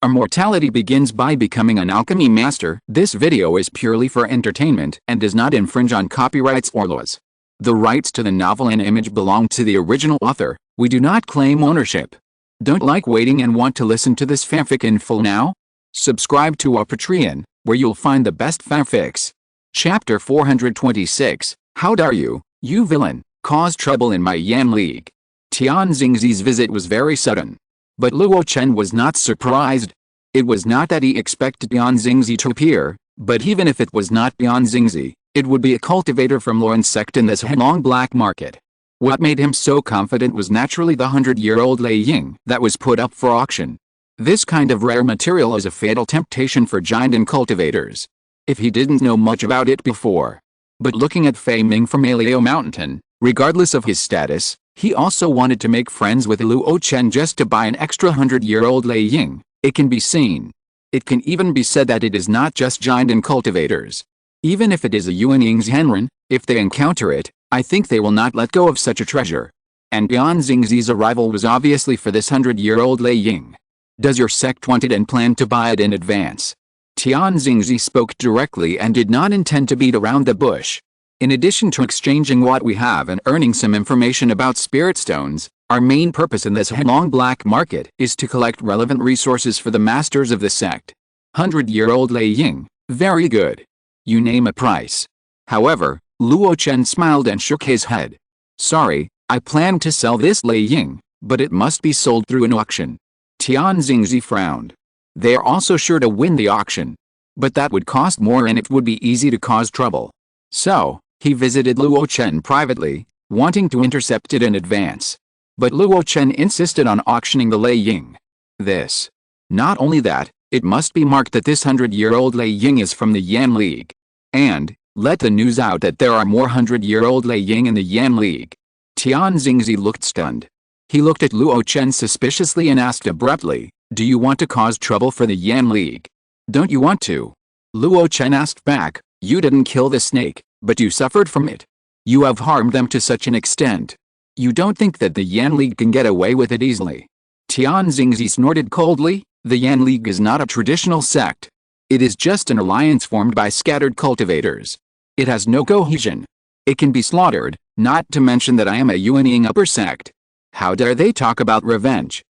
Immortality begins by becoming an alchemy master. This video is purely for entertainment and does not infringe on copyrights or laws. The rights to the novel and image belong to the original author. We do not claim ownership. Don't like waiting and want to listen to this fanfic in full now? Subscribe to our Patreon, where you'll find the best fanfics. Chapter 426, How dare you, you villain, cause trouble in my Yan League. Tian Xingzi's visit was very sudden. But Luo Chen was not surprised. It was not that he expected Tian Xingzi to appear, but even if it was not Tian Xingzi, it would be a cultivator from Luo sect in this headlong black market. What made him so confident was naturally the 100-year-old Lei Ying that was put up for auction. This kind of rare material is a fatal temptation for giant cultivators. If he didn't know much about it before. But looking at Fei Ming from Alio Mountain, regardless of his status, he also wanted to make friends with Luo Chen just to buy an extra 100-year-old Lei Ying. It can be seen. It can even be said that it is not just giant cultivators. Even if it is a Yuan Ying's Henren, if they encounter it, I think they will not let go of such a treasure. And Tian Xingzi's arrival was obviously for this 100-year-old Lei Ying. Does your sect want it and plan to buy it in advance? Tian Xingzi spoke directly and did not intend to beat around the bush. In addition to exchanging what we have and earning some information about spirit stones, our main purpose in this headlong black market is to collect relevant resources for the masters of the sect. 100-year-old Lei Ying, very good. You name a price. However, Luo Chen smiled and shook his head. Sorry, I plan to sell this Lei Ying, but it must be sold through an auction. Tian Xingzi frowned. They are also sure to win the auction. But that would cost more and it would be easy to cause trouble. So, he visited Luo Chen privately, wanting to intercept it in advance. But Luo Chen insisted on auctioning the Lei Ying. This. Not only that, it must be marked that this 100-year-old Lei Ying is from the Yan League. And, let the news out that there are more 100-year-old Lei Ying in the Yan League. Tian Xingzi looked stunned. He looked at Luo Chen suspiciously and asked abruptly, do you want to cause trouble for the Yan League? Don't you want to? Luo Chen asked back, you didn't kill the snake, but you suffered from it. You have harmed them to such an extent. You don't think that the Yan League can get away with it easily? Tian Xingzi snorted coldly, the Yan League is not a traditional sect. It is just an alliance formed by scattered cultivators. It has no cohesion. It can be slaughtered, not to mention that I am a Yuan Ying upper sect. How dare they talk about revenge?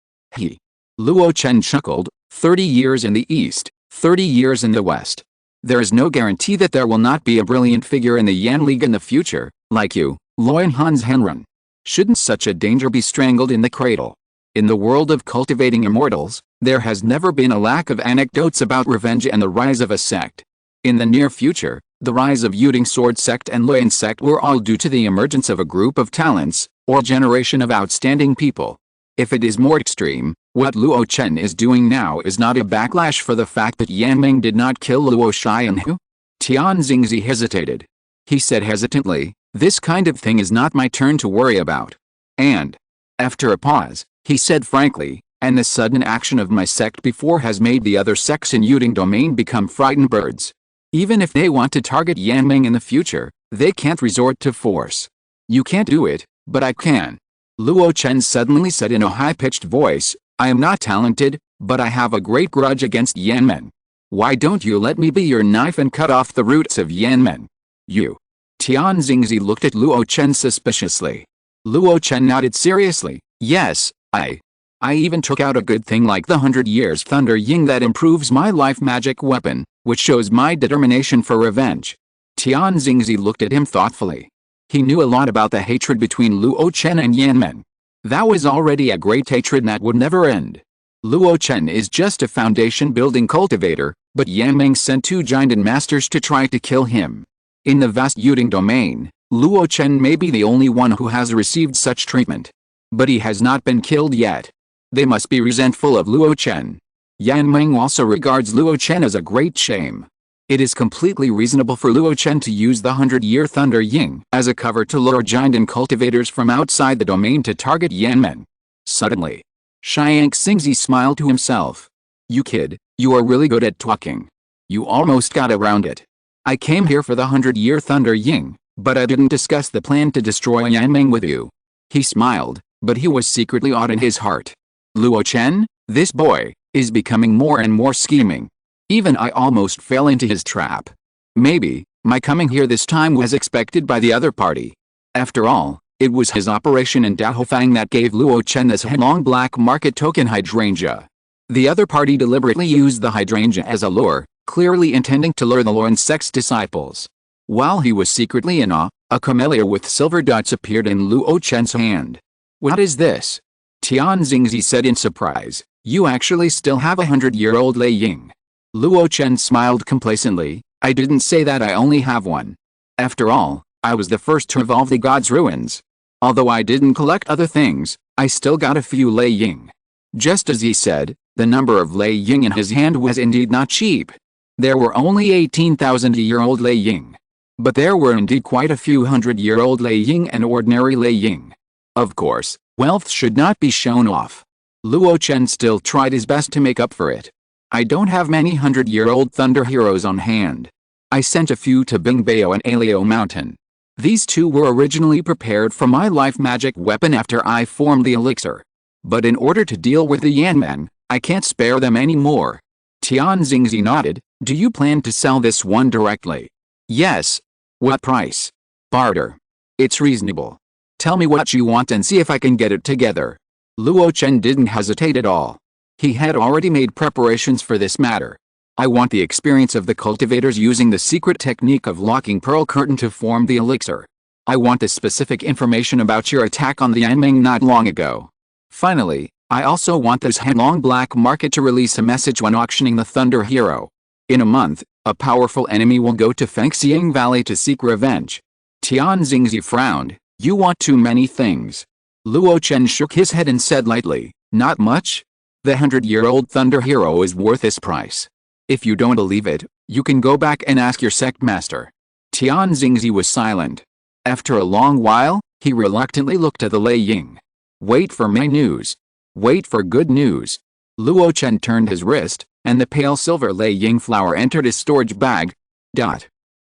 Luo Chen chuckled, 30 years in the east, 30 years in the west. There is no guarantee that there will not be a brilliant figure in the Yan League in the future, like you, Luo Han's Henren. Shouldn't such a danger be strangled in the cradle? In the world of cultivating immortals, there has never been a lack of anecdotes about revenge and the rise of a sect. In the near future, the rise of Yuding Sword sect and Luoyan sect were all due to the emergence of a group of talents, or generation of outstanding people. If it is more extreme, what Luo Chen is doing now is not a backlash for the fact that Yan Ming did not kill Luo Xianhu? Tian Xingzi hesitated. He said hesitantly, this kind of thing is not my turn to worry about. And, after a pause, he said frankly, and the sudden action of my sect before has made the other sects in Yuding domain become frightened birds. Even if they want to target Yan Ming in the future, they can't resort to force. You can't do it, but I can. Luo Chen suddenly said in a high-pitched voice, I am not talented, but I have a great grudge against Yan Men. Why don't you let me be your knife and cut off the roots of Yan Men? You. Tian Xingzi looked at Luo Chen suspiciously. Luo Chen nodded seriously, yes, I even took out a good thing like the 100 years Thunder Ying that improves my life magic weapon, which shows my determination for revenge. Tian Xingzi looked at him thoughtfully. He knew a lot about the hatred between Luo Chen and Yan Men. That was already a great hatred that would never end. Luo Chen is just a foundation-building cultivator, but Yan Ming sent two giant masters to try to kill him. In the vast Yuding domain, Luo Chen may be the only one who has received such treatment. But he has not been killed yet. They must be resentful of Luo Chen. Yan Ming also regards Luo Chen as a great shame. It is completely reasonable for Luo Chen to use the 100-year Thunder Ying as a cover to lure giant cultivators from outside the domain to target Yan Men. Suddenly, Xiang Xingzi smiled to himself. You kid, you are really good at talking. You almost got around it. I came here for the 100-year Thunder Ying, but I didn't discuss the plan to destroy Yan Ming with you. He smiled, but he was secretly awed in his heart. Luo Chen, this boy, is becoming more and more scheming. Even I almost fell into his trap. Maybe my coming here this time was expected by the other party. After all, it was his operation in Daofang that gave Luo Chen this headlong black market token hydrangea. The other party deliberately used the hydrangea as a lure, clearly intending to lure the Luo sect's disciples. While he was secretly in awe, a camellia with silver dots appeared in Luo Chen's hand. "What is this?" Tian Xingzi said in surprise. "You actually still have 100-year-old Lei Ying." Luo Chen smiled complacently. "I didn't say that, I only have one. After all, I was the first to evolve the god's ruins. Although I didn't collect other things, I still got a few Lei Ying." Just as he said, the number of Lei Ying in his hand was indeed not cheap. There were only 18,000-year-old Lei Ying. But there were indeed quite a few 100-year-old Lei Ying and ordinary Lei Ying. Of course, wealth should not be shown off. Luo Chen still tried his best to make up for it. "I don't have many 100-year-old thunder heroes on hand. I sent a few to Bingbao and Alio Mountain. These two were originally prepared for my life magic weapon after I formed the elixir. But in order to deal with the Yanmen, I can't spare them anymore." Tian Xingzi nodded. "Do you plan to sell this one directly?" "Yes." "What price?" "Barter. It's reasonable. Tell me what you want and see if I can get it together." Luo Chen didn't hesitate at all. He had already made preparations for this matter. "I want the experience of the cultivators using the secret technique of locking Pearl Curtain to form the elixir. I want the specific information about your attack on the Yanming not long ago. Finally, I also want this headlong black market to release a message when auctioning the Thunder Hero. In a month, a powerful enemy will go to Fengxiang Valley to seek revenge." Tian Xingzi frowned. "You want too many things." Luo Chen shook his head and said lightly, "Not much. The 100-year-old Thunder Hero is worth this price. If you don't believe it, you can go back and ask your sect master." Tian Xingzi was silent. After a long while, he reluctantly looked at the Lei Ying. "Wait for my news. Wait for good news." Luo Chen turned his wrist, and the pale silver Lei Ying flower entered his storage bag.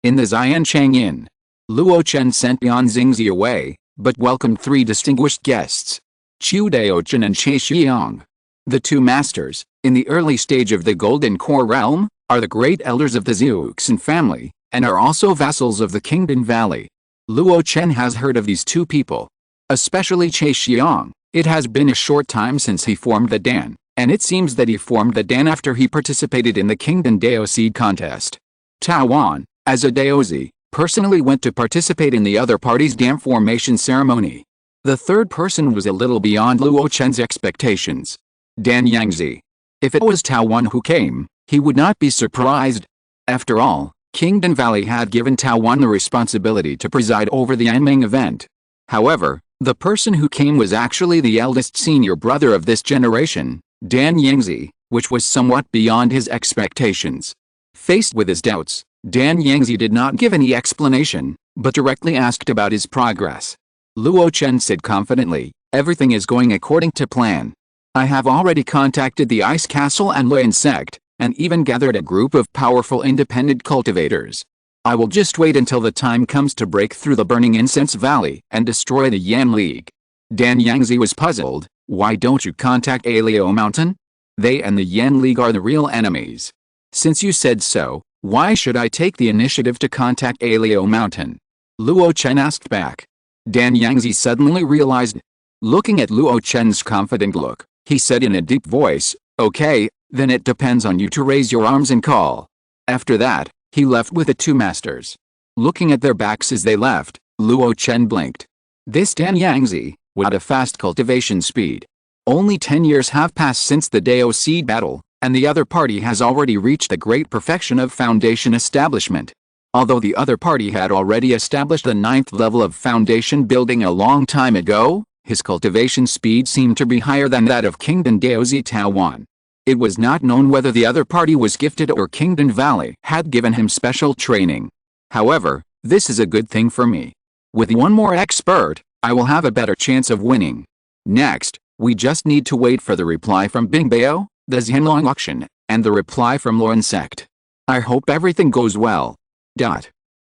In the Xianchang Inn, Luo Chen sent Tian Xingzi away, but welcomed three distinguished guests: Chu Daochen and Che Xiang. The two masters, in the early stage of the Golden Core realm, are the great elders of the Zhuoxin family, and are also vassals of the Kingdom Valley. Luo Chen has heard of these two people. Especially Che Xiang. It has been a short time since he formed the Dan, and it seems that he formed the Dan after he participated in the Kingdom Dao Seed contest. Tao Wan, as a Daozi, personally went to participate in the other party's dam formation ceremony. The third person was a little beyond Luo Chen's expectations. Dan Yangzi. If it was Tao Wan who came, he would not be surprised. After all, Kingdom Valley had given Tao Wan the responsibility to preside over the Yanming event. However, the person who came was actually the eldest senior brother of this generation, Dan Yangzi, which was somewhat beyond his expectations. Faced with his doubts, Dan Yangzi did not give any explanation, but directly asked about his progress. Luo Chen said confidently, "Everything is going according to plan. I have already contacted the Ice Castle and Luo sect, and even gathered a group of powerful independent cultivators. I will just wait until the time comes to break through the Burning Incense Valley and destroy the Yan League." Dan Yangzi was puzzled. "Why don't you contact Alio Mountain? They and the Yan League are the real enemies. Since you said so, why should I take the initiative to contact Alio Mountain?" Luo Chen asked back. Dan Yangzi suddenly realized. Looking at Luo Chen's confident look, he said in a deep voice, "Okay, then it depends on you to raise your arms and call." After that, he left with the two masters. Looking at their backs as they left, Luo Chen blinked. This Dan Yangzi, with a fast cultivation speed. Only 10 years have passed since the Dao Seed battle, and the other party has already reached the great perfection of foundation establishment. Although the other party had already established the 9th level of foundation building a long time ago, his cultivation speed seemed to be higher than that of Kingdom Daozi Tao Wan. It was not known whether the other party was gifted or Kingdom Valley had given him special training. However, this is a good thing for me. With one more expert, I will have a better chance of winning. Next, we just need to wait for the reply from Bingbao, the Xianlong auction, and the reply from Luo sect. I hope everything goes well.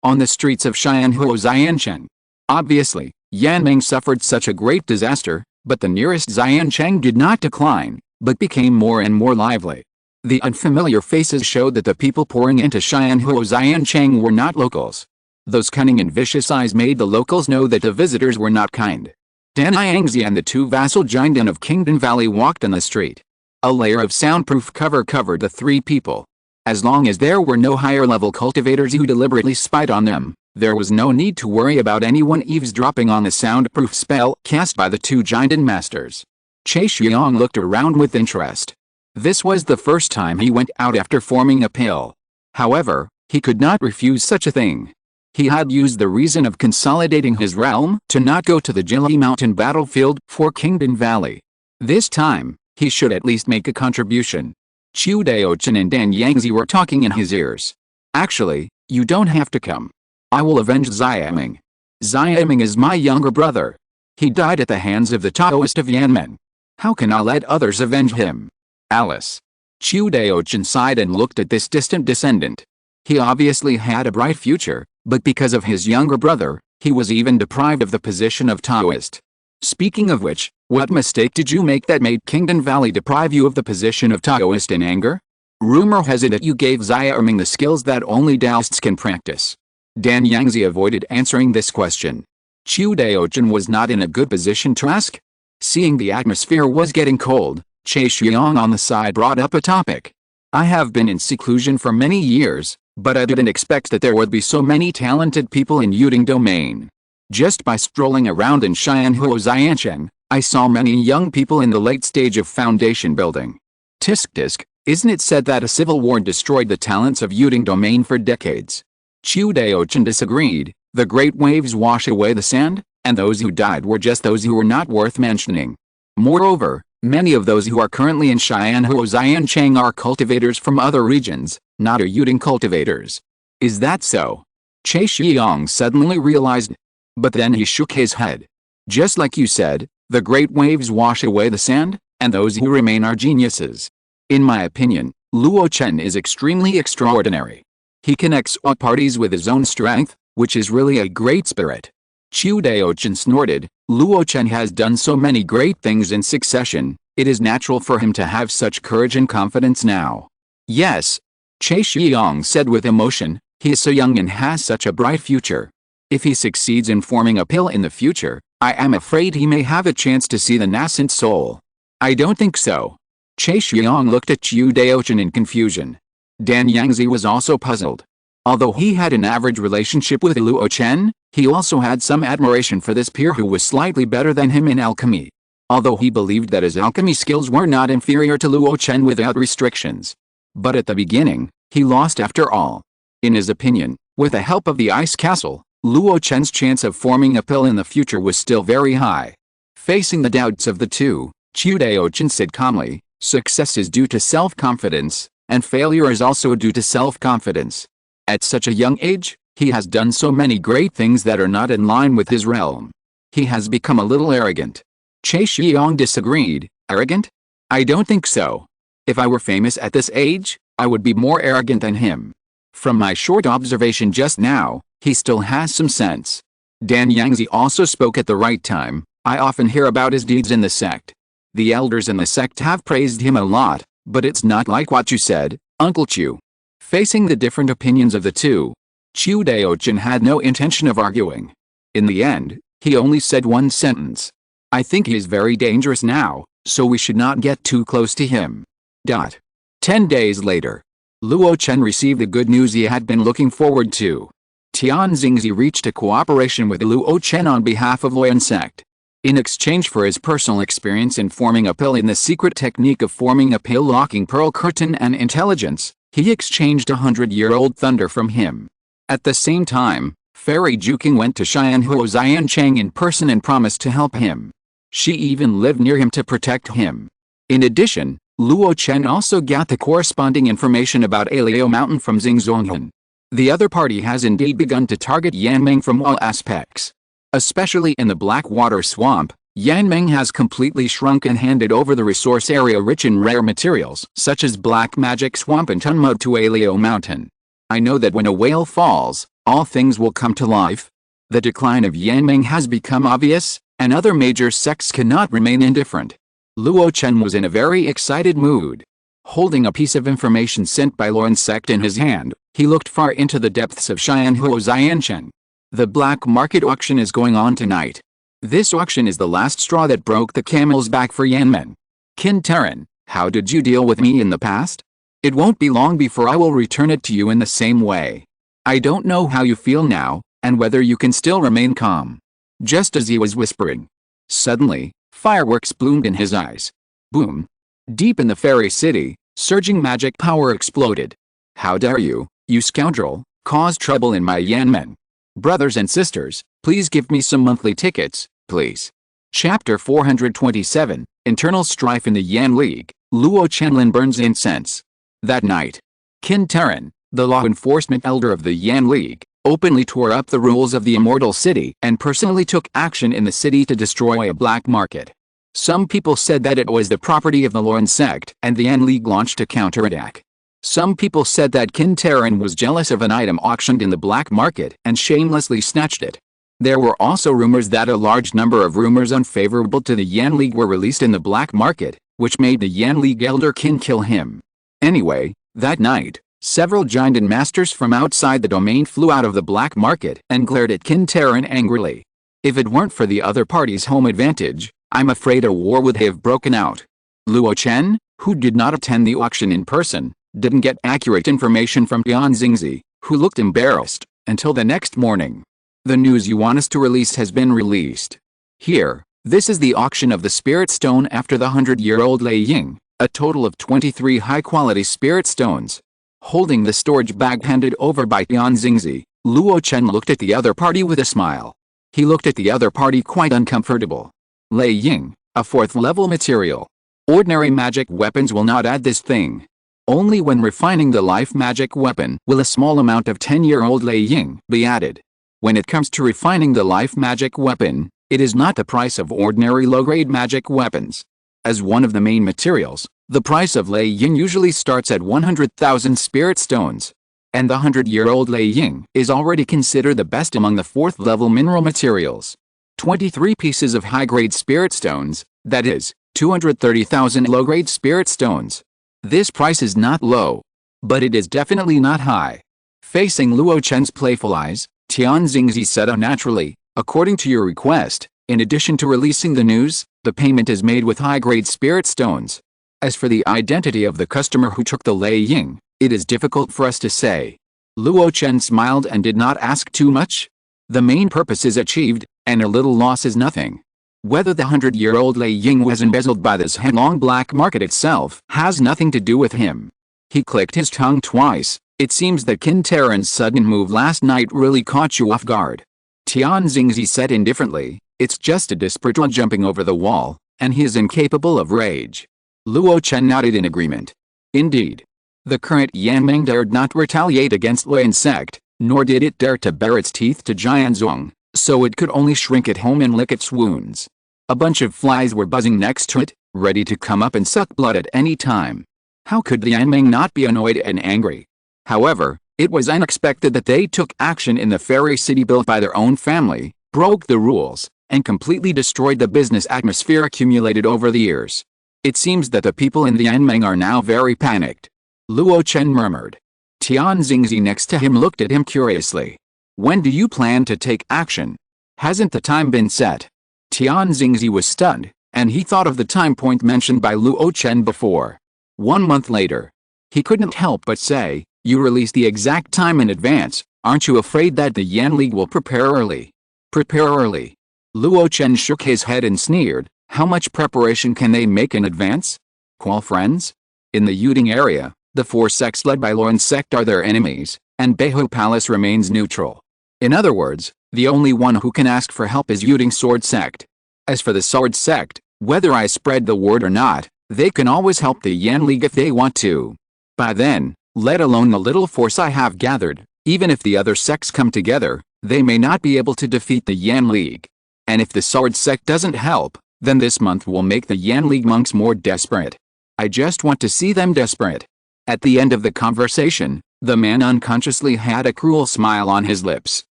On the streets of Xianhuo Xiancheng. Obviously, Yanming suffered such a great disaster, but the nearest Xiancheng did not decline. but became more and more lively. The unfamiliar faces showed that the people pouring into Xianhuo Xiancheng were not locals. Those cunning and vicious eyes made the locals know that the visitors were not kind. Dan Yangzi and the two vassal Jinden of Kingdom Valley walked in the street. A layer of soundproof cover covered the three people. As long as there were no higher-level cultivators who deliberately spied on them, there was no need to worry about anyone eavesdropping on the soundproof spell cast by the two Jinden masters. Che Xiong looked around with interest. This was the first time he went out after forming a pill. However, he could not refuse such a thing. He had used the reason of consolidating his realm to not go to the Jili Mountain battlefield for Kingdom Valley. This time, he should at least make a contribution. Chu Daochen and Dan Yangzi were talking in his ears. Actually, you don't have to come. I will avenge Xiaming. Xiaming is my younger brother. He died at the hands of the Taoist of Yanmen. How can I let others avenge him? Alice. Chu Daochen sighed and looked at this distant descendant. He obviously had a bright future, but because of his younger brother, he was even deprived of the position of Taoist. Speaking of which, what mistake did you make that made Kingdom Valley deprive you of the position of Taoist in anger? Rumor has it that you gave Xiaming the skills that only Taoists can practice. Dan Yangzi avoided answering this question. Chu Daochen was not in a good position to ask. Seeing the atmosphere was getting cold, Che Xiong on the side brought up a topic. I have been in seclusion for many years, but I didn't expect that there would be so many talented people in Yuding Domain. Just by strolling around in Xianhuo Xiancheng, I saw many young people in the late stage of foundation building. Tisk, isn't it said that a civil war destroyed the talents of Yuding Domain for decades? Chu Daochen disagreed. The great waves wash away the sand, and those who died were just those who were not worth mentioning. Moreover, many of those who are currently in Xianhuo Xiancheng are cultivators from other regions, not are Yuding cultivators. Is that so? Che Xiong suddenly realized. But then he shook his head. Just like you said, the great waves wash away the sand, and those who remain are geniuses. In my opinion, Luo Chen is extremely extraordinary. He connects all parties with his own strength, which is really a great spirit. Chu Daochen snorted. Luo Chen has done so many great things in succession, it is natural for him to have such courage and confidence now. Yes. Che Xiong said with emotion, he is so young and has such a bright future. If he succeeds in forming a pill in the future, I am afraid he may have a chance to see the nascent soul. I don't think so. Che Xiong looked at Chu Daochen in confusion. Dan Yangzi was also puzzled. Although he had an average relationship with Luo Chen, he also had some admiration for this peer who was slightly better than him in alchemy. Although he believed that his alchemy skills were not inferior to Luo Chen without restrictions. But at the beginning, he lost after all. In his opinion, with the help of the Ice Castle, Luo Chen's chance of forming a pill in the future was still very high. Facing the doubts of the two, Chu Daochen said calmly, success is due to self-confidence, and failure is also due to self-confidence. At such a young age, he has done so many great things that are not in line with his realm. He has become a little arrogant. Che Xiong disagreed. Arrogant? I don't think so. If I were famous at this age, I would be more arrogant than him. From my short observation just now, he still has some sense. Dan Yangzi also spoke at the right time. I often hear about his deeds in the sect. The elders in the sect have praised him a lot, but it's not like what you said, Uncle Chu. Facing the different opinions of the two, Chu Daochen had no intention of arguing. In the end, he only said one sentence. I think he is very dangerous now, so we should not get too close to him. 10 days later, Luo Chen received the good news he had been looking forward to. Tian Xingzi reached a cooperation with Luo Chen on behalf of Luoyan sect. In exchange for his personal experience in forming a pill in the secret technique of forming a pill locking pearl curtain and intelligence, he exchanged 100-year-old thunder from him. At the same time, Fairy Juking went to Xianhuo Xiancheng in person and promised to help him. She even lived near him to protect him. In addition, Luo Chen also got the corresponding information about Alio Mountain from Xingzonghan. The other party has indeed begun to target Yanmeng from all aspects. Especially in the Blackwater Swamp, Yanmeng has completely shrunk and handed over the resource area rich in rare materials such as Black Magic Swamp and Tunmud to Alio Mountain. I know that when a whale falls, all things will come to life. The decline of Yanmeng has become obvious, and other major sects cannot remain indifferent. Luo Chen was in a very excited mood. Holding a piece of information sent by Luo's sect in his hand, he looked far into the depths of Xianhuo Xianchen. The black market auction is going on tonight. This auction is the last straw that broke the camel's back for Yanmen. Qin Terran, how did you deal with me in the past? It won't be long before I will return it to you in the same way. I don't know how you feel now, and whether you can still remain calm. Just as he was whispering, suddenly, fireworks bloomed in his eyes. Boom! Deep in the fairy city, surging magic power exploded. How dare you, you scoundrel, cause trouble in my Yanmen. Brothers and sisters, please give me some monthly tickets, please. Chapter 427, Internal Strife in the Yan League. Luo Chen burns incense. That night, Qin Terran, the law enforcement elder of the Yan League, openly tore up the rules of the Immortal City and personally took action in the city to destroy a black market. Some people said that it was the property of the Luo sect and the Yan League launched a counterattack. Some people said that Qin Terran was jealous of an item auctioned in the black market and shamelessly snatched it. There were also rumors that a large number of rumors unfavorable to the Yan League were released in the black market, which made the Yan League elder Qin kill him. Anyway, that night, several giant masters from outside the domain flew out of the black market and glared at Qin Terran angrily. If it weren't for the other party's home advantage, I'm afraid a war would have broken out. Luo Chen, who did not attend the auction in person, didn't get accurate information from Tian Xingzi, who looked embarrassed, until the next morning. The news you want us to release has been released. Here, this is the auction of the Spirit Stone after the 100-year-old Lei Ying, a total of 23 high-quality Spirit Stones. Holding the storage bag handed over by Tian Xingzi, Luo Chen looked at the other party with a smile. He looked at the other party quite uncomfortable. Lei Ying, a 4th-level material. Ordinary magic weapons will not add this thing. Only when refining the life magic weapon will a small amount of 10-year-old Lei Ying be added. When it comes to refining the life magic weapon, it is not the price of ordinary low-grade magic weapons. As one of the main materials, the price of Lei Ying usually starts at 100,000 spirit stones. And the 100-year-old Lei Ying is already considered the best among the 4th-level mineral materials. 23 pieces of high-grade spirit stones, that is, 230,000 low-grade spirit stones. This price is not low, but it is definitely not high. Facing Luo Chen's playful eyes, Tian Xingzi said unnaturally, according to your request, in addition to releasing the news, the payment is made with high-grade spirit stones. As for the identity of the customer who took the Lei Ying, it is difficult for us to say. Luo Chen smiled and did not ask too much. The main purpose is achieved, and a little loss is nothing. Whether the 100-year-old Lei Ying was embezzled by this headlong black market itself has nothing to do with him. He clicked his tongue twice. It seems that Qin Terran's sudden move last night really caught you off guard. Tian Xingzi said indifferently, it's just a desperate jumping over the wall, and he is incapable of rage. Luo Chen nodded in agreement. Indeed. The current Yanmeng dared not retaliate against Luo's sect, nor did it dare to bare its teeth to Jianzhuang, so it could only shrink at home and lick its wounds. A bunch of flies were buzzing next to it, ready to come up and suck blood at any time. How could the Yanmeng not be annoyed and angry? However, it was unexpected that they took action in the fairy city built by their own family, broke the rules, and completely destroyed the business atmosphere accumulated over the years. It seems that the people in the Yanmeng are now very panicked. Luo Chen murmured. Tian Xingzi next to him looked at him curiously. When do you plan to take action? Hasn't the time been set? Tian Xingzi was stunned, and he thought of the time point mentioned by Luo Chen before. 1 month later. He couldn't help but say, you release the exact time in advance, aren't you afraid that the Yan League will prepare early? Prepare early. Luo Chen shook his head and sneered, how much preparation can they make in advance? Qual friends? In the Yuding area, the 4 sects led by Luo's sect are their enemies, and Behu Palace remains neutral. In other words, the only one who can ask for help is Yuding Sword Sect. As for the Sword Sect, whether I spread the word or not, they can always help the Yan League if they want to. By then, let alone the little force I have gathered, even if the other sects come together, they may not be able to defeat the Yan League. And if the Sword Sect doesn't help, then this month will make the Yan League monks more desperate. I just want to see them desperate. At the end of the conversation, the man unconsciously had a cruel smile on his lips.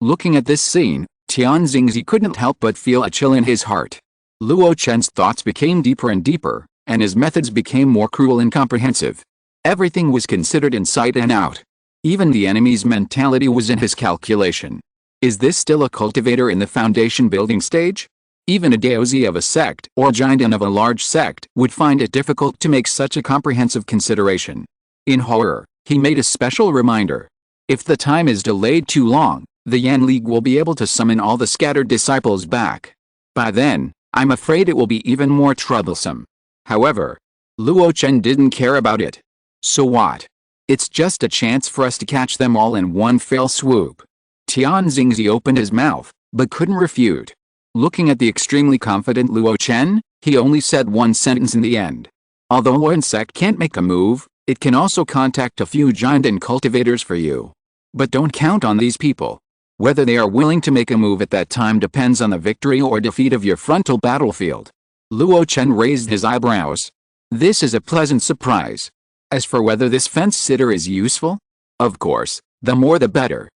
Looking at this scene, Tian Xingzi couldn't help but feel a chill in his heart. Luo Chen's thoughts became deeper and deeper, and his methods became more cruel and comprehensive. Everything was considered inside and out. Even the enemy's mentality was in his calculation. Is this still a cultivator in the foundation building stage? Even a daozi of a sect or jinden of a large sect would find it difficult to make such a comprehensive consideration. In horror, he made a special reminder. If the time is delayed too long, the Yan League will be able to summon all the scattered disciples back. By then, I'm afraid it will be even more troublesome. However, Luo Chen didn't care about it. So what? It's just a chance for us to catch them all in one fell swoop. Tian Xingzi opened his mouth, but couldn't refute. Looking at the extremely confident Luo Chen, he only said one sentence in the end. Although one sect can't make a move, it can also contact a few jinden cultivators for you. But don't count on these people. Whether they are willing to make a move at that time depends on the victory or defeat of your frontal battlefield. Luo Chen raised his eyebrows. This is a pleasant surprise. As for whether this fence sitter is useful? Of course, the more the better.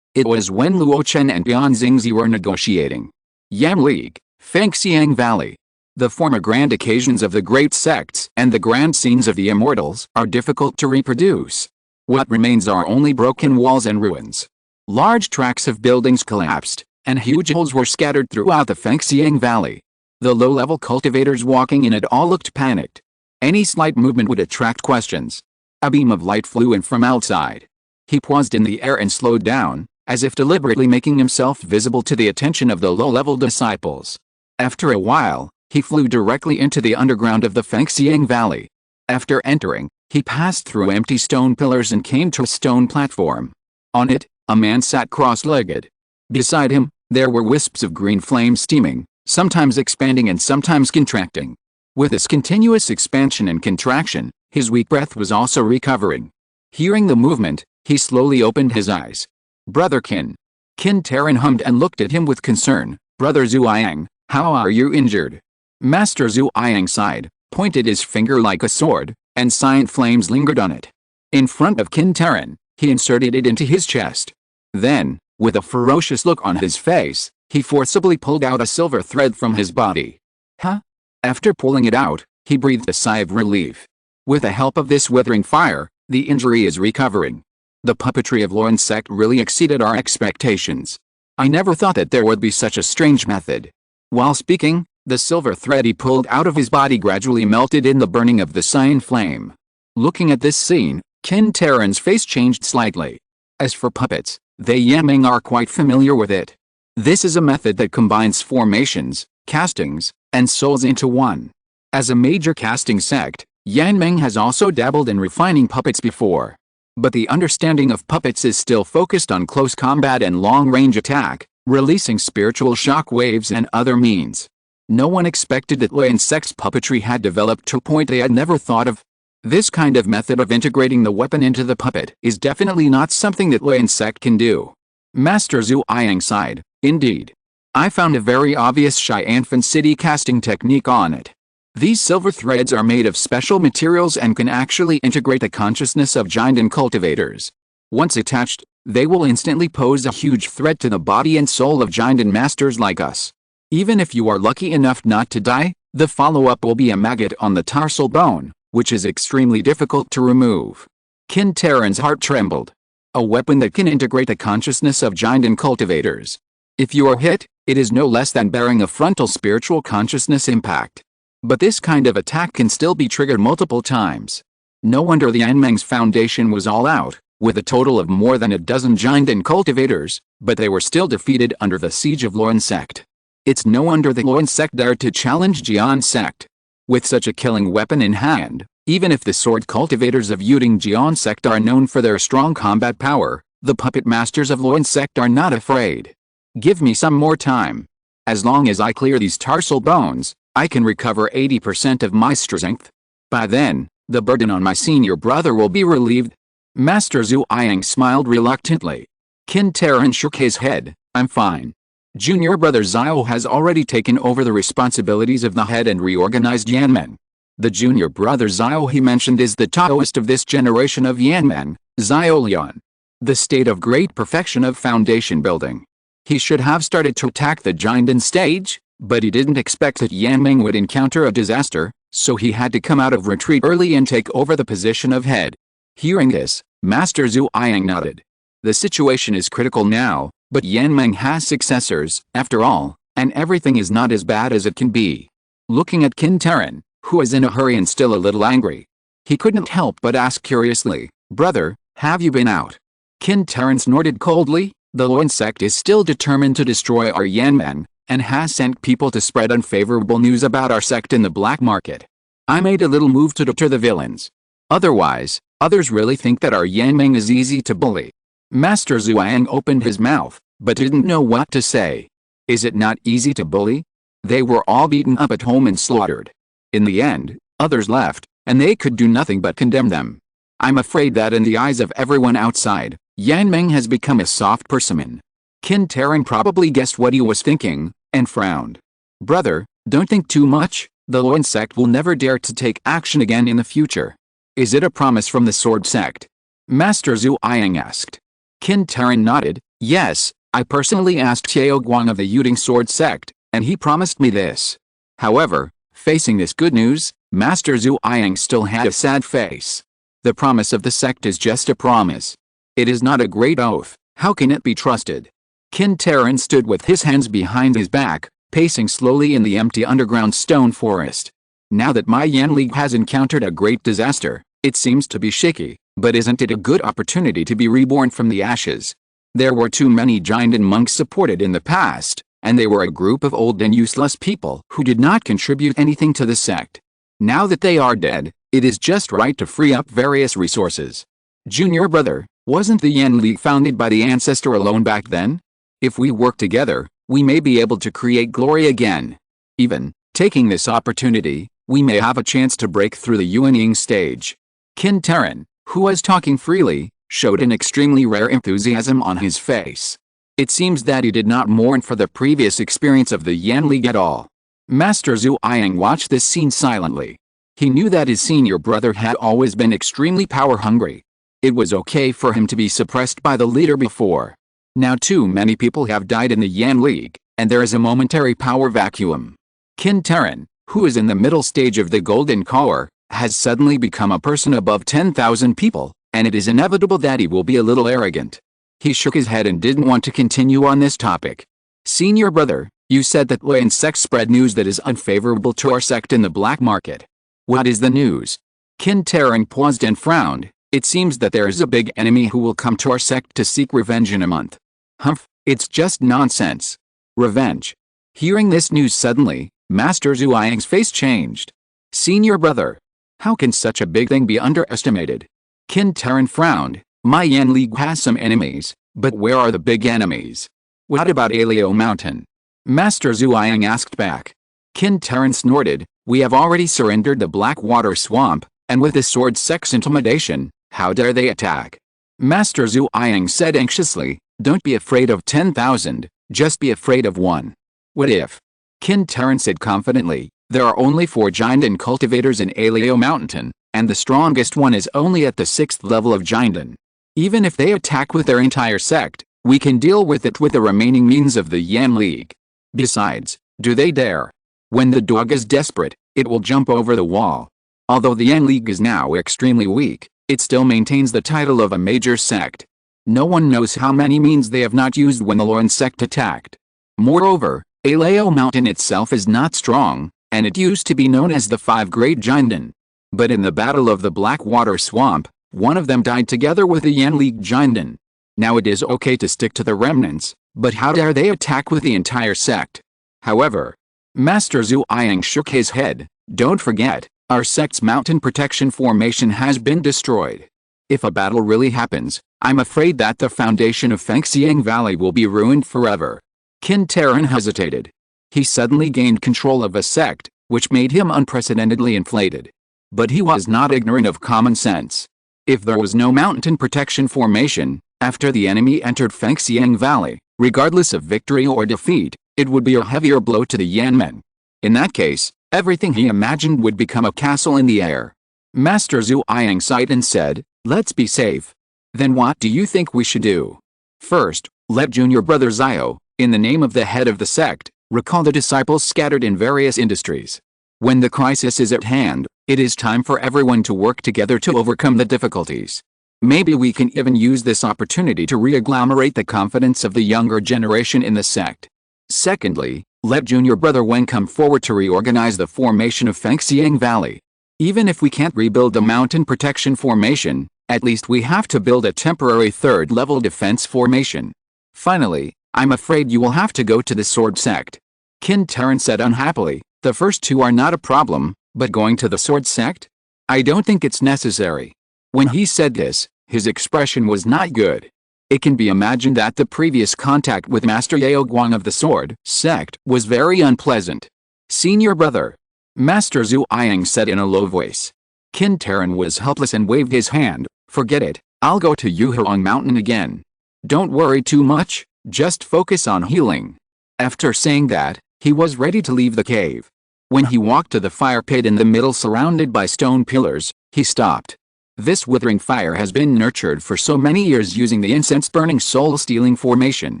It was when Luo Chen and Tian Xingzi were negotiating. Yan League, Fengxiang Valley. The former grand occasions of the great sects and the grand scenes of the immortals are difficult to reproduce. What remains are only broken walls and ruins. Large tracts of buildings collapsed, and huge holes were scattered throughout the Fengxiang Valley. The low-level cultivators walking in it all looked panicked. Any slight movement would attract questions. A beam of light flew in from outside. He paused in the air and slowed down, as if deliberately making himself visible to the attention of the low-level disciples. After a while, he flew directly into the underground of the Fengxiang Valley. After entering, he passed through empty stone pillars and came to a stone platform. On it, a man sat cross-legged. Beside him, there were wisps of green flame steaming, sometimes expanding and sometimes contracting. With this continuous expansion and contraction, his weak breath was also recovering. Hearing the movement, he slowly opened his eyes. "Brother Qin." Qin Taran hummed and looked at him with concern. "Brother Zhuang, how are you injured?" Master Zhuang sighed, pointed his finger like a sword, and cyan flames lingered on it. In front of Qin Taran, he inserted it into his chest. Then, with a ferocious look on his face, he forcibly pulled out a silver thread from his body. Huh? After pulling it out, he breathed a sigh of relief. With the help of this withering fire, the injury is recovering. The puppetry of Luo's sect really exceeded our expectations. I never thought that there would be such a strange method. While speaking, the silver thread he pulled out of his body gradually melted in the burning of the cyan flame. Looking at this scene, Qin Taran's face changed slightly. As for puppets, they Yanmeng are quite familiar with it. This is a method that combines formations, castings, and souls into one. As a major casting sect, Yanmeng has also dabbled in refining puppets before. But the understanding of puppets is still focused on close combat and long-range attack, releasing spiritual shock waves and other means. No one expected that Luo's sect's puppetry had developed to a point they had never thought of. This kind of method of integrating the weapon into the puppet is definitely not something that Luo's sect can do. Master Zhuang sighed. Indeed. I found a very obvious Xianfan city casting technique on it. These silver threads are made of special materials and can actually integrate the consciousness of jinden cultivators. Once attached, they will instantly pose a huge threat to the body and soul of jinden masters like us. Even if you are lucky enough not to die, the follow-up will be a maggot on the tarsal bone, which is extremely difficult to remove. Qin Taran's heart trembled. A weapon that can integrate the consciousness of jinden cultivators. If you are hit, it is no less than bearing a frontal spiritual consciousness impact. But this kind of attack can still be triggered multiple times. No wonder the Yanmeng's foundation was all out, with a total of more than a dozen jinden cultivators, but they were still defeated under the siege of Luo's sect. It's no wonder the Luo's sect dared to challenge Jian's sect. With such a killing weapon in hand, even if the sword cultivators of Yuding Jian sect are known for their strong combat power, the puppet masters of Luo's sect are not afraid. Give me some more time. As long as I clear these tarsal bones, I can recover 80% of my strength. By then, the burden on my senior brother will be relieved. Master Zhuang smiled reluctantly. Qin Taran shook his head. I'm fine. Junior brother Xiao has already taken over the responsibilities of the head and reorganized Yanmen. The junior brother Xiao he mentioned is the Taoist of this generation of Yanmen, Xiao Lian. The state of great perfection of foundation building. He should have started to attack the jinden stage, But he didn't expect that Yanmeng would encounter a disaster, so he had to come out of retreat early and take over the position of head. Hearing this, Master Zhu Yang nodded. The situation is critical now, but Yanmeng has successors, after all, and everything is not as bad as it can be. Looking at Qin Terran, who was in a hurry and still a little angry, he couldn't help but ask curiously, "Brother, have you been out?" Qin Terran snorted coldly. The Luo sect is still determined to destroy our Yanmeng, and has sent people to spread unfavorable news about our sect in the black market. I made a little move to deter the villains. Otherwise, others really think that our Yanmeng is easy to bully. Master Zhuang opened his mouth, but didn't know what to say. Is it not easy to bully? They were all beaten up at home and slaughtered. In the end, others left, and they could do nothing but condemn them. I'm afraid that in the eyes of everyone outside, Yanmeng has become a soft persimmon. Qin Terran probably guessed what he was thinking, and frowned. Brother, don't think too much, the Luo sect will never dare to take action again in the future. Is it a promise from the sword sect? Master Zhu Yang asked. Qin Terran nodded. Yes, I personally asked Xiao Guang of the Yuding sword sect, and he promised me this. However, facing this good news, Master Zhu Yang still had a sad face. The promise of the sect is just a promise. It is not a great oath. How can it be trusted? Qin Terran stood with his hands behind his back, pacing slowly in the empty underground stone forest. Now that my Yan League has encountered a great disaster, it seems to be shaky, but isn't it a good opportunity to be reborn from the ashes? There were too many giant monks supported in the past, and they were a group of old and useless people who did not contribute anything to the sect. Now that they are dead, it is just right to free up various resources. Junior brother, wasn't the Yan League founded by the ancestor alone back then? If we work together, we may be able to create glory again. Even, taking this opportunity, we may have a chance to break through the Yuanying stage. Qin Terran, who was talking freely, showed an extremely rare enthusiasm on his face. It seems that he did not mourn for the previous experience of the Yan League at all. Master Zhu Yang watched this scene silently. He knew that his senior brother had always been extremely power-hungry. It was okay for him to be suppressed by the leader before. Now too many people have died in the Yan League, and there is a momentary power vacuum. Qin Terran, who is in the middle stage of the Golden Core, has suddenly become a person above 10,000 people, and it is inevitable that he will be a little arrogant. He shook his head and didn't want to continue on this topic. Senior brother, you said that Luo sect spread news that is unfavorable to our sect in the black market. What is the news? Qin Terran paused and frowned. It seems that there is a big enemy who will come to our sect to seek revenge in a month. Humph, it's just nonsense. Revenge. Hearing this news suddenly, Master Zhu Yang's face changed. Senior brother, how can such a big thing be underestimated? Qin Terran frowned. My Yan League has some enemies, but where are the big enemies? What about Alio Mountain? Master Zhu Yang asked back. Qin Terran snorted. We have already surrendered the Blackwater Swamp, and with the sword sect's intimidation, how dare they attack? Master Zhu Yang said anxiously, don't be afraid of 10,000, just be afraid of one. What if? Qin Terran said confidently, there are only 4 giant cultivators in Alio Mountain, and the strongest one is only at the 6th level of giant. Even if they attack with their entire sect, we can deal with it with the remaining means of the Yan League. Besides, do they dare? When the dog is desperate, it will jump over the wall. Although the Yan League is now extremely weak, it still maintains the title of a major sect. No one knows how many means they have not used when the Luo sect attacked. Moreover, Alio Mountain itself is not strong, and it used to be known as the 5 Great Giant. But in the Battle of the Blackwater Swamp, one of them died together with the Yan League Giant. Now it is okay to stick to the remnants, but how dare they attack with the entire sect? However, Master Zhu Yang shook his head. Don't forget, our sect's mountain protection formation has been destroyed. If a battle really happens, I'm afraid that the foundation of Fengxiang Valley will be ruined forever. Qin Terran hesitated. He suddenly gained control of a sect, which made him unprecedentedly inflated. But he was not ignorant of common sense. If there was no mountain protection formation, after the enemy entered Fengxiang Valley, regardless of victory or defeat, it would be a heavier blow to the Yanmen. In that case, everything he imagined would become a castle in the air. Master Zhu Yang sighed and said, let's be safe. Then what do you think we should do? First, let junior brother Zio, in the name of the head of the sect, Recall the disciples scattered in various industries. When the crisis is at hand, it is time for everyone to work together to overcome the difficulties. Maybe we can even use this opportunity to re-agglomerate the confidence of the younger generation in the sect. Secondly, let junior brother Wang come forward to reorganize the formation of Fengxiang Valley. Even if we can't rebuild the mountain protection formation, at least we have to build a temporary third-level defense formation. Finally, I'm afraid you will have to go to the sword sect. Qin Terran said unhappily. The first two are not a problem, but going to the sword sect? I don't think it's necessary. When he said this, his expression was not good. It can be imagined that the previous contact with Master Yao Guang of the sword sect was very unpleasant. Senior brother, Master Zhu Yang said in a low voice. Qin Terran was helpless and waved his hand. Forget it, I'll go to Yuhuang Mountain again. Don't worry too much, just focus on healing. After saying that, he was ready to leave the cave. When he walked to the fire pit in the middle surrounded by stone pillars, he stopped. This withering fire has been nurtured for so many years using the incense-burning soul-stealing formation.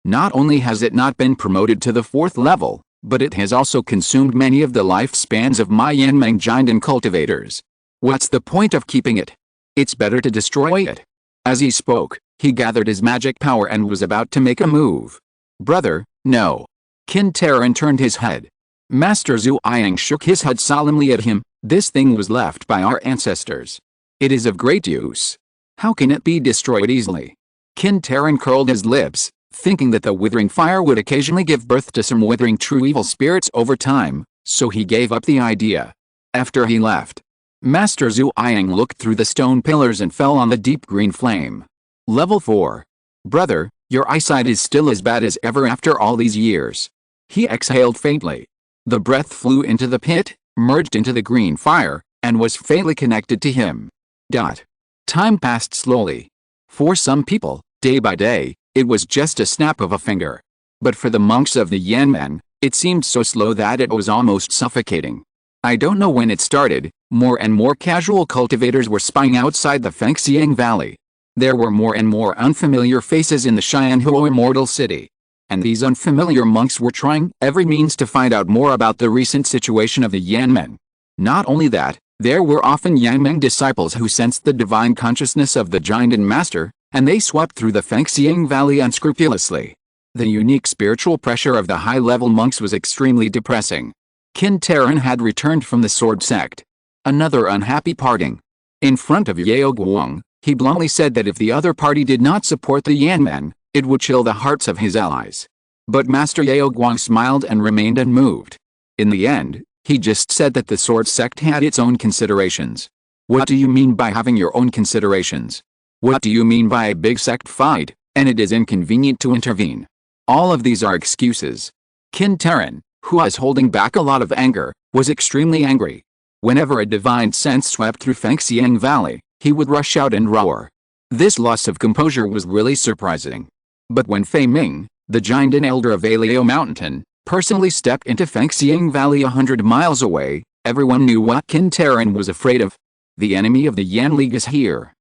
Not only has it not been promoted to the 4th level, but it has also consumed many of the lifespans of my Yanmeng giant cultivators. What's the point of keeping it? It's better to destroy it. As he spoke, he gathered his magic power and was about to make a move. Brother, no. Qin Terran turned his head. Master Zhu Yang shook his head solemnly at him. This thing was left by our ancestors. It is of great use. How can it be destroyed easily? Qin Terran curled his lips, thinking that the withering fire would occasionally give birth to some withering true evil spirits over time, so he gave up the idea. After he left, Master Zhu Yang looked through the stone pillars and fell on the deep green flame. Level 4. Brother, your eyesight is still as bad as ever after all these years. He exhaled faintly. The breath flew into the pit, merged into the green fire, and was faintly connected to him. Time passed slowly. For some people, day by day, it was just a snap of a finger. But for the monks of the Yanmen, it seemed so slow that it was almost suffocating. I don't know when it started, more and more casual cultivators were spying outside the Fengxiang Valley. There were more and more unfamiliar faces in the Xianhuo Immortal City. And these unfamiliar monks were trying every means to find out more about the recent situation of the Yanmen. Not only that, there were often Yanmeng disciples who sensed the divine consciousness of the giant and master, and they swept through the Fengxiang Valley unscrupulously. The unique spiritual pressure of the high-level monks was extremely depressing. Qin Terran had returned from the sword sect. Another unhappy parting. In front of Yao Guang, he bluntly said that if the other party did not support the Yanmen, it would chill the hearts of his allies. But Master Yao Guang smiled and remained unmoved. In the end, he just said that the sword sect had its own considerations. What do you mean by having your own considerations? What do you mean by a big sect fight, and it is inconvenient to intervene? All of these are excuses. Qin Terran, who was holding back a lot of anger, was extremely angry. Whenever a divine sense swept through Fengxiang Valley, he would rush out and roar. This loss of composure was really surprising. But when Fei Ming, the giant and elder of Alio Mountain, personally stepped into Fengxiang Valley 100 miles away, everyone knew what Qin Terran was afraid of. The enemy of the Yan League is here.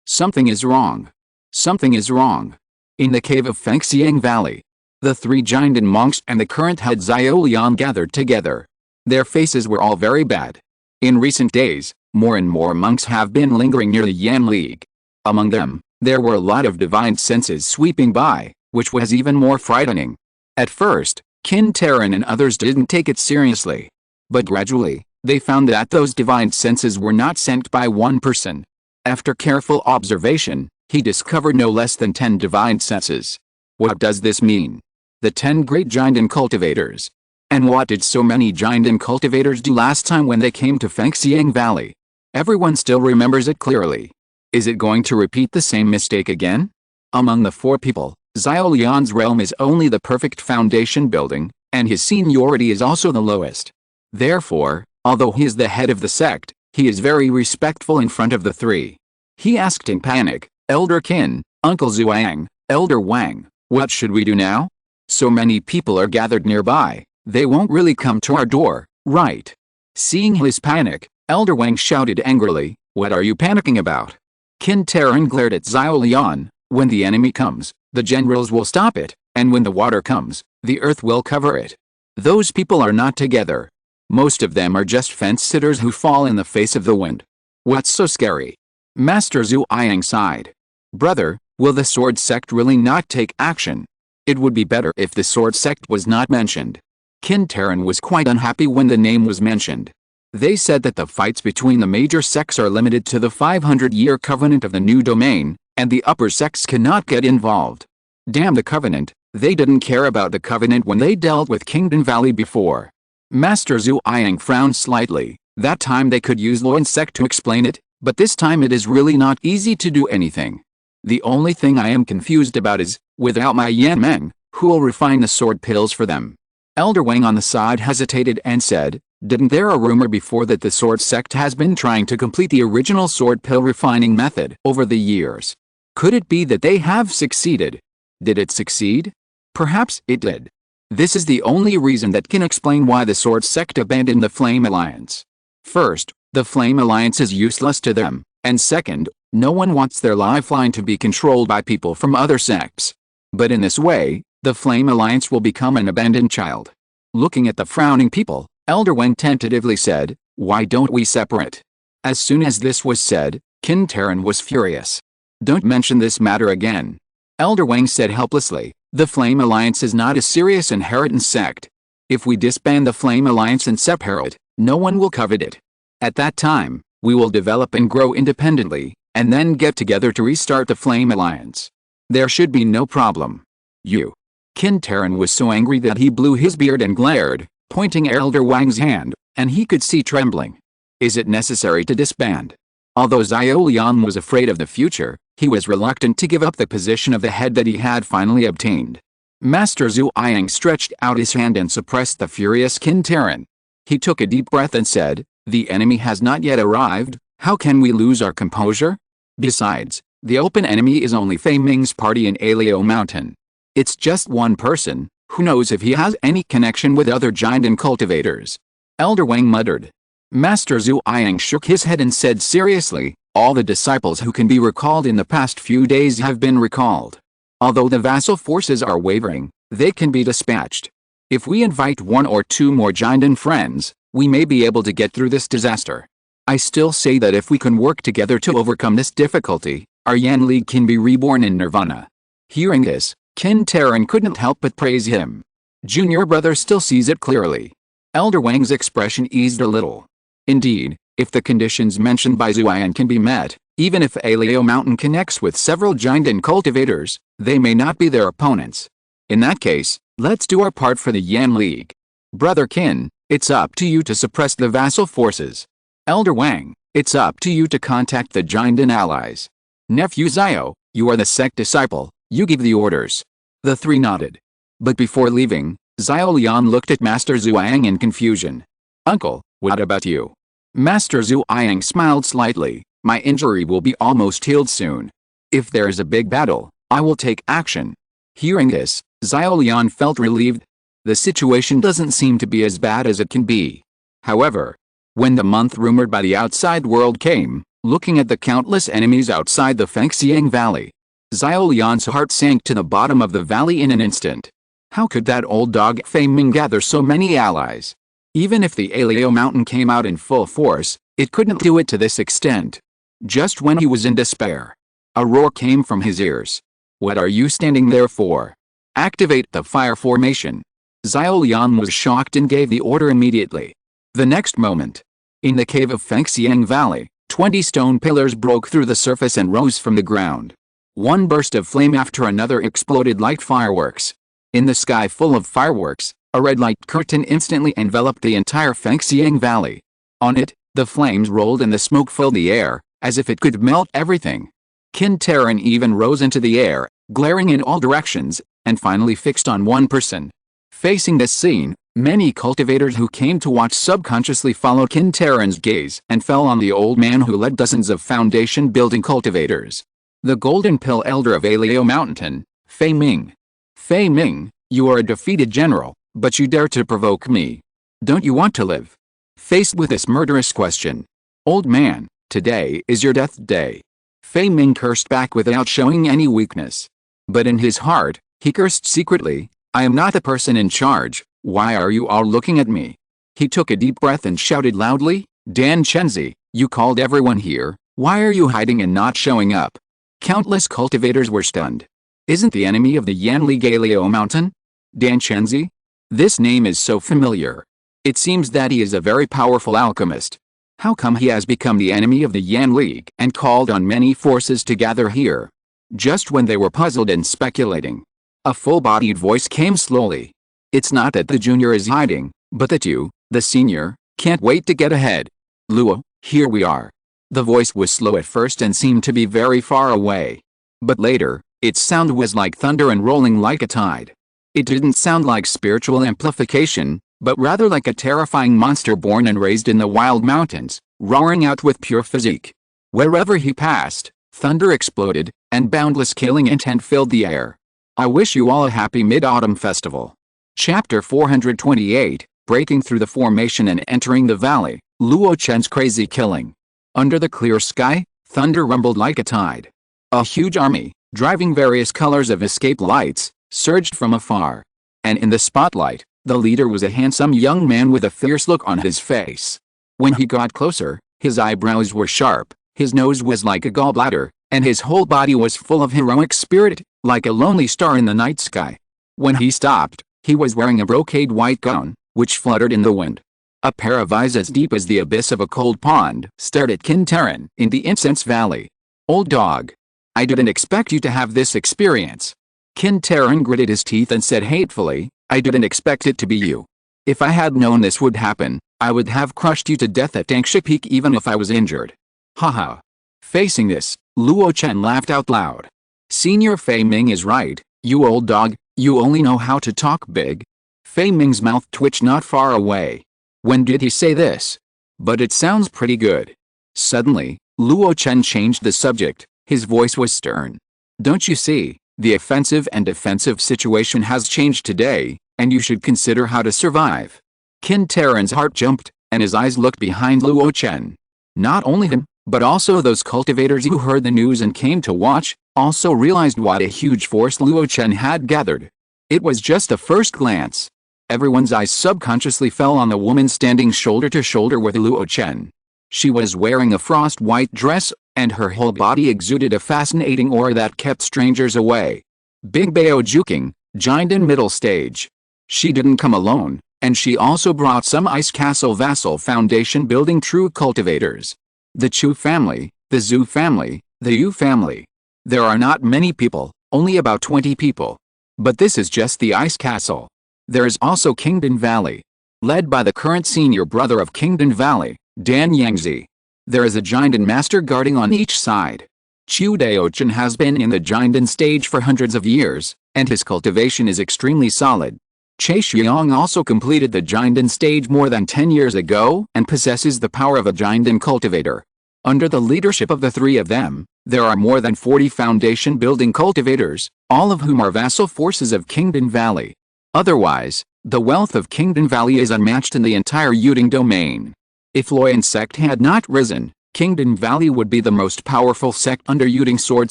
Something is wrong. Something is wrong. In the cave of Fengxiang Valley, the 3 giant monks and the current head Xiao Lian gathered together. Their faces were all very bad. In recent days, more and more monks have been lingering near the Yan League. Among them, there were a lot of divine senses sweeping by, which was even more frightening. At first, Qin Terran and others didn't take it seriously. But gradually, they found that those divine senses were not sent by one person. After careful observation, he discovered no less than 10 divine senses. What does this mean? The 10 great giant cultivators. And what did so many giant cultivators do last time when they came to Fengxiang Valley? Everyone still remembers it clearly. Is it going to repeat the same mistake again? Among the 4 people, Xiao Lian's realm is only the perfect foundation building, and his seniority is also the lowest. Therefore, although he is the head of the sect, he is very respectful in front of the 3. He asked in panic, Elder Qin, Uncle Zhuang, Elder Wang, what should we do now? So many people are gathered nearby, they won't really come to our door, right? Seeing his panic, Elder Wang shouted angrily, what are you panicking about? Qin Terran glared at Xiao Lian, when the enemy comes, the generals will stop it, And when the water comes, the earth will cover it. Those people are not together. Most of them are just fence-sitters who fall in the face of the wind. What's so scary? Master Zhu Yang sighed. Brother, will the sword sect really not take action? It would be better if the sword sect was not mentioned. Qin Taran was quite unhappy when the name was mentioned. They said that the fights between the major sects are limited to the 500-year covenant of the new domain, and the upper sects cannot get involved. Damn the covenant, they didn't care about the covenant when they dealt with Kingdom Valley before. Master Zhu Yang frowned slightly. That time they could use Luo's sect to explain it, but this time it is really not easy to do anything. The only thing I am confused about is, without my Yan Meng, who will refine the sword pills for them? Elder Wang on the side hesitated and said, didn't there a rumor before that the sword sect has been trying to complete the original sword pill refining method over the years? Could it be that they have succeeded? Did it succeed? Perhaps it did. This is the only reason that can explain why the sword sect abandoned the Flame Alliance. First, the Flame Alliance is useless to them, and second, no one wants their lifeline to be controlled by people from other sects. But in this way, the Flame Alliance will become an abandoned child. Looking at the frowning people, Elder Wang tentatively said, why don't we separate? As soon as this was said, Qin Taran was furious. Don't mention this matter again. Elder Wang said helplessly, the Flame Alliance is not a serious inheritance sect. If we disband the Flame Alliance and separate, no one will covet it. At that time, we will develop and grow independently, and then get together to restart the Flame Alliance. There should be no problem. You. Qin Taran was so angry that he blew his beard and glared, pointing at Elder Wang's hand, and he could see trembling. Is it necessary to disband? Although Xiao Lian was afraid of the future, he was reluctant to give up the position of the head that he had finally obtained. Master Zhu Yang stretched out his hand and suppressed the furious Qin Taran. He took a deep breath and said, the enemy has not yet arrived, how can we lose our composure? Besides, the open enemy is only Fei Ming's party in Alio Mountain. It's just one person, who knows if he has any connection with other giant and cultivators. Elder Wang muttered. Master Zhu Yang shook his head and said seriously, all the disciples who can be recalled in the past few days have been recalled. Although the vassal forces are wavering, they can be dispatched. If we invite one or two more giant and friends, we may be able to get through this disaster. I still say that if we can work together to overcome this difficulty, our Yan League can be reborn in Nirvana. Hearing this, Qin Taran couldn't help but praise him. Junior brother still sees it clearly. Elder Wang's expression eased a little. Indeed, if the conditions mentioned by Zhu Yan can be met, even if Alio Mountain connects with several giant and cultivators, they may not be their opponents. In that case, let's do our part for the Yan League. Brother Qin, it's up to you to suppress the vassal forces. Elder Wang, it's up to you to contact the giant and allies. Nephew Xiao, you are the sect disciple, you give the orders. The three nodded. But before leaving, Xiao Lian looked at Master Zhu Yang in confusion. Uncle, what about you? Master Zhu Yang smiled slightly. My injury will be almost healed soon. If there is a big battle, I will take action. Hearing this, Xiao Lian felt relieved. The situation doesn't seem to be as bad as it can be. However, when the month rumored by the outside world came, looking at the countless enemies outside the Fengxiang Valley, Xiao Lian's heart sank to the bottom of the valley in an instant. How could that old dog Fei Ming gather so many allies? Even if the Alio Mountain came out in full force, it couldn't do it to this extent. Just when he was in despair, a roar came from his ears. What are you standing there for? Activate the fire formation. Xiao Lian was shocked and gave the order immediately. The next moment, in the cave of Fengxiang Valley, 20 stone pillars broke through the surface and rose from the ground. One burst of flame after another exploded like fireworks. In the sky full of fireworks, a red light curtain instantly enveloped the entire Fengxiang Valley. On it, the flames rolled and the smoke filled the air, as if it could melt everything. Qin Taran even rose into the air, glaring in all directions, and finally fixed on one person. Facing this scene, many cultivators who came to watch subconsciously followed Qin Taran's gaze and fell on the old man who led dozens of foundation-building cultivators. The Golden Pill Elder of Alio Mountain, Fei Ming. Fei Ming, you are a defeated general, but you dare to provoke me. Don't you want to live? Faced with this murderous question, old man, today is your death day. Fei Ming cursed back without showing any weakness. But in his heart, He cursed secretly. I am not the person in charge. Why are you all looking at me? He took a deep breath and shouted loudly, Dan Chenzi, you called everyone here. Why are you hiding and not showing up? Countless cultivators were stunned. Isn't the enemy of the Yanli Galileo Mountain? Dan Chenzi? This name is so familiar. It seems that he is a very powerful alchemist. How come he has become the enemy of the Yan League and called on many forces to gather here? Just when they were puzzled and speculating, a full-bodied voice came slowly. It's not that the junior is hiding, but that you, the senior, can't wait to get ahead. Luo, here we are. The voice was slow at first and seemed to be very far away. But later, its sound was like thunder and rolling like a tide. It didn't sound like spiritual amplification, but rather like a terrifying monster born and raised in the wild mountains, roaring out with pure physique. Wherever he passed, thunder exploded, and boundless killing intent filled the air. I wish you all a happy Mid-Autumn Festival. Chapter 428, Breaking Through the Formation and Entering the Valley, Luo Chen's Crazy Killing. Under the clear sky, thunder rumbled like a tide. A huge army, driving various colors of escape lights, surged from afar. And in the spotlight, the leader was a handsome young man with a fierce look on his face. When he got closer, his eyebrows were sharp, his nose was like a gallbladder, and his whole body was full of heroic spirit, like a lonely star in the night sky. When he stopped, he was wearing a brocade white gown, which fluttered in the wind. A pair of eyes as deep as the abyss of a cold pond stared at Kintaran in the Incense Valley. Old dog. I didn't expect you to have this experience. Kintaran gritted his teeth and said hatefully, I didn't expect it to be you. If I had known this would happen, I would have crushed you to death at Dangsha Peak even if I was injured. Haha. Facing this, Luo Chen laughed out loud. Senior Fei Ming is right, you old dog, you only know how to talk big. Fei Ming's mouth twitched not far away. When did he say this? But it sounds pretty good. Suddenly, Luo Chen changed the subject, his voice was stern. Don't you see? The offensive and defensive situation has changed today, and you should consider how to survive. Kintaran's heart jumped, and his eyes looked behind Luo Chen. Not only him, but also those cultivators who heard the news and came to watch, also realized what a huge force Luo Chen had gathered. It was just a first glance. Everyone's eyes subconsciously fell on the woman standing shoulder to shoulder with Luo Chen. She was wearing a frost white dress, and her whole body exuded a fascinating aura that kept strangers away. Big Bao Juking, giant in middle stage. She didn't come alone, and she also brought some Ice Castle vassal foundation building true cultivators. The Chu family, the Zhu family, the Yu family. There are not many people, only about 20 people. But this is just the Ice Castle. There is also Kingdom Valley. Led by the current senior brother of Kingdom Valley, Dan Yangzi. There is a Jinden master guarding on each side. Chu Daochin has been in the Jinden stage for hundreds of years, and his cultivation is extremely solid. Che Xiang also completed the Jinden stage more than 10 years ago and possesses the power of a Jinden cultivator. Under the leadership of the three of them, there are more than 40 foundation building cultivators, all of whom are vassal forces of Kingdom Valley. Otherwise, the wealth of Kingdom Valley is unmatched in the entire Yuding domain. If Luoyan sect had not risen, Kingdom Valley would be the most powerful sect under Yuding Sword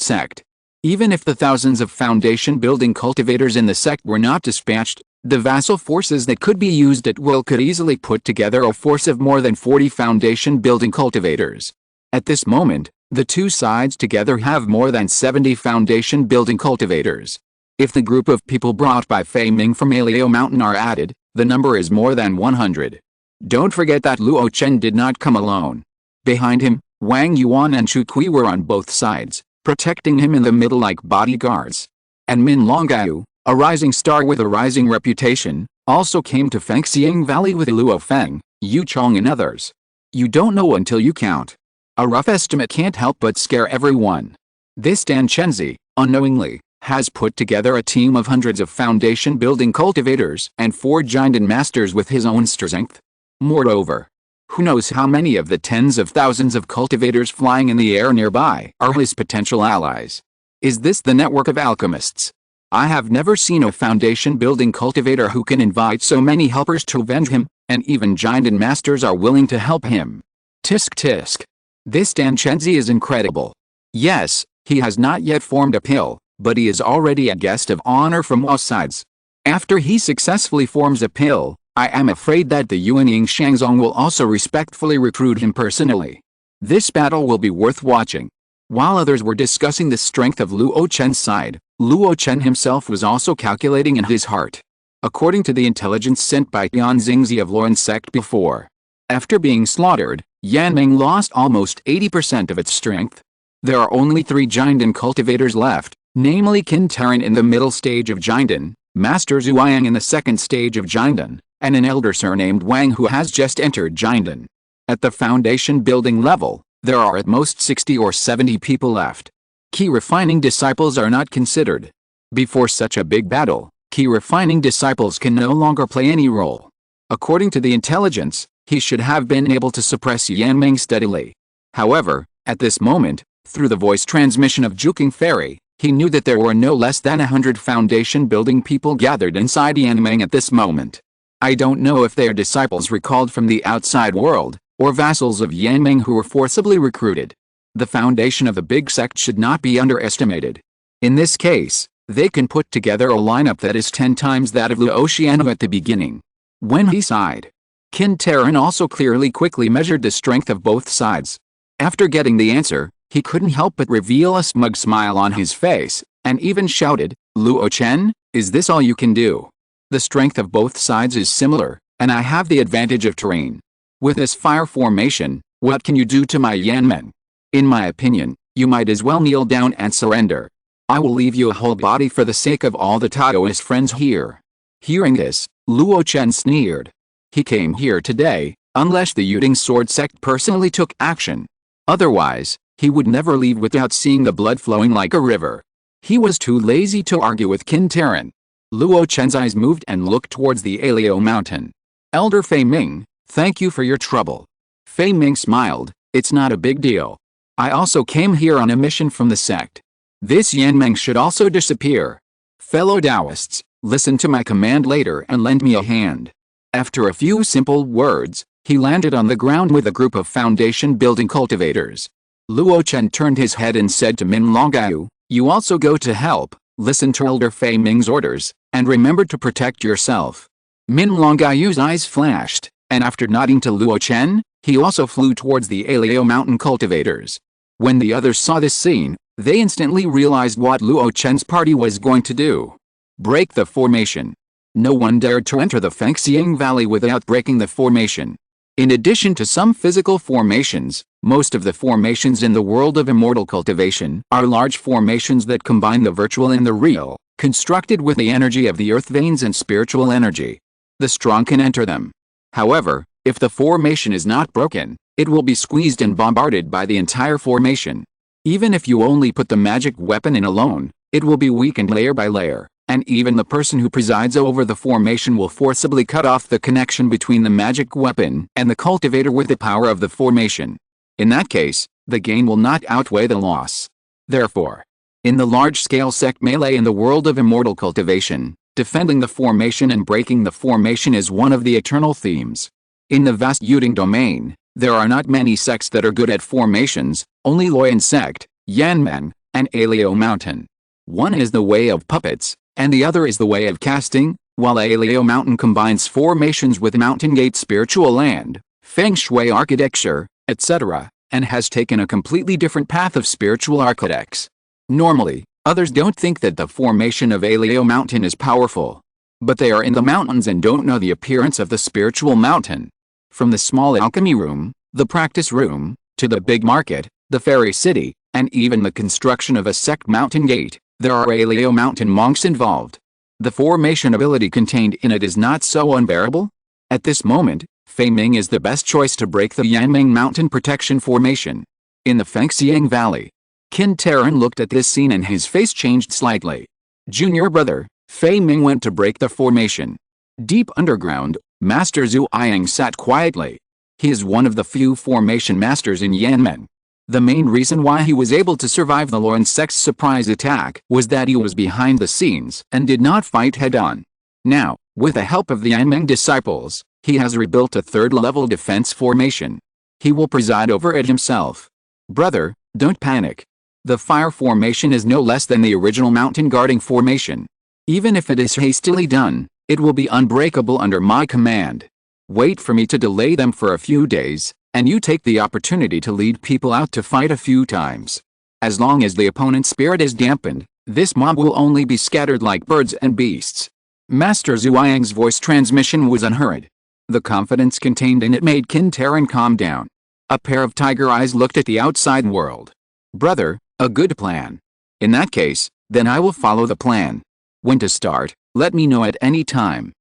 sect. Even if the thousands of foundation building cultivators in the sect were not dispatched, the vassal forces that could be used at will could easily put together a force of more than 40 foundation building cultivators. At this moment, the two sides together have more than 70 foundation building cultivators. If the group of people brought by Fei Ming from Alio Mountain are added, the number is more than 100. Don't forget that Luo Chen did not come alone. Behind him, Wang Yuan and Chu Kui were on both sides, protecting him in the middle like bodyguards. And Min Longgao, a rising star with a rising reputation, also came to Fengxiang Valley with Luo Feng, Yu Chong and others. You don't know until you count. A rough estimate can't help but scare everyone. This Dan Chenzi, unknowingly, has put together a team of hundreds of foundation building cultivators and 4 Jinden masters with his own strength. Moreover, who knows how many of the tens of thousands of cultivators flying in the air nearby are his potential allies. Is this the network of alchemists? I have never seen a foundation building cultivator who can invite so many helpers to avenge him, and even Jinden masters are willing to help him. Tisk tisk. This Dan Chenzi is incredible. Yes, he has not yet formed a pill, but he is already a guest of honor from all sides. After he successfully forms a pill, I am afraid that the Yuanying Shangzong will also respectfully recruit him personally. This battle will be worth watching. While others were discussing the strength of Luo Chen's side, Luo Chen himself was also calculating in his heart. According to the intelligence sent by Tian Xingzi of Luo's sect before, after being slaughtered, Yanmeng lost almost 80% of its strength. There are only 3 Jinden cultivators left, namely Qin Taran in the middle stage of Jinden, Master Zhuang in the second stage of Jinden, and an elder surnamed Wang who has just entered Jinden. At the foundation building level, there are at most 60 or 70 people left. Key refining disciples are not considered. Before such a big battle, key refining disciples can no longer play any role. According to the intelligence, he should have been able to suppress Yanmeng steadily. However, at this moment, through the voice transmission of Juking Fairy, he knew that there were no less than 100 foundation building people gathered inside Yanmeng at this moment. I don't know if they are disciples recalled from the outside world, or vassals of Yanmeng who were forcibly recruited. The foundation of the big sect should not be underestimated. In this case, they can put together a lineup that is 10 times that of Luo Chen at the beginning. When he sighed, Qin Taran also quickly measured the strength of both sides. After getting the answer, he couldn't help but reveal a smug smile on his face, and even shouted, "Luo Chen, is this all you can do? The strength of both sides is similar, and I have the advantage of terrain. With this fire formation, what can you do to my Yanmen? In my opinion, you might as well kneel down and surrender. I will leave you a whole body for the sake of all the Taoist friends here." Hearing this, Luo Chen sneered. He came here today, unless the Yuding Sword sect personally took action. Otherwise, he would never leave without seeing the blood flowing like a river. He was too lazy to argue with Qin Taran. Luo Chen's eyes moved and looked towards the Alio mountain. "Elder Fei Ming, thank you for your trouble." Fei Ming smiled. "It's not a big deal. I also came here on a mission from the sect. This Yanmeng should also disappear. Fellow Taoists, listen to my command later and lend me a hand." After a few simple words, he landed on the ground with a group of foundation building cultivators. Luo Chen turned his head and said to Min Longgao, "You also go to help, listen to Elder Fei Ming's orders, and remember to protect yourself." Min Longgao's eyes flashed, and after nodding to Luo Chen, he also flew towards the Alio mountain cultivators. When the others saw this scene, they instantly realized what Luo Chen's party was going to do. Break the formation. No one dared to enter the Fengxiang Valley without breaking the formation. In addition to some physical formations, most of the formations in the world of immortal cultivation are large formations that combine the virtual and the real, constructed with the energy of the earth veins and spiritual energy. The strong can enter them. However, if the formation is not broken, it will be squeezed and bombarded by the entire formation. Even if you only put the magic weapon in alone, it will be weakened layer by layer, and even the person who presides over the formation will forcibly cut off the connection between the magic weapon and the cultivator with the power of the formation. In that case, the gain will not outweigh the loss. Therefore, in the large-scale sect melee in the world of immortal cultivation, defending the formation and breaking the formation is one of the eternal themes. In the vast Yuding domain, there are not many sects that are good at formations, only Luoyan sect, Yanmen, and Alio mountain. One is the way of puppets, and the other is the way of casting, while Alio mountain combines formations with mountain gate spiritual land, feng shui architecture, etc., and has taken a completely different path of spiritual architects. Normally, others don't think that the formation of Alio mountain is powerful. But they are in the mountains and don't know the appearance of the spiritual mountain. From the small alchemy room, the practice room, to the big market, the fairy city, and even the construction of a sect mountain gate, there are Alio mountain monks involved. The formation ability contained in it is not so unbearable. At this moment, Fei Ming is the best choice to break the Yanmeng mountain protection formation. In the Fengxiang Valley, Qin Taran looked at this scene and his face changed slightly. Junior brother, Fei Ming went to break the formation. Deep underground, Master Zhu Yang sat quietly. He is one of the few formation masters in Yanmen. The main reason why he was able to survive the Luoyan sect's surprise attack was that he was behind the scenes and did not fight head-on. Now, with the help of the Yanmeng disciples, he has rebuilt a third-level defense formation. He will preside over it himself. Brother, don't panic. The fire formation is no less than the original mountain guarding formation. Even if it is hastily done, it will be unbreakable under my command. Wait for me to delay them for a few days, and you take the opportunity to lead people out to fight a few times. As long as the opponent's spirit is dampened, this mob will only be scattered like birds and beasts. Master Zhuang's voice transmission was unhurried. The confidence contained in it made Qin Taran calm down. A pair of tiger eyes looked at the outside world. Brother, a good plan. In that case, then I will follow the plan. When to start, let me know at any time.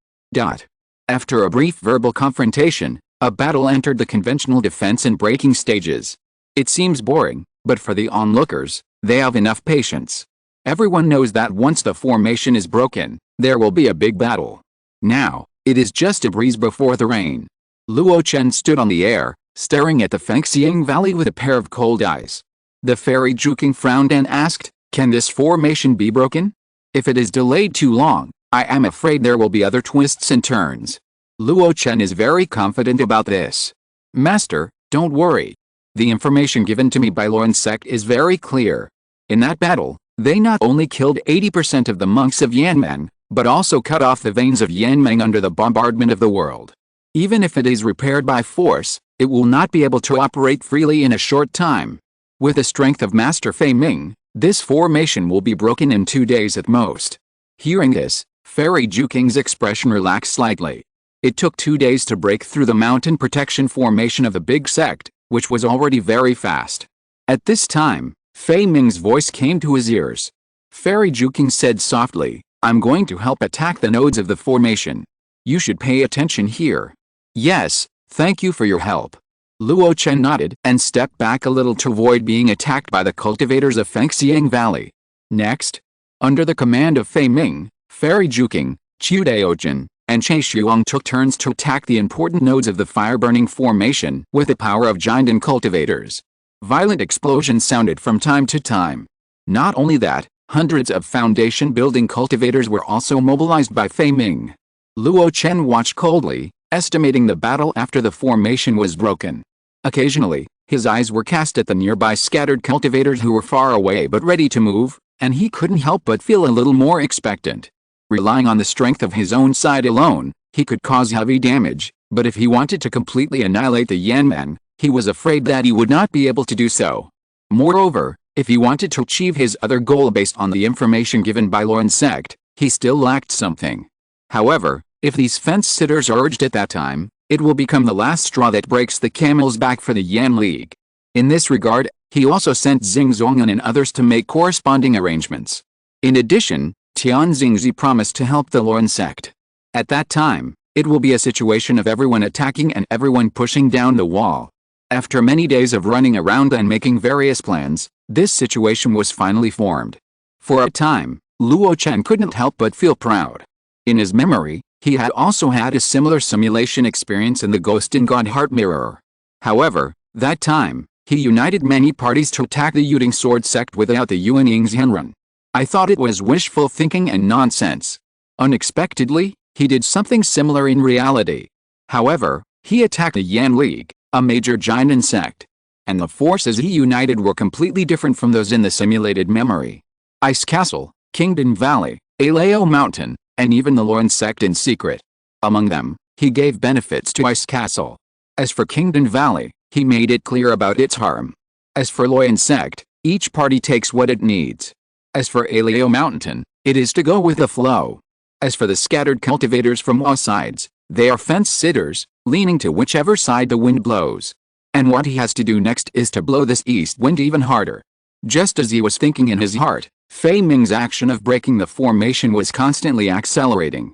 After a brief verbal confrontation, a battle entered the conventional defense and breaking stages. It seems boring, but for the onlookers, they have enough patience. Everyone knows that once the formation is broken, there will be a big battle. Now, it is just a breeze before the rain. Luo Chen stood on the air, staring at the Fengxiang Valley with a pair of cold eyes. The fairy Zhuking frowned and asked, "Can this formation be broken? If it is delayed too long, I am afraid there will be other twists and turns." Luo Chen is very confident about this. Master, don't worry. The information given to me by Luo sect is very clear. In that battle, they not only killed 80% of the monks of Yanmeng, but also cut off the veins of Yanmeng under the bombardment of the world. Even if it is repaired by force, it will not be able to operate freely in a short time. With the strength of Master Fei Ming, this formation will be broken in 2 days at most. Hearing this, Fairy Zhuking's expression relaxed slightly. It took 2 days to break through the mountain protection formation of the big sect, which was already very fast. At this time, Fei Ming's voice came to his ears. Fairy Zhuking said softly, "I'm going to help attack the nodes of the formation. You should pay attention here." "Yes, thank you for your help." Luo Chen nodded and stepped back a little to avoid being attacked by the cultivators of Fengxiang Valley. Next, under the command of Fei Ming, Fairy Zhuking, Chu Daojin, and Che Shuang took turns to attack the important nodes of the fire-burning formation with the power of giant and cultivators. Violent explosions sounded from time to time. Not only that, hundreds of foundation-building cultivators were also mobilized by Fei Ming. Luo Chen watched coldly, estimating the battle after the formation was broken. Occasionally, his eyes were cast at the nearby scattered cultivators who were far away but ready to move, and he couldn't help but feel a little more expectant. Relying on the strength of his own side alone, he could cause heavy damage, but if he wanted to completely annihilate the Yanmen, he was afraid that he would not be able to do so. Moreover, if he wanted to achieve his other goal based on the information given by Luo sect, he still lacked something. However, if these fence-sitters urged at that time, it will become the last straw that breaks the camel's back for the Yan League. In this regard, he also sent Xing Zongan and others to make corresponding arrangements. In addition, Tian Xingzi promised to help the Luo sect. At that time, it will be a situation of everyone attacking and everyone pushing down the wall. After many days of running around and making various plans, this situation was finally formed. For a time, Luo Chen couldn't help but feel proud. In his memory, he had also had a similar simulation experience in the Ghost in God Heart Mirror. However, that time, he united many parties to attack the Yuding Sword sect without the Yuan Yingzhenrun. I thought it was wishful thinking and nonsense. Unexpectedly, he did something similar in reality. However, he attacked the Yan League, a major giant insect. And the forces he united were completely different from those in the simulated memory. Ice Castle, Kingdom Valley, Alao Mountain, and even the Luo sect in secret. Among them, he gave benefits to Ice Castle. As for Kingdom Valley, he made it clear about its harm. As for Luo sect, each party takes what it needs. As for Alao Mountain, it is to go with the flow. As for the scattered cultivators from all sides, they are fence-sitters, leaning to whichever side the wind blows. And what he has to do next is to blow this east wind even harder. Just as he was thinking in his heart, Fei Ming's action of breaking the formation was constantly accelerating.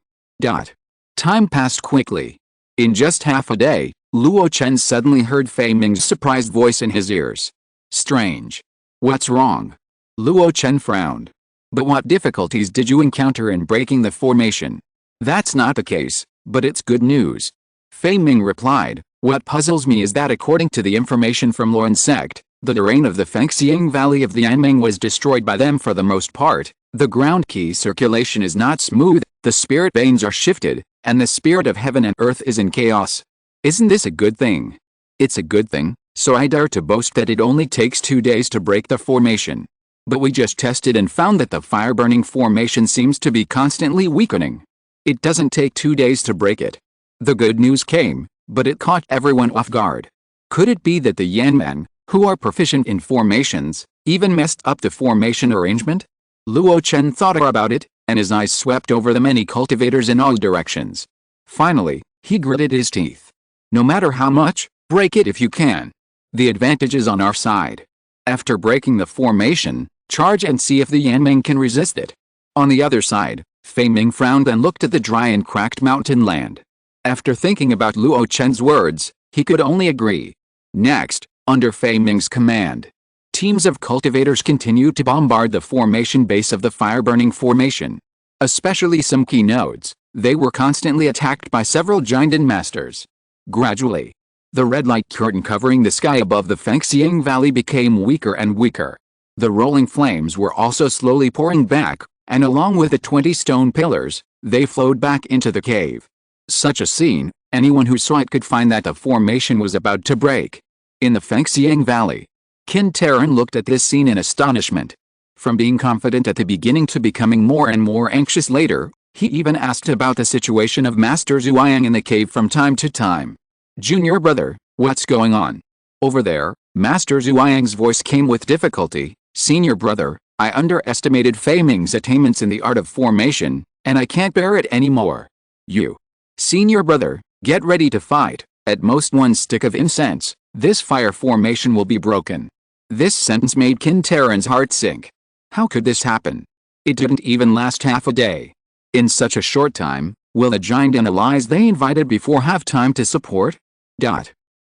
Time passed quickly. In just half a day, Luo Chen suddenly heard Fei Ming's surprised voice in his ears. Strange. What's wrong? Luo Chen frowned. But what difficulties did you encounter in breaking the formation? That's not the case, but it's good news. Fei Ming replied, what puzzles me is that according to the information from Luo sect, the terrain of the Fengxiang Valley of the Yanmeng was destroyed by them for the most part. The ground key circulation is not smooth, the spirit veins are shifted, and the spirit of heaven and earth is in chaos. Isn't this a good thing? It's a good thing, so I dare to boast that it only takes 2 days to break the formation. But we just tested and found that the fire-burning formation seems to be constantly weakening. It doesn't take 2 days to break it. The good news came, but it caught everyone off guard. Could it be that the Yanmen, who are proficient in formations, even messed up the formation arrangement? Luo Chen thought about it, and his eyes swept over the many cultivators in all directions. Finally, he gritted his teeth. No matter how much, break it if you can. The advantage is on our side. After breaking the formation, charge and see if the Yanmeng can resist it. On the other side, Fei Ming frowned and looked at the dry and cracked mountain land. After thinking about Luo Chen's words, he could only agree. Next, under Fei Ming's command, teams of cultivators continued to bombard the formation base of the fire-burning formation. Especially some key nodes, they were constantly attacked by several giant masters. Gradually, the red light curtain covering the sky above the Fengxiang Valley became weaker and weaker. The rolling flames were also slowly pouring back, and along with the 20 stone pillars, they flowed back into the cave. Such a scene, anyone who saw it could find that the formation was about to break. In the Fengxiang Valley, Qin Taran looked at this scene in astonishment. From being confident at the beginning to becoming more and more anxious later, he even asked about the situation of Master Zhuang in the cave from time to time. "Junior brother, what's going on?" "Over there," Master Zhuang's voice came with difficulty. "Senior brother, I underestimated Fei Ming's attainments in the art of formation, and I can't bear it anymore. You, senior brother, get ready to fight. At most one stick of incense, this fire formation will be broken." This sentence made Qin Taran's heart sink. How could this happen? It didn't even last half a day. In such a short time, will the giant and allies they invited before have time to support?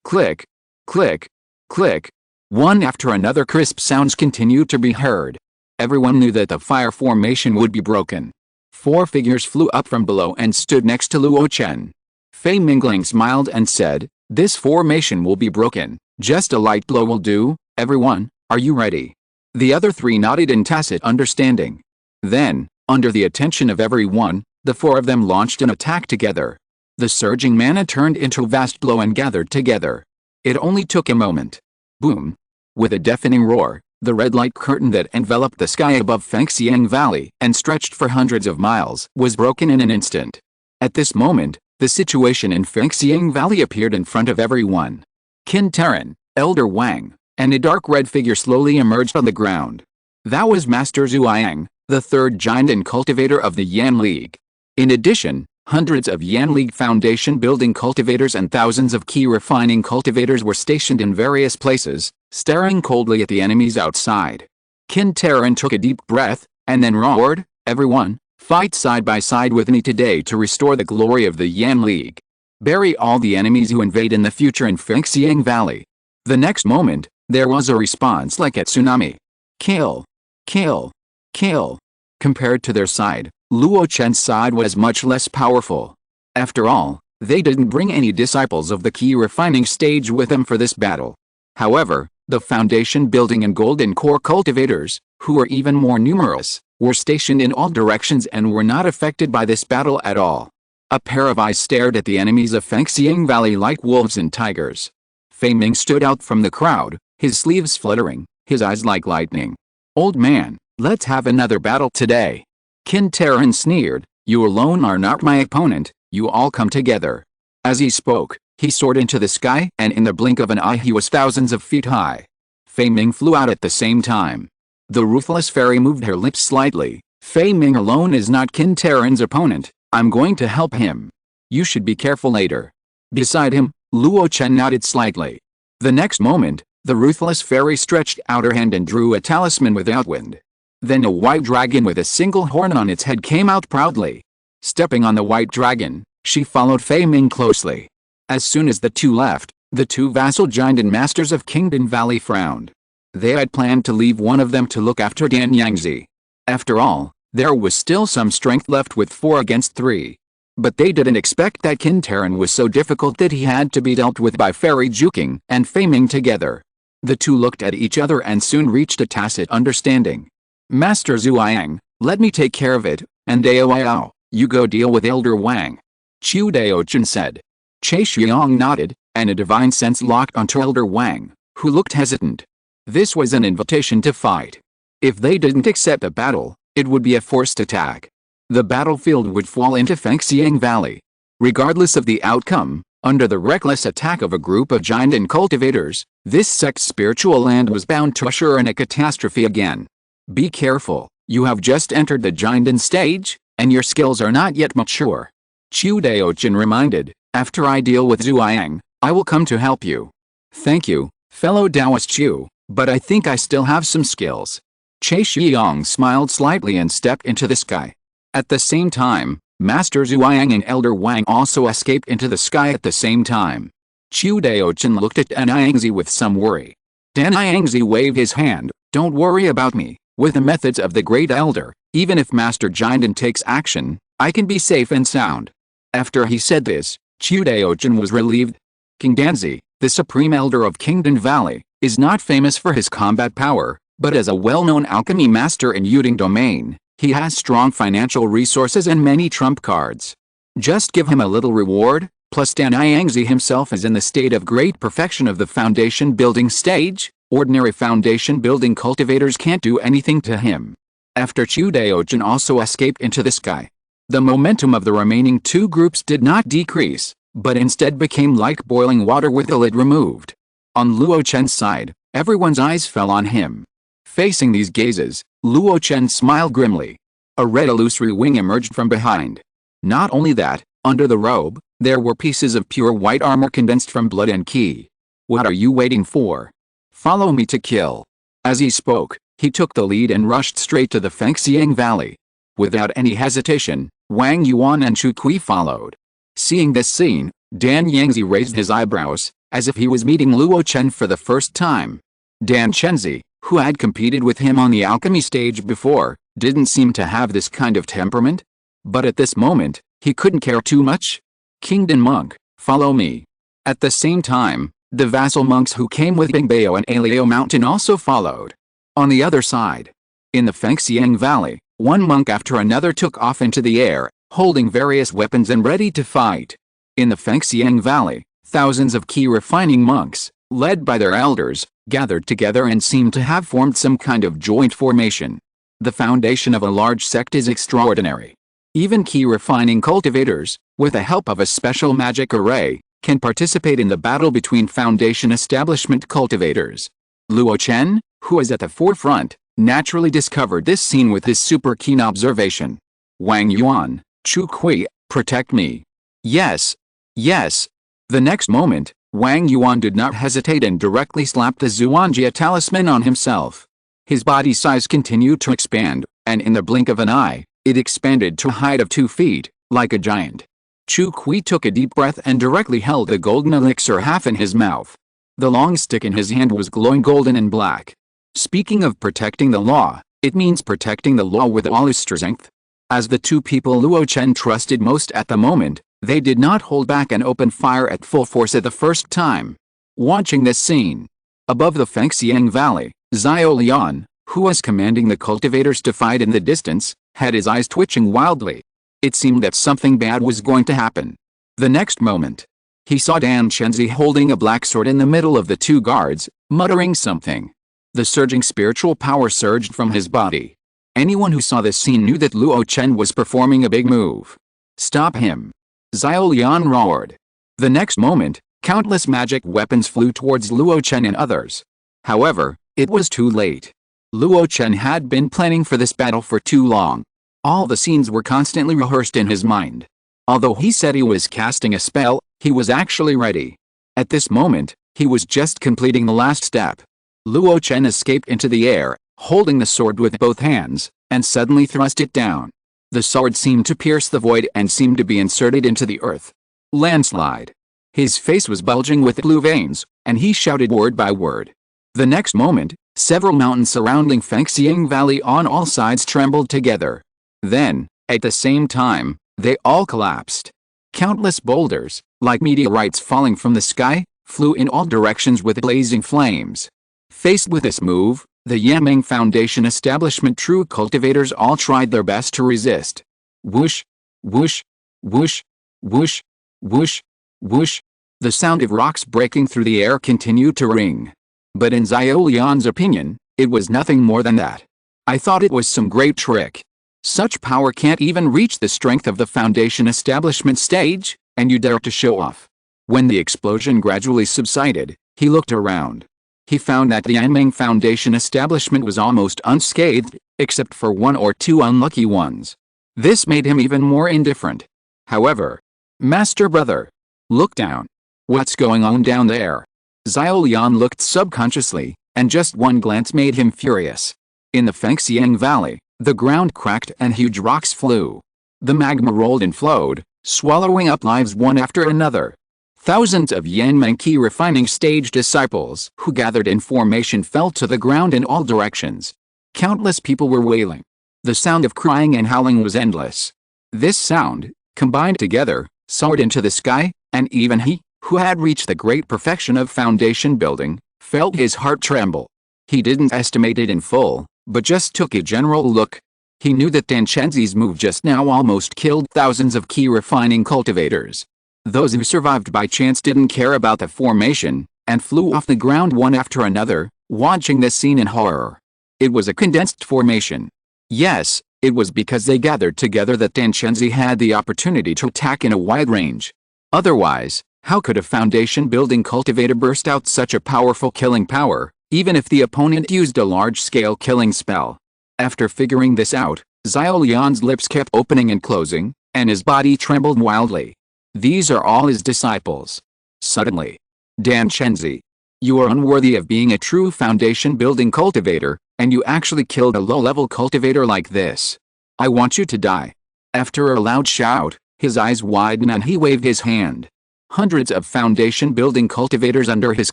Click, click, click. One after another crisp sounds continued to be heard. Everyone knew that the fire formation would be broken. 4 figures flew up from below and stood next to Luo Chen. Fei Mingling smiled and said, "This formation will be broken. Just a light blow will do. Everyone, are you ready?" The other 3 nodded in tacit understanding. Then, under the attention of everyone, the 4 of them launched an attack together. The surging mana turned into a vast blow and gathered together. It only took a moment. Boom! With a deafening roar, the red light curtain that enveloped the sky above Fengxiang Valley and stretched for hundreds of miles was broken in an instant. At this moment, the situation in Fengxiang Valley appeared in front of everyone. Qin Taran, Elder Wang, and a dark red figure slowly emerged on the ground. That was Master Zhuang, the 3rd giant and cultivator of the Yan League. In addition, hundreds of Yan League Foundation building cultivators and thousands of key refining cultivators were stationed in various places, staring coldly at the enemies outside. Qin Taran took a deep breath, and then roared, "Everyone, fight side by side with me today to restore the glory of the Yan League. Bury all the enemies who invade in the future in Fengxiang Valley." The next moment, there was a response like a tsunami. Kill! Kill! Kill! Compared to their side, Luo Chen's side was much less powerful. After all, they didn't bring any disciples of the key refining stage with them for this battle. However, the foundation building and golden core cultivators, who were even more numerous, were stationed in all directions and were not affected by this battle at all. A pair of eyes stared at the enemies of Fengxiang Valley like wolves and tigers. Fei Ming stood out from the crowd, his sleeves fluttering, his eyes like lightning. "Old man, let's have another battle today." Qin Taran sneered, "You alone are not my opponent, you all come together." As he spoke, he soared into the sky and in the blink of an eye he was thousands of feet high. Fei Ming flew out at the same time. The ruthless fairy moved her lips slightly. "Fei Ming alone is not Qin Taran's opponent, I'm going to help him. You should be careful later." Beside him, Luo Chen nodded slightly. The next moment, the ruthless fairy stretched out her hand and drew a talisman without wind. Then a white dragon with a single horn on its head came out proudly. Stepping on the white dragon, she followed Fei Ming closely. As soon as the 2 left, the 2 vassal giant and masters of Kingdom Valley frowned. They had planned to leave one of them to look after Dan Yangzi. After all, there was still some strength left with 4 against 3. But they didn't expect that Qin Taran was so difficult that he had to be dealt with by Fairy Juking and Fei Ming together. The 2 looked at each other and soon reached a tacit understanding. "Master Zhuang, let me take care of it, and Dao, you go deal with Elder Wang," Chu Daochen said. Che Xiong nodded, and a divine sense locked onto Elder Wang, who looked hesitant. This was an invitation to fight. If they didn't accept the battle, it would be a forced attack. The battlefield would fall into Fengxiang Valley. Regardless of the outcome, under the reckless attack of a group of giant cultivators, this sect's spiritual land was bound to usher in a catastrophe again. Be careful, you have just entered the giant stage, and your skills are not yet mature. Chu Daojin reminded, after I deal with Zhuang, I will come to help you. Thank you, fellow Taoist Chu, but I think I still have some skills. Che Xiong smiled slightly and stepped into the sky. At the same time, Master Zhuang and Elder Wang also escaped into the sky at the same time. Chu Daojin looked at Dan Yangzi with some worry. Dan Yangzi waved his hand, don't worry about me. With the methods of the Great Elder, even if Master Jinden takes action, I can be safe and sound. After he said this, Chu Daojin was relieved. King Danzi, the Supreme Elder of Kingdom Valley, is not famous for his combat power, but as a well-known alchemy master in Yuding domain, he has strong financial resources and many trump cards. Just give him a little reward, plus Dan Yangzi himself is in the state of great perfection of the foundation building stage. Ordinary foundation building cultivators can't do anything to him. After Chu Daojin also escaped into the sky, the momentum of the remaining two groups did not decrease, but instead became like boiling water with the lid removed. On Luo Chen's side, everyone's eyes fell on him. Facing these gazes, Luo Chen smiled grimly. A red illusory wing emerged from behind. Not only that, under the robe, there were pieces of pure white armor condensed from blood and qi. What are you waiting for? Follow me to kill. As he spoke, he took the lead and rushed straight to the Fengxiang Valley. Without any hesitation, Wang Yuan and Chu Kui followed. Seeing this scene, Dan Yangzi raised his eyebrows, as if he was meeting Luo Chen for the first time. Dan Chenzi, who had competed with him on the alchemy stage before, didn't seem to have this kind of temperament. But at this moment, he couldn't care too much. Kingdom monk, follow me. At the same time, the vassal monks who came with Bingbao and Alio Mountain also followed. On the other side, in the Fengxiang Valley, one monk after another took off into the air, holding various weapons and ready to fight. In the Fengxiang Valley, thousands of key refining monks, led by their elders, gathered together and seemed to have formed some kind of joint formation. The foundation of a large sect is extraordinary. Even key refining cultivators, with the help of a special magic array, can participate in the battle between foundation establishment cultivators. Luo Chen, who is at the forefront, naturally discovered this scene with his super keen observation. Wang Yuan, Chu Kui, protect me. Yes. Yes. The next moment, Wang Yuan did not hesitate and directly slapped the Zuanjia talisman on himself. His body size continued to expand, and in the blink of an eye, it expanded to a height of 2 feet, like a giant. Chu Kui took a deep breath and directly held the golden elixir half in his mouth. The long stick in his hand was glowing golden and black. Speaking of protecting the law, it means protecting the law with all his strength. As the two people Luo Chen trusted most at the moment, they did not hold back and opened fire at full force at the first time. Watching this scene, above the Fengxiang Valley, Xiao Lian, who was commanding the cultivators to fight in the distance, had his eyes twitching wildly. It seemed that something bad was going to happen. The next moment, he saw Dan Chenzi holding a black sword in the middle of the two guards, muttering something. The surging spiritual power surged from his body. Anyone who saw this scene knew that Luo Chen was performing a big move. Stop him! Xiao Lian roared. The next moment, countless magic weapons flew towards Luo Chen and others. However, it was too late. Luo Chen had been planning for this battle for too long. All the scenes were constantly rehearsed in his mind. Although he said he was casting a spell, he was actually ready. At this moment, he was just completing the last step. Luo Chen escaped into the air, holding the sword with both hands, and suddenly thrust it down. The sword seemed to pierce the void and seemed to be inserted into the earth. Landslide. His face was bulging with blue veins, and he shouted word by word. The next moment, several mountains surrounding Fengxiang Valley on all sides trembled together. Then, at the same time, they all collapsed. Countless boulders, like meteorites falling from the sky, flew in all directions with blazing flames. Faced with this move, the Yameng Foundation establishment true cultivators all tried their best to resist. Whoosh, whoosh, whoosh, whoosh, whoosh, whoosh. The sound of rocks breaking through the air continued to ring. But in Xiao Lian's opinion, it was nothing more than that. I thought it was some great trick. Such power can't even reach the strength of the Foundation establishment stage, and you dare to show off." When the explosion gradually subsided, he looked around. He found that the Yanmeng Foundation establishment was almost unscathed, except for one or two unlucky ones. This made him even more indifferent. However, "Master brother, look down. What's going on down there?" Xiaolian looked subconsciously, and just one glance made him furious. In the Fengxiang Valley, the ground cracked and huge rocks flew. The magma rolled and flowed, swallowing up lives one after another. Thousands of Yanmeng key refining stage disciples who gathered in formation fell to the ground in all directions. Countless people were wailing. The sound of crying and howling was endless. This sound, combined together, soared into the sky, and even he, who had reached the great perfection of foundation building, felt his heart tremble. He didn't estimate it in full, but just took a general look. He knew that Danchenzi's move just now almost killed thousands of key refining cultivators. Those who survived by chance didn't care about the formation, and flew off the ground one after another, watching the scene in horror. It was a condensed formation. Yes, it was because they gathered together that Danchenzi had the opportunity to attack in a wide range. Otherwise, how could a foundation-building cultivator burst out such a powerful killing power, even if the opponent used a large-scale killing spell? After figuring this out, Xiaolian's lips kept opening and closing, and his body trembled wildly. These are all his disciples. Suddenly, "Danchenzi, you are unworthy of being a true foundation-building cultivator, and you actually killed a low-level cultivator like this. I want you to die." After a loud shout, his eyes widened and he waved his hand. Hundreds of foundation-building cultivators under his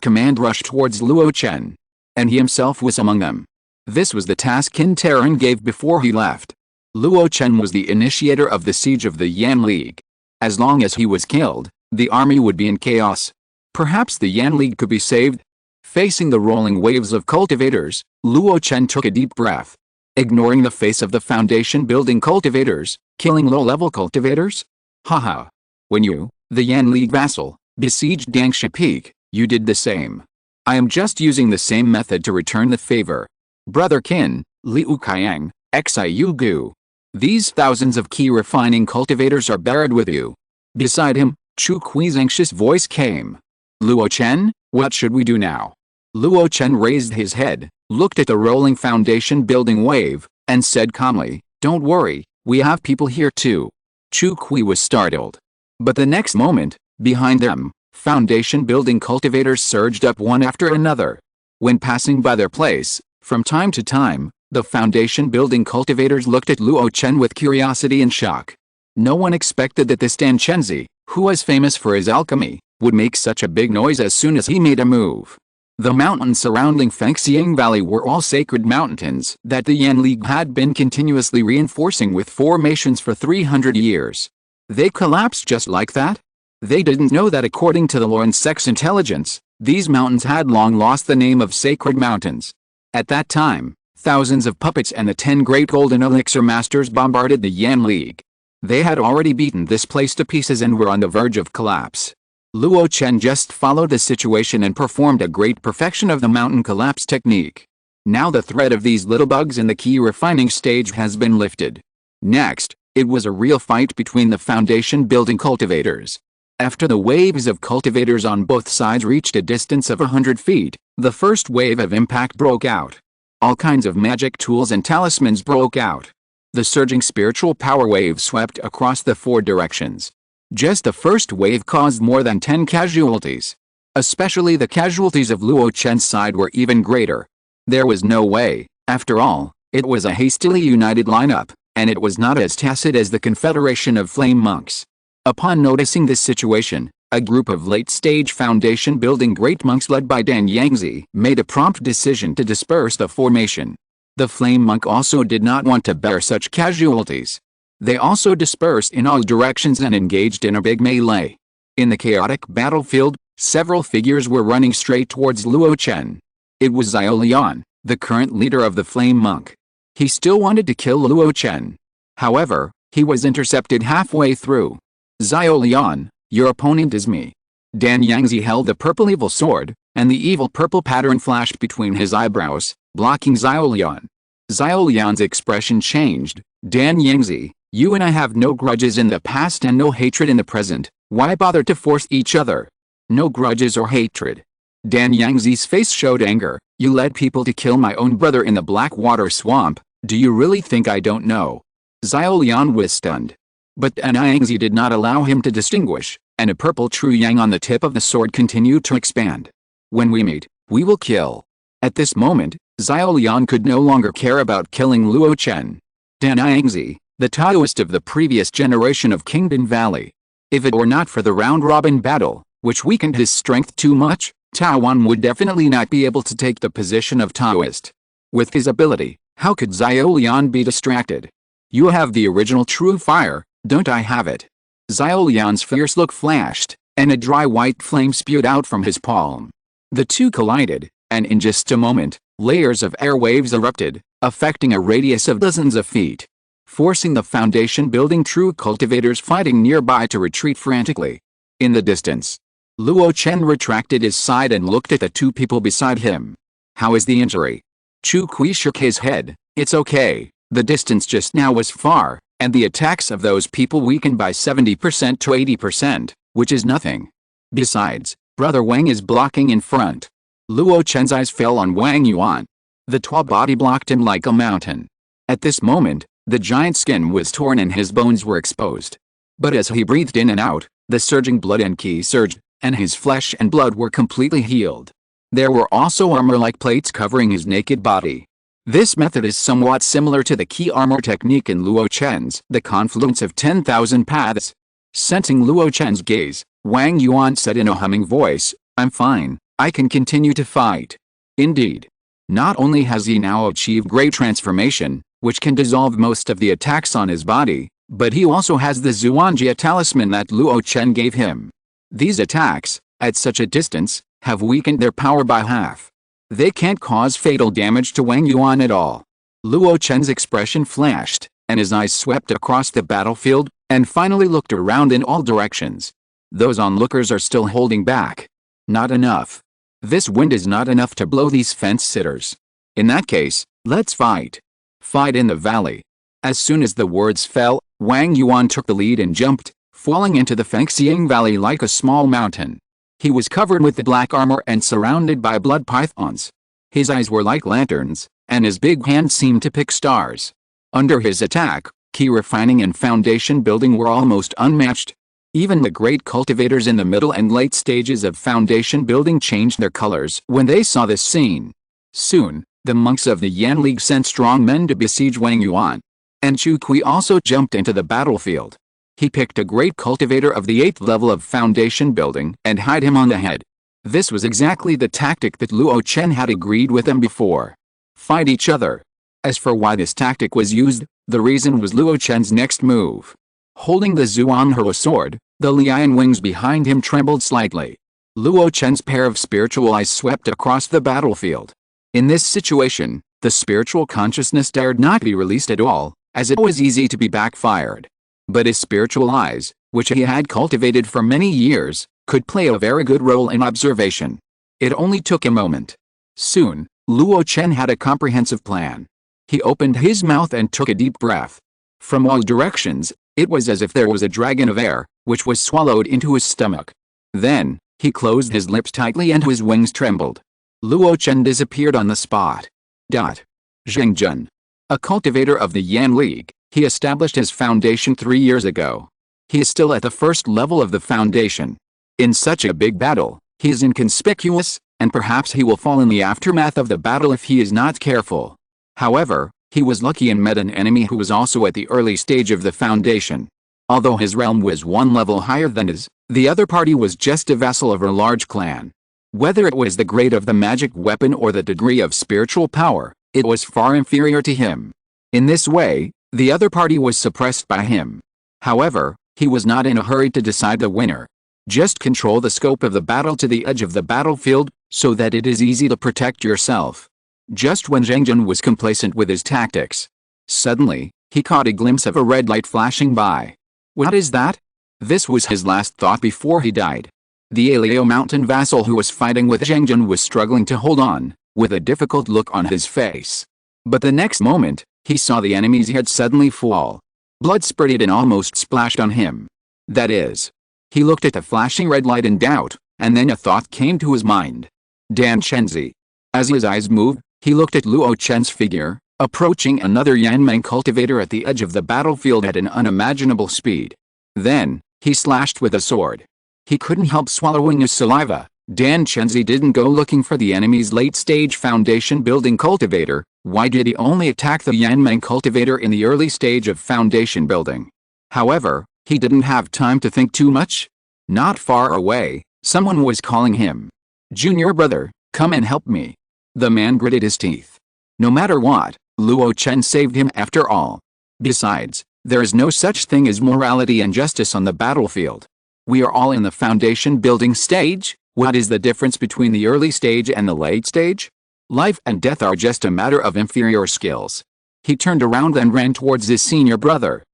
command rushed towards Luo Chen. And he himself was among them. This was the task Qin Terran gave before he left. Luo Chen was the initiator of the siege of the Yan League. As long as he was killed, the army would be in chaos. Perhaps the Yan League could be saved. Facing the rolling waves of cultivators, Luo Chen took a deep breath. Ignoring the face of the foundation-building cultivators, killing low-level cultivators? Haha. When you, the Yan League vassal, besieged Dangsha Peak, you did the same. I am just using the same method to return the favor. Brother Qin, Liu Qiang, Xiu Gu. These thousands of key refining cultivators are buried with you. Beside him, Chu Kui's anxious voice came. Luo Chen, what should we do now? Luo Chen raised his head, looked at the rolling foundation building wave, and said calmly, "Don't worry, we have people here too." Chu Kui was startled. But the next moment, behind them, foundation building cultivators surged up one after another. When passing by their place, from time to time, the foundation building cultivators looked at Luo Chen with curiosity and shock. No one expected that this Danchenzi, who was famous for his alchemy, would make such a big noise as soon as he made a move. The mountains surrounding Fengxiang Valley were all sacred mountains that the Yan League had been continuously reinforcing with formations for 300 years. They collapsed just like that? They didn't know that according to the Luo sect's intelligence, these mountains had long lost the name of sacred mountains. At that time, thousands of puppets and the 10 great golden elixir masters bombarded the Yan League. They had already beaten this place to pieces and were on the verge of collapse. Luo Chen just followed the situation and performed a great perfection of the mountain collapse technique. Now the threat of these little bugs in the key refining stage has been lifted. Next, it was a real fight between the foundation building cultivators. After the waves of cultivators on both sides reached a distance of 100 feet, the first wave of impact broke out. All kinds of magic tools and talismans broke out. The surging spiritual power wave swept across the 4 directions. Just the first wave caused more than 10 casualties. Especially the casualties of Luo Chen's side were even greater. There was no way, after all, it was a hastily united lineup, and it was not as tacit as the Confederation of Flame Monks. Upon noticing this situation, a group of late-stage foundation-building great monks led by Dan Yangzi made a prompt decision to disperse the formation. The Flame Monk also did not want to bear such casualties. They also dispersed in all directions and engaged in a big melee. In the chaotic battlefield, several figures were running straight towards Luo Chen. It was Xiaolian, the current leader of the Flame Monk. He still wanted to kill Luo Chen. However, he was intercepted halfway through. "Xiaolian, your opponent is me." Dan Yangzi held the purple evil sword, and the evil purple pattern flashed between his eyebrows, blocking Xiaolian. Xiaolian's expression changed. Dan Yangzi, you and I have no grudges in the past and no hatred in the present. Why bother to force each other? No grudges or hatred. Dan Yangzi's face showed anger. You led people to kill my own brother in the Blackwater swamp. Do you really think I don't know? Xiaolian was stunned. But Dan Yangzi did not allow him to distinguish, and a purple true yang on the tip of the sword continued to expand. When we meet, we will kill. At this moment, Xiaolian could no longer care about killing Luo Chen. Dan Yangzi, the Taoist of the previous generation of Kingdom Valley. If it were not for the round-robin battle, which weakened his strength too much, Taowan would definitely not be able to take the position of Taoist. With his ability, how could Xiaolian be distracted? You have the original true fire, don't I have it? Xiaolian's fierce look flashed, and a dry white flame spewed out from his palm. The two collided, and in just a moment, layers of air waves erupted, affecting a radius of dozens of feet, forcing the foundation building true cultivators fighting nearby to retreat frantically. In the distance, Luo Chen retracted his side and looked at the two people beside him. How is the injury? Chu Kui shook his head. It's okay, the distance just now was far, and the attacks of those people weakened by 70% to 80%, which is nothing. Besides, Brother Wang is blocking in front. Luo Chen's eyes fell on Wang Yuan. The tall body blocked him like a mountain. At this moment, the giant's skin was torn and his bones were exposed. But as he breathed in and out, the surging blood and qi surged, and his flesh and blood were completely healed. There were also armor-like plates covering his naked body. This method is somewhat similar to the key armor technique in Luo Chen's The Confluence of 10,000 Paths. Sensing Luo Chen's gaze, Wang Yuan said in a humming voice, I'm fine, I can continue to fight. Indeed. Not only has he now achieved great transformation, which can dissolve most of the attacks on his body, but he also has the Zhuangjia talisman that Luo Chen gave him. These attacks, at such a distance, have weakened their power by half. They can't cause fatal damage to Wang Yuan at all. Luo Chen's expression flashed, and his eyes swept across the battlefield, and finally looked around in all directions. Those onlookers are still holding back. Not enough. This wind is not enough to blow these fence-sitters. In that case, let's fight. Fight in the valley. As soon as the words fell, Wang Yuan took the lead and jumped, falling into the Fengxiang Valley like a small mountain. He was covered with the black armor and surrounded by blood pythons. His eyes were like lanterns, and his big hands seemed to pick stars. Under his attack, key refining and foundation building were almost unmatched. Even the great cultivators in the middle and late stages of foundation building changed their colors when they saw this scene. Soon, the monks of the Yan League sent strong men to besiege Wang Yuan. And Chu Kui also jumped into the battlefield. He picked a great cultivator of the 8th level of foundation building and hit him on the head. This was exactly the tactic that Luo Chen had agreed with him before. Fight each other. As for why this tactic was used, the reason was Luo Chen's next move. Holding the Zhuanghua sword, the lion wings behind him trembled slightly. Luo Chen's pair of spiritual eyes swept across the battlefield. In this situation, the spiritual consciousness dared not be released at all, as it was easy to be backfired. But his spiritual eyes, which he had cultivated for many years, could play a very good role in observation. It only took a moment. Soon, Luo Chen had a comprehensive plan. He opened his mouth and took a deep breath. From all directions, it was as if there was a dragon of air, which was swallowed into his stomach. Then, he closed his lips tightly and his wings trembled. Luo Chen disappeared on the spot. Zheng Jun. A cultivator of the Yan League, he established his foundation 3 years ago. He is still at the first level of the foundation. In such a big battle, he is inconspicuous, and perhaps he will fall in the aftermath of the battle if he is not careful. However, he was lucky and met an enemy who was also at the early stage of the foundation. Although his realm was 1 level higher than his, the other party was just a vassal of a large clan. Whether it was the grade of the magic weapon or the degree of spiritual power, it was far inferior to him. In this way, the other party was suppressed by him. However, he was not in a hurry to decide the winner. Just control the scope of the battle to the edge of the battlefield, so that it is easy to protect yourself. Just when Zheng Jun was complacent with his tactics, suddenly, he caught a glimpse of a red light flashing by. What is that? This was his last thought before he died. The Aleo mountain vassal who was fighting with Zheng Jun was struggling to hold on, with a difficult look on his face. But the next moment, he saw the enemy's head suddenly fall. Blood spurted and almost splashed on him. That is. He looked at the flashing red light in doubt, and then a thought came to his mind. Dan Chenzi. As his eyes moved, he looked at Luo Chen's figure, approaching another Yanmeng cultivator at the edge of the battlefield at an unimaginable speed. Then, he slashed with a sword. He couldn't help swallowing his saliva. Dan Chenzi didn't go looking for the enemy's late-stage foundation-building cultivator. Why did he only attack the Yanmeng cultivator in the early stage of foundation building? However, he didn't have time to think too much. Not far away, someone was calling him. "Junior brother, come and help me." The man gritted his teeth. No matter what, Luo Chen saved him after all. Besides, there is no such thing as morality and justice on the battlefield. We are all in the foundation building stage. What is the difference between the early stage and the late stage? Life and death are just a matter of inferior skills. He turned around and ran towards his senior brother.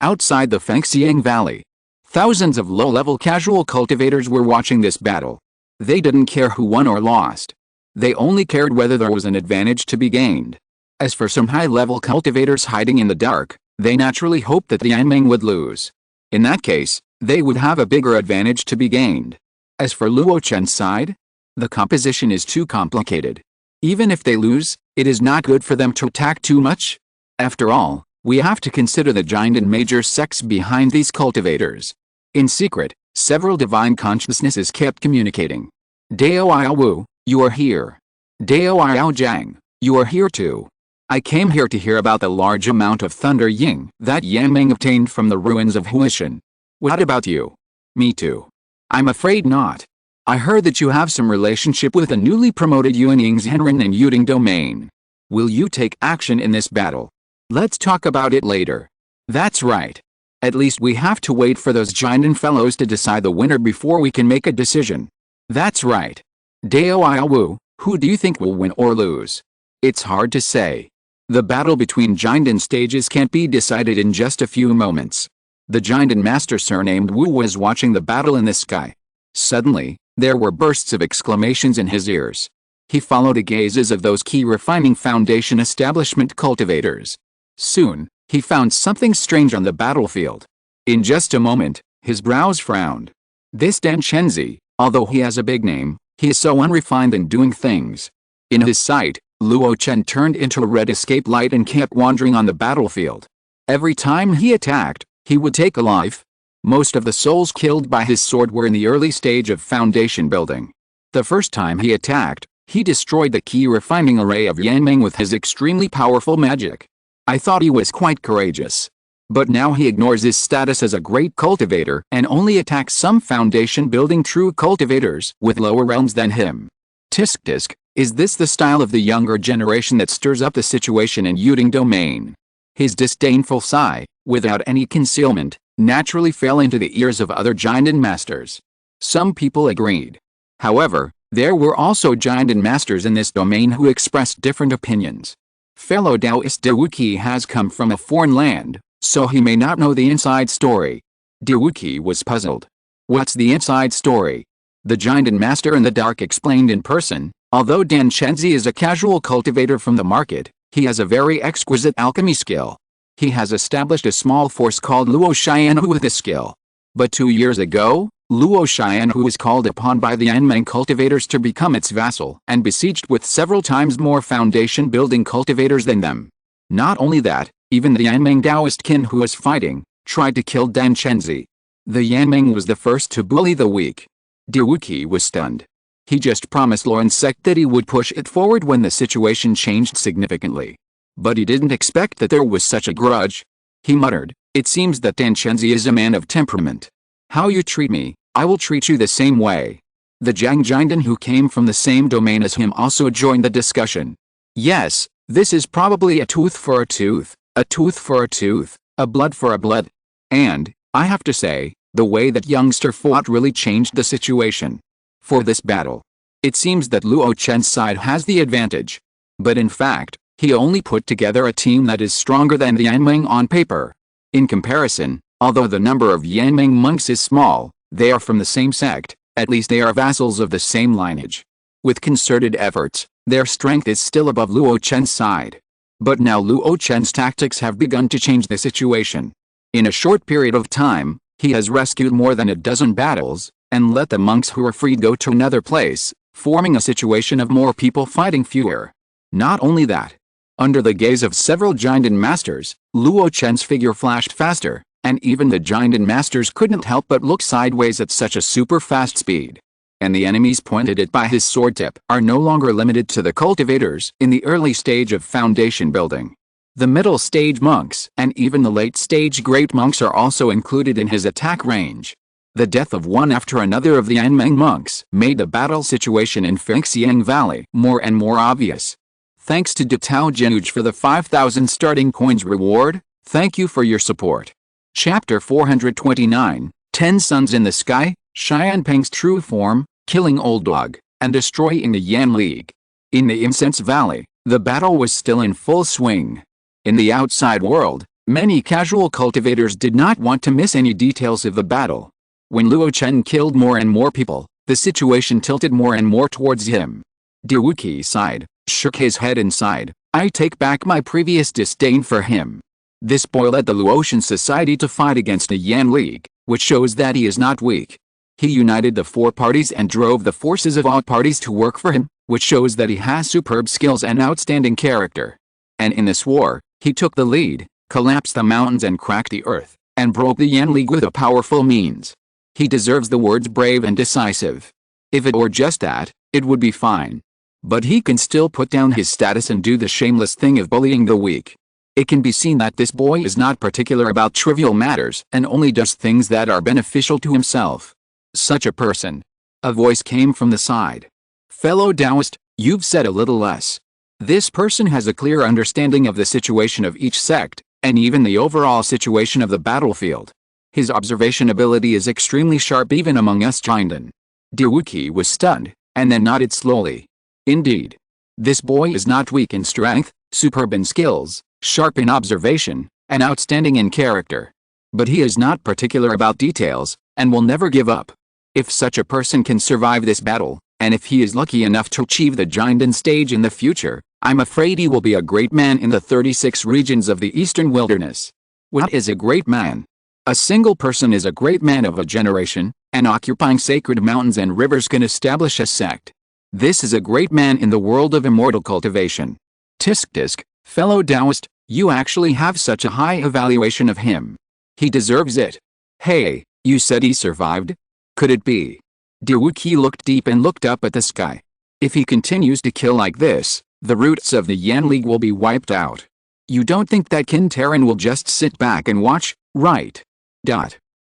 Outside the Fengxiang Valley, thousands of low-level casual cultivators were watching this battle. They didn't care who won or lost. They only cared whether there was an advantage to be gained. As for some high-level cultivators hiding in the dark, they naturally hoped that the Yanmeng would lose. In that case, they would have a bigger advantage to be gained. As for Luo Chen's side, the composition is too complicated. Even if they lose, it is not good for them to attack too much. After all, we have to consider the giant and major sects behind these cultivators. In secret, several divine consciousnesses kept communicating. Dao Wu, you are here. Dao Jiang, you are here too. I came here to hear about the large amount of thunder ying that Yanmeng obtained from the ruins of Huishan. What about you? Me too. I'm afraid not. I heard that you have some relationship with the newly promoted Yuanying's Henren and Yuding domain. Will you take action in this battle? Let's talk about it later. That's right. At least we have to wait for those giant fellows to decide the winner before we can make a decision. That's right. Dao Wu, who do you think will win or lose? It's hard to say. The battle between giant and stages can't be decided in just a few moments. The giant and master surnamed Wu was watching the battle in the sky. Suddenly, there were bursts of exclamations in his ears. He followed the gazes of those key refining foundation establishment cultivators. Soon, he found something strange on the battlefield. In just a moment, his brows frowned. This Dan Chenzi, although he has a big name, he is so unrefined in doing things. In his sight, Luo Chen turned into a red escape light and kept wandering on the battlefield. Every time he attacked, he would take a life. Most of the souls killed by his sword were in the early stage of foundation building. The first time he attacked, he destroyed the key refining array of Yanmeng with his extremely powerful magic. I thought he was quite courageous. But now he ignores his status as a great cultivator and only attacks some foundation building true cultivators with lower realms than him. Tisk, is this the style of the younger generation that stirs up the situation in Yuding domain? His disdainful sigh, without any concealment, naturally fell into the ears of other giant and masters. Some people agreed. However, there were also giant and masters in this domain who expressed different opinions. Fellow Taoist Dewuqi has come from a foreign land, so he may not know the inside story. Dewuqi was puzzled. What's the inside story? The giant and master in the dark explained in person. Although Dan Chenzi is a casual cultivator from the market, he has a very exquisite alchemy skill. He has established a small force called Luo Chen with this skill. But 2 years ago, Luo Chen was called upon by the Yanmeng cultivators to become its vassal and besieged with several times more foundation building cultivators than them. Not only that, even the Yanmeng Taoist kin who was fighting, tried to kill Dan Chenzi. The Yanmeng was the first to bully the weak. Dewuqi was stunned. He just promised Lauren's sect that he would push it forward when the situation changed significantly. But he didn't expect that there was such a grudge. He muttered, "It seems that Dan Chenzi is a man of temperament. How you treat me, I will treat you the same way." The Jiang Jinden who came from the same domain as him also joined the discussion. "Yes, this is probably a tooth for a tooth, a tooth for a tooth, a blood for a blood." And, I have to say, the way that youngster fought really changed the situation. For this battle, it seems that Luo Chen's side has the advantage. But in fact, he only put together a team that is stronger than the Yanmeng on paper. In comparison, although the number of Yanmeng monks is small, they are from the same sect, at least they are vassals of the same lineage. With concerted efforts, their strength is still above Luo Chen's side. But now Luo Chen's tactics have begun to change the situation. In a short period of time, he has rescued more than a dozen battles, and let the monks who were freed go to another place, forming a situation of more people fighting fewer. Not only that. Under the gaze of several Jinden masters, Luo Chen's figure flashed faster, and even the Jinden masters couldn't help but look sideways at such a super fast speed. And the enemies pointed at by his sword tip are no longer limited to the cultivators in the early stage of foundation building. The middle stage monks and even the late stage great monks are also included in his attack range. The death of one after another of the Anmeng monks made the battle situation in Fengxiang Valley more and more obvious. Thanks to Detao Jinuj for the 5,000 starting coins reward. Thank you for your support. Chapter 429, 10 Suns in the Sky, Xianpeng's true form, killing Old Dog, and destroying the Yan League. In the Incense Valley, the battle was still in full swing. In the outside world, many casual cultivators did not want to miss any details of the battle. When Luo Chen killed more and more people, the situation tilted more and more towards him. Diwuqi sighed, shook his head and sighed, I take back my previous disdain for him. This boy led the Luotian society to fight against the Yan League, which shows that he is not weak. He united the four parties and drove the forces of all parties to work for him, which shows that he has superb skills and outstanding character. And in this war, he took the lead, collapsed the mountains and cracked the earth, and broke the Yan League with a powerful means. He deserves the words brave and decisive. If it were just that, it would be fine. But he can still put down his status and do the shameless thing of bullying the weak. It can be seen that this boy is not particular about trivial matters and only does things that are beneficial to himself. Such a person. A voice came from the side. Fellow Taoist, you've said a little less. This person has a clear understanding of the situation of each sect, and even the overall situation of the battlefield. His observation ability is extremely sharp even among us Jinden. Diwuqi was stunned, and then nodded slowly. Indeed. This boy is not weak in strength, superb in skills, sharp in observation, and outstanding in character. But he is not particular about details, and will never give up. If such a person can survive this battle, and if he is lucky enough to achieve the Jinden stage in the future, I'm afraid he will be a great man in the 36 regions of the Eastern Wilderness. What is a great man? A single person is a great man of a generation, and occupying sacred mountains and rivers can establish a sect. This is a great man in the world of immortal cultivation. Tisk, fellow Taoist, you actually have such a high evaluation of him. He deserves it. Hey, you said he survived? Could it be? Diwuqi looked deep and looked up at the sky. If he continues to kill like this, the roots of the Yan League will be wiped out. You don't think that Qin Terran will just sit back and watch, right?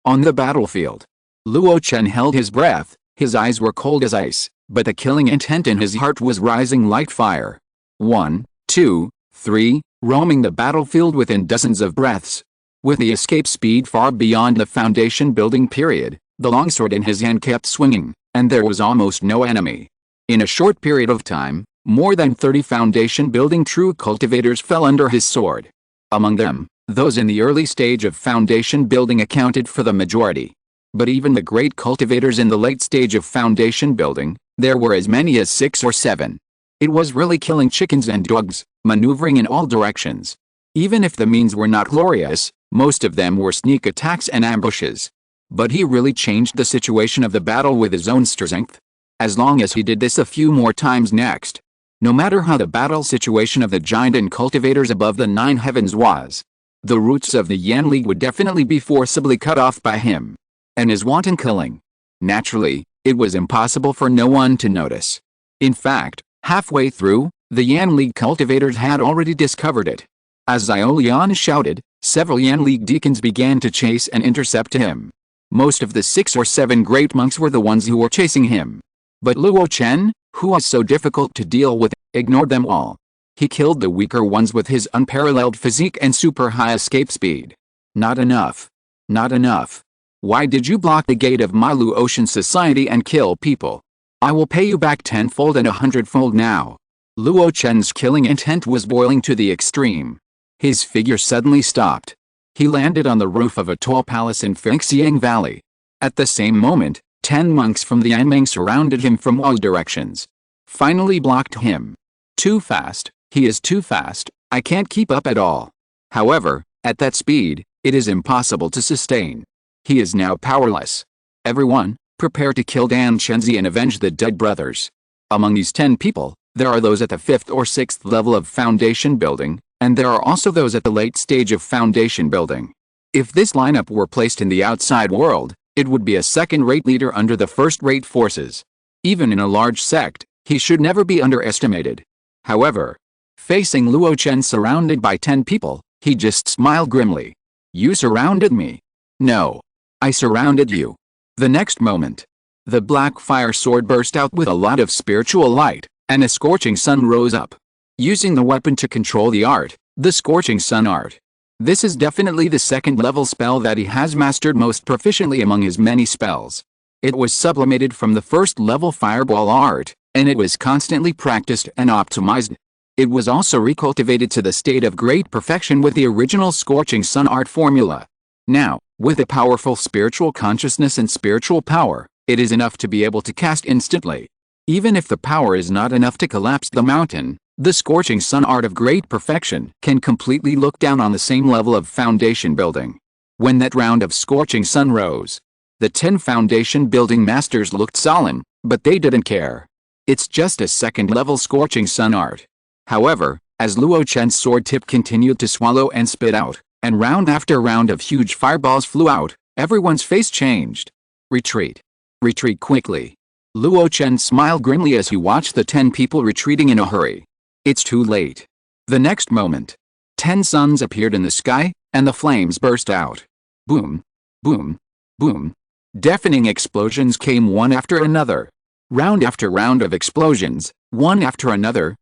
On the battlefield, Luo Chen held his breath, his eyes were cold as ice, but the killing intent in his heart was rising like fire. 1, 2, 3, roaming the battlefield within dozens of breaths. With the escape speed far beyond the foundation building period, the longsword in his hand kept swinging, and there was almost no enemy. In a short period of time, more than 30 foundation building true cultivators fell under his sword. Among them, those in the early stage of foundation building accounted for the majority. But even the great cultivators in the late stage of foundation building, there were as many as 6 or 7. It was really killing chickens and dogs, maneuvering in all directions. Even if the means were not glorious, most of them were sneak attacks and ambushes. But he really changed the situation of the battle with his own strength. As long as he did this a few more times next. No matter how the battle situation of the Jinden cultivators above the 9 heavens was, the roots of the Yan League would definitely be forcibly cut off by him. And his wanton killing. Naturally, it was impossible for no one to notice. In fact, halfway through, the Yan League cultivators had already discovered it. As Xiaolian shouted, several Yan League deacons began to chase and intercept him. Most of the 6 or 7 great monks were the ones who were chasing him. But Luo Chen, who was so difficult to deal with, ignored them all. He killed the weaker ones with his unparalleled physique and super high escape speed. Not enough. Not enough. Why did you block the gate of my Luotian society and kill people? I will pay you back 10-fold and 100-fold now. Luo Chen's killing intent was boiling to the extreme. His figure suddenly stopped. He landed on the roof of a tall palace in Fengxiang Valley. At the same moment, 10 monks from the Anmeng surrounded him from all directions. finally blocked him. Too fast, he is too fast, I can't keep up at all. However, at that speed, it is impossible to sustain. He is now powerless. Everyone, prepare to kill Dan Chenzi and avenge the dead brothers. Among these 10 people, there are those at the 5th or 6th level of foundation building, and there are also those at the late stage of foundation building. If this lineup were placed in the outside world, it would be a second-rate leader under the first-rate forces. Even in a large sect, he should never be underestimated. However, facing Luo Chen surrounded by 10 people, he just smiled grimly. You surrounded me? No. I surrounded you. The next moment, the black fire sword burst out with a lot of spiritual light, and a scorching sun rose up. Using the weapon to control the art, the scorching sun art. This is definitely the second-level spell that he has mastered most proficiently among his many spells. It was sublimated from the first-level fireball art, and it was constantly practiced and optimized. It was also recultivated to the state of great perfection with the original scorching sun art formula. Now, with a powerful spiritual consciousness and spiritual power, it is enough to be able to cast instantly. Even if the power is not enough to collapse the mountain, the scorching sun art of great perfection can completely look down on the same level of foundation building. When that round of scorching sun rose, the 10 foundation building masters looked solemn, but they didn't care. It's just a second-level scorching sun art. However, as Luo Chen's sword tip continued to swallow and spit out, and round after round of huge fireballs flew out, everyone's face changed. Retreat. Retreat quickly. Luo Chen smiled grimly as he watched the 10 people retreating in a hurry. It's too late. The next moment, 10 suns appeared in the sky, and the flames burst out. Boom, boom, boom. Deafening explosions came one after another. Round after round of explosions, one after another,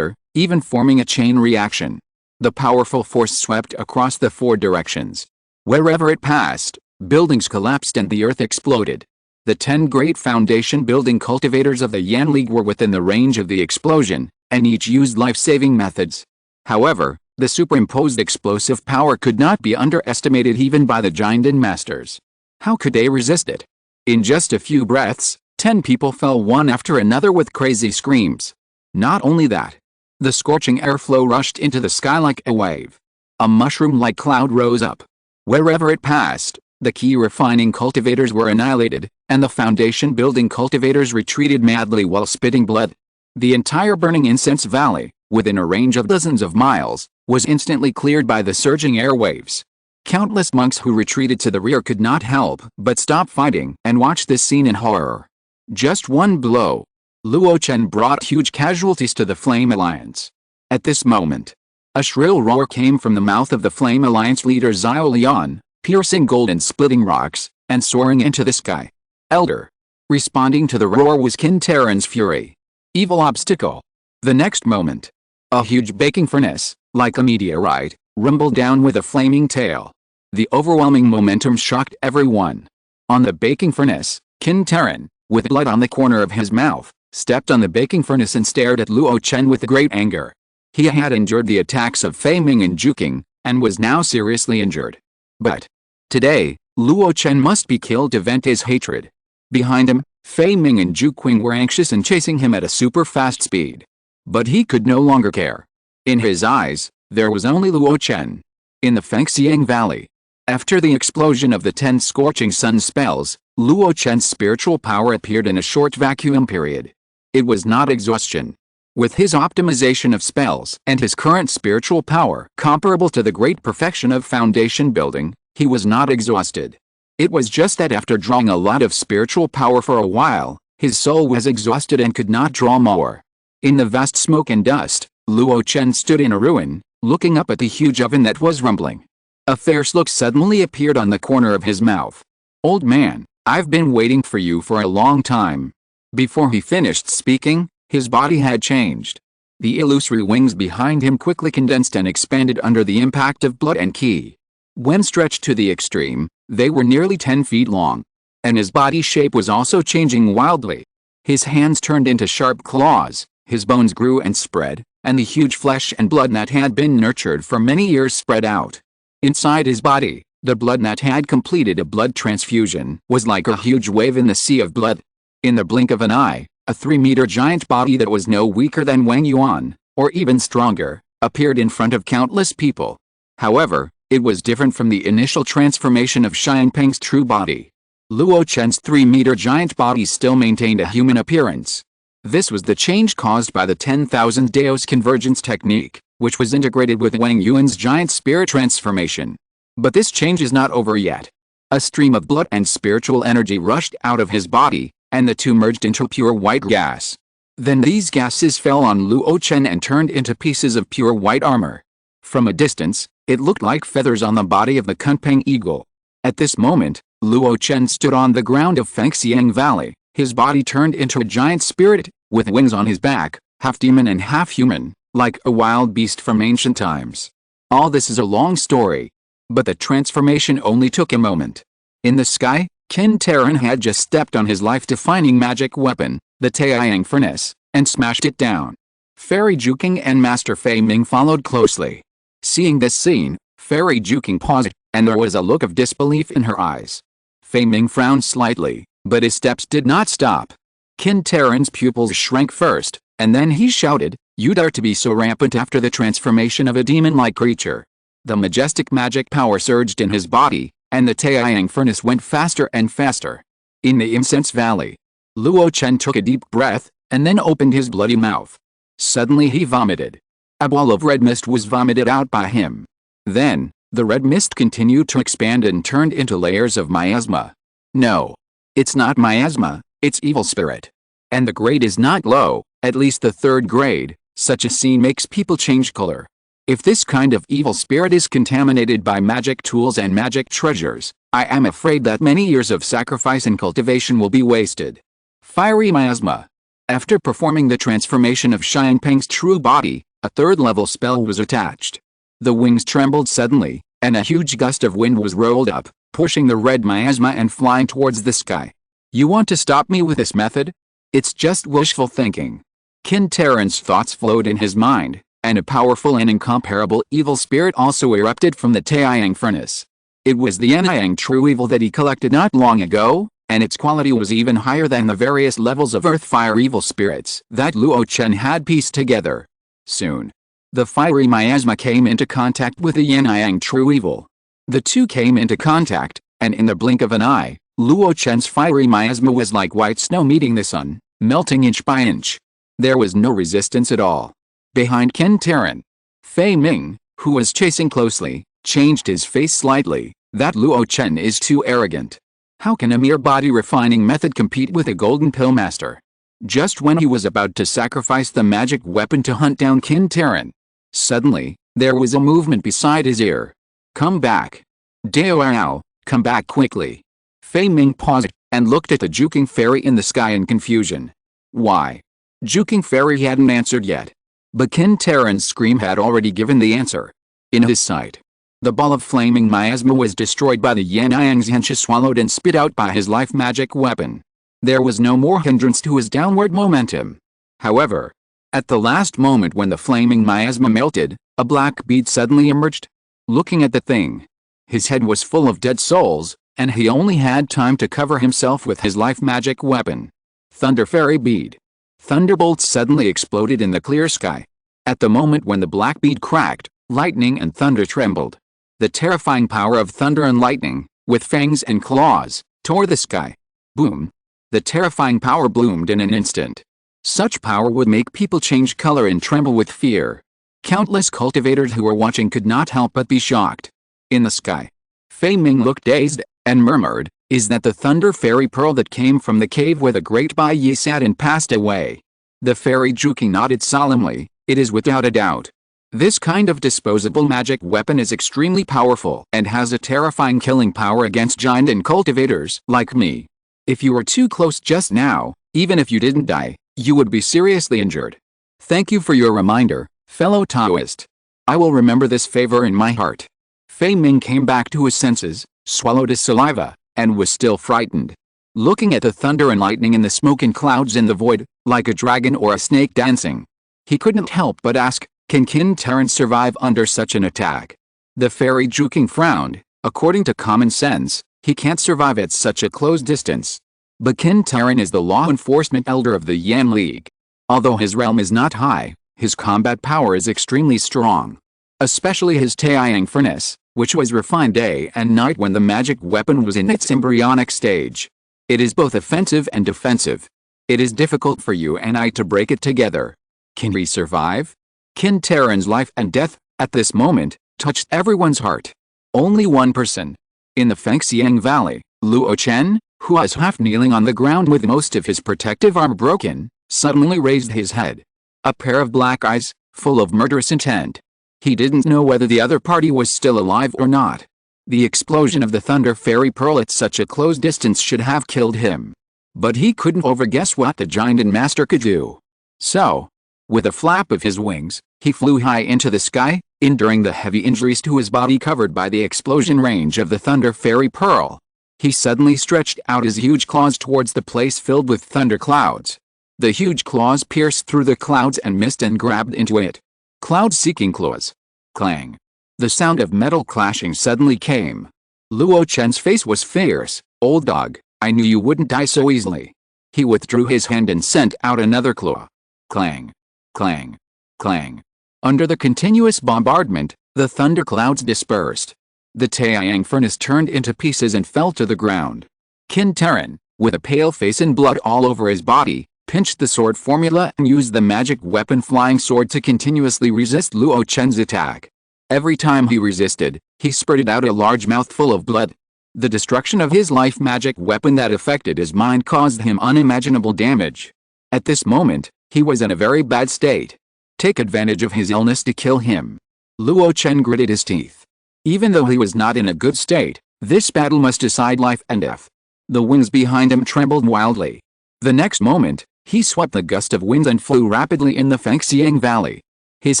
even forming a chain reaction. The powerful force swept across the 4 directions. Wherever it passed, buildings collapsed and the earth exploded. The 10 great foundation building cultivators of the Yan League were within the range of the explosion, and each used life-saving methods. However, the superimposed explosive power could not be underestimated even by the Jinden masters. How could they resist it? In just a few breaths, 10 people fell one after another with crazy screams. Not only that, the scorching airflow rushed into the sky like a wave. A mushroom-like cloud rose up. Wherever it passed, the key refining cultivators were annihilated, and the foundation building cultivators retreated madly while spitting blood. The entire burning incense valley, within a range of dozens of miles, was instantly cleared by the surging airwaves. Countless monks who retreated to the rear could not help but stop fighting and watch this scene in horror. Just one blow. Luo Chen brought huge casualties to the Flame Alliance. At this moment, a shrill roar came from the mouth of the Flame Alliance leader Xiao Lian, piercing gold and splitting rocks, and soaring into the sky. Elder. Responding to the roar was Qin Terran's fury. Evil obstacle. The next moment, a huge baking furnace, like a meteorite, rumbled down with a flaming tail. The overwhelming momentum shocked everyone. On the baking furnace, Qin Terran, with blood on the corner of his mouth, stepped on the baking furnace and stared at Luo Chen with great anger. He had endured the attacks of Fei Ming and Juking, and was now seriously injured. But today, Luo Chen must be killed to vent his hatred. Behind him, Fei Ming and Zhu Qing were anxious and chasing him at a super-fast speed. But he could no longer care. In his eyes, there was only Luo Chen. In the Fengxiang Valley, after the explosion of the 10 scorching sun spells, Luo Chen's spiritual power appeared in a short vacuum period. It was not exhaustion. With his optimization of spells and his current spiritual power comparable to the great perfection of foundation building, he was not exhausted. It was just that after drawing a lot of spiritual power for a while, his soul was exhausted and could not draw more. In the vast smoke and dust, Luo Chen stood in a ruin, looking up at the huge oven that was rumbling. A fierce look suddenly appeared on the corner of his mouth. Old man, I've been waiting for you for a long time. Before he finished speaking, his body had changed. The illusory wings behind him quickly condensed and expanded under the impact of blood and qi. When stretched to the extreme, they were nearly 10 feet long. And his body shape was also changing wildly. His hands turned into sharp claws, his bones grew and spread, and the huge flesh and blood that had been nurtured for many years spread out. Inside his body, the blood that had completed a blood transfusion was like a huge wave in the sea of blood. In the blink of an eye, A 3-meter giant body that was no weaker than Wang Yuan, or even stronger, appeared in front of countless people. However, it was different from the initial transformation of Xiangpeng's true body. Luo Chen's 3-meter giant body still maintained a human appearance. This was the change caused by the 10,000 Daos convergence technique, which was integrated with Wang Yuan's giant spirit transformation. But this change is not over yet. A stream of blood and spiritual energy rushed out of his body, and the two merged into pure white gas. Then these gases fell on Luo Chen and turned into pieces of pure white armor. From a distance, it looked like feathers on the body of the Kunpeng eagle. At this moment, Luo Chen stood on the ground of Fengxiang Valley. His body turned into a giant spirit, with wings on his back, half demon and half human, like a wild beast from ancient times. All this is a long story. But the transformation only took a moment. In the sky, Qin Terran had just stepped on his life-defining magic weapon, the Taiyang furnace, and smashed it down. Fairy Juking and Master Fei Ming followed closely. Seeing this scene, Fairy Juking paused, and there was a look of disbelief in her eyes. Fei Ming frowned slightly, but his steps did not stop. Qin Terran's pupils shrank first, and then he shouted, "You dare to be so rampant after the transformation of a demon-like creature." The majestic magic power surged in his body, and the Taiyang furnace went faster and faster. In the incense valley, Luo Chen took a deep breath, and then opened his bloody mouth. Suddenly he vomited. A ball of red mist was vomited out by him. Then, the red mist continued to expand and turned into layers of miasma. No. It's not miasma, it's evil spirit. And the grade is not low, at least the 3rd grade. Such a scene makes people change color. If this kind of evil spirit is contaminated by magic tools and magic treasures, I am afraid that many years of sacrifice and cultivation will be wasted. Fiery miasma. After performing the transformation of Xiangpeng's true body, a 3rd-level spell was attached. The wings trembled suddenly, and a huge gust of wind was rolled up, pushing the red miasma and flying towards the sky. You want to stop me with this method? It's just wishful thinking. Qin Terran's thoughts flowed in his mind, and a powerful and incomparable evil spirit also erupted from the Taiyang furnace. It was the Yan'ang true evil that he collected not long ago, and its quality was even higher than the various levels of earth fire evil spirits that Luo Chen had pieced together. Soon, the fiery miasma came into contact with the Yan'ang true evil. The two came into contact, and in the blink of an eye, Luo Chen's fiery miasma was like white snow meeting the sun, melting inch by inch. There was no resistance at all. Behind Qin Terran, Fei Ming, who was chasing closely, changed his face slightly. That Luo Chen is too arrogant. How can a mere body refining method compete with a golden pill master? Just when he was about to sacrifice the magic weapon to hunt down Qin Terran, suddenly, there was a movement beside his ear. Come back. Dao, come back quickly. Fei Ming paused, and looked at the Juking fairy in the sky in confusion. Why? Juking fairy hadn't answered yet. But Qin Terran's scream had already given the answer. In his sight, the ball of flaming miasma was destroyed by the Yan'ang Zhensha swallowed and spit out by his life magic weapon. There was no more hindrance to his downward momentum. However, at the last moment when the flaming miasma melted, a black bead suddenly emerged. Looking at the thing, his head was full of dead souls, and he only had time to cover himself with his life magic weapon. Thunder Fairy Bead. Thunderbolts suddenly exploded in the clear sky. At the moment when the black bead cracked, lightning and thunder trembled. The terrifying power of thunder and lightning, with fangs and claws, tore the sky. Boom! The terrifying power bloomed in an instant. Such power would make people change color and tremble with fear. Countless cultivators who were watching could not help but be shocked. In the sky, Fei Ming looked dazed, and murmured, "Is that the Thunder Fairy Pearl that came from the cave where the great Bai Yi sat and passed away?" The Fairy Juki nodded solemnly, "It is without a doubt. This kind of disposable magic weapon is extremely powerful and has a terrifying killing power against giant and cultivators like me. If you were too close just now, even if you didn't die, you would be seriously injured. Thank you for your reminder, fellow Taoist. I will remember this favor in my heart." Fei Ming came back to his senses, swallowed his saliva, and was still frightened. Looking at the thunder and lightning and the smoke and clouds in the void, like a dragon or a snake dancing, he couldn't help but ask, "Can Qin Terran survive under such an attack?" The Fairy Juking frowned. "According to common sense, he can't survive at such a close distance. But Qin Taran is the law enforcement elder of the Yan League. Although his realm is not high, his combat power is extremely strong. Especially his Taiyang furnace, which was refined day and night when the magic weapon was in its embryonic stage. It is both offensive and defensive. It is difficult for you and I to break it together. Can we survive? Qin Taran's life and death, at this moment, touched everyone's heart. Only one person. In the Fengxiang Valley, Luo Chen, who was half kneeling on the ground with most of his protective armor broken, suddenly raised his head. A pair of black eyes, full of murderous intent. He didn't know whether the other party was still alive or not. The explosion of the Thunder Fairy Pearl at such a close distance should have killed him. But he couldn't overguess what the giant and master could do. So, with a flap of his wings, he flew high into the sky, enduring the heavy injuries to his body covered by the explosion range of the Thunder Fairy Pearl. He suddenly stretched out his huge claws towards the place filled with thunder clouds. The huge claws pierced through the clouds and mist and grabbed into it. Cloud-seeking claws. Clang. The sound of metal clashing suddenly came. Luo Chen's face was fierce. "Old dog, I knew you wouldn't die so easily." He withdrew his hand and sent out another claw. Clang. Clang. Clang. Under the continuous bombardment, the thunder clouds dispersed. The Taiyang furnace turned into pieces and fell to the ground. Qin Taran, with a pale face and blood all over his body, pinched the sword formula and used the magic weapon flying sword to continuously resist Luo Chen's attack. Every time he resisted, he spurted out a large mouthful of blood. The destruction of his life magic weapon that affected his mind caused him unimaginable damage. At this moment, he was in a very bad state. Take advantage of his illness to kill him. Luo Chen gritted his teeth. Even though he was not in a good state, this battle must decide life and death. The wings behind him trembled wildly. The next moment, he swept the gust of wind and flew rapidly in the Fengxiang Valley. His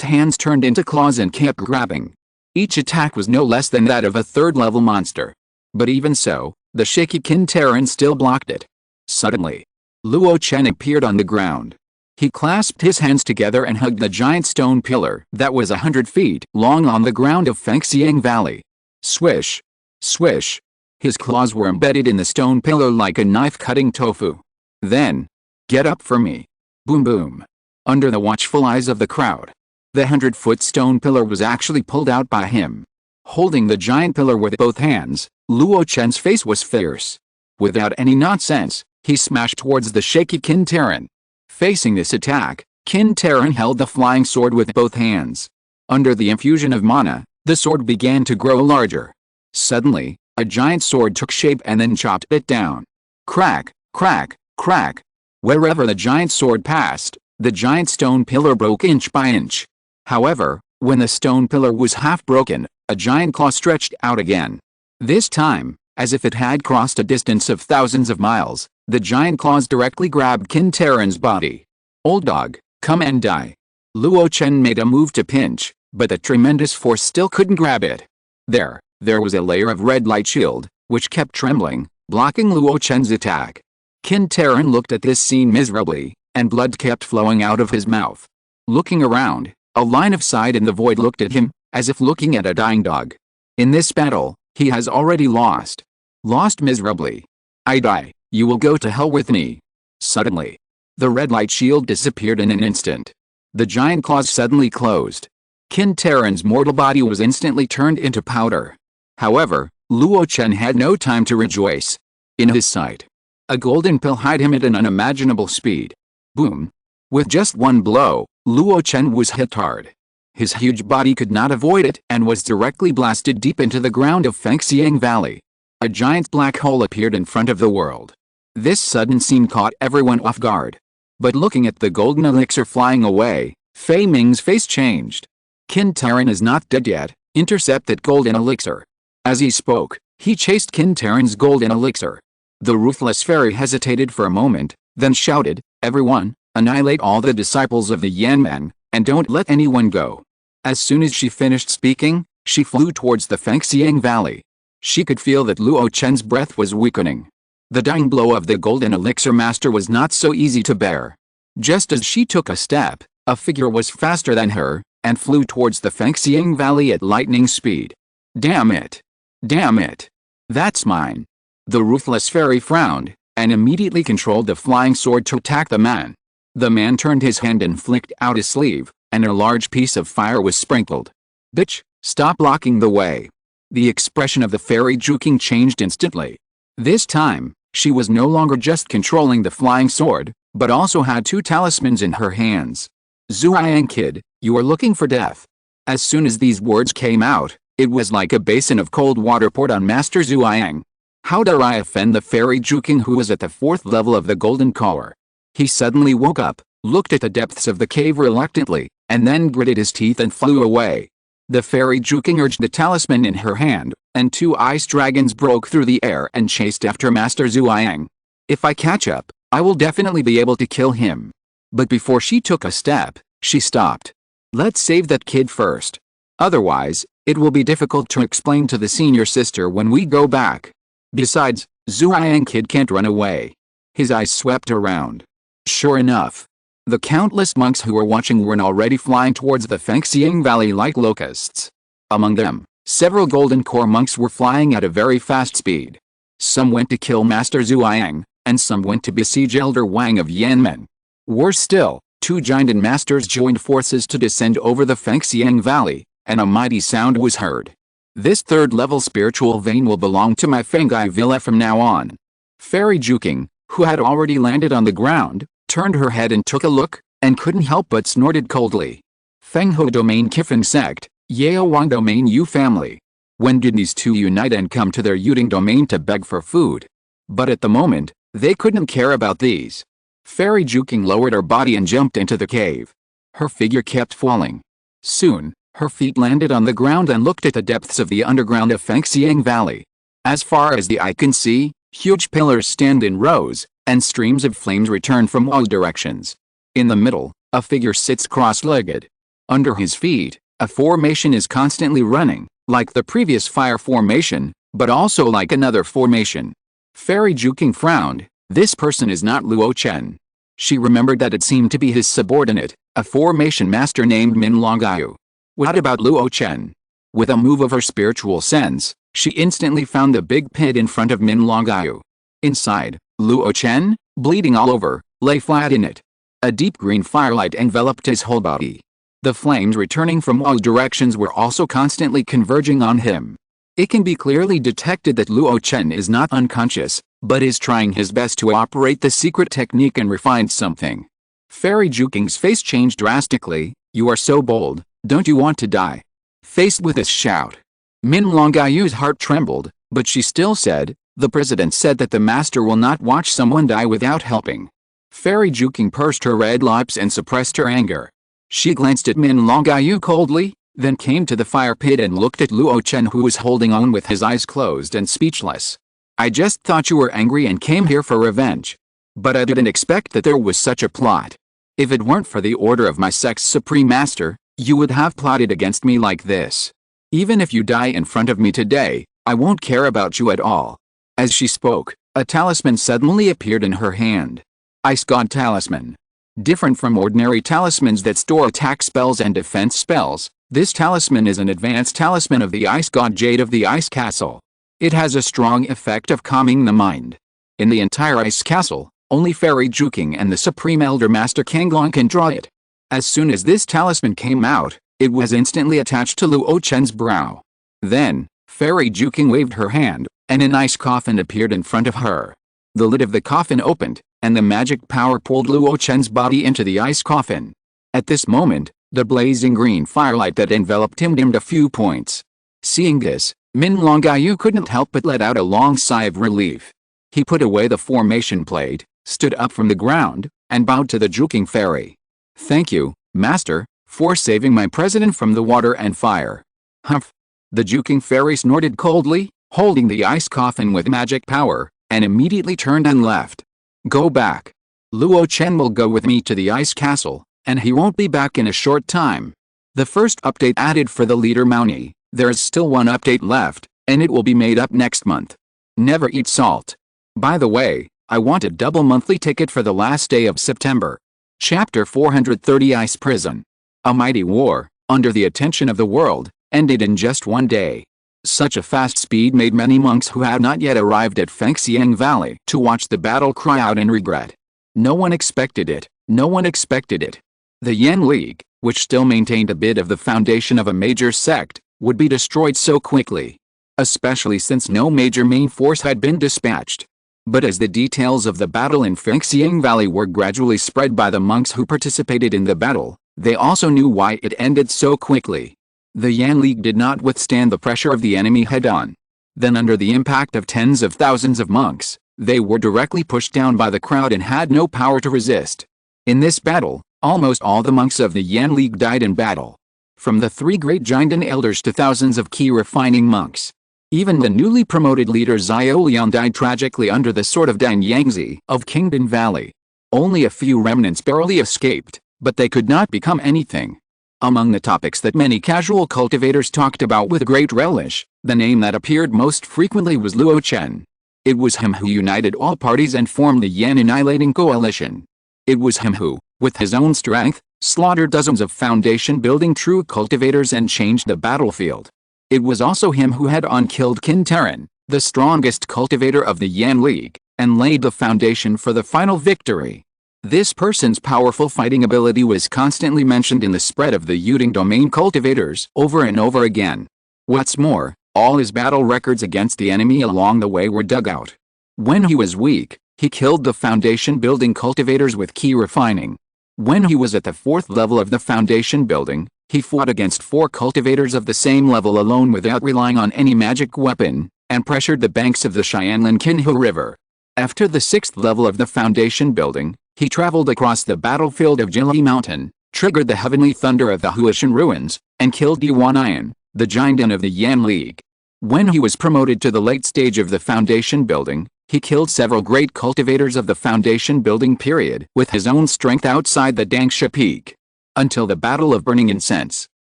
hands turned into claws and kept grabbing. Each attack was no less than that of a third-level monster. But even so, the shaky Qin Taran still blocked it. Suddenly, Luo Chen appeared on the ground. He clasped his hands together and hugged the giant stone pillar that was 100 feet long on the ground of Fengxiang Valley. Swish! Swish! His claws were embedded in the stone pillar like a knife cutting tofu. Then, "Get up for me!" Boom boom. Under the watchful eyes of the crowd, the 100-foot stone pillar was actually pulled out by him. Holding the giant pillar with both hands, Luo Chen's face was fierce. Without any nonsense, he smashed towards the shaky Qin Taran. Facing this attack, Qin Taran held the flying sword with both hands. Under the infusion of mana, the sword began to grow larger. Suddenly, a giant sword took shape and then chopped it down. Crack, crack, crack. Wherever the giant sword passed, the giant stone pillar broke inch by inch. However, when the stone pillar was half broken, a giant claw stretched out again. This time, as if it had crossed a distance of thousands of miles, the giant claws directly grabbed Qin Taran's body. "Old dog, come and die." Luo Chen made a move to pinch, but the tremendous force still couldn't grab it. There was a layer of red light shield, which kept trembling, blocking Luo Chen's attack. Qin Taran looked at this scene miserably, and blood kept flowing out of his mouth. Looking around, a line of sight in the void looked at him, as if looking at a dying dog. In this battle, he has already lost. Lost miserably. "I die, you will go to hell with me." Suddenly, the red light shield disappeared in an instant. The giant claws suddenly closed. Qin Taran's mortal body was instantly turned into powder. However, Luo Chen had no time to rejoice. In his sight, a golden pill hid him at an unimaginable speed. Boom! With just one blow, Luo Chen was hit hard. His huge body could not avoid it and was directly blasted deep into the ground of Fengxiang Valley. A giant black hole appeared in front of the world. This sudden scene caught everyone off guard. But looking at the golden elixir flying away, Fei Ming's face changed. "Qin Taran is not dead yet, intercept that golden elixir." As he spoke, he chased Qin Taran's golden elixir. The ruthless fairy hesitated for a moment, then shouted, "Everyone, annihilate all the disciples of the Yanmen, and don't let anyone go." As soon as she finished speaking, she flew towards the Fengxiang Valley. She could feel that Luo Chen's breath was weakening. The dying blow of the golden elixir master was not so easy to bear. Just as she took a step, a figure was faster than her, and flew towards the Fengxiang Valley at lightning speed. "Damn it! Damn it! That's mine!" The ruthless fairy frowned, and immediately controlled the flying sword to attack the man. The man turned his hand and flicked out his sleeve, and a large piece of fire was sprinkled. "Bitch, stop blocking the way." The expression of the fairy Juking changed instantly. This time, she was no longer just controlling the flying sword, but also had two talismans in her hands. "Zhuang kid, you are looking for death." As soon as these words came out, it was like a basin of cold water poured on Master Zhuang. How dare I offend the fairy Juking, who was at the 4th level of the golden collar? He suddenly woke up, looked at the depths of the cave reluctantly, and then gritted his teeth and flew away. The fairy Juking urged the talisman in her hand, and two ice dragons broke through the air and chased after Master Zhuang. "If I catch up, I will definitely be able to kill him." But before she took a step, she stopped. "Let's save that kid first. Otherwise, it will be difficult to explain to the senior sister when we go back. Besides, Zhuang kid can't run away." His eyes swept around. Sure enough, the countless monks who were watching were already flying towards the Fengxiang Valley like locusts. Among them, several golden core monks were flying at a very fast speed. Some went to kill Master Zhuang, and some went to besiege Elder Wang of Yanmen. Worse still, two giant masters joined forces to descend over the Fengxiang Valley, and a mighty sound was heard. "This third-level spiritual vein will belong to my Fengai Villa from now on." Fairy Juking, who had already landed on the ground, turned her head and took a look, and couldn't help but snorted coldly. "Fengho Domain Kifeng Sect, Yao Wang Domain Yu family. When did these two unite and come to their Yuding domain to beg for food?" But at the moment, they couldn't care about these. Fairy Juking lowered her body and jumped into the cave. Her figure kept falling. Soon, her feet landed on the ground and looked at the depths of the underground of Fengxiang Valley. As far as the eye can see, huge pillars stand in rows, and streams of flames return from all directions. In the middle, a figure sits cross-legged. Under his feet, a formation is constantly running, like the previous fire formation, but also like another formation. Fairy Juking frowned. This person is not Luo Chen. She remembered that it seemed to be his subordinate, a formation master named Min Longyu. What about Luo Chen? With a move of her spiritual sense, she instantly found the big pit in front of Min Longyu. Inside, Luo Chen, bleeding all over, lay flat in it. A deep green firelight enveloped his whole body. The flames returning from all directions were also constantly converging on him. It can be clearly detected that Luo Chen is not unconscious, but is trying his best to operate the secret technique and refine something. Fairy Juking's face changed drastically. "You are so bold, don't you want to die?" Faced with this shout, Min Longyu's heart trembled, but she still said, "The president said that the master will not watch someone die without helping." Fairy Juking pursed her red lips and suppressed her anger. She glanced at Min Longyu coldly, then came to the fire pit and looked at Luo Chen, who was holding on with his eyes closed and speechless. "I just thought you were angry and came here for revenge. But I didn't expect that there was such a plot. If it weren't for the order of my sect's supreme master, you would have plotted against me like this. Even if you die in front of me today, I won't care about you at all." As she spoke, a talisman suddenly appeared in her hand. Ice God Talisman. Different from ordinary talismans that store attack spells and defense spells, this talisman is an advanced talisman of the Ice God Jade of the Ice Castle. It has a strong effect of calming the mind. In the entire Ice Castle, only Fairy Juking and the Supreme Elder Master Kanglong can draw it. As soon as this talisman came out, it was instantly attached to Luo Chen's brow. Then, Fairy Juking waved her hand, and an ice coffin appeared in front of her. The lid of the coffin opened, and the magic power pulled Luo Chen's body into the ice coffin. At this moment, the blazing green firelight that enveloped him dimmed a few points. Seeing this, Min Longyu couldn't help but let out a long sigh of relief. He put away the formation plate, stood up from the ground, and bowed to the Juking fairy. "Thank you, Master, for saving my president from the water and fire." "Humph." The Juking fairy snorted coldly, holding the ice coffin with magic power, and immediately turned and left. "Go back. Luo Chen will go with me to the ice castle, and he won't be back in a short time." The first update added for the leader Mouni. There's still one update left, and it will be made up next month. Never eat salt. By the way, I want a double monthly ticket for the last day of September. Chapter 430 Ice Prison. A mighty war, under the attention of the world, ended in just one day. Such a fast speed made many monks who had not yet arrived at Fengxiang Valley to watch the battle cry out in regret. No one expected it. No one expected it. The Yan League, which still maintained a bit of the foundation of a major sect, would be destroyed so quickly. Especially since no major main force had been dispatched. But as the details of the battle in Fengxiang Valley were gradually spread by the monks who participated in the battle, they also knew why it ended so quickly. The Yan League did not withstand the pressure of the enemy head-on. Then under the impact of tens of thousands of monks, they were directly pushed down by the crowd and had no power to resist. In this battle, almost all the monks of the Yan League died in battle. From the 3 great Jinden elders to thousands of key refining monks. Even the newly promoted leader Xiao Lian died tragically under the sword of Dan Yangzi of Kingdom Valley. Only a few remnants barely escaped, but they could not become anything. Among the topics that many casual cultivators talked about with great relish, the name that appeared most frequently was Luo Chen. It was him who united all parties and formed the Yan Annihilating Coalition. It was him who, with his own strength, slaughtered dozens of foundation-building true cultivators and changed the battlefield. It was also him who had killed Qin Terran, the strongest cultivator of the Yan League, and laid the foundation for the final victory. This person's powerful fighting ability was constantly mentioned in the spread of the Yuding domain cultivators over and over again. What's more, all his battle records against the enemy along the way were dug out. When he was weak, he killed the foundation building cultivators with key refining. When he was at the 4th level of the foundation building, he fought against 4 cultivators of the same level alone without relying on any magic weapon, and pressured the banks of the Xianlin Qinhu River. After the 6th level of the foundation building, he traveled across the battlefield of Jili Mountain, triggered the heavenly thunder of the Huashan ruins, and killed Yuanian, the Jinden of the Yan League. When he was promoted to the late stage of the foundation building, he killed several great cultivators of the foundation building period with his own strength outside the Dangsha Peak. Until the Battle of Burning Incense.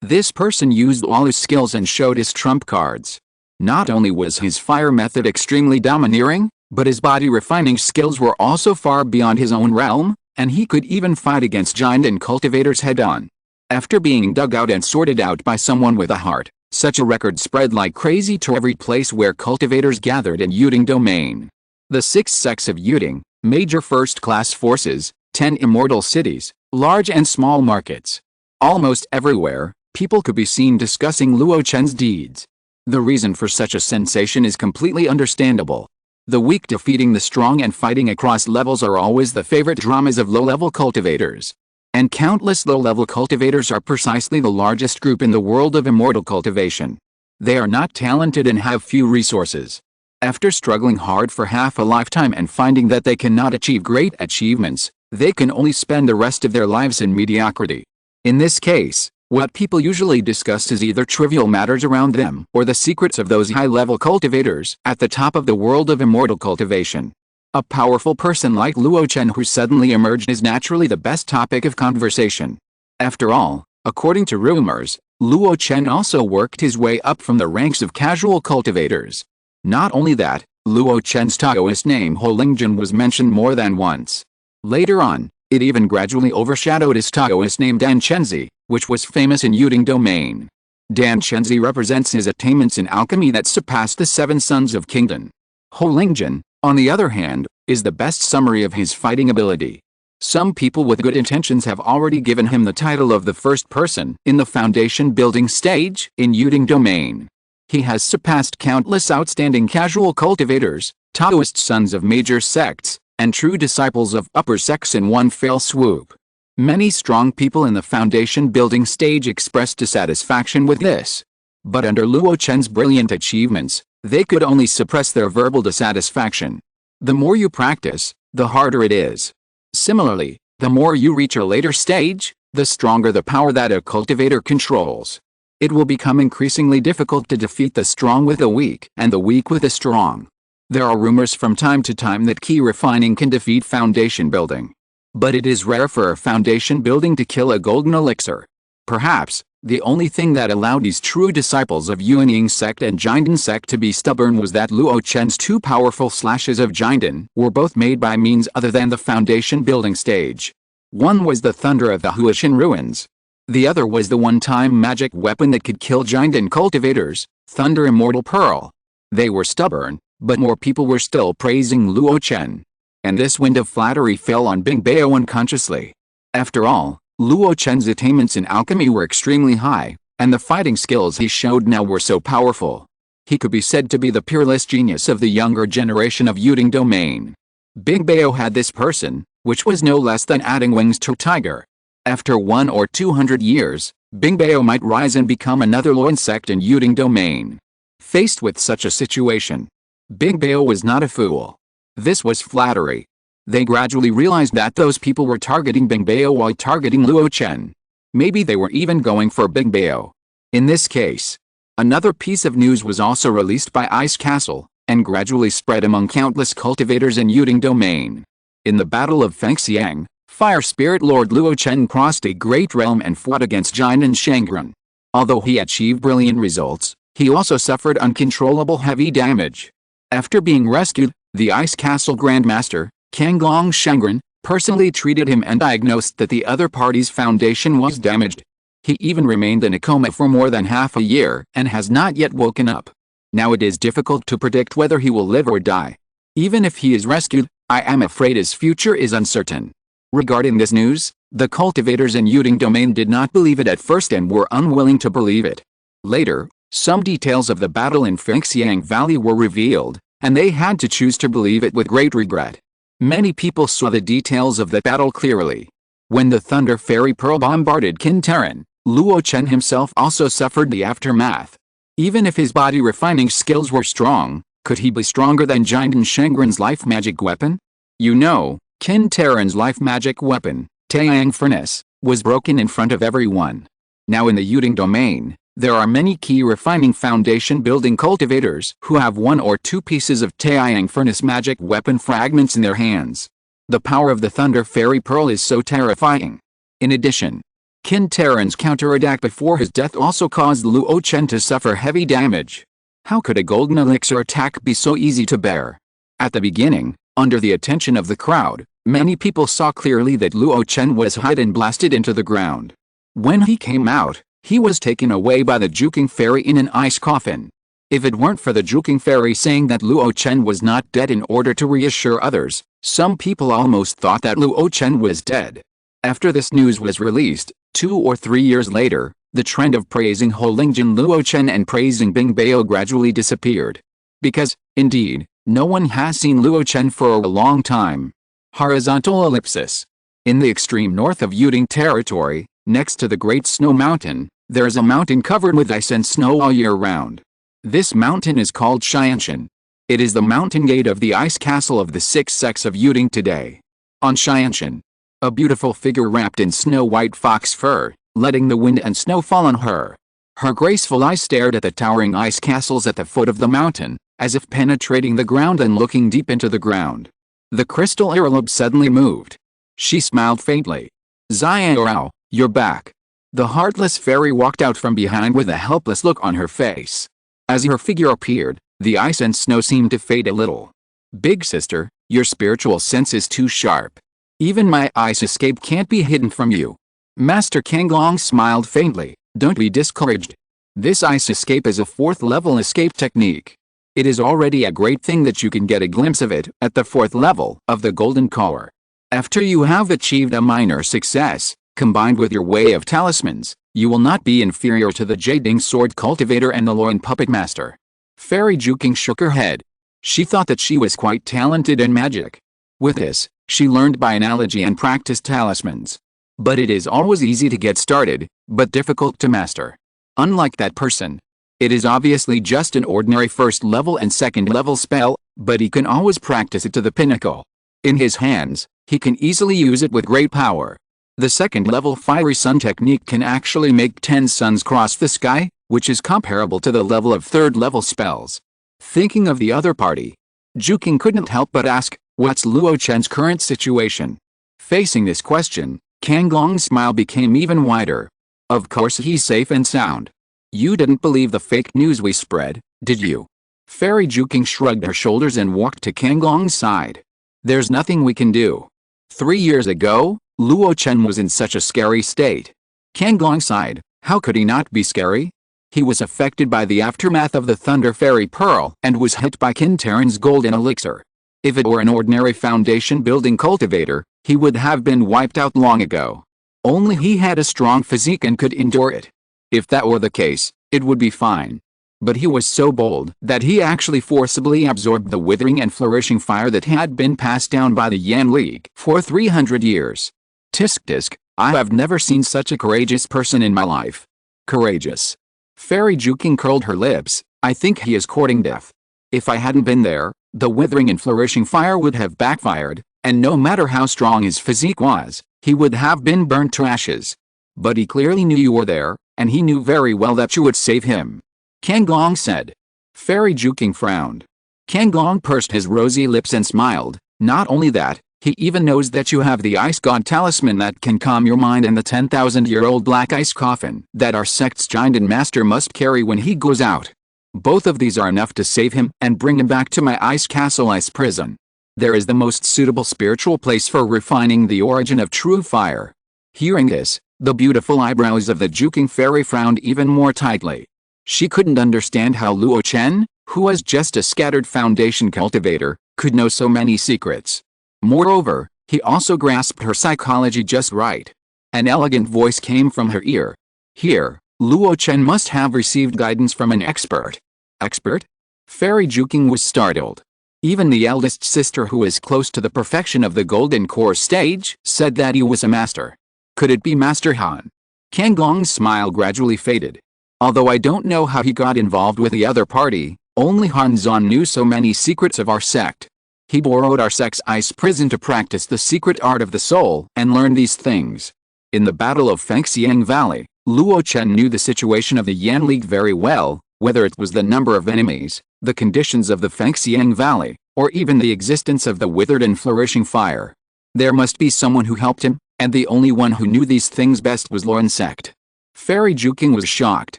This person used all his skills and showed his trump cards. Not only was his fire method extremely domineering, but his body refining skills were also far beyond his own realm, and he could even fight against Jinden cultivators head-on. After being dug out and sorted out by someone with a heart, such a record spread like crazy to every place where cultivators gathered in Yuding domain. The 6 sects of Yuding, major first-class forces, 10 immortal cities, large and small markets. Almost everywhere, people could be seen discussing Luo Chen's deeds. The reason for such a sensation is completely understandable. The weak defeating the strong and fighting across levels are always the favorite dramas of low-level cultivators. And countless low-level cultivators are precisely the largest group in the world of immortal cultivation. They are not talented and have few resources. After struggling hard for half a lifetime and finding that they cannot achieve great achievements, they can only spend the rest of their lives in mediocrity. In this case, what people usually discuss is either trivial matters around them or the secrets of those high-level cultivators at the top of the world of immortal cultivation. A powerful person like Luo Chen who suddenly emerged is naturally the best topic of conversation. After all, according to rumors, Luo Chen also worked his way up from the ranks of casual cultivators. Not only that, Luo Chen's Taoist name Holingjian was mentioned more than once. Later on, it even gradually overshadowed his Taoist name Dan Chenzi, which was famous in Yuding domain. Dan Chenzi represents his attainments in alchemy that surpassed the 7 sons of Kingdom. Holingjian, on the other hand, is the best summary of his fighting ability. Some people with good intentions have already given him the title of the first person in the foundation building stage in Yuding domain. He has surpassed countless outstanding casual cultivators, Taoist sons of major sects, and true disciples of upper sects in one fell swoop. Many strong people in the foundation building stage expressed dissatisfaction with this. But under Luo Chen's brilliant achievements, they could only suppress their verbal dissatisfaction. The more you practice, the harder it is. Similarly, the more you reach a later stage, the stronger the power that a cultivator controls. It will become increasingly difficult to defeat the strong with the weak and the weak with the strong. There are rumors from time to time that key refining can defeat foundation building. But it is rare for a foundation building to kill a golden elixir. Perhaps, the only thing that allowed these true disciples of Yuanying sect and Jinden sect to be stubborn was that Luo Chen's 2 powerful slashes of Jinden were both made by means other than the foundation building stage. One was the thunder of the Huashan ruins. The other was the one-time magic weapon that could kill Jinden cultivators, Thunder Immortal Pearl. They were stubborn, but more people were still praising Luo Chen. And this wind of flattery fell on Bingbao unconsciously. After all, Luo Chen's attainments in alchemy were extremely high, and the fighting skills he showed now were so powerful. He could be said to be the peerless genius of the younger generation of Yuding domain. Bingbao had this person, which was no less than adding wings to a tiger. After 100 or 200 years, Bingbao might rise and become another Luo sect in Yuding domain. Faced with such a situation, Bingbao was not a fool. This was flattery. They gradually realized that those people were targeting Bingbao while targeting Luo Chen. Maybe they were even going for Bingbao. In this case, another piece of news was also released by Ice Castle, and gradually spread among countless cultivators in Yuding domain. In the Battle of Fengxiang, Fire Spirit Lord Luo Chen crossed a great realm and fought against Jinan Shangren. Although he achieved brilliant results, he also suffered uncontrollable heavy damage. After being rescued, the Ice Castle Grandmaster, Kanglong Shangren, personally treated him and diagnosed that the other party's foundation was damaged. He even remained in a coma for more than half a year and has not yet woken up. Now it is difficult to predict whether he will live or die. Even if he is rescued, I am afraid his future is uncertain. Regarding this news, the cultivators in Yuding domain did not believe it at first and were unwilling to believe it. Later, some details of the battle in Fengxiang Valley were revealed, and they had to choose to believe it with great regret. Many people saw the details of the battle clearly. When the Thunder Fairy Pearl bombarded Kintaran, Luo Chen himself also suffered the aftermath. Even if his body refining skills were strong, could he be stronger than Jinan Shangren's life magic weapon? You know, Kintaran's life magic weapon, Taiyang Furnace, was broken in front of everyone. Now in the Yuding domain, there are many key refining foundation building cultivators who have 1 or 2 pieces of Taiyang Furnace magic weapon fragments in their hands. The power of the Thunder Fairy Pearl is so terrifying. In addition, Kintaran's counterattack before his death also caused Luo Chen to suffer heavy damage. How could a golden elixir attack be so easy to bear? At the beginning, under the attention of the crowd, many people saw clearly that Luo Chen was hid and blasted into the ground. When he came out, he was taken away by the Juking Fairy in an ice coffin. If it weren't for the Juking Fairy saying that Luo Chen was not dead in order to reassure others, some people almost thought that Luo Chen was dead. After this news was released, 2 or 3 years later, the trend of praising Holingjin Luo Chen and praising Bingbao gradually disappeared. Because, indeed, no one has seen Luo Chen for a long time. Horizontal ellipsis. In the extreme north of Yuding territory, next to the Great Snow Mountain, there is a mountain covered with ice and snow all year round. This mountain is called Xianshan. It is the mountain gate of the ice castle of the 6 sects of Yuding today. On Xianshan, a beautiful figure wrapped in snow-white fox fur, letting the wind and snow fall on her. Her graceful eyes stared at the towering ice castles at the foot of the mountain, as if penetrating the ground and looking deep into the ground. The crystal earlobe suddenly moved. She smiled faintly. Xiao, you're back. The heartless fairy walked out from behind with a helpless look on her face. As her figure appeared, the ice and snow seemed to fade a little. Big sister, your spiritual sense is too sharp. Even my ice escape can't be hidden from you. Master Kanglong smiled faintly. Don't be discouraged. This ice escape is a 4th level escape technique. It is already a great thing that you can get a glimpse of it at the 4th level of the Golden Collar. After you have achieved a minor success, combined with your way of talismans, you will not be inferior to the Jading Sword Cultivator and the Loin Puppet Master. Fairy Juking shook her head. She thought that she was quite talented in magic. With this, she learned by analogy and practiced talismans. But it is always easy to get started, but difficult to master. Unlike that person, it is obviously just an ordinary 1st level and 2nd level spell, but he can always practice it to the pinnacle. In his hands, he can easily use it with great power. The 2nd level Fiery Sun technique can actually make 10 suns cross the sky, which is comparable to the level of 3rd level spells. Thinking of the other party, Juking couldn't help but ask, what's Luo Chen's current situation? Facing this question, Kanglong's smile became even wider. Of course he's safe and sound. You didn't believe the fake news we spread, did you? Fairy Juking shrugged her shoulders and walked to Kanglong's side. There's nothing we can do. 3 years ago, Luo Chen was in such a scary state. Kanglong sighed. How could he not be scary? He was affected by the aftermath of the Thunder Fairy Pearl and was hit by Kintaran's golden elixir. If it were an ordinary foundation-building cultivator, he would have been wiped out long ago. Only he had a strong physique and could endure it. If that were the case, it would be fine. But he was so bold that he actually forcibly absorbed the withering and flourishing fire that had been passed down by the Yan League for 300 years. Tisk tisk, I have never seen such a courageous person in my life. Courageous. Fairy Juking curled her lips. I think he is courting death. If I hadn't been there, the withering and flourishing fire would have backfired, and no matter how strong his physique was, he would have been burnt to ashes. But he clearly knew you were there, and he knew very well that you would save him. Kanglong said. Fairy Juking frowned. Kanglong pursed his rosy lips and smiled. Not only that, he even knows that you have the ice god talisman that can calm your mind and the 10,000-year-old black ice coffin that our sect's giant and master must carry when he goes out. Both of these are enough to save him and bring him back to my ice castle ice prison. There is the most suitable spiritual place for refining the origin of true fire. Hearing this, the beautiful eyebrows of the Juking fairy frowned even more tightly. She couldn't understand how Luo Chen, who was just a scattered foundation cultivator, could know so many secrets. Moreover, he also grasped her psychology just right. An elegant voice came from her ear. Here, Luo Chen must have received guidance from an expert. Expert? Fairy Juking was startled. Even the eldest sister, who is close to the perfection of the golden core stage, said that he was a master. Could it be Master Han? Kanglong's smile gradually faded. Although I don't know how he got involved with the other party, only Han Zhan knew so many secrets of our sect. He borrowed our sect's ice prison to practice the secret art of the soul and learn these things. In the Battle of Fengxiang Valley, Luo Chen knew the situation of the Yan League very well, whether it was the number of enemies, the conditions of the Fengxiang Valley, or even the existence of the withered and flourishing fire. There must be someone who helped him, and the only one who knew these things best was Luo's sect. Fairy Juking was shocked.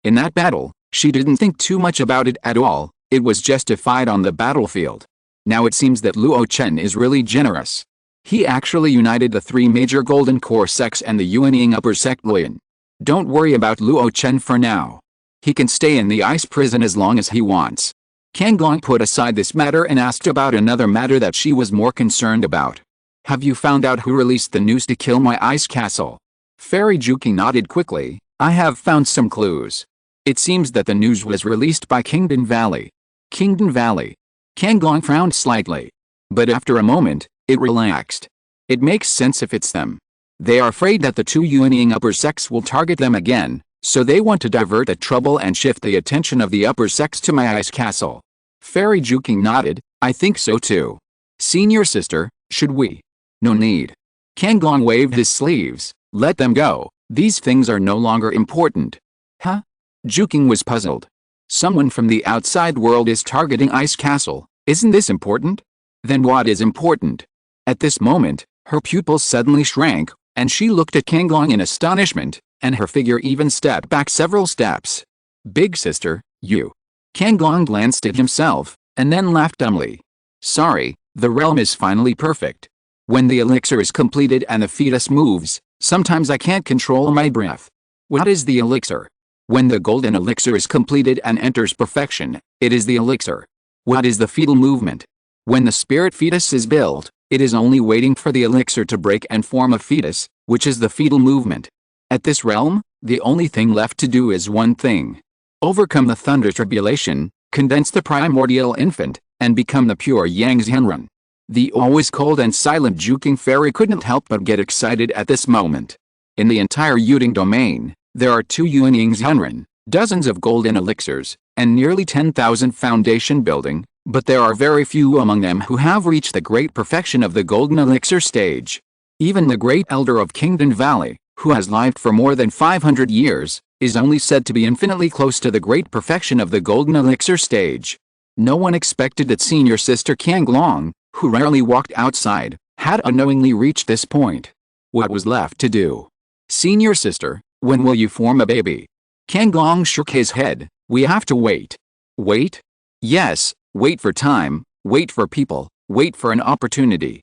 In that battle, she didn't think too much about it at all, it was just a fight on the battlefield. Now it seems that Luo Chen is really generous. He actually united the three major golden core sects and the Yuanying upper sect Luoyan. Don't worry about Luo Chen for now. He can stay in the ice prison as long as he wants. Kanglong put aside this matter and asked about another matter that she was more concerned about. Have you found out who released the news to kill my ice castle? Fairy Juking nodded quickly. I have found some clues. It seems that the news was released by Kingdom Valley. Kingdom Valley. Kanglong frowned slightly. But after a moment, it relaxed. It makes sense if it's them. They are afraid that the two Yuanying upper sects will target them again, so they want to divert the trouble and shift the attention of the upper sects to my ice castle. Fairy Juking nodded. I think so too. Senior sister, should we? No need. Kanglong waved his sleeves. Let them go. These things are no longer important. Huh? Juking was puzzled. Someone from the outside world is targeting Ice Castle. Isn't this important? Then what is important? At this moment, her pupils suddenly shrank, and she looked at Kanglong in astonishment, and her figure even stepped back several steps. Big sister, you. Kanglong glanced at himself, and then laughed dumbly. Sorry, the realm is finally perfect. When the elixir is completed and the fetus moves, sometimes I can't control my breath. What is the elixir? When the golden elixir is completed and enters perfection, it is the elixir. What is the fetal movement? When the spirit fetus is built, it is only waiting for the elixir to break and form a fetus, which is the fetal movement. At this realm, the only thing left to do is one thing. Overcome the thunder tribulation, condense the primordial infant, and become the pure Yang Zhenren. The always cold and silent Juking fairy couldn't help but get excited at this moment. In the entire Yuting domain, there are 2 Yuanying Zhenren, dozens of golden elixirs, and nearly 10,000 foundation building, but there are very few among them who have reached the great perfection of the golden elixir stage. Even the great elder of Kingdom Valley, who has lived for more than 500 years, is only said to be infinitely close to the great perfection of the golden elixir stage. No one expected that senior sister Kanglong, who rarely walked outside, had unknowingly reached this point. What was left to do? Senior sister, when will you form a baby? Kanglong shook his head. We have to wait. Wait? Yes, wait for time, wait for people, wait for an opportunity.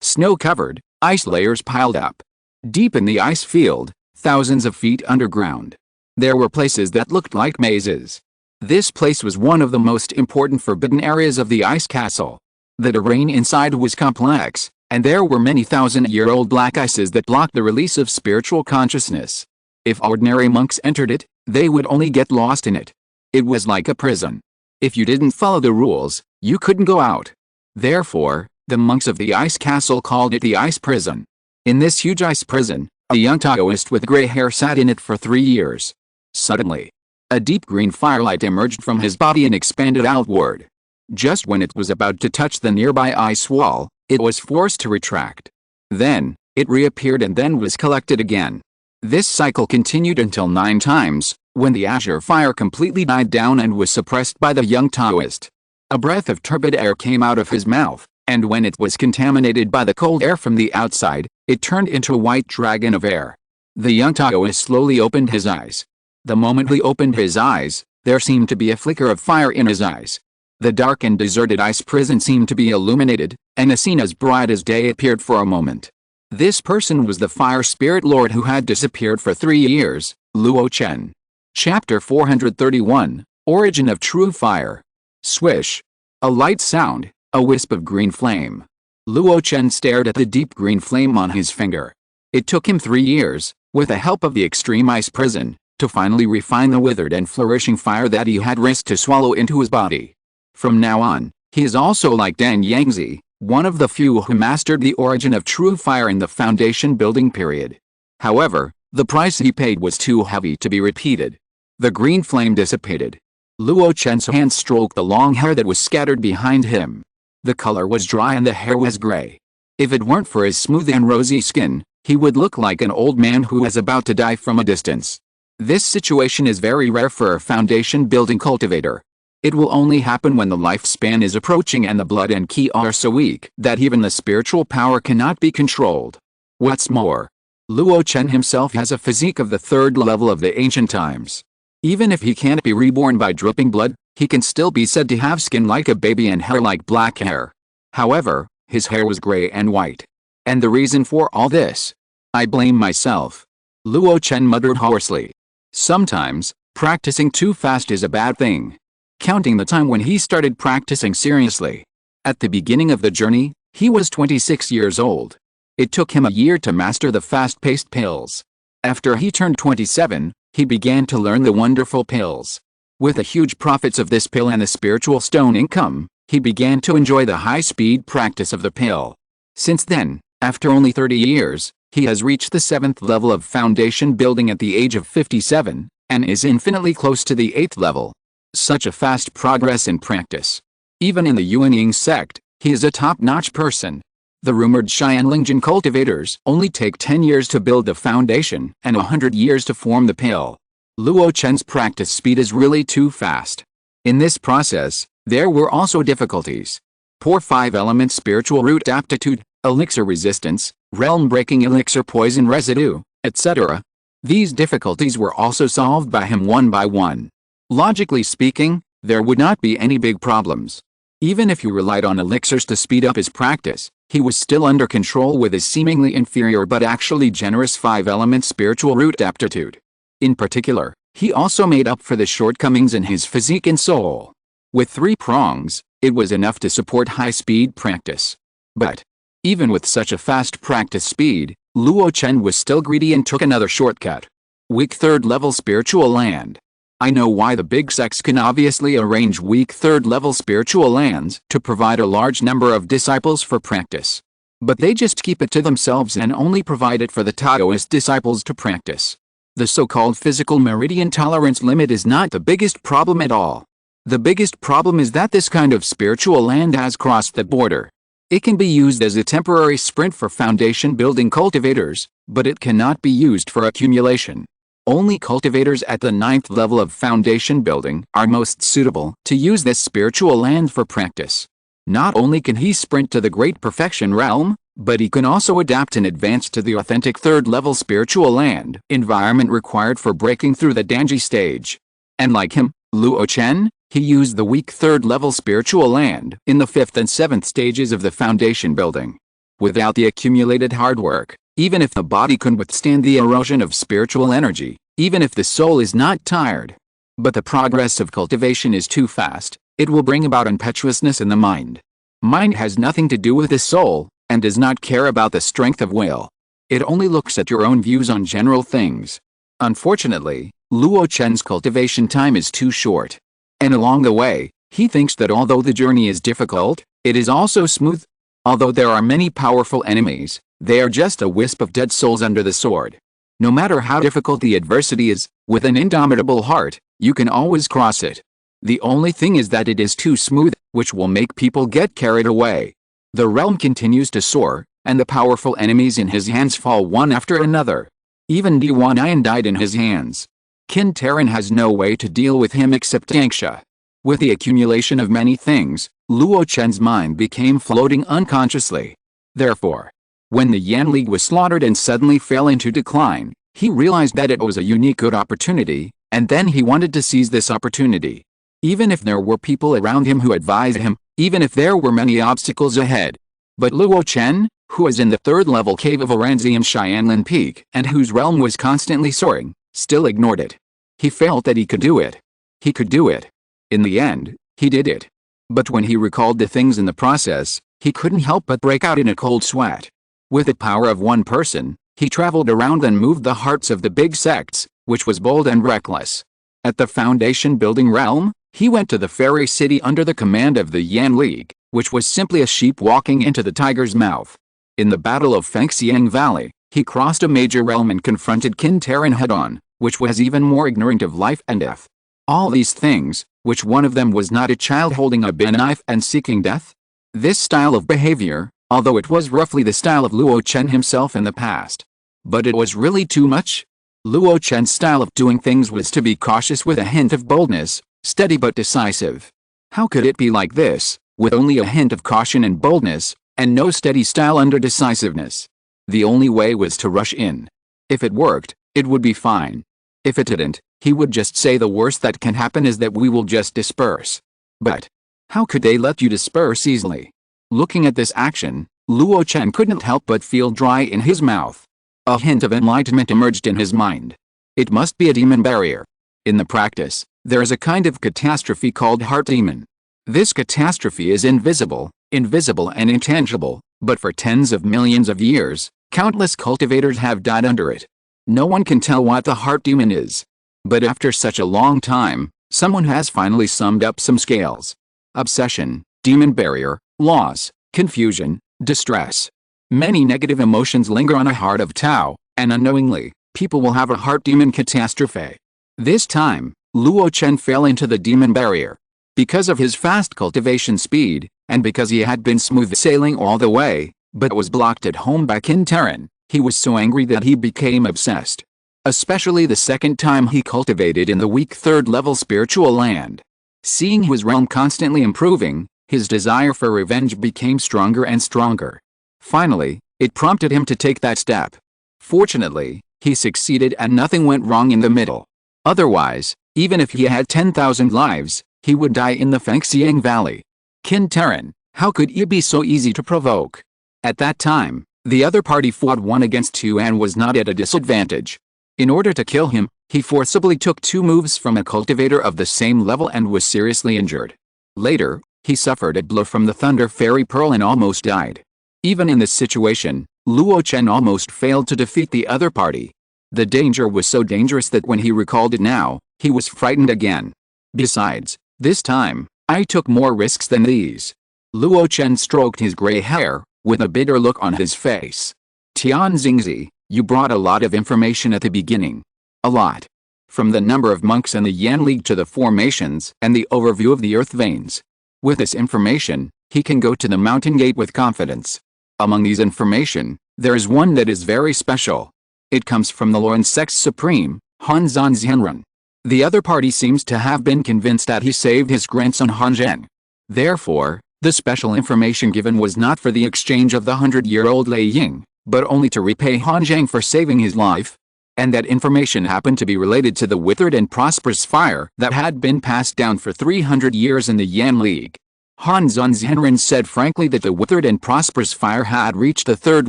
Snow-covered, ice layers piled up. Deep in the ice field, thousands of feet underground. There were places that looked like mazes. This place was one of the most important forbidden areas of the ice castle. The terrain inside was complex, and there were many thousand-year-old black ices that blocked the release of spiritual consciousness. If ordinary monks entered it, they would only get lost in it. It was like a prison. If you didn't follow the rules, you couldn't go out. Therefore, the monks of the ice castle called it the ice prison. In this huge ice prison, a young Taoist with gray hair sat in it for 3 years. Suddenly, a deep green firelight emerged from his body and expanded outward. Just when it was about to touch the nearby ice wall, it was forced to retract. Then, it reappeared and then was collected again. This cycle continued until 9 times, when the azure fire completely died down and was suppressed by the young Taoist. A breath of turbid air came out of his mouth, and when it was contaminated by the cold air from the outside, it turned into a white dragon of air. The young Taoist slowly opened his eyes. The moment he opened his eyes, there seemed to be a flicker of fire in his eyes. The dark and deserted ice prison seemed to be illuminated, and a scene as bright as day appeared for a moment. This person was the fire spirit lord who had disappeared for 3 years, Luo Chen. Chapter 431, Origin of True Fire. Swish. A light sound, a wisp of green flame. Luo Chen stared at the deep green flame on his finger. It took him 3 years, with the help of the extreme ice prison, to finally refine the withered and flourishing fire that he had risked to swallow into his body. From now on, he is also like Dan Yangzi, one of the few who mastered the origin of true fire in the foundation building period. However, the price he paid was too heavy to be repeated. The green flame dissipated. Luo Chen's hand stroked the long hair that was scattered behind him. The color was dry and the hair was gray. If it weren't for his smooth and rosy skin, he would look like an old man who is about to die from a distance. This situation is very rare for a foundation building cultivator. It will only happen when the lifespan is approaching and the blood and ki are so weak that even the spiritual power cannot be controlled. What's more, Luo Chen himself has a physique of the 3rd level of the ancient times. Even if he can't be reborn by dripping blood, he can still be said to have skin like a baby and hair like black hair. However, his hair was gray and white. And the reason for all this? I blame myself. Luo Chen muttered hoarsely. Sometimes, practicing too fast is a bad thing. Counting the time when he started practicing seriously. At the beginning of the journey, he was 26 years old. It took him a year to master the fast-paced pills. After he turned 27, he began to learn the wonderful pills. With the huge profits of this pill and the spiritual stone income, he began to enjoy the high-speed practice of the pill. Since then, after only 30 years, he has reached the 7th level of foundation building at the age of 57, and is infinitely close to the 8th level. Such a fast progress in practice. Even in the Yuanying sect, he is a top-notch person. The rumored Xianlingjin cultivators only take 10 years to build the foundation and 100 years to form the pill. Luo Chen's practice speed is really too fast. In this process, there were also difficulties. Poor 5-element spiritual root aptitude, elixir resistance, realm-breaking elixir poison residue, etc. These difficulties were also solved by him one by one. Logically speaking, there would not be any big problems. Even if he relied on elixirs to speed up his practice, he was still under control with his seemingly inferior but actually generous 5-element spiritual root aptitude. In particular, he also made up for the shortcomings in his physique and soul. With 3 prongs, it was enough to support high-speed practice. But, even with such a fast practice speed, Luo Chen was still greedy and took another shortcut. Weak 3rd level spiritual land. I know why the big sects can obviously arrange weak 3rd level spiritual lands to provide a large number of disciples for practice. But they just keep it to themselves and only provide it for the Taoist disciples to practice. The so-called physical meridian tolerance limit is not the biggest problem at all. The biggest problem is that this kind of spiritual land has crossed the border. It can be used as a temporary sprint for foundation building cultivators, but it cannot be used for accumulation. Only cultivators at the 9th level of foundation building are most suitable to use this spiritual land for practice. Not only can he sprint to the great perfection realm, but he can also adapt and advance to the authentic 3rd level spiritual land environment required for breaking through the Danji stage. And like him, Luo Chen, he used the weak 3rd level spiritual land in the 5th and 7th stages of the foundation building. Without the accumulated hard work, even if the body could withstand the erosion of spiritual energy, even if the soul is not tired. But the progress of cultivation is too fast, it will bring about impetuousness in the mind. Mind has nothing to do with the soul, and does not care about the strength of will. It only looks at your own views on general things. Unfortunately, Luo Chen's cultivation time is too short. And along the way, he thinks that although the journey is difficult, it is also smooth. Although there are many powerful enemies, they are just a wisp of dead souls under the sword. No matter how difficult the adversity is, with an indomitable heart, you can always cross it. The only thing is that it is too smooth, which will make people get carried away. The realm continues to soar, and the powerful enemies in his hands fall one after another. Even Diwan died in his hands. Qin Terran has no way to deal with him except Yangsha. With the accumulation of many things, Luo Chen's mind became floating unconsciously. Therefore, when the Yan League was slaughtered and suddenly fell into decline, he realized that it was a unique good opportunity, and then he wanted to seize this opportunity. Even if there were people around him who advised him, even if there were many obstacles ahead. But Luo Chen, who is in the third-level cave of Aranzi and Xianlin Peak and whose realm was constantly soaring, still ignored it. He felt that he could do it. He could do it. In the end, he did it. But when he recalled the things in the process, he couldn't help but break out in a cold sweat. With the power of one person, he traveled around and moved the hearts of the big sects, which was bold and reckless. At the foundation building realm, he went to the fairy city under the command of the Yan League, which was simply a sheep walking into the tiger's mouth. In the Battle of Fengxiang Valley, he crossed a major realm and confronted Qin Terran head-on, which was even more ignorant of life and death. All these things, which one of them was not a child holding a knife and seeking death? This style of behavior, although it was roughly the style of Luo Chen himself in the past. But it was really too much. Luo Chen's style of doing things was to be cautious with a hint of boldness, steady but decisive. How could it be like this, with only a hint of caution and boldness, and no steady style under decisiveness? The only way was to rush in. If it worked, it would be fine. If it didn't, he would just say the worst that can happen is that we will just disperse. But how could they let you disperse easily? Looking at this action, Luo Chen couldn't help but feel dry in his mouth. A hint of enlightenment emerged in his mind. It must be a demon barrier. In the practice, there is a kind of catastrophe called heart demon. This catastrophe is invisible and intangible, but for tens of millions of years, countless cultivators have died under it. No one can tell what the heart demon is. But after such a long time, someone has finally summed up some scales. Obsession, demon barrier, loss, confusion, distress. Many negative emotions linger on a heart of Tao, and unknowingly, people will have a heart demon catastrophe. This time, Luo Chen fell into the demon barrier. Because of his fast cultivation speed, and because he had been smooth sailing all the way, but was blocked at home by Qin Terran, he was so angry that he became obsessed. Especially the second time he cultivated in the weak third-level spiritual land. Seeing his realm constantly improving, his desire for revenge became stronger and stronger. Finally, it prompted him to take that step. Fortunately, he succeeded and nothing went wrong in the middle. Otherwise, even if he had 10,000 lives, he would die in the Fengxiang Valley. Qin Terran, how could you be so easy to provoke? At that time, the other party fought 1 against 2 and was not at a disadvantage. In order to kill him, he forcibly took 2 moves from a cultivator of the same level and was seriously injured. Later, he suffered a blow from the Thunder Fairy Pearl and almost died. Even in this situation, Luo Chen almost failed to defeat the other party. The danger was so dangerous that when he recalled it now, he was frightened again. Besides, this time, I took more risks than these. Luo Chen stroked his gray hair, with a bitter look on his face. Tian Xingzi, you brought a lot of information at the beginning. A lot. From the number of monks in the Yan League to the formations and the overview of the earth veins. With this information, he can go to the mountain gate with confidence. Among these information, there is one that is very special. It comes from the Lauren sect's supreme, Han Zhenren. The other party seems to have been convinced that he saved his grandson Han Zheng. Therefore, the special information given was not for the exchange of the 100-year-old Lei Ying, but only to repay Han Zheng for saving his life. And that information happened to be related to the withered and prosperous fire that had been passed down for 300 years in the Yan League. Han Zhenren said frankly that the withered and prosperous fire had reached the 3rd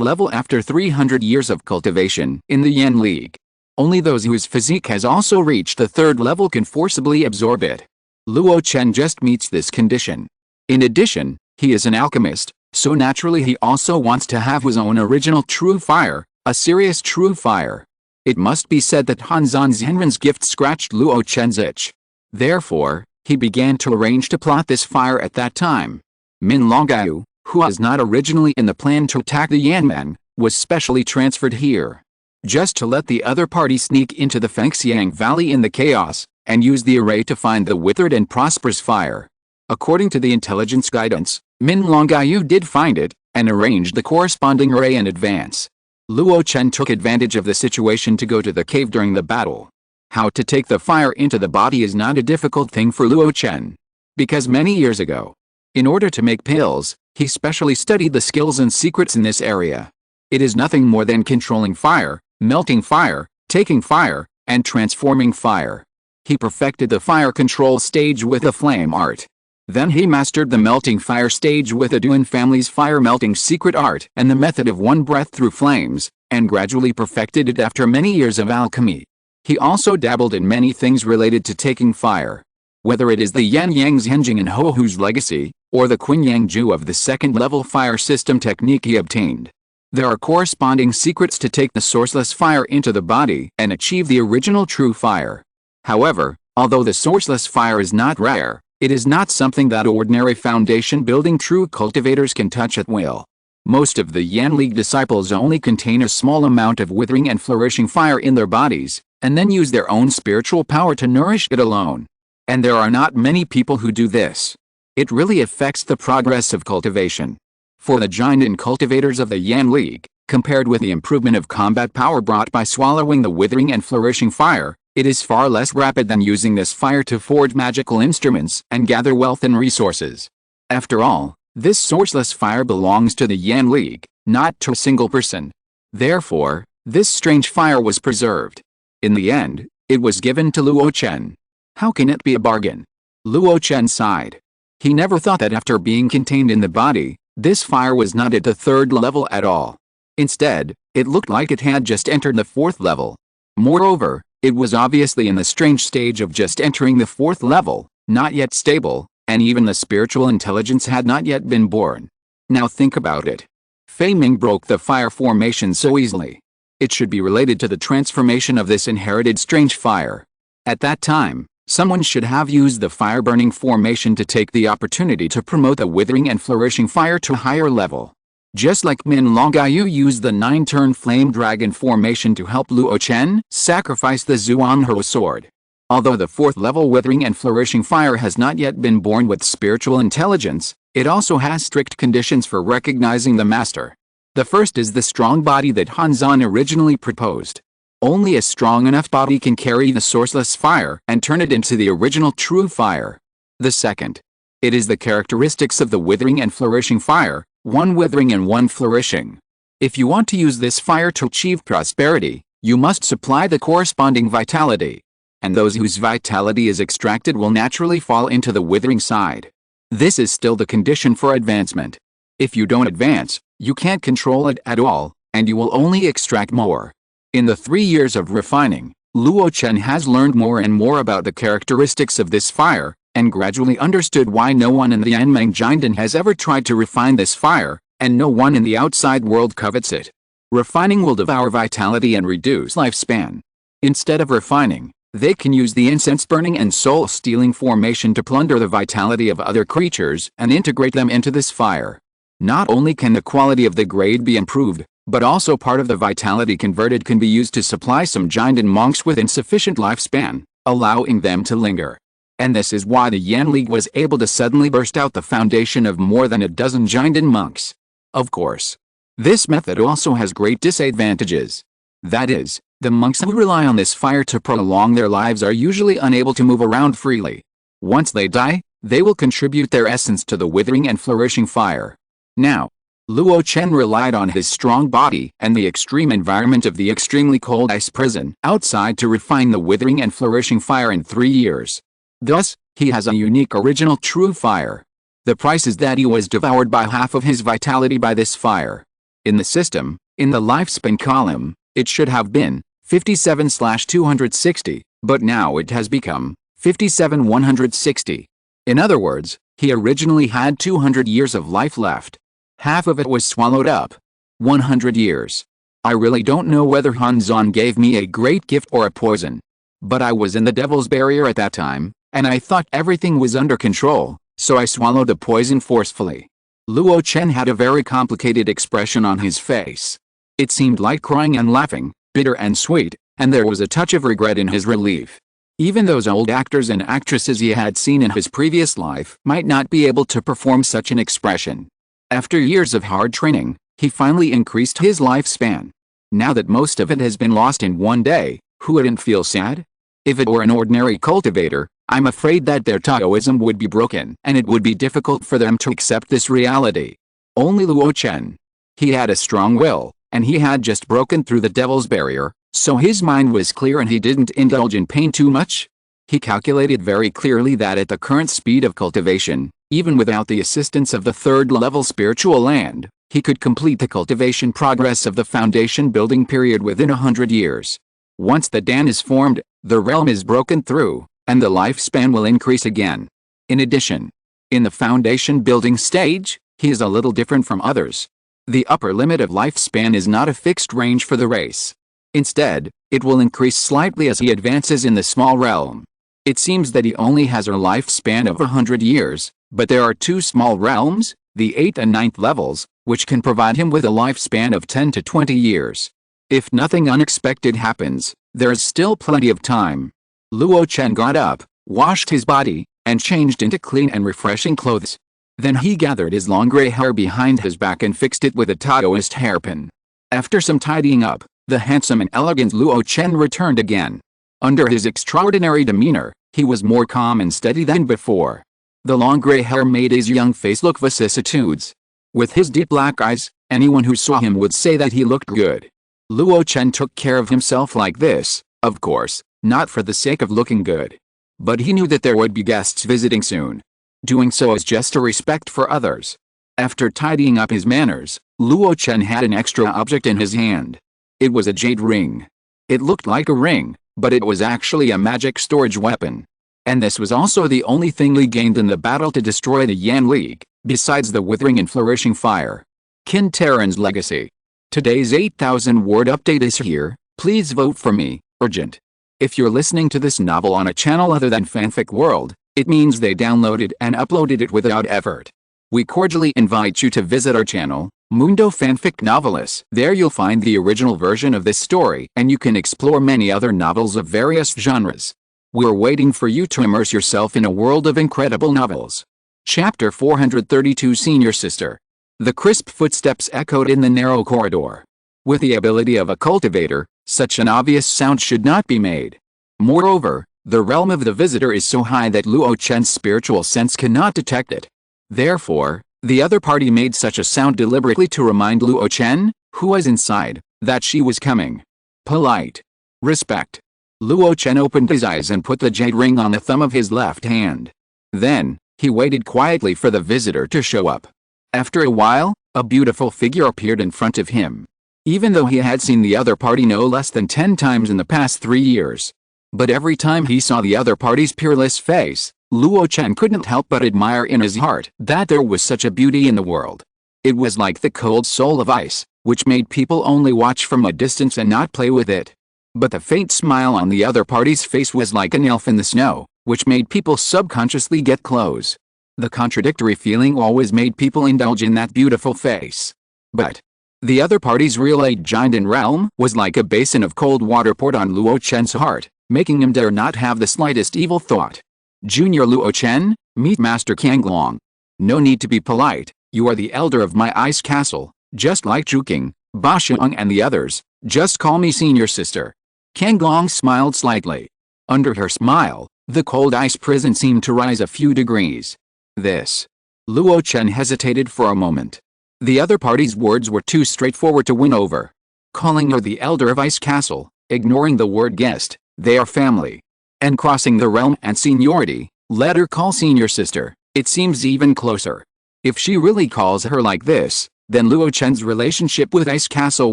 level after 300 years of cultivation in the Yan League. Only those whose physique has also reached the third level can forcibly absorb it. Luo Chen just meets this condition. In addition, he is an alchemist, so naturally he also wants to have his own original true fire, a serious true fire. It must be said that Hanzan Zhenren's gift scratched Luo Chen's itch. Therefore, he began to arrange to plot this fire at that time. Min Longgao, who was not originally in the plan to attack the Yanmen, was specially transferred here, just to let the other party sneak into the Fengxiang Valley in the chaos, and use the array to find the withered and prosperous fire. According to the intelligence guidance, Min Longgao did find it, and arranged the corresponding array in advance. Luo Chen took advantage of the situation to go to the cave during the battle. How to take the fire into the body is not a difficult thing for Luo Chen. Because many years ago, in order to make pills, he specially studied the skills and secrets in this area. It is nothing more than controlling fire, melting fire, taking fire, and transforming fire. He perfected the fire control stage with the flame art. Then he mastered the melting fire stage with the Duan family's fire melting secret art and the method of one breath through flames, and gradually perfected it after many years of alchemy. He also dabbled in many things related to taking fire. Whether it is the Yan Yang Zhenjing and Ho Hu's legacy, or the Qin Yang Ju of the second-level fire system technique he obtained, there are corresponding secrets to take the sourceless fire into the body and achieve the original true fire. However, although the sourceless fire is not rare, it is not something that ordinary foundation-building true cultivators can touch at will. Most of the Yan League disciples only contain a small amount of withering and flourishing fire in their bodies, and then use their own spiritual power to nourish it alone. And there are not many people who do this. It really affects the progress of cultivation. For the giant cultivators of the Yan League, compared with the improvement of combat power brought by swallowing the withering and flourishing fire, it is far less rapid than using this fire to forge magical instruments and gather wealth and resources. After all, this sourceless fire belongs to the Yan League, not to a single person. Therefore, this strange fire was preserved. In the end, it was given to Luo Chen. How can it be a bargain? Luo Chen sighed. He never thought that after being contained in the body, this fire was not at the third level at all. Instead, it looked like it had just entered the fourth level. Moreover, it was obviously in the strange stage of just entering the fourth level, not yet stable, and even the spiritual intelligence had not yet been born. Now think about it. Fei Ming broke the fire formation so easily. It should be related to the transformation of this inherited strange fire. At that time, someone should have used the fire-burning formation to take the opportunity to promote the withering and flourishing fire to a higher level. Just like Min Longgao used the 9-turn flame dragon formation to help Luo Chen sacrifice the Zhuanghe sword. Although the fourth level withering and flourishing fire has not yet been born with spiritual intelligence, it also has strict conditions for recognizing the master. The first is the strong body that Hanzan originally proposed. Only a strong enough body can carry the sourceless fire and turn it into the original true fire. The second, it is the characteristics of the withering and flourishing fire, one withering and one flourishing. If you want to use this fire to achieve prosperity, you must supply the corresponding vitality. And those whose vitality is extracted will naturally fall into the withering side. This is still the condition for advancement. If you don't advance, you can't control it at all, and you will only extract more. In the 3 years of refining, Luo Chen has learned more and more about the characteristics of this fire, and gradually understood why no one in the Anmeng Jinden has ever tried to refine this fire, and no one in the outside world covets it. Refining will devour vitality and reduce lifespan. Instead of refining, they can use the incense-burning and soul-stealing formation to plunder the vitality of other creatures and integrate them into this fire. Not only can the quality of the grade be improved, but also part of the vitality converted can be used to supply some Jinden monks with insufficient lifespan, allowing them to linger. And this is why the Yan League was able to suddenly burst out the foundation of more than a dozen Jinden monks. Of course, this method also has great disadvantages. That is, the monks who rely on this fire to prolong their lives are usually unable to move around freely. Once they die, they will contribute their essence to the withering and flourishing fire. Now, Luo Chen relied on his strong body and the extreme environment of the extremely cold ice prison outside to refine the withering and flourishing fire in 3 years. Thus, he has a unique original true fire. The price is that he was devoured by half of his vitality by this fire. In the system, in the lifespan column, it should have been 57/260, but now it has become 57/160. In other words, he originally had 200 years of life left. Half of it was swallowed up. 100 years. I really don't know whether Hanzon gave me a great gift or a poison. But I was in the devil's barrier at that time, and I thought everything was under control, so I swallowed the poison forcefully. Luo Chen had a very complicated expression on his face. It seemed like crying and laughing, bitter and sweet, and there was a touch of regret in his relief. Even those old actors and actresses he had seen in his previous life might not be able to perform such an expression. After years of hard training, he finally increased his lifespan. Now that most of it has been lost in one day, who wouldn't feel sad? If it were an ordinary cultivator, I'm afraid that their Taoism would be broken and it would be difficult for them to accept this reality. Only Luo Chen. He had a strong will, and he had just broken through the devil's barrier, so his mind was clear and he didn't indulge in pain too much. He calculated very clearly that at the current speed of cultivation, even without the assistance of the third-level spiritual land, he could complete the cultivation progress of the foundation building period within 100 years. Once the Dan is formed, the realm is broken through, and the lifespan will increase again. In addition, in the foundation building stage, he is a little different from others. The upper limit of lifespan is not a fixed range for the race. Instead, it will increase slightly as he advances in the small realm. It seems that he only has a lifespan of 100 years, but there are two small realms, the 8th and 9th levels, which can provide him with a lifespan of 10 to 20 years. If nothing unexpected happens, there is still plenty of time. Luo Chen got up, washed his body, and changed into clean and refreshing clothes. Then he gathered his long gray hair behind his back and fixed it with a Taoist hairpin. After some tidying up, the handsome and elegant Luo Chen returned again. Under his extraordinary demeanor, he was more calm and steady than before. The long gray hair made his young face look vicissitudes. With his deep black eyes, anyone who saw him would say that he looked good. Luo Chen took care of himself like this, of course, not for the sake of looking good. But he knew that there would be guests visiting soon. Doing so is just a respect for others. After tidying up his manners, Luo Chen had an extra object in his hand. It was a jade ring. It looked like a ring, but it was actually a magic storage weapon. And this was also the only thing he gained in the battle to destroy the Yan League, besides the withering and flourishing fire. Qin Terran's legacy. Today's 8,000 word update is here. Please vote for me, urgent. If you're listening to this novel on a channel other than Fanfic World, it means they downloaded and uploaded it without effort. We cordially invite you to visit our channel, Mundo Fanfic Novelis. There you'll find the original version of this story, and you can explore many other novels of various genres. We're waiting for you to immerse yourself in a world of incredible novels. Chapter 432 Senior Sister. The crisp footsteps echoed in the narrow corridor. With the ability of a cultivator, such an obvious sound should not be made. Moreover, the realm of the visitor is so high that Luo Chen's spiritual sense cannot detect it. Therefore, the other party made such a sound deliberately to remind Luo Chen, who was inside, that she was coming. Polite. Respect. Luo Chen opened his eyes and put the jade ring on the thumb of his left hand. Then, he waited quietly for the visitor to show up. After a while, a beautiful figure appeared in front of him. Even though he had seen the other party no less than 10 times in the past 3 years. But every time he saw the other party's peerless face, Luo Chen couldn't help but admire in his heart that there was such a beauty in the world. It was like the cold soul of ice, which made people only watch from a distance and not play with it. But the faint smile on the other party's face was like an elf in the snow, which made people subconsciously get close. The contradictory feeling always made people indulge in that beautiful face. But the other party's real giant in realm was like a basin of cold water poured on Luo Chen's heart, making him dare not have the slightest evil thought. Junior Luo Chen, meet Master Kanglong. No need to be polite, you are the elder of my ice castle, just like Zhuking, Ba Xiang and the others, just call me senior sister. Kanglong smiled slightly. Under her smile, the cold ice prison seemed to rise a few degrees. This. Luo Chen hesitated for a moment. The other party's words were too straightforward to win over. Calling her the elder of Ice Castle, ignoring the word guest, they are family. And crossing the realm and seniority, let her call senior sister, it seems even closer. If she really calls her like this, then Luo Chen's relationship with Ice Castle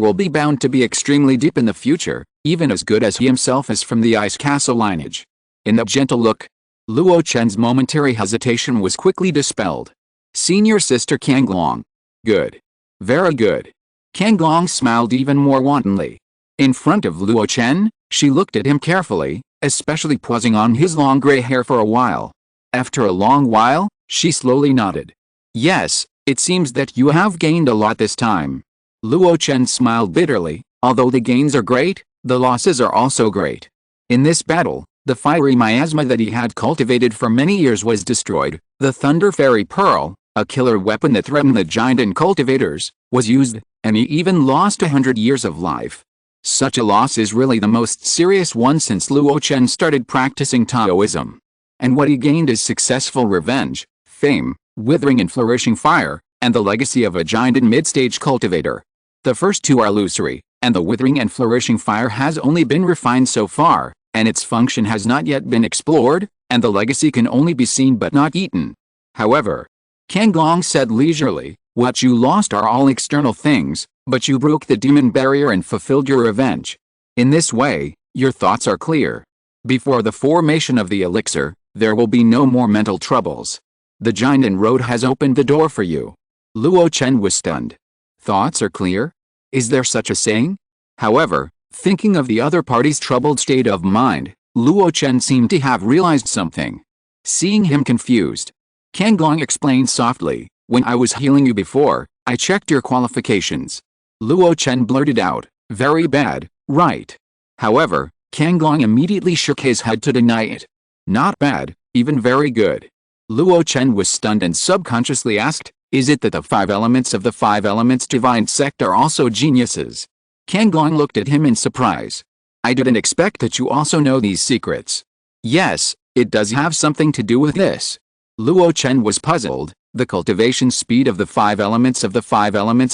will be bound to be extremely deep in the future, even as good as he himself is from the Ice Castle lineage. In the gentle look, Luo Chen's momentary hesitation was quickly dispelled. Senior sister Kanglong. Good. Very good. Kanglong smiled even more wantonly. In front of Luo Chen, she looked at him carefully, especially pausing on his long gray hair for a while. After a long while, she slowly nodded. Yes, it seems that you have gained a lot this time. Luo Chen smiled bitterly. Although the gains are great, the losses are also great. In this battle, the fiery miasma that he had cultivated for many years was destroyed. The Thunder Fairy Pearl, a killer weapon that threatened the giant and cultivators, was used, and he even lost 100 years of life. Such a loss is really the most serious one since Luo Chen started practicing Taoism. And what he gained is successful revenge, fame, withering and flourishing fire, and the legacy of a giant and mid-stage cultivator. The first two are illusory, and the withering and flourishing fire has only been refined so far, and its function has not yet been explored, and the legacy can only be seen but not eaten. However, Kanglong said leisurely, what you lost are all external things, but you broke the demon barrier and fulfilled your revenge. In this way, your thoughts are clear. Before the formation of the elixir, there will be no more mental troubles. The giant and road has opened the door for you. Luo Chen was stunned. Thoughts are clear? Is there such a saying? However, thinking of the other party's troubled state of mind, Luo Chen seemed to have realized something. Seeing him confused, Kanglong explained softly, when I was healing you before, I checked your qualifications. Luo Chen blurted out, very bad, right? However, Kanglong immediately shook his head to deny it. Not bad, even very good. Luo Chen was stunned and subconsciously asked, is it that the 5 elements of the 5 elements divine sect are also geniuses? Kanglong looked at him in surprise. I didn't expect that you also know these secrets. Yes, it does have something to do with this. Luo Chen was puzzled. The cultivation speed of the 5 elements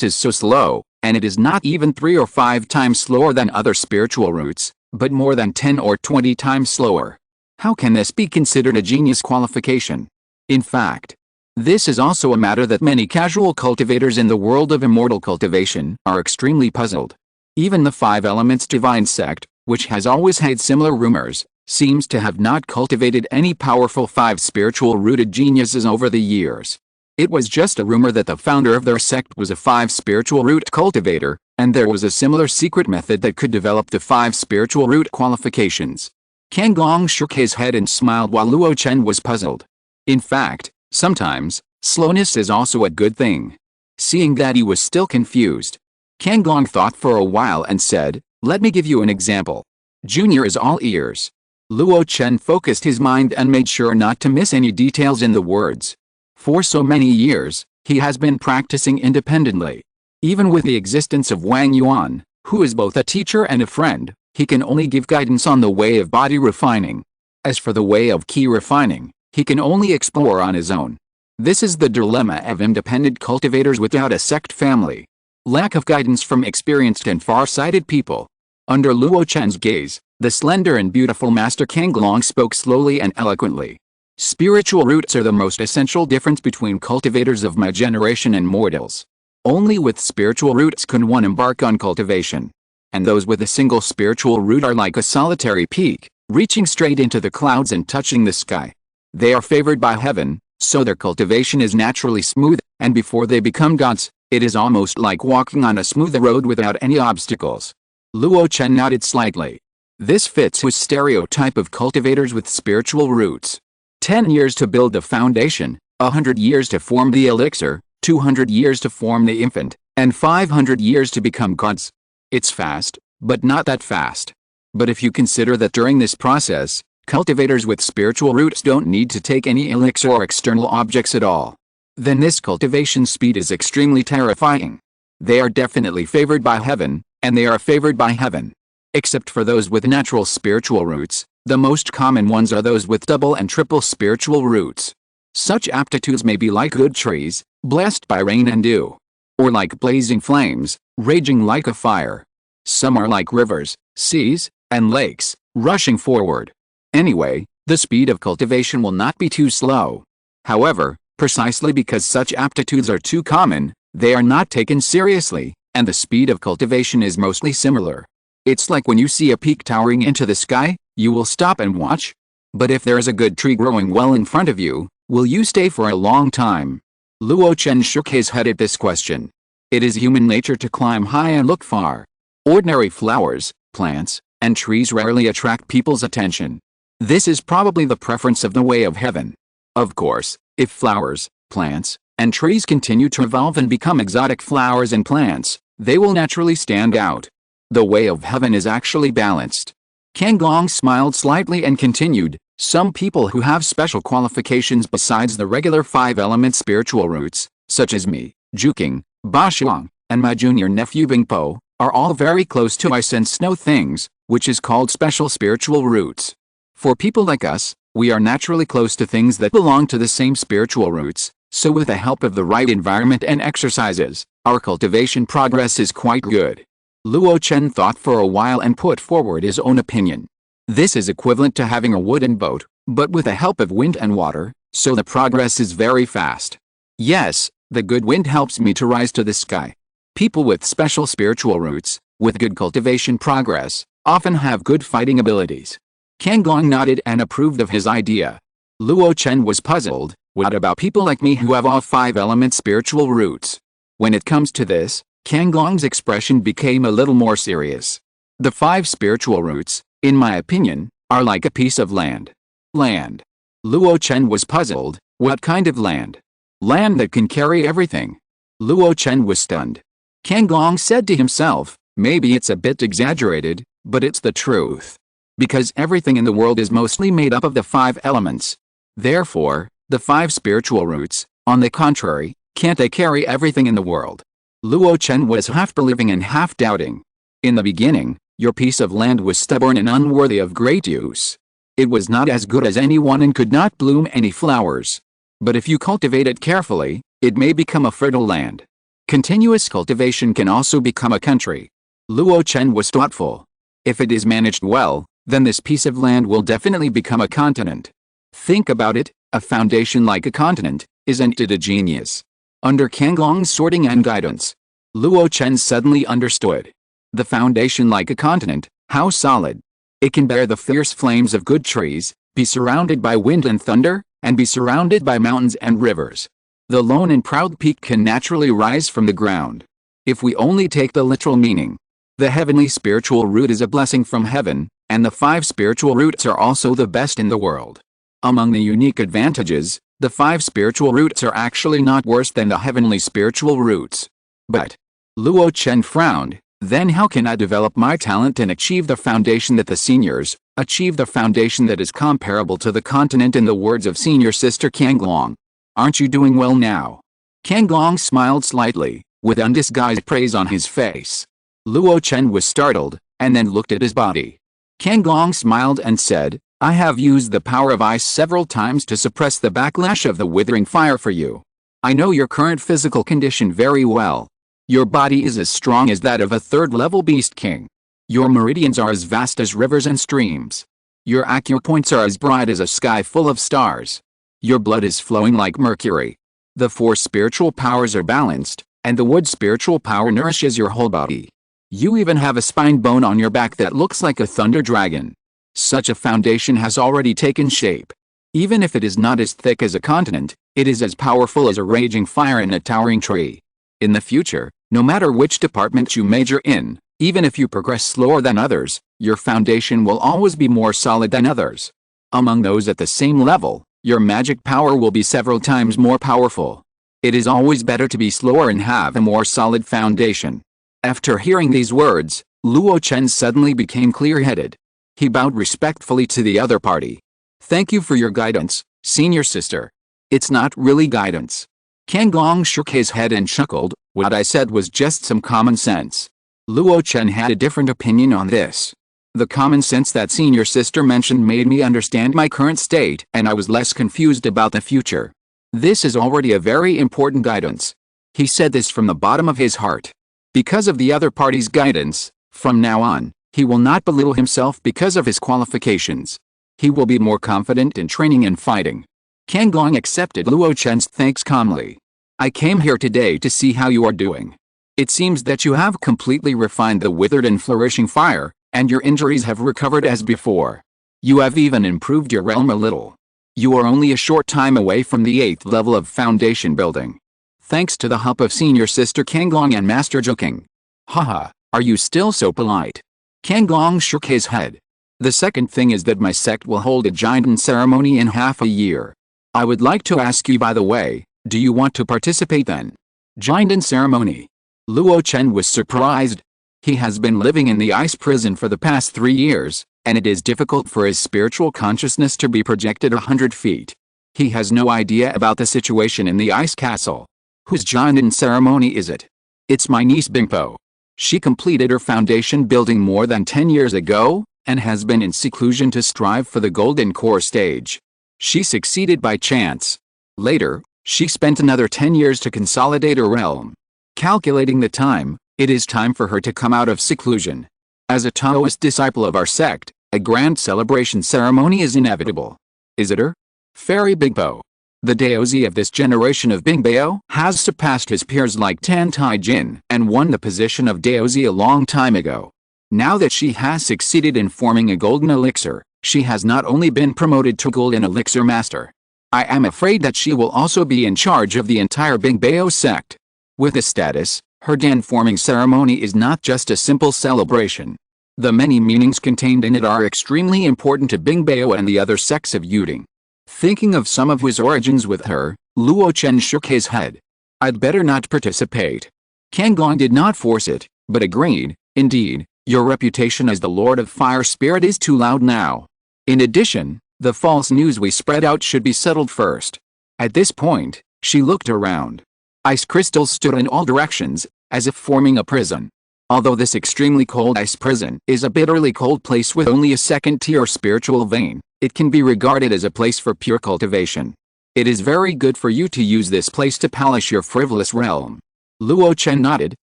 is so slow, and it is not even 3 or 5 times slower than other spiritual roots, but more than 10 or 20 times slower. How can this be considered a genius qualification? In fact, this is also a matter that many casual cultivators in the world of immortal cultivation are extremely puzzled. Even the 5 elements divine sect, which has always had similar rumors, seems to have not cultivated any powerful 5 spiritual rooted geniuses over the years. It was just a rumor that the founder of their sect was a 5 spiritual root cultivator, and there was a similar secret method that could develop the 5 spiritual root qualifications. Kanglong shook his head and smiled while Luo Chen was puzzled. In fact, sometimes, slowness is also a good thing. Seeing that he was still confused, Kanglong thought for a while and said, let me give you an example. Junior is all ears. Luo Chen focused his mind and made sure not to miss any details in the words. For so many years, he has been practicing independently. Even with the existence of Wang Yuan, who is both a teacher and a friend, he can only give guidance on the way of body refining. As for the way of key refining, he can only explore on his own. This is the dilemma of independent cultivators without a sect family. Lack of guidance from experienced and far-sighted people. Under Luo Chen's gaze, the slender and beautiful Master Kanglong spoke slowly and eloquently. Spiritual roots are the most essential difference between cultivators of my generation and mortals. Only with spiritual roots can one embark on cultivation. And those with a single spiritual root are like a solitary peak, reaching straight into the clouds and touching the sky. They are favored by heaven, so their cultivation is naturally smooth, and before they become gods, it is almost like walking on a smooth road without any obstacles. Luo Chen nodded slightly. This fits his stereotype of cultivators with spiritual roots. 10 years to build the foundation, 100 years to form the elixir, 200 years to form the infant, and 500 years to become gods. It's fast, but not that fast. But if you consider that during this process, cultivators with spiritual roots don't need to take any elixir or external objects at all, then this cultivation speed is extremely terrifying. They are definitely favored by heaven, and they are favored by heaven. Except for those with natural spiritual roots, the most common ones are those with double and triple spiritual roots. Such aptitudes may be like good trees, blessed by rain and dew. Or like blazing flames, raging like a fire. Some are like rivers, seas, and lakes, rushing forward. Anyway, the speed of cultivation will not be too slow. However, precisely because such aptitudes are too common, They are not taken seriously, and the speed of cultivation is mostly similar. It's like when you see a peak towering into the sky, you will stop and watch. But if there is a good tree growing well in front of you, will you stay for a long time? Luo Chen shook his head at this question. It is human nature to climb high and look far. Ordinary flowers, plants, and trees rarely attract people's attention. This is probably the preference of the way of heaven. Of course, if flowers, plants, and trees continue to evolve and become exotic flowers and plants, they will naturally stand out. The way of heaven is actually balanced. Kangong smiled slightly and continued, some people who have special qualifications besides the regular 5-element spiritual roots, such as me, Juking, Ba Shuang, and my junior nephew Bingpo, are all very close to ice and snow things, which is called special spiritual roots. For people like us, we are naturally close to things that belong to the same spiritual roots, so with the help of the right environment and exercises, our cultivation progress is quite good. Luo Chen thought for a while and put forward his own opinion. This is equivalent to having a wooden boat, but with the help of wind and water, so the progress is very fast. Yes, the good wind helps me to rise to the sky. People with special spiritual roots, with good cultivation progress, often have good fighting abilities. Kangong nodded and approved of his idea. Luo Chen was puzzled, what about people like me who have all 5-element spiritual roots? When it comes to this, Kangong's expression became a little more serious. The 5 spiritual roots, in my opinion, are like a piece of land. Land. Luo Chen was puzzled, what kind of land? Land that can carry everything. Luo Chen was stunned. Kangong said to himself, maybe it's a bit exaggerated, but it's the truth. Because everything in the world is mostly made up of the 5 elements. Therefore, the 5 spiritual roots, on the contrary, can't they carry everything in the world? Luo Chen was half believing and half doubting. In the beginning, your piece of land was stubborn and unworthy of great use. It was not as good as anyone and could not bloom any flowers. But if you cultivate it carefully, it may become a fertile land. Continuous cultivation can also become a country. Luo Chen was thoughtful. If it is managed well, then this piece of land will definitely become a continent. Think about it, a foundation like a continent, isn't it a genius? Under Kangong's sorting and guidance, Luo Chen suddenly understood. The foundation like a continent, how solid. It can bear the fierce flames of good trees, be surrounded by wind and thunder, and be surrounded by mountains and rivers. The lone and proud peak can naturally rise from the ground. If we only take the literal meaning, the heavenly spiritual root is a blessing from heaven, and the 5 spiritual roots are also the best in the world. Among the unique advantages, the 5 spiritual roots are actually not worse than the heavenly spiritual roots. But, Luo Chen frowned, then how can I develop my talent and achieve the foundation that the seniors, achieve the foundation that is comparable to the continent in the words of senior sister Kangong? Aren't you doing well now? Kangong smiled slightly, with undisguised praise on his face. Luo Chen was startled, and then looked at his body. Kangong smiled and said, I have used the power of ice several times to suppress the backlash of the withering fire for you. I know your current physical condition very well. Your body is as strong as that of a 3rd-level beast king. Your meridians are as vast as rivers and streams. Your acupoints are as bright as a sky full of stars. Your blood is flowing like mercury. The 4 spiritual powers are balanced, and the wood spiritual power nourishes your whole body. You even have a spine bone on your back that looks like a thunder dragon. Such a foundation has already taken shape. Even if it is not as thick as a continent, it is as powerful as a raging fire in a towering tree. In the future, no matter which department you major in, even if you progress slower than others, your foundation will always be more solid than others. Among those at the same level, your magic power will be several times more powerful. It is always better to be slower and have a more solid foundation. After hearing these words, Luo Chen suddenly became clear-headed. He bowed respectfully to the other party. Thank you for your guidance, senior sister. It's not really guidance. Kangong shook his head and chuckled, what I said was just some common sense. Luo Chen had a different opinion on this. The common sense that senior sister mentioned made me understand my current state and I was less confused about the future. This is already a very important guidance. He said this from the bottom of his heart. Because of the other party's guidance, from now on, he will not belittle himself because of his qualifications. He will be more confident in training and fighting. Kangong accepted Luo Chen's thanks calmly. I came here today to see how you are doing. It seems that you have completely refined the withered and flourishing fire, and your injuries have recovered as before. You have even improved your realm a little. You are only a short time away from the 8th level of foundation building. Thanks to the help of Senior Sister Kanglong and Master Joking. Haha, are you still so polite? Kanglong shook his head. The second thing is that my sect will hold a giant ceremony in half a year. I would like to ask you, by the way, do you want to participate then? Giant ceremony. Luo Chen was surprised. He has been living in the ice prison for the past 3 years, and it is difficult for his spiritual consciousness to be projected 100 feet. He has no idea about the situation in the ice castle. Whose giant ceremony is it? It's my niece Bingpo. She completed her foundation building more than 10 years ago, and has been in seclusion to strive for the golden core stage. She succeeded by chance. Later, she spent another 10 years to consolidate her realm. Calculating the time, it is time for her to come out of seclusion. As a Taoist disciple of our sect, a grand celebration ceremony is inevitable. Is it her? Fairy Bingpo. The Daozi of this generation of Bingbao has surpassed his peers like Tan Tai Jin and won the position of Daozi a long time ago. Now that she has succeeded in forming a golden elixir, she has not only been promoted to golden elixir master. I am afraid that she will also be in charge of the entire Bingbao sect. With this status, her Dan forming ceremony is not just a simple celebration. The many meanings contained in it are extremely important to Bingbao and the other sects of Yuding. Thinking of some of his origins with her, Luo Chen shook his head. I'd better not participate. Kanglong did not force it, but agreed. Indeed, your reputation as the Lord of Fire Spirit is too loud now. In addition, the false news we spread out should be settled first. At this point, she looked around. Ice crystals stood in all directions, as if forming a prison. Although this extremely cold ice prison is a bitterly cold place with only a second-tier spiritual vein, it can be regarded as a place for pure cultivation. It is very good for you to use this place to polish your frivolous realm. Luo Chen nodded.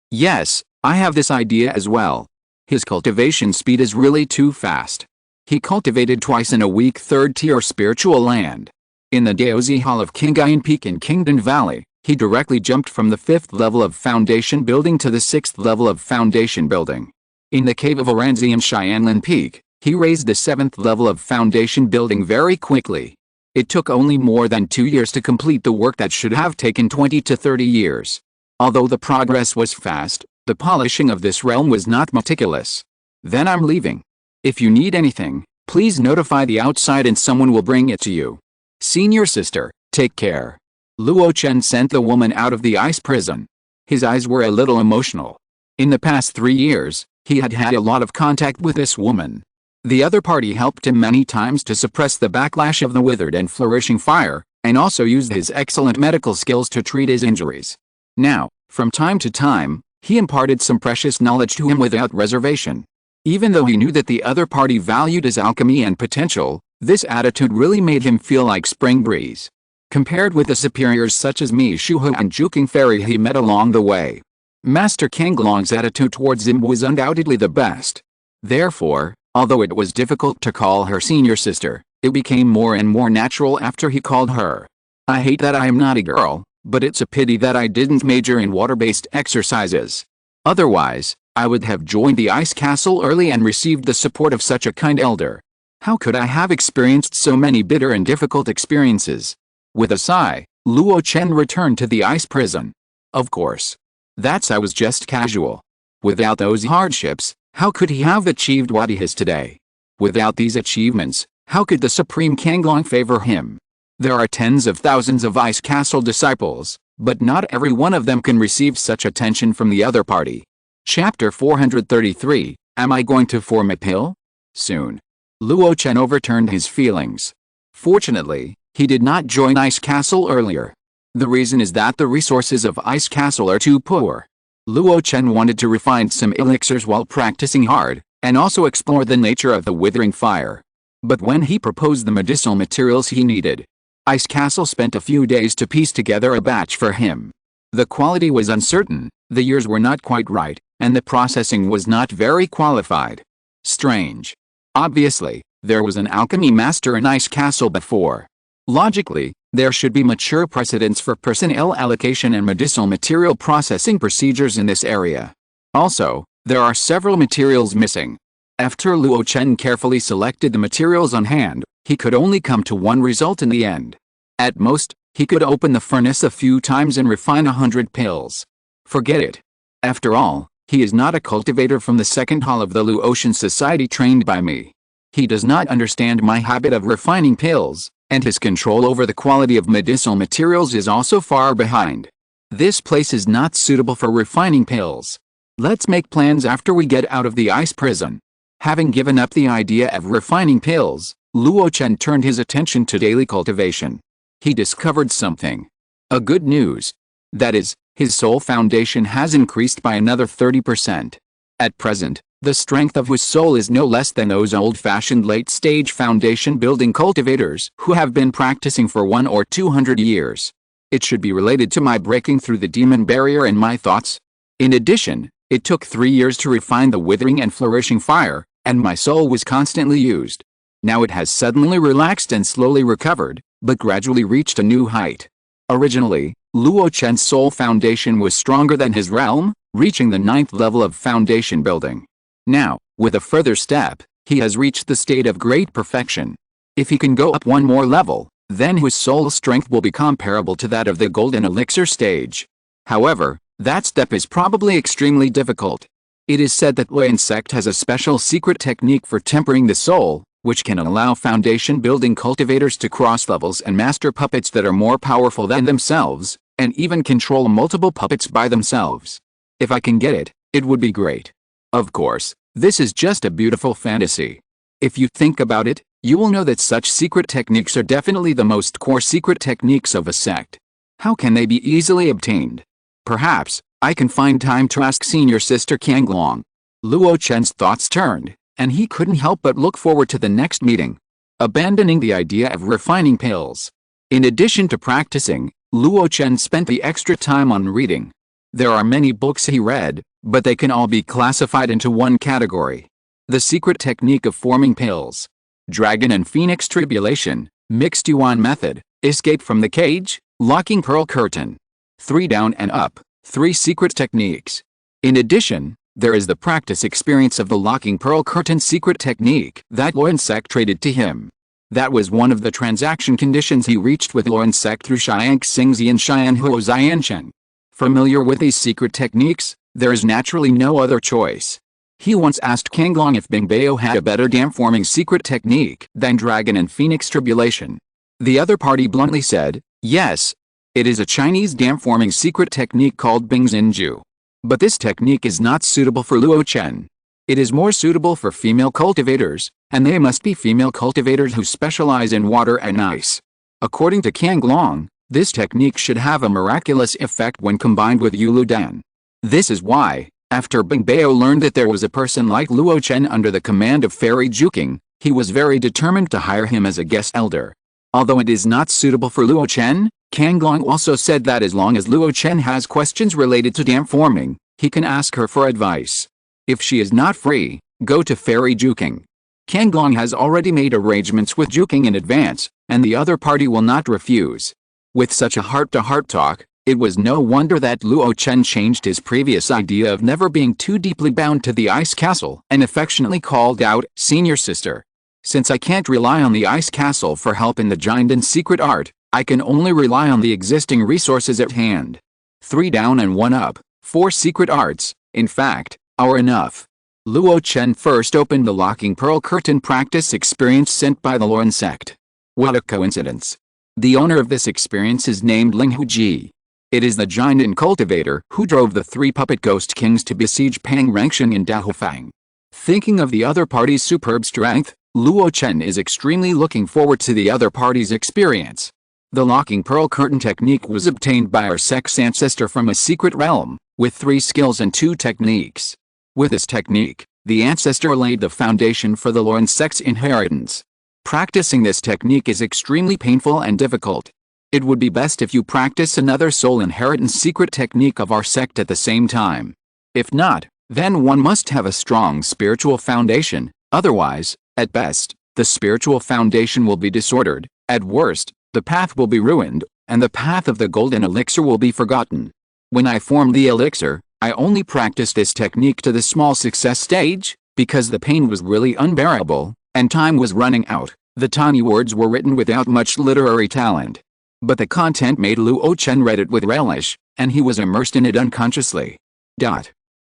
Yes, I have this idea as well. His cultivation speed is really too fast. He cultivated twice in a week 3rd-tier spiritual land. In the Daozi Hall of Kingayan Peak in Kingdom Valley, he directly jumped from the 5th level of foundation building to the 6th level of foundation building. In the cave of Oranzi and Cheyenne Peak, he raised the 7th level of foundation building very quickly. It took only more than 2 years to complete the work that should have taken 20 to 30 years. Although the progress was fast, the polishing of this realm was not meticulous. Then I'm leaving. If you need anything, please notify the outside and someone will bring it to you. Senior sister, take care. Luo Chen sent the woman out of the ice prison. His eyes were a little emotional. In the past 3 years, he had had a lot of contact with this woman. The other party helped him many times to suppress the backlash of the withered and flourishing fire, and also used his excellent medical skills to treat his injuries. Now, from time to time, he imparted some precious knowledge to him without reservation. Even though he knew that the other party valued his alchemy and potential, this attitude really made him feel like spring breeze. Compared with the superiors such as Mi Shuho and Juking Fairy he met along the way, Master Kanglong's attitude towards him was undoubtedly the best. Therefore, although it was difficult to call her senior sister, it became more and more natural after he called her. I hate that I am not a girl, but it's a pity that I didn't major in water-based exercises. Otherwise, I would have joined the ice castle early and received the support of such a kind elder. How could I have experienced so many bitter and difficult experiences? With a sigh, Luo Chen returned to the ice prison. Of course. I was just casual. Without those hardships, how could he have achieved what he has today? Without these achievements, how could the Supreme Kanglong favor him? There are tens of thousands of Ice Castle disciples, but not every one of them can receive such attention from the other party. Chapter 433, Am I going to form a pill? Soon. Luo Chen overturned his feelings. Fortunately, he did not join Ice Castle earlier. The reason is that the resources of Ice Castle are too poor. Luo Chen wanted to refine some elixirs while practicing hard, and also explore the nature of the withering fire. But when he proposed the medicinal materials he needed, Ice Castle spent a few days to piece together a batch for him. The quality was uncertain, the years were not quite right, and the processing was not very qualified. Strange. Obviously, there was an alchemy master in Ice Castle before. Logically, There should be mature precedents for personnel allocation and medicinal material processing procedures in this area. Also, there are several materials missing. After Luo Chen carefully selected the materials on hand, he could only come to one result in the end. At most, he could open the furnace a few times and refine 100 pills. Forget it. After all, he is not a cultivator from the second hall of the Luo Chen Society trained by me. He does not understand my habit of refining pills, and his control over the quality of medicinal materials is also far behind. This place is not suitable for refining pills. Let's make plans after we get out of the ice prison. Having given up the idea of refining pills, Luo Chen turned his attention to daily cultivation. He discovered something. A good news. That is, his soul foundation has increased by another 30%. At present, the strength of his soul is no less than those old-fashioned late-stage foundation-building cultivators who have been practicing for 100 or 200 years. It should be related to my breaking through the demon barrier in my thoughts. In addition, it took 3 years to refine the withering and flourishing fire, and my soul was constantly used. Now it has suddenly relaxed and slowly recovered, but gradually reached a new height. Originally, Luo Chen's soul foundation was stronger than his realm, reaching the 9th level of foundation building. Now, with a further step, he has reached the state of great perfection. If he can go up one more level, then his soul strength will be comparable to that of the golden elixir stage. However, that step is probably extremely difficult. It is said that Luo sect has a special secret technique for tempering the soul, which can allow foundation-building cultivators to cross levels and master puppets that are more powerful than themselves, and even control multiple puppets by themselves. If I can get it, it would be great. Of course, this is just a beautiful fantasy. If you think about it, you will know that such secret techniques are definitely the most core secret techniques of a sect. How can they be easily obtained? Perhaps I can find time to ask senior sister Kanglong. Luo Chen's thoughts turned, and he couldn't help but look forward to the next meeting. Abandoning the idea of refining pills. In addition to practicing, Luo Chen spent the extra time on reading. There are many books he read, but they can all be classified into one category. The secret technique of forming pills. Dragon and Phoenix Tribulation, Mixed Yuan Method, Escape from the Cage, Locking Pearl Curtain. 3 down and up, 3 secret techniques. In addition, there is the practice experience of the Locking Pearl Curtain secret technique that Luo sect traded to him. That was one of the transaction conditions he reached with Luo sect through Xiang Xingzi and Xian Huo Zianchen. Familiar with these secret techniques, there is naturally no other choice. He once asked Kanglong if Bingbao had a better dam-forming secret technique than Dragon and Phoenix Tribulation. The other party bluntly said, yes. It is a Chinese dam-forming secret technique called Bingxinju. But this technique is not suitable for Luo Chen. It is more suitable for female cultivators, and they must be female cultivators who specialize in water and ice. According to Kanglong, this technique should have a miraculous effect when combined with Yulu Dan. This is why, after Bingbao learned that there was a person like Luo Chen under the command of Fairy Juking, he was very determined to hire him as a guest elder. Although it is not suitable for Luo Chen, Kanglong also said that as long as Luo Chen has questions related to dam forming, he can ask her for advice. If she is not free, go to Fairy Juking. Kanglong has already made arrangements with Juking in advance, and the other party will not refuse. With such a heart-to-heart talk, it was no wonder that Luo Chen changed his previous idea of never being too deeply bound to the ice castle and affectionately called out, "Senior sister." Since I can't rely on the ice castle for help in the giant and secret art, I can only rely on the existing resources at hand. 3 down and 1 up, 4 secret arts, in fact, are enough. Luo Chen first opened the Locking Pearl Curtain practice experience sent by the Luo sect. What a coincidence. The owner of this experience is named Ling Huji. It is the giant and cultivator who drove the 3 puppet ghost kings to besiege Pang Rengsheng in Dahofang. Thinking of the other party's superb strength, Luo Chen is extremely looking forward to the other party's experience. The Locking Pearl Curtain technique was obtained by our sect's ancestor from a secret realm, with 3 skills and 2 techniques. With this technique, the ancestor laid the foundation for the Luo sect's inheritance. Practicing this technique is extremely painful and difficult. It would be best if you practice another soul inheritance secret technique of our sect at the same time. If not, then one must have a strong spiritual foundation, otherwise, at best, the spiritual foundation will be disordered, at worst, The path will be ruined, and the path of the golden elixir will be forgotten. When I formed the elixir, I only practiced this technique to the small success stage, because the pain was really unbearable, and time was running out. The tiny words were written without much literary talent. But the content made Luo Chen read it with relish, and he was immersed in it unconsciously.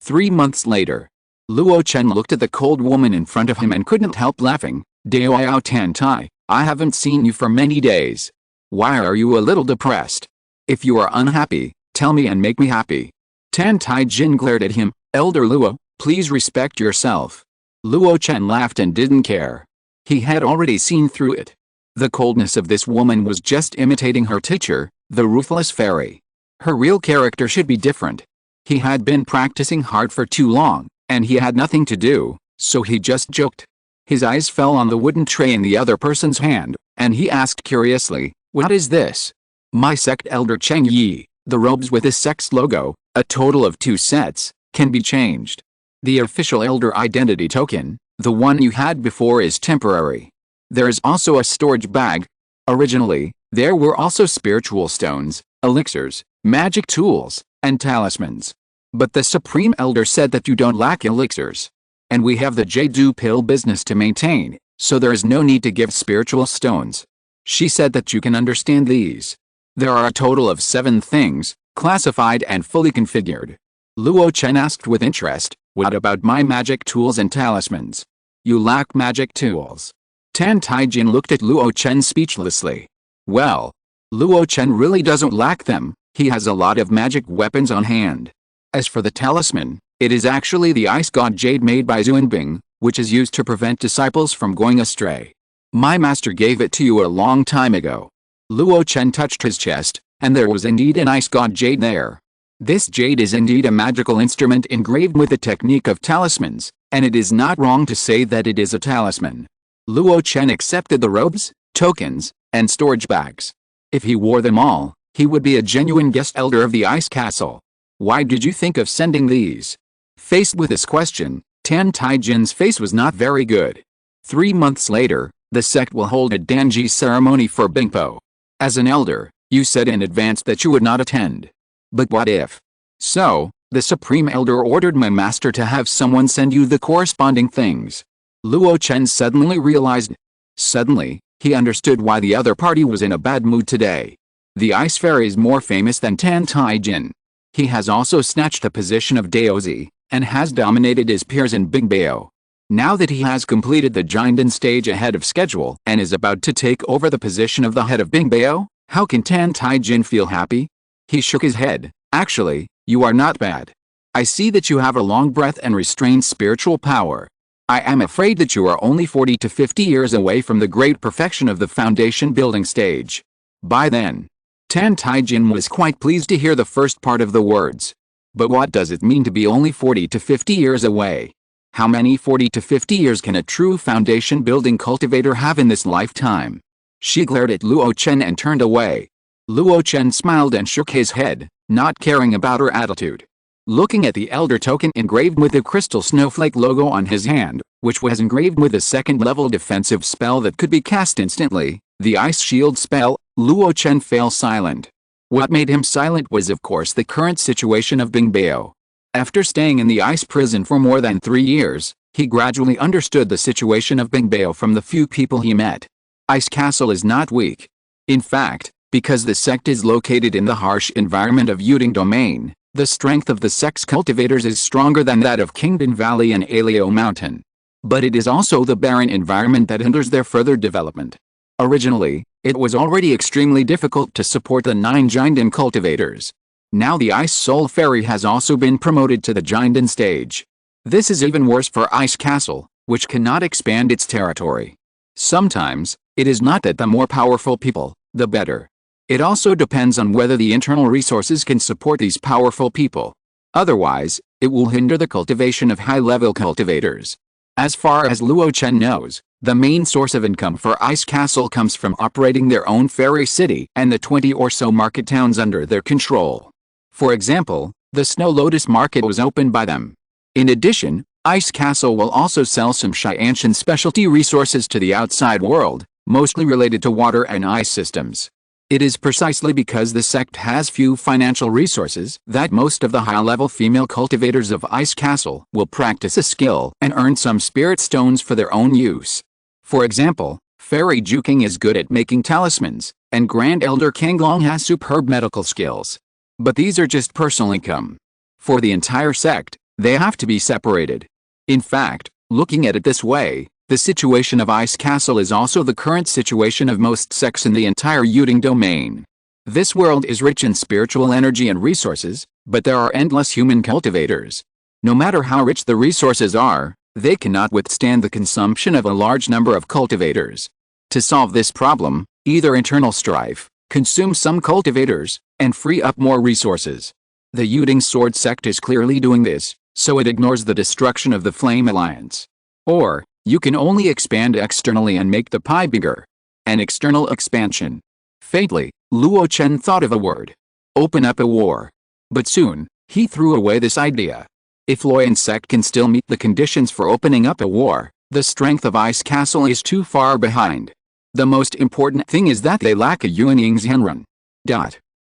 3 months later. Luo Chen looked at the cold woman in front of him and couldn't help laughing. Dao Tan Tai, I haven't seen you for many days. Why are you a little depressed? If you are unhappy, tell me and make me happy. Tan Tai Jin glared at him. Elder Luo, please respect yourself. Luo Chen laughed and didn't care. He had already seen through it. The coldness of this woman was just imitating her teacher, the ruthless fairy. Her real character should be different. He had been practicing hard for too long, and he had nothing to do, so he just joked. His eyes fell on the wooden tray in the other person's hand, and he asked curiously, what is this? My sect Elder Cheng Yi, the robes with the sect's logo, a total of 2 sets, can be changed. The official elder identity token, the one you had before, is temporary. There is also a storage bag. Originally, there were also spiritual stones, elixirs, magic tools, and talismans. But the Supreme Elder said that you don't lack elixirs. And we have the Jade Pill business to maintain, so there is no need to give spiritual stones. She said that you can understand these. There are a total of 7 things, classified and fully configured. Luo Chen asked with interest, what about my magic tools and talismans? You lack magic tools. Tan Tai Jin looked at Luo Chen speechlessly. Well, Luo Chen really doesn't lack them, he has a lot of magic weapons on hand. As for the talisman, it is actually the ice god jade made by Zuanbing, which is used to prevent disciples from going astray. My master gave it to you a long time ago. Luo Chen touched his chest, and there was indeed an ice god jade there. This jade is indeed a magical instrument engraved with the technique of talismans, and it is not wrong to say that it is a talisman. Luo Chen accepted the robes, tokens, and storage bags. If he wore them all, he would be a genuine guest elder of the ice castle. Why did you think of sending these? Faced with this question, Tan Tai Jin's face was not very good. 3 months later, the sect will hold a Danji ceremony for Bingpo. As an elder, you said in advance that you would not attend. But what if? So, the Supreme Elder ordered my master to have someone send you the corresponding things. Luo Chen suddenly realized. Suddenly, he understood why the other party was in a bad mood today. The Ice Fairy is more famous than Tan Tai Jin. He has also snatched the position of Daozi, and has dominated his peers in Bingbao. Now that he has completed the Jinden stage ahead of schedule and is about to take over the position of the head of Bingbao, how can Tan Tai Jin feel happy? He shook his head. Actually, you are not bad. I see that you have a long breath and restrained spiritual power. I am afraid that you are only 40 to 50 years away from the great perfection of the foundation building stage. By then, Tan Tai Jin was quite pleased to hear the first part of the words. But what does it mean to be only 40 to 50 years away? How many 40 to 50 years can a true foundation building cultivator have in this lifetime? She glared at Luo Chen and turned away. Luo Chen smiled and shook his head, not caring about her attitude. Looking at the elder token engraved with the crystal snowflake logo on his hand, which was engraved with a second-level defensive spell that could be cast instantly, the ice shield spell, Luo Chen fell silent. What made him silent was of course the current situation of Bingbao. After staying in the ice prison for more than 3 years, he gradually understood the situation of Bingbao from the few people he met. Ice Castle is not weak. In fact, because the sect is located in the harsh environment of Yuding Domain, the strength of the sect's cultivators is stronger than that of Kingdom Valley and Alio Mountain. But it is also the barren environment that hinders their further development. Originally, it was already extremely difficult to support the 9 Jinden cultivators. Now the Ice Soul Fairy has also been promoted to the Jinden stage. This is even worse for Ice Castle, which cannot expand its territory. Sometimes, it is not that the more powerful people, the better. It also depends on whether the internal resources can support these powerful people. Otherwise, it will hinder the cultivation of high-level cultivators. As far as Luo Chen knows, the main source of income for Ice Castle comes from operating their own fairy city and the 20 or so market towns under their control. For example, the Snow Lotus Market was opened by them. In addition, Ice Castle will also sell some Xianshan specialty resources to the outside world, mostly related to water and ice systems. It is precisely because the sect has few financial resources that most of the high-level female cultivators of Ice Castle will practice a skill and earn some spirit stones for their own use. For example, Fairy Juking is good at making talismans, and Grand Elder Kanglong has superb medical skills. But these are just personal income. For the entire sect, they have to be separated. In fact, looking at it this way, the situation of Ice Castle is also the current situation of most sects in the entire Yuding domain. This world is rich in spiritual energy and resources, but there are endless human cultivators. No matter how rich the resources are, they cannot withstand the consumption of a large number of cultivators. To solve this problem, either internal strife, consume some cultivators, and free up more resources. The Yuding Sword sect is clearly doing this, so it ignores the destruction of the Flame Alliance. Or, you can only expand externally and make the pie bigger. An external expansion. Fatally, Luo Chen thought of a word. Open up a war. But soon, he threw away this idea. If Luoyan's sect can still meet the conditions for opening up a war, the strength of Ice Castle is too far behind. The most important thing is that they lack a Yuanying Zhenrun.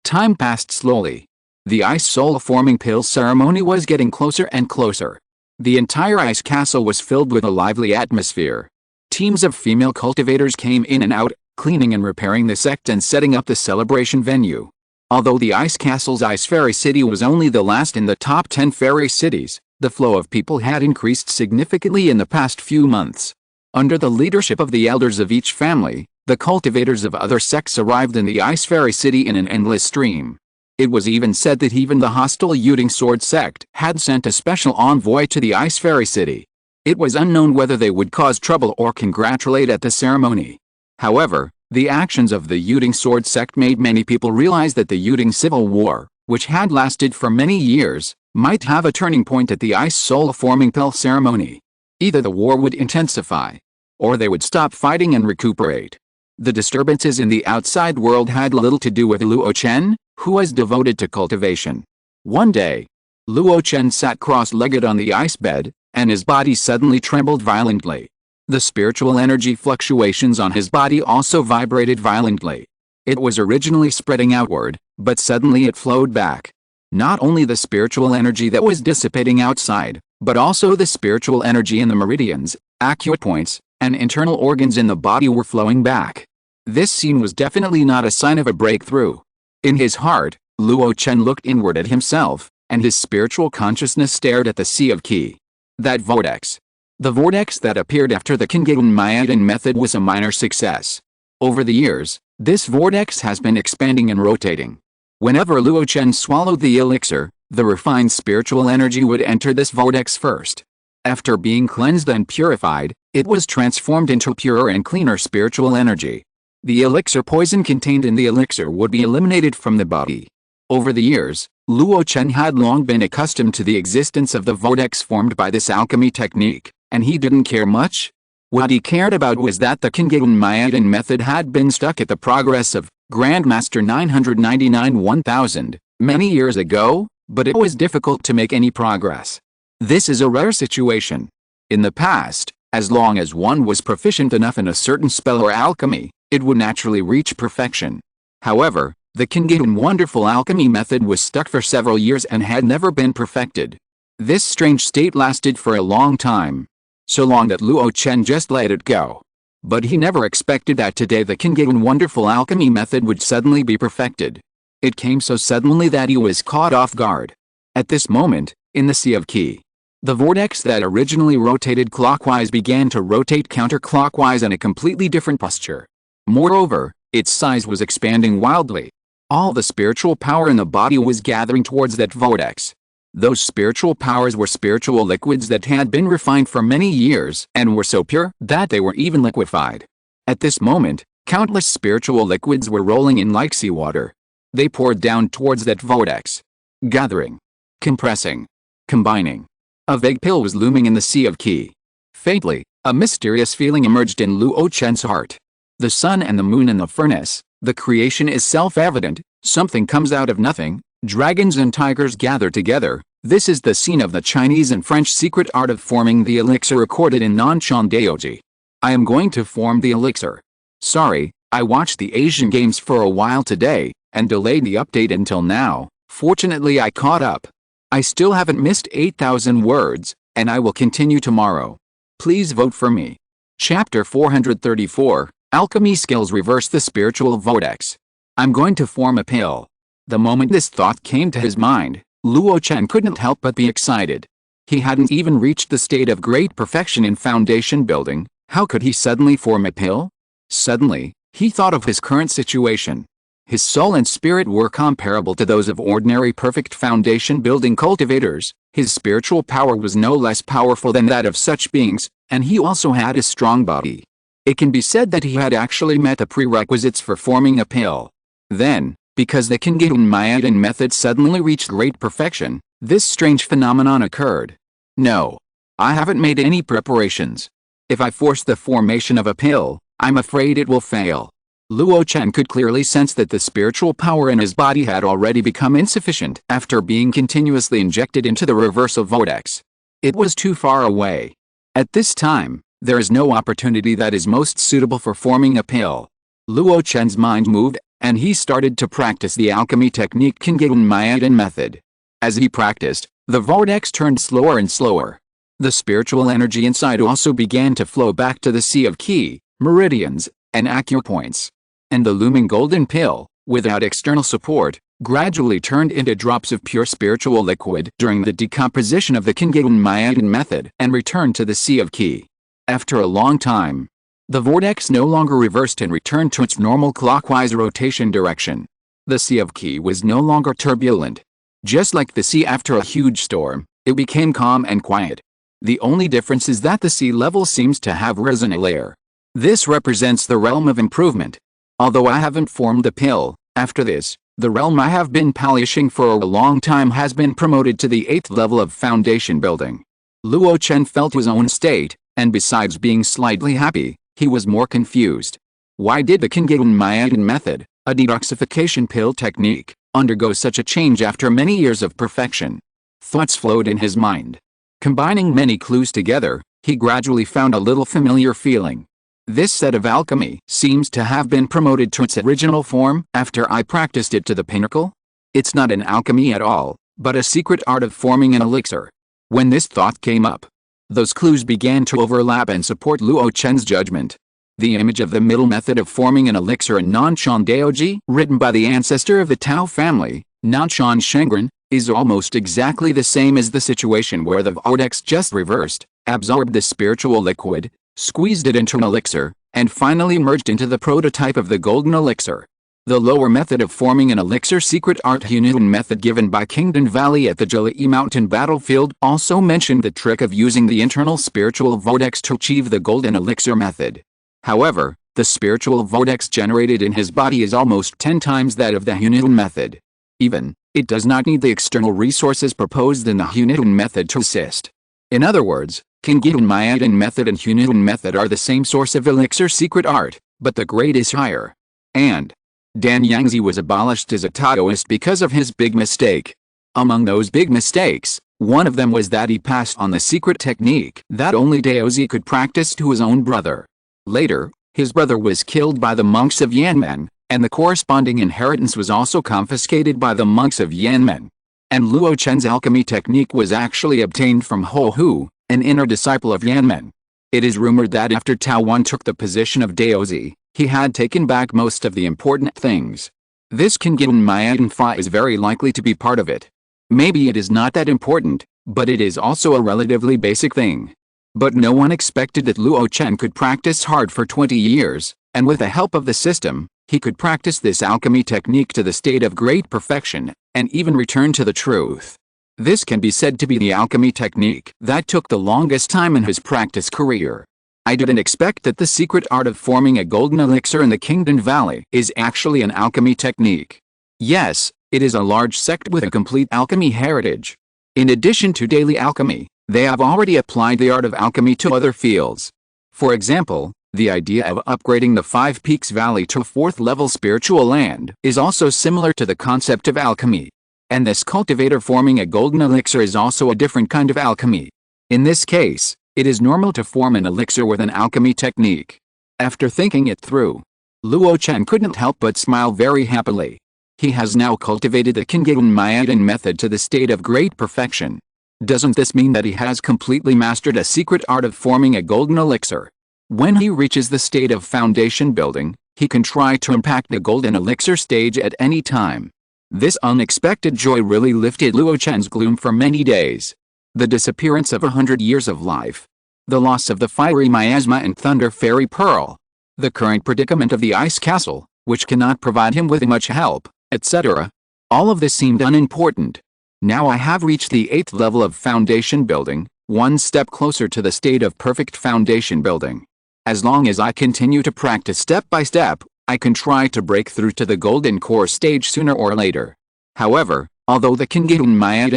Time passed slowly. The ice soul forming pill ceremony was getting closer and closer. The entire Ice Castle was filled with a lively atmosphere. Teams of female cultivators came in and out, cleaning and repairing the sect and setting up the celebration venue. Although the Ice Castle's Ice Fairy City was only the last in the top 10 fairy cities, the flow of people had increased significantly in the past few months. Under the leadership of the elders of each family, the cultivators of other sects arrived in the Ice Fairy City in an endless stream. It was even said that even the hostile Yuding Sword sect had sent a special envoy to the Ice Fairy City. It was unknown whether they would cause trouble or congratulate at the ceremony. However, the actions of the Yuding Sword sect made many people realize that the Yuding Civil War, which had lasted for many years, might have a turning point at the Ice Soul Forming Pill ceremony. Either the war would intensify, or they would stop fighting and recuperate. The disturbances in the outside world had little to do with Luo Chen, who was devoted to cultivation. One day, Luo Chen sat cross-legged on the ice bed, and his body suddenly trembled violently. The spiritual energy fluctuations on his body also vibrated violently. It was originally spreading outward, but suddenly it flowed back. Not only the spiritual energy that was dissipating outside, but also the spiritual energy in the meridians, acute points, and internal organs in the body were flowing back. This scene was definitely not a sign of a breakthrough. In his heart, Luo Chen looked inward at himself, and his spiritual consciousness stared at the sea of qi. That vortex. The vortex that appeared after the Kingaon method was a minor success. Over the years, this vortex has been expanding and rotating. Whenever Luo Chen swallowed the elixir, the refined spiritual energy would enter this vortex first. After being cleansed and purified, it was transformed into purer and cleaner spiritual energy. The elixir poison contained in the elixir would be eliminated from the body. Over the years, Luo Chen had long been accustomed to the existence of the vortex formed by this alchemy technique, and he didn't care much. What he cared about was that the Kingaon method had been stuck at the progress of Grandmaster 999-1000 many years ago, but it was difficult to make any progress. This is a rare situation. In the past, as long as one was proficient enough in a certain spell or alchemy, it would naturally reach perfection. However, the Kingaon wonderful alchemy method was stuck for several years and had never been perfected. This strange state lasted for a long time. So long that Luo Chen just let it go. But he never expected that today the Kingaon wonderful alchemy method would suddenly be perfected. It came so suddenly that he was caught off guard. At this moment, in the Sea of Qi, the vortex that originally rotated clockwise began to rotate counterclockwise in a completely different posture. Moreover, its size was expanding wildly. All the spiritual power in the body was gathering towards that vortex. Those spiritual powers were spiritual liquids that had been refined for many years and were so pure that they were even liquefied. At this moment, countless spiritual liquids were rolling in like seawater. They poured down towards that vortex. Gathering. Compressing. Combining. A vague pill was looming in the Sea of Qi. Faintly, a mysterious feeling emerged in Luo Chen's heart. The sun and the moon and the furnace, the creation is self-evident, something comes out of nothing. Dragons and tigers gather together. This is the scene of the Chinese and French secret art of forming the elixir recorded in Nanshan Daoji. I am going to form the elixir. Sorry, I watched the Asian Games for a while today, and delayed the update until now. Fortunately I caught up. I still haven't missed 8,000 words, and I will continue tomorrow. Please vote for me. Chapter 434, Alchemy Skills Reverse the Spiritual Vortex. I'm going to form a pill. The moment this thought came to his mind, Luo Chen couldn't help but be excited. He hadn't even reached the state of great perfection in foundation building. How could he suddenly form a pill? Suddenly, he thought of his current situation. His soul and spirit were comparable to those of ordinary perfect foundation building cultivators. His spiritual power was no less powerful than that of such beings, and he also had a strong body. It can be said that he had actually met the prerequisites for forming a pill. Then, because the Zongmiao method suddenly reached great perfection, this strange phenomenon occurred. No. I haven't made any preparations. If I force the formation of a pill, I'm afraid it will fail. Luo Chen could clearly sense that the spiritual power in his body had already become insufficient after being continuously injected into the reversal vortex. It was too far away. At this time, there is no opportunity that is most suitable for forming a pill. Luo Chen's mind moved, and he started to practice the alchemy technique Zongmiao method. As he practiced, the vortex turned slower and slower. The spiritual energy inside also began to flow back to the sea of qi, meridians, and acupoints. And the looming golden pill, without external support, gradually turned into drops of pure spiritual liquid during the decomposition of the Zongmiao method and returned to the sea of qi. After a long time, the vortex no longer reversed and returned to its normal clockwise rotation direction. The sea of qi was no longer turbulent. Just like the sea after a huge storm, it became calm and quiet. The only difference is that the sea level seems to have risen a layer. This represents the realm of improvement. Although I haven't formed the pill, after this, the realm I have been polishing for a long time has been promoted to the 8th level of foundation building. Luo Chen felt his own state, and besides being slightly happy, he was more confused. Why did the Zongmiao method, a detoxification pill technique, undergo such a change after many years of perfection? Thoughts flowed in his mind. Combining many clues together, he gradually found a little familiar feeling. This set of alchemy seems to have been promoted to its original form after I practiced it to the pinnacle. It's not an alchemy at all, but a secret art of forming an elixir. When this thought came up, those clues began to overlap and support Luo Chen's judgment. The image of the middle method of forming an elixir in Nanshan Daoji, written by the ancestor of the Tao family, Nanshan Shengren, is almost exactly the same as the situation where the vortex just reversed, absorbed the spiritual liquid, squeezed it into an elixir, and finally merged into the prototype of the golden elixir. The lower method of forming an elixir secret art Hunun method given by Kingdom Valley at the Jalai Mountain battlefield also mentioned the trick of using the internal spiritual vortex to achieve the golden elixir method. However, the spiritual vortex generated in his body is almost 10 times that of the Hunun method. Even, it does not need the external resources proposed in the Hunun method to assist. In other words, Zongmiao method and Hunun method are the same source of elixir secret art, but the grade is higher. And Dan Yangzi was abolished as a Taoist because of his big mistake. Among those big mistakes, one of them was that he passed on the secret technique that only Daozi could practice to his own brother. Later, his brother was killed by the monks of Yanmen, and the corresponding inheritance was also confiscated by the monks of Yanmen. And Luo Chen's alchemy technique was actually obtained from Ho Hu, an inner disciple of Yanmen. It is rumored that after Tao Wan took the position of Daozi, he had taken back most of the important things. This Zongmiao Fa is very likely to be part of it. Maybe it is not that important, but it is also a relatively basic thing. But no one expected that Luo Chen could practice hard for 20 years, and with the help of the system, he could practice this alchemy technique to the state of great perfection, and even return to the truth. This can be said to be the alchemy technique that took the longest time in his practice career. I didn't expect that the secret art of forming a golden elixir in the Kingdom Valley is actually an alchemy technique. Yes, it is a large sect with a complete alchemy heritage. In addition to daily alchemy, they have already applied the art of alchemy to other fields. For example, the idea of upgrading the Five Peaks Valley to 4th level spiritual land is also similar to the concept of alchemy. And this cultivator forming a golden elixir is also a different kind of alchemy. In this case, it is normal to form an elixir with an alchemy technique. After thinking it through, Luo Chen couldn't help but smile very happily. He has now cultivated the Kingyun method to the state of great perfection. Doesn't this mean that he has completely mastered a secret art of forming a golden elixir? When he reaches the state of foundation building, he can try to impact the golden elixir stage at any time. This unexpected joy really lifted Luo Chen's gloom for many days. The disappearance of 100 years of life. The loss of the fiery miasma and thunder fairy pearl. The current predicament of the ice castle, which cannot provide him with much help, etc. All of this seemed unimportant. Now I have reached the 8th level of foundation building, one step closer to the state of perfect foundation building. As long as I continue to practice step by step, I can try to break through to the golden core stage sooner or later. However, although the Kingyun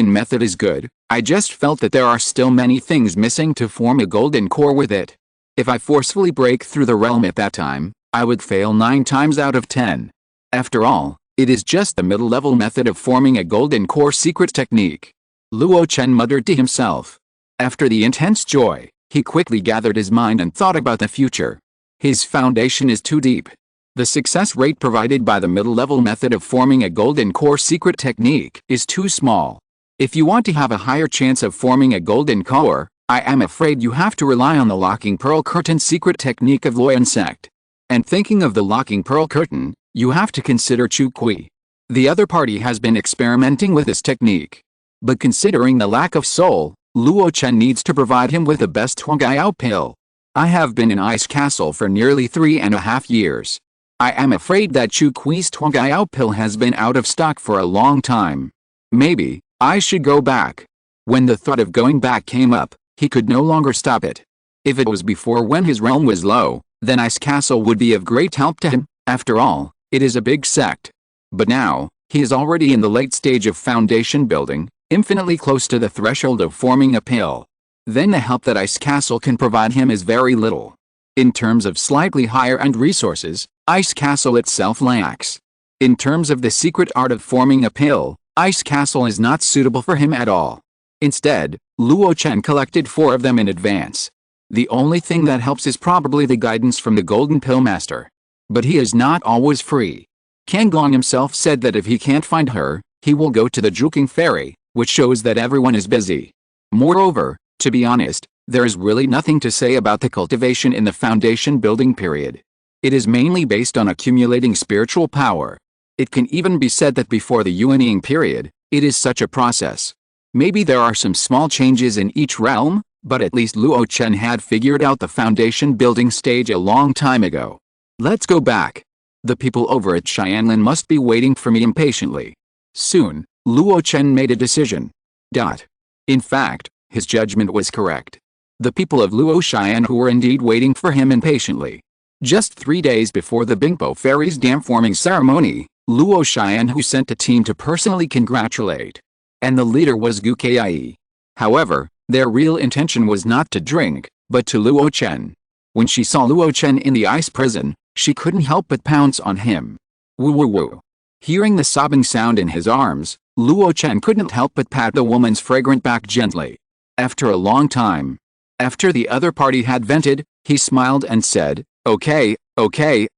method is good, I just felt that there are still many things missing to form a golden core with it. If I forcefully break through the realm at that time, I would fail 9 times out of 10. After all, it is just the middle-level method of forming a golden core secret technique. Luo Chen muttered to himself. After the intense joy, he quickly gathered his mind and thought about the future. His foundation is too deep. The success rate provided by the middle-level method of forming a golden core secret technique is too small. If you want to have a higher chance of forming a golden core, I am afraid you have to rely on the locking pearl curtain secret technique of Luo Chen sect. And thinking of the locking pearl curtain, you have to consider Chu Kui. The other party has been experimenting with this technique. But considering the lack of soul, Luo Chen needs to provide him with the best Zongmiao Pill. I have been in Ice Castle for nearly 3.5 years. I am afraid that Chu Kui's Zongmiao Pill has been out of stock for a long time. Maybe I should go back. When the thought of going back came up, he could no longer stop it. If it was before when his realm was low, then Ice Castle would be of great help to him. After all, it is a big sect. But now, he is already in the late stage of foundation building, infinitely close to the threshold of forming a pill. Then the help that Ice Castle can provide him is very little. In terms of slightly higher end resources, Ice Castle itself lacks. In terms of the secret art of forming a pill, Ice Castle is not suitable for him at all. Instead, Luo Chen collected 4 of them in advance. The only thing that helps is probably the guidance from the Golden Pill Master. But he is not always free. Kang Gong himself said that if he can't find her, he will go to the Juking Fairy, which shows that everyone is busy. Moreover, to be honest, there is really nothing to say about the cultivation in the foundation building period. It is mainly based on accumulating spiritual power. It can even be said that before the Yuanying period, it is such a process. Maybe there are some small changes in each realm, but at least Luo Chen had figured out the foundation building stage a long time ago. Let's go back. The people over at Xianlin must be waiting for me impatiently. Soon, Luo Chen made a decision. In fact, his judgment was correct. The people of Luo Xian who were indeed waiting for him impatiently. Just 3 days before the Bingpo Fairy's dam forming ceremony, Luo Xian who sent a team to personally congratulate. And the leader was Gu Kai. However, their real intention was not to drink, but to Luo Chen. When she saw Luo Chen in the ice prison, she couldn't help but pounce on him. Woo woo woo. Hearing the sobbing sound in his arms, Luo Chen couldn't help but pat the woman's fragrant back gently. After a long time, after the other party had vented, he smiled and said, Okay,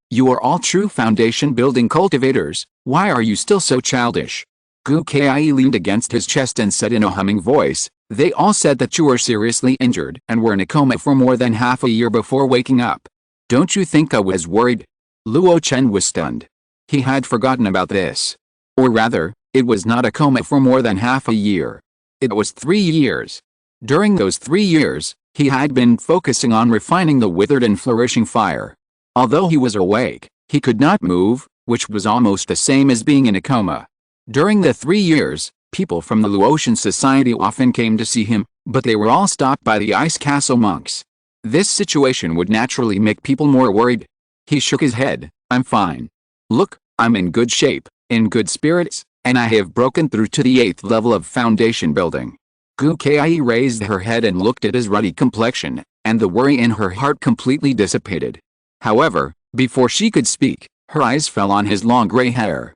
you are all true foundation building cultivators, why are you still so childish? Gu Kai leaned against his chest and said in a humming voice, They all said that you were seriously injured and were in a coma for more than half a year before waking up. Don't you think I was worried? Luo Chen was stunned. He had forgotten about this. Or rather, it was not a coma for more than half a year. It was 3 years. During those 3 years, he had been focusing on refining the withered and flourishing fire. Although he was awake, he could not move, which was almost the same as being in a coma. During the 3 years, people from the Luotian society often came to see him, but they were all stopped by the Ice Castle monks. This situation would naturally make people more worried. He shook his head. I'm fine. Look, I'm in good shape, in good spirits, and I have broken through to the 8th level of foundation building. Gu Kai raised her head and looked at his ruddy complexion, and the worry in her heart completely dissipated. However, before she could speak, her eyes fell on his long gray hair.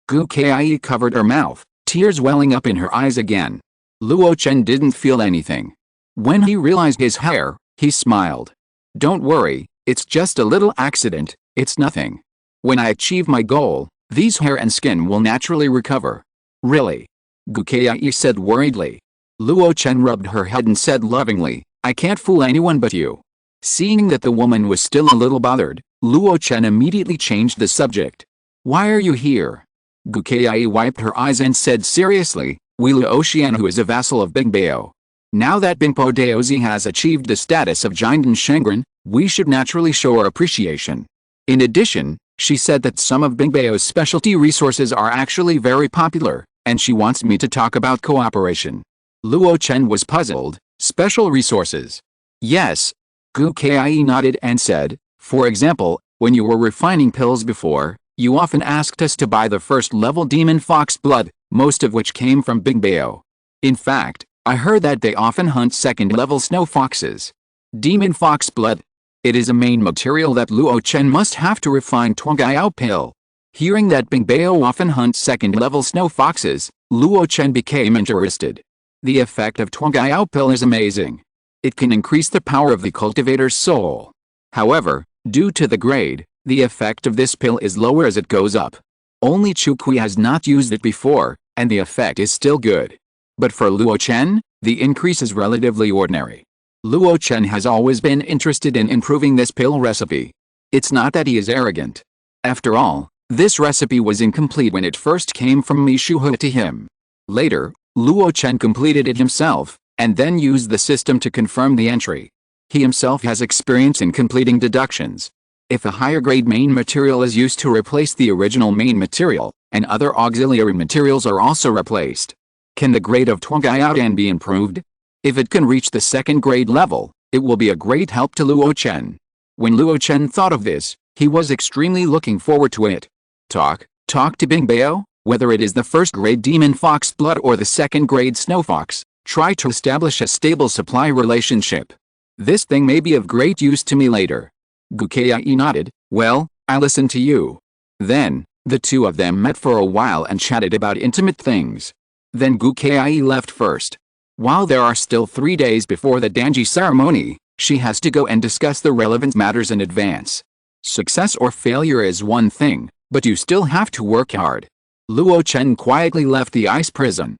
Gu Kai covered her mouth, tears welling up in her eyes again. Luo Chen didn't feel anything. When he realized his hair, he smiled. Don't worry, it's just a little accident, It's nothing. When I achieve my goal, these hair and skin will naturally recover. Really? Gu Kai said worriedly. Luo Chen rubbed her head and said lovingly, I can't fool anyone but you. Seeing that the woman was still a little bothered, Luo Chen immediately changed the subject. Why are you here? Gu Kai wiped her eyes and said seriously, we Luo Chen, who is a vassal of Bingbao. Now that Bingpo Daozi has achieved the status of Jinden Shengren, we should naturally show our appreciation. In addition, she said that some of Bingbao's specialty resources are actually very popular, and she wants me to talk about cooperation. Luo Chen was puzzled. Special resources? Yes. Gu Kai nodded and said, for example, when you were refining pills before, you often asked us to buy the first-level demon fox blood, most of which came from Bingbao. In fact, I heard that they often hunt second-level snow foxes. Demon fox blood. It is a main material that Luo Chen must have to refine Zongmiao Pill. Hearing that Bingbao often hunts second-level snow foxes, Luo Chen became interested. The effect of Zongmiao Pill is amazing. It can increase the power of the cultivator's soul. However, due to the grade, the effect of this pill is lower as it goes up. Only Chu Kui has not used it before, and the effect is still good. But for Luo Chen, the increase is relatively ordinary. Luo Chen has always been interested in improving this pill recipe. It's not that he is arrogant. After all, this recipe was incomplete when it first came from Mi Shuhe to him. Later, Luo Chen completed it himself, and then used the system to confirm the entry. He himself has experience in completing deductions. If a higher grade main material is used to replace the original main material, and other auxiliary materials are also replaced, can the grade of Zongmiao be improved? If it can reach the second grade level, it will be a great help to Luo Chen. When Luo Chen thought of this, he was extremely looking forward to it. Talk to Bingbao, whether it is the first grade demon fox blood or the second grade snow fox, try to establish a stable supply relationship. This thing may be of great use to me later. Gu Kai nodded, well, I listen to you. Then, the two of them met for a while and chatted about intimate things. Then Gu Kai left first. While there are still 3 days before the Danji ceremony, she has to go and discuss the relevant matters in advance. Success or failure is one thing, but you still have to work hard. Luo Chen quietly left the ice prison.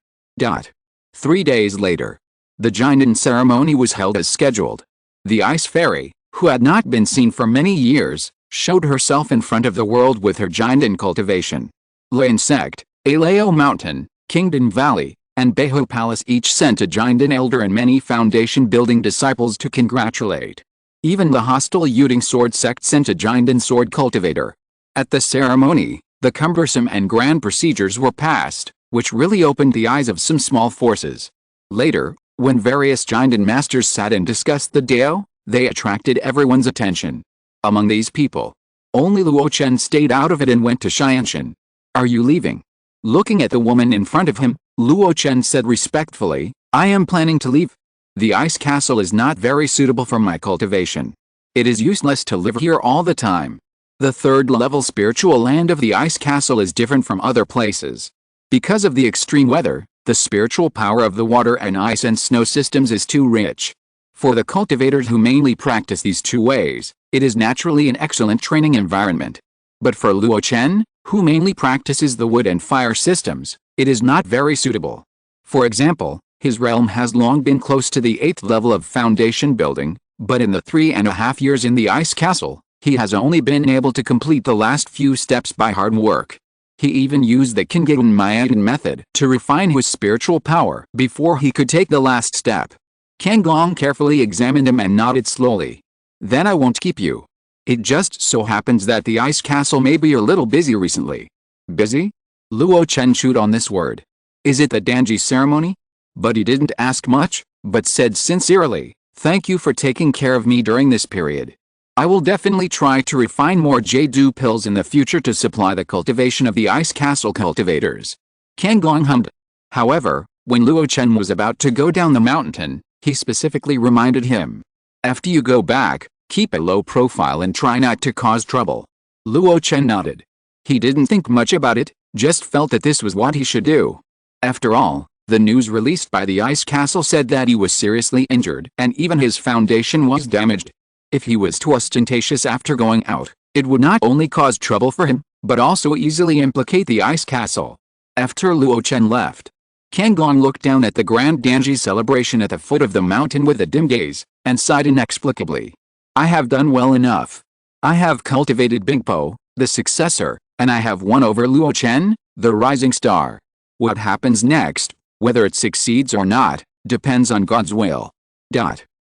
3 days later, the Jinden ceremony was held as scheduled. The ice fairy, who had not been seen for many years, showed herself in front of the world with her Jinden cultivation. Lin sect, Alao Mountain, Kingdom Valley, and Beho Palace each sent a Jinden elder and many foundation-building disciples to congratulate. Even the hostile Yuding sword sect sent a Jinden sword cultivator. At the ceremony, the cumbersome and grand procedures were passed, which really opened the eyes of some small forces. Later, when various Jinden masters sat and discussed the Dao, they attracted everyone's attention. Among these people, only Luo Chen stayed out of it and went to Xianshan. Are you leaving? Looking at the woman in front of him, Luo Chen said respectfully, I am planning to leave. The ice castle is not very suitable for my cultivation. It is useless to live here all the time. The third-level spiritual land of the ice castle is different from other places. Because of the extreme weather, the spiritual power of the water and ice and snow systems is too rich. For the cultivators who mainly practice these two ways, it is naturally an excellent training environment. But for Luo Chen, who mainly practices the wood and fire systems, it is not very suitable. For example, his realm has long been close to the 8th level of foundation building, but in the 3.5 years in the ice castle, he has only been able to complete the last few steps by hard work. He even used the Kingagun Mayadan method to refine his spiritual power before he could take the last step. Kang Gong carefully examined him and nodded slowly. Then I won't keep you. It just so happens that the ice castle may be a little busy recently. Busy? Luo Chen chewed on this word. Is it the Danji ceremony? But he didn't ask much, but said sincerely, thank you for taking care of me during this period. I will definitely try to refine more Jade pills in the future to supply the cultivation of the ice castle cultivators. Kang Gong hummed. However, when Luo Chen was about to go down the mountain, he specifically reminded him. After you go back, keep a low profile and try not to cause trouble. Luo Chen nodded. He didn't think much about it, just felt that this was what he should do. After all, the news released by the ice castle said that he was seriously injured and even his foundation was damaged. If he was too ostentatious after going out, It would not only cause trouble for him, but also easily implicate the ice castle. After Luo Chen left, Kang Gong looked down at the grand Danji celebration at the foot of the mountain with a dim gaze, and sighed inexplicably. I have done well enough. I have cultivated Bingpo, the successor, and I have won over Luo Chen, the rising star. What happens next, whether it succeeds or not, depends on God's will.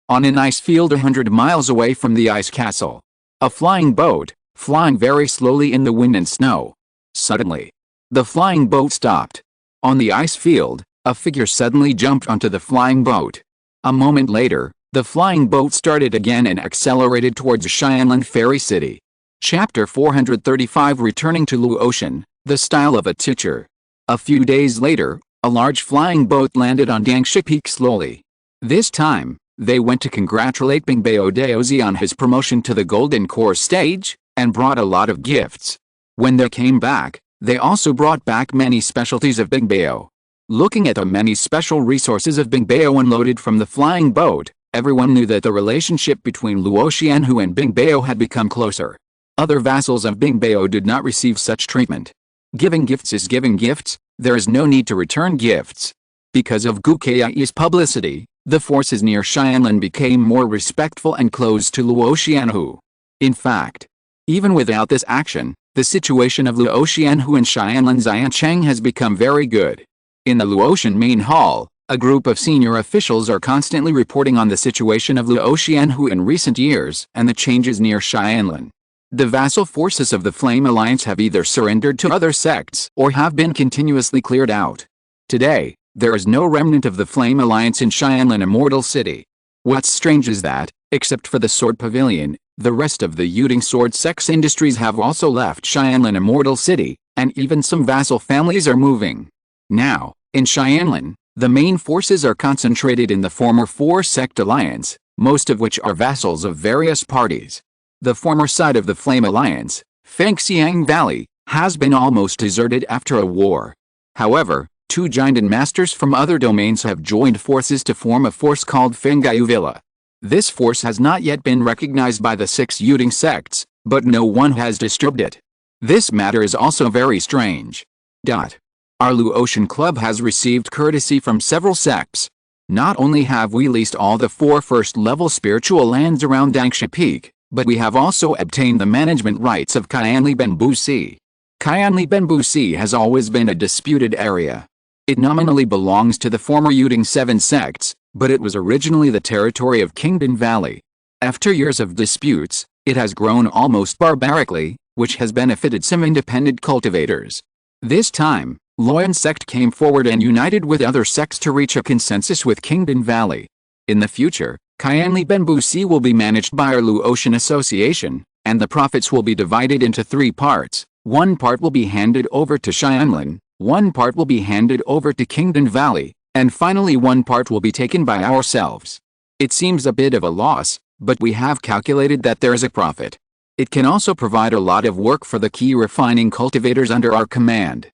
On an ice field 100 miles away from the ice castle. A flying boat, flying very slowly in the wind and snow. Suddenly, the flying boat stopped. On the ice field, a figure suddenly jumped onto the flying boat. A moment later, the flying boat started again and accelerated towards Xianlan Fairy City. Chapter 435 Returning to Luo Chen, the style of a teacher. A few days later, a large flying boat landed on Dangshi Peak slowly. This time, they went to congratulate Bingbao Daozi on his promotion to the Golden Core stage, and brought a lot of gifts. When they came back, they also brought back many specialties of Bingbao. Looking at the many special resources of Bingbao unloaded from the flying boat, everyone knew that the relationship between Luo Xianhu and Bingbao had become closer. Other vassals of Bingbao did not receive such treatment. Giving gifts is giving gifts, there is no need to return gifts. Because of Gu Kai's publicity, the forces near Xianlan became more respectful and close to Luo Xianhu. In fact, even without this action, the situation of Luo Xianhu and Xianlan Xiancheng has become very good. In the Luotian main hall, a group of senior officials are constantly reporting on the situation of Luo Xianhu in recent years and the changes near Xianlan. The vassal forces of the Flame Alliance have either surrendered to other sects or have been continuously cleared out. Today, there is no remnant of the Flame Alliance in Xianlan Immortal City. What's strange is that, except for the Sword Pavilion, the rest of the Yuding Sword Sect's industries have also left Xianlan Immortal City, and even some vassal families are moving. Now, in Xianlan, the main forces are concentrated in the former four-sect alliance, most of which are vassals of various parties. The former side of the Flame Alliance, Fengxiang Valley, has been almost deserted after a war. However, two giant masters from other domains have joined forces to form a force called Fengaiyu Villa. This force has not yet been recognized by the 6 Yuding sects, but no one has disturbed it. This matter is also very strange. Our Luotian Club has received courtesy from several sects. Not only have we leased all the 4 first-level spiritual lands around Dangshi Peak, but we have also obtained the management rights of Qianli Benbu Sea. Qianli Benbu Sea has always been a disputed area. It nominally belongs to the former Yuding 7 sects, but it was originally the territory of Kingdom Valley. After years of disputes, it has grown almost barbarically, which has benefited some independent cultivators. This time, Luoyan sect came forward and united with other sects to reach a consensus with Kingdom Valley. In the future, Qianli Benbu Sea will be managed by our Luotian Association, and the profits will be divided into 3 parts. One part will be handed over to Xianlan, one part will be handed over to Kingdom Valley, and finally one part will be taken by ourselves. It seems a bit of a loss, but we have calculated that there is a profit. It can also provide a lot of work for the key refining cultivators under our command.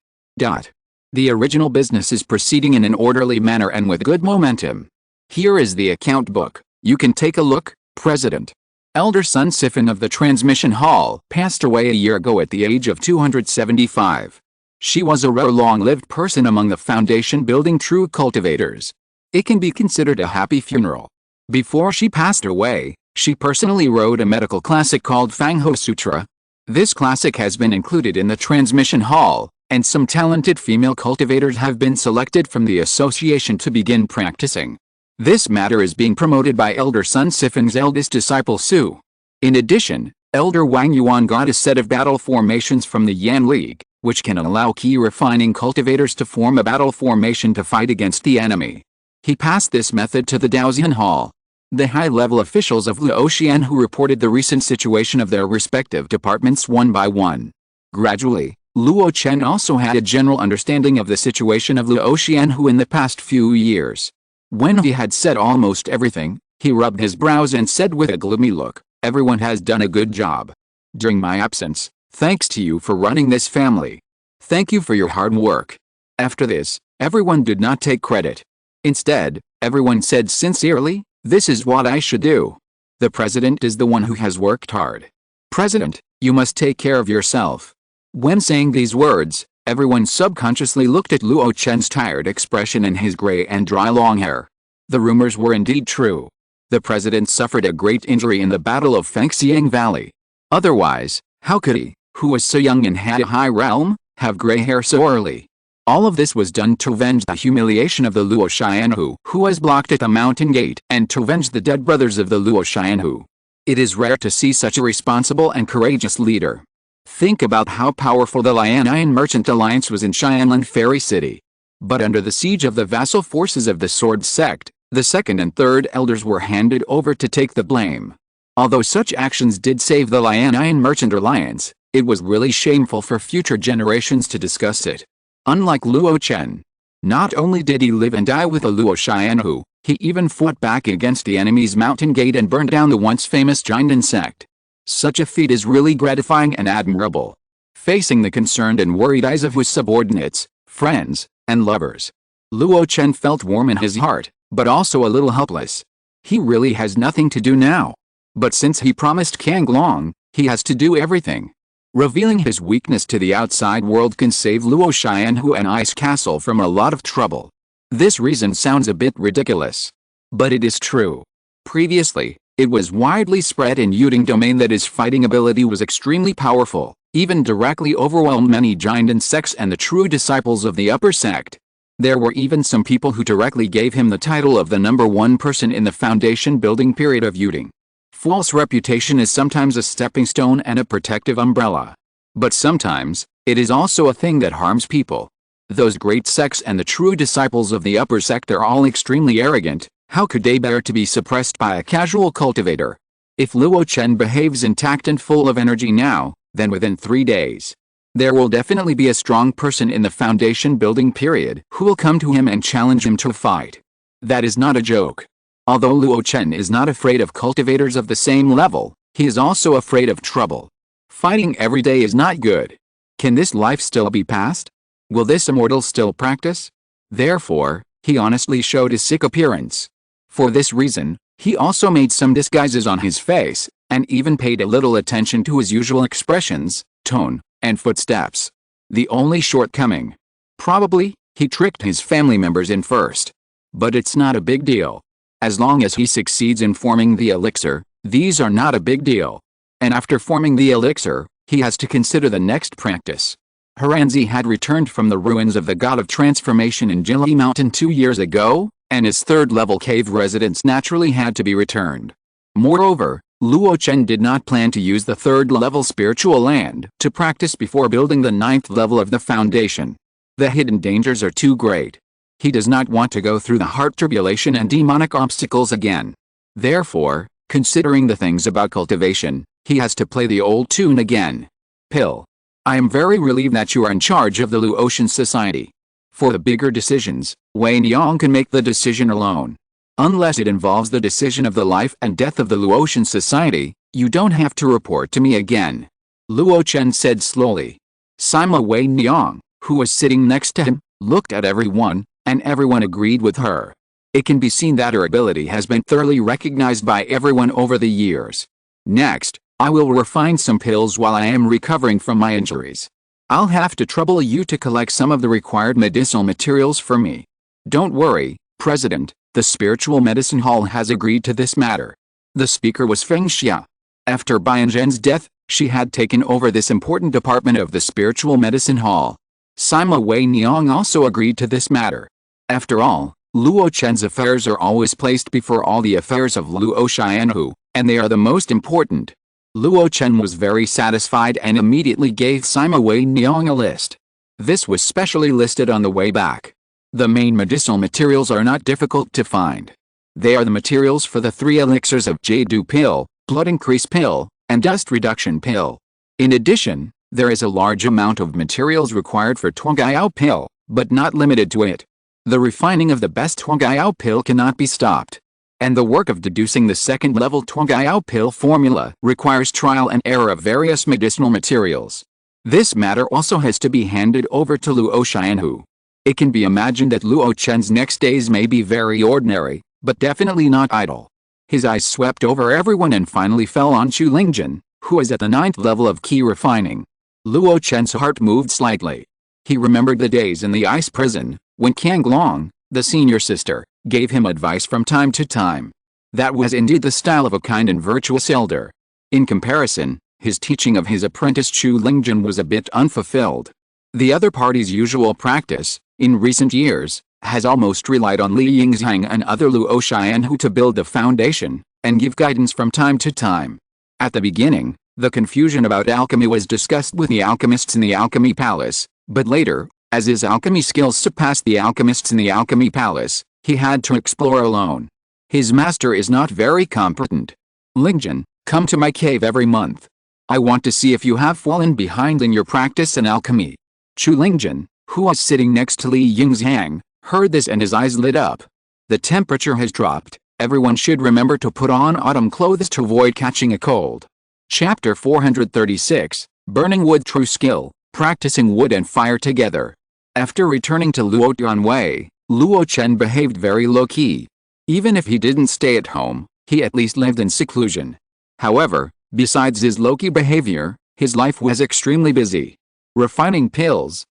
The original business is proceeding in an orderly manner and with good momentum. Here is the account book. You can take a look. President. Elder Sun Sifan of the Transmission Hall passed away a year ago at the age of 275. She was a rare long-lived person among the foundation building true cultivators. It can be considered a happy funeral. Before she passed away, she personally wrote a medical classic called Fangho Sutra. This classic has been included in the Transmission Hall, and some talented female cultivators have been selected from the association to begin practicing. This matter is being promoted by Elder Sun Sifan's eldest disciple Su. In addition, Elder Wang Yuan got a set of battle formations from the Yan League, which can allow key refining cultivators to form a battle formation to fight against the enemy. He passed this method to the Daoxian Hall. The high-level officials of Luo Xianhu reported the recent situation of their respective departments one by one. Gradually, Luo Chen also had a general understanding of the situation of Luo Xianhu in the past few years. When he had said almost everything, he rubbed his brows and said with a gloomy look, "Everyone has done a good job. During my absence, thanks to you for running this family. Thank you for your hard work." After this, everyone did not take credit. Instead, everyone said sincerely, "This is what I should do. The president is the one who has worked hard." President, You must take care of yourself." When saying these words, everyone subconsciously looked at Luo Chen's tired expression and his gray and dry long hair. The rumors were indeed true. The president suffered a great injury in the Battle of Fengxiang Valley. Otherwise, how could he, who was so young and had a high realm, have gray hair so early? All of this was done to avenge the humiliation of the Luo Xianhu, who was blocked at the mountain gate, and to avenge the dead brothers of the Luo Xianhu. It is rare to see such a responsible and courageous leader. Think about how powerful the Lianian Merchant Alliance was in Xianlan Fairy City. But under the siege of the vassal forces of the Sword Sect, the second and third elders were handed over to take the blame. Although such actions did save the Lianian Merchant Alliance, it was really shameful for future generations to discuss it. Unlike Luo Chen, not only did he live and die with the Luo Xianhu, he even fought back against the enemy's mountain gate and burned down the once famous Jiandan sect. Such a feat is really gratifying and admirable. Facing the concerned and worried eyes of his subordinates, friends, and lovers, Luo Chen felt warm in his heart, but also a little helpless. He really has nothing to do now. But since he promised Kang Long, he has to do everything. Revealing his weakness to the outside world can save Luo Xianhu and Ice Castle from a lot of trouble. This reason sounds a bit ridiculous, but it is true. Previously, it was widely spread in Yuding domain that his fighting ability was extremely powerful, even directly overwhelmed many Jiandan sects and the true disciples of the upper sect. There were even some people who directly gave him the title of the #1 person in the foundation building period of Yuding. False reputation is sometimes a stepping stone and a protective umbrella. But sometimes, it is also a thing that harms people. Those great sects and the true disciples of the upper sect are all extremely arrogant. How could they bear to be suppressed by a casual cultivator? If Luo Chen behaves intact and full of energy now, then within 3 days, there will definitely be a strong person in the foundation building period who will come to him and challenge him to a fight. That is not a joke. Although Luo Chen is not afraid of cultivators of the same level, he is also afraid of trouble. Fighting every day is not good. Can this life still be passed? Will this immortal still practice? Therefore, he honestly showed his sick appearance. For this reason, he also made some disguises on his face, and even paid a little attention to his usual expressions, tone, and footsteps. The only shortcoming. Probably, he tricked his family members in first. But it's not a big deal. As long as he succeeds in forming the elixir, these are not a big deal. And after forming the elixir, he has to consider the next practice. Haranzi had returned from the ruins of the God of Transformation in Jili Mountain 2 years ago, and his third-level cave residence naturally had to be returned. Moreover, Luo Chen did not plan to use the third-level spiritual land to practice before building the 9th level of the foundation. The hidden dangers are too great. He does not want to go through the heart tribulation and demonic obstacles again. Therefore, considering the things about cultivation, he has to play the old tune again. Pill. I am very relieved that you are in charge of the Luo Chen Society. For the bigger decisions, Wei Niang can make the decision alone. Unless it involves the decision of the life and death of the Luo Chen Society, you don't have to report to me again. Luo Chen said slowly. Sima Wei Niang, who was sitting next to him, looked at everyone, and everyone agreed with her. It can be seen that her ability has been thoroughly recognized by everyone over the years. Next, I will refine some pills while I am recovering from my injuries. I'll have to trouble you to collect some of the required medicinal materials for me. Don't worry, President, the Spiritual Medicine Hall has agreed to this matter. The speaker was Feng Xia. After Bianzhen's death, she had taken over this important department of the Spiritual Medicine Hall. Sima Wei Niang also agreed to this matter. After all, Luo Chen's affairs are always placed before all the affairs of Luo Xianhu, and they are the most important. Luo Chen was very satisfied and immediately gave Sima Wei Niang a list. This was specially listed on the way back. The main medicinal materials are not difficult to find. They are the materials for the 3 elixirs of Jade Pill, Blood Increase Pill, and Dust Reduction Pill. In addition, there is a large amount of materials required for Zongmiao Pill, but not limited to it. The refining of the best Zongmiao Pill cannot be stopped. And the work of deducing the second-level Zongmiao Pill formula requires trial and error of various medicinal materials. This matter also has to be handed over to Luo Xianhu. It can be imagined that Luo Chen's next days may be very ordinary, but definitely not idle. His eyes swept over everyone and finally fell on Chu Lingjun, who is at the 9th level of key refining. Luo Chen's heart moved slightly. He remembered the days in the ice prison, when Kang Long, the senior sister, gave him advice from time to time. That was indeed the style of a kind and virtuous elder. In comparison, his teaching of his apprentice Chu Lingjun was a bit unfulfilled. The other party's usual practice, in recent years, has almost relied on Li Yingzhang and other Luo Xianhu to build the foundation, and give guidance from time to time. At the beginning, the confusion about alchemy was discussed with the alchemists in the Alchemy Palace, but later, as his alchemy skills surpassed the alchemists in the Alchemy Palace, he had to explore alone. His master is not very competent. Lingjun, come to my cave every month. I want to see if you have fallen behind in your practice in alchemy. Chu Lingjun, who was sitting next to Li Yingzhang, heard this and his eyes lit up. The temperature has dropped. Everyone should remember to put on autumn clothes to avoid catching a cold. Chapter 436, Burning Wood. True skill, practicing wood and fire together. After returning to Luo Tianwei, Luo Chen behaved very low-key. Even if he didn't stay at home, he at least lived in seclusion. However, besides his low-key behavior, his life was extremely busy. Refining pills,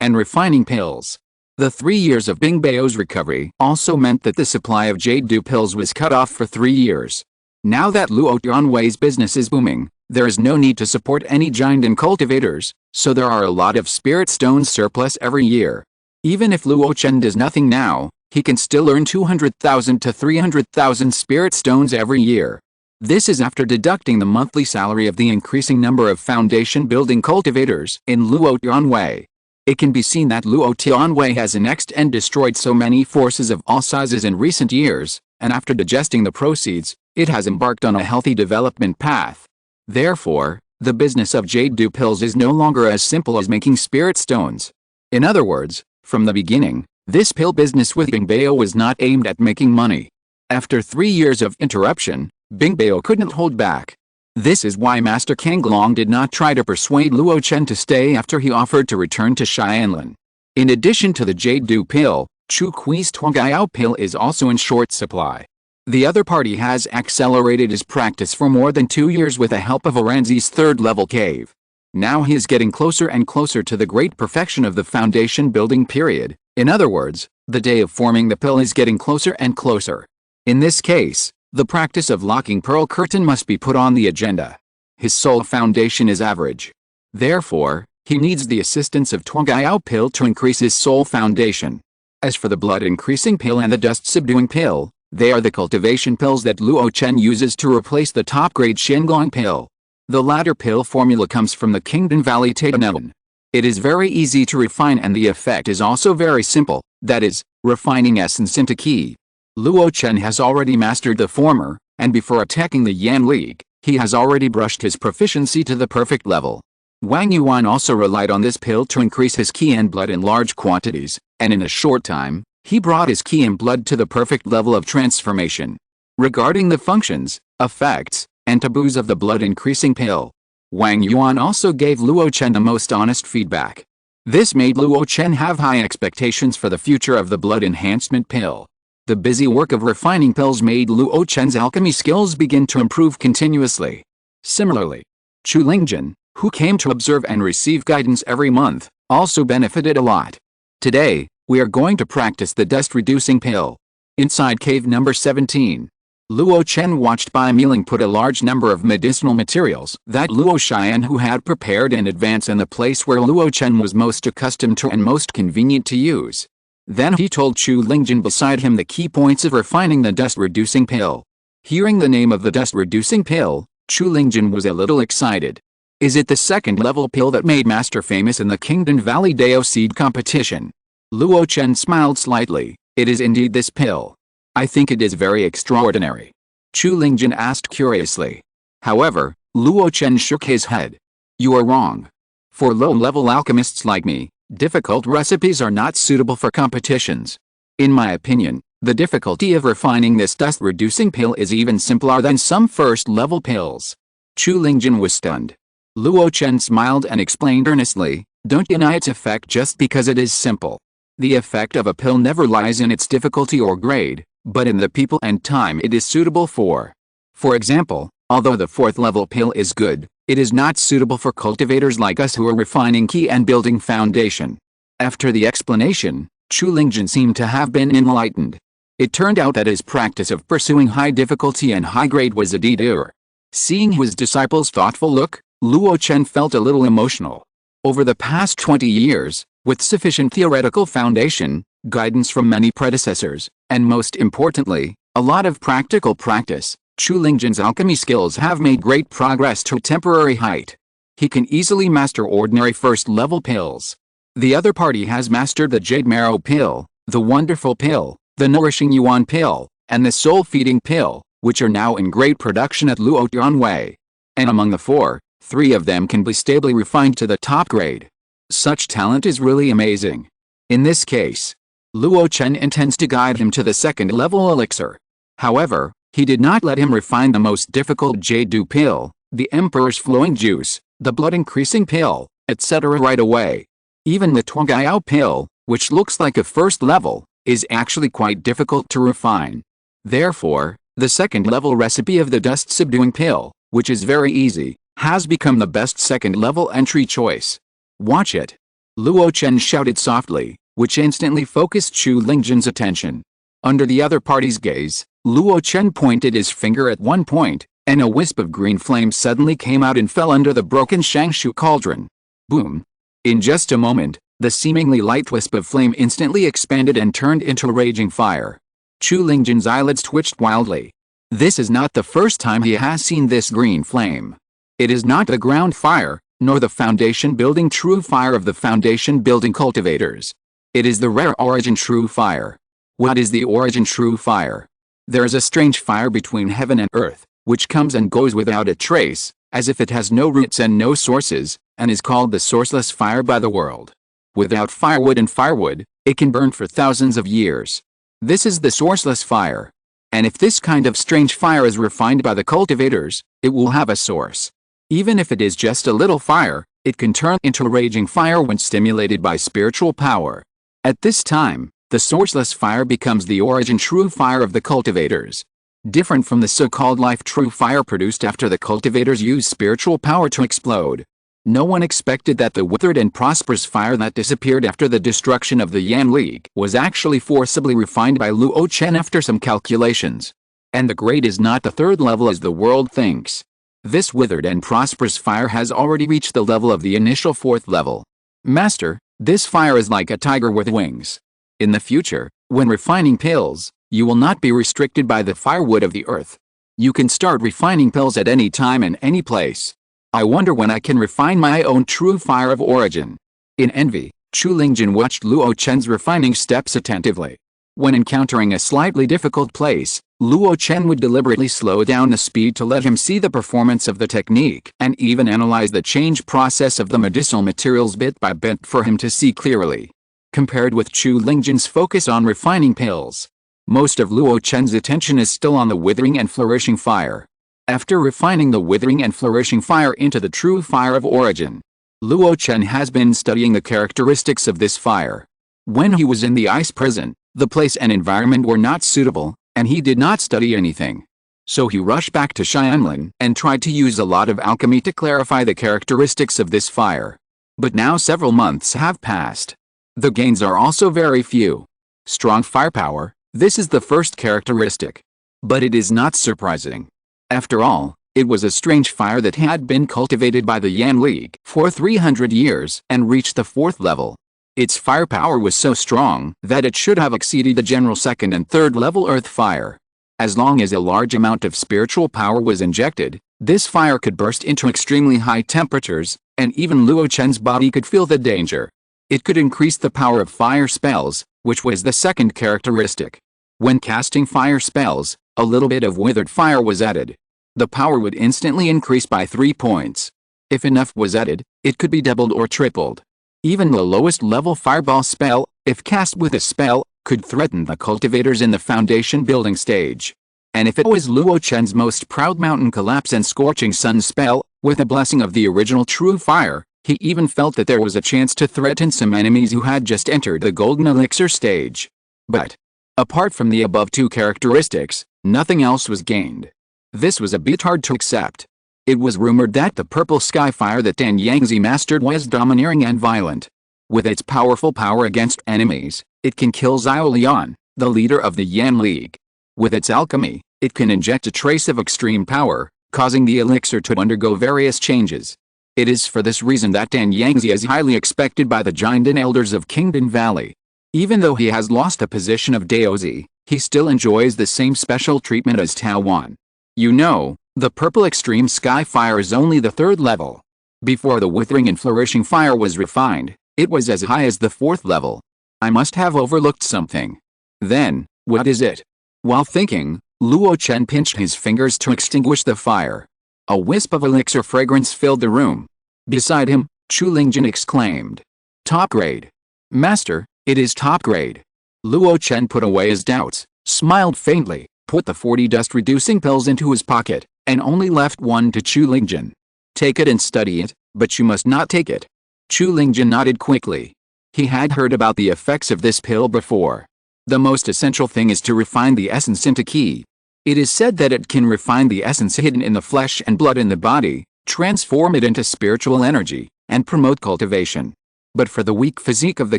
and refining pills. The 3 years of Bing Bao's recovery also meant that the supply of Jade pills was cut off for 3 years. Now that Luo Tianwei's business is booming, there is no need to support any giant and cultivators, so there are a lot of spirit stones surplus every year. Even if Luo Chen does nothing now, he can still earn 200,000 to 300,000 spirit stones every year. This is after deducting the monthly salary of the increasing number of foundation building cultivators in Luo Tianwei. It can be seen that Luo Tianwei has annexed and destroyed so many forces of all sizes in recent years, and after digesting the proceeds, it has embarked on a healthy development path. Therefore, the business of Jade pills is no longer as simple as making spirit stones. In other words, from the beginning, this pill business with Bing Bao was not aimed at making money. After 3 years of interruption, Bing Bao couldn't hold back. This is why Master Kang Long did not try to persuade Luo Chen to stay after he offered to return to Xianlan. In addition to the Jade pill, Chu Kui's Zongmiao Pill is also in short supply. The other party has accelerated his practice for more than 2 years with the help of Aranzi's 3rd level cave. Now he is getting closer and closer to the great perfection of the foundation building period. In other words, the day of forming the pill is getting closer and closer. In this case, the practice of locking pearl curtain must be put on the agenda. His soul foundation is average. Therefore, he needs the assistance of Zongmiao Pill to increase his soul foundation. As for the blood increasing pill and the dust subduing pill, they are the cultivation pills that Luo Chen uses to replace the top grade Shenglong pill. The latter pill formula comes from the Kingdom Valley Tainan. It is very easy to refine and the effect is also very simple, that is, refining essence into qi. Luo Chen has already mastered the former, and before attacking the Yan League, he has already brushed his proficiency to the perfect level. Wang Yuan also relied on this pill to increase his qi and blood in large quantities, and in a short time, he brought his qi and blood to the perfect level of transformation. Regarding the functions, effects, and taboos of the blood increasing pill, Wang Yuan also gave Luo Chen the most honest feedback. This made Luo Chen have high expectations for the future of the blood enhancement pill. The busy work of refining pills made Luo Chen's alchemy skills begin to improve continuously. Similarly, Chu Lingjun, who came to observe and receive guidance every month, also benefited a lot. Today, we are going to practice the dust-reducing pill. Inside cave number 17, Luo Chen watched Bai Miling put a large number of medicinal materials that Luo Xianhu had prepared in advance in the place where Luo Chen was most accustomed to and most convenient to use. Then he told Chu Lingjun beside him the key points of refining the dust-reducing pill. Hearing the name of the dust-reducing pill, Chu Lingjun was a little excited. Is it the 2nd level pill that made Master famous in the Kingdom Valley Dao Seed competition? Luo Chen smiled slightly. It is indeed this pill. I think it is very extraordinary. Chu Lingjun asked curiously. However, Luo Chen shook his head. You are wrong. For low-level alchemists like me, difficult recipes are not suitable for competitions. In my opinion, the difficulty of refining this dust-reducing pill is even simpler than some first-level pills. Chu Lingjun was stunned. Luo Chen smiled and explained earnestly, don't deny its effect just because it is simple. The effect of a pill never lies in its difficulty or grade, but in the people and time it is suitable for. For example, Although the 4th level pill is good, it is not suitable for cultivators like us who are refining ki and building foundation. After the explanation, Chu Lingjun seemed to have been enlightened. It turned out that his practice of pursuing high difficulty and high grade was a deed error. Seeing his disciple's thoughtful look, Luo Chen felt a little emotional. Over the past 20 years, with sufficient theoretical foundation, guidance from many predecessors, and most importantly, a lot of practical practice, Chu Lingjun's alchemy skills have made great progress to a temporary height. He can easily master ordinary first-level pills. The other party has mastered the Jade Marrow Pill, the Wonderful Pill, the Nourishing Yuan Pill, and the Soul-Feeding Pill, which are now in great production at Luo Tianwei. And among the 4, 3 of them can be stably refined to the top grade. Such talent is really amazing. In this case, Luo Chen intends to guide him to the 2nd level elixir. However, he did not let him refine the most difficult Jade Dew Pill, the Emperor's Flowing Juice, the Blood Increasing Pill, etc. right away. Even the Zongmiao Pill, which looks like a first level, is actually quite difficult to refine. Therefore, the 2nd level recipe of the Dust Subduing Pill, which is very easy, has become the best 2nd level entry choice. Watch it! Luo Chen shouted softly, which instantly focused Chu Lingjun's attention. Under the other party's gaze, Luo Chen pointed his finger at one point, and a wisp of green flame suddenly came out and fell under the broken Shangshu cauldron. Boom! In just a moment, the seemingly light wisp of flame instantly expanded and turned into a raging fire. Chu Lingjun's eyelids twitched wildly. This is not the first time he has seen this green flame. It is not the ground fire, nor the foundation-building true fire of the foundation-building cultivators. It is the rare origin true fire. What is the origin true fire? There is a strange fire between heaven and earth, which comes and goes without a trace, as if it has no roots and no sources, and is called the sourceless fire by the world. Without firewood and firewood, it can burn for thousands of years. This is the sourceless fire. And if this kind of strange fire is refined by the cultivators, it will have a source. Even if it is just a little fire, it can turn into a raging fire when stimulated by spiritual power. At this time, the sourceless fire becomes the origin true fire of the cultivators. Different from the so-called life true fire produced after the cultivators use spiritual power to explode. No one expected that the withered and prosperous fire that disappeared after the destruction of the Yan League was actually forcibly refined by Luo Chen after some calculations. And the grade is not the 3rd level as the world thinks. This withered and prosperous fire has already reached the level of the initial 4th level. Master, this fire is like a tiger with wings. In the future, when refining pills, you will not be restricted by the firewood of the earth. You can start refining pills at any time and any place. I wonder when I can refine my own true fire of origin. In envy, Chu Lingjun watched Luo Chen's refining steps attentively. When encountering a slightly difficult place, Luo Chen would deliberately slow down the speed to let him see the performance of the technique and even analyze the change process of the medicinal materials bit by bit for him to see clearly. Compared with Chu Lingjun's focus on refining pills, most of Luo Chen's attention is still on the withering and flourishing fire. After refining the withering and flourishing fire into the true fire of origin, Luo Chen has been studying the characteristics of this fire. When he was in the ice prison, the place and environment were not suitable, and he did not study anything. So he rushed back to Xianlin and tried to use a lot of alchemy to clarify the characteristics of this fire. But now several months have passed. The gains are also very few. Strong firepower, this is the first characteristic. But it is not surprising. After all, it was a strange fire that had been cultivated by the Yan League for 300 years and reached the 4th level. Its firepower was so strong that it should have exceeded the general 2nd and 3rd level earth fire. As long as a large amount of spiritual power was injected, this fire could burst into extremely high temperatures, and even Luo Chen's body could feel the danger. It could increase the power of fire spells, which was the second characteristic. When casting fire spells, a little bit of withered fire was added. The power would instantly increase by 3 points. If enough was added, it could be doubled or tripled. Even the lowest level fireball spell, if cast with a spell, could threaten the cultivators in the foundation building stage. And if it was Luo Chen's most proud mountain collapse and scorching sun spell, with a blessing of the original true fire, he even felt that there was a chance to threaten some enemies who had just entered the golden elixir stage. But, apart from the above 2 characteristics, nothing else was gained. This was a bit hard to accept. It was rumored that the purple sky fire that Dan Yangzi mastered was domineering and violent. With its powerful power against enemies, it can kill Xiao Lian, the leader of the Yan League. With its alchemy, it can inject a trace of extreme power, causing the elixir to undergo various changes. It is for this reason that Dan Yangzi is highly expected by the Jinden elders of Kingdom Valley. Even though he has lost the position of Daozi, he still enjoys the same special treatment as Tao Wan. You know, the purple extreme sky fire is only the 3rd level. Before the withering and flourishing fire was refined, it was as high as the 4th level. I must have overlooked something. Then, what is it? While thinking, Luo Chen pinched his fingers to extinguish the fire. A wisp of elixir fragrance filled the room. Beside him, Chu Lingjin exclaimed. Top grade. Master, it is top grade. Luo Chen put away his doubts, smiled faintly, put the 40 dust-reducing pills into his pocket, and only left one to Chu Lingjin. Take it and study it, but you must not take it. Chu Lingjin nodded quickly. He had heard about the effects of this pill before. The most essential thing is to refine the essence into qi. It is said that it can refine the essence hidden in the flesh and blood in the body, transform it into spiritual energy, and promote cultivation. But for the weak physique of the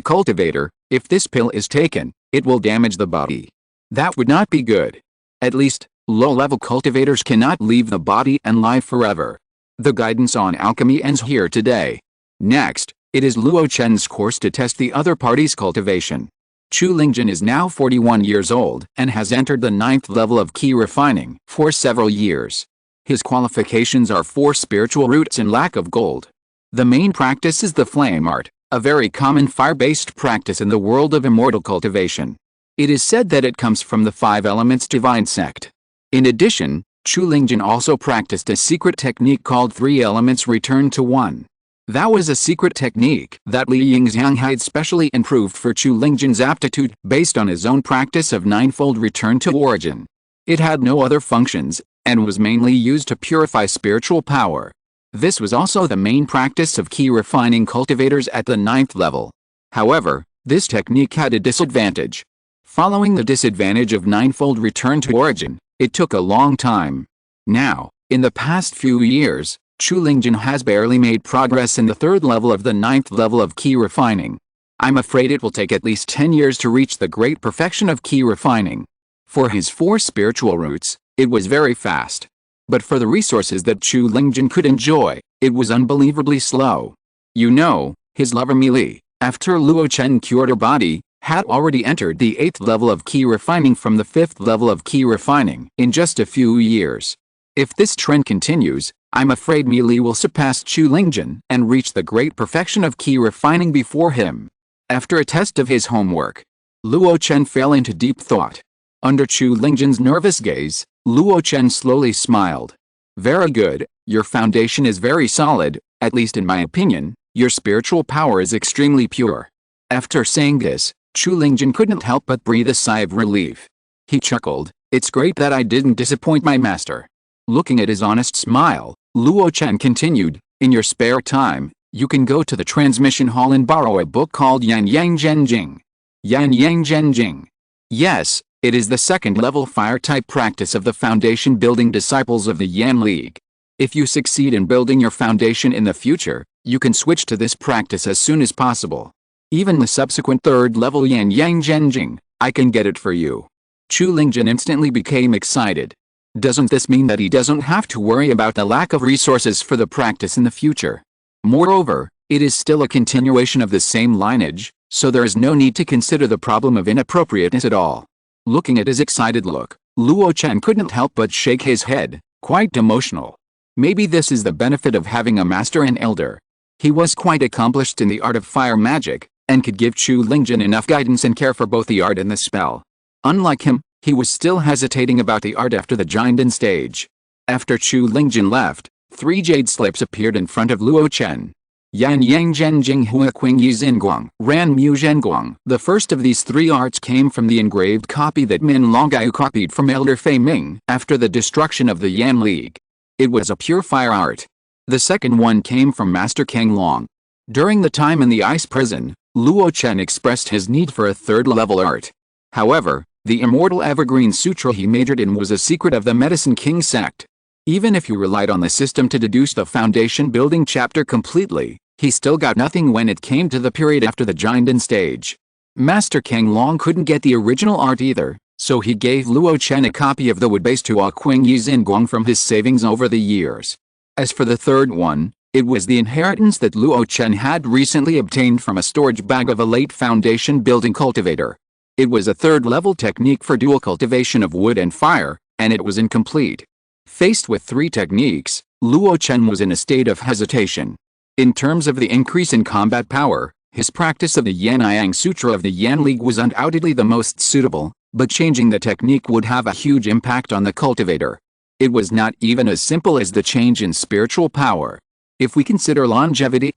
cultivator, if this pill is taken, it will damage the body. That would not be good. At least, low-level cultivators cannot leave the body and live forever. The guidance on alchemy ends here today. Next, it is Luo Chen's course to test the other party's cultivation. Chu Lingjin is now 41 years old and has entered the 9th level of qi refining for several years. His qualifications are 4 spiritual roots and lack of gold. The main practice is the flame art, a very common fire-based practice in the world of immortal cultivation. It is said that it comes from the 5 elements divine sect. In addition, Chu Lingjin also practiced a secret technique called 3 elements return to 1. That was a secret technique that Li Yingxiang had specially improved for Chu Lingjin's aptitude based on his own practice of 9-fold return to origin. It had no other functions, and was mainly used to purify spiritual power. This was also the main practice of qi refining cultivators at the 9th level. However, this technique had a disadvantage. Following the disadvantage of 9-fold return to origin, it took a long time. Now, in the past few years, Chu Lingjin has barely made progress in the 3rd level of the 9th level of qi refining. I'm afraid it will take at least 10 years to reach the great perfection of qi refining. For his 4 spiritual roots, it was very fast. But for the resources that Chu Lingjin could enjoy, it was unbelievably slow. You know, his lover Mili, after Luo Chen cured her body, had already entered the 8th level of qi refining from the 5th level of qi refining in just a few years. If this trend continues, I'm afraid Mili will surpass Chu Lingjin and reach the great perfection of qi refining before him. After a test of his homework, Luo Chen fell into deep thought. Under Chu Lingjin's nervous gaze, Luo Chen slowly smiled. Very good, your foundation is very solid, at least in my opinion, your spiritual power is extremely pure. After saying this, Chu Lingjin couldn't help but breathe a sigh of relief. He chuckled, it's great that I didn't disappoint my master. Looking at his honest smile, Luo Chen continued, in your spare time, you can go to the transmission hall and borrow a book called Yan Yang Zhen Jing. Yan Yang Zhen Jing. Yes, it is the 2nd level fire-type practice of the foundation-building disciples of the Yan League. If you succeed in building your foundation in the future, you can switch to this practice as soon as possible. Even the subsequent 3rd level Yan Yang Zhen Jing, I can get it for you. Chu Lingjin instantly became excited. Doesn't this mean that he doesn't have to worry about the lack of resources for the practice in the future? Moreover, it is still a continuation of the same lineage, so there is no need to consider the problem of inappropriateness at all. Looking at his excited look, Luo Chen couldn't help but shake his head, quite emotional. Maybe this is the benefit of having a master and elder. He was quite accomplished in the art of fire magic, and could give Chu Lingjin enough guidance and care for both the art and the spell. Unlike him, he was still hesitating about the art after the Jinden stage. After Chu Lingjin left, 3 jade slips appeared in front of Luo Chen. Yan Yang Zhen Jing Hua Qing Yi Zhenguang Ran Mu Zhenguang. The first of these 3 arts came from the engraved copy that Min Longgao copied from Elder Fei Ming after the destruction of the Yan League. It was a pure fire art. The second one came from Master Kang Long. During the time in the ice prison, Luo Chen expressed his need for a 3rd level art. However, The Immortal Evergreen Sutra he majored in was a secret of the Medicine King sect. Even if you relied on the system to deduce the foundation building chapter completely, he still got nothing when it came to the period after the Jinden stage. Master Kang Long couldn't get the original art either, so he gave Luo Chen a copy of the wood-based Huaqing Yizhen Guang from his savings over the years. As for the third one, it was the inheritance that Luo Chen had recently obtained from a storage bag of a late foundation building cultivator. It was a third-level technique for dual cultivation of wood and fire, and it was incomplete. Faced with three techniques, Luo Chen was in a state of hesitation. In terms of the increase in combat power, his practice of the Yan'ang Sutra of the Yan League was undoubtedly the most suitable, but changing the technique would have a huge impact on the cultivator. It was not even as simple as the change in spiritual power. If we consider longevity,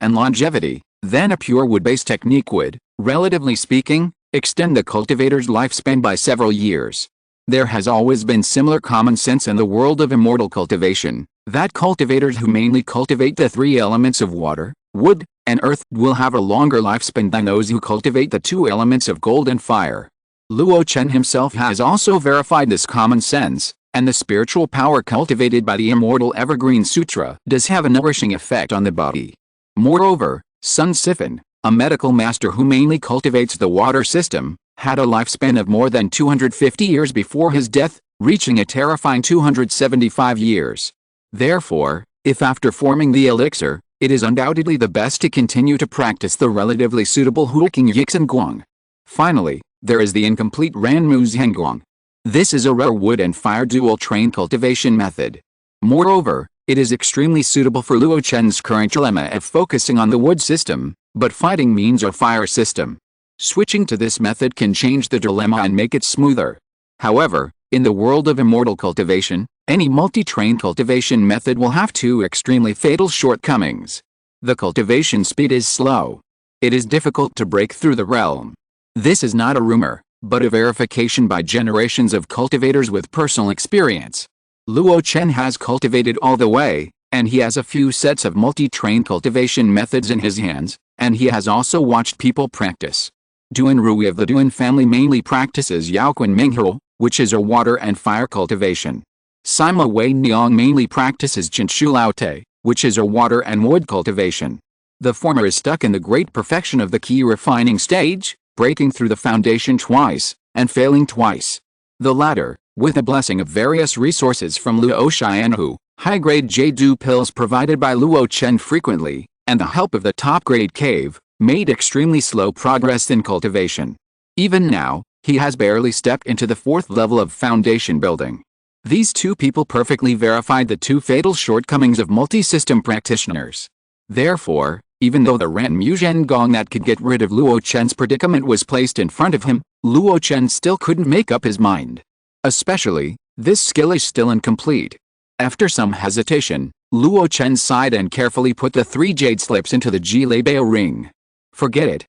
then a pure wood-based technique would, relatively speaking, extend the cultivator's lifespan by several years. There has always been similar common sense in the world of immortal cultivation, that cultivators who mainly cultivate the three elements of water, wood, and earth will have a longer lifespan than those who cultivate the two elements of gold and fire. Luo Chen himself has also verified this common sense, and the spiritual power cultivated by the Immortal Evergreen Sutra does have a nourishing effect on the body. Moreover, Sun Sifan, a medical master who mainly cultivates the water system, had a lifespan of more than 250 years before his death, reaching a terrifying 275 years. Therefore, if after forming the elixir, it is undoubtedly the best to continue to practice the relatively suitable Huaqing Yizhen Guang. Finally, there is the incomplete Ranmu Zhenguang. This is a rare wood and fire dual train cultivation method. Moreover, it is extremely suitable for Luo Chen's current dilemma of focusing on the wood system, but fighting means a fire system. Switching to this method can change the dilemma and make it smoother. However, in the world of immortal cultivation, any multi-train cultivation method will have two extremely fatal shortcomings. The cultivation speed is slow. It is difficult to break through the realm. This is not a rumor, but a verification by generations of cultivators with personal experience. Luo Chen has cultivated all the way, and he has a few sets of multi-train cultivation methods in his hands, and he has also watched people practice. Duan Rui of the Duan family mainly practices Yaoquan Minghe, which is a water and fire cultivation. Sima Wei Niang mainly practices Jinshu Laote, which is a water and wood cultivation. The former is stuck in the great perfection of the key refining stage, breaking through the foundation twice, and failing twice. The latter, with the blessing of various resources from Luo Xianhu, high-grade Jade pills provided by Luo Chen frequently, and the help of the top-grade cave, made extremely slow progress in cultivation. Even now, he has barely stepped into the fourth level of foundation building. These two people perfectly verified the two fatal shortcomings of multi-system practitioners. Therefore, even though the Ranmu Zhenguang that could get rid of Luo Chen's predicament was placed in front of him, Luo Chen still couldn't make up his mind. Especially, this skill is still incomplete. After some hesitation, Luo Chen sighed and carefully put the three jade slips into the Jilebao ring. Forget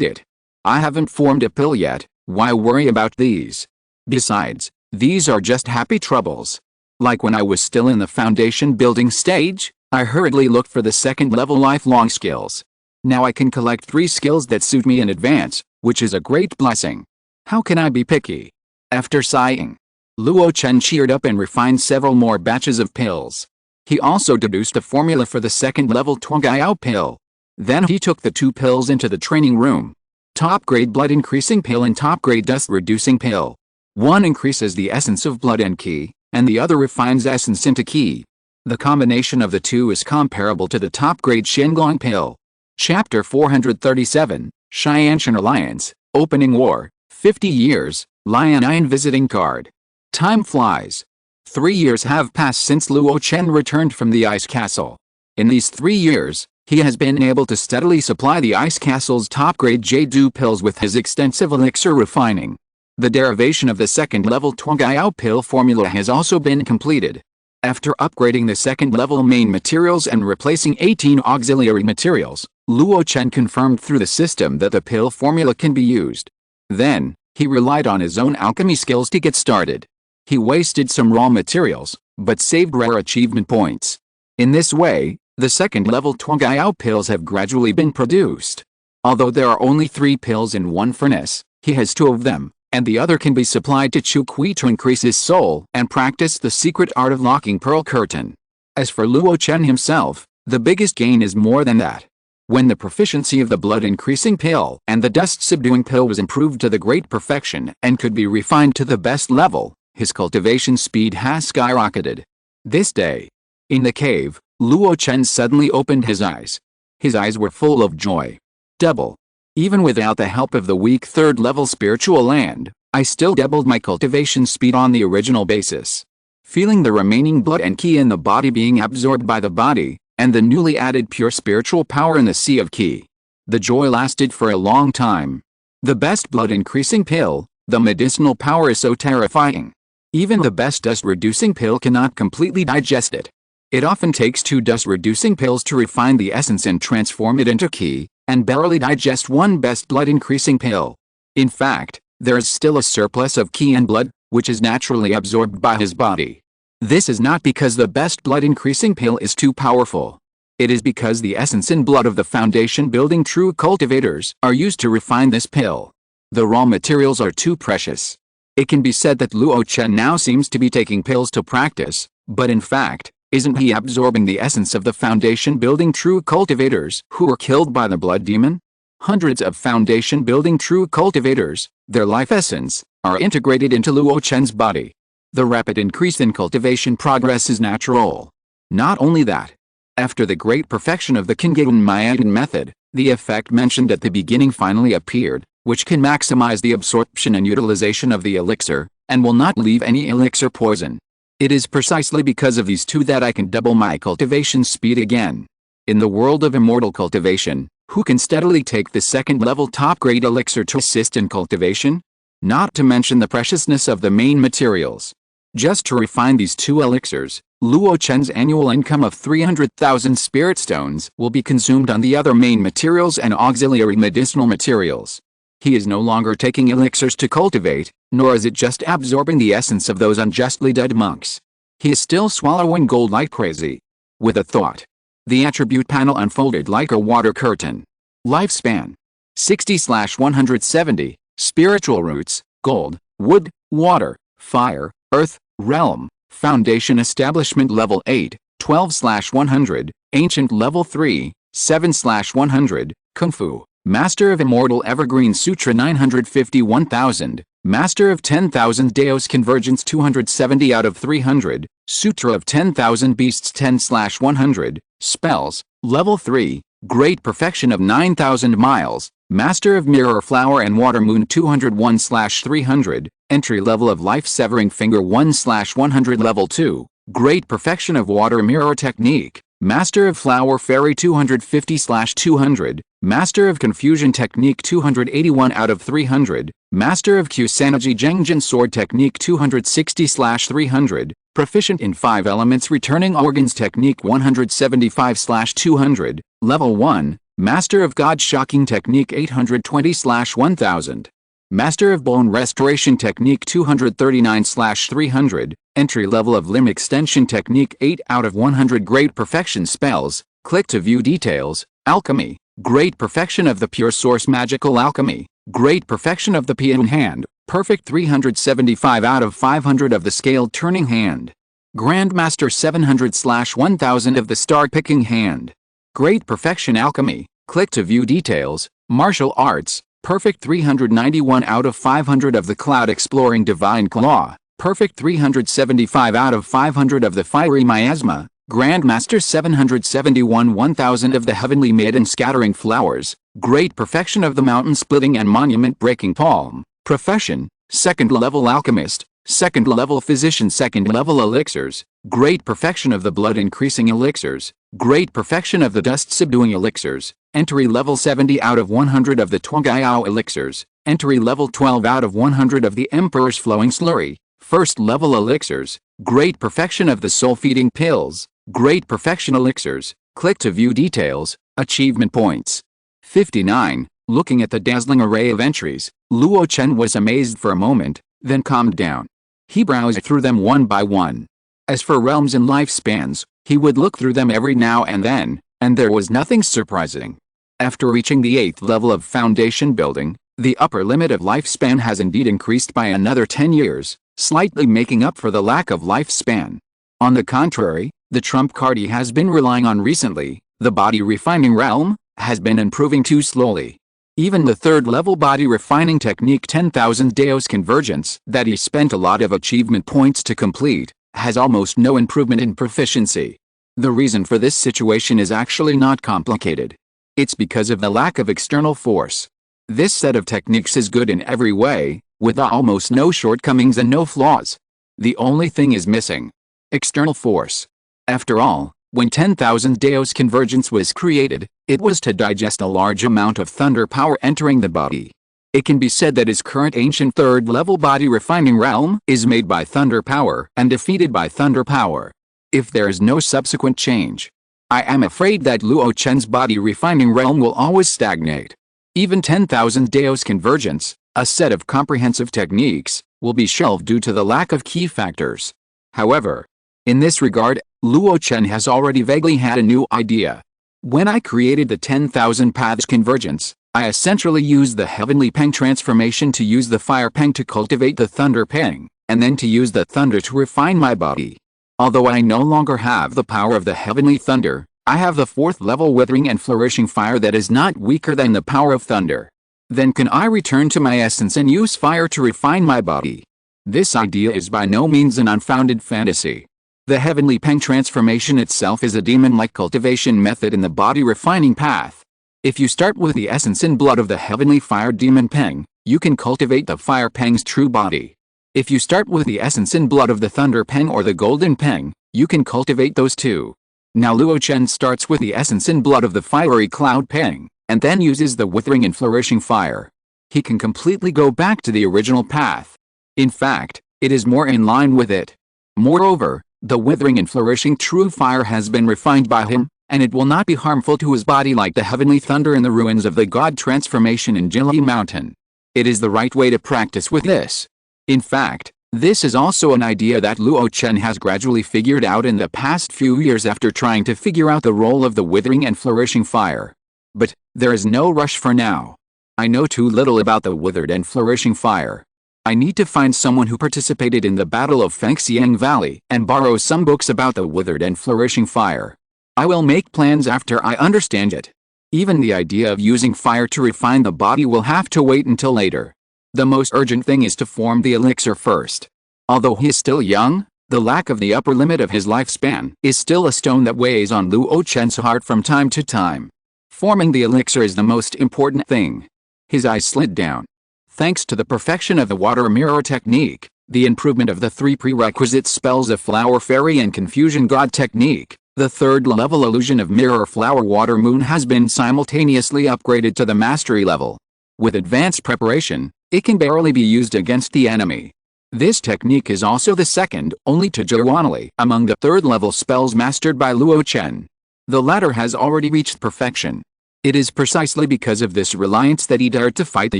it. I haven't formed a pill yet, why worry about these? Besides, these are just happy troubles. Like when I was still in the foundation building stage, I hurriedly looked for the second level lifelong skills. Now I can collect 3 skills that suit me in advance, which is a great blessing. How can I be picky? After sighing, Luo Chen cheered up and refined several more batches of pills. He also deduced a formula for the second level Zongmiao Pill. Then he took the 2 pills into the training room. Top-grade blood increasing pill and top-grade dust reducing pill. One increases the essence of blood and qi, and the other refines essence into qi. The combination of the two is comparable to the top-grade Shenglong pill. Chapter 437, Xianshan Alliance, Opening War, 50 years, Lion visiting card. Time flies. 3 years have passed since Luo Chen returned from the Ice Castle. In these 3 years, he has been able to steadily supply the Ice Castle's top-grade Jade pills with his extensive elixir refining. The derivation of the second-level Zongmiao Pill formula has also been completed. After upgrading the second-level main materials and replacing 18 auxiliary materials, Luo Chen confirmed through the system that the pill formula can be used. Then, he relied on his own alchemy skills to get started. He wasted some raw materials, but saved rare achievement points. In this way, the second-level Zongmiao pills have gradually been produced. Although there are only 3 pills in one furnace, he has 2 of them, and the other can be supplied to Chu Kui to increase his soul and practice the secret art of locking Pearl Curtain. As for Luo Chen himself, the biggest gain is more than that. When the proficiency of the blood-increasing pill and the dust-subduing pill was improved to the great perfection and could be refined to the best level, his cultivation speed has skyrocketed. This day, in the cave, Luo Chen suddenly opened his eyes. His eyes were full of joy. Double. Even without the help of the weak third-level spiritual land, I still doubled my cultivation speed on the original basis. Feeling the remaining blood and ki in the body being absorbed by the body, and the newly added pure spiritual power in the sea of ki, the joy lasted for a long time. The best blood-increasing pill, the medicinal power is so terrifying. Even the best dust-reducing pill cannot completely digest it. It often takes 2 dust-reducing pills to refine the essence and transform it into ki, and barely digest one best blood-increasing pill. In fact, there is still a surplus of ki and blood, which is naturally absorbed by his body. This is not because the best blood-increasing pill is too powerful. It is because the essence and blood of the foundation-building true cultivators are used to refine this pill. The raw materials are too precious. It can be said that Luo Chen now seems to be taking pills to practice, but in fact, isn't he absorbing the essence of the foundation-building true cultivators who were killed by the blood demon? Hundreds of foundation-building true cultivators, their life essence, are integrated into Luo Chen's body. The rapid increase in cultivation progress is natural. Not only that, after the great perfection of the Kingaiden Mayan method, the effect mentioned at the beginning finally appeared, which can maximize the absorption and utilization of the elixir, and will not leave any elixir poison. It is precisely because of these two that I can double my cultivation speed again. In the world of immortal cultivation, who can steadily take the second-level top-grade elixir to assist in cultivation? Not to mention the preciousness of the main materials. Just to refine these 2 elixirs, Luo Chen's annual income of 300,000 spirit stones will be consumed on the other main materials and auxiliary medicinal materials. He is no longer taking elixirs to cultivate, nor is it just absorbing the essence of those unjustly dead monks. He is still swallowing gold like crazy. With a thought. The attribute panel unfolded like a water curtain. Lifespan. 60/170, spiritual roots, gold, wood, water, fire, earth, realm, foundation establishment level 8, 12/100, ancient level 3, 7/100, kung fu, master of immortal evergreen sutra 951,000, master of 10,000 Daos convergence 270 out of 300, sutra of 10,000 beasts 10/100, spells, level 3, great perfection of 9,000 miles, master of mirror flower and water moon 201/300, entry level of life severing finger 1/100 level 2, great perfection of water mirror technique, master of flower fairy 250/200, master of confusion technique 281 out of 300, master of Kusanagi Jengjin sword technique 260/300, proficient in 5 elements returning organs technique 175/200, level 1, master of God shocking technique 820/1000. Master of Bone Restoration Technique 239/300, entry level of Limb Extension Technique 8 out of 100 Great Perfection Spells, click to view details, Alchemy, Great Perfection of the Pure Source Magical Alchemy, Great Perfection of the Pian Hand, Perfect 375 out of 500 of the Scaled Turning Hand, Grandmaster 700/1000 of the Star Picking Hand, Great Perfection Alchemy, click to view details, Martial Arts, Perfect 391 out of 500 of the Cloud Exploring Divine Claw, Perfect 375 out of 500 of the Fiery Miasma, Grandmaster 771/1000 of the Heavenly Maiden Scattering Flowers, Great Perfection of the Mountain Splitting and Monument Breaking Palm, Profession, Second Level Alchemist, Second Level Physician Second Level Elixirs, Great Perfection of the Blood Increasing Elixirs, Great Perfection of the Dust Subduing Elixirs, Entry Level 70 out of 100 of the Tuangyao Elixirs, Entry Level 12 out of 100 of the Emperor's Flowing Slurry, First Level Elixirs, Great Perfection of the Soul Feeding Pills, Great Perfection Elixirs, click to view details, Achievement Points. 59. Looking at the dazzling array of entries, Luo Chen was amazed for a moment, then calmed down. He browsed through them one by one. As for realms and lifespans, he would look through them every now and then, and there was nothing surprising. After reaching the 8th level of foundation building, The upper limit of lifespan has indeed increased by another 10 years, slightly making up for the lack of lifespan. On the contrary, the trump card he has been relying on recently, the body refining realm, has been improving too slowly. Even the third level body refining technique 10,000 Deos convergence that he spent a lot of achievement points to complete, has almost no improvement in proficiency. The reason for this situation is actually not complicated. It's because of the lack of external force. This set of techniques is good in every way, with almost no shortcomings and no flaws. The only thing is missing: external force. After all, when 10,000 Deos convergence was created, it was to digest a large amount of thunder power entering the body. It can be said that his current ancient third-level body refining realm is made by thunder power and defeated by thunder power. If there is no subsequent change, I am afraid that Luo Chen's body refining realm will always stagnate. Even 10,000 Deos convergence, a set of comprehensive techniques, will be shelved due to the lack of key factors. However, in this regard, Luo Chen has already vaguely had a new idea. When I created the 10,000 Paths convergence, I essentially used the Heavenly Peng transformation to use the Fire Peng to cultivate the Thunder Peng, and then to use the Thunder to refine my body. Although I no longer have the power of the Heavenly Thunder, I have the 4th level Withering and Flourishing Fire that is not weaker than the power of Thunder. Then can I return to my essence and use fire to refine my body? This idea is by no means an unfounded fantasy. The Heavenly Peng transformation itself is a demon-like cultivation method in the body refining path. If you start with the essence and blood of the Heavenly Fire Demon Peng, you can cultivate the Fire Peng's true body. If you start with the essence and blood of the Thunder Peng or the Golden Peng, you can cultivate those too. Now Luo Chen starts with the essence and blood of the Fiery Cloud Peng, and then uses the Withering and Flourishing Fire. He can completely go back to the original path. In fact, it is more in line with it. Moreover, the Withering and Flourishing True Fire has been refined by him, and it will not be harmful to his body like the Heavenly Thunder in the ruins of the God Transformation in Jili Mountain. It is the right way to practice with this. In fact, this is also an idea that Luo Chen has gradually figured out in the past few years after trying to figure out the role of the Withering and Flourishing Fire. But there is no rush for now. I know too little about the Withered and Flourishing Fire. I need to find someone who participated in the Battle of Fengxiang Valley and borrow some books about the Withered and Flourishing Fire. I will make plans after I understand it. Even the idea of using fire to refine the body will have to wait until later. The most urgent thing is to form the elixir first. Although he is still young, the lack of the upper limit of his lifespan is still a stone that weighs on Luo Chen's heart from time to time. Forming the elixir is the most important thing. His eyes slid down. Thanks to the perfection of the water mirror technique, the improvement of the 3 prerequisite spells of Flower Fairy and Confusion God technique, the 3rd level illusion of Mirror Flower Water Moon has been simultaneously upgraded to the mastery level. With advanced preparation, it can barely be used against the enemy. This technique is also the second only to Zhouanli among the 3rd level spells mastered by Luo Chen. The latter has already reached perfection. It is precisely because of this reliance that he dared to fight the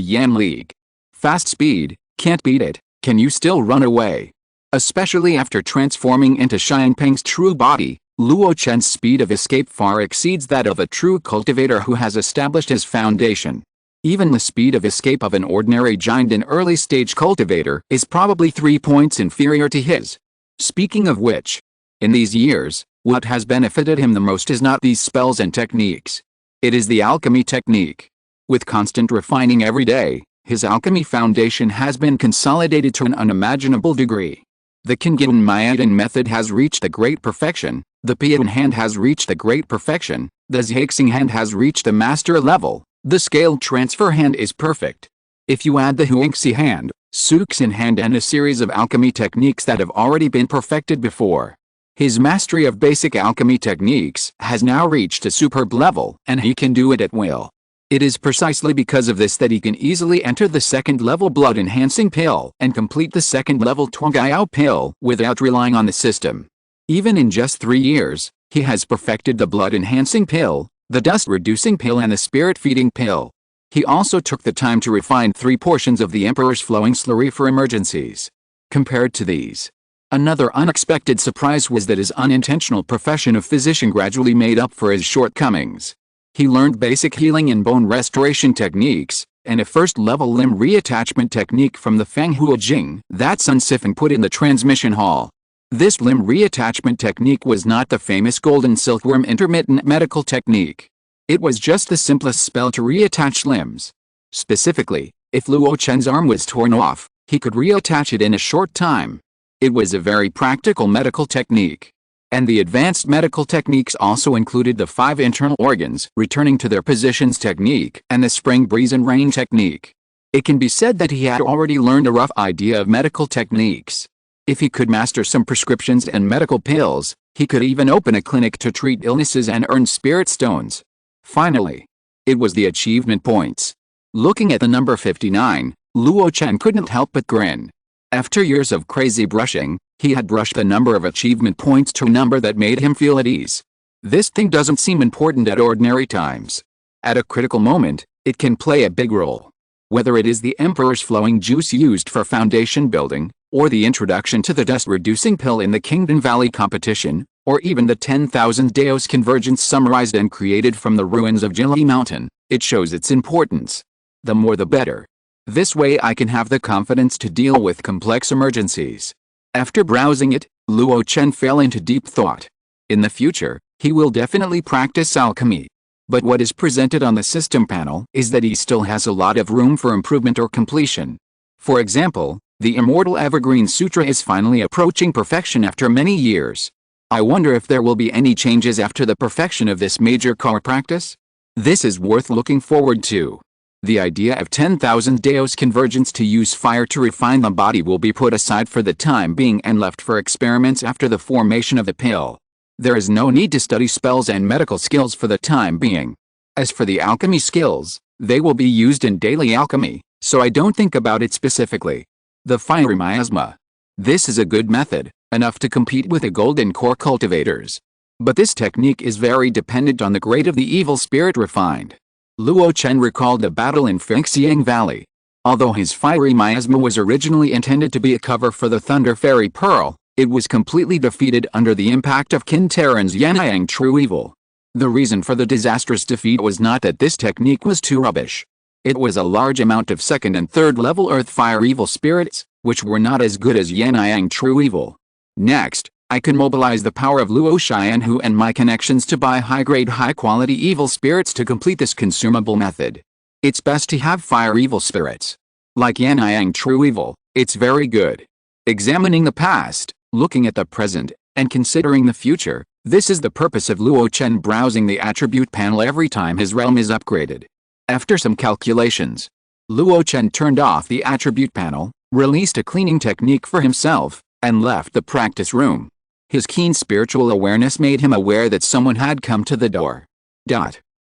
Yan League. Fast speed, can't beat it. Can you still run away? Especially after transforming into Xiangpeng's true body, Luo Chen's speed of escape far exceeds that of a true cultivator who has established his foundation. Even the speed of escape of an ordinary giant and early-stage cultivator is probably 3 points inferior to his. Speaking of which, in these years, what has benefited him the most is not these spells and techniques. It is the alchemy technique. With constant refining every day, his alchemy foundation has been consolidated to an unimaginable degree. The Kingyun Mayadan method has reached the great perfection, the Pian hand has reached the great perfection, the Zhaixing hand has reached the master level, the scale transfer hand is perfect. If you add the Huangxi hand, Suxin hand and a series of alchemy techniques that have already been perfected before, his mastery of basic alchemy techniques has now reached a superb level, and he can do it at will. It is precisely because of this that he can easily enter the 2nd level blood enhancing pill and complete the 2nd level Zongmiao Pill without relying on the system. Even in just 3 years, he has perfected the blood enhancing pill, the dust reducing pill and the spirit feeding pill. He also took the time to refine 3 portions of the Emperor's flowing slurry for emergencies. Compared to these, another unexpected surprise was that his unintentional profession of physician gradually made up for his shortcomings. He learned basic healing and bone restoration techniques, and a first-level limb reattachment technique from the Feng Hua Jing that Sun Sifeng put in the transmission hall. This limb reattachment technique was not the famous golden silkworm intermittent medical technique. It was just the simplest spell to reattach limbs. Specifically, if Luo Chen's arm was torn off, he could reattach it in a short time. It was a very practical medical technique. And the advanced medical techniques also included the 5 internal organs returning to their positions technique and the spring breeze and rain technique. It can be said that he had already learned a rough idea of medical techniques. If he could master some prescriptions and medical pills, he could even open a clinic to treat illnesses and earn spirit stones. Finally, it was the achievement points. Looking at the number 59, Luo Chen couldn't help but grin. After years of crazy brushing, he had brushed the number of achievement points to a number that made him feel at ease. This thing doesn't seem important at ordinary times. At a critical moment, it can play a big role. Whether it is the Emperor's flowing juice used for foundation building, or the introduction to the dust-reducing pill in the Kingdom Valley competition, or even the 10,000 Daos convergence summarized and created from the ruins of Jili Mountain, it shows its importance. The more the better. This way I can have the confidence to deal with complex emergencies. After browsing it, Luo Chen fell into deep thought. In the future, he will definitely practice alchemy. But what is presented on the system panel is that he still has a lot of room for improvement or completion. For example, the Immortal Evergreen Sutra is finally approaching perfection after many years. I wonder if there will be any changes after the perfection of this major core practice? This is worth looking forward to. The idea of 10,000 Daos convergence to use fire to refine the body will be put aside for the time being and left for experiments after the formation of the pill. There is no need to study spells and medical skills for the time being. As for the alchemy skills, they will be used in daily alchemy, so I don't think about it specifically. The fiery miasma. This is a good method, enough to compete with the golden core cultivators. But this technique is very dependent on the grade of the evil spirit refined. Luo Chen recalled the battle in Fengxiang Valley. Although his fiery miasma was originally intended to be a cover for the Thunder Fairy Pearl, it was completely defeated under the impact of Qin Terran's Yan'ang True Evil. The reason for the disastrous defeat was not that this technique was too rubbish. It was a large amount of second and third level earth fire evil spirits, which were not as good as Yan'ang True Evil. Next, I could mobilize the power of Luo Xianhu and my connections to buy high-grade high-quality evil spirits to complete this consumable method. It's best to have fire evil spirits. Like Yan'ang True Evil, it's very good. Examining the past, looking at the present, and considering the future, this is the purpose of Luo Chen browsing the attribute panel every time his realm is upgraded. After some calculations, Luo Chen turned off the attribute panel, released a cleaning technique for himself, and left the practice room. His keen spiritual awareness made him aware that someone had come to the door.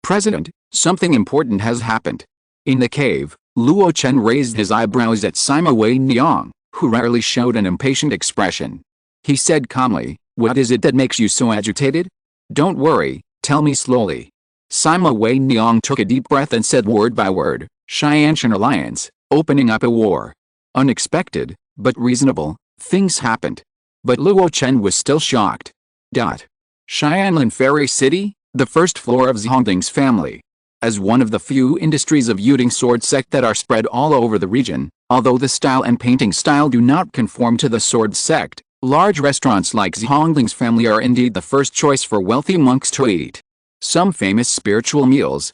President, something important has happened. In the cave, Luo Chen raised his eyebrows at Sima Wei Niang, who rarely showed an impatient expression. He said calmly, "What is it that makes you so agitated? Don't worry, tell me slowly." Sima Wei Niang took a deep breath and said word by word, "Xianshan Alliance, opening up a war." Unexpected, but reasonable, things happened. But Luo Chen was still shocked. Xianlan Fairy City, the first floor of Zhongding's family. As one of the few industries of Yuding sword sect that are spread all over the region, although the style and painting style do not conform to the sword sect, large restaurants like Zhongding's family are indeed the first choice for wealthy monks to eat. Some famous spiritual meals,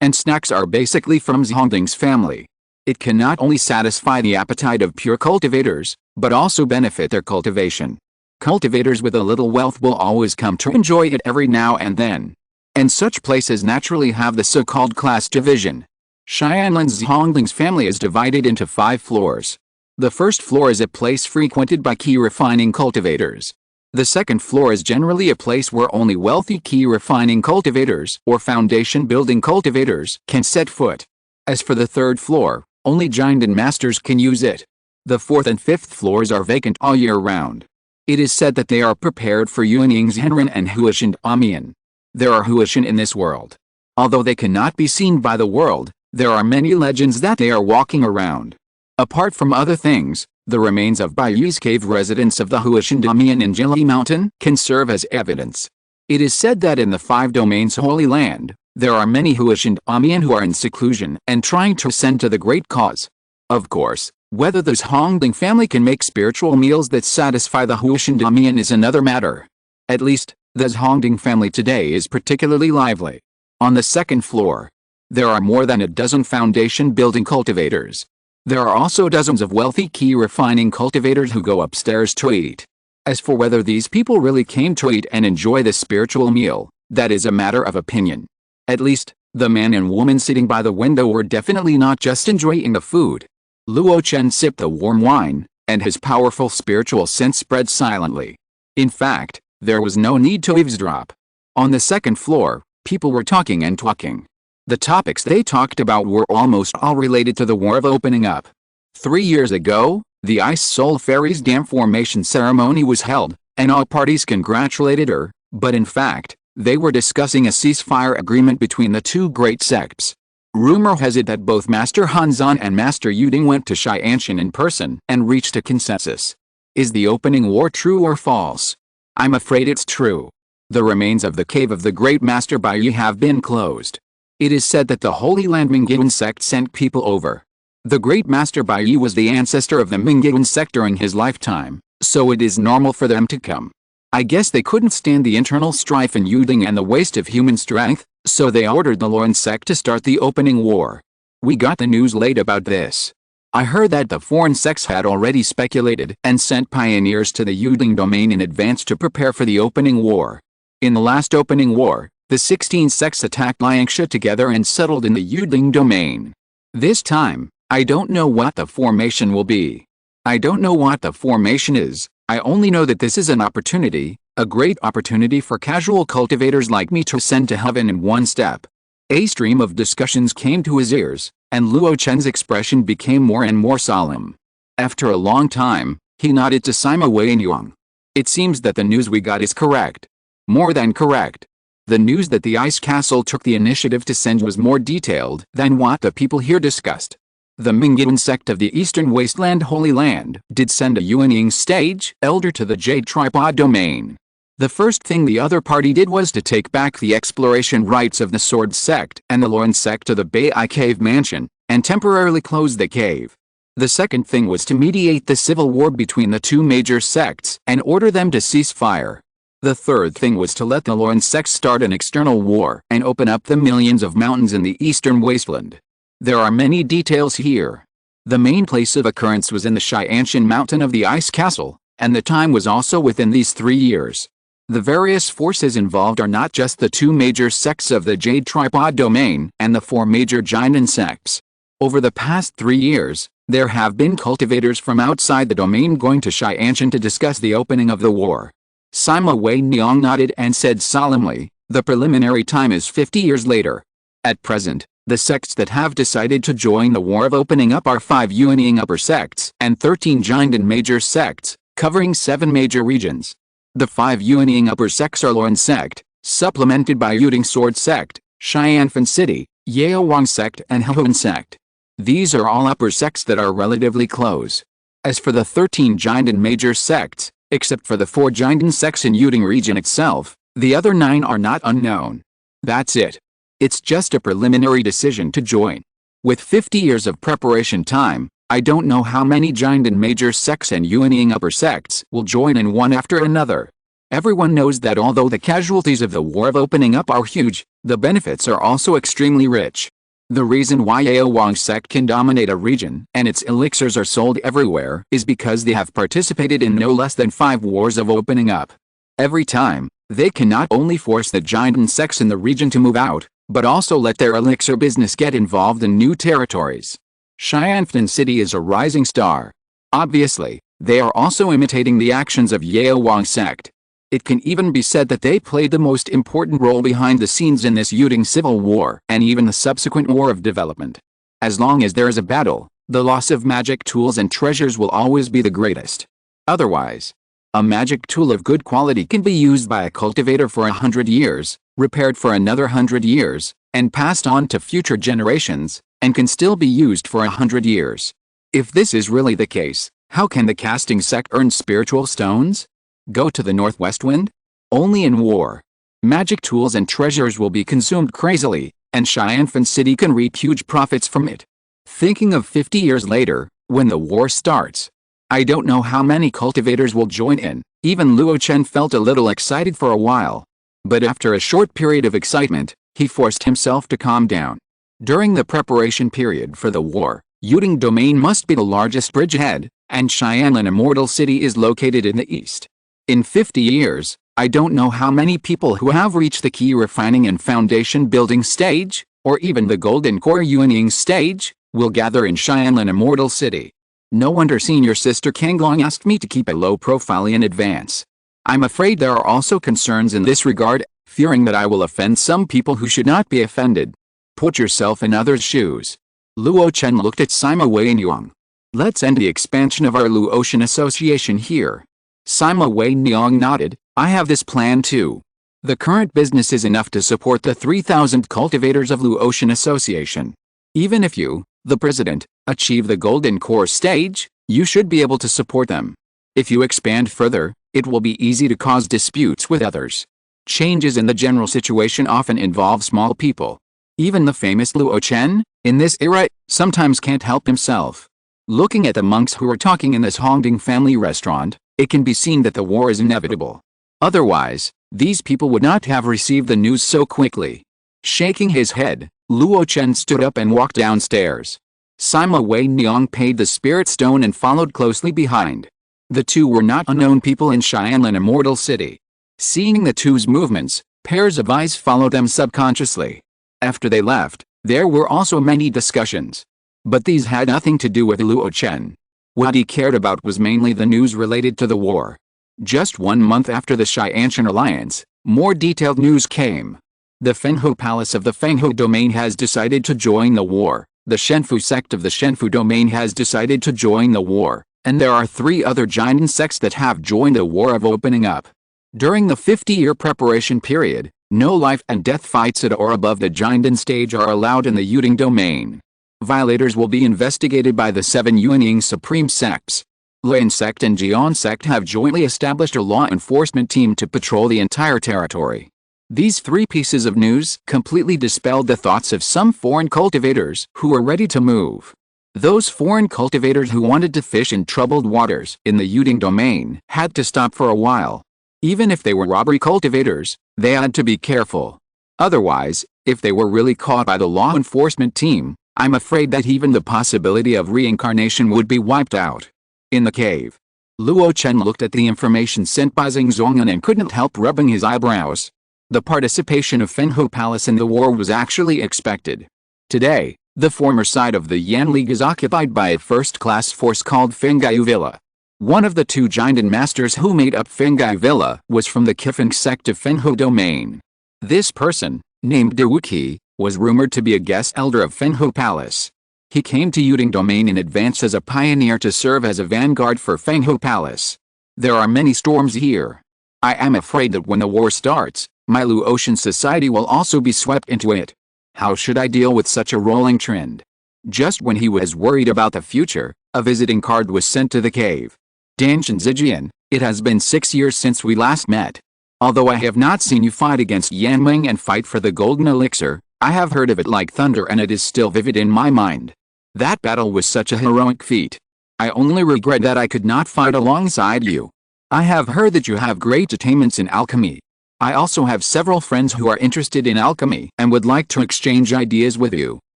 and snacks are basically from Zhongding's family. It can not only satisfy the appetite of pure cultivators, but also benefit their cultivation. Cultivators with a little wealth will always come to enjoy it every now and then. And such places naturally have the so-called class division. Xianlan's Zhongding's family is divided into 5 floors. The first floor is a place frequented by key refining cultivators. The second floor is generally a place where only wealthy key refining cultivators or foundation building cultivators can set foot. As for the third floor, only Jinden masters can use it. The fourth and fifth floors are vacant all year round. It is said that they are prepared for Yuanying's Henren and Huishan Amian. There are Huishan in this world. Although they cannot be seen by the world, there are many legends that they are walking around. Apart from other things, the remains of Biu's cave residents of the Huishan Damian in Jili Mountain can serve as evidence. It is said that in the 5 domains Holy Land, There are many Huashandamian who are in seclusion and trying to ascend to the great cause. Of course, whether this Hongding family can make spiritual meals that satisfy the Huashandamian is another matter. At least, the Hongding family today is particularly lively. On the second floor, there are more than a dozen foundation-building cultivators. There are also dozens of wealthy key-refining cultivators who go upstairs to eat. As for whether these people really came to eat and enjoy the spiritual meal, that is a matter of opinion. At least, the man and woman sitting by the window were definitely not just enjoying the food. Luo Chen sipped the warm wine, and his powerful spiritual sense spread silently. In fact, there was no need to eavesdrop. On the second floor, people were talking and talking. The topics they talked about were almost all related to the War of Opening Up. 3 years ago, the Ice Soul Fairy's dam formation ceremony was held, and all parties congratulated her, but in fact, they were discussing a ceasefire agreement between the two great sects. Rumor has it that both Master Hanzan and Master Yuding went to Xianshan in person and reached a consensus. Is the opening war true or false? I'm afraid it's true. The remains of the cave of the great Master Bigu have been closed. It is said that the Holy Land Mingguan sect sent people over. The great Master Bigu was the ancestor of the Mingguan sect during his lifetime, so it is normal for them to come. I guess they couldn't stand the internal strife in Yuding and the waste of human strength, so they ordered the Luo sect to start the opening war. We got the news late about this. I heard that the foreign sects had already speculated and sent pioneers to the Yuding domain in advance to prepare for the opening war. In the last opening war, the 16 sects attacked Liangsha together and settled in the Yuding domain. This time, I don't know what the formation will be. I don't know what the formation is. I only know that this is an opportunity, a great opportunity for casual cultivators like me to ascend to heaven in one step. A stream of discussions came to his ears, and Luo Chen's expression became more and more solemn. After a long time, he nodded to Sima Wei and Yuang. It seems that the news we got is correct. More than correct. The news that the Ice Castle took the initiative to send was more detailed than what the people here discussed. The Mingguan sect of the Eastern Wasteland Holy Land did send a Yuanying stage elder to the Jade Tripod domain. The first thing the other party did was to take back the exploration rights of the Sword sect and the Luo sect to the Bai Cave Mansion, and temporarily close the cave. The second thing was to mediate the civil war between the two major sects and order them to cease fire. The third thing was to let the Luo sect start an external war and open up the millions of mountains in the Eastern Wasteland. There are many details here. The main place of occurrence was in the Xianshan mountain of the Ice Castle, and the time was also within these 3 years. The various forces involved are not just the two major sects of the Jade Tripod domain and the 4 major Jinan sects. Over the past 3 years, there have been cultivators from outside the domain going to Xianshan to discuss the opening of the war. Sima Wei Niang nodded and said solemnly, the preliminary time is 50 years later. At present, the sects that have decided to join the War of Opening Up are 5 Yuanying upper sects and 13 Jinan major sects, covering 7 major regions. The 5 Yuanying upper sects are Luo sect, supplemented by Yuding Sword sect, Xianfan City, Yaowang sect and Hehuan sect. These are all upper sects that are relatively close. As for the 13 Jinan major sects, except for the 4 Jinan sects in Yuding region itself, the other 9 are not unknown. That's it. It's just a preliminary decision to join. With 50 years of preparation time, I don't know how many Jinan major sects and Yuanying upper sects will join in one after another. Everyone knows that although the casualties of the War of Opening Up are huge, the benefits are also extremely rich. The reason why Yaowang sect can dominate a region and its elixirs are sold everywhere is because they have participated in no less than 5 wars of opening up. Every time, they can not only force the Jinan sects in the region to move out, but also let their elixir business get involved in new territories. Xianfan City is a rising star. Obviously, they are also imitating the actions of Yaowang sect. It can even be said that they played the most important role behind the scenes in this Yuding civil war and even the subsequent war of development. As long as there is a battle, the loss of magic tools and treasures will always be the greatest. Otherwise, a magic tool of good quality can be used by a cultivator for 100 years, repaired for another 100 years, and passed on to future generations, and can still be used for 100 years. If this is really the case, how can the casting sect earn spiritual stones? Go to the northwest wind? Only in war. Magic tools and treasures will be consumed crazily, and Xianfan City can reap huge profits from it. Thinking of 50 years later, when the war starts. I don't know how many cultivators will join in. Even Luo Chen felt a little excited for a while. But after a short period of excitement, he forced himself to calm down. During the preparation period for the war, Yuding Domain must be the largest bridgehead, and Xianlan Immortal City is located in the east. In 50 years, I don't know how many people who have reached the key refining and foundation building stage, or even the golden core Yuanying stage, will gather in Xianlan Immortal City. No wonder senior sister Kanglong asked me to keep a low profile in advance. I'm afraid there are also concerns in this regard, fearing that I will offend some people who should not be offended. Put yourself in others' shoes. Luo Chen looked at Sima Wei Niang. Let's end the expansion of our Luo Chen association here. Sima Wei Niang nodded. I have this plan too. The current business is enough to support the 3,000 cultivators of Luo Chen association. Even if you, the president, achieve the golden core stage, you should be able to support them. If you expand further, it will be easy to cause disputes with others. Changes in the general situation often involve small people. Even the famous Luo Chen, in this era, sometimes can't help himself. Looking at the monks who are talking in this Hongding family restaurant, it can be seen that the war is inevitable. Otherwise, these people would not have received the news so quickly. Shaking his head, Luo Chen stood up and walked downstairs. Sima Wei Niang paid the spirit stone and followed closely behind. The two were not unknown people in Xianlan Immortal City. Seeing the two's movements, pairs of eyes followed them subconsciously. After they left, there were also many discussions. But these had nothing to do with Luo Chen. What he cared about was mainly the news related to the war. Just 1 month after the Xianshan alliance, more detailed news came. The Fenghu Palace of the Fenghu Domain has decided to join the war. The Shenfu sect of the Shenfu Domain has decided to join the war. And there are 3 other giant sects that have joined the war of opening up. During the 50-year preparation period, no life and death fights at or above the Jiandan stage are allowed in the Yuding domain. Violators will be investigated by the 7 Yuanying supreme sects. Lin sect and Jian sect have jointly established a law enforcement team to patrol the entire territory. These 3 pieces of news completely dispelled the thoughts of some foreign cultivators who were ready to move. Those foreign cultivators who wanted to fish in troubled waters in the Yuding domain had to stop for a while. Even if they were robbery cultivators, they had to be careful. Otherwise, if they were really caught by the law enforcement team, I'm afraid that even the possibility of reincarnation would be wiped out. In the cave, Luo Chen looked at the information sent by Xing Zongan and couldn't help rubbing his eyebrows. The participation of Fenghu Palace in the war was actually expected. Today, the former side of the Yan League is occupied by a first-class force called Fengaiyu Villa. One of the 2 Jiandan masters who made up Fengaiyu Villa was from the Qifeng sect of Fenghu domain. This person, named De Wuqi, was rumored to be a guest elder of Fenghu Palace. He came to Yuding domain in advance as a pioneer to serve as a vanguard for Fenghu Palace. There are many storms here. I am afraid that when the war starts, my Luo Chen society will also be swept into it. How should I deal with such a rolling trend? Just when he was worried about the future, a visiting card was sent to the cave. Danshan Zijian, it has been 6 years since we last met. Although I have not seen you fight against Yan Ming and fight for the golden elixir, I have heard of it like thunder and it is still vivid in my mind. That battle was such a heroic feat. I only regret that I could not fight alongside you. I have heard that you have great attainments in alchemy. I also have several friends who are interested in alchemy and would like to exchange ideas with you.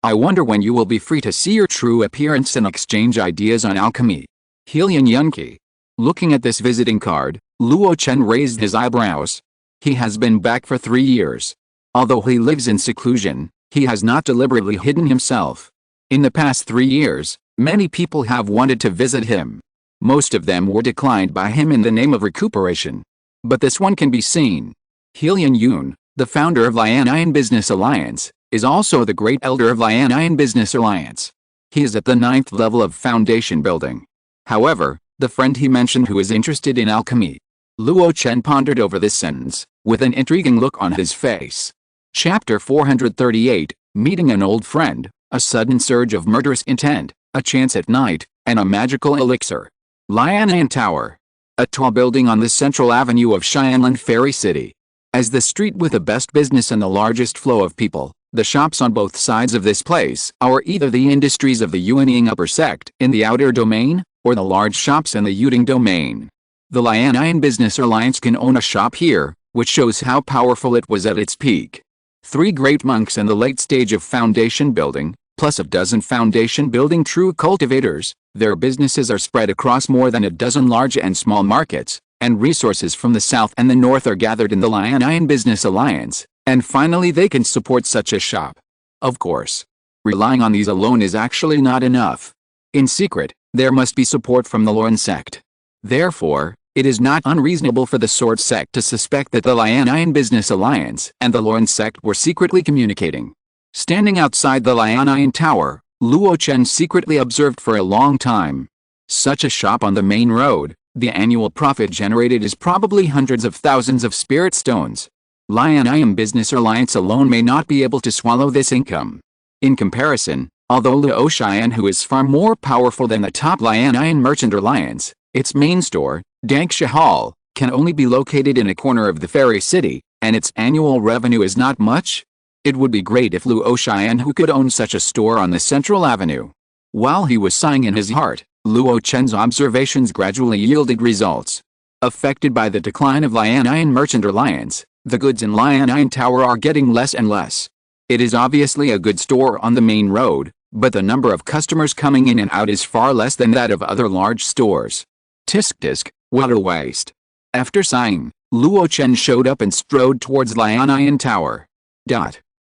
I wonder when you will be free to see your true appearance and exchange ideas on alchemy. Helian Yunki. Looking at this visiting card, Luo Chen raised his eyebrows. He has been back for 3 years. Although he lives in seclusion, he has not deliberately hidden himself. In the past 3 years, many people have wanted to visit him. Most of them were declined by him in the name of recuperation. But this one can be seen. Helian Yun, the founder of Lianian Business Alliance, is also the great elder of Lianian Business Alliance. He is at the 9th level of foundation building. However, the friend he mentioned who is interested in alchemy. Luo Chen pondered over this sentence, with an intriguing look on his face. Chapter 438, Meeting an Old Friend, a sudden surge of murderous intent, a chance at night, and a magical elixir. Lianian Tower. A tall building on the central avenue of Xianlan Fairy City. As the street with the best business and the largest flow of people, the shops on both sides of this place are either the industries of the Yuanying upper sect in the outer domain, or the large shops in the Yuding domain. The Lianayan Business Alliance can own a shop here, which shows how powerful it was at its peak. 3 great monks in the late stage of foundation building, plus a dozen foundation building true cultivators, their businesses are spread across more than a dozen large and small markets, and resources from the south and the north are gathered in the Lianayan Business Alliance, and finally they can support such a shop. Of course, relying on these alone is actually not enough. In secret, there must be support from the Luo sect. Therefore, it is not unreasonable for the Sword sect to suspect that the Lianayan Business Alliance and the Luo sect were secretly communicating. Standing outside the Lianayan Tower, Luo Chen secretly observed for a long time. Such a shop on the main road, the annual profit generated is probably hundreds of thousands of spirit stones. Lianayan Business Alliance alone may not be able to swallow this income. In comparison, although Luo Chen, who is far more powerful than the top Lianayan Merchant Alliance, its main store, Danxia Hall, can only be located in a corner of the fairy city, and its annual revenue is not much. It would be great if Luo Chen who could own such a store on the central avenue. While he was sighing in his heart, Luo Chen's observations gradually yielded results. Affected by the decline of Lianayan Merchant Alliance, the goods in Lianayan Tower are getting less and less. It is obviously a good store on the main road, but the number of customers coming in and out is far less than that of other large stores. Tisk tisk, what a waste. After sighing, Luo Chen showed up and strode towards Lianayan Tower.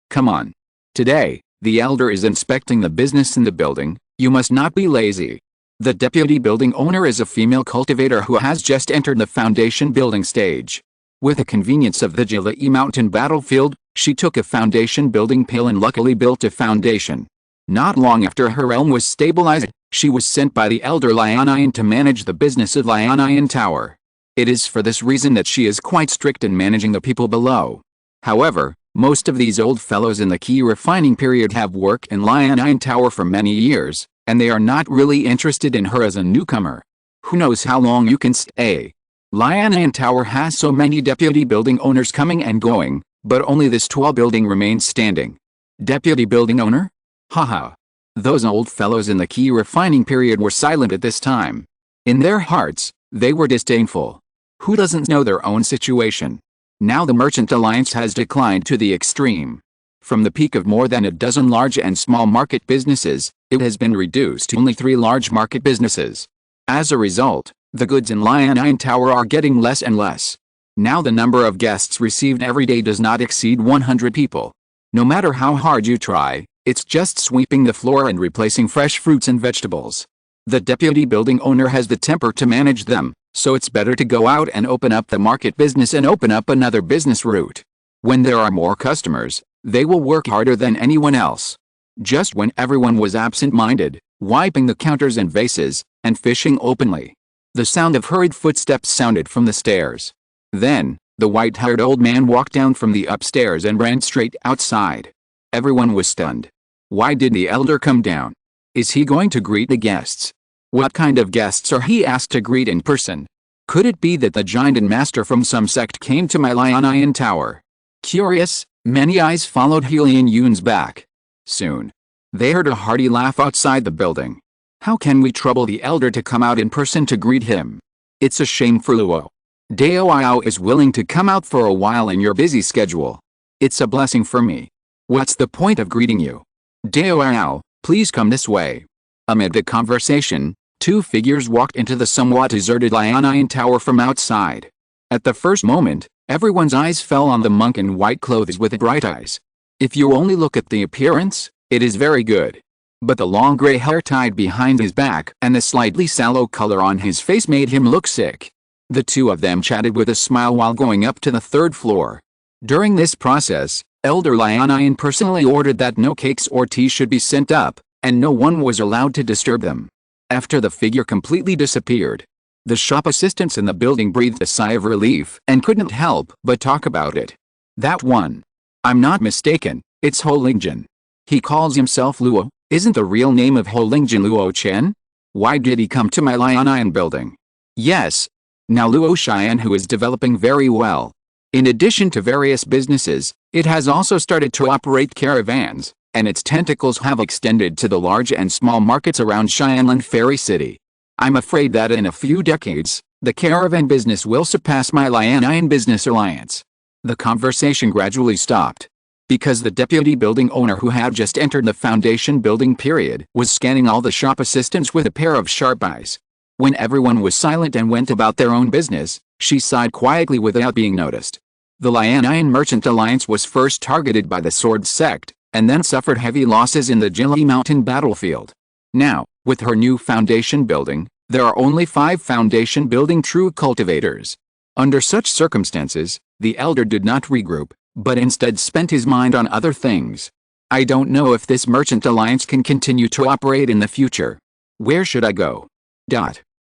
Come on. Today, the elder is inspecting the business in the building, you must not be lazy. The deputy building owner is a female cultivator who has just entered the foundation building stage. With the convenience of the Jilai mountain battlefield, she took a foundation building pill and luckily built a foundation. Not long after her realm was stabilized, she was sent by the elder Lianayan to manage the business of Lianayan Tower. It is for this reason that she is quite strict in managing the people below. However, most of these old fellows in the key refining period have worked in Lianayan Tower for many years, and they are not really interested in her as a newcomer. Who knows how long you can stay? Lianayan Tower has so many deputy building owners coming and going, but only this tall building remains standing. Deputy building owner? Haha. Those old fellows in the key refining period were silent at this time. In their hearts, they were disdainful. Who doesn't know their own situation? Now the Merchant Alliance has declined to the extreme. From the peak of more than a dozen large and small market businesses, it has been reduced to only 3 large market businesses. As a result, the goods in Lianayan Tower are getting less and less. Now the number of guests received every day does not exceed 100 people. No matter how hard you try, it's just sweeping the floor and replacing fresh fruits and vegetables. The deputy building owner has the temper to manage them, so it's better to go out and open up the market business and open up another business route. When there are more customers, they will work harder than anyone else. Just when everyone was absent-minded, wiping the counters and vases, and fishing openly, the sound of hurried footsteps sounded from the stairs. Then, the white-haired old man walked down from the upstairs and ran straight outside. Everyone was stunned. Why did the elder come down? Is he going to greet the guests? What kind of guests are he asked to greet in person? Could it be that the giant and master from some sect came to my Lianayan Tower? Curious, many eyes followed Helian Yun's back. Soon, they heard a hearty laugh outside the building. How can we trouble the elder to come out in person to greet him? It's a shame for Luo. Daoao is willing to come out for a while in your busy schedule. It's a blessing for me. What's the point of greeting you? Daoao, please come this way. Amid the conversation, 2 figures walked into the somewhat deserted Lianayan Tower from outside. At the first moment, everyone's eyes fell on the monk in white clothes with bright eyes. If you only look at the appearance, it is very good. But the long gray hair tied behind his back and the slightly sallow color on his face made him look sick. The 2 of them chatted with a smile while going up to the 3rd floor. During this process, Elder Lianayan personally ordered that no cakes or tea should be sent up, and no one was allowed to disturb them. After the figure completely disappeared, the shop assistants in the building breathed a sigh of relief and couldn't help but talk about it. That one. I'm not mistaken, it's Ho Lingjin. He calls himself Luo. Isn't the real name of Ho Lingjin Luo Chen? Why did he come to my Lianayan building? Yes. Now Luo Chen, who is developing very well. In addition to various businesses, it has also started to operate caravans, and its tentacles have extended to the large and small markets around Xianlan Fairy City. I'm afraid that in a few decades, the caravan business will surpass my Lianian business alliance. The conversation gradually stopped, because the deputy building owner, who had just entered the foundation building period, was scanning all the shop assistants with a pair of sharp eyes. When everyone was silent and went about their own business, she sighed quietly without being noticed. The Lianian Merchant Alliance was first targeted by the Sword Sect, and then suffered heavy losses in the Jili Mountain battlefield. Now, with her new foundation building, there are only 5 foundation building true cultivators. Under such circumstances, the elder did not regroup, but instead spent his mind on other things. I don't know if this merchant alliance can continue to operate in the future. Where should I go?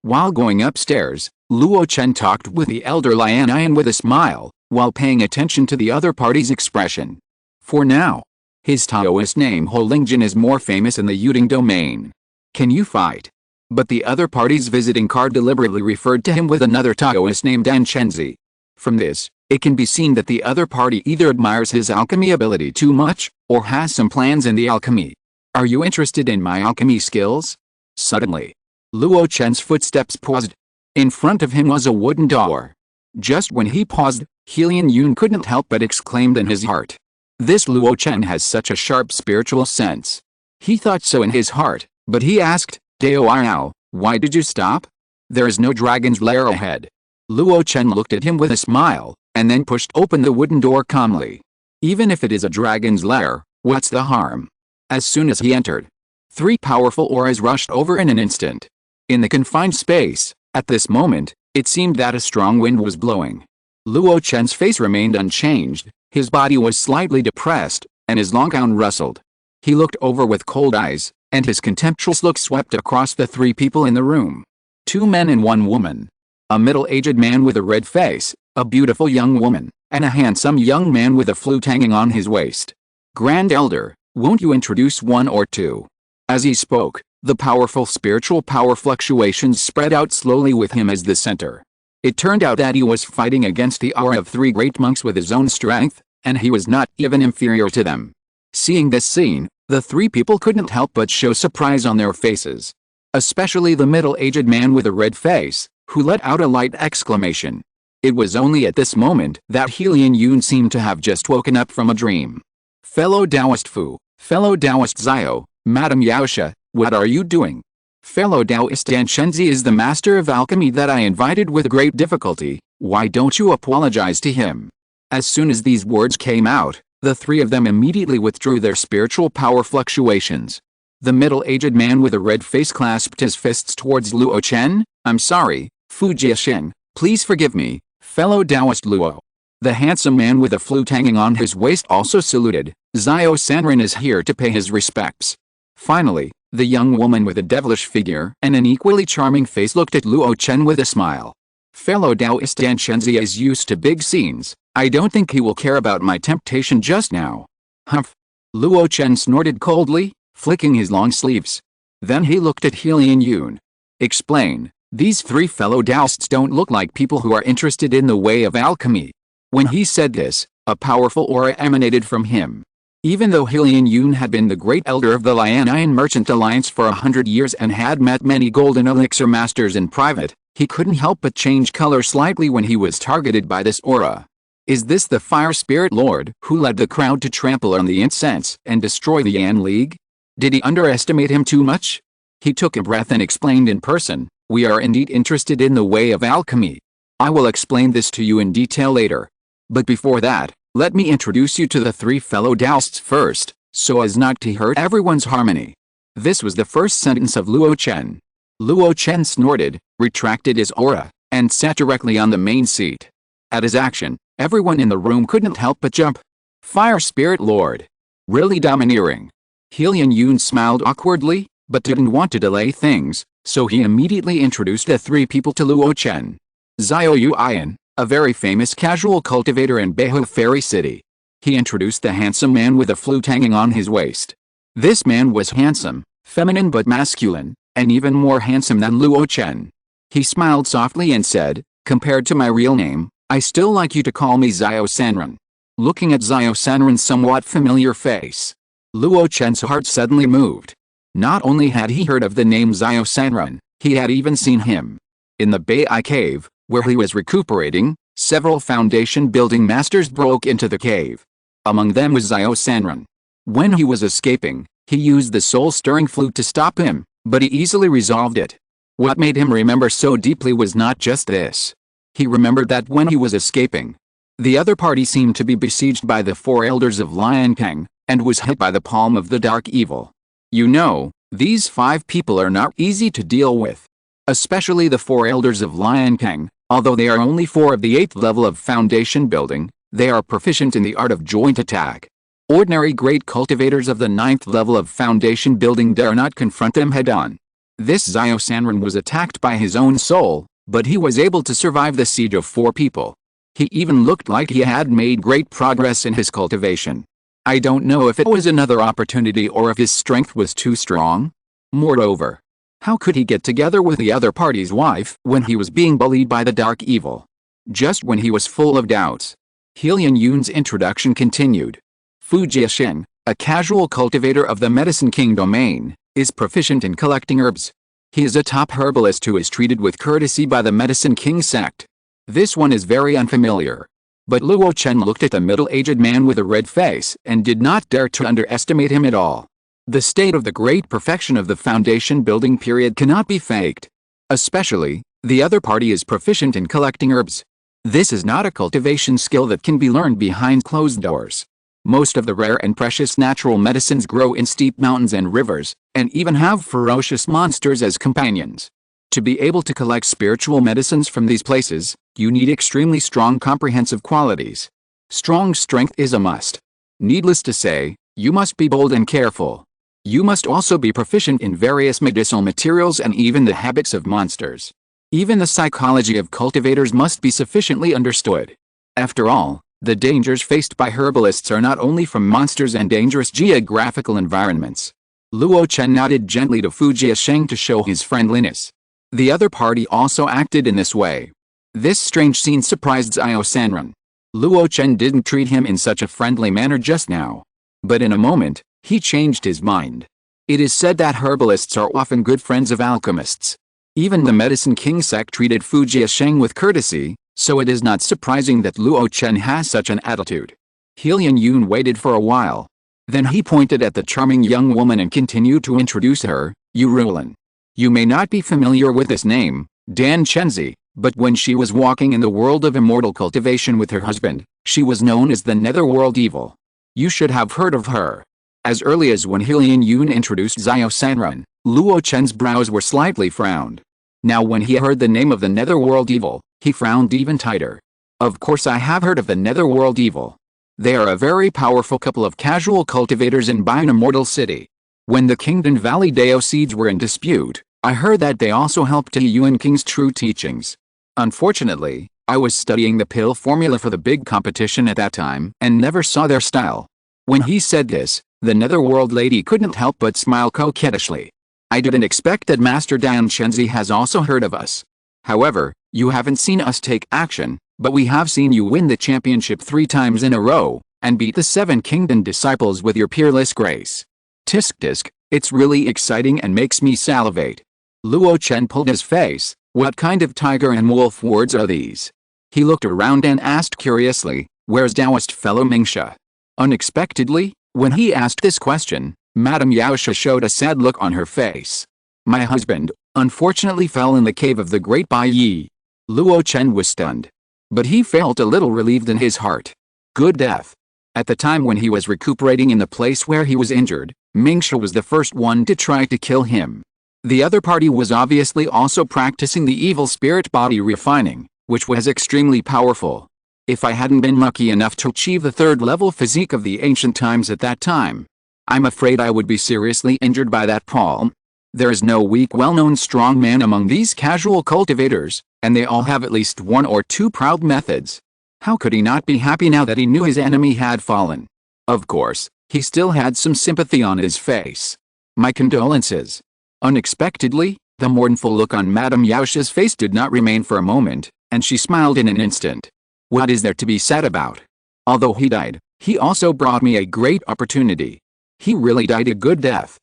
While going upstairs, Luo Chen talked with the elder Lianian with a smile, while paying attention to the other party's expression. For now, his Taoist name Ho Lingjin is more famous in the Yuding domain. Can you fight? But the other party's visiting card deliberately referred to him with another Taoist name Dan Chenzi. From this, it can be seen that the other party either admires his alchemy ability too much, or has some plans in the alchemy. Are you interested in my alchemy skills? Suddenly, Luo Chen's footsteps paused. In front of him was a wooden door. Just when he paused, Helian Yun couldn't help but exclaim in his heart. This Luo Chen has such a sharp spiritual sense. He thought so in his heart, but he asked, Dao Yao, why did you stop? There is no dragon's lair ahead. Luo Chen looked at him with a smile, and then pushed open the wooden door calmly. Even if it is a dragon's lair, what's the harm? As soon as he entered, 3 powerful auras rushed over in an instant. In the confined space, at this moment, it seemed that a strong wind was blowing. Luo Chen's face remained unchanged, his body was slightly depressed, and his long gown rustled. He looked over with cold eyes, and his contemptuous look swept across the 3 people in the room. 2 men and 1 woman. A middle-aged man with a red face, a beautiful young woman, and a handsome young man with a flute hanging on his waist. Grand Elder, won't you introduce 1 or 2? As he spoke, the powerful spiritual power fluctuations spread out slowly with him as the center. It turned out that he was fighting against the aura of 3 great monks with his own strength, and he was not even inferior to them. Seeing this scene, the 3 people couldn't help but show surprise on their faces. Especially the middle-aged man with a red face, who let out a light exclamation. It was only at this moment that Helian Yun seemed to have just woken up from a dream. Fellow Taoist Fu, fellow Taoist Zio, Madame Yaosha, what are you doing? Fellow Taoist Dan Chenzi is the master of alchemy that I invited with great difficulty, why don't you apologize to him? As soon as these words came out, the 3 of them immediately withdrew their spiritual power fluctuations. The middle-aged man with a red face clasped his fists towards Luo Chen. I'm sorry, Fu Jiashin, please forgive me, fellow Taoist Luo. The handsome man with a flute hanging on his waist also saluted. Zio Sanren is here to pay his respects. Finally, the young woman with a devilish figure and an equally charming face looked at Luo Chen with a smile. Fellow Taoist Dan Chenzi is used to big scenes. I don't think he will care about my temptation just now. Humph. Luo Chen snorted coldly, flicking his long sleeves. Then he looked at Helian Yun. Explain, these 3 fellow Taoists don't look like people who are interested in the way of alchemy. When he said this, a powerful aura emanated from him. Even though Helian Yun had been the great elder of the Lianian Merchant Alliance for 100 years and had met many golden elixir masters in private, he couldn't help but change color slightly when he was targeted by this aura. Is this the Fire Spirit Lord who led the crowd to trample on the incense and destroy the Yan League? Did he underestimate him too much? He took a breath and explained in person, we are indeed interested in the way of alchemy. I will explain this to you in detail later. But before that, let me introduce you to the 3 fellow Taoists first, so as not to hurt everyone's harmony. This was the first sentence of Luo Chen. Luo Chen snorted, retracted his aura, and sat directly on the main seat. At his action, everyone in the room couldn't help but jump. Fire Spirit Lord. Really domineering. Helian Yun smiled awkwardly, but didn't want to delay things, so he immediately introduced the 3 people to Luo Chen. Zio Yuan, a very famous casual cultivator in Bigu Fairy City. He introduced the handsome man with a flute hanging on his waist. This man was handsome, feminine but masculine, and even more handsome than Luo Chen. He smiled softly and said, compared to my real name, I still like you to call me Xiao Sanren. Looking at Xiao Sanren's somewhat familiar face, Luo Chen's heart suddenly moved. Not only had he heard of the name Xiao Sanren, he had even seen him. In the Bai cave, where he was recuperating, several foundation building masters broke into the cave. Among them was Xiao Sanren. When he was escaping, he used the soul-stirring flute to stop him, but he easily resolved it. What made him remember so deeply was not just this. He remembered that when he was escaping, the other party seemed to be besieged by the 4 elders of Lion King, and was hit by the palm of the dark evil. You know, these 5 people are not easy to deal with. Especially the 4 elders of Lion King, although they are only 4 of the 8th level of foundation building, they are proficient in the art of joint attack. Ordinary great cultivators of the 9th level of foundation building dare not confront them head-on. This Xiao Sanren was attacked by his own soul, but he was able to survive the siege of 4 people. He even looked like he had made great progress in his cultivation. I don't know if it was another opportunity or if his strength was too strong. Moreover, how could he get together with the other party's wife when he was being bullied by the dark evil? Just when he was full of doubts, Heilian Yun's introduction continued. Fu Jiasheng, a casual cultivator of the Medicine King domain, is proficient in collecting herbs. He is a top herbalist who is treated with courtesy by the Medicine King sect. This one is very unfamiliar. But Luo Chen looked at the middle-aged man with a red face and did not dare to underestimate him at all. The state of the great perfection of the foundation building period cannot be faked. Especially, the other party is proficient in collecting herbs. This is not a cultivation skill that can be learned behind closed doors. Most of the rare and precious natural medicines grow in steep mountains and rivers, and even have ferocious monsters as companions. To be able to collect spiritual medicines from these places, you need extremely strong comprehensive qualities. Strong strength is a must. Needless to say, you must be bold and careful. You must also be proficient in various medicinal materials and even the habits of monsters. Even the psychology of cultivators must be sufficiently understood. After all, the dangers faced by herbalists are not only from monsters and dangerous geographical environments. Luo Chen nodded gently to Fu Jiasheng to show his friendliness. The other party also acted in this way. This strange scene surprised Xiao Sanren. Luo Chen didn't treat him in such a friendly manner just now. But in a moment, he changed his mind. It is said that herbalists are often good friends of alchemists. Even the Medicine King sect treated Fu Jiasheng with courtesy, so it is not surprising that Luo Chen has such an attitude. Heilian Yun waited for a while. Then he pointed at the charming young woman and continued to introduce her, Yurulan. You may not be familiar with this name, Dan Chenzi, but when she was walking in the world of immortal cultivation with her husband, she was known as the Netherworld Evil. You should have heard of her. As early as when Heilian Yun introduced Xiao Sanren, Luo Chen's brows were slightly frowned. Now when he heard the name of the Netherworld Evil, he frowned even tighter. Of course I have heard of the Netherworld Evil. They are a very powerful couple of casual cultivators in Bigu Immortal City. When the Kingdom Valley Dao seeds were in dispute, I heard that they also helped to Yuan King's true teachings. Unfortunately, I was studying the pill formula for the big competition at that time and never saw their style. When he said this, the Netherworld lady couldn't help but smile coquettishly. I didn't expect that Master Dan Chenzi has also heard of us. However, you haven't seen us take action, but we have seen you win the championship 3 times in a row, and beat the 7 Kingdom disciples with your peerless grace. Tisk tisk, it's really exciting and makes me salivate. Luo Chen pulled his face. What kind of tiger and wolf words are these? He looked around and asked curiously, where's Taoist fellow Mingsha? Unexpectedly, when he asked this question, Madame Yaosha showed a sad look on her face. My husband, unfortunately fell in the cave of the Great Bai Yi. Luo Chen was stunned. But he felt a little relieved in his heart. Good death. At the time when he was recuperating in the place where he was injured, Mingsha was the first one to try to kill him. The other party was obviously also practicing the evil spirit body refining, which was extremely powerful. If I hadn't been lucky enough to achieve the 3rd level physique of the ancient times at that time, I'm afraid I would be seriously injured by that palm. There is no weak well-known strong man among these casual cultivators, and they all have at least 1 or 2 proud methods. How could he not be happy now that he knew his enemy had fallen? Of course, he still had some sympathy on his face. My condolences. Unexpectedly, the mournful look on Madame Yaosha's face did not remain for a moment, and she smiled in an instant. What is there to be said about? Although he died, he also brought me a great opportunity. He really died a good death.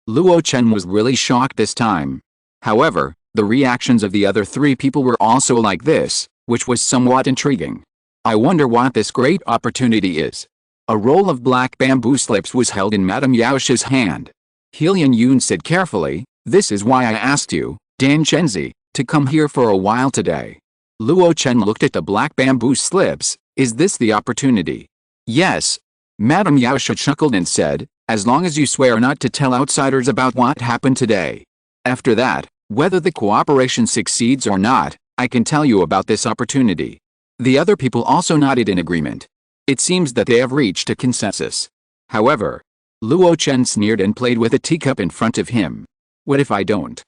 Luo Chen was really shocked this time. However, the reactions of the other three people were also like this, which was somewhat intriguing. I wonder what this great opportunity is. A roll of black bamboo slips was held in Madame Yaosha's hand. Helian Yun said carefully, "This is why I asked you, Dan Chenzi, to come here for a while today." Luo Chen looked at the black bamboo slips. "Is this the opportunity?" "Yes." Madame Yaosha chuckled and said, "As long as you swear not to tell outsiders about what happened today. After that, whether the cooperation succeeds or not, I can tell you about this opportunity." The other people also nodded in agreement. It seems that they have reached a consensus. However, Luo Chen sneered and played with a teacup in front of him. "What if I don't?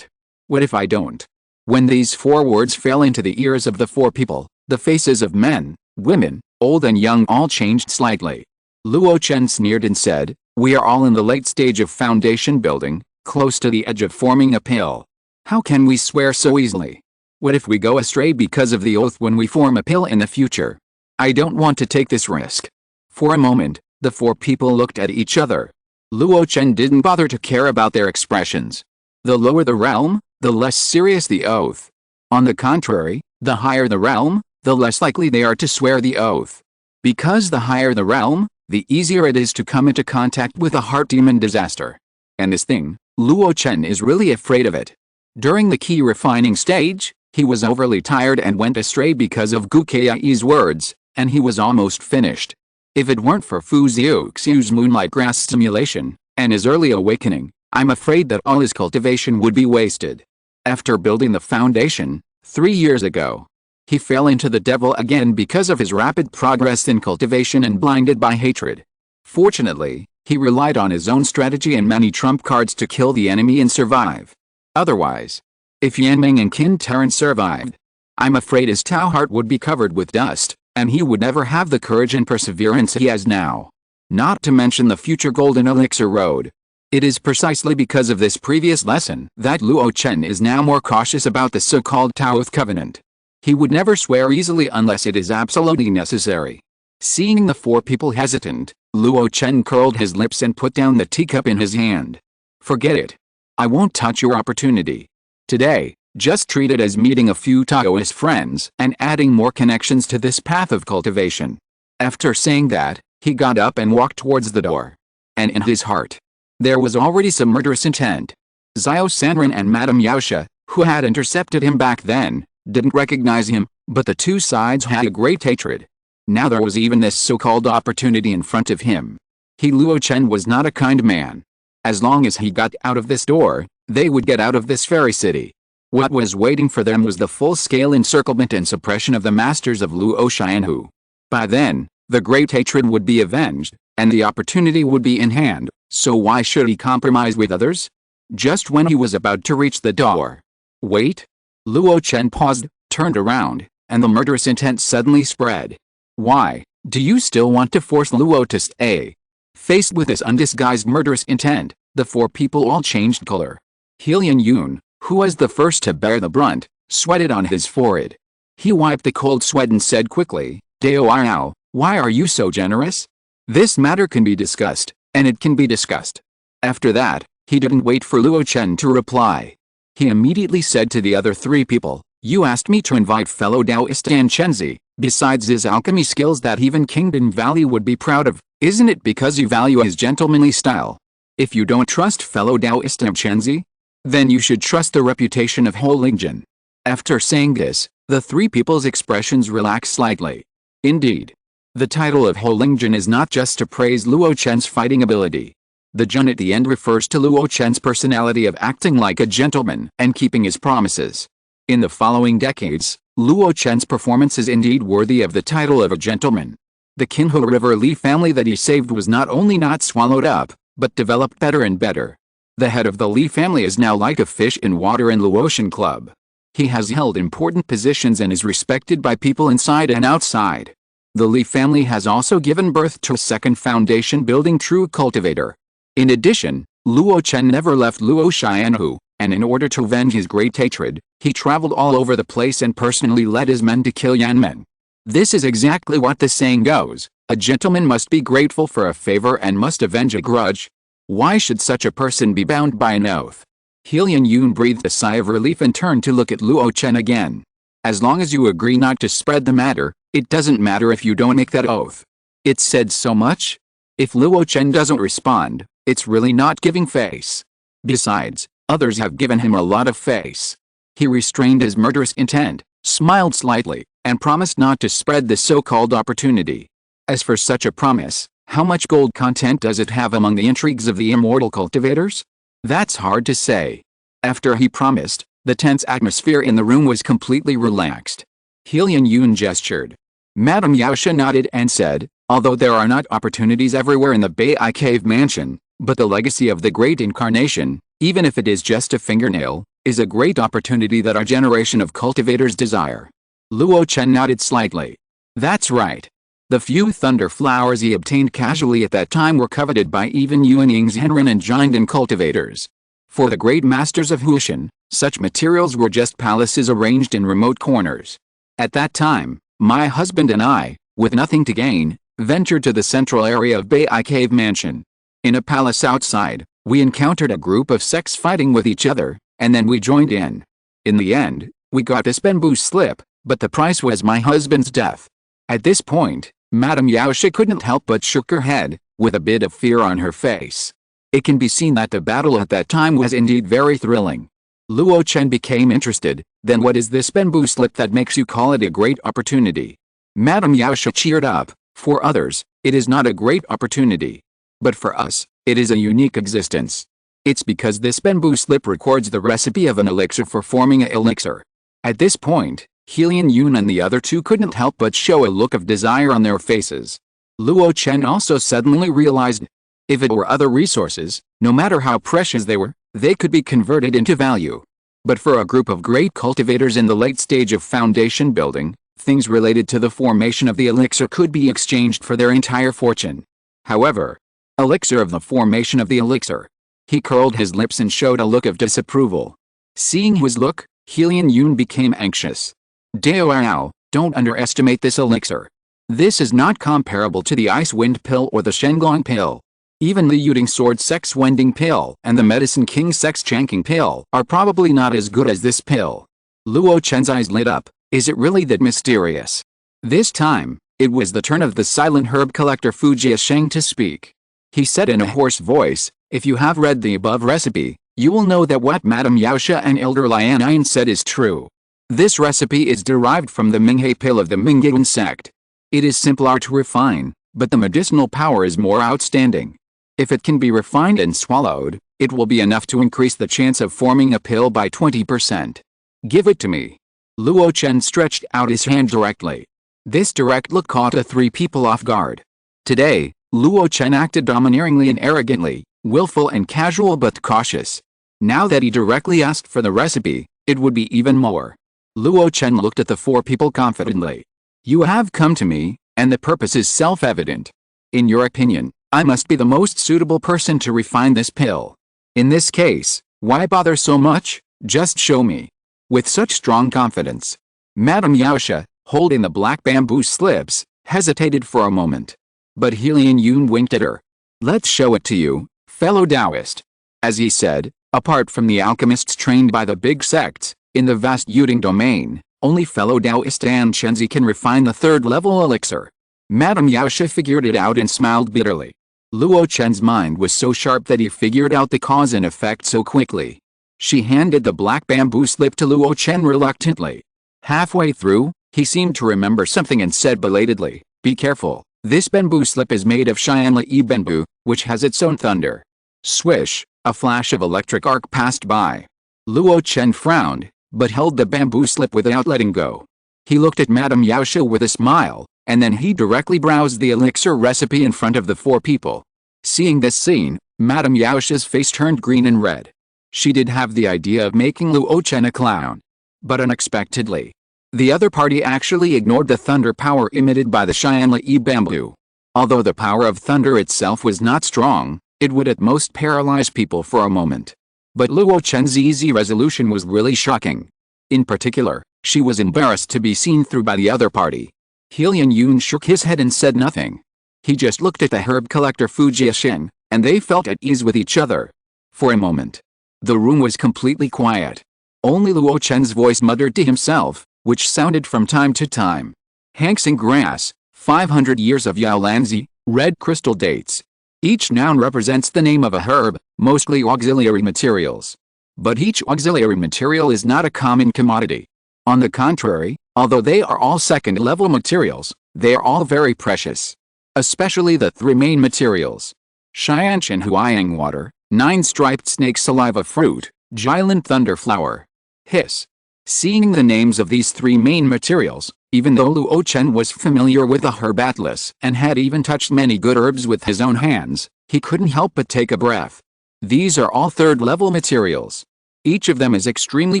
What if I don't?" When these four words fell into the ears of the four people, the faces of men, women, old and young all changed slightly. Luo Chen sneered and said, "We are all in the late stage of foundation building, close to the edge of forming a pill. How can we swear so easily? What if we go astray because of the oath when we form a pill in the future? I don't want to take this risk." For a moment, the four people looked at each other. Luo Chen didn't bother to care about their expressions. The lower the realm, the less serious the oath. On the contrary, the higher the realm, the less likely they are to swear the oath. Because the higher the realm, the easier it is to come into contact with a heart demon disaster. And this thing, Luo Chen is really afraid of it. During the key refining stage, he was overly tired and went astray because of Gu Kai's words, and he was almost finished. If it weren't for Fu Xiuxiu's moonlight grass stimulation, and his early awakening, I'm afraid that all his cultivation would be wasted. After building the foundation, 3 years ago, he fell into the devil again because of his rapid progress in cultivation and blinded by hatred. Fortunately, he relied on his own strategy and many trump cards to kill the enemy and survive. Otherwise, if Yanming and Qin Terran survived, I'm afraid his Tao heart would be covered with dust, and he would never have the courage and perseverance he has now. Not to mention the future golden elixir road. It is precisely because of this previous lesson that Luo Chen is now more cautious about the so-called Taoist covenant. He would never swear easily unless it is absolutely necessary. Seeing the four people hesitant, Luo Chen curled his lips and put down the teacup in his hand. "Forget it. I won't touch your opportunity. Today, just treat it as meeting a few Taoist friends and adding more connections to this path of cultivation." After saying that, he got up and walked towards the door. And in his heart, there was already some murderous intent. Xiao Sanren and Madame Yaosha, who had intercepted him back then, didn't recognize him, but the two sides had a great hatred. Now there was even this so-called opportunity in front of him. Luo Chen was not a kind man. As long as he got out of this door, they would get out of this fairy city. What was waiting for them was the full-scale encirclement and suppression of the masters of Luo Xianhu. By then, the great hatred would be avenged, and the opportunity would be in hand, so why should he compromise with others? Just when he was about to reach the door. Wait! Luo Chen paused, turned around, and the murderous intent suddenly spread. "Why, do you still want to force Luo to stay?" Faced with this undisguised murderous intent, the four people all changed color. Helian Yun, who was the first to bear the brunt, sweated on his forehead. He wiped the cold sweat and said quickly, "Dao Ao, why are you so generous? This matter can be discussed, and it can be discussed." After that, he didn't wait for Luo Chen to reply. He immediately said to the other three people, "You asked me to invite fellow Taoist Dan Chenzi, besides his alchemy skills that even Kingdom Valley would be proud of, isn't it because you value his gentlemanly style? If you don't trust fellow Taoist Chenzi, then you should trust the reputation of Ho Lingjun." After saying this, the three people's expressions relaxed slightly. Indeed, the title of Ho Lingjun is not just to praise Luo Chen's fighting ability. The Jun at the end refers to Luo Chen's personality of acting like a gentleman and keeping his promises. In the following decades, Luo Chen's performance is indeed worthy of the title of a gentleman. The Qinhe River Li family that he saved was not only not swallowed up, but developed better and better. The head of the Li family is now like a fish in water in Luotian Club. He has held important positions and is respected by people inside and outside. The Li family has also given birth to a second foundation building true cultivator. In addition, Luo Chen never left Luo Xianhu, and in order to avenge his great hatred, he traveled all over the place and personally led his men to kill Yanmen, This is exactly what the saying goes, a gentleman must be grateful for a favor and must avenge a grudge. Why should such a person be bound by an oath? Helian Yun breathed a sigh of relief and turned to look at Luo Chen again. As long as you agree not to spread the matter, it doesn't matter if you don't make that oath. It's said so much? If Luo Chen doesn't respond, it's really not giving face. Besides, others have given him a lot of face. He restrained his murderous intent, smiled slightly, and promised not to spread the so-called opportunity. As for such a promise, how much gold content does it have among the intrigues of the immortal cultivators? That's hard to say. After he promised, the tense atmosphere in the room was completely relaxed. Helian Yun gestured. Madame Yaosha nodded and said, although there are not opportunities everywhere in the Bai Cave Mansion, but the legacy of the Great Incarnation, even if it is just a fingernail, is a great opportunity that our generation of cultivators desire. Luo Chen nodded slightly. That's right. The few thunder flowers he obtained casually at that time were coveted by even Yuan Ying's Henren and Jinden cultivators. For the great masters of Hushan, such materials were just palaces arranged in remote corners. At that time, my husband and I, with nothing to gain, ventured to the central area of Bai Cave Mansion. In a palace outside, we encountered a group of sects fighting with each other, and then we joined in. In the end, we got this bamboo slip, but the price was my husband's death. At this point, Madame Yaosha couldn't help but shook her head, with a bit of fear on her face. It can be seen that the battle at that time was indeed very thrilling. Luo Chen became interested. Then what is this bamboo slip that makes you call it a great opportunity? Madame Yaosha cheered up. For others, it is not a great opportunity. But for us, it is a unique existence. It's because this bamboo slip records the recipe of an elixir for forming an elixir. At this point, Helian Yun and the other two couldn't help but show a look of desire on their faces. Luo Chen also suddenly realized, if it were other resources, no matter how precious they were, they could be converted into value. But for a group of great cultivators in the late stage of foundation building, things related to the formation of the elixir could be exchanged for their entire fortune. However, elixir of the formation of the elixir. He curled his lips and showed a look of disapproval. Seeing his look, Helian Yun became anxious. Dao, don't underestimate this elixir. This is not comparable to the Ice Wind Pill or the Shenglong Pill. Even the Yuding Sword Sex Wending Pill and the Medicine King Sex Chanking Pill are probably not as good as this pill. Luo Chen's eyes lit up. Is it really that mysterious? This time, it was the turn of the silent herb collector Fu Jiasheng to speak. He said in a hoarse voice, if you have read the above recipe, you will know that what Madame Yaosha and Elder Lian said is true. This recipe is derived from the Minghe Pill of the Mingyun sect. It is simpler to refine, but the medicinal power is more outstanding. If it can be refined and swallowed, it will be enough to increase the chance of forming a pill by 20%. Give it to me. Luo Chen stretched out his hand directly. This direct look caught the three people off guard. Today, Luo Chen acted domineeringly and arrogantly, willful and casual but cautious. Now that he directly asked for the recipe, it would be even more. Luo Chen looked at the four people confidently. You have come to me, and the purpose is self-evident. In your opinion, I must be the most suitable person to refine this pill. In this case, why bother so much? Just show me. With such strong confidence, Madame Yaosha, holding the black bamboo slips, hesitated for a moment. But Helian Yun winked at her. Let's show it to you, fellow Taoist. As he said, apart from the alchemists trained by the big sects, in the vast Yuding domain, only fellow Taoist and Chenzi can refine the third-level elixir. Madame Yaosha figured it out and smiled bitterly. Luo Chen's mind was so sharp that he figured out the cause and effect so quickly. She handed the black bamboo slip to Luo Chen reluctantly. Halfway through, he seemed to remember something and said belatedly, be careful, this bamboo slip is made of Xianli bamboo, which has its own thunder. Swish, a flash of electric arc passed by. Luo Chen frowned, but held the bamboo slip without letting go. He looked at Madame Yaosha with a smile, and then he directly browsed the elixir recipe in front of the four people. Seeing this scene, Madame Yaosha's face turned green and red. She did have the idea of making Luo Chen a clown. But unexpectedly, the other party actually ignored the thunder power emitted by the Xianli bamboo. Although the power of thunder itself was not strong, it would at most paralyze people for a moment. But Luo Chen's easy resolution was really shocking. In particular, she was embarrassed to be seen through by the other party. Helian Yun shook his head and said nothing. He just looked at the herb collector Fu Jiasheng, and they felt at ease with each other. For a moment, the room was completely quiet. Only Luo Chen's voice muttered to himself, which sounded from time to time. Hangsing grass, 500 years of Yaolanzi, red crystal dates. Each noun represents the name of a herb, mostly auxiliary materials. But each auxiliary material is not a common commodity. On the contrary, although they are all second-level materials, they are all very precious. Especially the three main materials. Xianshan Huayang water, 9-striped snake saliva fruit, Jilin thunder flower. Hiss. Seeing the names of these three main materials, even though Luo Chen was familiar with the herb atlas and had even touched many good herbs with his own hands, he couldn't help but take a breath. These are all third-level materials. Each of them is extremely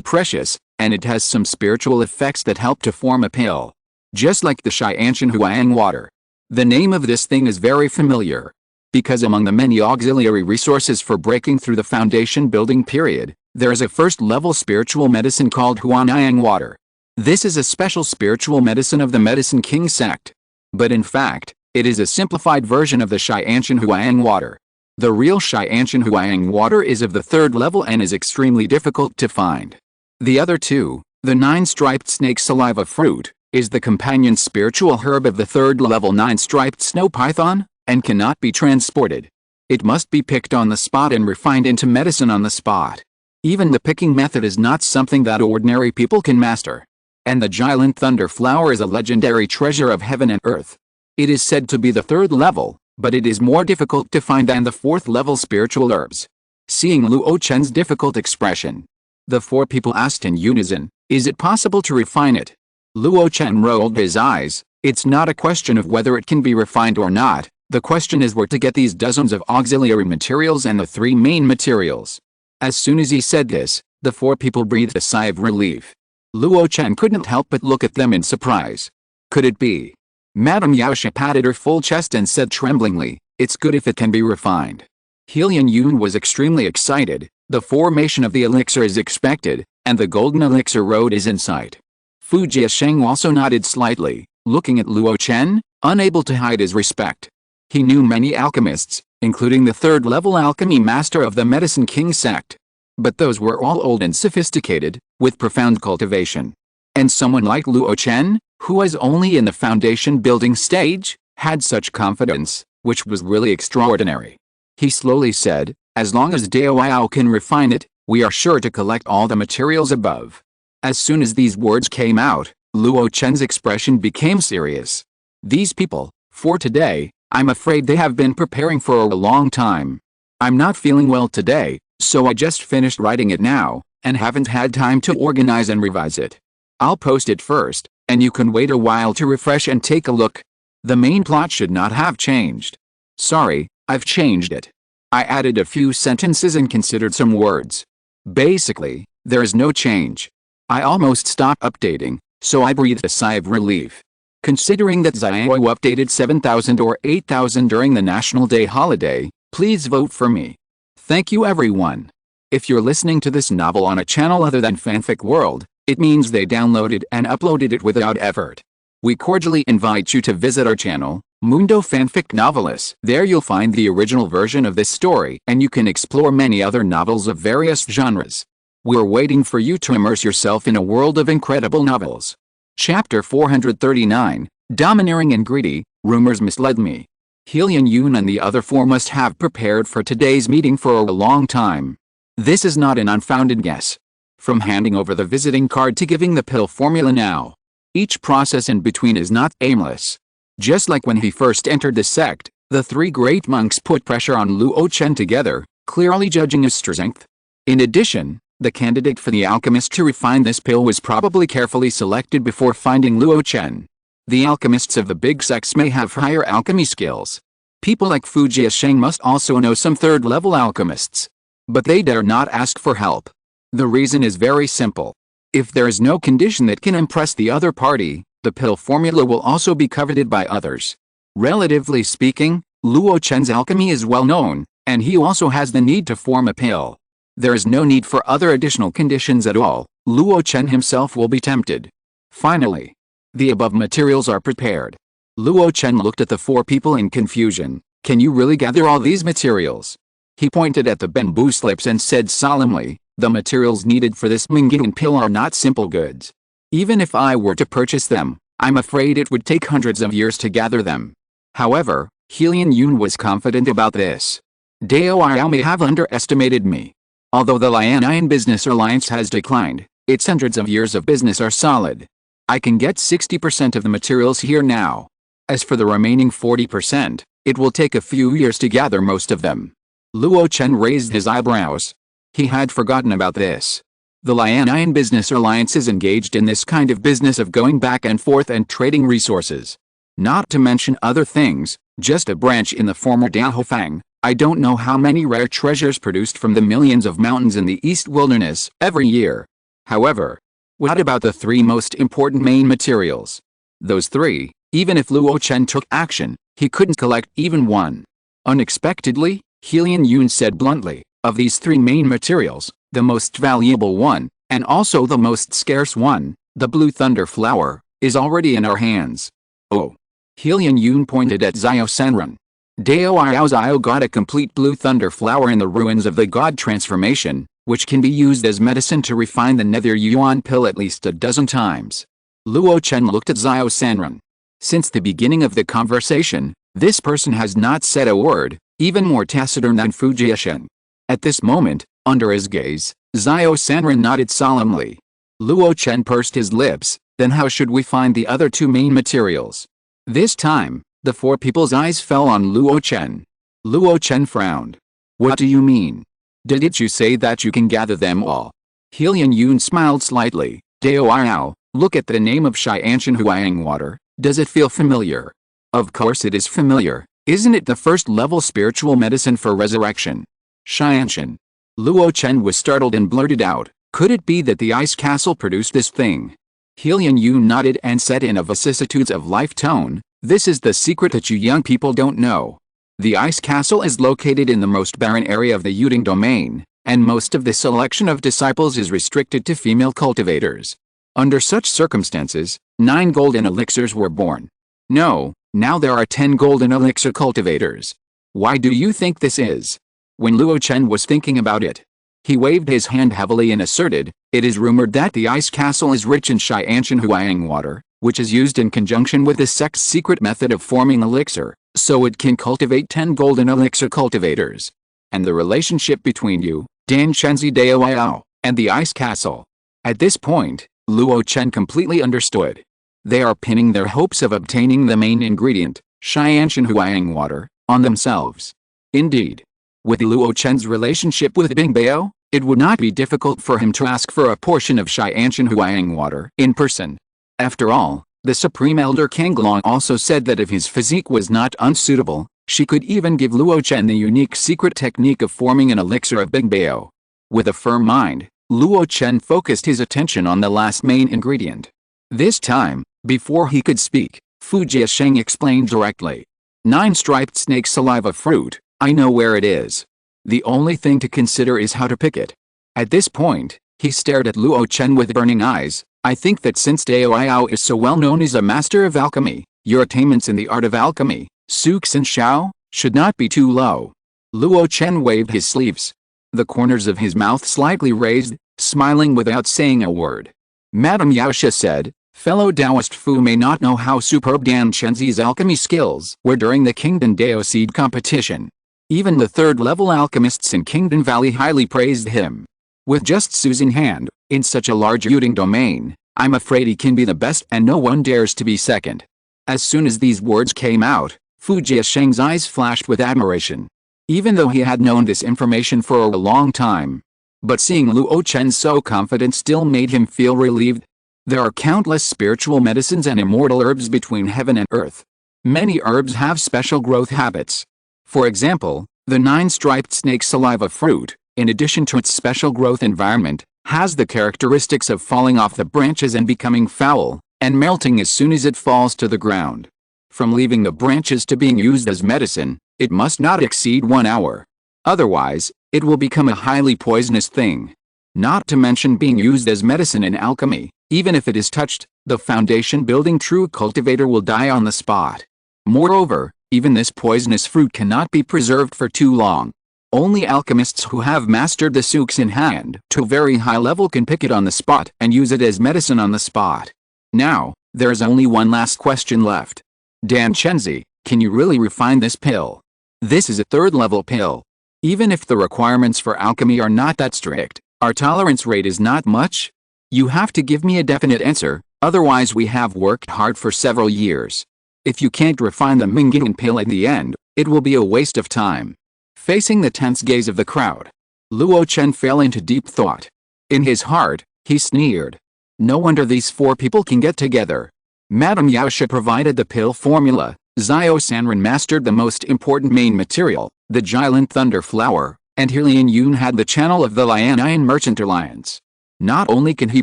precious, and it has some spiritual effects that help to form a pill. Just like the Xianshan Huang water. The name of this thing is very familiar. Because among the many auxiliary resources for breaking through the foundation building period, there is a first-level spiritual medicine called Huanyang water. This is a special spiritual medicine of the Medicine King sect. But in fact, it is a simplified version of the Xianshan Huang water. The real Xianshan Huang water is of the third level and is extremely difficult to find. The other two, the 9-striped snake saliva fruit, is the companion spiritual herb of the third level 9-striped snow python, and cannot be transported. It must be picked on the spot and refined into medicine on the spot. Even the picking method is not something that ordinary people can master. And the Jilin thunder flower is a legendary treasure of heaven and earth. It is said to be the third level, but it is more difficult to find than the fourth level spiritual herbs. Seeing Luo Chen's difficult expression, the four people asked in unison, "Is it possible to refine it?" Luo Chen rolled his eyes. "It's not a question of whether it can be refined or not, the question is where to get these dozens of auxiliary materials and the three main materials." As soon as he said this, the four people breathed a sigh of relief. Luo Chen couldn't help but look at them in surprise. Could it be? Madame Yaoshi patted her full chest and said tremblingly, "It's good if it can be refined." Helian Yun was extremely excited. The formation of the elixir is expected, and the golden elixir road is in sight. Fu Jiasheng also nodded slightly, looking at Luo Chen, unable to hide his respect. He knew many alchemists, including the third-level alchemy master of the Medicine King sect. But those were all old and sophisticated, with profound cultivation. And someone like Luo Chen, who was only in the foundation building stage, had such confidence, which was really extraordinary. He slowly said, "As long as Dao can refine it, we are sure to collect all the materials above." As soon as these words came out, Luo Chen's expression became serious. "These people, for today, I'm afraid they have been preparing for a long time. I'm not feeling well today, so I just finished writing it now, and haven't had time to organize and revise it. I'll post it first, and you can wait a while to refresh and take a look. The main plot should not have changed. Sorry, I've changed it. I added a few sentences and considered some words. Basically, there is no change. I almost stopped updating, so I breathed a sigh of relief. Considering that Xiao updated 7,000 or 8,000 during the National Day holiday, please vote for me. Thank you everyone. If you're listening to this novel on a channel other than Fanfic World, it means they downloaded and uploaded it without effort. We cordially invite you to visit our channel, Mundo Fanfic Novelists. There you'll find the original version of this story and you can explore many other novels of various genres. We're waiting for you to immerse yourself in a world of incredible novels. Chapter 439, Domineering and Greedy, Rumors Misled Me. Helian Yun and the other four must have prepared for today's meeting for a long time. This is not an unfounded guess. From handing over the visiting card to giving the pill formula now. Each process in between is not aimless. Just like when he first entered the sect, the three great monks put pressure on Luo Chen together, clearly judging his strength. In addition, the candidate for the alchemist to refine this pill was probably carefully selected before finding Luo Chen. The alchemists of the big sects may have higher alchemy skills. People like Fu Jiasheng must also know some third-level alchemists. But they dare not ask for help. The reason is very simple. If there is no condition that can impress the other party, the pill formula will also be coveted by others. Relatively speaking, Luo Chen's alchemy is well known, and he also has the need to form a pill. There is no need for other additional conditions at all. Luo Chen himself will be tempted. Finally, The above materials are prepared. Luo Chen looked at the four people in confusion. Can you really gather all these materials? He pointed at the bamboo slips and said solemnly, the materials needed for this Zongmiao Pill are not simple goods. Even if I were to purchase them, I'm afraid it would take hundreds of years to gather them. However, Helian Yun was confident about this. Dao Yao may have underestimated me. Although the Lian Business Alliance has declined, its hundreds of years of business are solid. I can get 60% of the materials here now. As for the remaining 40%, it will take a few years to gather most of them. Luo Chen raised his eyebrows. He had forgotten about this. The Lian Business Alliance is engaged in this kind of business of going back and forth and trading resources. Not to mention other things, just a branch in the former Daohofang. I don't know how many rare treasures produced from the millions of mountains in the East Wilderness every year. However, what about the three most important main materials? Those three, even if Luo Chen took action, he couldn't collect even one. Unexpectedly, Helian Yun said bluntly, of these three main materials, the most valuable one, and also the most scarce one, the blue thunder flower, is already in our hands. Oh. Helian Yun pointed at Xiao Sanren. Dao Yao Xiao got a complete blue thunder flower in the ruins of the god transformation, which can be used as medicine to refine the nether yuan pill at least a dozen times. Luo Chen looked at Xiao Sanren. Since the beginning of the conversation, this person has not said a word, even more taciturn than Fujiashen. At this moment, under his gaze, Xiao Sanren nodded solemnly. Luo Chen pursed his lips, then how should we find the other two main materials? This time, the four people's eyes fell on Luo Chen. Luo Chen frowned. What do you mean? Didn't you say that you can gather them all? Helian Yun smiled slightly. Dao Yao, look at the name of Shianshan Huang water. Does it feel familiar? Of course it is familiar. Isn't it the first-level spiritual medicine for resurrection? Shianshan. Luo Chen was startled and blurted out, could it be that the ice castle produced this thing? Helian Yun nodded and said in a vicissitudes of life tone, this is the secret that you young people don't know. The ice castle is located in the most barren area of the Yuding domain, and most of the selection of disciples is restricted to female cultivators. Under such circumstances, 9 golden elixirs were born. No, now there are 10 golden elixir cultivators. Why do you think this is? When Luo Chen was thinking about it, he waved his hand heavily and asserted, it is rumored that the ice castle is rich in Shianshan Huang water, which is used in conjunction with the sect's secret method of forming elixir, so it can cultivate 10 golden elixir cultivators. And the relationship between you, Dan Shenzi Dao Yao, and the ice castle. At this point, Luo Chen completely understood. They are pinning their hopes of obtaining the main ingredient, Shianshan Huang water, on themselves. Indeed. With Luo Chen's relationship with Bingbao, it would not be difficult for him to ask for a portion of Shianshan Huang water in person. After all, the Supreme Elder Kanglong also said that if his physique was not unsuitable, she could even give Luo Chen the unique secret technique of forming an elixir of Bingbao. With a firm mind, Luo Chen focused his attention on the last main ingredient. This time, before he could speak, Fu Jiasheng explained directly. 9 striped snake saliva fruit, I know where it is. The only thing to consider is how to pick it. At this point, he stared at Luo Chen with burning eyes. I think that since Dao Yao is so well known as a master of alchemy, your attainments in the art of alchemy, Suxin Shao, should not be too low. Luo Chen waved his sleeves. The corners of his mouth slightly raised, smiling without saying a word. Madame Yaosha said, fellow Taoist Fu may not know how superb Dan Shenzi's alchemy skills were during the Kingdom Dao Seed competition. Even the third-level alchemists in Kingdom Valley highly praised him. With just Su's in hand, in such a large Yuding domain, I'm afraid he can be the best and no one dares to be second. As soon as these words came out, Fu Jiasheng's eyes flashed with admiration. Even though he had known this information for a long time. But seeing Luo Chen so confident still made him feel relieved. There are countless spiritual medicines and immortal herbs between heaven and earth. Many herbs have special growth habits. For example, the 9-striped snake saliva fruit, in addition to its special growth environment, has the characteristics of falling off the branches and becoming foul, and melting as soon as it falls to the ground. From leaving the branches to being used as medicine, it must not exceed 1 hour. Otherwise, it will become a highly poisonous thing. Not to mention being used as medicine in alchemy, Even if it is touched, the foundation-building true cultivator will die on the spot. Moreover, even this poisonous fruit cannot be preserved for too long. Only alchemists who have mastered the sukes in hand to a very high level can pick it on the spot and use it as medicine on the spot. Now, there is only one last question left. Dan Chenzi, can you really refine this pill? This is a third-level pill. Even if the requirements for alchemy are not that strict, our tolerance rate is not much. You have to give me a definite answer, otherwise we have worked hard for several years. If you can't refine the Mingyan pill at the end, it will be a waste of time. Facing the tense gaze of the crowd, Luo Chen fell into deep thought. In his heart, he sneered. No wonder these four people can get together. Madame Yaosha provided the pill formula, Zhao Sanren mastered the most important main material, the Giant Thunder Flower, and Helian Yun had the channel of the Lianian Merchant Alliance. Not only can he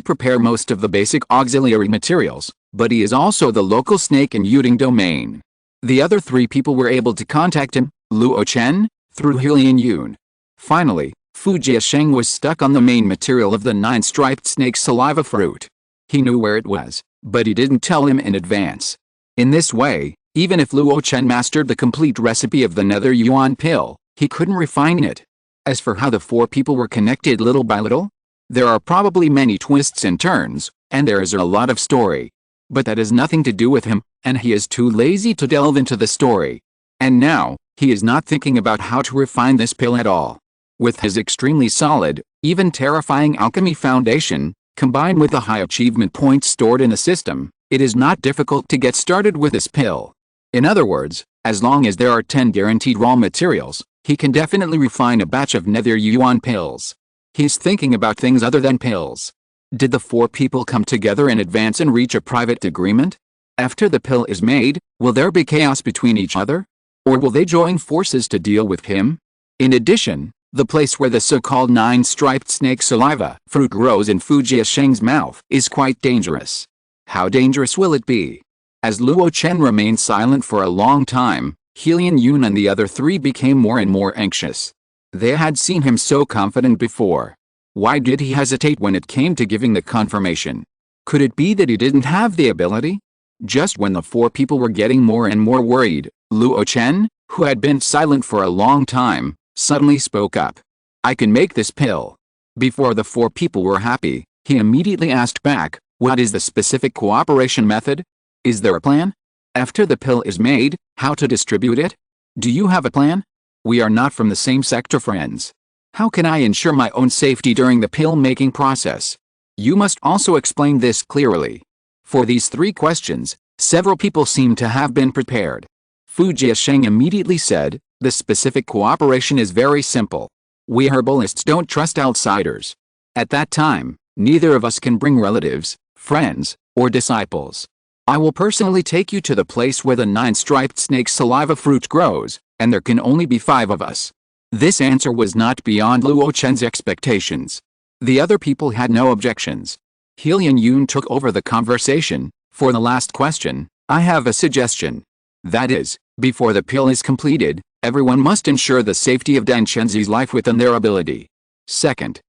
prepare most of the basic auxiliary materials, but he is also the local snake in Yuding domain. The other three people were able to contact him, Luo Chen, through Helian Yun. Finally, Fu Jiasheng was stuck on the main material of the 9-striped snake saliva fruit. He knew where it was, but he didn't tell him in advance. In this way, even if Luo Chen mastered the complete recipe of the Nether Yuan pill, he couldn't refine it. As for how the four people were connected little by little, there are probably many twists and turns, and there is a lot of story. But that has nothing to do with him, and he is too lazy to delve into the story. And now, he is not thinking about how to refine this pill at all. With his extremely solid, even terrifying alchemy foundation, combined with the high achievement points stored in the system, it is not difficult to get started with this pill. In other words, as long as there are 10 guaranteed raw materials, he can definitely refine a batch of Nether Yuan pills. He's thinking about things other than pills. Did the four people come together in advance and reach a private agreement? After the pill is made, will there be chaos between each other? Or will they join forces to deal with him? In addition, the place where the so-called 9-striped snake saliva fruit grows in Fu Jiasheng's mouth is quite dangerous. How dangerous will it be? As Luo Chen remained silent for a long time, Helian Yun and the other three became more and more anxious. They had seen him so confident before. Why did he hesitate when it came to giving the confirmation? Could it be that he didn't have the ability? Just when the four people were getting more and more worried, Luo Chen, who had been silent for a long time, suddenly spoke up. I can make this pill. Before the four people were happy, he immediately asked back, what is the specific cooperation method? Is there a plan? After the pill is made, how to distribute it? Do you have a plan? We are not from the same sector, friends. How can I ensure my own safety during the pill-making process? You must also explain this clearly. For these three questions, several people seem to have been prepared. Fu Jiasheng immediately said, the specific cooperation is very simple. We herbalists don't trust outsiders. At that time, neither of us can bring relatives, friends, or disciples. I will personally take you to the place where the 9-striped snake saliva fruit grows, and there can only be 5 of us. This answer was not beyond Luo Chen's expectations. The other people had no objections. Helian Yun took over the conversation. For the last question, I have a suggestion. That is, before the pill is completed, everyone must ensure the safety of Dan Chenzi's life within their ability. Second.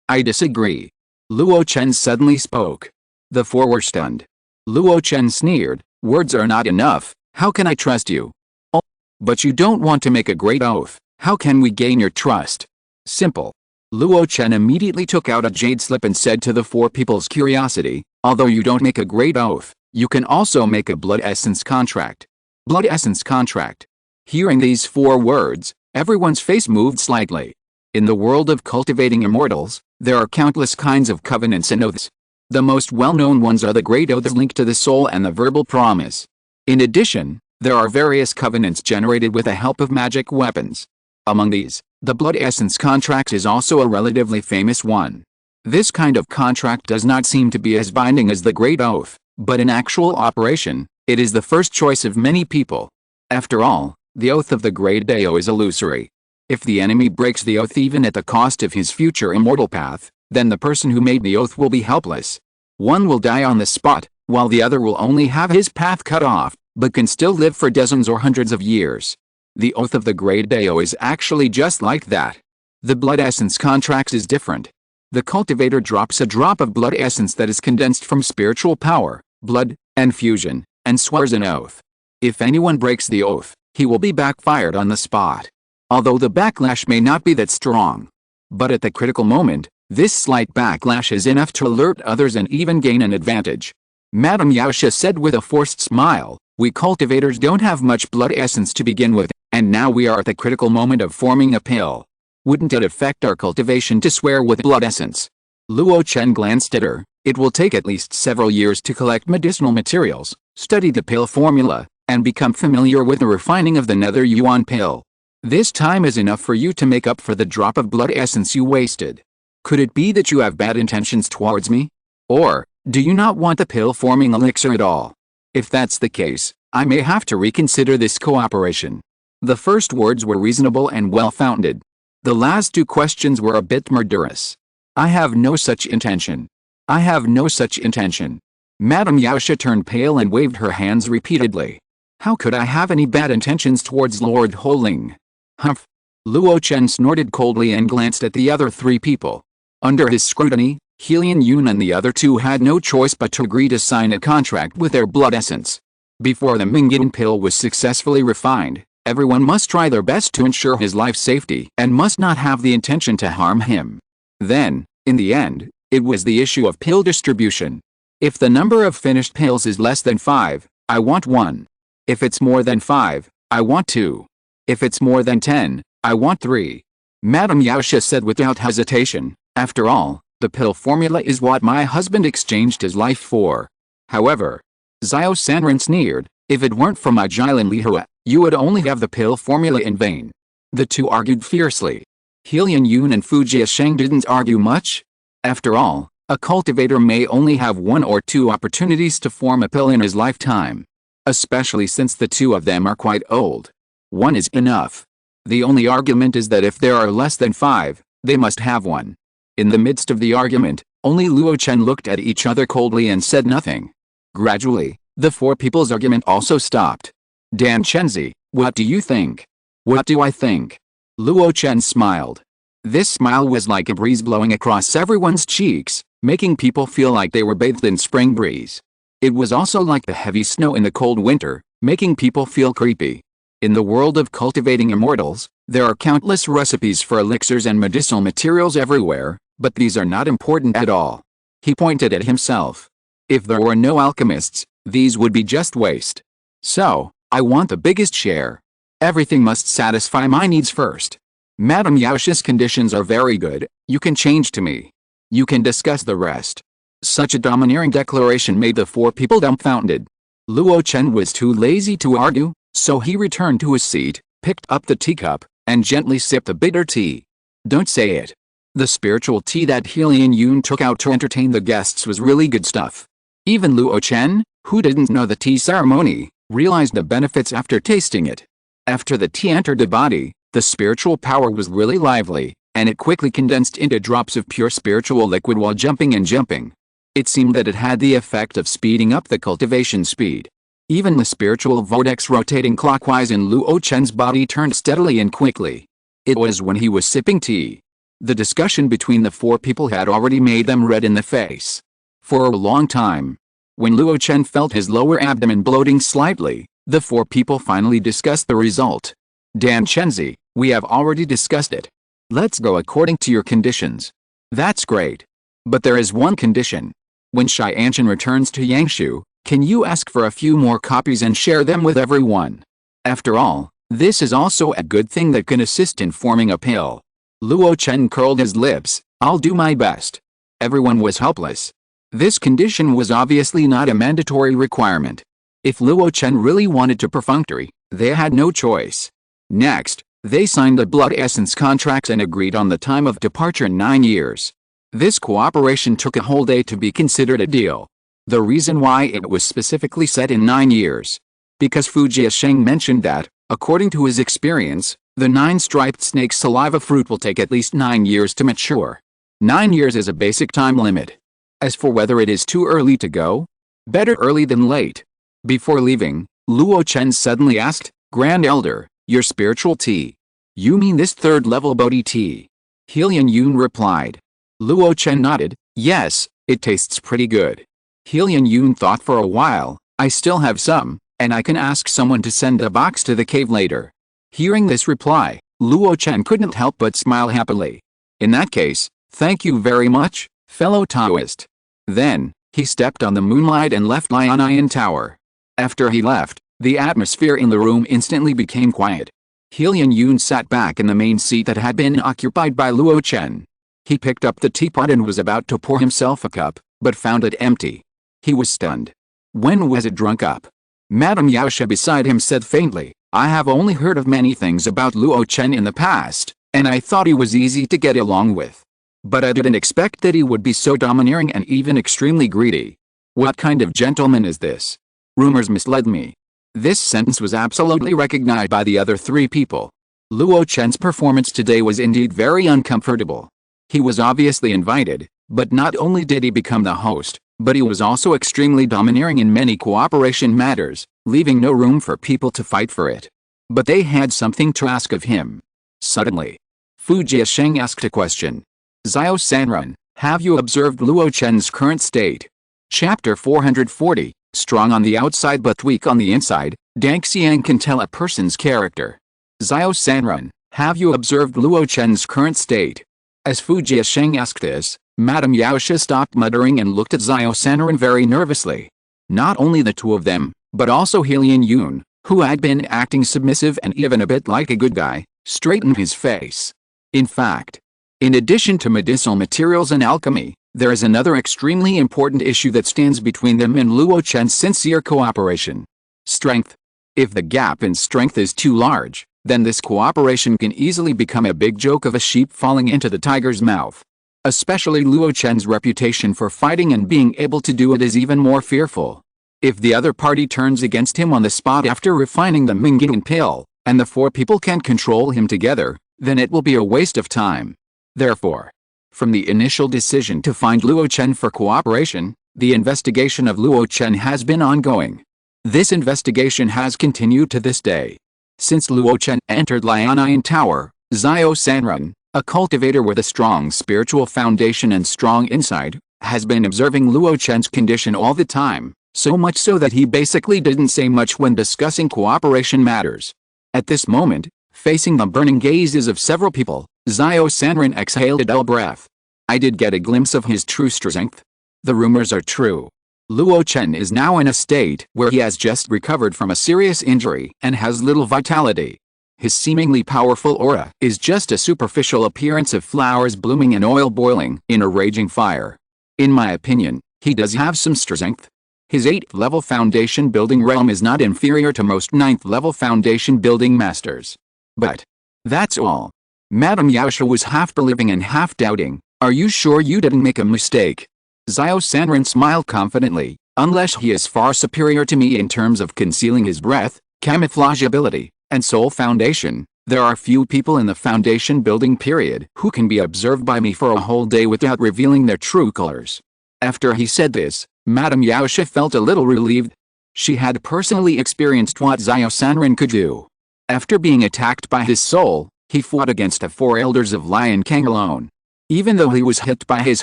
I disagree. Luo Chen suddenly spoke. The four were stunned. Luo Chen sneered, words are not enough, how can I trust you? Oh, but you don't want to make a great oath, how can we gain your trust? Simple. Luo Chen immediately took out a jade slip and said to the four people's curiosity, although you don't make a great oath, you can also make a blood essence contract. Blood essence contract. Hearing these 4 words, everyone's face moved slightly. In the world of cultivating immortals, there are countless kinds of covenants and oaths. The most well-known ones are the great oaths linked to the soul and the verbal promise. In addition, there are various covenants generated with the help of magic weapons. Among these, the blood essence contract is also a relatively famous one. This kind of contract does not seem to be as binding as the great oath, but in actual operation, it is the first choice of many people. After all, the oath of the great Dao is illusory. If the enemy breaks the oath even at the cost of his future immortal path, then the person who made the oath will be helpless. One will die on the spot, while the other will only have his path cut off, but can still live for dozens or hundreds of years. The oath of the great Dao is actually just like that. The blood essence contract is different. The cultivator drops a drop of blood essence that is condensed from spiritual power, blood, and fusion, and swears an oath. If anyone breaks the oath, he will be backfired on the spot. Although the backlash may not be that strong. But at the critical moment, this slight backlash is enough to alert others and even gain an advantage. Madame Yaosha said with a forced smile, "We cultivators don't have much blood essence to begin with, and now we are at the critical moment of forming a pill. Wouldn't it affect our cultivation to swear with blood essence?" Luo Chen glanced at her. "It will take at least several years to collect medicinal materials, study the pill formula, and become familiar with the refining of the Nether Yuan pill. This time is enough for you to make up for the drop of blood essence you wasted. Could it be that you have bad intentions towards me? Or, do you not want the pill-forming elixir at all? If that's the case, I may have to reconsider this cooperation." The first words were reasonable and well-founded. The last two questions were a bit murderous. "I have no such intention. I have no such intention." Madame Yaosha turned pale and waved her hands repeatedly. "How could I have any bad intentions towards Lord Holing?" "Humph." Luo Chen snorted coldly and glanced at the other three people. Under his scrutiny, Helian Yun and the other two had no choice but to agree to sign a contract with their blood essence. Before the Mingyan pill was successfully refined, everyone must try their best to ensure his life safety and must not have the intention to harm him. Then, in the end, it was the issue of pill distribution. If the number of finished pills is less than 5, I want 1. If it's more than 5, I want 2. If it's more than 10, I want 3. Madame Yaosha said without hesitation, "After all, the pill formula is what my husband exchanged his life for." However, Xiao Sanren sneered, "If it weren't for my Jilin Lihua, you would only have the pill formula in vain." The two argued fiercely. Helian Yun and Fujia Sheng didn't argue much. After all, a cultivator may only have 1 or 2 opportunities to form a pill in his lifetime. Especially since the two of them are quite old. 1 is enough. The only argument is that if there are less than 5, they must have 1. In the midst of the argument, only Luo Chen looked at each other coldly and said nothing. Gradually, the four people's argument also stopped. "Dan Chenzi, what do you think?" "What do I think?" Luo Chen smiled. This smile was like a breeze blowing across everyone's cheeks, making people feel like they were bathed in spring breeze. It was also like the heavy snow in the cold winter, making people feel creepy. In the world of cultivating immortals, there are countless recipes for elixirs and medicinal materials everywhere, but these are not important at all. He pointed at himself. If there were no alchemists, these would be just waste. So, I want the biggest share. Everything must satisfy my needs first. Madame Yaosha's conditions are very good, you can change to me. You can discuss the rest. Such a domineering declaration made the four people dumbfounded. Luo Chen was too lazy to argue, so he returned to his seat, picked up the teacup, and gently sipped the bitter tea. Don't say it. The spiritual tea that Helian Yun took out to entertain the guests was really good stuff. Even Luo Chen, who didn't know the tea ceremony, realized the benefits after tasting it. After the tea entered the body, the spiritual power was really lively, and it quickly condensed into drops of pure spiritual liquid while jumping and jumping. It seemed that it had the effect of speeding up the cultivation speed. Even the spiritual vortex rotating clockwise in Luo Chen's body turned steadily and quickly. It was when he was sipping tea. The discussion between the four people had already made them red in the face. For a long time. When Luo Chen felt his lower abdomen bloating slightly, the four people finally discussed the result. Dan Chenzi, we have already discussed it. Let's go according to your conditions. That's great. But there is one condition. When Shi Anshan returns to Yangshu, can you ask for a few more copies and share them with everyone? After all, this is also a good thing that can assist in forming a pill. Luo Chen curled his lips. I'll do my best. Everyone was helpless. This condition was obviously not a mandatory requirement. If Luo Chen really wanted to perfunctory, they had no choice. Next, they signed the blood essence contracts and agreed on the time of departure 9 years. This cooperation took a whole day to be considered a deal. The reason why it was specifically set in 9 years. Because Fujia Sheng mentioned that, according to his experience, the 9-striped snake saliva fruit will take at least 9 years to mature. 9 years is a basic time limit. As for whether it is too early to go, better early than late. Before leaving, Luo Chen suddenly asked, Grand Elder, your spiritual tea. You mean this third-level Bodhi tea? Helian Yun replied. Luo Chen nodded. Yes, it tastes pretty good. Helian Yun thought for a while. I still have some, and I can ask someone to send a box to the cave later. Hearing this reply, Luo Chen couldn't help but smile happily. In that case, thank you very much, fellow Taoist. Then, he stepped on the moonlight and left Lion Tower. After he left, the atmosphere in the room instantly became quiet. Helian Yun sat back in the main seat that had been occupied by Luo Chen. He picked up the teapot and was about to pour himself a cup, but found it empty. He was stunned. When was it drunk up? Madame Yaoshe beside him said faintly, I have only heard of many things about Luo Chen in the past, and I thought he was easy to get along with. But I didn't expect that he would be so domineering and even extremely greedy. What kind of gentleman is this? Rumors misled me. This sentence was absolutely recognized by the other three people. Luo Chen's performance today was indeed very uncomfortable. He was obviously invited, but not only did he become the host, but he was also extremely domineering in many cooperation matters, leaving no room for people to fight for it. But they had something to ask of him. Suddenly, Fu Jiasheng asked a question. Xiao Sanrun, have you observed Luo Chen's current state? Chapter 440, Strong on the outside but weak on the inside, Dang Xiang can tell a person's character. Xiao Sanrun, have you observed Luo Chen's current state? As Fu Jiasheng asked this, Madame Yaoshe stopped muttering and looked at Xiao Sanrun very nervously. Not only the two of them, but also Helian Yun, who had been acting submissive and even a bit like a good guy, straightened his face. In fact, in addition to medicinal materials and alchemy, there is another extremely important issue that stands between them and Luo Chen's sincere cooperation. Strength. If the gap in strength is too large, then this cooperation can easily become a big joke of a sheep falling into the tiger's mouth. Especially Luo Chen's reputation for fighting and being able to do it is even more fearful. If the other party turns against him on the spot after refining the Zongmiao Pill, and the four people can't control him together, then it will be a waste of time. Therefore, from the initial decision to find Luo Chen for cooperation, the investigation of Luo Chen has been ongoing. This investigation has continued to this day. Since Luo Chen entered Lion Tower, Xiao Sanrun, a cultivator with a strong spiritual foundation and strong insight, has been observing Luo Chen's condition all the time, so much so that he basically didn't say much when discussing cooperation matters. At this moment, facing the burning gazes of several people, Xiao Sanrun exhaled a dull breath. I did get a glimpse of his true strength. The rumors are true. Luo Chen is now in a state where he has just recovered from a serious injury and has little vitality. His seemingly powerful aura is just a superficial appearance of flowers blooming and oil boiling in a raging fire. In my opinion, he does have some strength. His 8th level foundation building realm is not inferior to most 9th level foundation building masters. But that's all. Madame Yaoshe was half believing and half doubting. Are you sure you didn't make a mistake? Xiao Sanrun smiled confidently. Unless he is far superior to me in terms of concealing his breath, camouflage ability, and soul foundation, there are few people in the foundation building period who can be observed by me for a whole day without revealing their true colors. After he said this, Madame Yaoshe felt a little relieved. She had personally experienced what Xiao Sanrun could do. After being attacked by his soul, he fought against the 4 elders of Lion King alone. Even though he was hit by his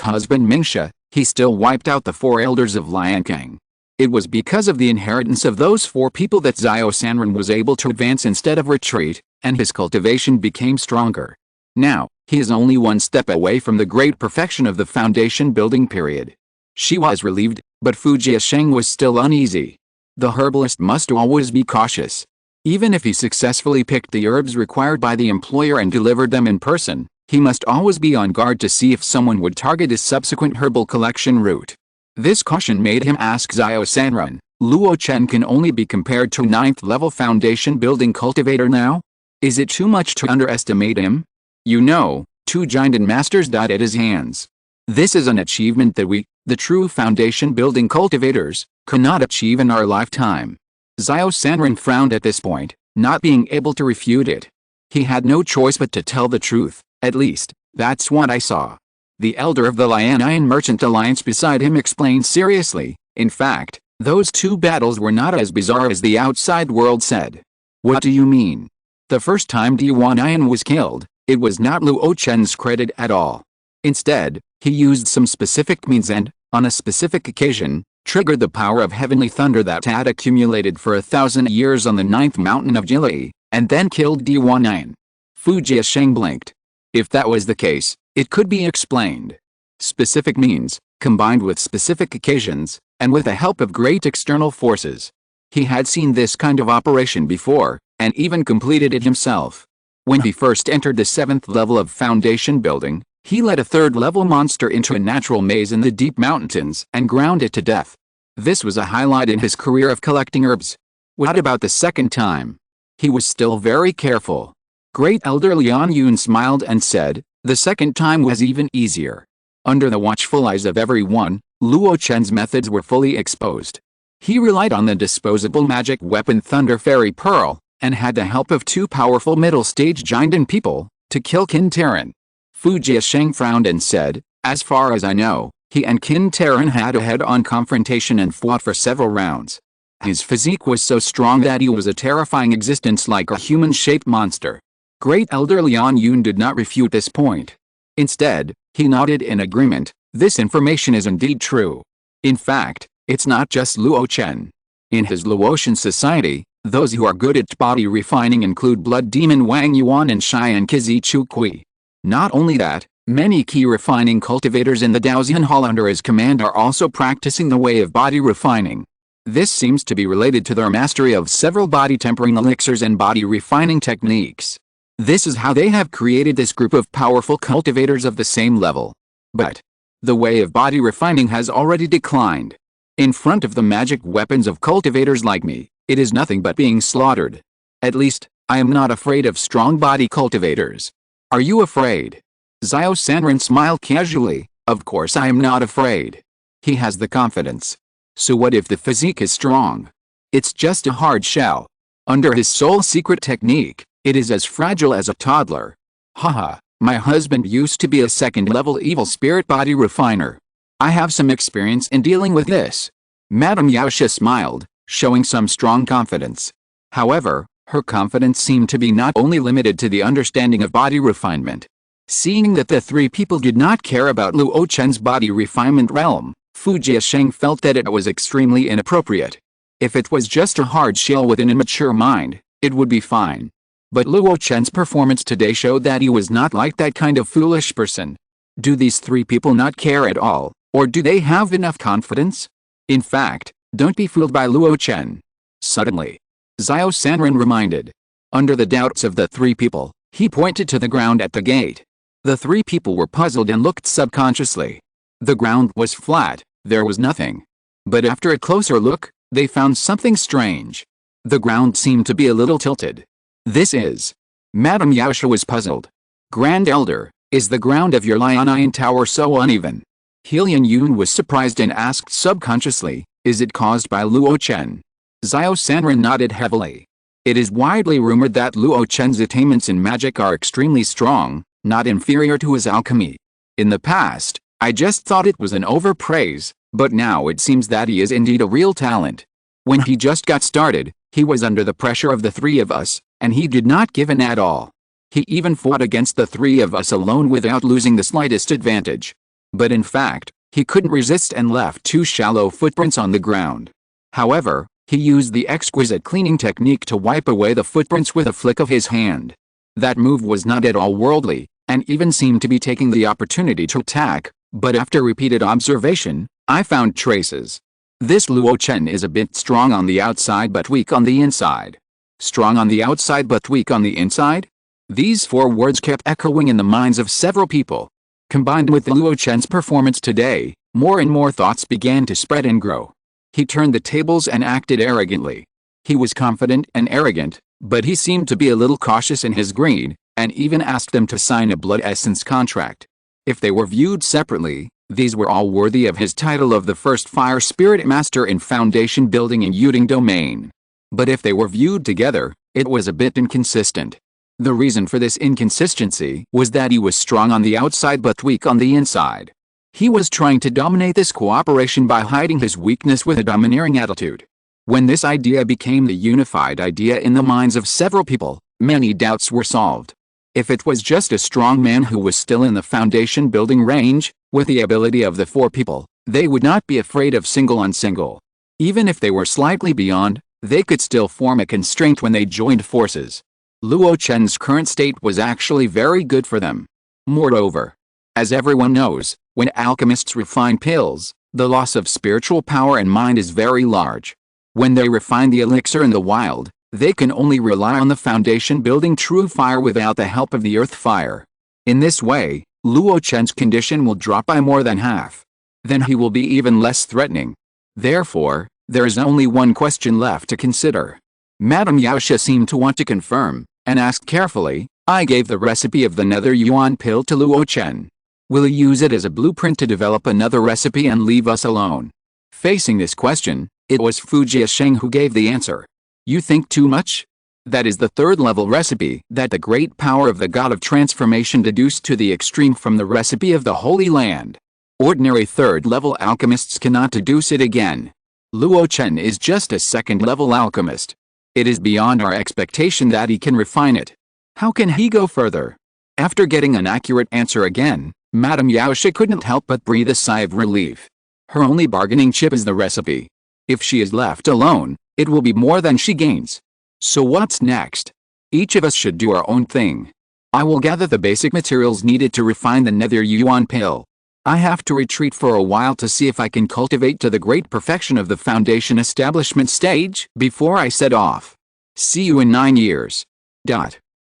husband Mingxia, he still wiped out the 4 elders of Lion King. It was because of the inheritance of those 4 people that Xiao Sanrun was able to advance instead of retreat, and his cultivation became stronger. Now, he is only one step away from the great perfection of the foundation building period. She was relieved, but Fu Jiasheng was still uneasy. The herbalist must always be cautious. Even if he successfully picked the herbs required by the employer and delivered them in person, he must always be on guard to see if someone would target his subsequent herbal collection route. This caution made him ask Xiao Sanrun, Luo Chen can only be compared to 9th level foundation building cultivator now? Is it too much to underestimate him? You know, 2 giant masters died at his hands. This is an achievement that we, the true foundation building cultivators, cannot achieve in our lifetime. Xiao Sanrun frowned at this point, not being able to refute it. He had no choice but to tell the truth, at least, that's what I saw. The elder of the Lion Merchant Alliance beside him explained seriously, in fact, those 2 battles were not as bizarre as the outside world said. What do you mean? The first time Diwan was killed, it was not Luo Chen's credit at all. Instead, he used some specific means and, on a specific occasion, triggered the power of heavenly thunder that had accumulated for 1,000 years on the 9th mountain of Jilei, and then killed Diwan. Fu Jiasheng blinked. If that was the case, it could be explained. Specific means, combined with specific occasions, and with the help of great external forces. He had seen this kind of operation before, and even completed it himself. When he first entered the 7th level of foundation building, he led a 3rd-level monster into a natural maze in the deep mountains and ground it to death. This was a highlight in his career of collecting herbs. What about the second time? He was still very careful. Great Elder Lian Yun smiled and said, the second time was even easier. Under the watchful eyes of everyone, Luo Chen's methods were fully exposed. He relied on the disposable magic weapon Thunder Fairy Pearl, and had the help of 2 powerful middle-stage Jinden people, to kill Qin Taran. Fu Jiasheng frowned and said, as far as I know, he and Qin Taran had a head-on confrontation and fought for several rounds. His physique was so strong that he was a terrifying existence like a human-shaped monster. Great Elder Lian Yun did not refute this point. Instead, he nodded in agreement. This information is indeed true. In fact, it's not just Luo Chen. In his Luotian society, those who are good at body refining include Blood Demon Wang Yuan and Xian Kizi Chu Kui. Not only that, many key refining cultivators in the Daoxian Hall under his command are also practicing the way of body refining. This seems to be related to their mastery of several body tempering elixirs and body refining techniques. This is how they have created this group of powerful cultivators of the same level. But the way of body refining has already declined. In front of the magic weapons of cultivators like me, it is nothing but being slaughtered. At least, I am not afraid of strong body cultivators. Are you afraid? Xiao Sanren smiled casually. Of course I am not afraid. He has the confidence. So what if the physique is strong? It's just a hard shell. Under his soul secret technique, it is as fragile as a toddler. Haha, my husband used to be a 2nd-level evil spirit body refiner. I have some experience in dealing with this. Madame Yaosha smiled, showing some strong confidence. However, her confidence seemed to be not only limited to the understanding of body refinement. Seeing that the 3 people did not care about Luo Chen's body refinement realm, Fu Jiasheng felt that it was extremely inappropriate. If it was just a hard shell with an immature mind, it would be fine. But Luo Chen's performance today showed that he was not like that kind of foolish person. Do these 3 people not care at all, or do they have enough confidence? In fact, don't be fooled by Luo Chen. Suddenly, Xiao Sanren reminded. Under the doubts of the 3 people, he pointed to the ground at the gate. The 3 people were puzzled and looked subconsciously. The ground was flat, there was nothing. But after a closer look, they found something strange. The ground seemed to be a little tilted. This is. Madame Yaosha was puzzled. Grand Elder, is the ground of your Lion Tower so uneven? Lian Yun was surprised and asked subconsciously, is it caused by Luo Chen? Xiao Sanren nodded heavily. It is widely rumored that Luo Chen's attainments in magic are extremely strong, not inferior to his alchemy. In the past, I just thought it was an overpraise, but now it seems that he is indeed a real talent. When he just got started, he was under the pressure of the 3 of us, and he did not give in at all. He even fought against the 3 of us alone without losing the slightest advantage. But in fact, he couldn't resist and left 2 shallow footprints on the ground. However, he used the exquisite cleaning technique to wipe away the footprints with a flick of his hand. That move was not at all worldly, and even seemed to be taking the opportunity to attack, but after repeated observation, I found traces. This Luo Chen is a bit strong on the outside but weak on the inside. Strong on the outside but weak on the inside? These 4 words kept echoing in the minds of several people. Combined with Luo Chen's performance today, more and more thoughts began to spread and grow. He turned the tables and acted arrogantly. He was confident and arrogant, but he seemed to be a little cautious in his greed, and even asked them to sign a blood essence contract. If they were viewed separately, these were all worthy of his title of the first fire spirit master in foundation building in Yuding domain. But if they were viewed together, it was a bit inconsistent. The reason for this inconsistency was that he was strong on the outside but weak on the inside. He was trying to dominate this cooperation by hiding his weakness with a domineering attitude. When this idea became the unified idea in the minds of several people, many doubts were solved. If it was just a strong man who was still in the foundation building range, with the ability of the 4 people, they would not be afraid of single on single. Even if they were slightly beyond, they could still form a constraint when they joined forces. Luo Chen's current state was actually very good for them. Moreover, as everyone knows, when alchemists refine pills, the loss of spiritual power and mind is very large. When they refine the elixir in the wild, they can only rely on the foundation building true fire without the help of the earth fire. In this way, Luo Chen's condition will drop by more than half. Then he will be even less threatening. Therefore, there is only one question left to consider. Madame Yaoshe seemed to want to confirm, and asked carefully, "I gave the recipe of the Nether Yuan pill to Luo Chen. Will he use it as a blueprint to develop another recipe and leave us alone?" Facing this question, it was Fujia Sheng who gave the answer. "You think too much? That is the 3rd level recipe that the great power of the god of transformation deduced to the extreme from the recipe of the Holy Land. Ordinary 3rd level alchemists cannot deduce it again. Luo Chen is just a 2nd level alchemist. It is beyond our expectation that he can refine it. How can he go further?" After getting an accurate answer again, Madame Yaoshe couldn't help but breathe a sigh of relief. Her only bargaining chip is the recipe. If she is left alone, it will be more than she gains. So what's next? Each of us should do our own thing. I will gather the basic materials needed to refine the Nether Yuan pill. I have to retreat for a while to see if I can cultivate to the great perfection of the foundation establishment stage before I set off. See you in 9 years.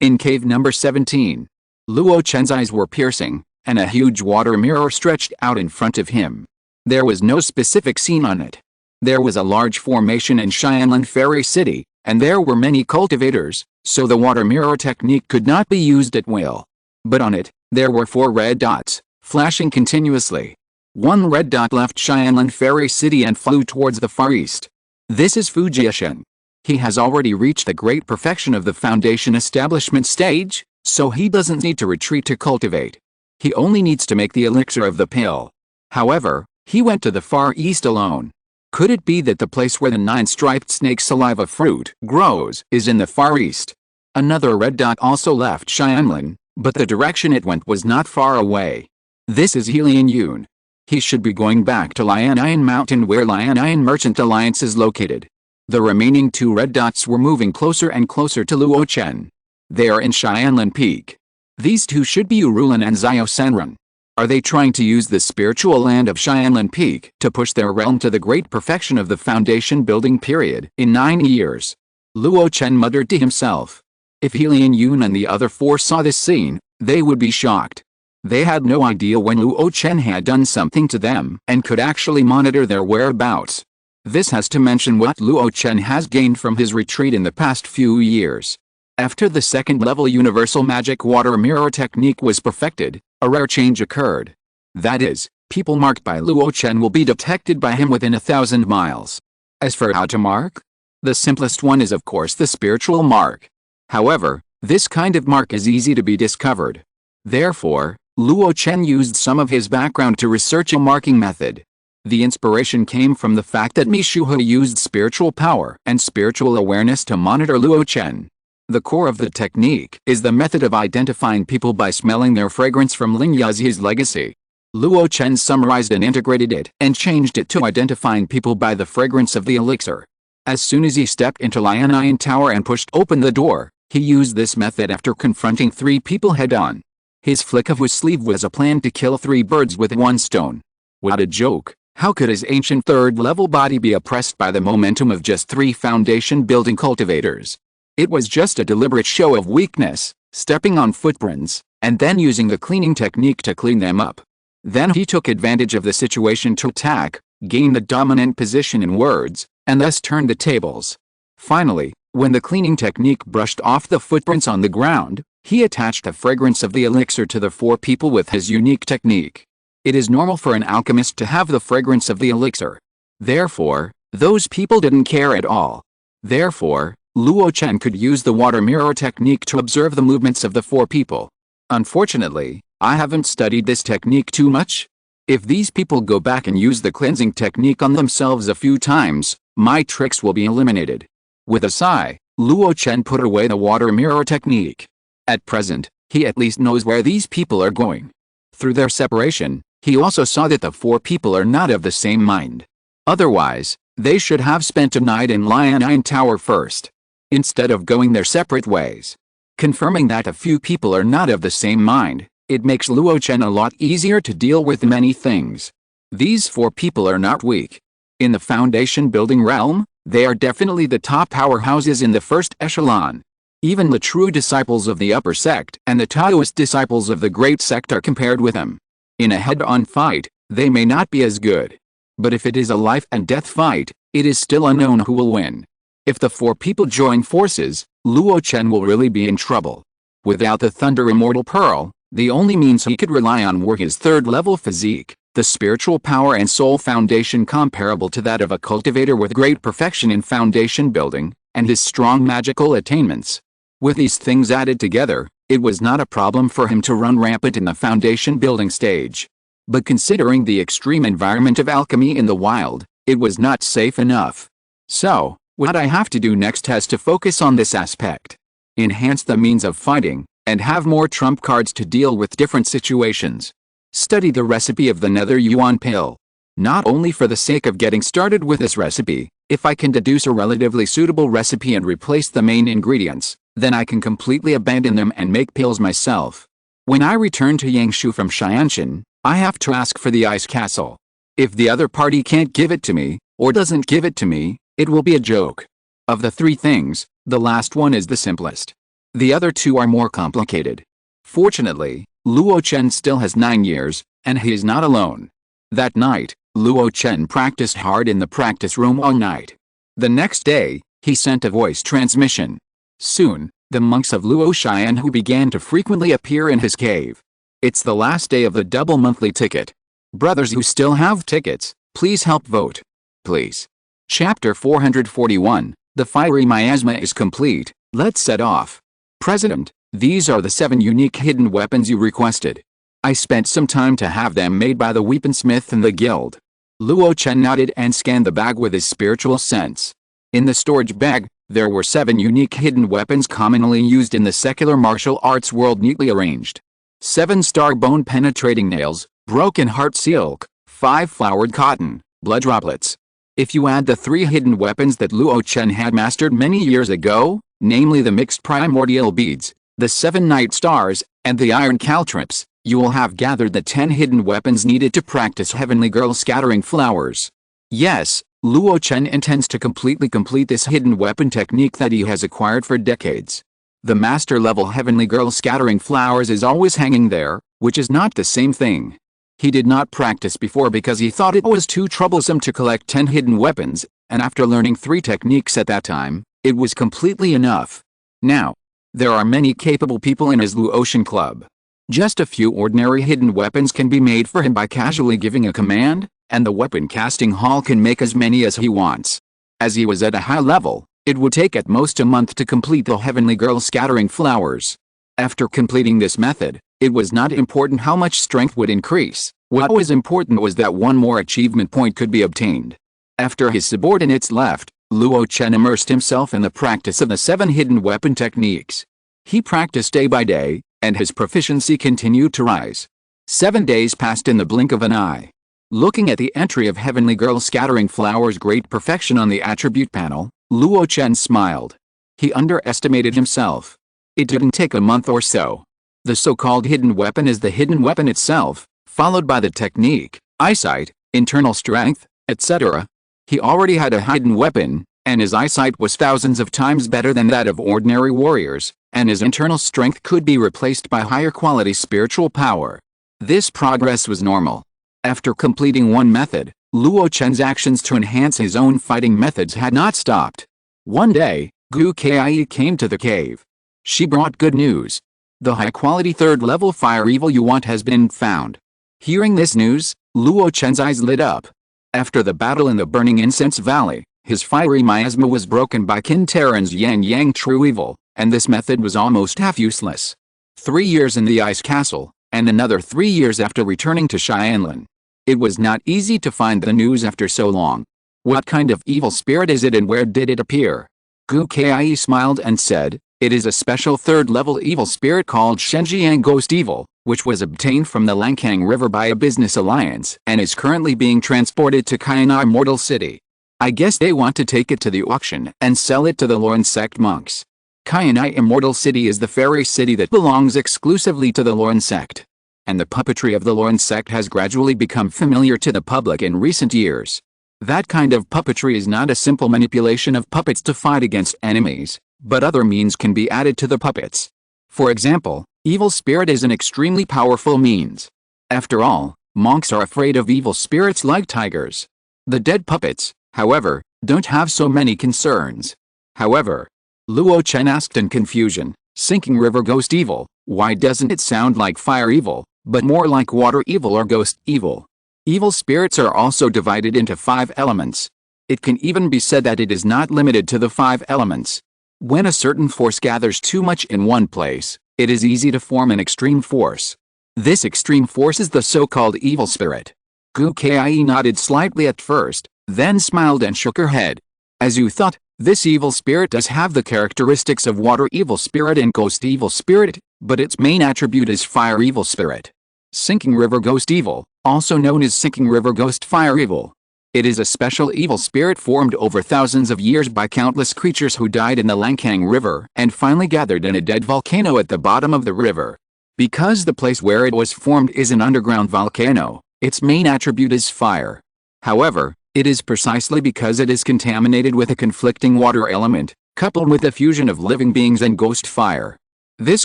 In cave number 17. Luo Chen's eyes were piercing, and a huge water mirror stretched out in front of him. There was no specific scene on it. There was a large formation in Xianlan Fairy City, and there were many cultivators, so the water mirror technique could not be used at will. But on it, there were 4 red dots, flashing continuously. One red dot left Xianlan Fairy City and flew towards the far east. This is Fujia Shen. He has already reached the great perfection of the foundation establishment stage, so he doesn't need to retreat to cultivate. He only needs to make the elixir of the pill. However, he went to the far east alone. Could it be that the place where the 9-striped snake saliva fruit grows is in the far east? Another red dot also left Xianlan, but the direction it went was not far away. This is Helian Yun. He should be going back to Lianian Mountain where Lianian Merchant Alliance is located. The remaining 2 red dots were moving closer and closer to Luo Chen. They are in Xianlan Peak. These 2 should be Urulan and Xiao Senran. Are they trying to use the spiritual land of Xianlan Peak to push their realm to the great perfection of the foundation building period in 9 years? Luo Chen muttered to himself. If Helian Yun and the other 4 saw this scene, they would be shocked. They had no idea when Luo Chen had done something to them and could actually monitor their whereabouts. This has to mention what Luo Chen has gained from his retreat in the past few years. After the 2nd level universal magic water mirror technique was perfected, a rare change occurred. That is, people marked by Luo Chen will be detected by him within 1,000 miles. As for how to mark? The simplest one is of course the spiritual mark. However, this kind of mark is easy to be discovered. Therefore, Luo Chen used some of his background to research a marking method. The inspiration came from the fact that Mishuhe used spiritual power and spiritual awareness to monitor Luo Chen. The core of the technique is the method of identifying people by smelling their fragrance from Ling Yazi's legacy. Luo Chen summarized and integrated it and changed it to identifying people by the fragrance of the elixir. As soon as he stepped into Lianian Tower and pushed open the door, he used this method after confronting 3 people head-on. His flick of his sleeve was a plan to kill 3 birds with 1 stone. What a joke! How could his ancient 3rd-level body be oppressed by the momentum of just 3 foundation-building cultivators? It was just a deliberate show of weakness, stepping on footprints, and then using the cleaning technique to clean them up. Then he took advantage of the situation to attack, gain the dominant position in words, and thus turned the tables. Finally, when the cleaning technique brushed off the footprints on the ground, he attached the fragrance of the elixir to the 4 people with his unique technique. It is normal for an alchemist to have the fragrance of the elixir. Therefore, those people didn't care at all. Therefore, Luo Chen could use the water mirror technique to observe the movements of the 4 people. Unfortunately, I haven't studied this technique too much. If these people go back and use the cleansing technique on themselves a few times, my tricks will be eliminated. With a sigh, Luo Chen put away the water mirror technique. At present, He at least knows where these people are going. Through their separation, he also saw that the 4 people are not of the same mind. Otherwise, they should have spent a night in Lion Tower first, instead of going their separate ways. Confirming that a few people are not of the same mind, it makes Luo Chen a lot easier to deal with many things. These 4 people are not weak. In the foundation building realm, they are definitely the top powerhouses in the first echelon. Even the true disciples of the upper sect and the Taoist disciples of the great sect are compared with them. In a head-on fight, they may not be as good. But if it is a life and death fight, it is still unknown who will win. If the 4 people join forces, Luo Chen will really be in trouble. Without the Thunder Immortal Pearl, the only means he could rely on were his 3rd level physique, the spiritual power and soul foundation comparable to that of a cultivator with great perfection in foundation building, and his strong magical attainments. With these things added together, it was not a problem for him to run rampant in the foundation building stage. But considering the extreme environment of alchemy in the wild, it was not safe enough. So, what I have to do next has to focus on this aspect. Enhance the means of fighting, and have more trump cards to deal with different situations. Study the recipe of the Nether Yuan Pill. Not only for the sake of getting started with this recipe, if I can deduce a relatively suitable recipe and replace the main ingredients, then I can completely abandon them and make pills myself. When I return to Yangshu from Xianshan, I have to ask for the ice castle. If the other party can't give it to me, or doesn't give it to me, it will be a joke. Of the 3 things, the last one is the simplest. The other 2 are more complicated. Fortunately, Luo Chen still has 9 years, and he is not alone. That night, Luo Chen practiced hard in the practice room all night. The next day, he sent a voice transmission. Soon, the monks of Luo Xianhu began to frequently appear in his cave. It's the last day of the double monthly ticket. Brothers who still have tickets, please help vote. Please. Chapter 441, The Fiery Miasma is complete, let's set off. President, these are the 7 unique hidden weapons you requested. I spent some time to have them made by the weaponsmith in the guild. Luo Chen nodded and scanned the bag with his spiritual sense. In the storage bag, there were 7 unique hidden weapons commonly used in the secular martial arts world neatly arranged. 7 star bone penetrating nails, broken heart silk, 5 flowered cotton, blood droplets. If you add the 3 hidden weapons that Luo Chen had mastered many years ago, namely the mixed primordial beads, the 7 night stars, and the iron caltrips, you will have gathered the 10 hidden weapons needed to practice Heavenly Girl scattering flowers. Yes, Luo Chen intends to completely complete this hidden weapon technique that he has acquired for decades. The master level Heavenly Girl scattering flowers is always hanging there, which is not the same thing. He did not practice before because he thought it was too troublesome to collect 10 hidden weapons, and after learning 3 techniques at that time, it was completely enough. Now, there are many capable people in his Luo Chen club. Just a few ordinary hidden weapons can be made for him by casually giving a command, and the weapon casting hall can make as many as he wants. As he was at a high level, it would take at most a month to complete the Heavenly Girl scattering flowers. After completing this method, it was not important how much strength would increase. What was important was that 1 more achievement point could be obtained. After his subordinates left, Luo Chen immersed himself in the practice of the 7 hidden weapon techniques. He practiced day by day, and his proficiency continued to rise. 7 days passed in the blink of an eye. Looking at the entry of Heavenly Girl scattering flowers great perfection on the attribute panel, Luo Chen smiled. He underestimated himself. It didn't take a month or so. The so-called hidden weapon is the hidden weapon itself, followed by the technique, eyesight, internal strength, etc. He already had a hidden weapon, and his eyesight was thousands of times better than that of ordinary warriors, and his internal strength could be replaced by higher quality spiritual power. This progress was normal. After completing one method, Luo Chen's actions to enhance his own fighting methods had not stopped. One day, Gu Kai came to the cave. She brought good news. The high-quality third-level fire evil you want has been found. Hearing this news, Luo Chen's eyes lit up. After the battle in the Burning Incense Valley, his fiery miasma was broken by Qin Terran's Yang True Evil, and this method was almost half useless. 3 years in the Ice Castle, and another 3 years after returning to Xianlan. It was not easy to find the news after so long. What kind of evil spirit is it and where did it appear? Gu Kai smiled and said, It is a special third-level evil spirit called Shenjiang Ghost Evil, which was obtained from the Langkang River by a business alliance and is currently being transported to Kaiana Immortal City. I guess they want to take it to the auction and sell it to the Luo sect monks. Kaiana Immortal City is the fairy city that belongs exclusively to the Luo sect. And the puppetry of the Luo sect has gradually become familiar to the public in recent years. That kind of puppetry is not a simple manipulation of puppets to fight against enemies, but other means can be added to the puppets. For example, evil spirit is an extremely powerful means. After all, monks are afraid of evil spirits like tigers. The dead puppets, however, don't have so many concerns. However, Luo Chen asked in confusion, Sinking River Ghost Evil, why doesn't it sound like fire evil, but more like water evil or ghost evil? Evil spirits are also divided into 5 elements. It can even be said that it is not limited to the 5 elements. When a certain force gathers too much in one place, it is easy to form an extreme force. This extreme force is the so-called evil spirit. Gu Kai nodded slightly at first, then smiled and shook her head. As you thought, this evil spirit does have the characteristics of water evil spirit and ghost evil spirit, but its main attribute is fire evil spirit. Sinking River Ghost Evil, also known as Sinking River Ghost Fire Evil. It is a special evil spirit formed over thousands of years by countless creatures who died in the Langkang River and finally gathered in a dead volcano at the bottom of the river. Because the place where it was formed is an underground volcano, its main attribute is fire. However, it is precisely because it is contaminated with a conflicting water element, coupled with the fusion of living beings and ghost fire. This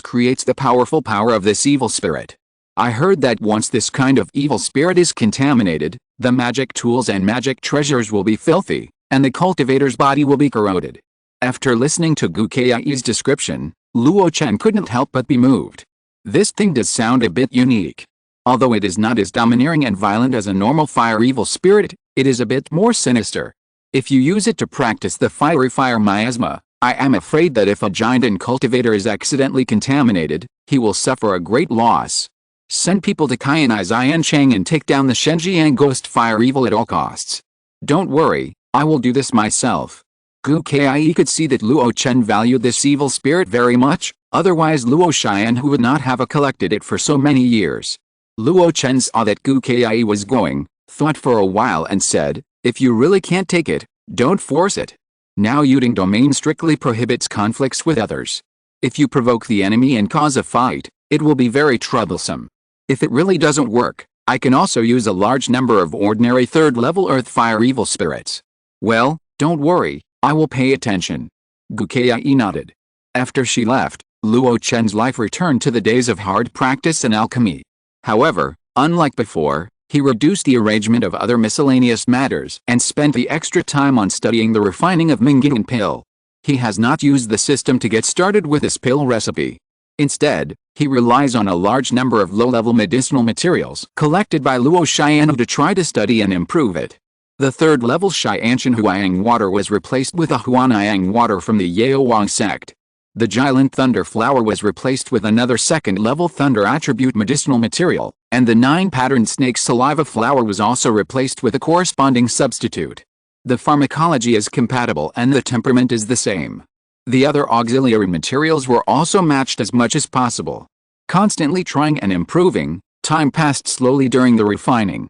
creates the powerful power of this evil spirit. I heard that once this kind of evil spirit is contaminated, the magic tools and magic treasures will be filthy, and the cultivator's body will be corroded. After listening to Gu Kai's description, Luo Chen couldn't help but be moved. This thing does sound a bit unique. Although it is not as domineering and violent as a normal fire evil spirit, it is a bit more sinister. If you use it to practice the fiery fire miasma, I am afraid that if a giant and cultivator is accidentally contaminated, he will suffer a great loss. Send people to Kaianai Xianchang and take down the Shenjiang ghost fire evil at all costs. Don't worry, I will do this myself. Gu Kai could see that Luo Chen valued this evil spirit very much, otherwise Luo Xian would not have collected it for so many years. Luo Chen saw that Gu Kai was going, thought for a while and said, if you really can't take it, don't force it. Now Yuding domain strictly prohibits conflicts with others. If you provoke the enemy and cause a fight, it will be very troublesome. If it really doesn't work, I can also use a large number of ordinary third-level earth fire evil spirits. Well, don't worry, I will pay attention. Gu Kai nodded. After she left, Luo Chen's life returned to the days of hard practice and alchemy. However, unlike before, he reduced the arrangement of other miscellaneous matters and spent the extra time on studying the refining of Bigu pill. He has not used the system to get started with this pill recipe. Instead, he relies on a large number of low-level medicinal materials collected by Luo Xian to try to study and improve it. The third-level Xianshan Huayang water was replaced with a Huanyang water from the Yaowang sect. The Giant Thunder flower was replaced with another second-level thunder attribute medicinal material, and the 9-patterned snake saliva flower was also replaced with a corresponding substitute. The pharmacology is compatible and the temperament is the same. The other auxiliary materials were also matched as much as possible. Constantly trying and improving, time passed slowly during the refining.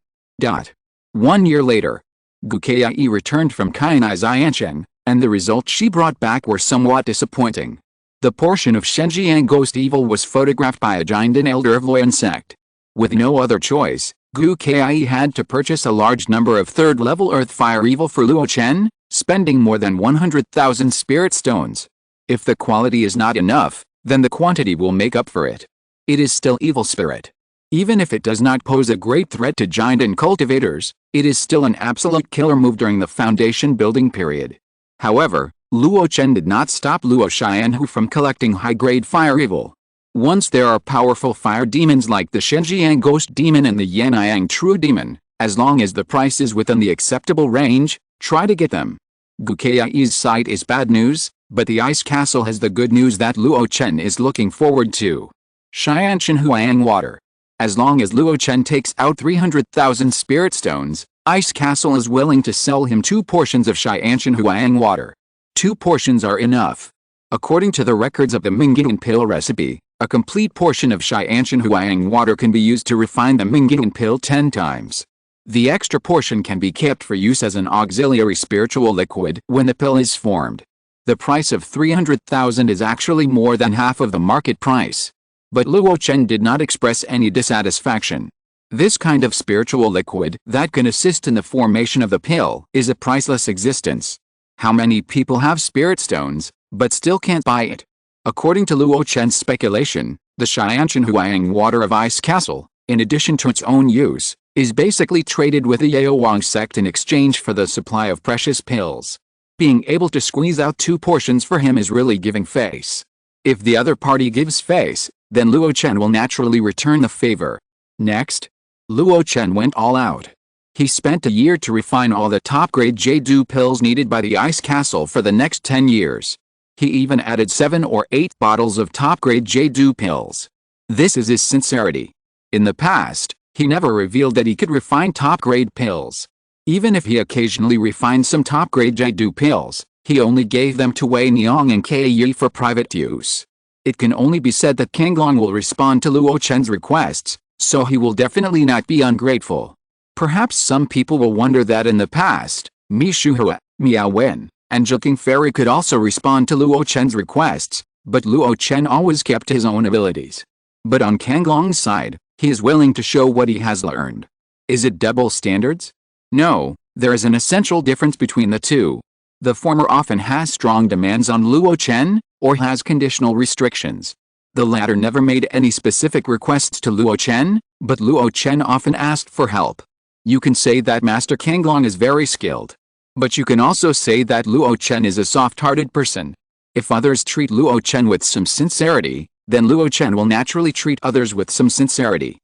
1 year later, Gu Kai returned from Kaianai Xiancheng, and the results she brought back were somewhat disappointing. The portion of Shenjiang Ghost Evil was photographed by a giant and elder of Luo sect. With no other choice, Gu Kai had to purchase a large number of third-level earth fire evil for Luo Chen, spending more than 100,000 spirit stones. If the quality is not enough, then the quantity will make up for it. It is still evil spirit. Even if it does not pose a great threat to giant and cultivators, it is still an absolute killer move during the foundation building period. However, Luo Chen did not stop Luo Xian from collecting high-grade fire evil. Once there are powerful fire demons like the Shenjiang Ghost Demon and the Yan'yang True Demon, as long as the price is within the acceptable range, try to get them. Gu Kai's site is bad news, but the Ice Castle has the good news that Luo Chen is looking forward to. Xianshan Huayang water. As long as Luo Chen takes out 300,000 spirit stones, Ice Castle is willing to sell him 2 portions of Xianshan Huayang water. 2 portions are enough. According to the records of the Mingyan Pill recipe, a complete portion of Xianshan Huang water can be used to refine the Mingyan Pill 10 times. The extra portion can be kept for use as an auxiliary spiritual liquid when the pill is formed. The price of 300,000 is actually more than half of the market price. But Luo Chen did not express any dissatisfaction. This kind of spiritual liquid that can assist in the formation of the pill is a priceless existence. How many people have spirit stones, but still can't buy it? According to Luo Chen's speculation, the Xianshan Huang water of Ice Castle, in addition to its own use, is basically traded with the Yaowang sect in exchange for the supply of precious pills. Being able to squeeze out 2 portions for him is really giving face. If the other party gives face, then Luo Chen will naturally return the favor. Next, Luo Chen went all out. He spent a year to refine all the top-grade Jade pills needed by the Ice Castle for the next 10 years. He even added 7 or 8 bottles of top-grade Jade pills. This is his sincerity. In the past, he never revealed that he could refine top-grade pills. Even if he occasionally refined some top-grade Jade pills, he only gave them to Wei Niang and Kai Yi for private use. It can only be said that Kanglong will respond to Luo Chen's requests, so he will definitely not be ungrateful. Perhaps some people will wonder that in the past, Mi Shuhua, Miao Wen, and Zhuking Fairy could also respond to Luo Chen's requests, but Luo Chen always kept his own abilities. But on Kanglong's side, he is willing to show what he has learned. Is it double standards? No, there is an essential difference between the two. The former often has strong demands on Luo Chen, or has conditional restrictions. The latter never made any specific requests to Luo Chen, but Luo Chen often asked for help. You can say that Master Kanglong is very skilled. But you can also say that Luo Chen is a soft-hearted person. If others treat Luo Chen with some sincerity, then Luo Chen will naturally treat others with some sincerity.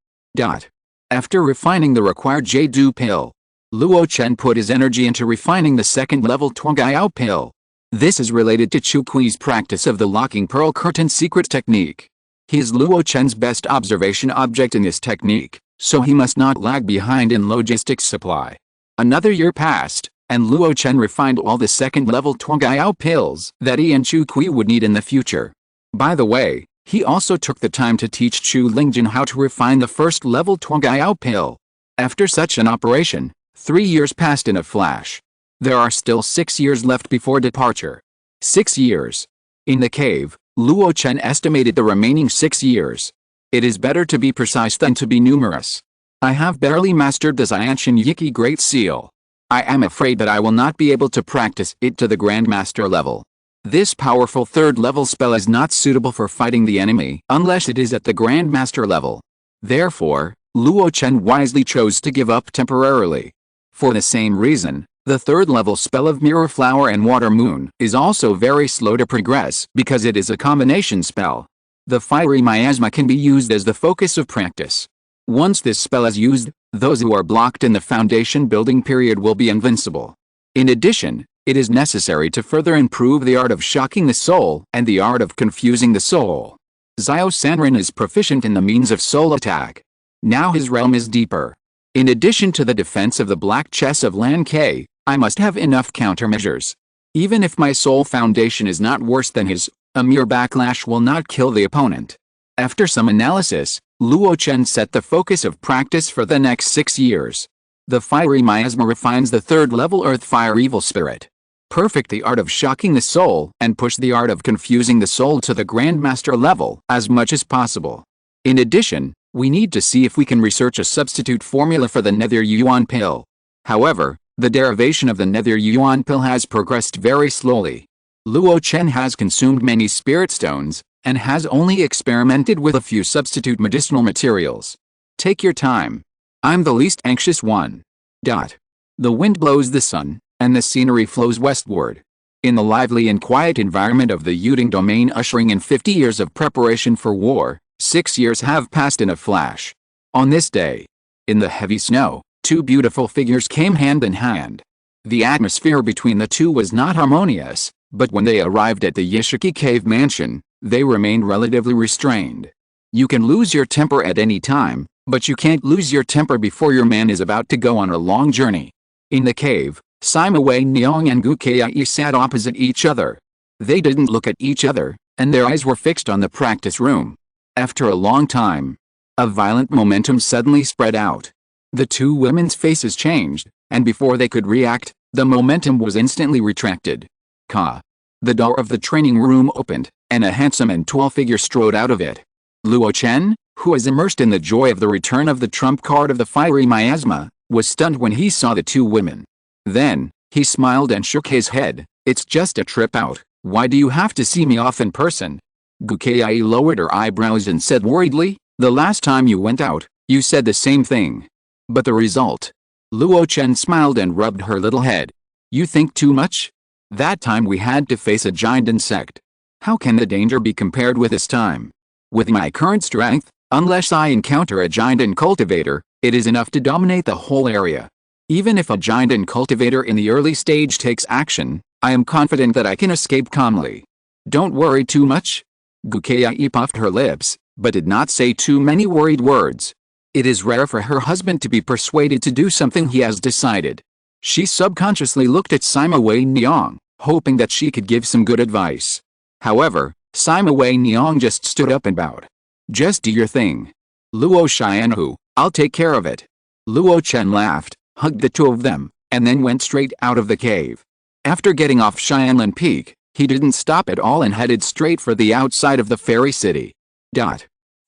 After refining the required Jade pill, Luo Chen put his energy into refining the second-level Zongmiao Pill. This is related to Chu Kui's practice of the locking pearl curtain secret technique. He is Luo Chen's best observation object in this technique, so he must not lag behind in logistics supply. Another year passed, and Luo Chen refined all the second-level Zongmiao pills that he and Chu Kui would need in the future. By the way, he also took the time to teach Chu Lingjun how to refine the first-level Zongmiao pill. After such an operation, 3 years passed in a flash. There are still 6 years left before departure. 6 years. In the cave, Luo Chen estimated the remaining 6 years. It is better to be precise than to be numerous. I have barely mastered the Xianshan Yiki Great Seal. I am afraid that I will not be able to practice it to the Grandmaster level. This powerful third-level spell is not suitable for fighting the enemy unless it is at the Grandmaster level. Therefore, Luo Chen wisely chose to give up temporarily. For the same reason, the third-level spell of Mirror Flower and Water Moon is also very slow to progress because it is a combination spell. The fiery miasma can be used as the focus of practice. Once this spell is used, those who are blocked in the foundation building period will be invincible. In addition, it is necessary to further improve the art of shocking the soul and the art of confusing the soul. Xiao Sanren is proficient in the means of soul attack. Now his realm is deeper. In addition to the defense of the black chess of Lan Ke, I must have enough countermeasures. Even if my soul foundation is not worse than his, a mere backlash will not kill the opponent. After some analysis, Luo Chen set the focus of practice for the next 6 years. The fiery miasma refines the third-level earth fire evil spirit. Perfect the art of shocking the soul and push the art of confusing the soul to the Grandmaster level as much as possible. In addition, we need to see if we can research a substitute formula for the Nether Yuan Pill. However, the derivation of the Nether Yuan Pill has progressed very slowly. Luo Chen has consumed many spirit stones, and has only experimented with a few substitute medicinal materials. Take your time. I'm the least anxious one. The wind blows the sun, and the scenery flows westward. In the lively and quiet environment of the Yuding domain ushering in 50 years of preparation for war, 6 years have passed in a flash. On this day, in the heavy snow, 2 beautiful figures came hand in hand. The atmosphere between the two was not harmonious, but when they arrived at the Yishiki Cave Mansion, they remained relatively restrained. You can lose your temper at any time, but you can't lose your temper before your man is about to go on a long journey. In the cave, Sima Wei Niang and Gu Kai sat opposite each other. They didn't look at each other, and their eyes were fixed on the practice room. After a long time, a violent momentum suddenly spread out. The two women's faces changed, and before they could react, the momentum was instantly retracted. Ka. The door of the training room opened, and a handsome and tall figure strode out of it. Luo Chen, who was immersed in the joy of the return of the trump card of the fiery miasma, was stunned when he saw the two women. Then, he smiled and shook his head. It's just a trip out. Why do you have to see me off in person? Gukai lowered her eyebrows and said worriedly, the last time you went out, you said the same thing. But the result? Luo Chen smiled and rubbed her little head. You think too much? That time we had to face a giant insect. How can the danger be compared with this time? With my current strength, unless I encounter a giant and cultivator, it is enough to dominate the whole area. Even if a giant and cultivator in the early stage takes action, I am confident that I can escape calmly. Don't worry too much. Gukai puffed her lips, but did not say too many worried words. It is rare for her husband to be persuaded to do something he has decided. She subconsciously looked at Sima Wei Niang, hoping that she could give some good advice. However, Sima Wei Niang just stood up and bowed. Just do your thing. Luo Xianhu, I'll take care of it. Luo Chen laughed, hugged the two of them, and then went straight out of the cave. After getting off Xianlan Peak, he didn't stop at all and headed straight for the outside of the fairy city.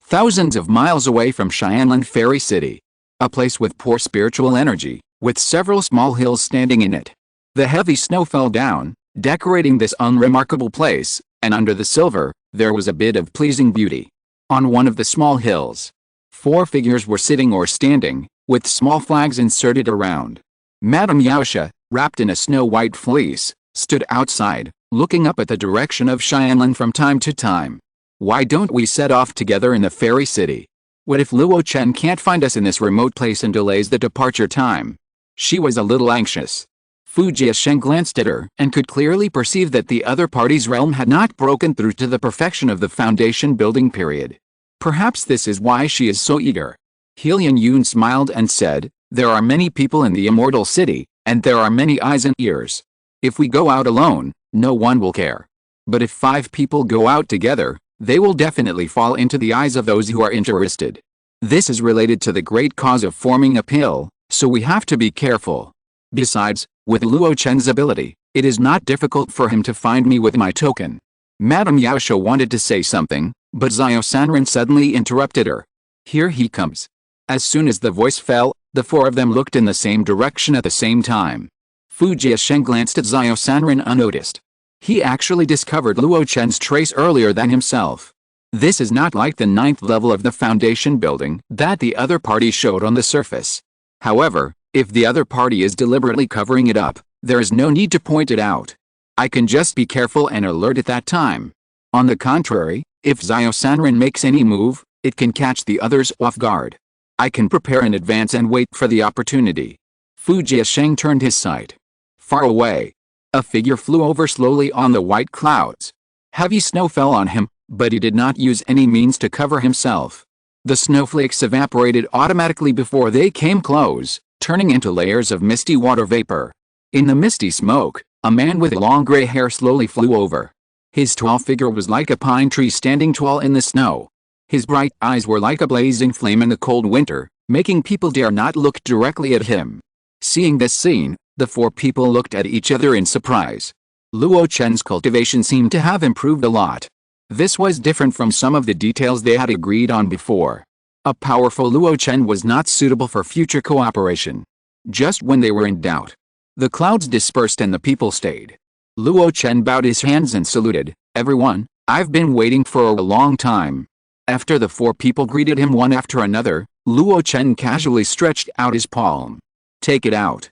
Thousands of miles away from Xianlan Fairy City. A place with poor spiritual energy, with several small hills standing in it. The heavy snow fell down, decorating this unremarkable place, and under the silver, there was a bit of pleasing beauty. On one of the small hills, 4 figures were sitting or standing, with small flags inserted around. Madame Yaosha, wrapped in a snow-white fleece, stood outside, looking up at the direction of Xianlan from time to time. Why don't we set off together in the fairy city? What if Luo Chen can't find us in this remote place and delays the departure time? She was a little anxious. Fu Jiasheng glanced at her and could clearly perceive that the other party's realm had not broken through to the perfection of the foundation building period. Perhaps this is why she is so eager. Helian Yun smiled and said, there are many people in the immortal city, and there are many eyes and ears. If we go out alone, no one will care. But if 5 people go out together, they will definitely fall into the eyes of those who are interested. This is related to the great cause of forming a pill, so we have to be careful. Besides, with Luo Chen's ability, it is not difficult for him to find me with my token. Madame Yaosha wanted to say something, but Xiao Sanren suddenly interrupted her. Here he comes. As soon as the voice fell, the 4 of them looked in the same direction at the same time. Fu Jiasheng glanced at Xiao Sanren unnoticed. He actually discovered Luo Chen's trace earlier than himself. This is not like the 9th level of the foundation building that the other party showed on the surface. However, if the other party is deliberately covering it up, there is no need to point it out. I can just be careful and alert at that time. On the contrary, if Xiao Sanren makes any move, it can catch the others off guard. I can prepare in advance and wait for the opportunity. Fu Jiasheng turned his sight. Far away, a figure flew over slowly on the white clouds. Heavy snow fell on him, but he did not use any means to cover himself. The snowflakes evaporated automatically before they came close, turning into layers of misty water vapor. In the misty smoke, a man with long gray hair slowly flew over. His tall figure was like a pine tree standing tall in the snow. His bright eyes were like a blazing flame in the cold winter, making people dare not look directly at him. Seeing this scene, the 4 people looked at each other in surprise. Luo Chen's cultivation seemed to have improved a lot. This was different from some of the details they had agreed on before. A powerful Luo Chen was not suitable for future cooperation. Just when they were in doubt, the clouds dispersed and the people stayed. Luo Chen bowed his hands and saluted, everyone, I've been waiting for a long time. After the 4 people greeted him one after another, Luo Chen casually stretched out his palm. Take it out.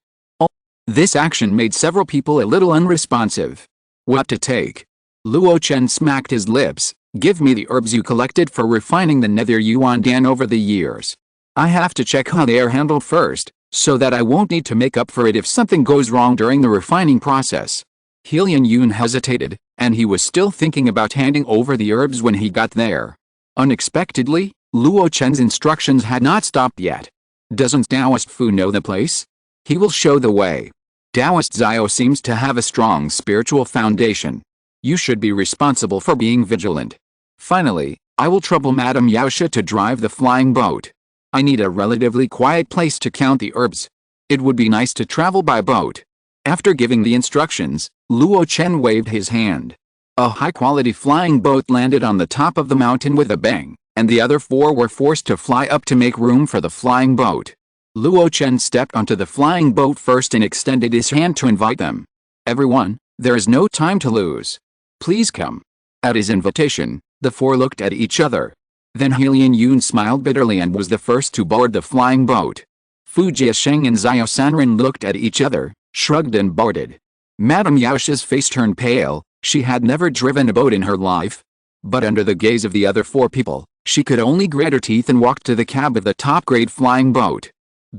This action made several people a little unresponsive. What to take? Luo Chen smacked his lips. Give me the herbs you collected for refining the nether yuan dan over the years. I have to check how they are handled first, so that I won't need to make up for it if something goes wrong during the refining process. Helian Yun hesitated, and he was still thinking about handing over the herbs when he got there. Unexpectedly, Luo Chen's instructions had not stopped yet. Doesn't Taoist Fu know the place? He will show the way. Taoist Xiao seems to have a strong spiritual foundation. You should be responsible for being vigilant. Finally, I will trouble Madame Yaosha to drive the flying boat. I need a relatively quiet place to count the herbs. It would be nice to travel by boat. After giving the instructions, Luo Chen waved his hand. A high-quality flying boat landed on the top of the mountain with a bang, and the other 4 were forced to fly up to make room for the flying boat. Luo Chen stepped onto the flying boat first and extended his hand to invite them. Everyone, there is no time to lose. Please come. At his invitation, the 4 looked at each other. Then Helian Yun smiled bitterly and was the first to board the flying boat. Fu Jiasheng and Xiao Sanren looked at each other, shrugged and boarded. Madame Yaosha's face turned pale. She had never driven a boat in her life. But under the gaze of the other 4 people, she could only grit her teeth and walk to the cab of the top-grade flying boat.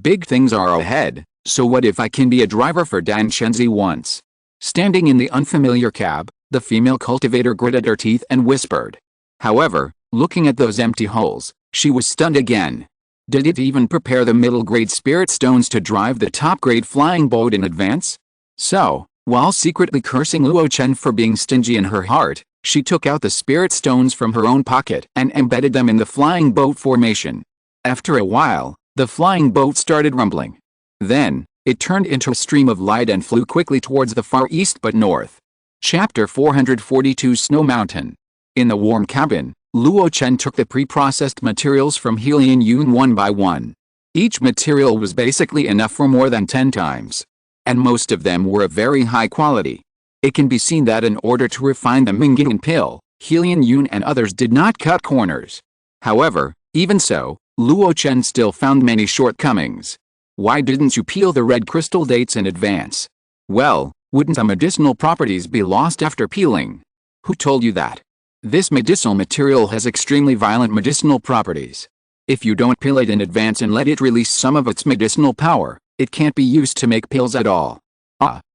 Big things are ahead, so what if I can be a driver for Dan Shenzi once? Standing in the unfamiliar cab, the female cultivator gritted her teeth and whispered. However, looking at those empty holes, she was stunned again. Did it even prepare the middle-grade spirit stones to drive the top-grade flying boat in advance? So, while secretly cursing Luo Chen for being stingy in her heart, she took out the spirit stones from her own pocket and embedded them in the flying boat formation. After a while, the flying boat started rumbling. Then, it turned into a stream of light and flew quickly towards the far east but north. Chapter 442 Snow Mountain. In the warm cabin, Luo Chen took the pre-processed materials from Helian Yun one by one. Each material was basically enough for more than 10 times. And most of them were of very high quality. It can be seen that in order to refine the Zongmiao Pill, Helian Yun and others did not cut corners. However, even so, Luo Chen still found many shortcomings. Why didn't you peel the red crystal dates in advance? Well, wouldn't the medicinal properties be lost after peeling? Who told you that? This medicinal material has extremely violent medicinal properties. If you don't peel it in advance and let it release some of its medicinal power, it can't be used to make pills at all.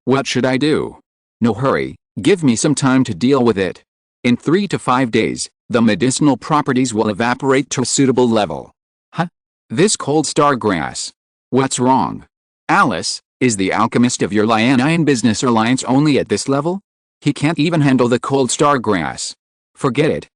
What should I do? No hurry, give me some time to deal with it. In 3 to 5 days, the medicinal properties will evaporate to a suitable level. This cold star grass. What's wrong? Alice, is the alchemist of your Lianian business alliance only at this level? He can't even handle the cold star grass. Forget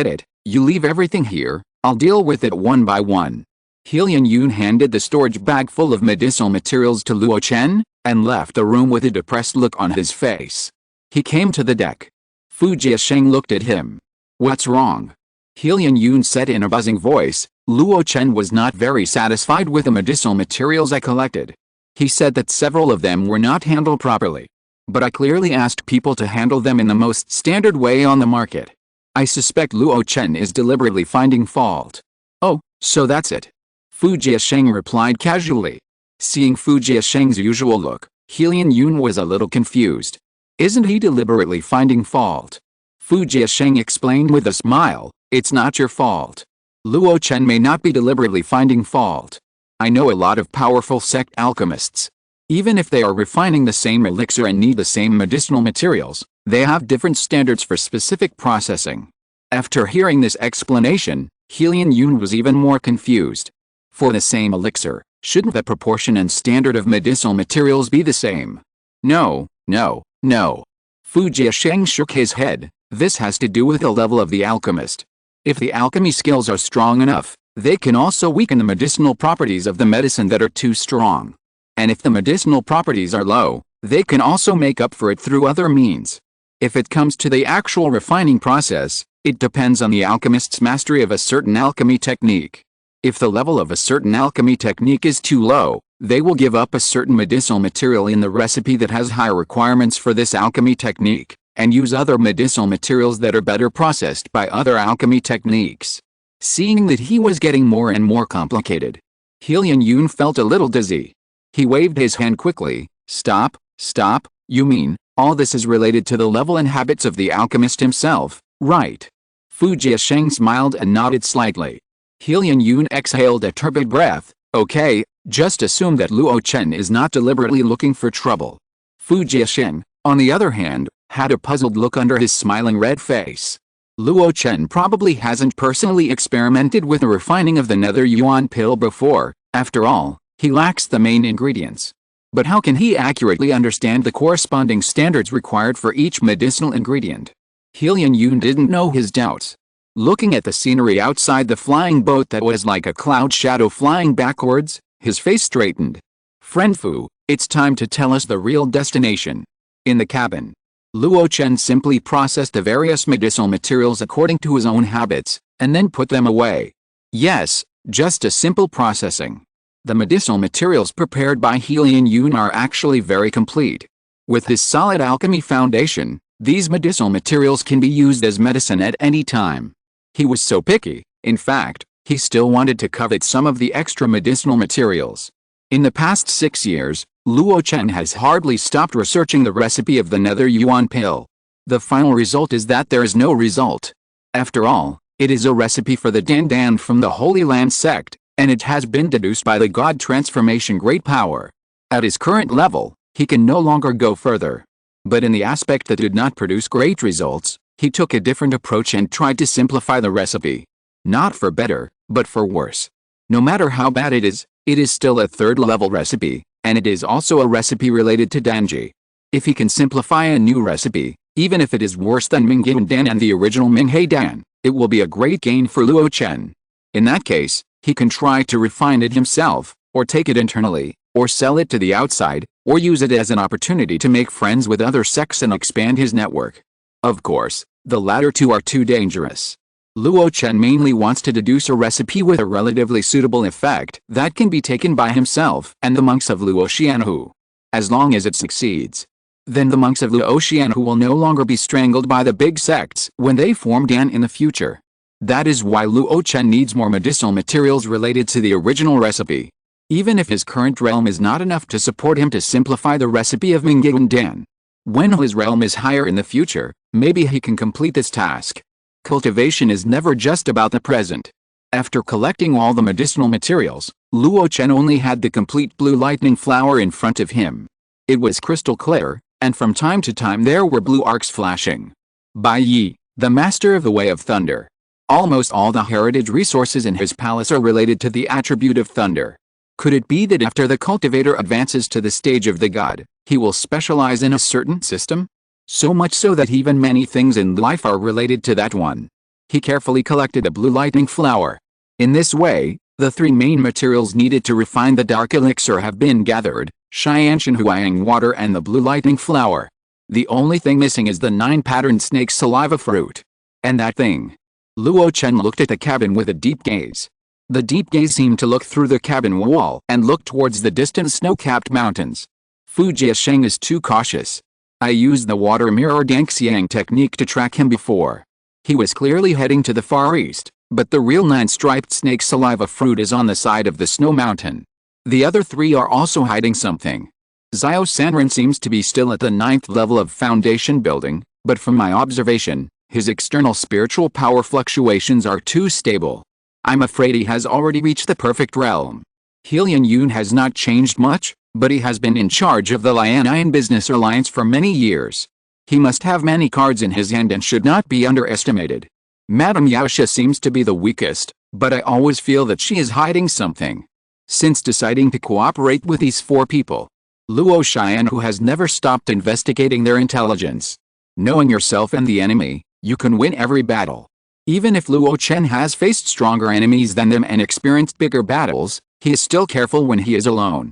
it, you leave everything here, I'll deal with it one by one. Helian Yun handed the storage bag full of medicinal materials to Luo Chen, and left the room with a depressed look on his face. He came to the deck. Fu Jiasheng looked at him. What's wrong? Helian Yun said in a buzzing voice. Luo Chen was not very satisfied with the medicinal materials I collected. He said that several of them were not handled properly. But I clearly asked people to handle them in the most standard way on the market. I suspect Luo Chen is deliberately finding fault. Oh, so that's it. Fu Jiasheng replied casually. Seeing Fu Jiasheng's usual look, Helian Yun was a little confused. Isn't he deliberately finding fault? Fu Jiasheng explained with a smile, it's not your fault. Luo Chen may not be deliberately finding fault. I know a lot of powerful sect alchemists. Even if they are refining the same elixir and need the same medicinal materials, they have different standards for specific processing. After hearing this explanation, Helian Yun was even more confused. For the same elixir, shouldn't the proportion and standard of medicinal materials be the same? No. Fu Jiasheng shook his head. This has to do with the level of the alchemist. If the alchemy skills are strong enough, they can also weaken the medicinal properties of the medicine that are too strong. And if the medicinal properties are low, they can also make up for it through other means. If it comes to the actual refining process, it depends on the alchemist's mastery of a certain alchemy technique. If the level of a certain alchemy technique is too low, they will give up a certain medicinal material in the recipe that has higher requirements for this alchemy technique, and use other medicinal materials that are better processed by other alchemy techniques. Seeing that he was getting more and more complicated, Helian Yun felt a little dizzy. He waved his hand quickly. Stop, you mean, all this is related to the level and habits of the alchemist himself, right? Fu Jiasheng smiled and nodded slightly. Helian Yun exhaled a turbid breath. Okay, just assume that Luo Chen is not deliberately looking for trouble. Fu Jiasheng, on the other hand, had a puzzled look under his smiling red face. Luo Chen probably hasn't personally experimented with the refining of the Nether Yuan pill before. After all, he lacks the main ingredients. But how can he accurately understand the corresponding standards required for each medicinal ingredient? Helian Yun didn't know his doubts. Looking at the scenery outside the flying boat that was like a cloud shadow flying backwards, his face straightened. Friend Fu, it's time to tell us the real destination. In the cabin, Luo Chen simply processed the various medicinal materials according to his own habits, and then put them away. Yes, just a simple processing. The medicinal materials prepared by Helian Yun are actually very complete. With his solid alchemy foundation, these medicinal materials can be used as medicine at any time. He was so picky, in fact, he still wanted to covet some of the extra medicinal materials. In the past 6 years, Luo Chen has hardly stopped researching the recipe of the Nether Yuan pill. The final result is that there is no result. After all, it is a recipe for the Dan Dan from the Holy Land sect, and it has been deduced by the God Transformation Great Power. At his current level, he can no longer go further. But in the aspect that did not produce great results, he took a different approach and tried to simplify the recipe. Not for better, but for worse. No matter how bad it is still a third-level recipe, and it is also a recipe related to Danji. If he can simplify a new recipe, even if it is worse than Mingyan Dan and the original Minghe Dan, it will be a great gain for Luo Chen. In that case, he can try to refine it himself, or take it internally, or sell it to the outside, or use it as an opportunity to make friends with other sects and expand his network. Of course, the latter two are too dangerous. Luo Chen mainly wants to deduce a recipe with a relatively suitable effect that can be taken by himself and the monks of Luo Xianhu. As long as it succeeds, then the monks of Luo Xianhu will no longer be strangled by the big sects when they form Dan in the future. That is why Luo Chen needs more medicinal materials related to the original recipe. Even if his current realm is not enough to support him to simplify the recipe of Mingyan Dan, when his realm is higher in the future, maybe he can complete this task. Cultivation is never just about the present. After collecting all the medicinal materials, Luo Chen only had the complete blue lightning flower in front of him. It was crystal clear, and from time to time there were blue arcs flashing. Bai Yi, the master of the Way of Thunder. Almost all the heritage resources in his palace are related to the attribute of thunder. Could it be that after the cultivator advances to the stage of the god, he will specialize in a certain system? So much so that even many things in life are related to that one. He carefully collected a blue lightning flower. In this way, the three main materials needed to refine the dark elixir have been gathered: Xianshan Huang water and the blue lightning flower. The only thing missing is the 9-patterned snake saliva fruit. And that thing. Luo Chen looked at the cabin with a deep gaze. The deep gaze seemed to look through the cabin wall and look towards the distant snow-capped mountains. Fu Jiasheng is too cautious. I used the water mirror Dangxiang technique to track him before. He was clearly heading to the far east, but the real 9-striped snake saliva fruit is on the side of the snow mountain. The other three are also hiding something. Xiao Sanren seems to be still at the 9th level of foundation building, but from my observation, his external spiritual power fluctuations are too stable. I'm afraid he has already reached the perfect realm. Helian Yun has not changed much, but he has been in charge of the Lianian Business Alliance for many years. He must have many cards in his hand and should not be underestimated. Madame Yaosha seems to be the weakest, but I always feel that she is hiding something. Since deciding to cooperate with these 4 people, Luo Xianhu has never stopped investigating their intelligence. Knowing yourself and the enemy, you can win every battle. Even if Luo Chen has faced stronger enemies than them and experienced bigger battles, he is still careful when he is alone.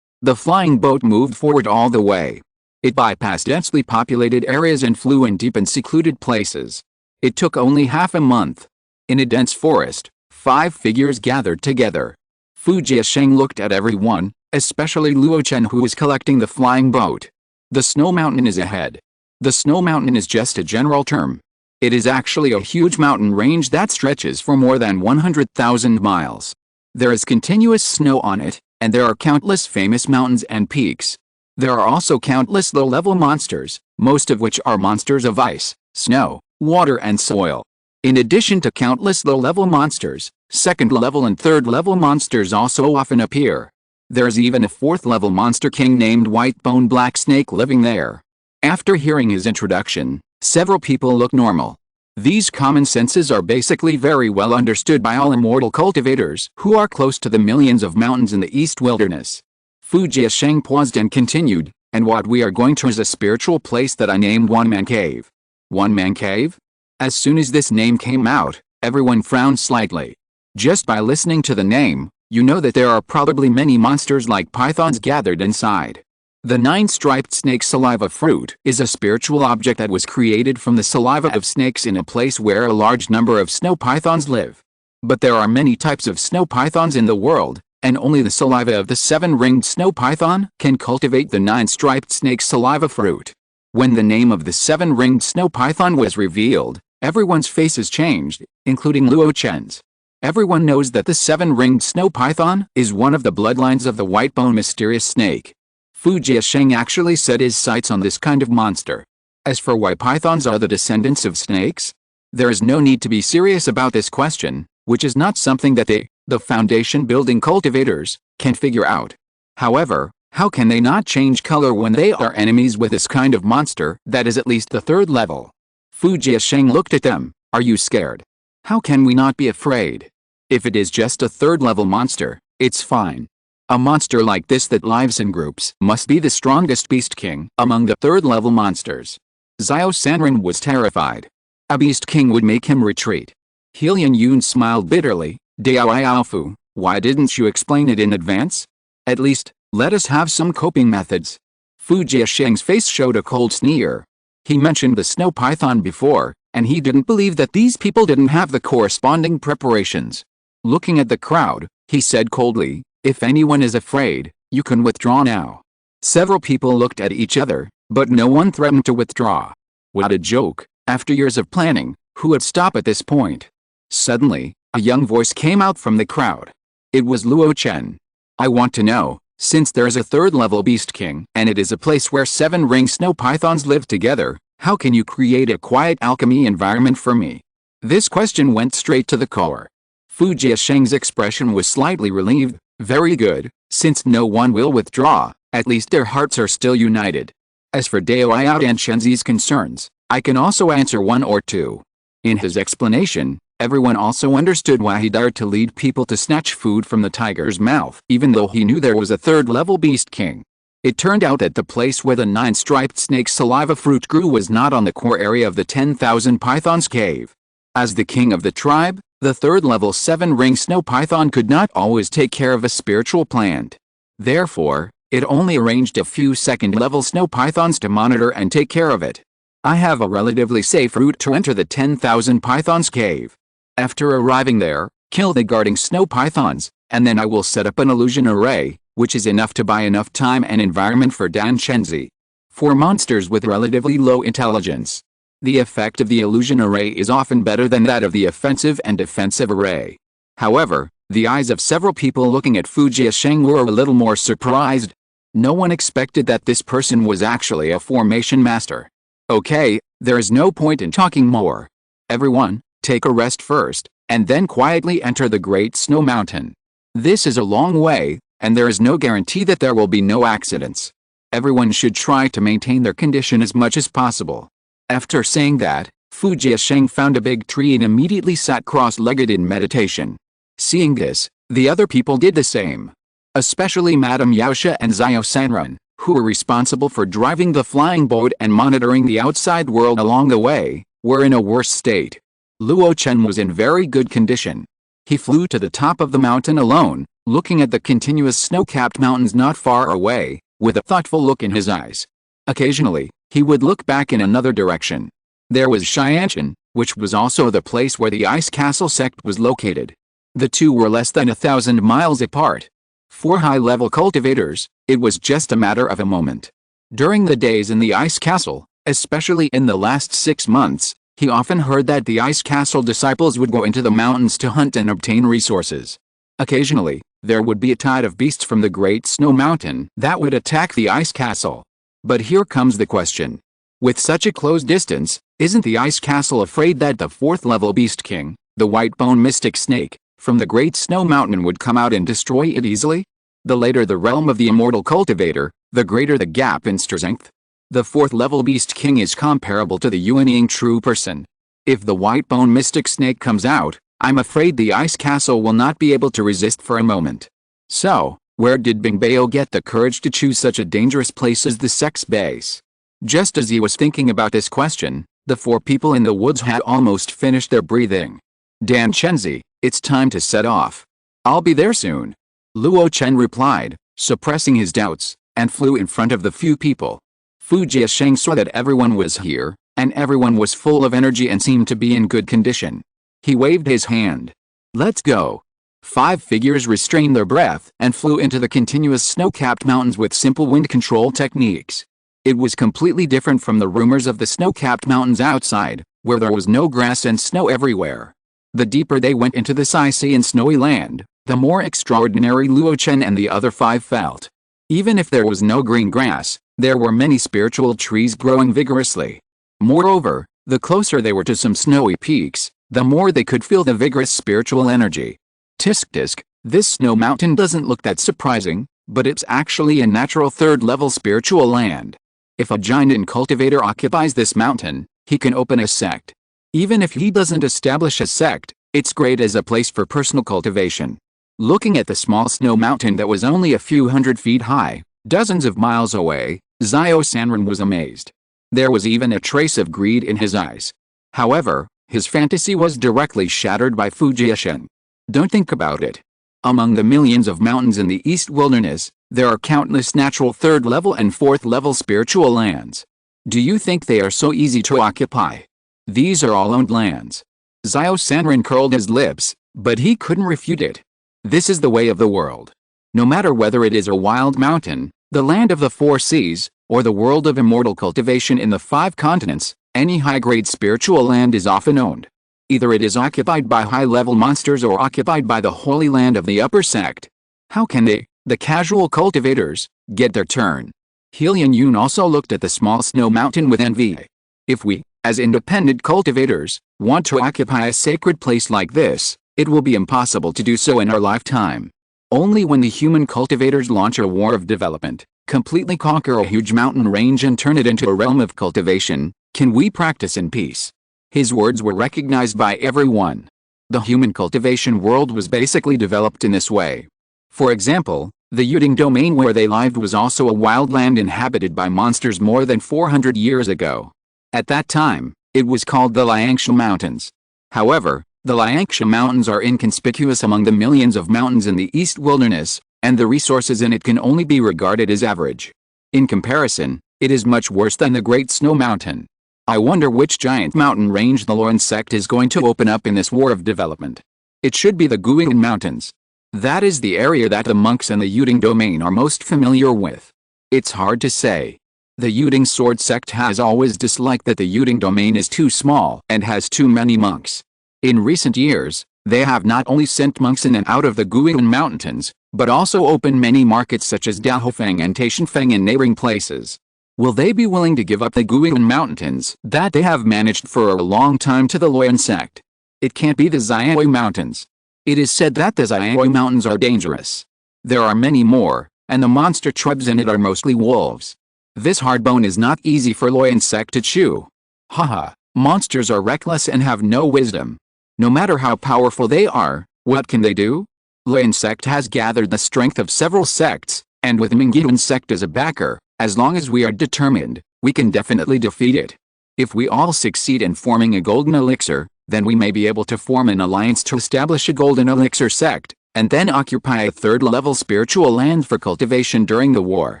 The flying boat moved forward all the way. It bypassed densely populated areas and flew in deep and secluded places. It took only half a month. In a dense forest, 5 figures gathered together. Fu Jiasheng looked at everyone, especially Luo Chen, who was collecting the flying boat. The snow mountain is ahead. The snow mountain is just a general term. It is actually a huge mountain range that stretches for more than 100,000 miles. There is continuous snow on it, and there are countless famous mountains and peaks. There are also countless low-level monsters, most of which are monsters of ice, snow, water and soil. In addition to countless low-level monsters, second-level and third-level monsters also often appear. There is even a 4th-level monster king named White-Bone Black Snake living there. After hearing his introduction, several people look normal. These common senses are basically very well understood by all immortal cultivators who are close to the millions of mountains in the East Wilderness. Fu Jiasheng paused and continued, and what we are going to is a spiritual place that I named One Man Cave. One-man cave? As soon as this name came out, everyone frowned slightly. Just by listening to the name, you know that there are probably many monsters like pythons gathered inside. The 9-striped snake saliva fruit is a spiritual object that was created from the saliva of snakes in a place where a large number of snow pythons live. But there are many types of snow pythons in the world, and only the saliva of the 7-ringed snow python can cultivate the 9-striped snake saliva fruit. When the name of the 7-ringed snow python was revealed, everyone's faces changed, including Luo Chen's. Everyone knows that the 7-ringed snow python is one of the bloodlines of the white-bone mysterious snake. Fu Jiasheng actually set his sights on this kind of monster. As for why pythons are the descendants of snakes, there is no need to be serious about this question, which is not something that the foundation-building cultivators, can figure out. However, how can they not change color when they are enemies with this kind of monster that is at least the 3rd level? Fu Jiasheng looked at them. Are you scared? How can we not be afraid? If it is just a 3rd-level monster, it's fine. A monster like this that lives in groups must be the strongest beast king among the 3rd-level monsters. Xiao Sanren was terrified. A beast king would make him retreat. Helian Yun smiled bitterly. Dao Fu, why didn't you explain it in advance? At least, let us have some coping methods. Fu Jiasheng's face showed a cold sneer. He mentioned the snow python before, and he didn't believe that these people didn't have the corresponding preparations. Looking at the crowd, he said coldly, if anyone is afraid, you can withdraw now. Several people looked at each other, but no one threatened to withdraw. What a joke. After years of planning, who would stop at this point? Suddenly, a young voice came out from the crowd. It was Luo Chen. I want to know, since there is a 3rd-level beast king and it is a place where 7-ringed snow pythons live together, how can you create a quiet alchemy environment for me? This question went straight to the core. Fu Jiasheng's expression was slightly relieved. Very good, since no one will withdraw, at least their hearts are still united. As for Dao and Shenzi's concerns, I can also answer one or two. In his explanation, everyone also understood why he dared to lead people to snatch food from the tiger's mouth, even though he knew there was a 3rd-level beast king. It turned out that the place where the 9-striped snake saliva fruit grew was not on the core area of the 10,000 pythons cave. As the king of the tribe, the 3rd-level 7-ring snow python could not always take care of a spiritual plant. Therefore, it only arranged a few 2nd-level snow pythons to monitor and take care of it. I have a relatively safe route to enter the 10,000 pythons cave. After arriving there, kill the guarding snow pythons, and then I will set up an illusion array, which is enough to buy enough time and environment for Dan Shenzi. For monsters with relatively low intelligence, the effect of the illusion array is often better than that of the offensive and defensive array. However, the eyes of several people looking at Fu Jiasheng were a little more surprised. No one expected that this person was actually a formation master. Okay, there is no point in talking more. Everyone, take a rest first, and then quietly enter the Great Snow Mountain. This is a long way, and there is no guarantee that there will be no accidents. Everyone should try to maintain their condition as much as possible. After saying that, Fu Jiasheng found a big tree and immediately sat cross-legged in meditation. Seeing this, the other people did the same. Especially Madame Yaosha and Xiao Sanren, who were responsible for driving the flying boat and monitoring the outside world along the way, were in a worse state. Luo Chen was in very good condition. He flew to the top of the mountain alone, looking at the continuous snow-capped mountains not far away, with a thoughtful look in his eyes. Occasionally, he would look back in another direction. There was Xianshan, which was also the place where the Ice Castle sect was located. The two were less than 1,000 miles apart. For high-level cultivators, it was just a matter of a moment. During the days in the Ice Castle, especially in the last 6 months, he often heard that the Ice Castle disciples would go into the mountains to hunt and obtain resources. Occasionally, there would be a tide of beasts from the Great Snow Mountain that would attack the Ice Castle. But here comes the question. With such a close distance, isn't the Ice Castle afraid that the 4th-level Beast King, the white-bone mystic snake, from the Great Snow Mountain would come out and destroy it easily? The later the realm of the immortal cultivator, the greater the gap in strength. The 4th-level Beast King is comparable to the Yuanying true person. If the white-bone mystic snake comes out, I'm afraid the Ice Castle will not be able to resist for a moment. So, where did Bingbao get the courage to choose such a dangerous place as the sect's base? Just as he was thinking about this question, The four people in the woods had almost finished their breathing. Dan Chenzi, it's time to set off. I'll be there soon. Luo Chen replied, suppressing his doubts, and flew in front of the few people. Fu Jiasheng saw that everyone was here, and everyone was full of energy and seemed to be in good condition. He waved his hand. Let's go. 5 figures restrained their breath and flew into the continuous snow-capped mountains with simple wind control techniques. It was completely different from the rumors of the snow-capped mountains outside, where there was no grass and snow everywhere. The deeper they went into this icy and snowy land, the more extraordinary Luo Chen and the other 5 felt. Even if there was no green grass, there were many spiritual trees growing vigorously. Moreover, the closer they were to some snowy peaks, the more they could feel the vigorous spiritual energy. Tisk, this snow mountain doesn't look that surprising, but it's actually a natural 3rd-level spiritual land. If a giant cultivator occupies this mountain, he can open a sect. Even if he doesn't establish a sect, it's great as a place for personal cultivation. Looking at the small snow mountain that was only a few hundred feet high, dozens of miles away, Zhao Sanren was amazed. There was even a trace of greed in his eyes. However, his fantasy was directly shattered by Fu Jiasheng. Don't think about it. Among the millions of mountains in the East Wilderness, there are countless natural 3rd-level and 4th-level spiritual lands. Do you think they are so easy to occupy? These are all owned lands. Zhao Sanren curled his lips, but he couldn't refute it. This is the way of the world. No matter whether it is a wild mountain, the land of the 4 seas, or the world of immortal cultivation in the 5 continents, any high-grade spiritual land is often owned. Either it is occupied by high-level monsters or occupied by the holy land of the upper sect. How can they, the casual cultivators, get their turn? Helian Yun also looked at the small snow mountain with envy. If we, as independent cultivators, want to occupy a sacred place like this, it will be impossible to do so in our lifetime. Only when the human cultivators launch a war of development, completely conquer a huge mountain range and turn it into a realm of cultivation, can we practice in peace. His words were recognized by everyone. The human cultivation world was basically developed in this way. For example, the Yuding domain where they lived was also a wild land inhabited by monsters more than 400 years ago. At that time, it was called the Liangsha Mountains. However, the Liangsha Mountains are inconspicuous among the millions of mountains in the East Wilderness, and the resources in it can only be regarded as average. In comparison, it is much worse than the Great Snow Mountain. I wonder which giant mountain range the Luo sect is going to open up in this war of development. It should be the Guian Mountains. That is the area that the monks and the Yuding domain are most familiar with. It's hard to say. The Yuding sword sect has always disliked that the Yuding domain is too small and has too many monks. In recent years, they have not only sent monks in and out of the Guian Mountains, but also opened many markets such as Daofeng and Taishanfeng in neighboring places. Will they be willing to give up the Guian Mountains that they have managed for a long time to the Luo sect? It can't be the Xiaoyu Mountains. It is said that the Xiaoyu Mountains are dangerous. There are many more, and the monster tribes in it are mostly wolves. This hard bone is not easy for Luo sect to chew. Haha, monsters are reckless and have no wisdom. No matter how powerful they are, what can they do? Luo sect has gathered the strength of several sects, and with Mingyuan sect as a backer, as long as we are determined, we can definitely defeat it. If we all succeed in forming a golden elixir, then we may be able to form an alliance to establish a golden elixir sect, and then occupy a 3rd-level spiritual land for cultivation during the war.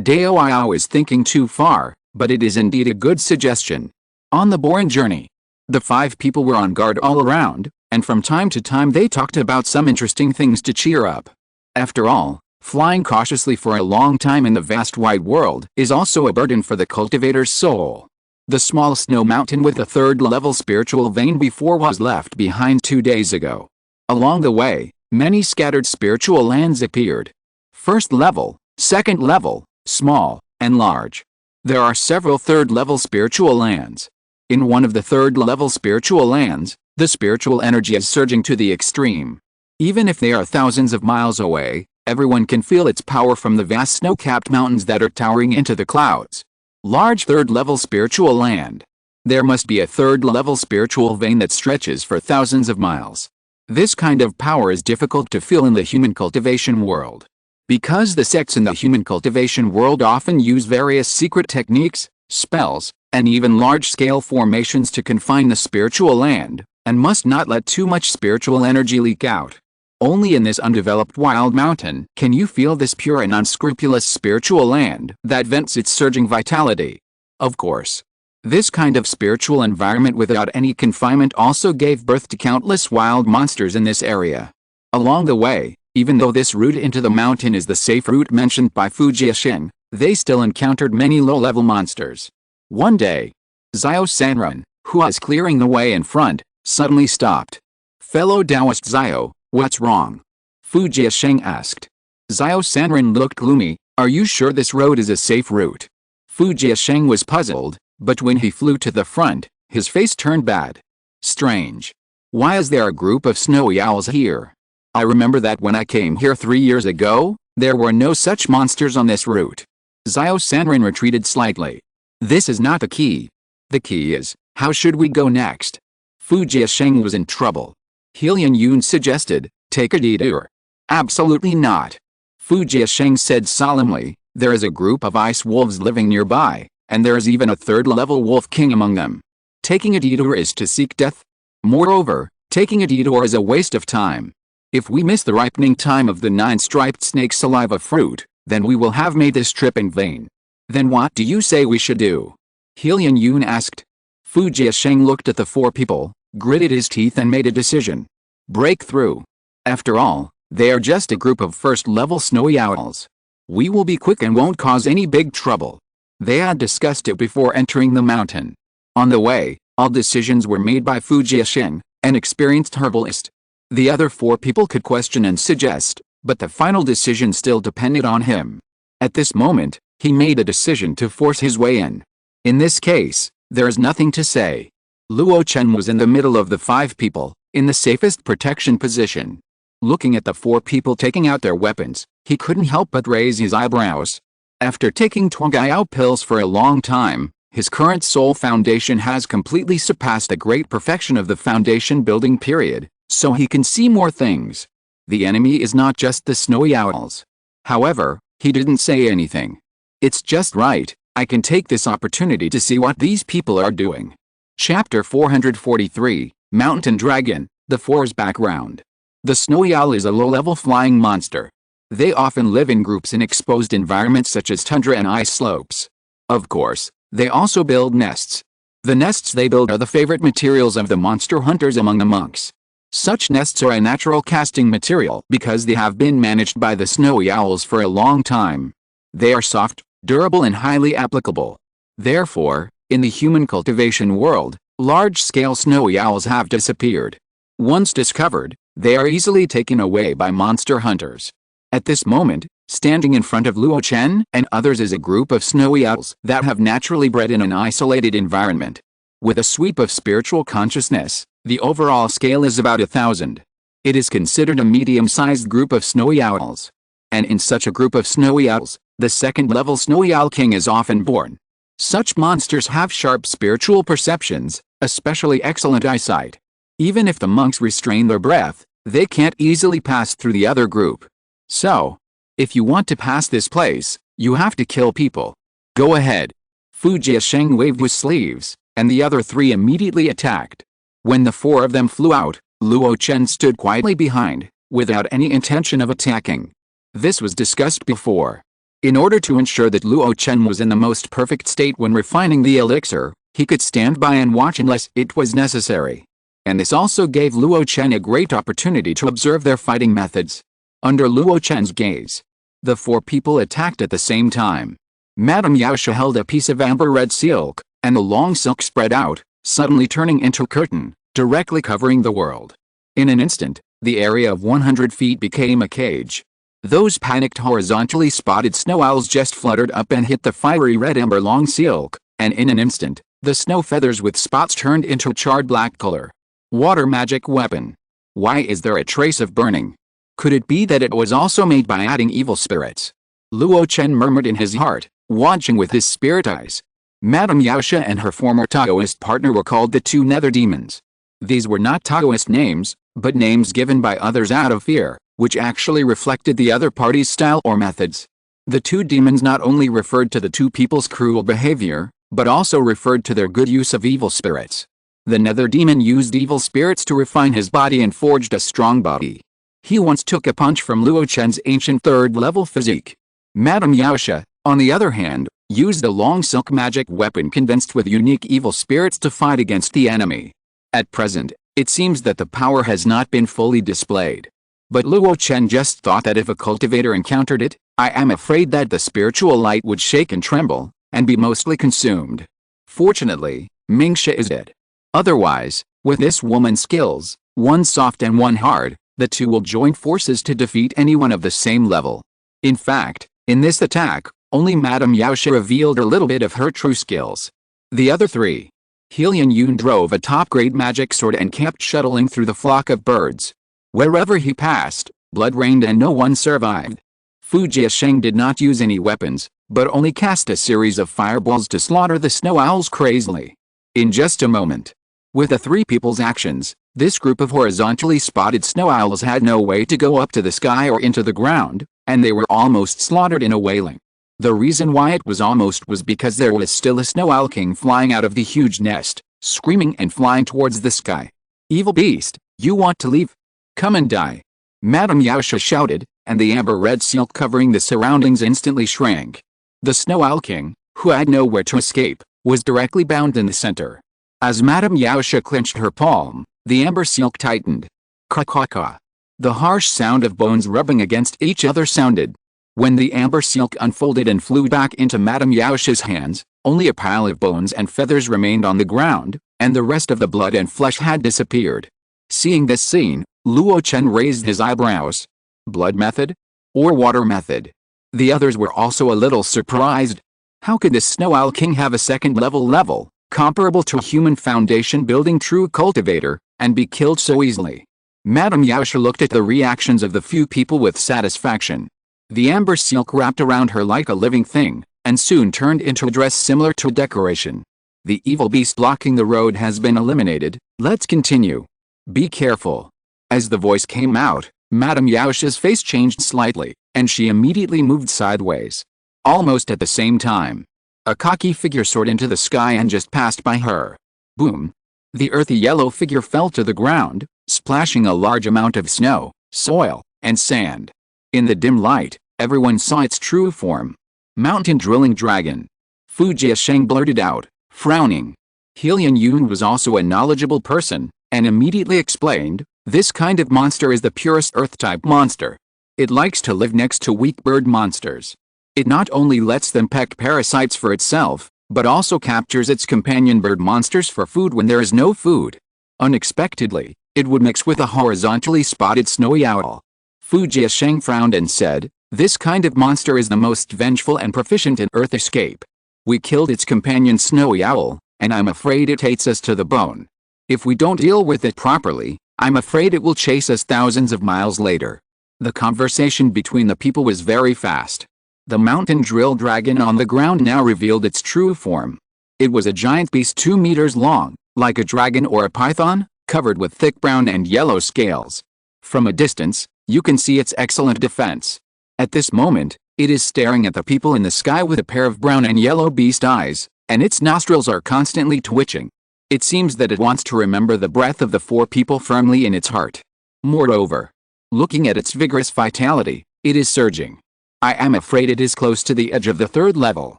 Dao Iao is thinking too far, but it is indeed a good suggestion. On the boring journey, the 5 people were on guard all around, and from time to time they talked about some interesting things to cheer up. After all, flying cautiously for a long time in the vast wide world is also a burden for the cultivator's soul. The small snow mountain with the 3rd-level spiritual vein before was left behind 2 days ago. Along the way, many scattered spiritual lands appeared. 1st level, 2nd level, small, and large. There are several 3rd-level spiritual lands. In one of the 3rd-level spiritual lands, the spiritual energy is surging to the extreme. Even if they are thousands of miles away, everyone can feel its power from the vast snow-capped mountains that are towering into the clouds. Large 3rd-level spiritual land. There must be a 3rd-level spiritual vein that stretches for thousands of miles. This kind of power is difficult to feel in the human cultivation world. Because the sects in the human cultivation world often use various secret techniques, spells, and even large-scale formations to confine the spiritual land, and must not let too much spiritual energy leak out. Only in this undeveloped wild mountain can you feel this pure and unscrupulous spiritual land that vents its surging vitality. Of course, this kind of spiritual environment without any confinement also gave birth to countless wild monsters in this area. Along the way, even though this route into the mountain is the safe route mentioned by Fujiasheng, they still encountered many low-level monsters. One day, Xiao Sanren, who was clearing the way in front, suddenly stopped. "Fellow Taoist Xiao, what's wrong?" Fujiasheng asked. Xiao Sanren looked gloomy. "Are you sure this road is a safe route?" Fujiasheng was puzzled, but when he flew to the front, his face turned bad. "Strange. Why is there a group of snowy owls here? I remember that when I came here 3 years ago, there were no such monsters on this route." Xiao Sanren retreated slightly. "This is not the key. The key is, how should we go next?" Fujiasheng was in trouble. Helian Yun suggested, "Take a detour." "Absolutely not," Fujiasheng said solemnly. "There is a group of ice wolves living nearby, and there is even a third-level wolf king among them. Taking a detour is to seek death. Moreover, taking a detour is a waste of time. If we miss the ripening time of the 9-striped snake saliva fruit, then we will have made this trip in vain." "Then what do you say we should do?" Helian Yun asked. Fujiasheng looked at the 4 people, gritted his teeth and made a decision. "Break through. After all, they are just a group of first-level snowy owls. We will be quick and won't cause any big trouble." They had discussed it before entering the mountain. On the way, all decisions were made by Fujiasheng, an experienced herbalist. The other 4 people could question and suggest, but the final decision still depended on him. At this moment, he made a decision to force his way in. In this case, there is nothing to say. Luo Chen was in the middle of the 5 people, in the safest protection position. Looking at the 4 people taking out their weapons, he couldn't help but raise his eyebrows. After taking Zongmiao pills for a long time, his current soul foundation has completely surpassed the great perfection of the foundation building period, so he can see more things. The enemy is not just the snowy owls. However, he didn't say anything. "It's just right, I can take this opportunity to see what these people are doing." Chapter 443, Mountain Dragon, the 4's background. The snowy owl is a low-level flying monster. They often live in groups in exposed environments such as tundra and ice slopes. Of course, they also build nests. The nests they build are the favorite materials of the monster hunters among the monks. Such nests are a natural casting material because they have been managed by the snowy owls for a long time. They are soft, durable and highly applicable. Therefore, in the human cultivation world, large-scale snowy owls have disappeared. Once discovered, they are easily taken away by monster hunters. At this moment, standing in front of Luo Chen and others is a group of snowy owls that have naturally bred in an isolated environment. With a sweep of spiritual consciousness, the overall scale is about 1,000. It is considered a medium-sized group of snowy owls. And in such a group of snowy owls, the second-level snowy owl king is often born. Such monsters have sharp spiritual perceptions, especially excellent eyesight. Even if the monks restrain their breath, they can't easily pass through the other group. So, if you want to pass this place, you have to kill people. Go ahead. Fujiasheng waved his sleeves, and the other 3 immediately attacked. When the 4 of them flew out, Luo Chen stood quietly behind, without any intention of attacking. This was discussed before. In order to ensure that Luo Chen was in the most perfect state when refining the elixir, he could stand by and watch unless it was necessary. And this also gave Luo Chen a great opportunity to observe their fighting methods. Under Luo Chen's gaze, the 4 people attacked at the same time. Madame Yaosha held a piece of amber-red silk, and the long silk spread out, suddenly turning into a curtain, directly covering the world. In an instant, the area of 100 feet became a cage. Those panicked horizontally spotted snow owls just fluttered up and hit the fiery red amber-long silk, and in an instant, the snow feathers with spots turned into a charred black color. Water magic weapon. Why is there a trace of burning? Could it be that it was also made by adding evil spirits? Luo Chen murmured in his heart, watching with his spirit eyes. Madame Yaosha and her former Taoist partner were called the 2 nether demons. These were not Taoist names, but names given by others out of fear, which actually reflected the other party's style or methods. The 2 demons not only referred to the 2 people's cruel behavior, but also referred to their good use of evil spirits. The nether demon used evil spirits to refine his body and forged a strong body. He once took a punch from Luo Chen's ancient third-level physique. Madame Yaosha, on the other hand, used a long silk magic weapon condensed with unique evil spirits to fight against the enemy. At present, it seems that the power has not been fully displayed. But Luo Chen just thought that if a cultivator encountered it, I am afraid that the spiritual light would shake and tremble, and be mostly consumed. Fortunately, Mingxia is dead. Otherwise, with this woman's skills, one soft and one hard, the two will join forces to defeat anyone of the same level. In fact, in this attack, only Madame Yaosha revealed a little bit of her true skills. The other three. Lian Yun drove a top-grade magic sword and kept shuttling through the flock of birds. Wherever he passed, blood rained and no one survived. Fu Jiasheng did not use any weapons, but only cast a series of fireballs to slaughter the snow owls crazily. In just a moment. With the three people's actions, this group of horizontally spotted snow owls had no way to go up to the sky or into the ground, and they were almost slaughtered in a wailing. The reason why it was almost was because there was still a snow owl king flying out of the huge nest, screaming and flying towards the sky. "Evil beast, you want to leave? Come and die." Madame Yaosha shouted, and the amber-red silk covering the surroundings instantly shrank. The snow owl king, who had nowhere to escape, was directly bound in the center. As Madame Yaosha clenched her palm, the amber silk tightened. Ka-ka-ka. The harsh sound of bones rubbing against each other sounded. When the amber silk unfolded and flew back into Madame Yaosha's hands, only a pile of bones and feathers remained on the ground, and the rest of the blood and flesh had disappeared. Seeing this scene, Luo Chen raised his eyebrows. Blood method? Or water method? The others were also a little surprised. How could this Snow Owl King have a second level, comparable to a human foundation building true cultivator, and be killed so easily? Madame Yaosha looked at the reactions of the few people with satisfaction. The amber silk wrapped around her like a living thing, and soon turned into a dress similar to a decoration. The evil beast blocking the road has been eliminated, let's continue. Be careful. As the voice came out, Madame Yaosha's face changed slightly, and she immediately moved sideways. Almost at the same time, a cocky figure soared into the sky and just passed by her. Boom! The earthy yellow figure fell to the ground, splashing a large amount of snow, soil, and sand. In the dim light, everyone saw its true form. Mountain Drilling Dragon. Fu Jiasheng blurted out, frowning. Lian Yun was also a knowledgeable person, and immediately explained, this kind of monster is the purest earth-type monster. It likes to live next to weak bird monsters. It not only lets them peck parasites for itself, but also captures its companion bird monsters for food when there is no food. Unexpectedly, it would mix with a horizontally spotted snowy owl. Fu Jiasheng frowned and said, this kind of monster is the most vengeful and proficient in earth escape. We killed its companion snowy owl, and I'm afraid it hates us to the bone. If we don't deal with it properly, I'm afraid it will chase us thousands of miles later. The conversation between the people was very fast. The mountain drill dragon on the ground now revealed its true form. It was a giant beast 2 meters long, like a dragon or a python, covered with thick brown and yellow scales. From a distance, you can see its excellent defense. At this moment, it is staring at the people in the sky with a pair of brown and yellow beast eyes, and its nostrils are constantly twitching. It seems that it wants to remember the breath of the 4 people firmly in its heart. Moreover, looking at its vigorous vitality, it is surging. I am afraid it is close to the edge of the 3rd level.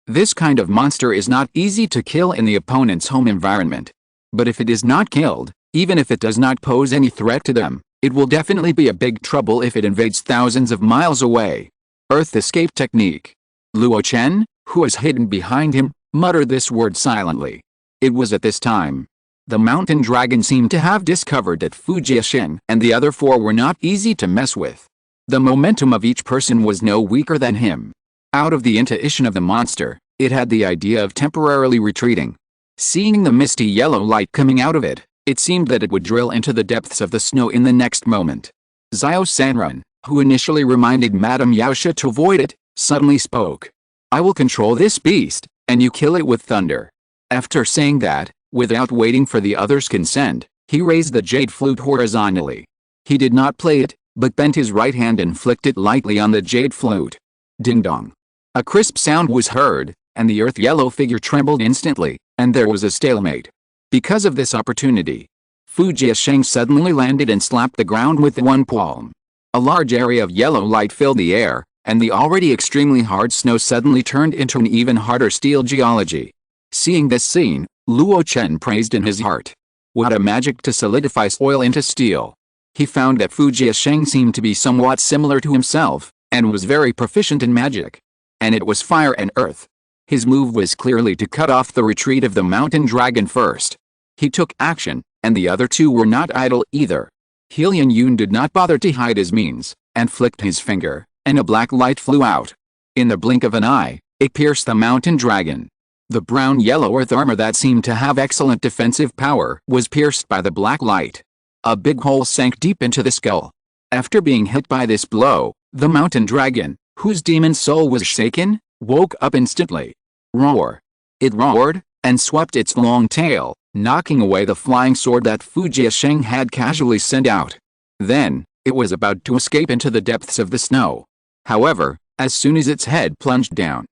This kind of monster is not easy to kill in the opponent's home environment. But if it is not killed, even if it does not pose any threat to them, it will definitely be a big trouble if it invades thousands of miles away. Earth escape technique. Luo Chen, who was hidden behind him, muttered this word silently. It was at this time. The mountain dragon seemed to have discovered that Fu Jiasheng and the other 4 were not easy to mess with. The momentum of each person was no weaker than him. Out of the intuition of the monster, it had the idea of temporarily retreating. Seeing the misty yellow light coming out of it, it seemed that it would drill into the depths of the snow in the next moment. Xiao Sanrun, who initially reminded Madame Yaosha to avoid it, suddenly spoke. I will control this beast, and you kill it with thunder. After saying that, without waiting for the others' consent, he raised the jade flute horizontally. He did not play it, but bent his right hand and flicked it lightly on the jade flute. Ding dong. A crisp sound was heard, and the earth yellow figure trembled instantly, and there was a stalemate. Because of this opportunity, Fu Jiasheng suddenly landed and slapped the ground with one palm. A large area of yellow light filled the air, and the already extremely hard snow suddenly turned into an even harder steel geology. Seeing this scene, Luo Chen praised in his heart. What a magic to solidify soil into steel. He found that Fu Jiasheng seemed to be somewhat similar to himself, and was very proficient in magic. And it was fire and earth. His move was clearly to cut off the retreat of the mountain dragon first. He took action, and the other two were not idle either. Helian Yun did not bother to hide his means, and flicked his finger, and a black light flew out. In the blink of an eye, it pierced the mountain dragon. The brown-yellow earth armor that seemed to have excellent defensive power was pierced by the black light. A big hole sank deep into the skull. After being hit by this blow, the mountain dragon, whose demon soul was shaken, woke up instantly. Roar! It roared, and swept its long tail, knocking away the flying sword that Fu Jiasheng had casually sent out. Then, it was about to escape into the depths of the snow. However, as soon as its head plunged down,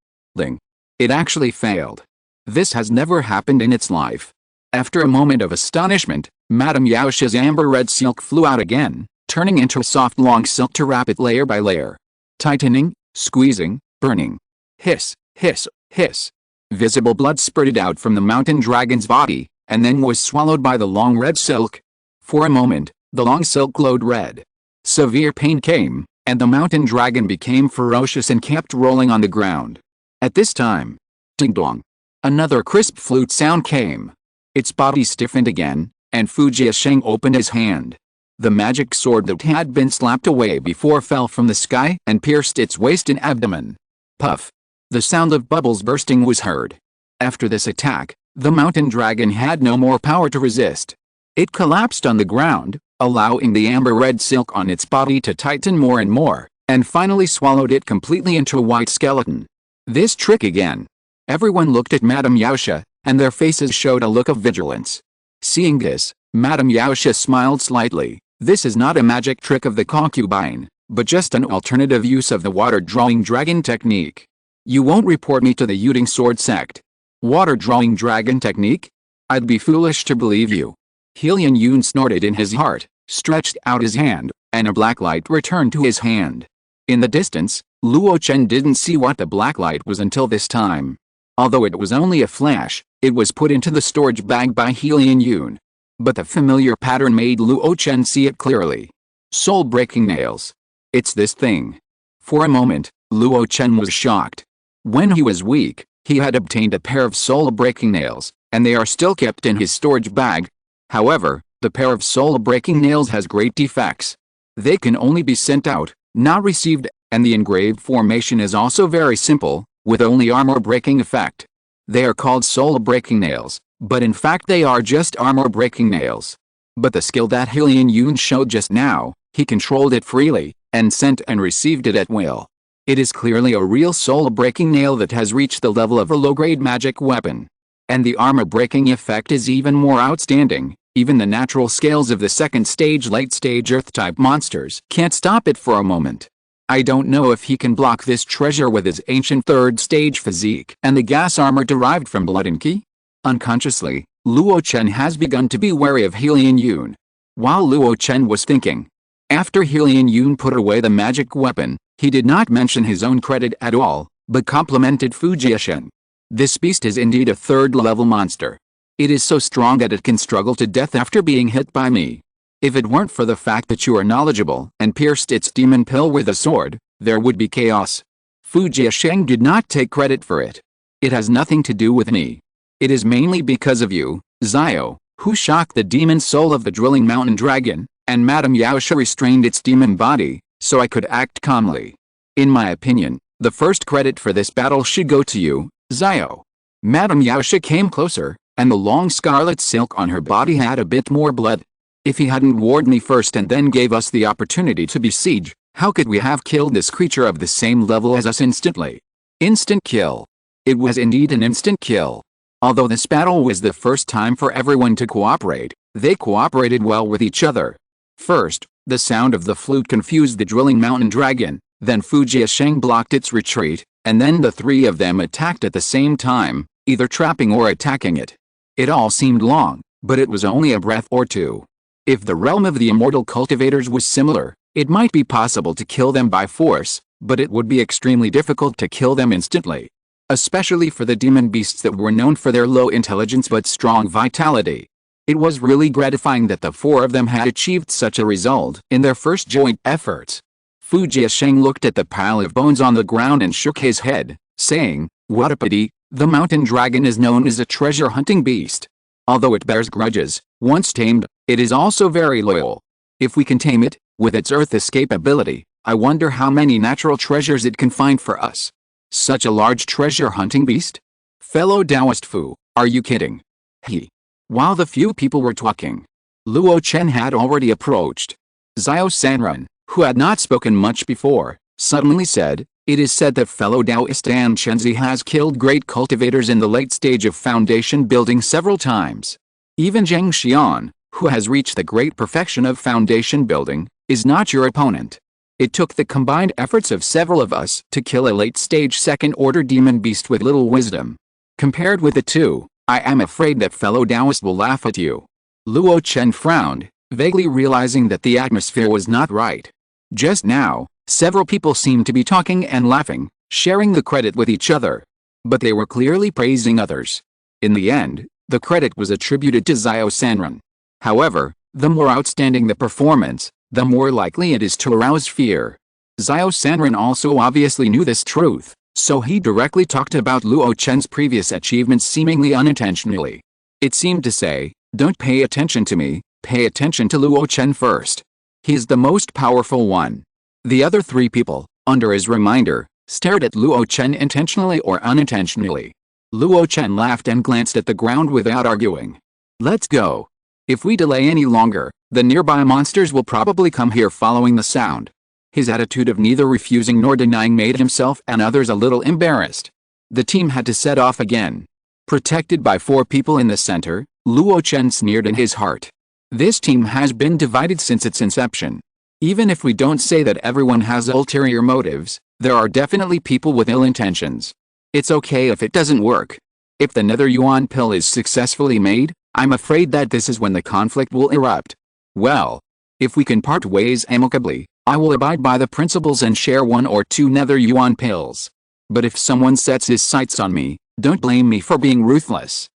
it actually failed. This has never happened in its life. After a moment of astonishment, Madame Yaosha's amber-red silk flew out again, turning into a soft long silk to wrap it layer by layer. Tightening, squeezing, burning. Hiss, hiss, hiss. Visible blood spurted out from the mountain dragon's body, and then was swallowed by the long red silk. For a moment, the long silk glowed red. Severe pain came, and the mountain dragon became ferocious and kept rolling on the ground. At this time, ding-dong, another crisp flute sound came. Its body stiffened again, and Fu Jiasheng opened his hand. The magic sword that had been slapped away before fell from the sky and pierced its waist and abdomen. Puff! The sound of bubbles bursting was heard. After this attack, the mountain dragon had no more power to resist. It collapsed on the ground, allowing the amber-red silk on its body to tighten more and more, and finally swallowed it completely into a white skeleton. This trick again. Everyone looked at Madame Yaosha, and their faces showed a look of vigilance. Seeing this, Madame Yaosha smiled slightly. This is not a magic trick of the concubine, but just an alternative use of the water-drawing dragon technique. You won't report me to the Yuding Sword sect. Water-drawing dragon technique? I'd be foolish to believe you. Helian Yun snorted in his heart, stretched out his hand, and a black light returned to his hand. In the distance, Luo Chen didn't see what the black light was until this time. Although it was only a flash, it was put into the storage bag by Helian Yun. But the familiar pattern made Luo Chen see it clearly. Soul-breaking nails. It's this thing. For a moment, Luo Chen was shocked. When he was weak, he had obtained a pair of soul-breaking nails, and they are still kept in his storage bag. However, the pair of soul-breaking nails has great defects. They can only be sent out, not received, and the engraved formation is also very simple, with only armor-breaking effect. They are called soul-breaking nails, but in fact they are just armor-breaking nails. But the skill that Helian Yun showed just now, he controlled it freely, and sent and received it at will. It is clearly a real soul-breaking nail that has reached the level of a low-grade magic weapon. And the armor-breaking effect is even more outstanding. Even the natural scales of the second-stage late-stage Earth-type monsters can't stop it for a moment. I don't know if he can block this treasure with his ancient third-stage physique and the gas armor derived from blood and ki. Unconsciously, Luo Chen has begun to be wary of Helian Yun. While Luo Chen was thinking, after Helian Yun put away the magic weapon, he did not mention his own credit at all, but complimented Fu Jiasheng. This beast is indeed a third-level monster. It is so strong that it can struggle to death after being hit by me. If it weren't for the fact that you are knowledgeable and pierced its demon pill with a sword, there would be chaos. Fu Jiasheng did not take credit for it. It has nothing to do with me. It is mainly because of you, Xiao, who shocked the demon soul of the drilling mountain dragon, and Madame Yaosha restrained its demon body, so I could act calmly. In my opinion, the first credit for this battle should go to you, Xiao. Madame Yaosha came closer, and the long scarlet silk on her body had a bit more blood. If he hadn't warned me first and then gave us the opportunity to besiege, how could we have killed this creature of the same level as us instantly? Instant kill. It was indeed an instant kill. Although this battle was the first time for everyone to cooperate, they cooperated well with each other. First, the sound of the flute confused the drilling mountain dragon, then Fu Jiasheng blocked its retreat, And then the three of them attacked at the same time, either trapping or attacking it. It all seemed long, but it was only a breath or two. If the realm of the immortal cultivators was similar, it might be possible to kill them by force, but it would be extremely difficult to kill them instantly. Especially for the demon beasts that were known for their low intelligence but strong vitality. It was really gratifying that the four of them had achieved such a result in their first joint efforts. Fu Jiasheng looked at the pile of bones on the ground and shook his head, saying, "What a pity, the mountain dragon is known as a treasure-hunting beast. Although it bears grudges, once tamed, it is also very loyal. If we can tame it, with its earth escape ability, I wonder how many natural treasures it can find for us. Such a large treasure-hunting beast? Fellow Taoist Fu, are you kidding?" While the few people were talking, Luo Chen had already approached. Xiao Sanren, who had not spoken much before, suddenly said, "It is said that fellow Taoist An Chenzi has killed great cultivators in the late stage of foundation building several times. Even Zheng Xian, who has reached the great perfection of foundation building, is not your opponent. It took the combined efforts of several of us to kill a late-stage second-order demon beast with little wisdom. Compared with the two, I am afraid that fellow Taoist will laugh at you." Luo Chen frowned, vaguely realizing that the atmosphere was not right. Just now, several people seemed to be talking and laughing, sharing the credit with each other. But they were clearly praising others. In the end, the credit was attributed to Xiao Sanren. However, the more outstanding the performance, the more likely it is to arouse fear. Xiao Sanren also obviously knew this truth, so he directly talked about Luo Chen's previous achievements seemingly unintentionally. It seemed to say, "Don't pay attention to me, pay attention to Luo Chen first. He is the most powerful one." The other three people, under his reminder, stared at Luo Chen intentionally or unintentionally. Luo Chen laughed and glanced at the ground without arguing. "Let's go. If we delay any longer, the nearby monsters will probably come here following the sound." His attitude of neither refusing nor denying made himself and others a little embarrassed. The team had to set off again. Protected by four people in the center, Luo Chen sneered in his heart. This team has been divided since its inception. Even if we don't say that everyone has ulterior motives, there are definitely people with ill intentions. It's okay if it doesn't work. If the Nether Yuan pill is successfully made, I'm afraid that this is when the conflict will erupt. Well, if we can part ways amicably, I will abide by the principles and share 1 or 2 Nether Yuan pills. But if someone sets his sights on me, don't blame me for being ruthless.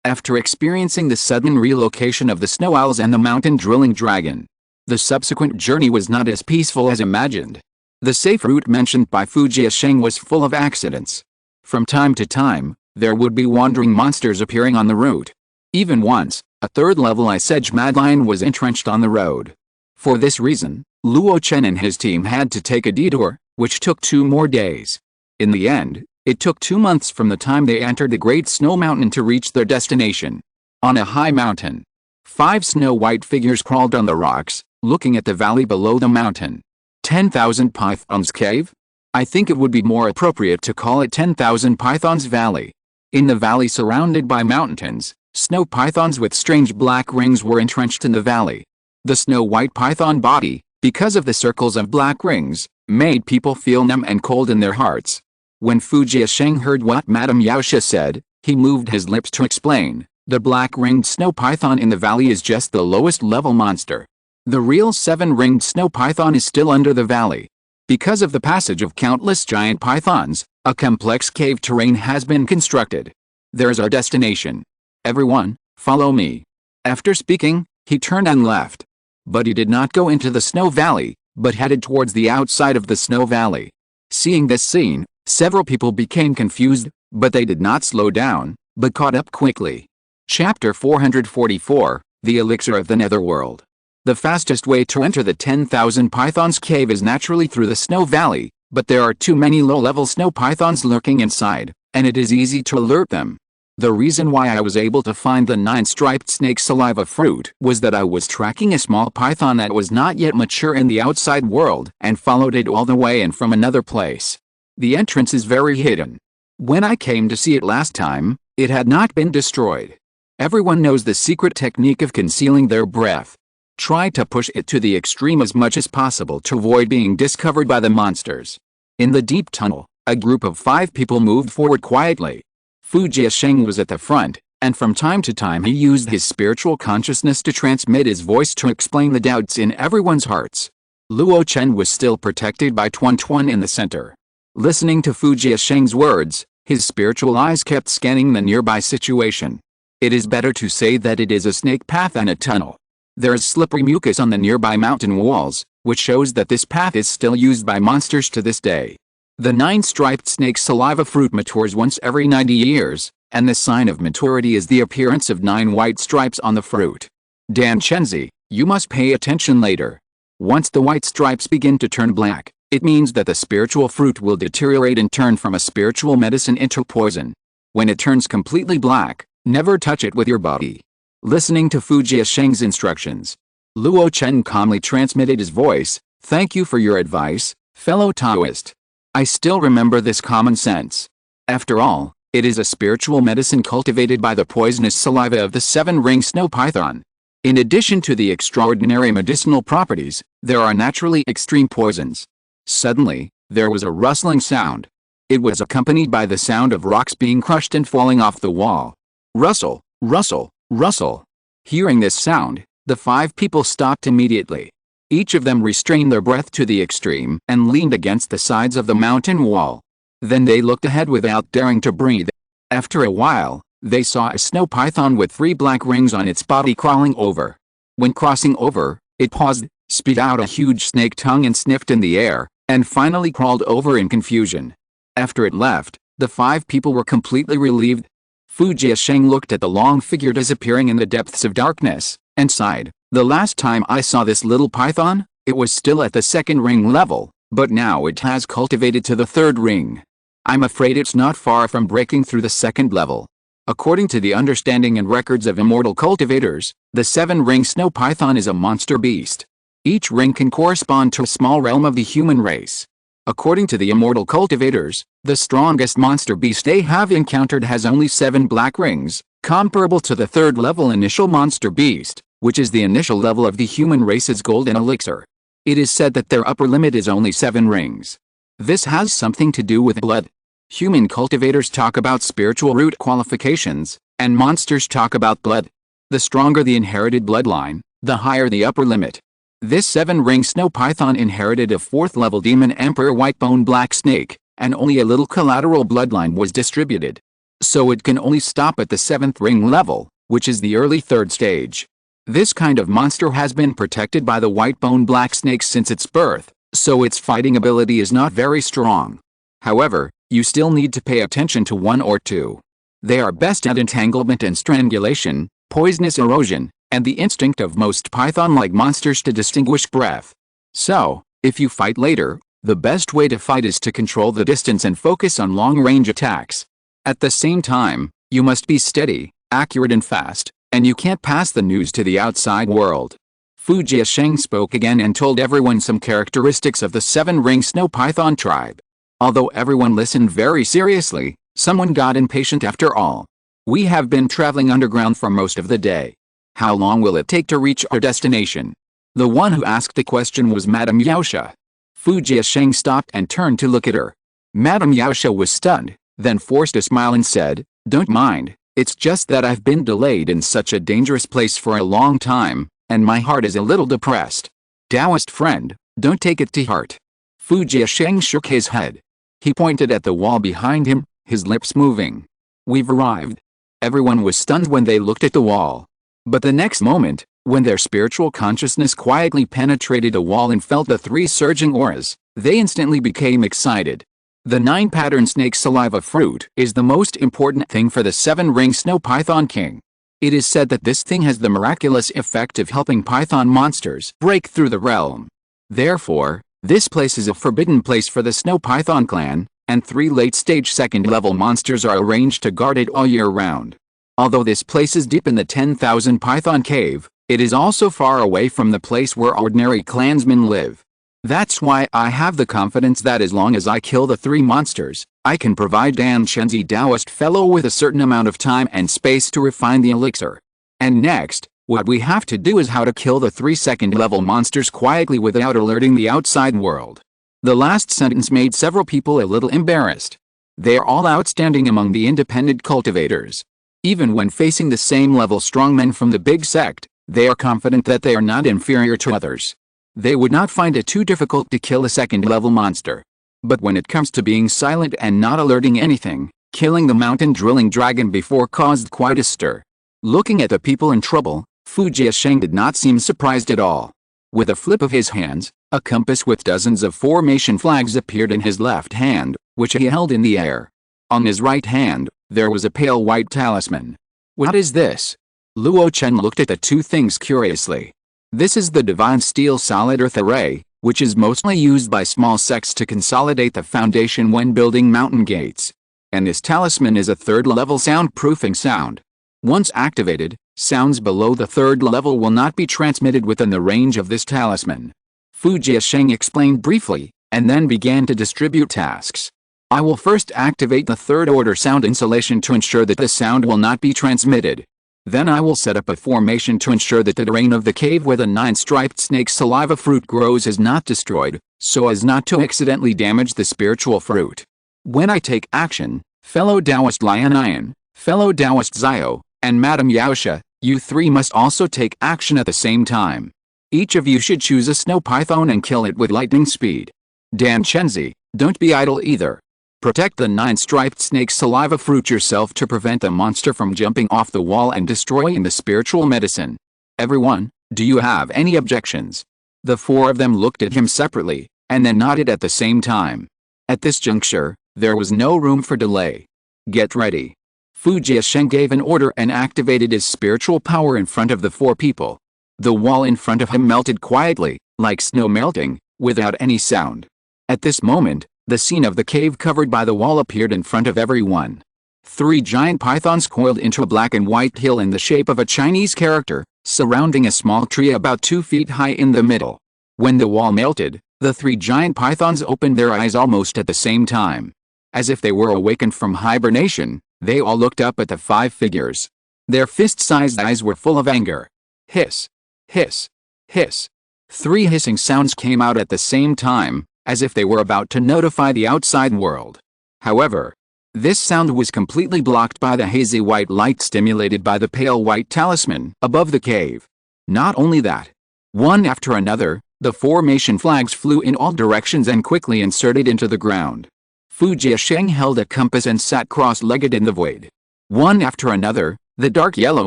After experiencing the sudden relocation of the snow owls and the mountain drilling dragon, the subsequent journey was not as peaceful as imagined. The safe route mentioned by Fu Jiasheng was full of accidents. From time to time, there would be wandering monsters appearing on the route. Even once, a third-level Ice Edge Mad Lion was entrenched on the road. For this reason, Luo Chen and his team had to take a detour, which took 2 more days. In the end, it took 2 months from the time they entered the Great Snow Mountain to reach their destination. On a high mountain, 5 snow-white figures crawled on the rocks, looking at the valley below the mountain. 10,000 Pythons Cave? I think it would be more appropriate to call it 10,000 Pythons Valley. In the valley surrounded by mountains, snow pythons with strange black rings were entrenched in the valley. The snow-white python body, because of the circles of black rings, made people feel numb and cold in their hearts. When Fu Jiasheng heard what Madame Yaosha said, he moved his lips to explain, "The black-ringed snow python in the valley is just the lowest level monster. The real 7-ringed snow python is still under the valley. Because of the passage of countless giant pythons, a complex cave terrain has been constructed. There's our destination. Everyone, follow me." After speaking, he turned and left. But he did not go into the snow valley, but headed towards the outside of the snow valley. Seeing this scene, several people became confused, but they did not slow down, but caught up quickly. Chapter 444, The Elixir of the Netherworld. The fastest way to enter the 10,000 Pythons cave is naturally through the snow valley, but there are too many low-level snow pythons lurking inside, and it is easy to alert them. The reason why I was able to find the 9-striped snake saliva fruit was that I was tracking a small python that was not yet mature in the outside world and followed it all the way in from another place. The entrance is very hidden. When I came to see it last time, it had not been destroyed. Everyone knows the secret technique of concealing their breath. Try to push it to the extreme as much as possible to avoid being discovered by the monsters. In the deep tunnel, A group of 5 people moved forward quietly. Fu Jiasheng was at the front, and from time to time he used his spiritual consciousness to transmit his voice to explain the doubts in everyone's hearts. Luo Chen was still protected by Tuan Tuan in the center. Listening to Fu Jiasheng's words, his spiritual eyes kept scanning the nearby situation. It is better to say that it is a snake path than a tunnel. There is slippery mucus on the nearby mountain walls, which shows that this path is still used by monsters to this day. The 9-striped snake's saliva fruit matures once every 90 years, and the sign of maturity is the appearance of 9 white stripes on the fruit. Dan Chenzi, you must pay attention later. Once the white stripes begin to turn black, it means that the spiritual fruit will deteriorate and turn from a spiritual medicine into poison. When it turns completely black, never touch it with your body. Listening to Fu Jiasheng's instructions, Luo Chen calmly transmitted his voice, "Thank you for your advice, fellow Taoist. I still remember this common sense. After all, it is a spiritual medicine cultivated by the poisonous saliva of the 7-ring snow python. In addition to the extraordinary medicinal properties, there are naturally extreme poisons." Suddenly, there was a rustling sound. It was accompanied by the sound of rocks being crushed and falling off the wall. Rustle, rustle, rustle. Hearing this sound, the 5 people stopped immediately. Each of them restrained their breath to the extreme and leaned against the sides of the mountain wall. Then they looked ahead without daring to breathe. After a while, they saw a snow python with 3 black rings on its body crawling over. When crossing over, it paused, spit out a huge snake tongue and sniffed in the air, and finally crawled over in confusion. After it left, the 5 people were completely relieved. Fu Jiasheng looked at the long figure disappearing in the depths of darkness, and sighed. The last time I saw this little python, it was still at the 2nd ring level, but now it has cultivated to the 3rd ring. I'm afraid it's not far from breaking through the 2nd level. According to the understanding and records of immortal cultivators, the 7-ring snow python is a monster beast. Each ring can correspond to a small realm of the human race. According to the immortal cultivators, the strongest monster beast they have encountered has only 7 black rings, comparable to the 3rd level initial monster beast, which is the initial level of the human race's golden elixir. It is said that their upper limit is only 7 rings. This has something to do with blood. Human cultivators talk about spiritual root qualifications, and monsters talk about blood. The stronger the inherited bloodline, the higher the upper limit. This 7-ring snow python inherited a 4th-level demon emperor white-bone black snake, and only a little collateral bloodline was distributed. So it can only stop at the 7th ring level, which is the early 3rd stage. This kind of monster has been protected by the white-bone black snake since its birth, so its fighting ability is not very strong. However, you still need to pay attention to 1 or 2. They are best at entanglement and strangulation, poisonous erosion, and the instinct of most python-like monsters to distinguish breath. So, if you fight later, the best way to fight is to control the distance and focus on long-range attacks. At the same time, you must be steady, accurate and fast, and you can't pass the news to the outside world. Fu Jiasheng spoke again and told everyone some characteristics of the 7-ring snow python tribe. Although everyone listened very seriously, someone got impatient after all. We have been traveling underground for most of the day. How long will it take to reach our destination? The one who asked the question was Madame Yaosha. Fu Jiasheng stopped and turned to look at her. Madame Yaosha was stunned, then forced a smile and said, "Don't mind, it's just that I've been delayed in such a dangerous place for a long time, and my heart is a little depressed." Taoist friend, don't take it to heart. Fu Jiasheng shook his head. He pointed at the wall behind him, his lips moving. "We've arrived." Everyone was stunned when they looked at the wall. But the next moment, when their spiritual consciousness quietly penetrated the wall and felt the 3 surging auras, they instantly became excited. The 9-pattern snake saliva fruit is the most important thing for the 7-ring snow python king. It is said that this thing has the miraculous effect of helping python monsters break through the realm. Therefore, this place is a forbidden place for the snow python clan, and 3 late-stage 2nd-level monsters are arranged to guard it all year round. Although this place is deep in the 10,000 python cave, it is also far away from the place where ordinary clansmen live. That's why I have the confidence that as long as I kill the 3 monsters, I can provide Dan Chenzi Taoist fellow with a certain amount of time and space to refine the elixir. And next, what we have to do is how to kill the 3 2nd-level monsters quietly without alerting the outside world. The last sentence made several people a little embarrassed. They are all outstanding among the independent cultivators. Even when facing the same level strongmen from the big sect, they are confident that they are not inferior to others. They would not find it too difficult to kill a second-level monster. But when it comes to being silent and not alerting anything, killing the mountain-drilling dragon before caused quite a stir. Looking at the people in trouble, Fu Jiasheng did not seem surprised at all. With a flip of his hands, a compass with dozens of formation flags appeared in his left hand, which he held in the air. On his right hand, there was a pale white talisman. What is this? Luo Chen looked at the two things curiously. This is the divine steel solid earth array, which is mostly used by small sects to consolidate the foundation when building mountain gates. And this talisman is a third-level soundproofing sound. Once activated, sounds below the third level will not be transmitted within the range of this talisman. Fu Jiasheng explained briefly, and then began to distribute tasks. I will first activate the third-order sound insulation to ensure that the sound will not be transmitted. Then I will set up a formation to ensure that the terrain of the cave where the 9-striped snake saliva fruit grows is not destroyed, so as not to accidentally damage the spiritual fruit. When I take action, fellow Taoist Lianian, fellow Taoist Zio, and Madame Yaosha, you three must also take action at the same time. Each of you should choose a snow python and kill it with lightning speed. Dan Chenzi, don't be idle either. Protect the 9-striped snake saliva fruit yourself to prevent the monster from jumping off the wall and destroying the spiritual medicine. Everyone, do you have any objections? The four of them looked at him separately, and then nodded at the same time. At this juncture, there was no room for delay. Get ready. Fu Jiasheng gave an order and activated his spiritual power in front of the four people. The wall in front of him melted quietly, like snow melting, without any sound. At this moment, the scene of the cave covered by the wall appeared in front of everyone. 3 giant pythons coiled into a black and white hill in the shape of a Chinese character, surrounding a small tree about 2 feet high in the middle. When the wall melted, the 3 giant pythons opened their eyes almost at the same time. As if they were awakened from hibernation, they all looked up at the 5 figures. Their fist-sized eyes were full of anger. Hiss. Hiss. Hiss. 3 hissing sounds came out at the same time, as if they were about to notify the outside world. However, this sound was completely blocked by the hazy white light stimulated by the pale white talisman above the cave. Not only that, one after another, the formation flags flew in all directions and quickly inserted into the ground. Fu Jiasheng held a compass and sat cross-legged in the void. One after another, the dark yellow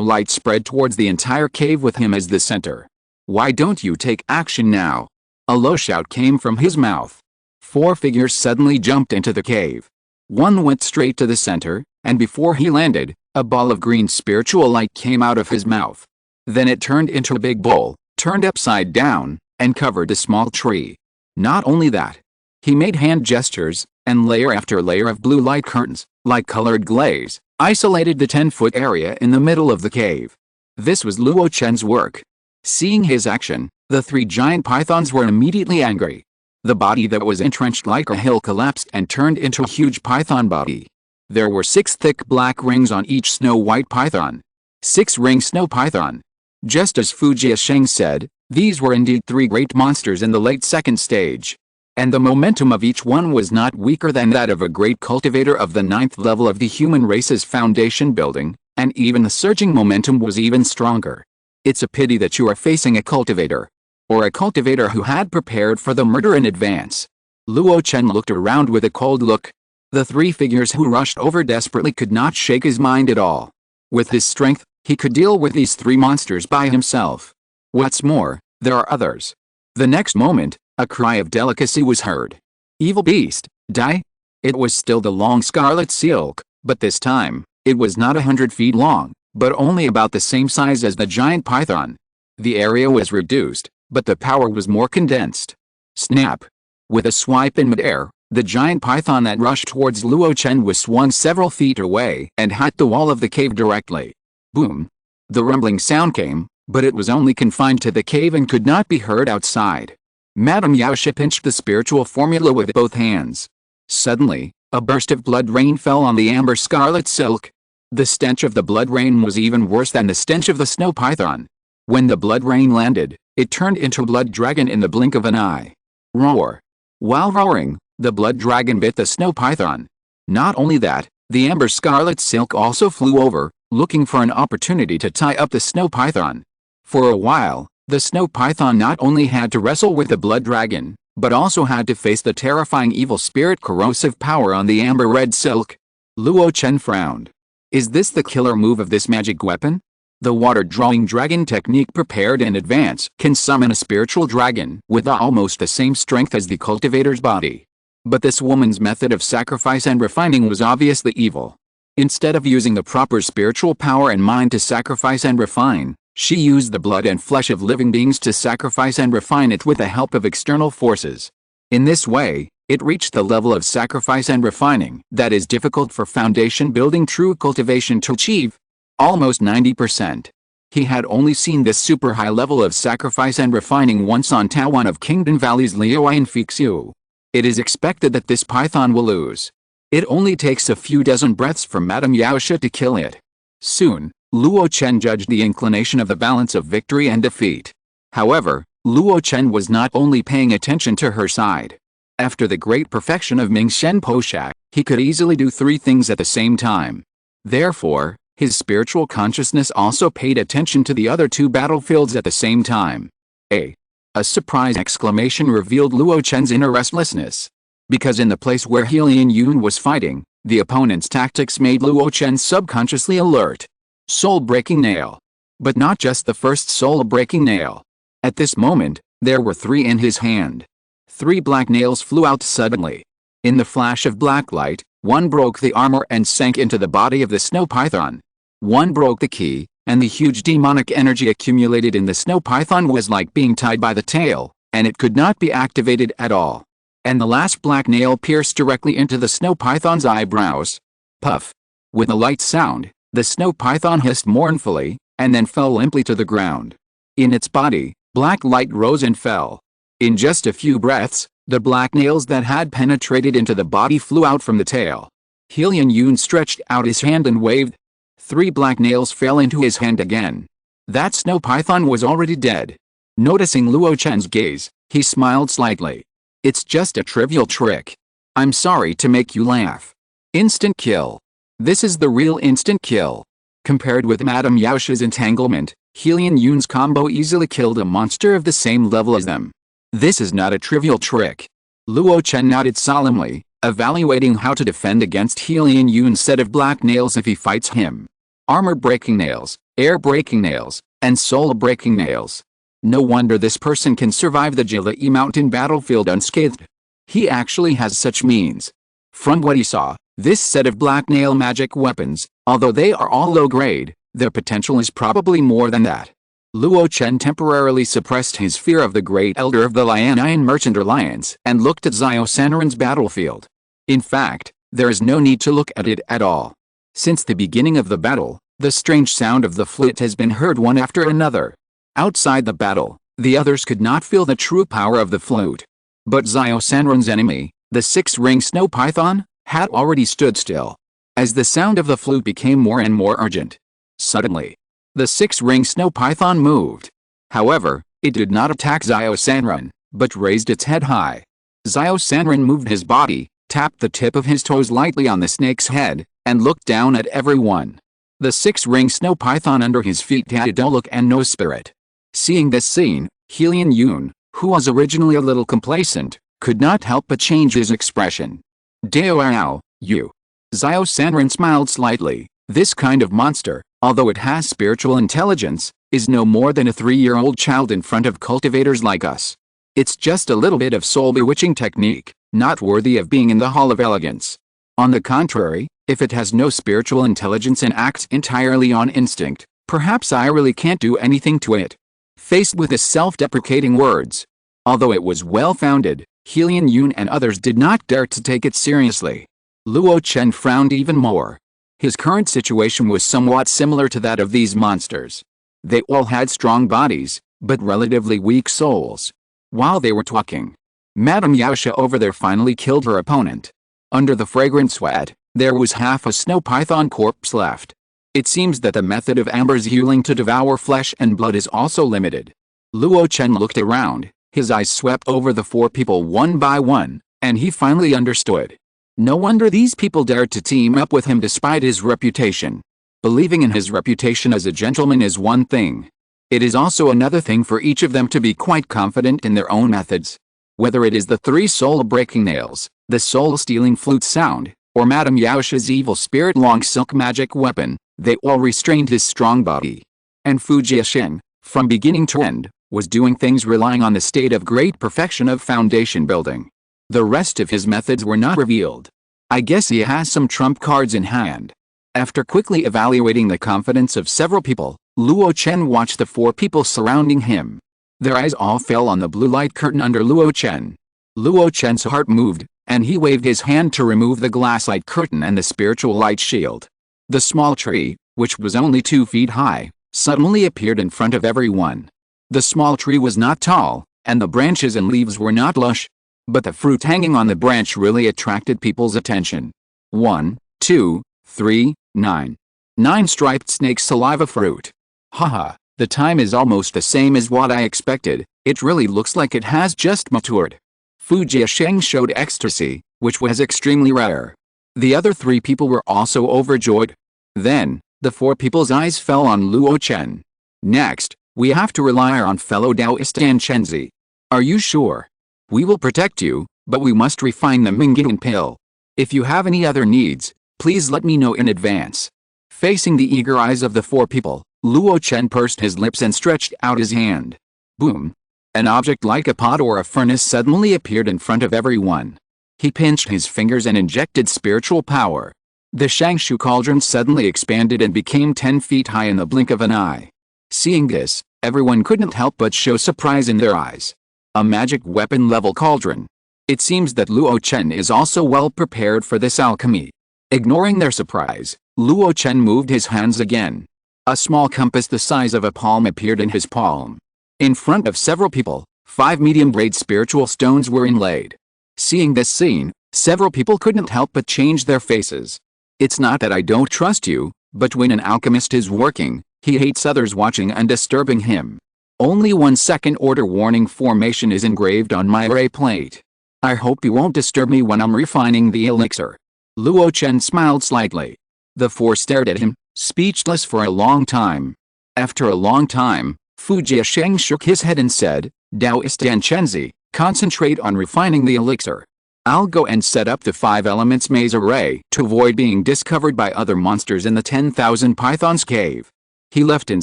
light spread towards the entire cave with him as the center. Why don't you take action now? A low shout came from his mouth. 4 figures suddenly jumped into the cave. One went straight to the center, and before he landed, a ball of green spiritual light came out of his mouth. Then it turned into a big bowl, turned upside down, and covered a small tree. Not only that, he made hand gestures, and layer after layer of blue light curtains, like colored glaze, isolated the 10-foot area in the middle of the cave. This was Luo Chen's work. Seeing his action, the 3 giant pythons were immediately angry. The body that was entrenched like a hill collapsed and turned into a huge python body. There were 6 thick black rings on each snow-white python. 6-ring snow python. Just as Fu Jiasheng said, these were indeed 3 great monsters in the late 2nd stage. And the momentum of each one was not weaker than that of a great cultivator of the 9th level of the human race's foundation building, and even the surging momentum was even stronger. It's a pity that you are facing a cultivator. Or a cultivator who had prepared for the murder in advance. Luo Chen looked around with a cold look. The 3 figures who rushed over desperately could not shake his mind at all. With his strength, he could deal with these 3 monsters by himself. What's more, there are others. The next moment, a cry of delicacy was heard. Evil beast, die! It was still the long scarlet silk, but this time, it was not 100 feet long, but only about the same size as the giant python. The area was reduced, but the power was more condensed. Snap! With a swipe in midair, the giant python that rushed towards Luo Chen was swung several feet away and hit the wall of the cave directly. Boom! The rumbling sound came, but it was only confined to the cave and could not be heard outside. Madame Yaosha pinched the spiritual formula with both hands. Suddenly, a burst of blood rain fell on the amber scarlet silk. The stench of the blood rain was even worse than the stench of the snow python. When the blood rain landed, it turned into a blood dragon in the blink of an eye. Roar! While roaring, the blood dragon bit the snow python. Not only that, the amber scarlet silk also flew over, looking for an opportunity to tie up the snow python. For a while, the snow python not only had to wrestle with the blood dragon, but also had to face the terrifying evil spirit corrosive power on the amber red silk. Luo Chen frowned. Is this the killer move of this magic weapon? The water-drawing dragon technique prepared in advance can summon a spiritual dragon with almost the same strength as the cultivator's body. But this woman's method of sacrifice and refining was obviously evil. Instead of using the proper spiritual power and mind to sacrifice and refine, she used the blood and flesh of living beings to sacrifice and refine it with the help of external forces. In this way, it reached the level of sacrifice and refining that is difficult for foundation-building true cultivation to achieve. Almost 90%. He had only seen this super high level of sacrifice and refining once on Tawan of Kingdom Valley's Liuan Fixu. It is expected that this python will lose. It only takes a few dozen breaths from Madame Yaosha to kill it. Soon, Luo Chen judged the inclination of the balance of victory and defeat. However, Luo Chen was not only paying attention to her side. After the great perfection of Mingshen Poshak, he could easily do three things at the same time. Therefore, his spiritual consciousness also paid attention to the other two battlefields at the same time. A surprise exclamation revealed Luo Chen's inner restlessness. Because in the place where Helian Yun was fighting, the opponent's tactics made Luo Chen subconsciously alert. Soul-breaking nail. But not just the first soul-breaking nail. At this moment, there were three in his hand. 3 black nails flew out suddenly. In the flash of black light, one broke the armor and sank into the body of the snow python. One broke the key, and the huge demonic energy accumulated in the snow python was like being tied by the tail, and it could not be activated at all. And the last black nail pierced directly into the snow python's eyebrows. Puff. With a light sound, the snow python hissed mournfully, and then fell limply to the ground. In its body, black light rose and fell. In just a few breaths, the black nails that had penetrated into the body flew out from the tail. Helian Yun stretched out his hand and waved. 3 black nails fell into his hand again. That snow python was already dead. Noticing Luo Chen's gaze, he smiled slightly. It's just a trivial trick. I'm sorry to make you laugh. Instant kill. This is the real instant kill. Compared with Madame Yaosha's entanglement, Helian Yun's combo easily killed a monster of the same level as them. This is not a trivial trick. Luo Chen nodded solemnly, evaluating how to defend against Helian Yun's set of black nails if he fights him. Armor-breaking nails, air-breaking nails, and soul-breaking nails. No wonder this person can survive the Jilai mountain battlefield unscathed. He actually has such means. From what he saw, this set of black nail magic weapons, although they are all low-grade, their potential is probably more than that. Luo Chen temporarily suppressed his fear of the great elder of the Lianian Merchant Alliance and looked at Xiao Sanren's battlefield. In fact, there is no need to look at it at all. Since the beginning of the battle, the strange sound of the flute has been heard one after another. Outside the battle, the others could not feel the true power of the flute. But Xiao Sanren's enemy, the 6-ring snow python, had already stood still. As the sound of the flute became more and more urgent, suddenly, the 6-ring snow python moved. However, it did not attack Xiao Sanren, but raised its head high. Xiao Sanren moved his body, tapped the tip of his toes lightly on the snake's head, and looked down at everyone. The 6-ring snow python under his feet had no look and no spirit. Seeing this scene, Helian Yun, who was originally a little complacent, could not help but change his expression. Dao you. Xiao Sanren smiled slightly. This kind of monster, although it has spiritual intelligence, is no more than a 3-year-old child in front of cultivators like us. It's just a little bit of soul-bewitching technique, not worthy of being in the Hall of Elegance. On the contrary, if it has no spiritual intelligence and acts entirely on instinct, perhaps I really can't do anything to it. Faced with his self-deprecating words, although it was well-founded, Helian Yun and others did not dare to take it seriously. Luo Chen frowned even more. His current situation was somewhat similar to that of these monsters. They all had strong bodies, but relatively weak souls. While they were talking, Madame Yaosha over there finally killed her opponent. Under the fragrant sweat, there was half a snow python corpse left. It seems that the method of Amber's healing to devour flesh and blood is also limited. Luo Chen looked around, His eyes swept over the 4 people one by one, and he finally understood. No wonder these people dared to team up with him despite his reputation. Believing in his reputation as a gentleman is one thing. It is also another thing for each of them to be quite confident in their own methods. Whether it is the 3 soul-breaking nails, the soul-stealing flute sound, or Madame Yaosha's evil spirit long silk magic weapon, they all restrained his strong body. And Fu Jiasheng, from beginning to end, was doing things relying on the state of great perfection of foundation building. The rest of his methods were not revealed. I guess he has some trump cards in hand. After quickly evaluating the confidence of several people, Luo Chen watched the 4 people surrounding him. Their eyes all fell on the blue light curtain under Luo Chen. Luo Chen's heart moved, and he waved his hand to remove the glass light curtain and the spiritual light shield. The small tree, which was only 2 feet high, suddenly appeared in front of everyone. The small tree was not tall, and the branches and leaves were not lush, but the fruit hanging on the branch really attracted people's attention. 1, 2, 3, 9. 9 striped snake saliva fruit. Haha, the time is almost the same as what I expected. It really looks like it has just matured. Fu Jiasheng showed ecstasy, which was extremely rare. The other 3 people were also overjoyed. Then, the 4 people's eyes fell on Luo Chen. Next, we have to rely on fellow Taoist Dan Chenzi. Are you sure? We will protect you, but we must refine the Mingyan pill. If you have any other needs, please let me know in advance. Facing the eager eyes of the 4 people, Luo Chen pursed his lips and stretched out his hand. Boom! An object like a pot or a furnace suddenly appeared in front of everyone. He pinched his fingers and injected spiritual power. The Shangshu cauldron suddenly expanded and became 10 feet high in the blink of an eye. Seeing this, everyone couldn't help but show surprise in their eyes. A magic weapon-level cauldron. It seems that Luo Chen is also well prepared for this alchemy. Ignoring their surprise, Luo Chen moved his hands again. A small compass the size of a palm appeared in his palm. In front of several people, 5 medium-grade spiritual stones were inlaid. Seeing this scene, several people couldn't help but change their faces. It's not that I don't trust you, but when an alchemist is working, he hates others watching and disturbing him. Only 1 second order warning formation is engraved on my array plate. I hope you won't disturb me when I'm refining the elixir. Luo Chen smiled slightly. The 4 stared at him, speechless for a long time. After a long time, Fu Jiasheng shook his head and said, Taoist Dan Chenzi, concentrate on refining the elixir. I'll go and set up the 5 elements maze array to avoid being discovered by other monsters in the 10,000 Pythons cave. He left in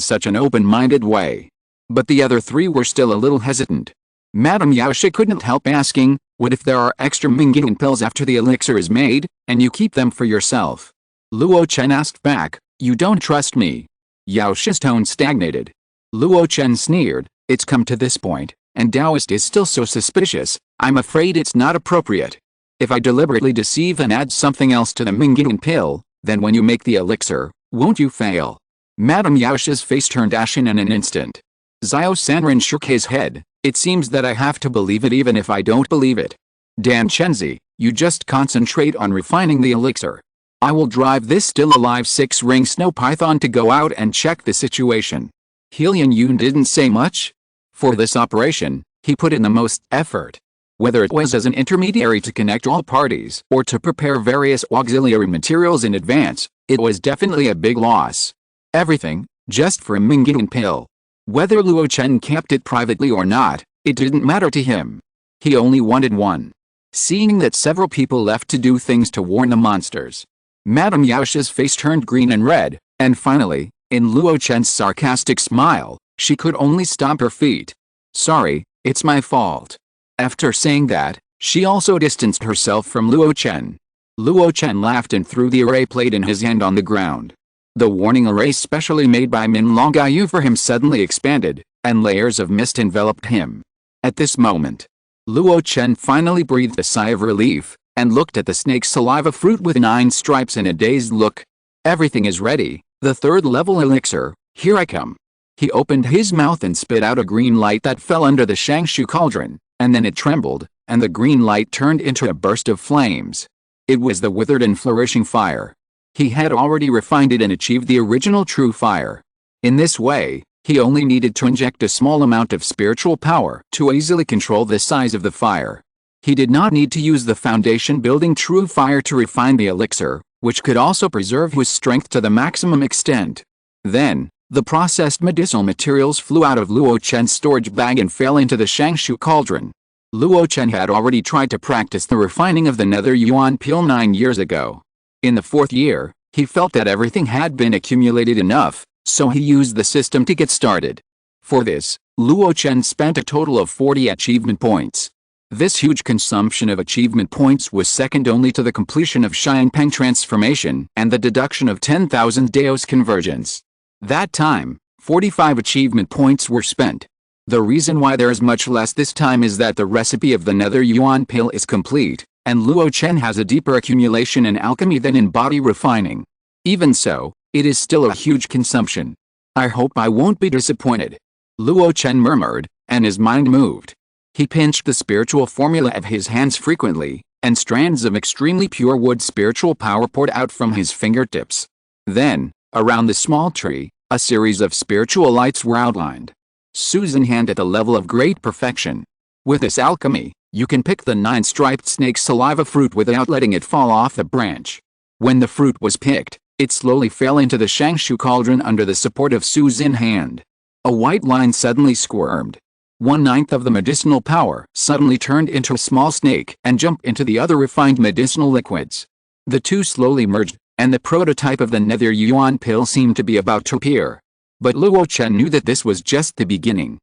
such an open-minded way. But the other 3 were still a little hesitant. Madame Yaosha couldn't help asking, what if there are extra Mingyan pills after the elixir is made, and you keep them for yourself? Luo Chen asked back, you don't trust me. Yaosha's tone stagnated. Luo Chen sneered, it's come to this point, and Taoist is still so suspicious, I'm afraid it's not appropriate. If I deliberately deceive and add something else to the Mingyan pill, then when you make the elixir, won't you fail? Madame Yaosha's face turned ashen in an instant. Xiao Sanren shook his head, it seems that I have to believe it even if I don't believe it. Dan Chenzi, you just concentrate on refining the elixir. I will drive this still alive 6-ring snow python to go out and check the situation. Helian Yun didn't say much. For this operation, he put in the most effort. Whether it was as an intermediary to connect all parties or to prepare various auxiliary materials in advance, it was definitely a big loss. Everything, just for a Mingyan pill. Whether Luo Chen kept it privately or not, it didn't matter to him. He only wanted one. Seeing that several people left to do things to warn the monsters, Madame Yaosha's face turned green and red, and finally, in Luo Chen's sarcastic smile, she could only stomp her feet. Sorry, it's my fault. After saying that, she also distanced herself from Luo Chen. Luo Chen laughed and threw the array plate in his hand on the ground. The warning array specially made by Min Longayu for him suddenly expanded, and layers of mist enveloped him. At this moment, Luo Chen finally breathed a sigh of relief, and looked at the snake saliva fruit with 9 stripes in a dazed look. Everything is ready, the 3rd level elixir, here I come. He opened his mouth and spit out a green light that fell under the Shangshu cauldron, and then it trembled, and the green light turned into a burst of flames. It was the withered and flourishing fire. He had already refined it and achieved the original true fire. In this way, He only needed to inject a small amount of spiritual power to easily control the size of the fire. He did not need to use the foundation-building true fire to refine the elixir, which could also preserve his strength to the maximum extent. Then, the processed medicinal materials flew out of Luo Chen's storage bag and fell into the Shangshu cauldron. Luo Chen had already tried to practice the refining of the nether yuan pill 9 years ago. In the 4th year, he felt that everything had been accumulated enough, so he used the system to get started. For this, Luo Chen spent a total of 40 achievement points. This huge consumption of achievement points was second only to the completion of Xiangpeng transformation and the deduction of 10,000 Daos convergence. That time, 45 achievement points were spent. The reason why there is much less this time is that the recipe of the nether yuan pill is complete, and Luo Chen has a deeper accumulation in alchemy than in body refining. Even so, it is still a huge consumption. I hope I won't be disappointed. Luo Chen murmured, and his mind moved. He pinched the spiritual formula of his hands frequently, and strands of extremely pure wood spiritual power poured out from his fingertips. Then, around the small tree, a series of spiritual lights were outlined. Susan hand at the level of great perfection. With this alchemy, you can pick the 9-striped snake saliva fruit without letting it fall off the branch. When the fruit was picked, it slowly fell into the Shangshu cauldron under the support of Susan's hand. A white line suddenly squirmed. 1/9 of the medicinal power suddenly turned into a small snake and jumped into the other refined medicinal liquids. The two slowly merged, and the prototype of the nether yuan pill seemed to be about to appear. But Luo Chen knew that this was just the beginning.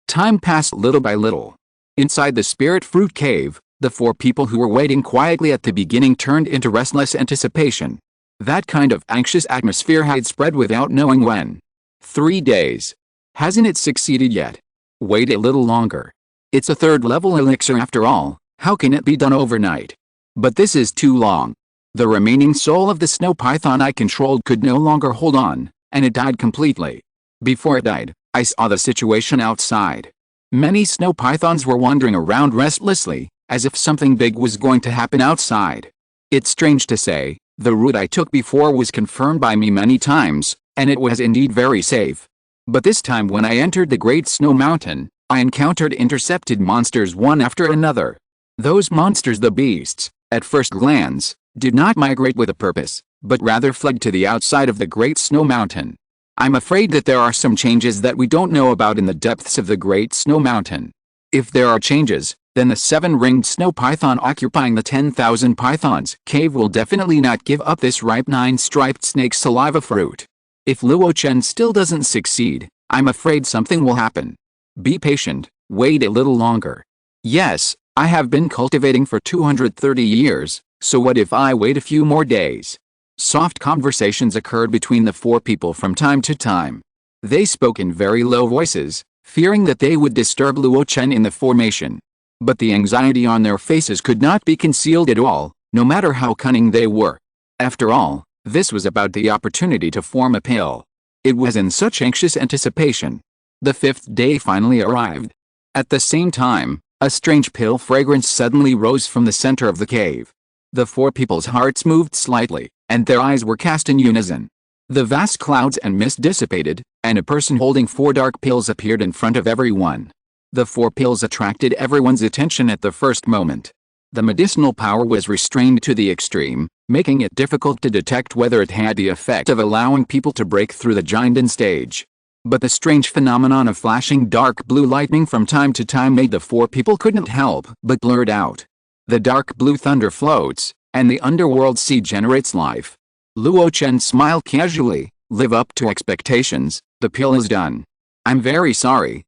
Time passed little by little. Inside the spirit fruit cave, the 4 people who were waiting quietly at the beginning turned into restless anticipation. That kind of anxious atmosphere had spread without knowing when. 3 days. Hasn't it succeeded yet? Wait a little longer. It's a 3rd-level elixir after all, how can it be done overnight? But this is too long. The remaining soul of the snow python I controlled could no longer hold on, and it died completely. Before it died, I saw the situation outside. Many snow pythons were wandering around restlessly, as if something big was going to happen outside. It's strange to say, the route I took before was confirmed by me many times, and it was indeed very safe. But this time when I entered the Great Snow Mountain, I encountered intercepted monsters one after another. Those monsters, the beasts, at first glance, did not migrate with a purpose, but rather fled to the outside of the Great Snow Mountain. I'm afraid that there are some changes that we don't know about in the depths of the Great Snow Mountain. If there are changes, then the 7-ringed snow python occupying the 10,000 pythons cave will definitely not give up this ripe 9-striped snake saliva fruit. If Luo Chen still doesn't succeed, I'm afraid something will happen. Be patient, wait a little longer. Yes, I have been cultivating for 230 years, so what if I wait a few more days? Soft conversations occurred between the 4 people from time to time. They spoke in very low voices, fearing that they would disturb Luo Chen in the formation. But the anxiety on their faces could not be concealed at all, no matter how cunning they were. After all, this was about the opportunity to form a pill. It was in such anxious anticipation. The 5th day finally arrived. At the same time, a strange pill fragrance suddenly rose from the center of the cave. The 4 people's hearts moved slightly, and their eyes were cast in unison. The vast clouds and mist dissipated, and a person holding 4 dark pills appeared in front of everyone. The 4 pills attracted everyone's attention at the first moment. The medicinal power was restrained to the extreme, making it difficult to detect whether it had the effect of allowing people to break through the Jinden stage. But the strange phenomenon of flashing dark blue lightning from time to time made the 4 people couldn't help but blurt out. The dark blue thunder floats, and the underworld sea generates life. Luo Chen smiled casually. Live up to expectations, the pill is done. I'm very sorry,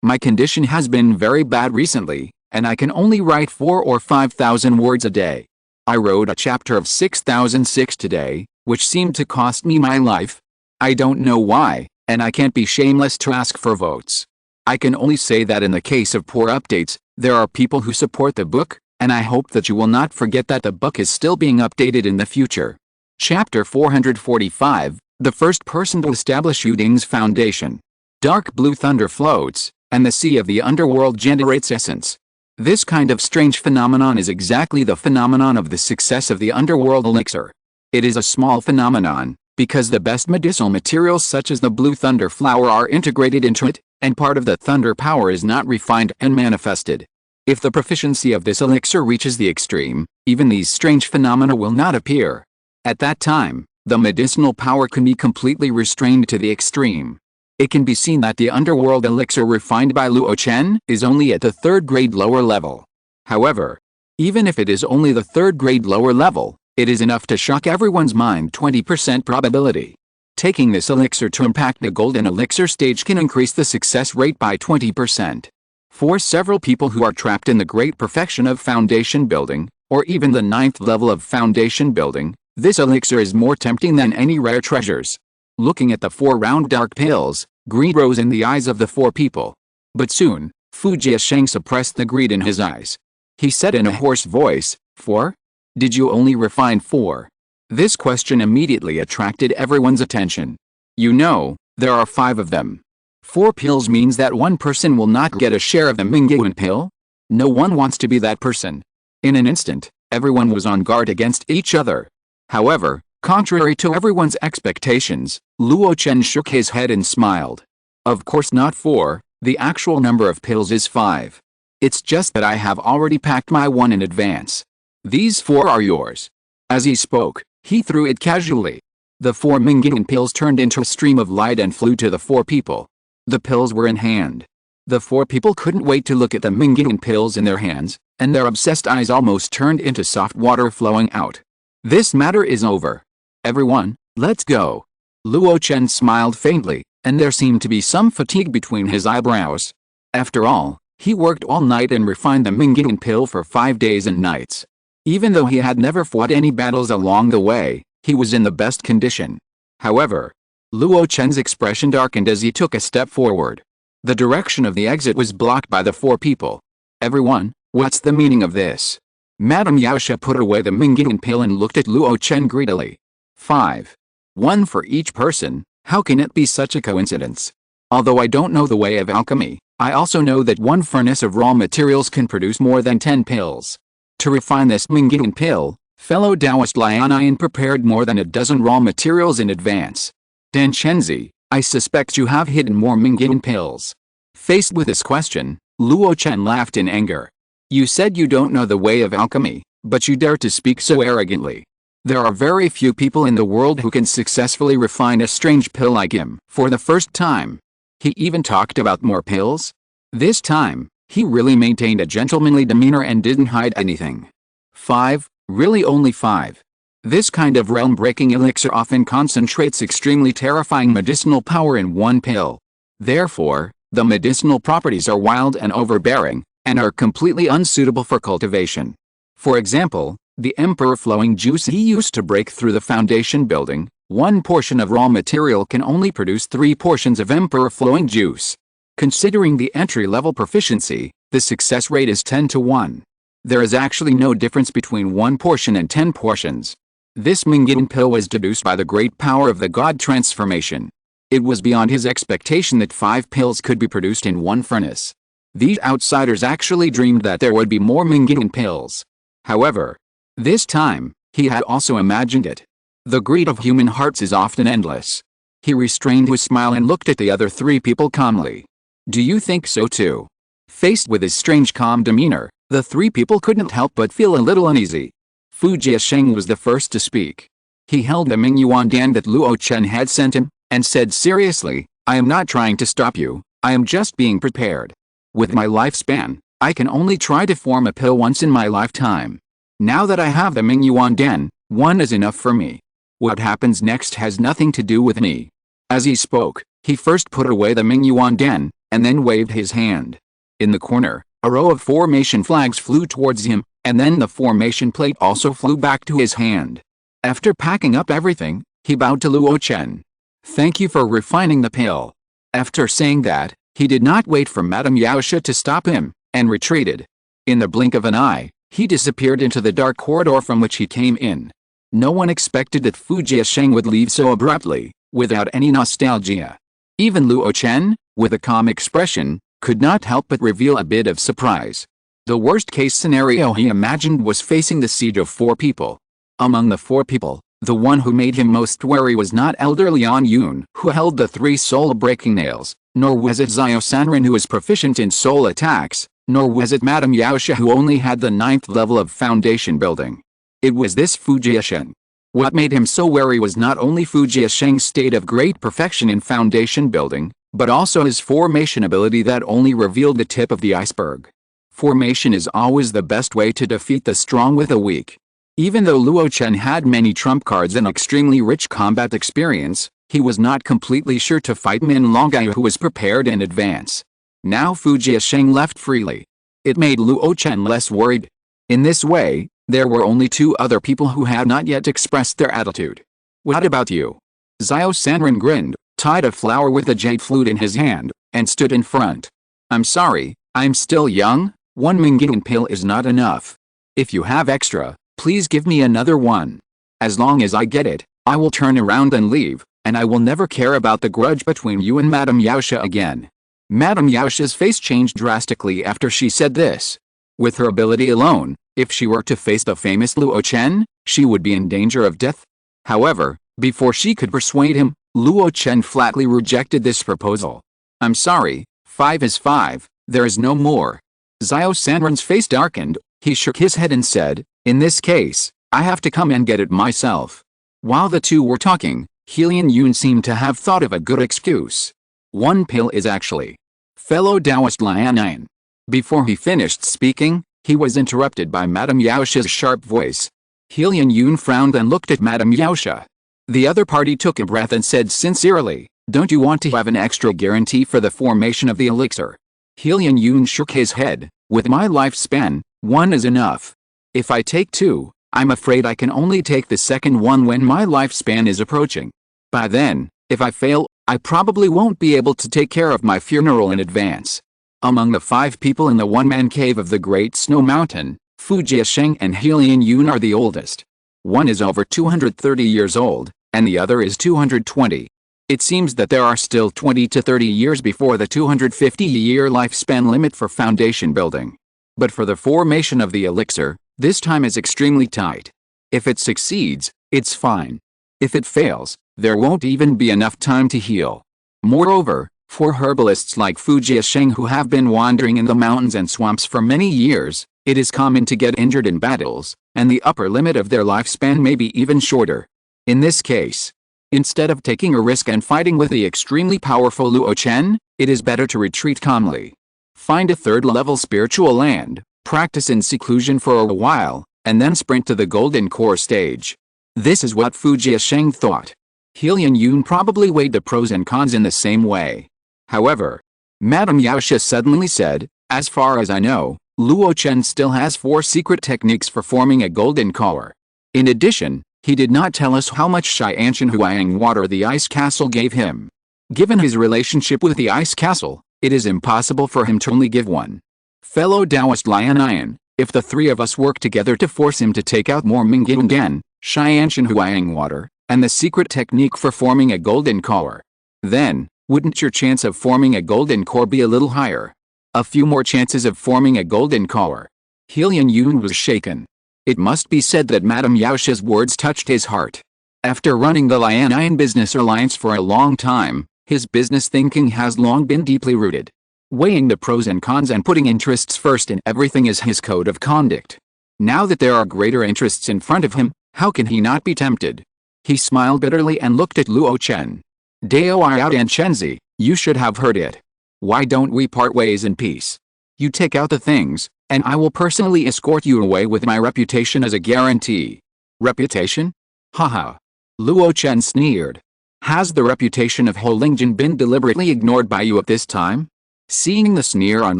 my condition has been very bad recently, and I can only write 4,000 or 5,000 words a day. I wrote a chapter of 6006 today, which seemed to cost me my life. I don't know why, and I can't be shameless to ask for votes. I can only say that in the case of poor updates, there are people who support the book, and I hope that you will not forget that the book is still being updated in the future. Chapter 445, the first person to establish Yuding's foundation. Dark blue thunder floats, and the sea of the underworld generates essence. This kind of strange phenomenon is exactly the phenomenon of the success of the underworld elixir. It is a small phenomenon, because the best medicinal materials such as the blue thunder flower are integrated into it, and part of the thunder power is not refined and manifested. If the proficiency of this elixir reaches the extreme, even these strange phenomena will not appear. At that time, the medicinal power can be completely restrained to the extreme. It can be seen that the underworld elixir refined by Luo Chen is only at the 3rd grade lower level. However, even if it is only the 3rd grade lower level, it is enough to shock everyone's mind. 20% probability. Taking this elixir to impact the golden elixir stage can increase the success rate by 20%. For several people who are trapped in the great perfection of foundation building, or even the 9th level of foundation building, this elixir is more tempting than any rare treasures. Looking at the 4 round dark pills, greed rose in the eyes of the 4 people. But soon, Fu Jiasheng suppressed the greed in his eyes. He said in a hoarse voice, 4? Did you only refine 4? This question immediately attracted everyone's attention. You know, there are 5 of them. 4 pills means that one person will not get a share of the Mingguan pill? No one wants to be that person. In an instant, everyone was on guard against each other. However, contrary to everyone's expectations, Luo Chen shook his head and smiled. Of course not 4, the actual number of pills is 5. It's just that I have already packed my one in advance. These 4 are yours. As he spoke, he threw it casually. The 4 Mingguan pills turned into a stream of light and flew to the 4 people. The pills were in hand. The 4 people couldn't wait to look at the Mingguan pills in their hands, and their obsessed eyes almost turned into soft water flowing out. This matter is over. Everyone, let's go. Luo Chen smiled faintly, and there seemed to be some fatigue between his eyebrows. After all, he worked all night and refined the Mingguan pill for 5 days and nights. Even though he had never fought any battles along the way, he was in the best condition. However, Luo Chen's expression darkened as he took a step forward. The direction of the exit was blocked by the 4 people. Everyone, what's the meaning of this? Madame Yaosha put away the Mingguan pill and looked at Luo Chen greedily. 5. 1 for each person, how can it be such a coincidence? Although I don't know the way of alchemy, I also know that 1 furnace of raw materials can produce more than 10 pills. To refine this Mingguan pill, fellow Taoist Lianian prepared more than a dozen raw materials in advance. Dan Chenzi, I suspect you have hidden more Mingguan pills. Faced with this question, Luo Chen laughed in anger. You said you don't know the way of alchemy, but you dare to speak so arrogantly. There are very few people in the world who can successfully refine a strange pill like him for the first time. He even talked about more pills? This time, he really maintained a gentlemanly demeanor and didn't hide anything. 5, really only 5. This kind of realm-breaking elixir often concentrates extremely terrifying medicinal power in 1 pill. Therefore, the medicinal properties are wild and overbearing, and are completely unsuitable for cultivation. For example, the emperor flowing juice he used to break through the foundation building, 1 portion of raw material can only produce 3 portions of emperor flowing juice. Considering the entry-level proficiency, the success rate is 10 to 1. There is actually no difference between 1 portion and 10 portions. This Mingguan pill was deduced by the great power of the god transformation. It was beyond his expectation that 5 pills could be produced in 1 furnace. These outsiders actually dreamed that there would be more Mingguan pills. However, this time, he had also imagined it. The greed of human hearts is often endless. He restrained his smile and looked at the other 3 people calmly. Do you think so too? Faced with his strange calm demeanor, the 3 people couldn't help but feel a little uneasy. Fu Jiasheng was the first to speak. He held the Mingyuan Dan that Luo Chen had sent him, and said seriously, I am not trying to stop you, I am just being prepared. With my lifespan, I can only try to form a pill once in my lifetime. Now that I have the Mingyuan Dan, 1 is enough for me. What happens next has nothing to do with me. As he spoke, he first put away the Mingyuan Dan, and then waved his hand. In the corner, a row of formation flags flew towards him, and then the formation plate also flew back to his hand. After packing up everything, he bowed to Luo Chen. Thank you for refining the pill. After saying that, he did not wait for Madame Yaosha to stop him, and retreated. In the blink of an eye, he disappeared into the dark corridor from which he came in. No one expected that Fu Jiasheng would leave so abruptly, without any nostalgia. Even Luo Chen, with a calm expression, could not help but reveal a bit of surprise. The worst-case scenario he imagined was facing the siege of 4 people. Among the 4 people, The one who made him most wary was not elder Lian Yun, who held the 3 soul-breaking nails, nor was it Xiao Sanren, who was proficient in soul attacks, nor was it Madame Yaosha, who only had the 9th level of foundation building. It was this Fu Jiasheng. What made him so wary was not only Fu Jiasheng's state of great perfection in foundation building, but also his formation ability that only revealed the tip of the iceberg. Formation is always the best way to defeat the strong with the weak. Even though Luo Chen had many trump cards and extremely rich combat experience, he was not completely sure to fight Min Longai, who was prepared in advance. Now Fu Jiasheng left freely. It made Luo Chen less worried. In this way, there were only 2 other people who had not yet expressed their attitude. What about you? Xiao Sanren grinned, tied a flower with a jade flute in his hand, and stood in front. I'm sorry, I'm still young, 1 Minging pill is not enough. If you have extra, please give me another one. As long as I get it, I will turn around and leave, and I will never care about the grudge between you and Madame Yaosha again. Madame Yaosha's face changed drastically after she said this. With her ability alone, if she were to face the famous Luo Chen, she would be in danger of death. However, before she could persuade him, Luo Chen flatly rejected this proposal. I'm sorry, 5 is 5, there is no more. Xiao Sanren's face darkened, he shook his head and said, in this case, I have to come and get it myself. While the 2 were talking, Lian Yun seemed to have thought of a good excuse. 1 pill is actually. Fellow Taoist Lian Yin. Before he finished speaking, he was interrupted by Madame Yaosha's sharp voice. Lian Yun frowned and looked at Madame Yaosha. The other party took a breath and said sincerely, don't you want to have an extra guarantee for the formation of the elixir? Lian Yun shook his head, with my lifespan, 1 is enough. If I take 2, I'm afraid I can only take the second one when my lifespan is approaching. By then, if I fail, I probably won't be able to take care of my funeral in advance. Among the 5 people in the one-man cave of the Great Snow Mountain, Fu Jiasheng and Lian Yun are the oldest. One is over 230 years old, and the other is 220. It seems that there are still 20 to 30 years before the 250-year lifespan limit for foundation building. But for the formation of the elixir, this time is extremely tight. If it succeeds, it's fine. If it fails, there won't even be enough time to heal. Moreover, for herbalists like Fu Jiasheng who have been wandering in the mountains and swamps for many years, it is common to get injured in battles, and the upper limit of their lifespan may be even shorter. In this case, instead of taking a risk and fighting with the extremely powerful Luo Chen, it is better to retreat calmly. Find a 3rd-level spiritual land, practice in seclusion for a while, and then sprint to the golden core stage. This is what Fu Jiasheng thought. Lian Yun probably weighed the pros and cons in the same way. However, Madame Yaosha suddenly said, as far as I know, Luo Chen still has 4 secret techniques for forming a golden core. In addition, he did not tell us how much Xianshan Huang water the ice castle gave him. Given his relationship with the ice castle, it is impossible for him to only give 1. Fellow Taoist Lian Yin, if the 3 of us work together to force him to take out more Mingyungan, Xianshan Huang water, and the secret technique for forming a golden core, then, wouldn't your chance of forming a golden core be a little higher? A few more chances of forming a golden core. Lian Yun was shaken. It must be said that Madame Yaosha's words touched his heart. After running the Lian Yin Business Alliance for a long time, his business thinking has long been deeply rooted. Weighing the pros and cons and putting interests first in everything is his code of conduct. Now that there are greater interests in front of him, how can he not be tempted? He smiled bitterly and looked at Luo Chen. Dao Out and Chenzi, you should have heard it. Why don't we part ways in peace? You take out the things, and I will personally escort you away with my reputation as a guarantee. Reputation? Haha. Luo Chen sneered. Has the reputation of Ho Lingjin been deliberately ignored by you at this time? Seeing the sneer on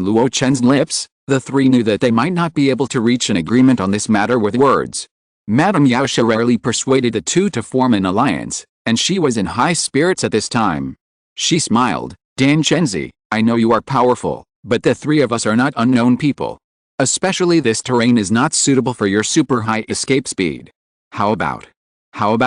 Luo Chen's lips, the 3 knew that they might not be able to reach an agreement on this matter with words. Madame Yaosha rarely persuaded the 2 to form an alliance, and she was in high spirits at this time. She smiled. Dan Chenzi, I know you are powerful, but the 3 of us are not unknown people. Especially this terrain is not suitable for your super high escape speed. How about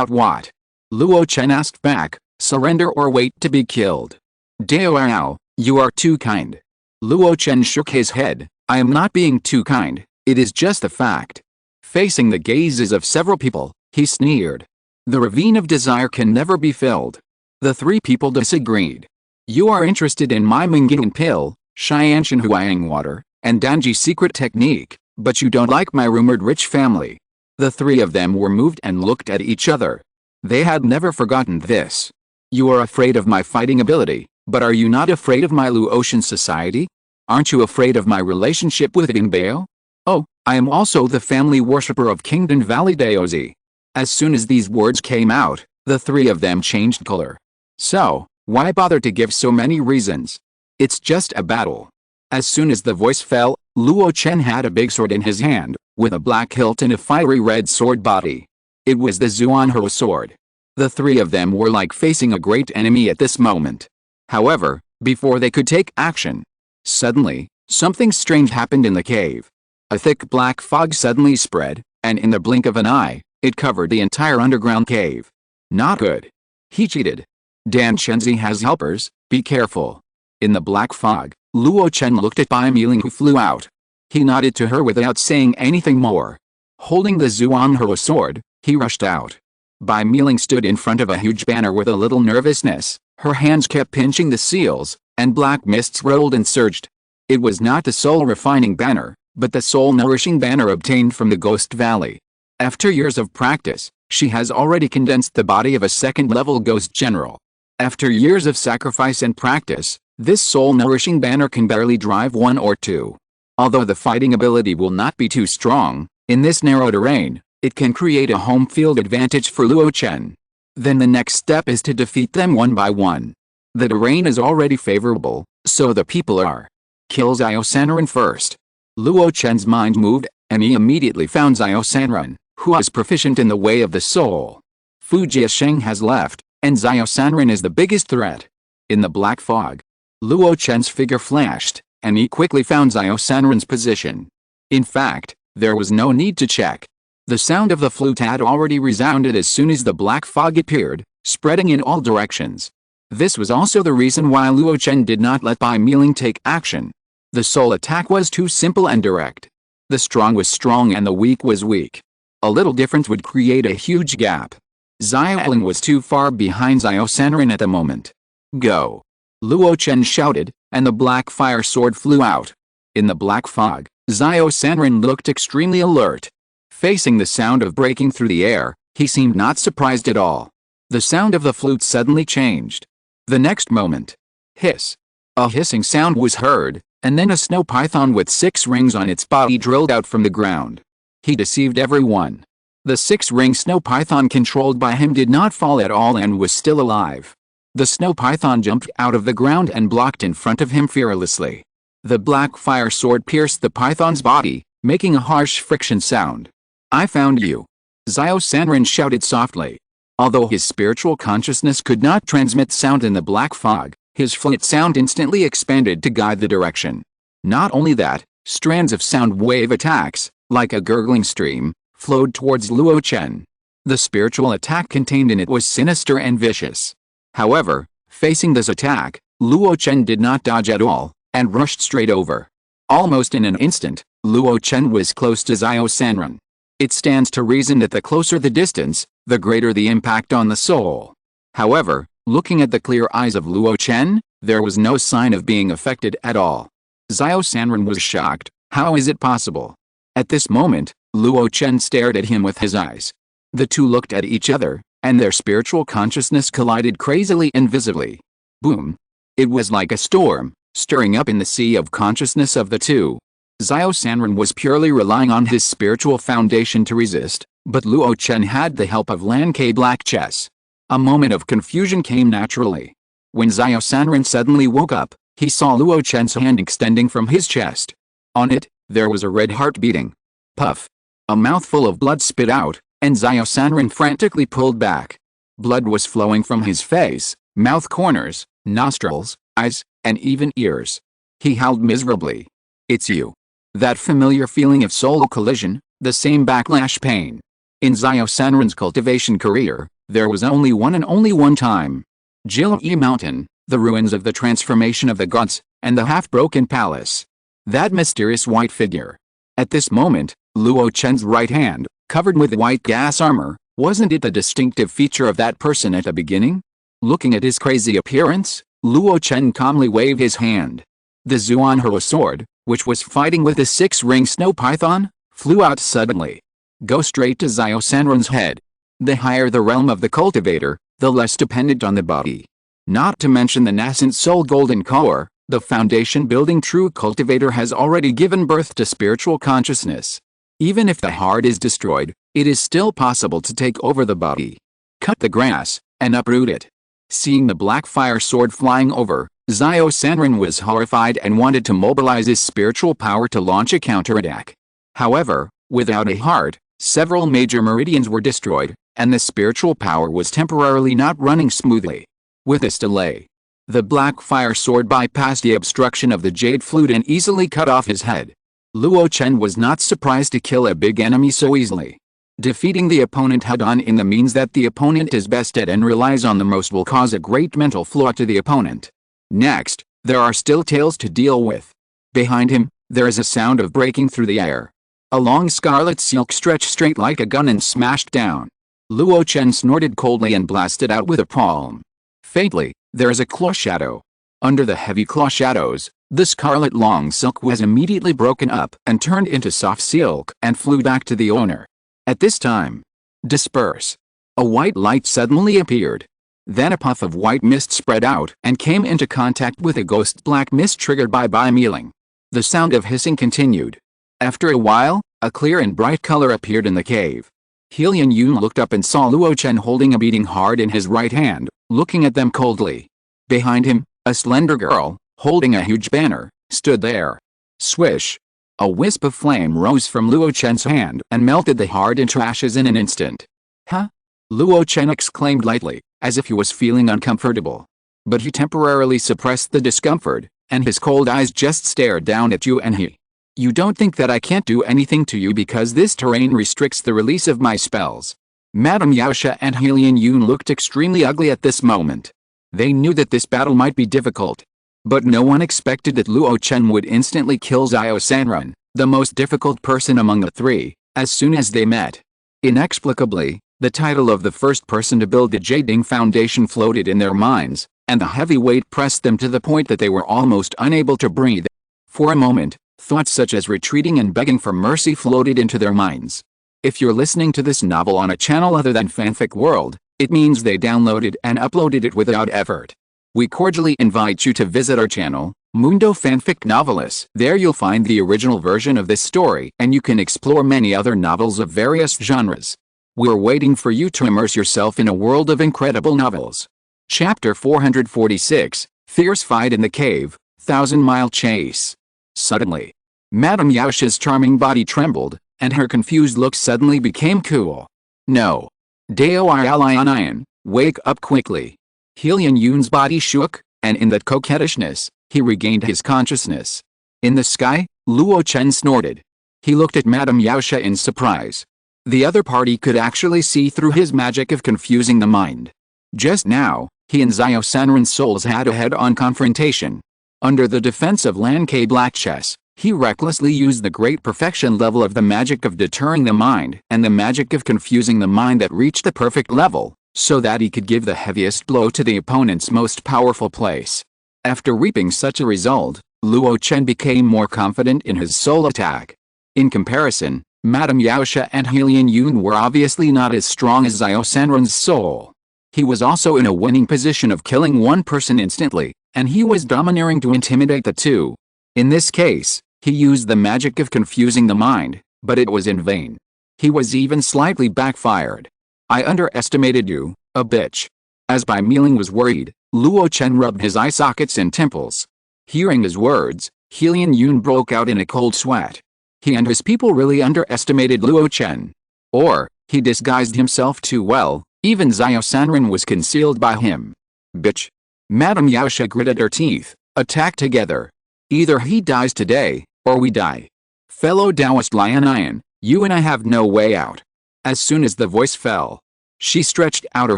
what? Luo Chen asked back, surrender or wait to be killed. Dao, you are too kind. Luo Chen shook his head, I am not being too kind, it is just a fact. Facing the gazes of several people, he sneered. The ravine of desire can never be filled. The three people disagreed. You are interested in my Mingyan pill, Xianshan Huang water, and Danji's secret technique, but you don't like my rumored rich family. The three of them were moved and looked at each other. They had never forgotten this. You are afraid of my fighting ability, but are you not afraid of my Luo Chen society? Aren't you afraid of my relationship with Ingbao? Oh, I am also the family worshipper of Kingdom Valley Daozi. As soon as these words came out, the three of them changed color. So, why bother to give so many reasons? It's just a battle. As soon as the voice fell, Luo Chen had a big sword in his hand, with a black hilt and a fiery red sword body. It was the Zuanhao sword. The three of them were like facing a great enemy at this moment. However, before they could take action, suddenly, something strange happened in the cave. A thick black fog suddenly spread, and in the blink of an eye, it covered the entire underground cave. Not good. He cheated. Dan Chenzi has helpers, be careful. In the black fog, Luo Chen looked at Bai Miling who flew out. He nodded to her without saying anything more. Holding the Zuanhao sword, he rushed out. Bai Miling stood in front of a huge banner with a little nervousness. Her hands kept pinching the seals, and black mists rolled and surged. It was not the soul-refining banner, but the soul-nourishing banner obtained from the Ghost Valley. After years of practice, she has already condensed the body of a second-level ghost general. After years of sacrifice and practice, this soul-nourishing banner can barely drive one or two. Although the fighting ability will not be too strong, in this narrow terrain, it can create a home field advantage for Luo Chen. Then the next step is to defeat them one by one. The terrain is already favorable, so the people are. Kill Xiao Sanren first. Luo Chen's mind moved, and he immediately found Xiao Sanren, who is proficient in the way of the soul. Fu Jiasheng has left, and Xiao Sanren is the biggest threat. In the black fog, Luo Chen's figure flashed, and he quickly found Xiao Sanren's position. In fact, there was no need to check. The sound of the flute had already resounded as soon as the black fog appeared, spreading in all directions. This was also the reason why Luo Chen did not let Bai Miling take action. The soul attack was too simple and direct. The strong was strong and the weak was weak. A little difference would create a huge gap. Xiaoling was too far behind Xiao Sanren at the moment. Go! Luo Chen shouted, and the black fire sword flew out. In the black fog, Xiao Sanren looked extremely alert. Facing the sound of breaking through the air, he seemed not surprised at all. The sound of the flute suddenly changed. The next moment, hiss. A hissing sound was heard, and then a snow python with 6 rings on its body drilled out from the ground. He deceived everyone. The 6-ring snow python controlled by him did not fall at all and was still alive. The snow python jumped out of the ground and blocked in front of him fearlessly. The black fire sword pierced the python's body, making a harsh friction sound. I found you. Xiao Sanren shouted softly. Although his spiritual consciousness could not transmit sound in the black fog, his flute sound instantly expanded to guide the direction. Not only that, strands of sound wave attacks, like a gurgling stream, flowed towards Luo Chen. The spiritual attack contained in it was sinister and vicious. However, facing this attack, Luo Chen did not dodge at all, and rushed straight over. Almost in an instant, Luo Chen was close to Xiao Sanren. It stands to reason that the closer the distance, the greater the impact on the soul. However, looking at the clear eyes of Luo Chen, there was no sign of being affected at all. Xiao Sanren was shocked. How is it possible? At this moment, Luo Chen stared at him with his eyes. The two looked at each other, and their spiritual consciousness collided crazily and visibly. Boom! It was like a storm, stirring up in the sea of consciousness of the two. Xiao Sanren was purely relying on his spiritual foundation to resist, but Luo Chen had the help of Lan Ke Black Chess. A moment of confusion came naturally. When Xiao Sanren suddenly woke up, he saw Luo Chen's hand extending from his chest. On it, there was a red heart beating. Puff! A mouthful of blood spit out, and Xiao Sanren frantically pulled back. Blood was flowing from his face, mouth corners, nostrils, eyes, and even ears. He howled miserably. It's you. That familiar feeling of soul collision, the same backlash pain. In Xiao Sanren's cultivation career, there was only one and only one time. Jilyi Mountain, the ruins of the transformation of the gods, and the half-broken palace. That mysterious white figure. At this moment, Luo Chen's right hand, covered with white gas armor, Wasn't it the distinctive feature of that person at the beginning? Looking at his crazy appearance, Luo Chen calmly waved his hand. The Zuanhua sword, which was fighting with the six-ring snow python, flew out suddenly. Go straight to Xiao Sanren's head. The higher the realm of the cultivator, the less dependent on the body. Not to mention the nascent soul golden core, the foundation-building true cultivator has already given birth to spiritual consciousness. Even if the heart is destroyed, it is still possible to take over the body. Cut the grass, and uproot it. Seeing the black fire sword flying over, Xiao Sanren was horrified and wanted to mobilize his spiritual power to launch a counterattack. However, without a heart, several major meridians were destroyed, and the spiritual power was temporarily not running smoothly. With this delay, the black fire sword bypassed the obstruction of the jade flute and easily cut off his head. Luo Chen was not surprised to kill a big enemy so easily. Defeating the opponent head-on in the means that the opponent is best at and relies on the most will cause a great mental flaw to the opponent. Next, there are still tails to deal with. Behind him, there is a sound of breaking through the air. A long scarlet silk stretched straight like a gun and smashed down. Luo Chen snorted coldly and blasted out with a palm. Faintly, there is a claw shadow. Under the heavy claw shadows, the scarlet long silk was immediately broken up and turned into soft silk and flew back to the owner. At this time, disperse. A white light suddenly appeared. Then a puff of white mist spread out and came into contact with a ghost black mist triggered by milling. The sound of hissing continued. After a while, a clear and bright color appeared in the cave. Helian Yun looked up and saw Luo Chen holding a beating heart in his right hand, looking at them coldly. Behind him, a slender girl, holding a huge banner, stood there. Swish! A wisp of flame rose from Luo Chen's hand and melted the heart into ashes in an instant. Huh? Luo Chen exclaimed lightly, as if he was feeling uncomfortable. But he temporarily suppressed the discomfort, and his cold eyes just stared down at you and he. You don't think that I can't do anything to you because this terrain restricts the release of my spells. Madame Yaosha and Helian Yun looked extremely ugly at this moment. They knew that this battle might be difficult. But no one expected that Luo Chen would instantly kill Xiao Sanren, the most difficult person among the three, as soon as they met. Inexplicably, the title of the first person to build the Jading Foundation floated in their minds, and the heavy weight pressed them to the point that they were almost unable to breathe. For a moment, thoughts such as retreating and begging for mercy floated into their minds. If you're listening to this novel on a channel other than Fanfic World, it means they downloaded and uploaded it without effort. We cordially invite you to visit our channel, Mundo Fanfic Novelis. There you'll find the original version of this story and you can explore many other novels of various genres. We're waiting for you to immerse yourself in a world of incredible novels. Chapter 446, Fierce Fight in the Cave, 1000-Mile Chase. Suddenly, Madame Yaosha's charming body trembled, and her confused look suddenly became cool. No. Dao Lion, wake up quickly. Helian Yun's body shook, and in that coquettishness, he regained his consciousness. In the sky, Luo Chen snorted. He looked at Madame Yaosha in surprise. The other party could actually see through his magic of confusing the mind. Just now, he and Xiao Sanren's souls had a head-on confrontation. Under the defense of Lan Ke Black Chess, he recklessly used the great perfection level of the magic of deterring the mind and the magic of confusing the mind that reached the perfect level, so that he could give the heaviest blow to the opponent's most powerful place. After reaping such a result, Luo Chen became more confident in his soul attack. In comparison, Madame Yaosha and Helian Yun were obviously not as strong as Xiao Sanren's soul. He was also in a winning position of killing one person instantly, and he was domineering to intimidate the two. In this case, he used the magic of confusing the mind, but it was in vain. He was even slightly backfired. I underestimated you, a bitch. As Bai Miling was worried, Luo Chen rubbed his eye sockets and temples. Hearing his words, Helian Yun broke out in a cold sweat. He and his people really underestimated Luo Chen. Or, he disguised himself too well, even Xiao Sanren was concealed by him. Bitch. Madame Yaosha gritted her teeth. Attack together. Either he dies today, or we die. Fellow Taoist Lion, you and I have no way out. As soon as the voice fell, she stretched out her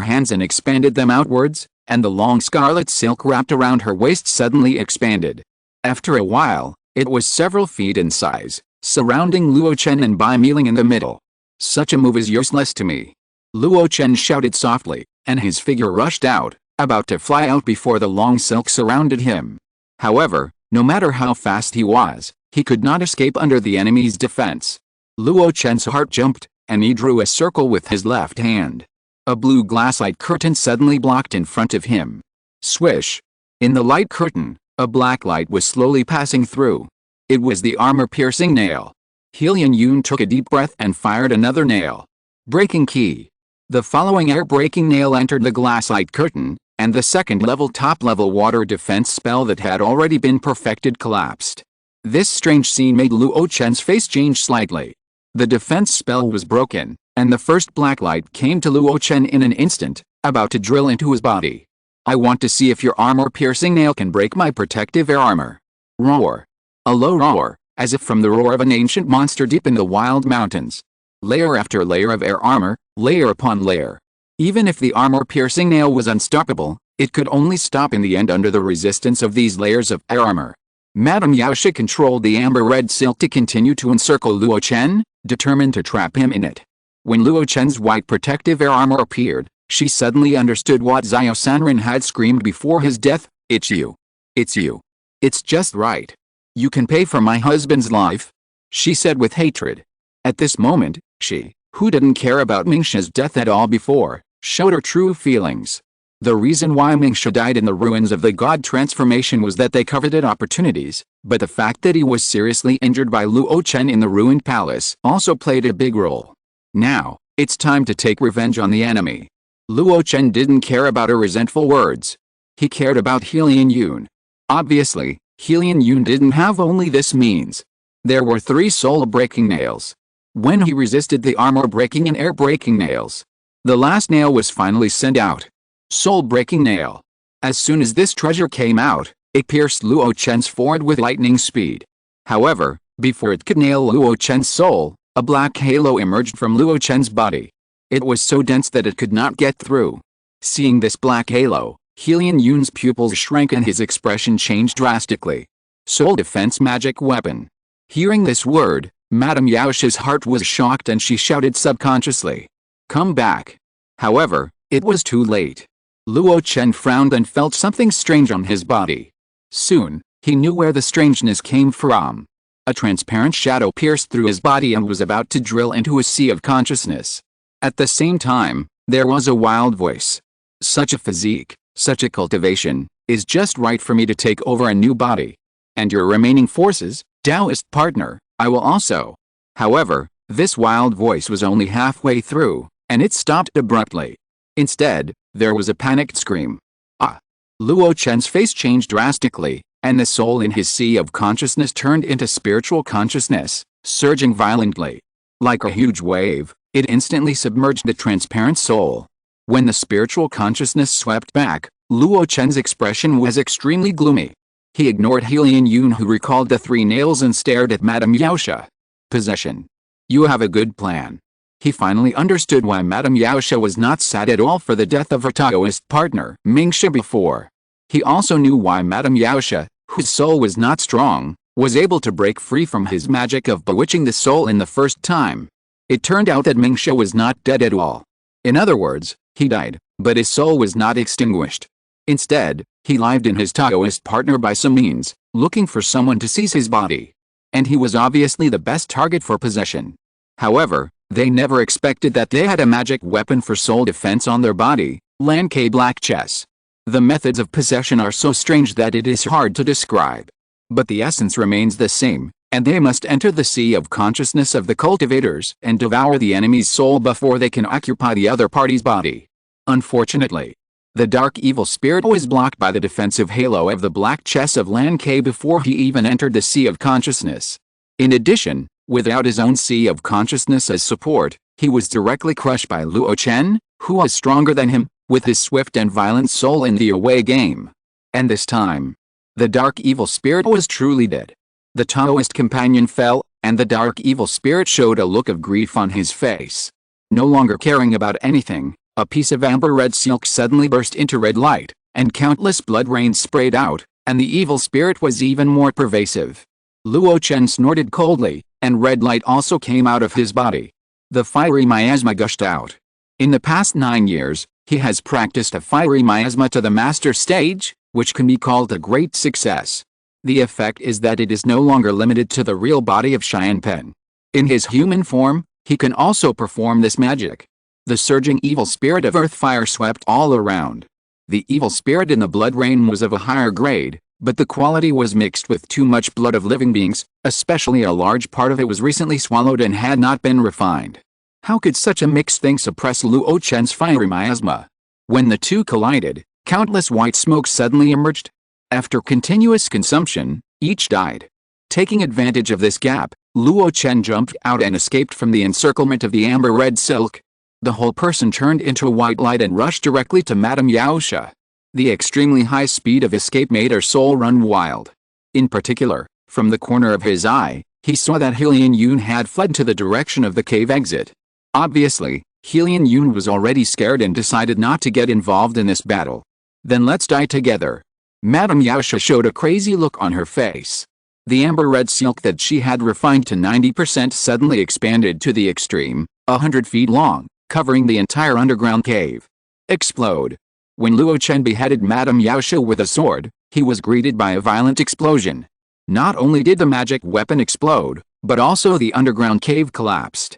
hands and expanded them outwards, and the long scarlet silk wrapped around her waist suddenly expanded. After a while, it was several feet in size, surrounding Luo Chen and Bai Miling in the middle. Such a move is useless to me. Luo Chen shouted softly, and his figure rushed out, about to fly out before the long silk surrounded him. However, no matter how fast he could not escape under the enemy's defense. Luo Chen's heart jumped, and he drew a circle with his left hand. A blue glassite curtain suddenly blocked in front of him. Swish! In the light curtain, a black light was slowly passing through. It was the armor-piercing nail. Hylian Yun took a deep breath and fired another nail. Breaking key. The following air-breaking nail entered the glassite curtain, and the second-level top-level water defense spell that had already been perfected collapsed. This strange scene made Luo Chen's face change slightly. The defense spell was broken, and the first black light came to Luo Chen in an instant, about to drill into his body. I want to see if your armor-piercing nail can break my protective air armor. Roar. A low roar, as if from the roar of an ancient monster deep in the wild mountains. Layer after layer of air armor, layer upon layer. Even if the armor-piercing nail was unstoppable, it could only stop in the end under the resistance of these layers of air armor. Madame Yaoshi controlled the amber-red silk to continue to encircle Luo Chen, determined to trap him in it. When Luo Chen's white protective air armor appeared, she suddenly understood what Xiao Sanren had screamed before his death, "It's you. It's you. It's just right. You can pay for my husband's life," she said with hatred. At this moment, she, who didn't care about Mingsha's death at all before, showed her true feelings. The reason why Mingsha died in the ruins of the god transformation was that they coveted opportunities, but the fact that he was seriously injured by Luo Chen in the ruined palace also played a big role. Now, it's time to take revenge on the enemy. Luo Chen didn't care about her resentful words. He cared about Hylian Yun. Obviously, Hylian Yun didn't have only this means. There were 3 soul-breaking nails. When he resisted the armor-breaking and air-breaking nails, the last nail was finally sent out. Soul-breaking nail. As soon as this treasure came out, it pierced Luo Chen's forehead with lightning speed. However, before it could nail Luo Chen's soul, a black halo emerged from Luo Chen's body. It was so dense that it could not get through. Seeing this black halo, Hylian Yun's pupils shrank and his expression changed drastically. Soul defense magic weapon. Hearing this word, Madame Yaoshi's heart was shocked and she shouted subconsciously, "Come back." However, it was too late. Luo Chen frowned and felt something strange on his body. Soon, he knew where the strangeness came from. A transparent shadow pierced through his body and was about to drill into a sea of consciousness. At the same time, there was a wild voice. "Such a physique, such a cultivation, is just right for me to take over a new body. And your remaining forces, Taoist partner, I will also." However, this wild voice was only halfway through, and it stopped abruptly. Instead, there was a panicked scream. "Ah!" Luo Chen's face changed drastically, and the soul in his sea of consciousness turned into spiritual consciousness, surging violently. Like a huge wave, it instantly submerged the transparent soul. When the spiritual consciousness swept back, Luo Chen's expression was extremely gloomy. He ignored Hylian Yun, who recalled the 3 nails, and stared at Madame Yaosha. "Possession. You have a good plan." He finally understood why Madame Yaosha was not sad at all for the death of her Taoist partner, Mingsha, before. He also knew why Madame Yaosha, whose soul was not strong, was able to break free from his magic of bewitching the soul in the first time. It turned out that Mingsha was not dead at all. In other words, he died, but his soul was not extinguished. Instead, he lived in his Taoist partner by some means, looking for someone to seize his body. And he was obviously the best target for possession. However, they never expected that they had a magic weapon for soul defense on their body, Lan-K Black Chess. The methods of possession are so strange that it is hard to describe. But the essence remains the same, and they must enter the sea of consciousness of the cultivators and devour the enemy's soul before they can occupy the other party's body. Unfortunately, the dark evil spirit was blocked by the defensive halo of the black chess of Lan-K before he even entered the sea of consciousness. In addition, without his own sea of consciousness as support, he was directly crushed by Luo Chen, who was stronger than him, with his swift and violent soul in the away game. And this time, the dark evil spirit was truly dead. The Taoist companion fell, and the dark evil spirit showed a look of grief on his face. No longer caring about anything, a piece of amber-red silk suddenly burst into red light, and countless blood rains sprayed out, and the evil spirit was even more pervasive. Luo Chen snorted coldly, and red light also came out of his body. The fiery miasma gushed out. In the past 9 years, he has practiced a fiery miasma to the master stage, which can be called a great success. The effect is that it is no longer limited to the real body of Xianpen. In his human form, he can also perform this magic. The surging evil spirit of earth fire swept all around. The evil spirit in the blood rain was of a higher grade, but the quality was mixed with too much blood of living beings, especially a large part of it was recently swallowed and had not been refined. How could such a mixed thing suppress Luo Chen's fiery miasma? When the two collided, countless white smoke suddenly emerged. After continuous consumption, each died. Taking advantage of this gap, Luo Chen jumped out and escaped from the encirclement of the amber-red silk. The whole person turned into a white light and rushed directly to Madame Yaosha. The extremely high speed of escape made her soul run wild. In particular, from the corner of his eye, he saw that Helian Yun had fled to the direction of the cave exit. Obviously, Helian Yun was already scared and decided not to get involved in this battle. Then let's die together. Madame Yaosha showed a crazy look on her face. The amber-red silk that she had refined to 90% suddenly expanded to the extreme, 100 feet long, covering the entire underground cave. Explode. When Luo Chen beheaded Madame Yaosha with a sword, he was greeted by a violent explosion. Not only did the magic weapon explode, but also the underground cave collapsed.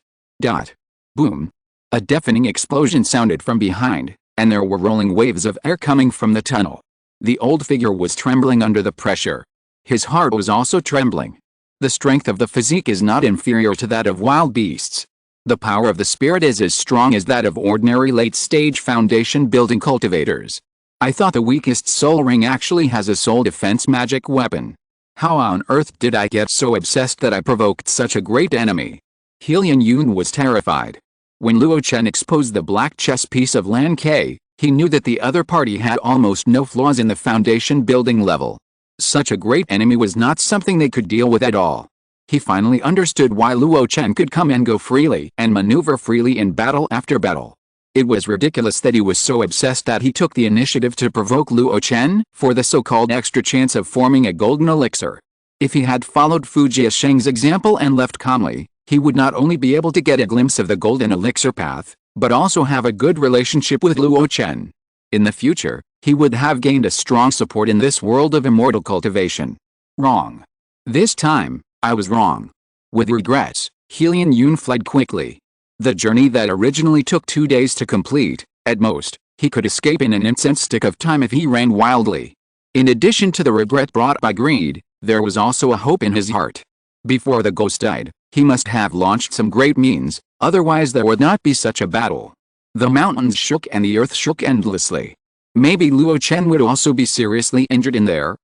Boom. A deafening explosion sounded from behind, and there were rolling waves of air coming from the tunnel. The old figure was trembling under the pressure. His heart was also trembling. The strength of the physique is not inferior to that of wild beasts. The power of the spirit is as strong as that of ordinary late-stage foundation building cultivators. I thought the weakest soul ring actually has a soul defense magic weapon. How on earth did I get so obsessed that I provoked such a great enemy? Helian Yun was terrified. When Luo Chen exposed the black chess piece of Lan Ke, he knew that the other party had almost no flaws in the foundation building level. Such a great enemy was not something they could deal with at all. He finally understood why Luo Chen could come and go freely and maneuver freely in battle after battle. It was ridiculous that he was so obsessed that he took the initiative to provoke Luo Chen for the so-called extra chance of forming a golden elixir. If he had followed Fujia Sheng's example and left calmly, he would not only be able to get a glimpse of the golden elixir path, but also have a good relationship with Luo Chen. In the future, he would have gained a strong support in this world of immortal cultivation. Wrong. This time, I was wrong. With regrets, Helian Yun fled quickly. The journey that originally took 2 days to complete, at most, he could escape in an instant stick of time if he ran wildly. In addition to the regret brought by greed, there was also a hope in his heart. Before the ghost died, he must have launched some great means, otherwise there would not be such a battle. The mountains shook and the earth shook endlessly. Maybe Luo Chen would also be seriously injured in there.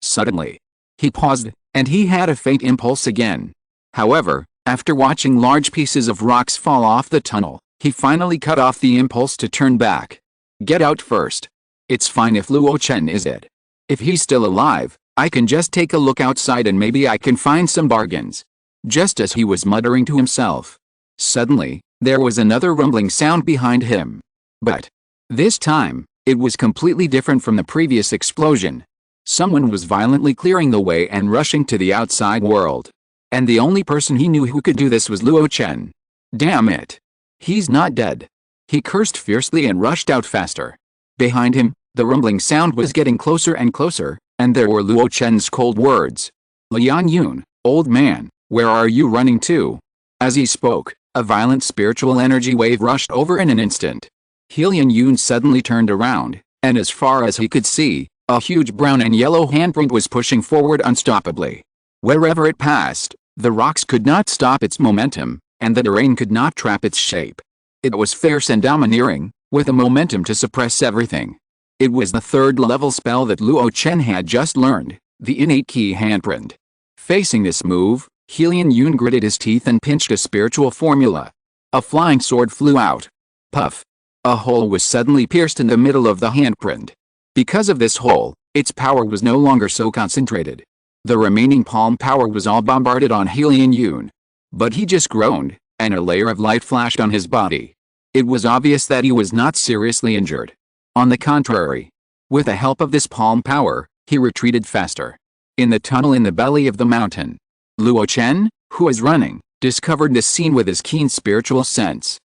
Suddenly, he paused, and he had a faint impulse again. However, after watching large pieces of rocks fall off the tunnel, he finally cut off the impulse to turn back. Get out first. It's fine if Luo Chen is dead. If he's still alive, I can just take a look outside and maybe I can find some bargains. Just as he was muttering to himself, suddenly, there was another rumbling sound behind him. But this time, it was completely different from the previous explosion. Someone was violently clearing the way and rushing to the outside world. And the only person he knew who could do this was Luo Chen. Damn it. He's not dead. He cursed fiercely and rushed out faster. Behind him, the rumbling sound was getting closer and closer, and there were Luo Chen's cold words. Lian Yun, old man, where are you running to? As he spoke, a violent spiritual energy wave rushed over in an instant. Helian Yun suddenly turned around, and as far as he could see, a huge brown and yellow handprint was pushing forward unstoppably. Wherever it passed, the rocks could not stop its momentum, and the terrain could not trap its shape. It was fierce and domineering, with a momentum to suppress everything. It was the third-level spell that Luo Chen had just learned, the innate key handprint. Facing this move, Helian Yun gritted his teeth and pinched a spiritual formula. A flying sword flew out. Puff. A hole was suddenly pierced in the middle of the handprint. Because of this hole, its power was no longer so concentrated. The remaining palm power was all bombarded on Helian Yun. But he just groaned, and a layer of light flashed on his body. It was obvious that he was not seriously injured. On the contrary, with the help of this palm power, he retreated faster. In the tunnel in the belly of the mountain, Luo Chen, who was running, discovered this scene with his keen spiritual sense.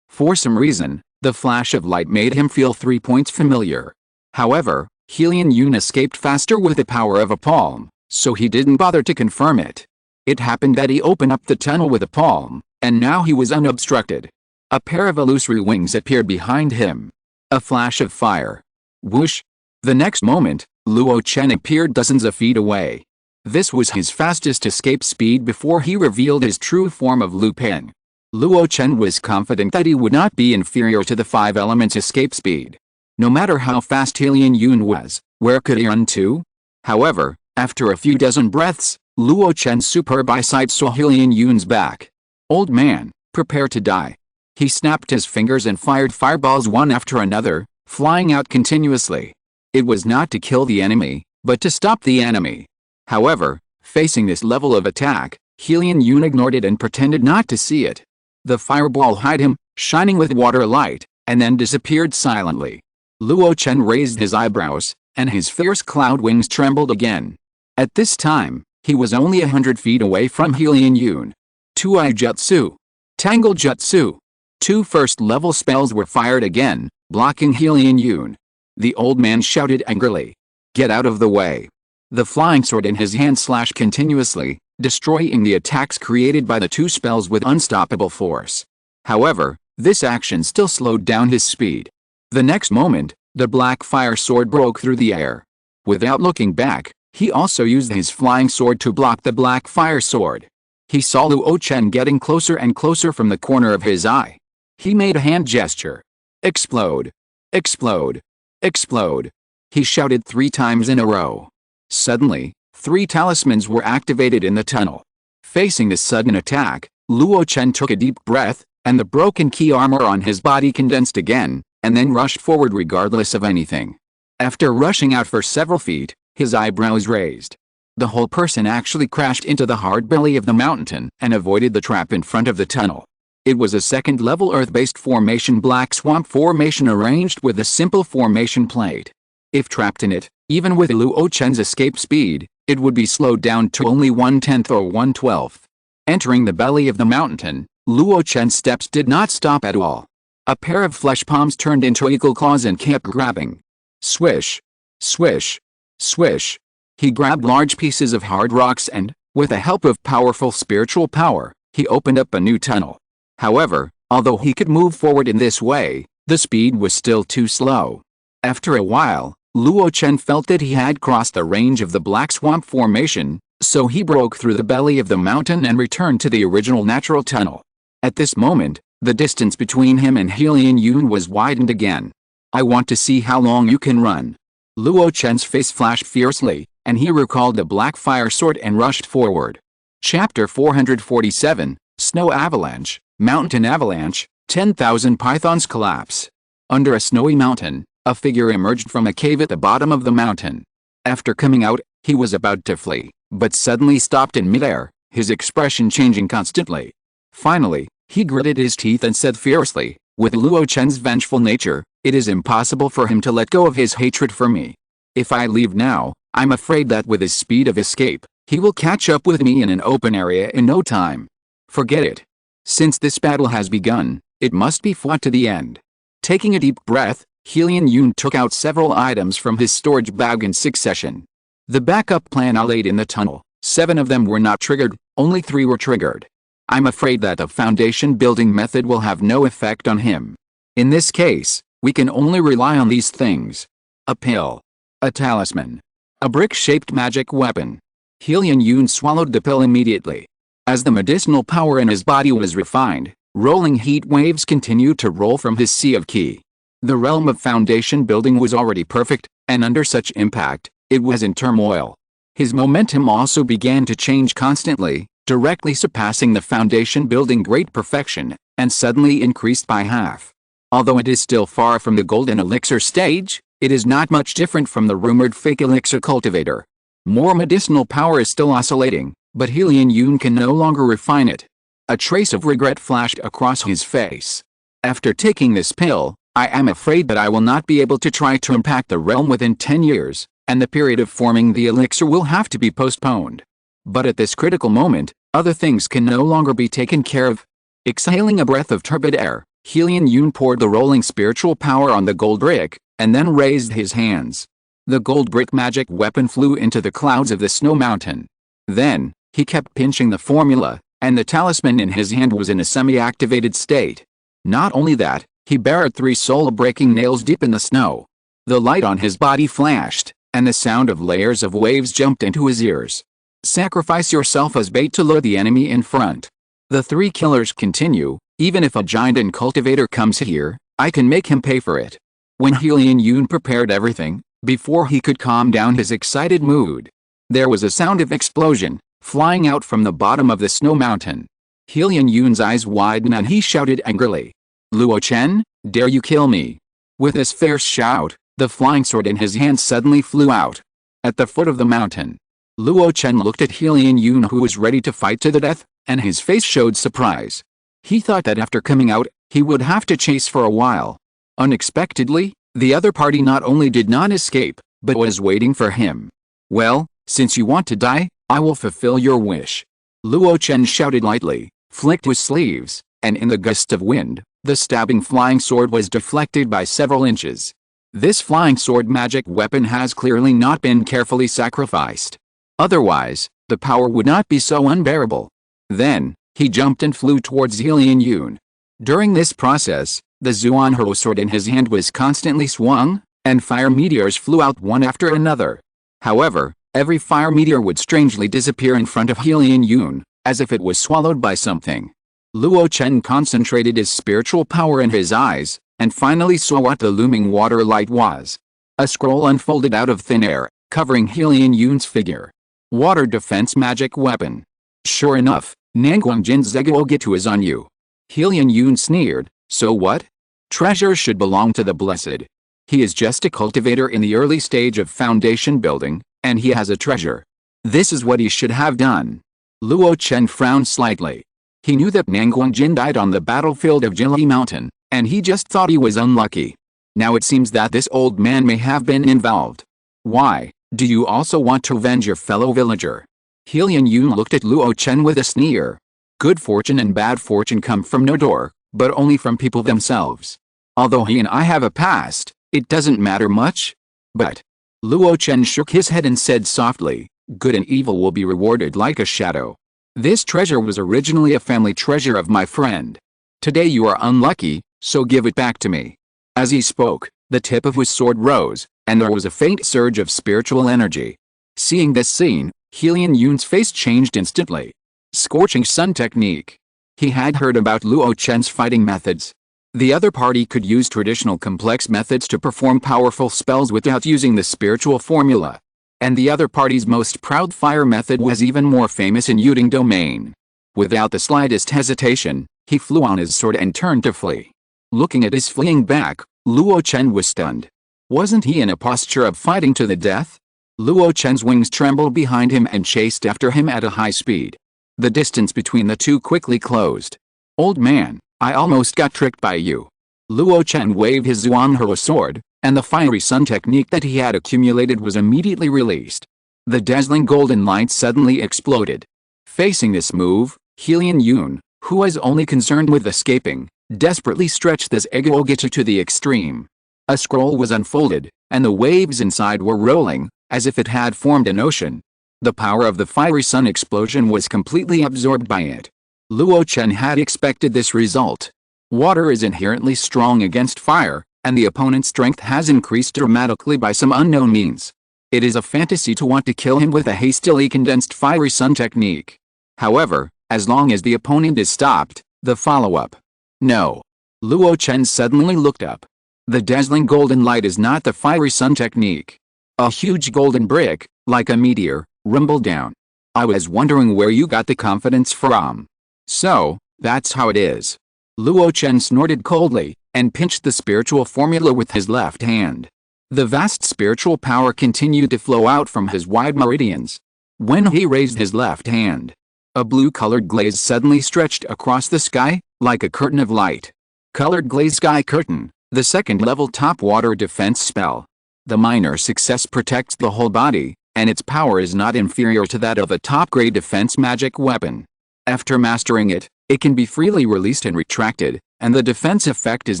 For some reason, the flash of light made him feel 3 points familiar. However, Hylian Yun escaped faster with the power of a palm, so he didn't bother to confirm it. It happened that he opened up the tunnel with a palm, and now he was unobstructed. A pair of illusory wings appeared behind him. A flash of fire. Whoosh! The next moment, Luo Chen appeared dozens of feet away. This was his fastest escape speed before he revealed his true form of Lu Ping. Luo Chen was confident that he would not be inferior to the 5 elements escape speed. No matter how fast Hylian Yun was, where could he run to? However, after a few dozen breaths, Luo Chen's superb eyesight saw Hylian Yun's back. Old man, prepare to die. He snapped his fingers and fired fireballs one after another, flying out continuously. It was not to kill the enemy, but to stop the enemy. However, facing this level of attack, Hylian Yun ignored it and pretended not to see it. The fireball hid him, shining with water light, and then disappeared silently. Luo Chen raised his eyebrows, and his fierce cloud wings trembled again. At this time, he was only 100 feet away from Hylian Yun. Tuai Jutsu. Tangle Jutsu. 2 first-level spells were fired again, blocking Hylian Yun. The old man shouted angrily. Get out of the way. The flying sword in his hand slashed continuously, destroying the attacks created by the 2 spells with unstoppable force. However, this action still slowed down his speed. The next moment, the black fire sword broke through the air. Without looking back, he also used his flying sword to block the black fire sword. He saw Luo Chen getting closer and closer from the corner of his eye. He made a hand gesture. Explode! Explode! Explode! He shouted 3 times in a row. Suddenly, 3 talismans were activated in the tunnel. Facing this sudden attack, Luo Chen took a deep breath, and the broken key armor on his body condensed again, and then rushed forward regardless of anything. After rushing out for several feet, his eyebrows raised. The whole person actually crashed into the hard belly of the mountain and avoided the trap in front of the tunnel. It was a second-level earth-based formation, black swamp formation arranged with a simple formation plate. If trapped in it, even with Luo Chen's escape speed, it would be slowed down to only 1/10 or 1/12. Entering the belly of the mountain, Luo Chen's steps did not stop at all. A pair of flesh palms turned into eagle claws and kept grabbing. Swish! Swish! Swish! He grabbed large pieces of hard rocks and, with the help of powerful spiritual power, he opened up a new tunnel. However, although he could move forward in this way, the speed was still too slow. After a while, Luo Chen felt that he had crossed the range of the black swamp formation, so he broke through the belly of the mountain and returned to the original natural tunnel. At this moment, the distance between him and Hylian Yun was widened again. I want to see how long you can run. Luo Chen's face flashed fiercely, and he recalled the black fire sword and rushed forward. Chapter 447, Snow Avalanche, Mountain Avalanche, 10,000 Pythons Collapse. Under a snowy mountain, a figure emerged from a cave at the bottom of the mountain. After coming out, he was about to flee, but suddenly stopped in midair, his expression changing constantly. Finally, he gritted his teeth and said fiercely, with Luo Chen's vengeful nature, it is impossible for him to let go of his hatred for me. If I leave now, I'm afraid that with his speed of escape, he will catch up with me in an open area in no time. Forget it. Since this battle has begun, it must be fought to the end. Taking a deep breath, Hylian Yun took out several items from his storage bag in succession. The backup plan I laid in the tunnel, 7 of them were not triggered, only 3 were triggered. I'm afraid that the foundation building method will have no effect on him. In this case, we can only rely on these things. A pill. A talisman. A brick-shaped magic weapon. Hylian Yun swallowed the pill immediately. As the medicinal power in his body was refined, rolling heat waves continued to roll from his sea of ki. The realm of foundation building was already perfect, and under such impact, it was in turmoil. His momentum also began to change constantly, directly surpassing the foundation building great perfection, and suddenly increased by half. Although it is still far from the golden elixir stage, it is not much different from the rumored fake elixir cultivator. More medicinal power is still oscillating, but Hylian Yun can no longer refine it. A trace of regret flashed across his face. After taking this pill, I am afraid that I will not be able to try to impact the realm within 10 years, and the period of forming the elixir will have to be postponed. But at this critical moment, other things can no longer be taken care of. Exhaling a breath of turbid air, Hylian Yun poured the rolling spiritual power on the gold brick, and then raised his hands. The gold brick magic weapon flew into the clouds of the snow mountain. Then, he kept pinching the formula, and the talisman in his hand was in a semi-activated state. Not only that, he buried 3 soul-breaking nails deep in the snow. The light on his body flashed, and the sound of layers of waves jumped into his ears. Sacrifice yourself as bait to lure the enemy in front. The 3 killers continue. Even if a giant and cultivator comes here, I can make him pay for it. When Hylian Yun prepared everything, before he could calm down his excited mood, there was a sound of explosion, flying out from the bottom of the snow mountain. Hylian Yun's eyes widened and he shouted angrily, "Luo Chen, dare you kill me?" With this fierce shout, the flying sword in his hand suddenly flew out. At the foot of the mountain, Luo Chen looked at Hylian Yun, who was ready to fight to the death, and his face showed surprise. He thought that after coming out, he would have to chase for a while. Unexpectedly, the other party not only did not escape, but was waiting for him. "Well, since you want to die, I will fulfill your wish." Luo Chen shouted lightly, flicked his sleeves, and in the gust of wind, the stabbing flying sword was deflected by several inches. This flying sword magic weapon has clearly not been carefully sacrificed. Otherwise, the power would not be so unbearable. Then, he jumped and flew towards Hylian Yun. During this process, the Zuanhao sword in his hand was constantly swung, and fire meteors flew out one after another. However, every fire meteor would strangely disappear in front of Hylian Yun, as if it was swallowed by something. Luo Chen concentrated his spiritual power in his eyes, and finally saw what the looming water light was. A scroll unfolded out of thin air, covering Hylian Yun's figure. Water defense magic weapon. Sure enough, Nanguangjin's Zeguogitu is on you. Hylian Yun sneered, so what? Treasure should belong to the blessed. He is just a cultivator in the early stage of foundation building, and he has a treasure. This is what he should have done. Luo Chen frowned slightly. He knew that Nanguangjin died on the battlefield of Jili Mountain, and he just thought he was unlucky. Now it seems that this old man may have been involved. Why, do you also want to avenge your fellow villager? Hylian Yun looked at Luo Chen with a sneer. Good fortune and bad fortune come from no door, but only from people themselves. Although he and I have a past, it doesn't matter much. But Luo Chen shook his head and said softly, good and evil will be rewarded like a shadow. This treasure was originally a family treasure of my friend. Today you are unlucky, so give it back to me. As he spoke, the tip of his sword rose, and there was a faint surge of spiritual energy. Seeing this scene, Hylian Yun's face changed instantly. Scorching sun technique. He had heard about Luo Chen's fighting methods. The other party could use traditional complex methods to perform powerful spells without using the spiritual formula. And the other party's most proud fire method was even more famous in Yuding domain. Without the slightest hesitation, he flew on his sword and turned to flee. Looking at his fleeing back, Luo Chen was stunned. Wasn't he in a posture of fighting to the death? Luo Chen's wings trembled behind him and chased after him at a high speed. The distance between the two quickly closed. Old man, I almost got tricked by you. Luo Chen waved his Zuanhao sword, and the fiery sun technique that he had accumulated was immediately released. The dazzling golden light suddenly exploded. Facing this move, Hylian Yun, who was only concerned with escaping, desperately stretched this Egogitu to the extreme. A scroll was unfolded, and the waves inside were rolling, as if it had formed an ocean. The power of the fiery sun explosion was completely absorbed by it. Luo Chen had expected this result. Water is inherently strong against fire, and the opponent's strength has increased dramatically by some unknown means. It is a fantasy to want to kill him with a hastily condensed fiery sun technique. However, as long as the opponent is stopped, the follow-up. No. Luo Chen suddenly looked up. The dazzling golden light is not the fiery sun technique. A huge golden brick, like a meteor, rumbled down. I was wondering where you got the confidence from. So, that's how it is. Luo Chen snorted coldly, and pinched the spiritual formula with his left hand. The vast spiritual power continued to flow out from his wide meridians. When he raised his left hand, a blue-colored glaze suddenly stretched across the sky, like a curtain of light. Colored glaze sky curtain, the second-level top water defense spell. The minor success protects the whole body, and its power is not inferior to that of a top-grade defense magic weapon. After mastering it, it can be freely released and retracted, and the defense effect is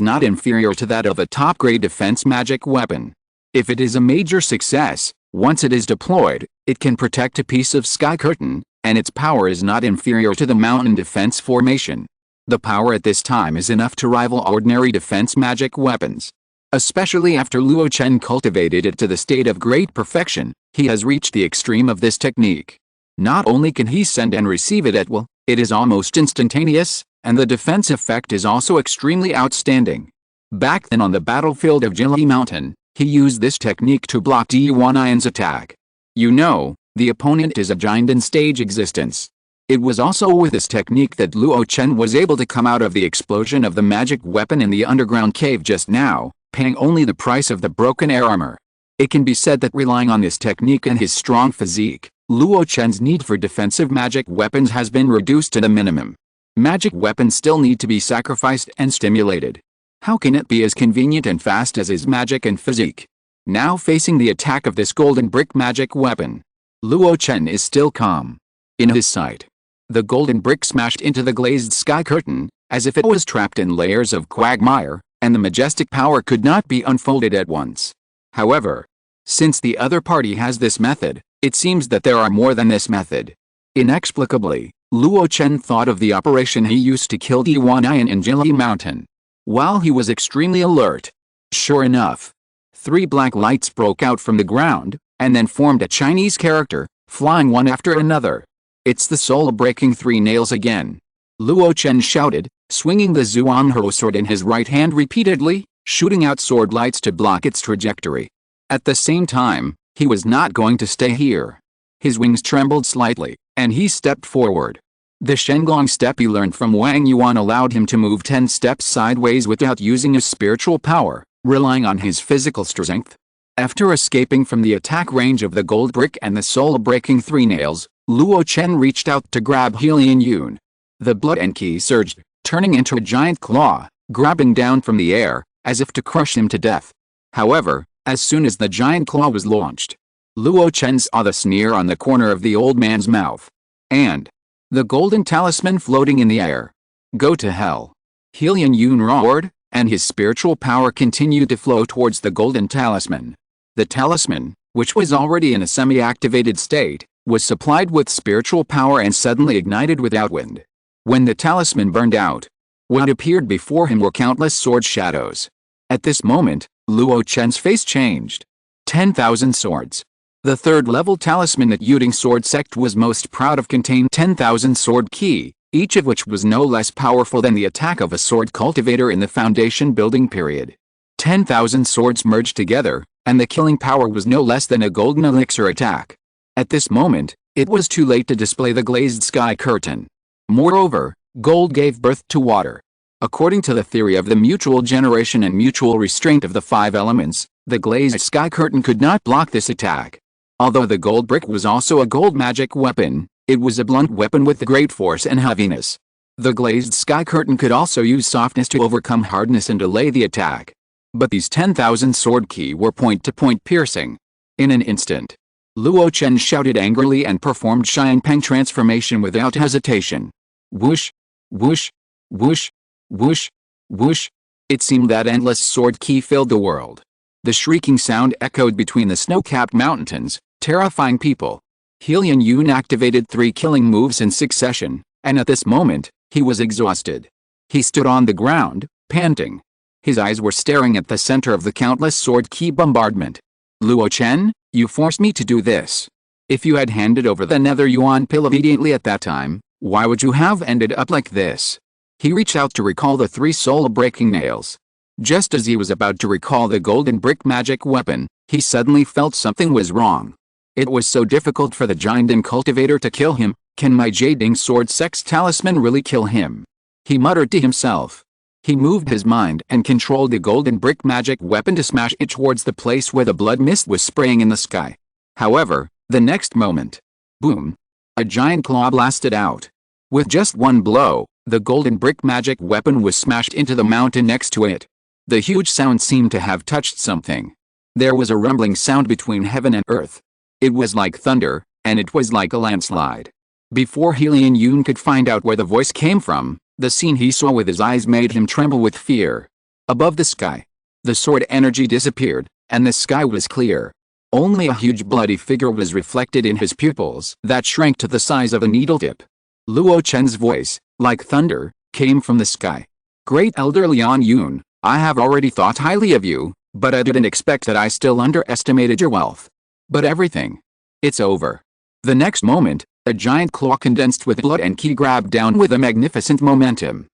not inferior to that of a top-grade defense magic weapon. If it is a major success, once it is deployed, it can protect a piece of sky curtain, and its power is not inferior to the mountain defense formation. The power at this time is enough to rival ordinary defense magic weapons. Especially after Luo Chen cultivated it to the state of great perfection, he has reached the extreme of this technique. Not only can he send and receive it at will, it is almost instantaneous, and the defense effect is also extremely outstanding. Back then on the battlefield of Jili Mountain, he used this technique to block Yuan's attack. You know, the opponent is a giant in stage existence. It was also with this technique that Luo Chen was able to come out of the explosion of the magic weapon in the underground cave just now, paying only the price of the broken armor. It can be said that relying on this technique and his strong physique, Luo Chen's need for defensive magic weapons has been reduced to the minimum. Magic weapons still need to be sacrificed and stimulated. How can it be as convenient and fast as his magic and physique? Now facing the attack of this golden brick magic weapon, Luo Chen is still calm. In his sight, the golden brick smashed into the glazed sky curtain, as if it was trapped in layers of quagmire, and the majestic power could not be unfolded at once. However, since the other party has this method, it seems that there are more than this method. Inexplicably, Luo Chen thought of the operation he used to kill Yuan in Jili Mountain. While he was extremely alert, sure enough, 3 black lights broke out from the ground, and then formed a Chinese character, flying one after another. It's the soul-breaking 3 nails again. Luo Chen shouted, swinging the Zuanhou sword in his right hand repeatedly, shooting out sword lights to block its trajectory. At the same time, he was not going to stay here. His wings trembled slightly, and he stepped forward. The Shenglong step he learned from Wang Yuan allowed him to move 10 steps sideways without using his spiritual power, relying on his physical strength. After escaping from the attack range of the gold brick and the soul-breaking 3 nails, Luo Chen reached out to grab Helian Yun. The blood and ki surged, turning into a giant claw, grabbing down from the air, as if to crush him to death. However, as soon as the giant claw was launched, Luo Chen saw the sneer on the corner of the old man's mouth. And the golden talisman floating in the air. Go to hell. Helian Yun roared, and his spiritual power continued to flow towards the golden talisman. The talisman, which was already in a semi-activated state, was supplied with spiritual power and suddenly ignited without wind. When the talisman burned out, what appeared before him were countless sword shadows. At this moment, Luo Chen's face changed. 10,000 swords. The 3rd-level talisman that Yuding Sword Sect was most proud of contained 10,000 sword ki, each of which was no less powerful than the attack of a sword cultivator in the foundation building period. 10,000 swords merged together, and the killing power was no less than a golden elixir attack. At this moment, it was too late to display the glazed sky curtain. Moreover, gold gave birth to water. According to the theory of the mutual generation and mutual restraint of the 5 elements, the glazed sky curtain could not block this attack. Although the gold brick was also a gold magic weapon, it was a blunt weapon with great force and heaviness. The glazed sky curtain could also use softness to overcome hardness and delay the attack. But these 10,000 sword ki were point-to-point piercing. In an instant, Luo Chen shouted angrily and performed Xianpeng transformation without hesitation. Whoosh, whoosh, whoosh, whoosh, whoosh. It seemed that endless sword ki filled the world. The shrieking sound echoed between the snow-capped mountains, terrifying people. Helian Yun activated 3 killing moves in succession, and at this moment, he was exhausted. He stood on the ground, panting. His eyes were staring at the center of the countless sword ki bombardment. Luo Chen, you forced me to do this. If you had handed over the Nether Yuan Pill immediately at that time, why would you have ended up like this? He reached out to recall the 3 soul-breaking nails. Just as he was about to recall the golden brick magic weapon, he suddenly felt something was wrong. It was so difficult for the giant and cultivator to kill him. Can my Jading Sword Sect's talisman really kill him? He muttered to himself. He moved his mind and controlled the golden brick magic weapon to smash it towards the place where the blood mist was spraying in the sky. However, the next moment, boom, a giant claw blasted out. With just one blow, the golden brick magic weapon was smashed into the mountain next to it. The huge sound seemed to have touched something. There was a rumbling sound between heaven and earth. It was like thunder, and it was like a landslide. Before Helian Yun could find out where the voice came from, The scene he saw with his eyes made him tremble with fear. Above the sky, the sword energy disappeared, and the sky was clear. Only a huge bloody figure was reflected in his pupils that shrank to the size of a needle tip. Luo Chen's voice, like thunder, came from the sky. Great Elder Lian Yun, I have already thought highly of you, but I didn't expect that I still underestimated your wealth. But everything. It's over. The next moment, a giant claw condensed with blood and ki grabbed down with a magnificent momentum.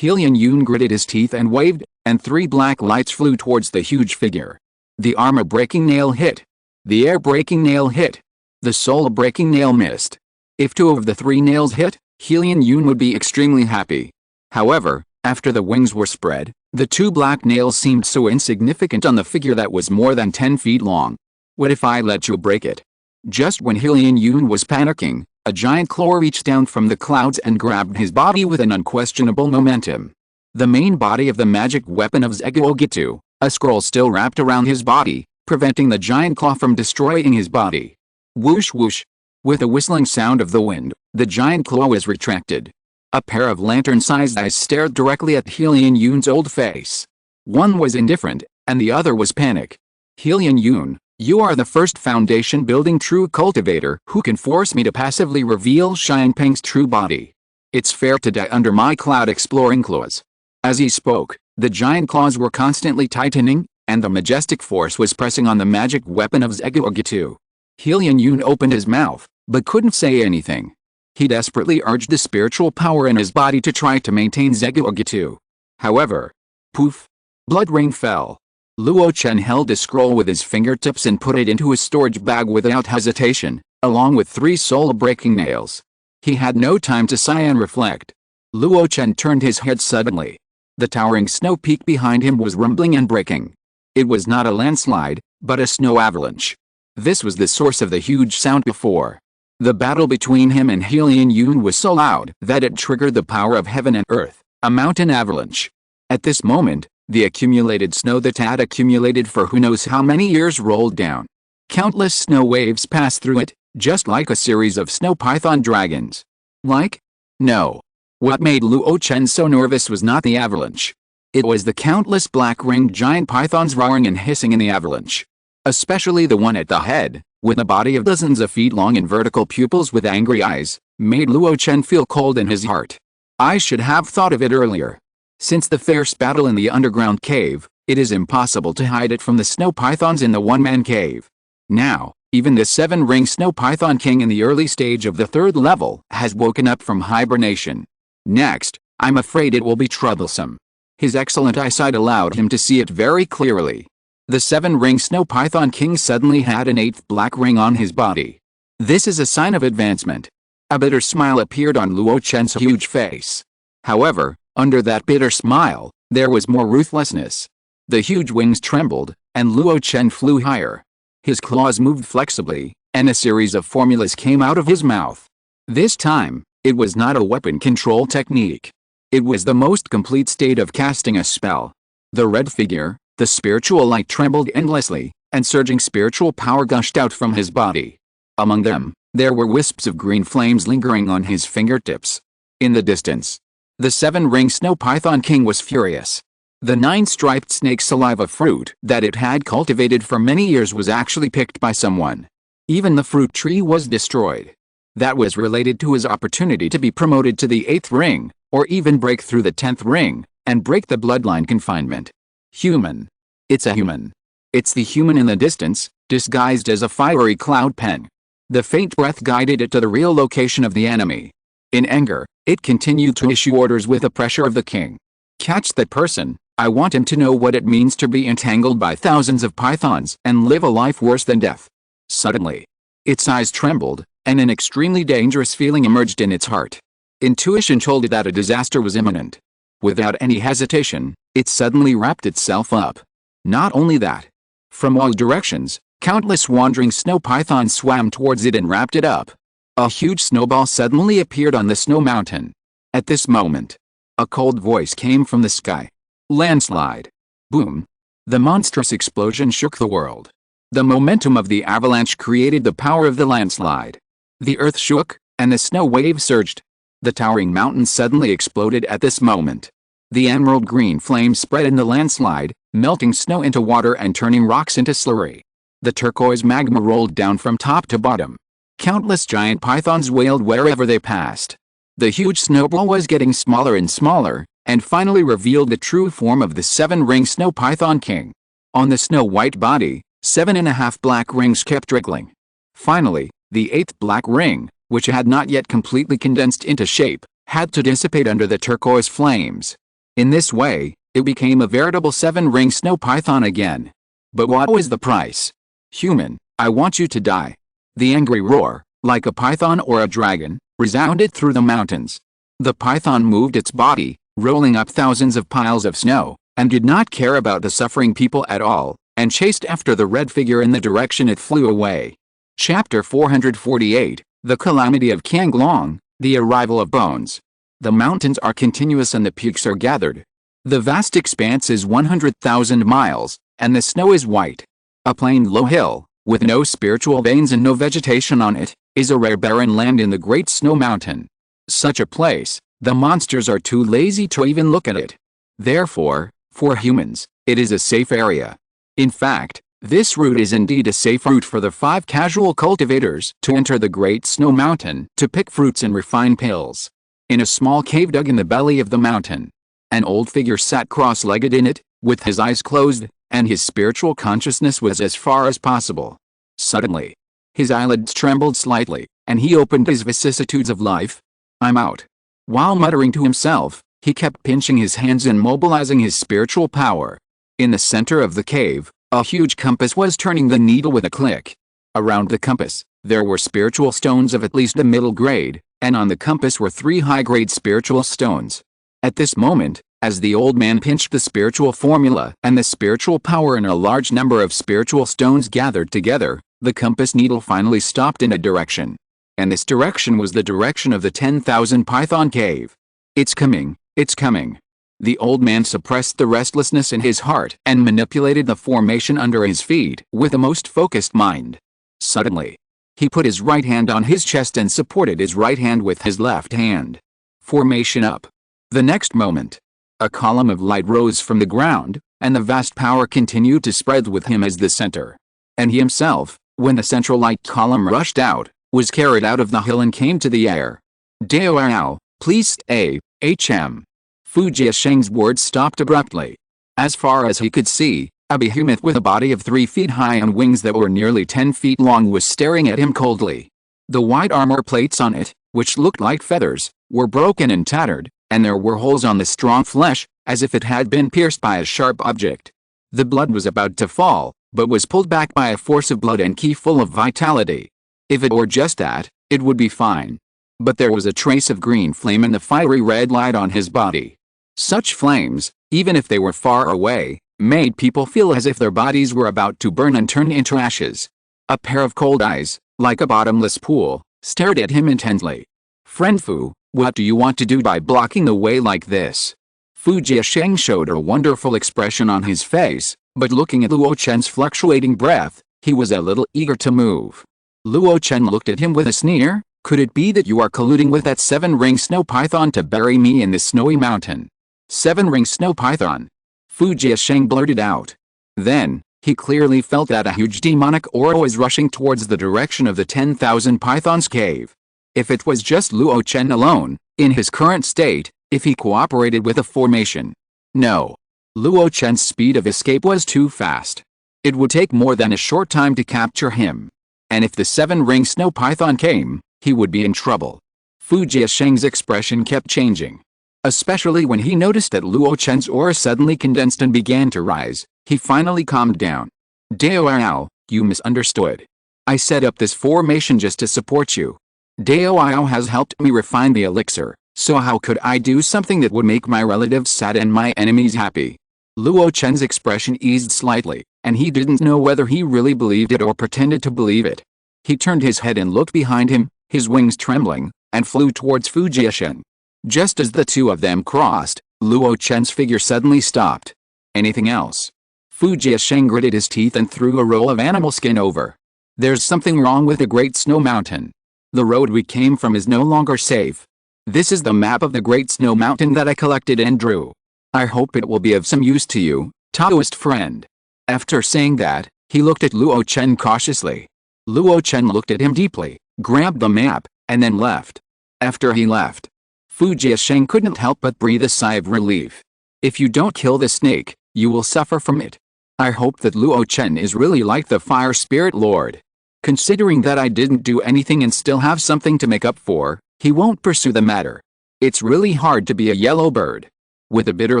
Lian Yun gritted his teeth and waved, and 3 black lights flew towards the huge figure. The armor-breaking nail hit. The air-breaking nail hit. The soul-breaking nail missed. If 2 of the 3 nails hit, Lian Yun would be extremely happy. However, after the wings were spread, the 2 black nails seemed so insignificant on the figure that was more than 10 feet long. What if I let you break it? Just when Lian Yun was panicking, a giant claw reached down from the clouds and grabbed his body with an unquestionable momentum. The main body of the magic weapon of Zeguogitu, a scroll still wrapped around his body, preventing the giant claw from destroying his body. Whoosh whoosh. With a whistling sound of the wind, the giant claw was retracted. A pair of lantern-sized eyes stared directly at Lian Yun's old face. One was indifferent, and the other was panic. Lian Yun, you are the first foundation-building true cultivator who can force me to passively reveal Xiangpeng's true body. It's fair to die under my cloud-exploring claws. As he spoke, the giant claws were constantly tightening, and the majestic force was pressing on the magic weapon of Zeguogitu. Lian Yun opened his mouth, but couldn't say anything. He desperately urged the spiritual power in his body to try to maintain Zeguogitu. However, poof! Blood rain fell. Luo Chen held a scroll with his fingertips and put it into his storage bag without hesitation, along with 3 soul-breaking nails. He had no time to sigh and reflect. Luo Chen turned his head suddenly. The towering snow peak behind him was rumbling and breaking. It was not a landslide, but a snow avalanche. This was the source of the huge sound before. The battle between him and Lian Yun was so loud that it triggered the power of heaven and earth, a mountain avalanche. At this moment, the accumulated snow that had accumulated for who knows how many years rolled down. Countless snow waves passed through it, just like a series of snow python dragons. Like? No. What made Luo Chen so nervous was not the avalanche. It was the countless black-ringed giant pythons roaring and hissing in the avalanche. Especially the one at the head, with a body of dozens of feet long and vertical pupils with angry eyes, made Luo Chen feel cold in his heart. I should have thought of it earlier. Since the fierce battle in the underground cave, it is impossible to hide it from the snow pythons in the one-man cave. Now, even the 7-ring snow python king in the early stage of the 3rd level has woken up from hibernation. Next, I'm afraid it will be troublesome. His excellent eyesight allowed him to see it very clearly. The 7-ring snow python king suddenly had an 8th black ring on his body. This is a sign of advancement. A bitter smile appeared on Luo Chen's huge face. However, under that bitter smile, there was more ruthlessness. The huge wings trembled, and Luo Chen flew higher. His claws moved flexibly, and a series of formulas came out of his mouth. This time, it was not a weapon control technique. It was the most complete state of casting a spell. The red figure, the spiritual light trembled endlessly, and surging spiritual power gushed out from his body. Among them, there were wisps of green flames lingering on his fingertips. In the distance, the 7-ring snow python king was furious. The 9-striped snake saliva fruit that it had cultivated for many years was actually picked by someone. Even the fruit tree was destroyed. That was related to his opportunity to be promoted to the 8th ring, or even break through the 10th ring, and break the bloodline confinement. Human. It's a human. It's the human in the distance, disguised as a fiery cloud pen. The faint breath guided it to the real location of the enemy. In anger, it continued to issue orders with the pressure of the king. Catch that person. I want him to know what it means to be entangled by thousands of pythons and live a life worse than death. Suddenly, its eyes trembled, and an extremely dangerous feeling emerged in its heart. Intuition told it that a disaster was imminent. Without any hesitation, it suddenly wrapped itself up. Not only that. From all directions, countless wandering snow pythons swam towards it and wrapped it up. A huge snowball suddenly appeared on the snow mountain. At this moment, a cold voice came from the sky. Landslide. Boom. The monstrous explosion shook the world. The momentum of the avalanche created the power of the landslide. The earth shook, and the snow wave surged. The towering mountain suddenly exploded at this moment. The emerald green flames spread in the landslide, melting snow into water and turning rocks into slurry. The turquoise magma rolled down from top to bottom. Countless giant pythons wailed wherever they passed. The huge snowball was getting smaller and smaller, and finally revealed the true form of the 7-ring snow python king. On the snow-white body, 7.5 black rings kept wriggling. Finally, the 8th black ring, which had not yet completely condensed into shape, had to dissipate under the turquoise flames. In this way, it became a veritable 7-ring snow python again. But what was the price? Human, I want you to die. The angry roar, like a python or a dragon, resounded through the mountains. The python moved its body, rolling up thousands of piles of snow, and did not care about the suffering people at all, and chased after the red figure in the direction it flew away. Chapter 448, The Calamity of Qianglong, The Arrival of Bones. The mountains are continuous and the peaks are gathered. The vast expanse is 100,000 miles, and the snow is white. A plain low hill, with no spiritual veins and no vegetation on it, is a rare barren land in the Great Snow Mountain. Such a place, the monsters are too lazy to even look at it. Therefore, for humans, it is a safe area. In fact, this route is indeed a safe route for the 5 casual cultivators to enter the Great Snow Mountain to pick fruits and refine pills. In a small cave dug in the belly of the mountain, an old figure sat cross-legged in it, with his eyes closed, and his spiritual consciousness was as far as possible. Suddenly, his eyelids trembled slightly, and he opened his vicissitudes of life. I'm out. While muttering to himself, he kept pinching his hands and mobilizing his spiritual power. In the center of the cave, a huge compass was turning the needle with a click. Around the compass, there were spiritual stones of at least the middle grade, and on the compass were 3 high-grade spiritual stones. At this moment, as the old man pinched the spiritual formula and the spiritual power in a large number of spiritual stones gathered together, the compass needle finally stopped in a direction. And this direction was the direction of the 10,000 Python cave. It's coming, it's coming. The old man suppressed the restlessness in his heart and manipulated the formation under his feet with a most focused mind. Suddenly, he put his right hand on his chest and supported his right hand with his left hand. Formation up. The next moment, a column of light rose from the ground, and the vast power continued to spread with him as the center. And he himself, when the central light column rushed out, was carried out of the hill and came to the air. Dao, please stay, HM. Fu Jiasheng's words stopped abruptly. As far as he could see, a behemoth with a body of 3 feet high and wings that were nearly 10 feet long was staring at him coldly. The white armor plates on it, which looked like feathers, were broken and tattered, and there were holes on the strong flesh, as if it had been pierced by a sharp object. The blood was about to fall, but was pulled back by a force of blood and ki full of vitality. If it were just that, it would be fine. But there was a trace of green flame in the fiery red light on his body. Such flames, even if they were far away, made people feel as if their bodies were about to burn and turn into ashes. A pair of cold eyes, like a bottomless pool, stared at him intently. Friend Fu, what do you want to do by blocking the way like this? Fu Jiasheng showed a wonderful expression on his face, but looking at Luo Chen's fluctuating breath, he was a little eager to move. Luo Chen looked at him with a sneer. Could it be that you are colluding with that 7-ring snow python to bury me in this snowy mountain? 7-ring snow python? Fu Jiasheng blurted out. Then, he clearly felt that a huge demonic aura was rushing towards the direction of the 10,000 pythons cave. If it was just Luo Chen alone, in his current state, if he cooperated with the formation. No. Luo Chen's speed of escape was too fast. It would take more than a short time to capture him. And if the 7-ring snow python came, he would be in trouble. Fu Jiasheng's expression kept changing. Especially when he noticed that Luo Chen's aura suddenly condensed and began to rise, he finally calmed down. Dao, you misunderstood. I set up this formation just to support you. Dao has helped me refine the elixir, so how could I do something that would make my relatives sad and my enemies happy? Luo Chen's expression eased slightly, and he didn't know whether he really believed it or pretended to believe it. He turned his head and looked behind him, his wings trembling, and flew towards Fu Jiasheng. Just as the two of them crossed, Luo Chen's figure suddenly stopped. Anything else? Fu Jiasheng gritted his teeth and threw a roll of animal skin over. There's something wrong with the Great Snow Mountain. The road we came from is no longer safe. This is the map of the Great Snow Mountain that I collected and drew. I hope it will be of some use to you, Taoist friend." After saying that, he looked at Luo Chen cautiously. Luo Chen looked at him deeply, grabbed the map, and then left. After he left, Fu Jiasheng couldn't help but breathe a sigh of relief. If you don't kill the snake, you will suffer from it. I hope that Luo Chen is really like the Fire Spirit Lord. Considering that I didn't do anything and still have something to make up for, he won't pursue the matter. It's really hard to be a yellow bird. With a bitter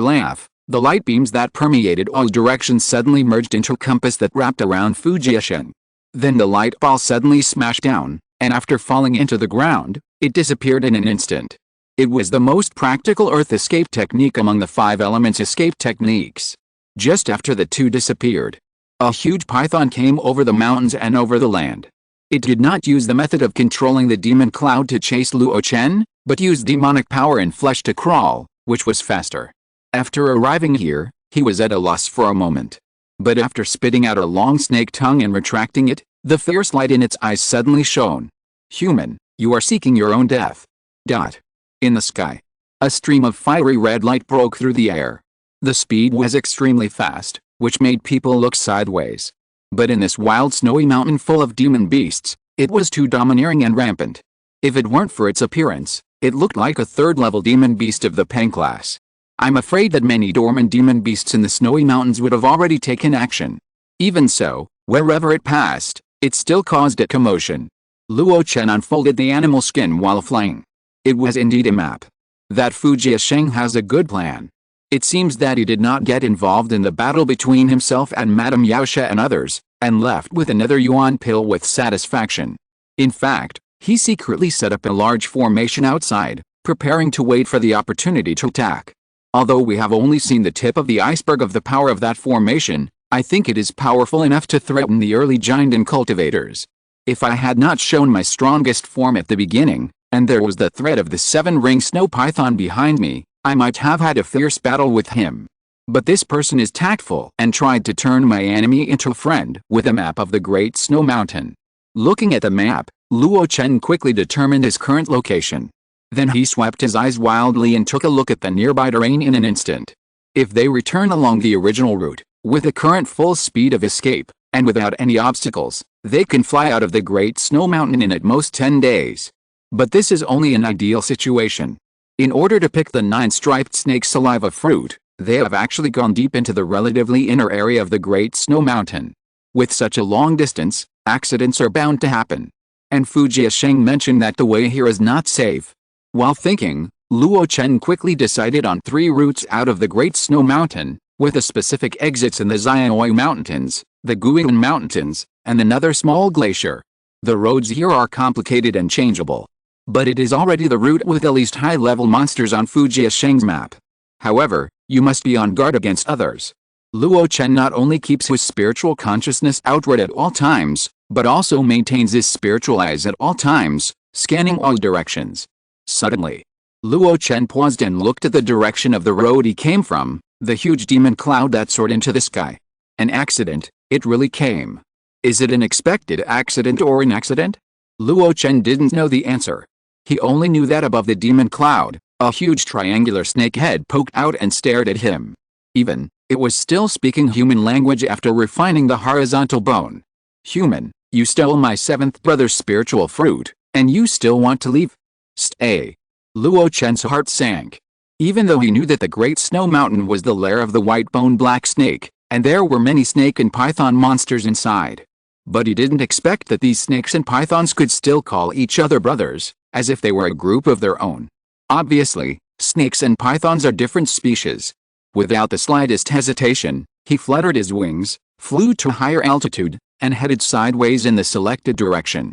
laugh, the light beams that permeated all directions suddenly merged into a compass that wrapped around Fu Jiasheng. Then the light ball suddenly smashed down, and after falling into the ground, it disappeared in an instant. It was the most practical earth escape technique among the 5 elements escape techniques. Just after the two disappeared, a huge python came over the mountains and over the land. It did not use the method of controlling the demon cloud to chase Luo Chen, but used demonic power and flesh to crawl, which was faster. After arriving here, he was at a loss for a moment. But after spitting out a long snake tongue and retracting it, the fierce light in its eyes suddenly shone. "Human, you are seeking your own death." In the sky, a stream of fiery red light broke through the air. The speed was extremely fast, which made people look sideways. But in this wild snowy mountain full of demon beasts, it was too domineering and rampant. If it weren't for its appearance, it looked like a third-level demon beast of the Peng class. I'm afraid that many dormant demon beasts in the snowy mountains would have already taken action. Even so, wherever it passed, it still caused a commotion. Luo Chen unfolded the animal skin while flying. It was indeed a map. That Fu Jiasheng has a good plan. It seems that he did not get involved in the battle between himself and Madame Yaosha and others, and left with another yuan pill with satisfaction. In fact, he secretly set up a large formation outside, preparing to wait for the opportunity to attack. Although we have only seen the tip of the iceberg of the power of that formation, I think it is powerful enough to threaten the early giant and cultivators. If I had not shown my strongest form at the beginning, and there was the threat of the 7-ring snow python behind me, I might have had a fierce battle with him. But this person is tactful and tried to turn my enemy into a friend with a map of the Great Snow Mountain. Looking at the map, Luo Chen quickly determined his current location. Then he swept his eyes wildly and took a look at the nearby terrain in an instant. If they return along the original route, with a current full speed of escape, and without any obstacles, they can fly out of the Great Snow Mountain in at most 10 days. But this is only an ideal situation. In order to pick the 9-striped snake saliva fruit, they have actually gone deep into the relatively inner area of the Great Snow Mountain. With such a long distance, accidents are bound to happen. And Fu Jiasheng mentioned that the way here is not safe. While thinking, Luo Chen quickly decided on 3 routes out of the Great Snow Mountain, with the specific exits in the Xianoi Mountains, the Guiyuan Mountains, and another small glacier. The roads here are complicated and changeable. But it is already the route with the least high-level monsters on Fu Jiasheng's map. However, you must be on guard against others. Luo Chen not only keeps his spiritual consciousness outward at all times, but also maintains his spiritual eyes at all times, scanning all directions. Suddenly, Luo Chen paused and looked at the direction of the road he came from, the huge demon cloud that soared into the sky. An accident, it really came. Is it an expected accident or an accident? Luo Chen didn't know the answer. He only knew that above the demon cloud, a huge triangular snake head poked out and stared at him. It was still speaking human language after refining the horizontal bone. "Human, you stole my 7th brother's spiritual fruit, and you still want to leave? Stay." Luo Chen's heart sank. Even though he knew that the Great Snow Mountain was the lair of the white-boned black snake, and there were many snake and python monsters inside. But he didn't expect that these snakes and pythons could still call each other brothers, as if they were a group of their own. Obviously, snakes and pythons are different species. Without the slightest hesitation, he fluttered his wings, flew to higher altitude, and headed sideways in the selected direction.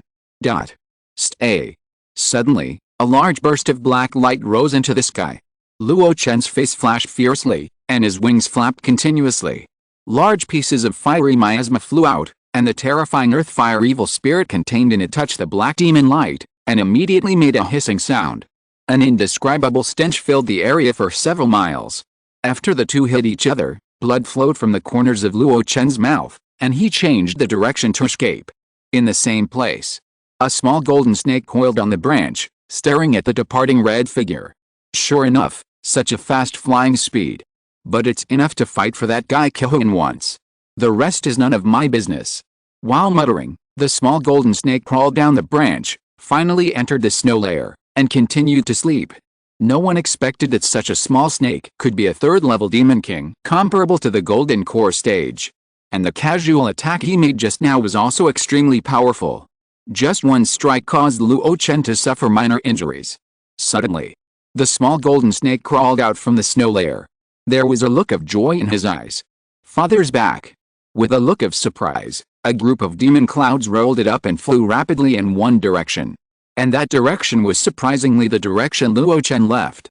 Stay. Suddenly, a large burst of black light rose into the sky. Luo Chen's face flashed fiercely, and his wings flapped continuously. Large pieces of fiery miasma flew out, and the terrifying earth fire evil spirit contained in it touched the black demon light, and immediately made a hissing sound. An indescribable stench filled the area for several miles. After the two hit each other, blood flowed from the corners of Luo Chen's mouth, and he changed the direction to escape. In the same place, a small golden snake coiled on the branch, staring at the departing red figure. Sure enough, such a fast flying speed. But it's enough to fight for that guy Kihoan once. The rest is none of my business. While muttering, the small golden snake crawled down the branch, finally entered the snow layer, and continued to sleep. No one expected that such a small snake could be a third-level demon king comparable to the golden core stage. And the casual attack he made just now was also extremely powerful. Just one strike caused Luo Chen to suffer minor injuries. Suddenly, the small golden snake crawled out from the snow layer. There was a look of joy in his eyes. Father's back. With a look of surprise, a group of demon clouds rolled it up and flew rapidly in one direction. And that direction was surprisingly the direction Luo Chen left.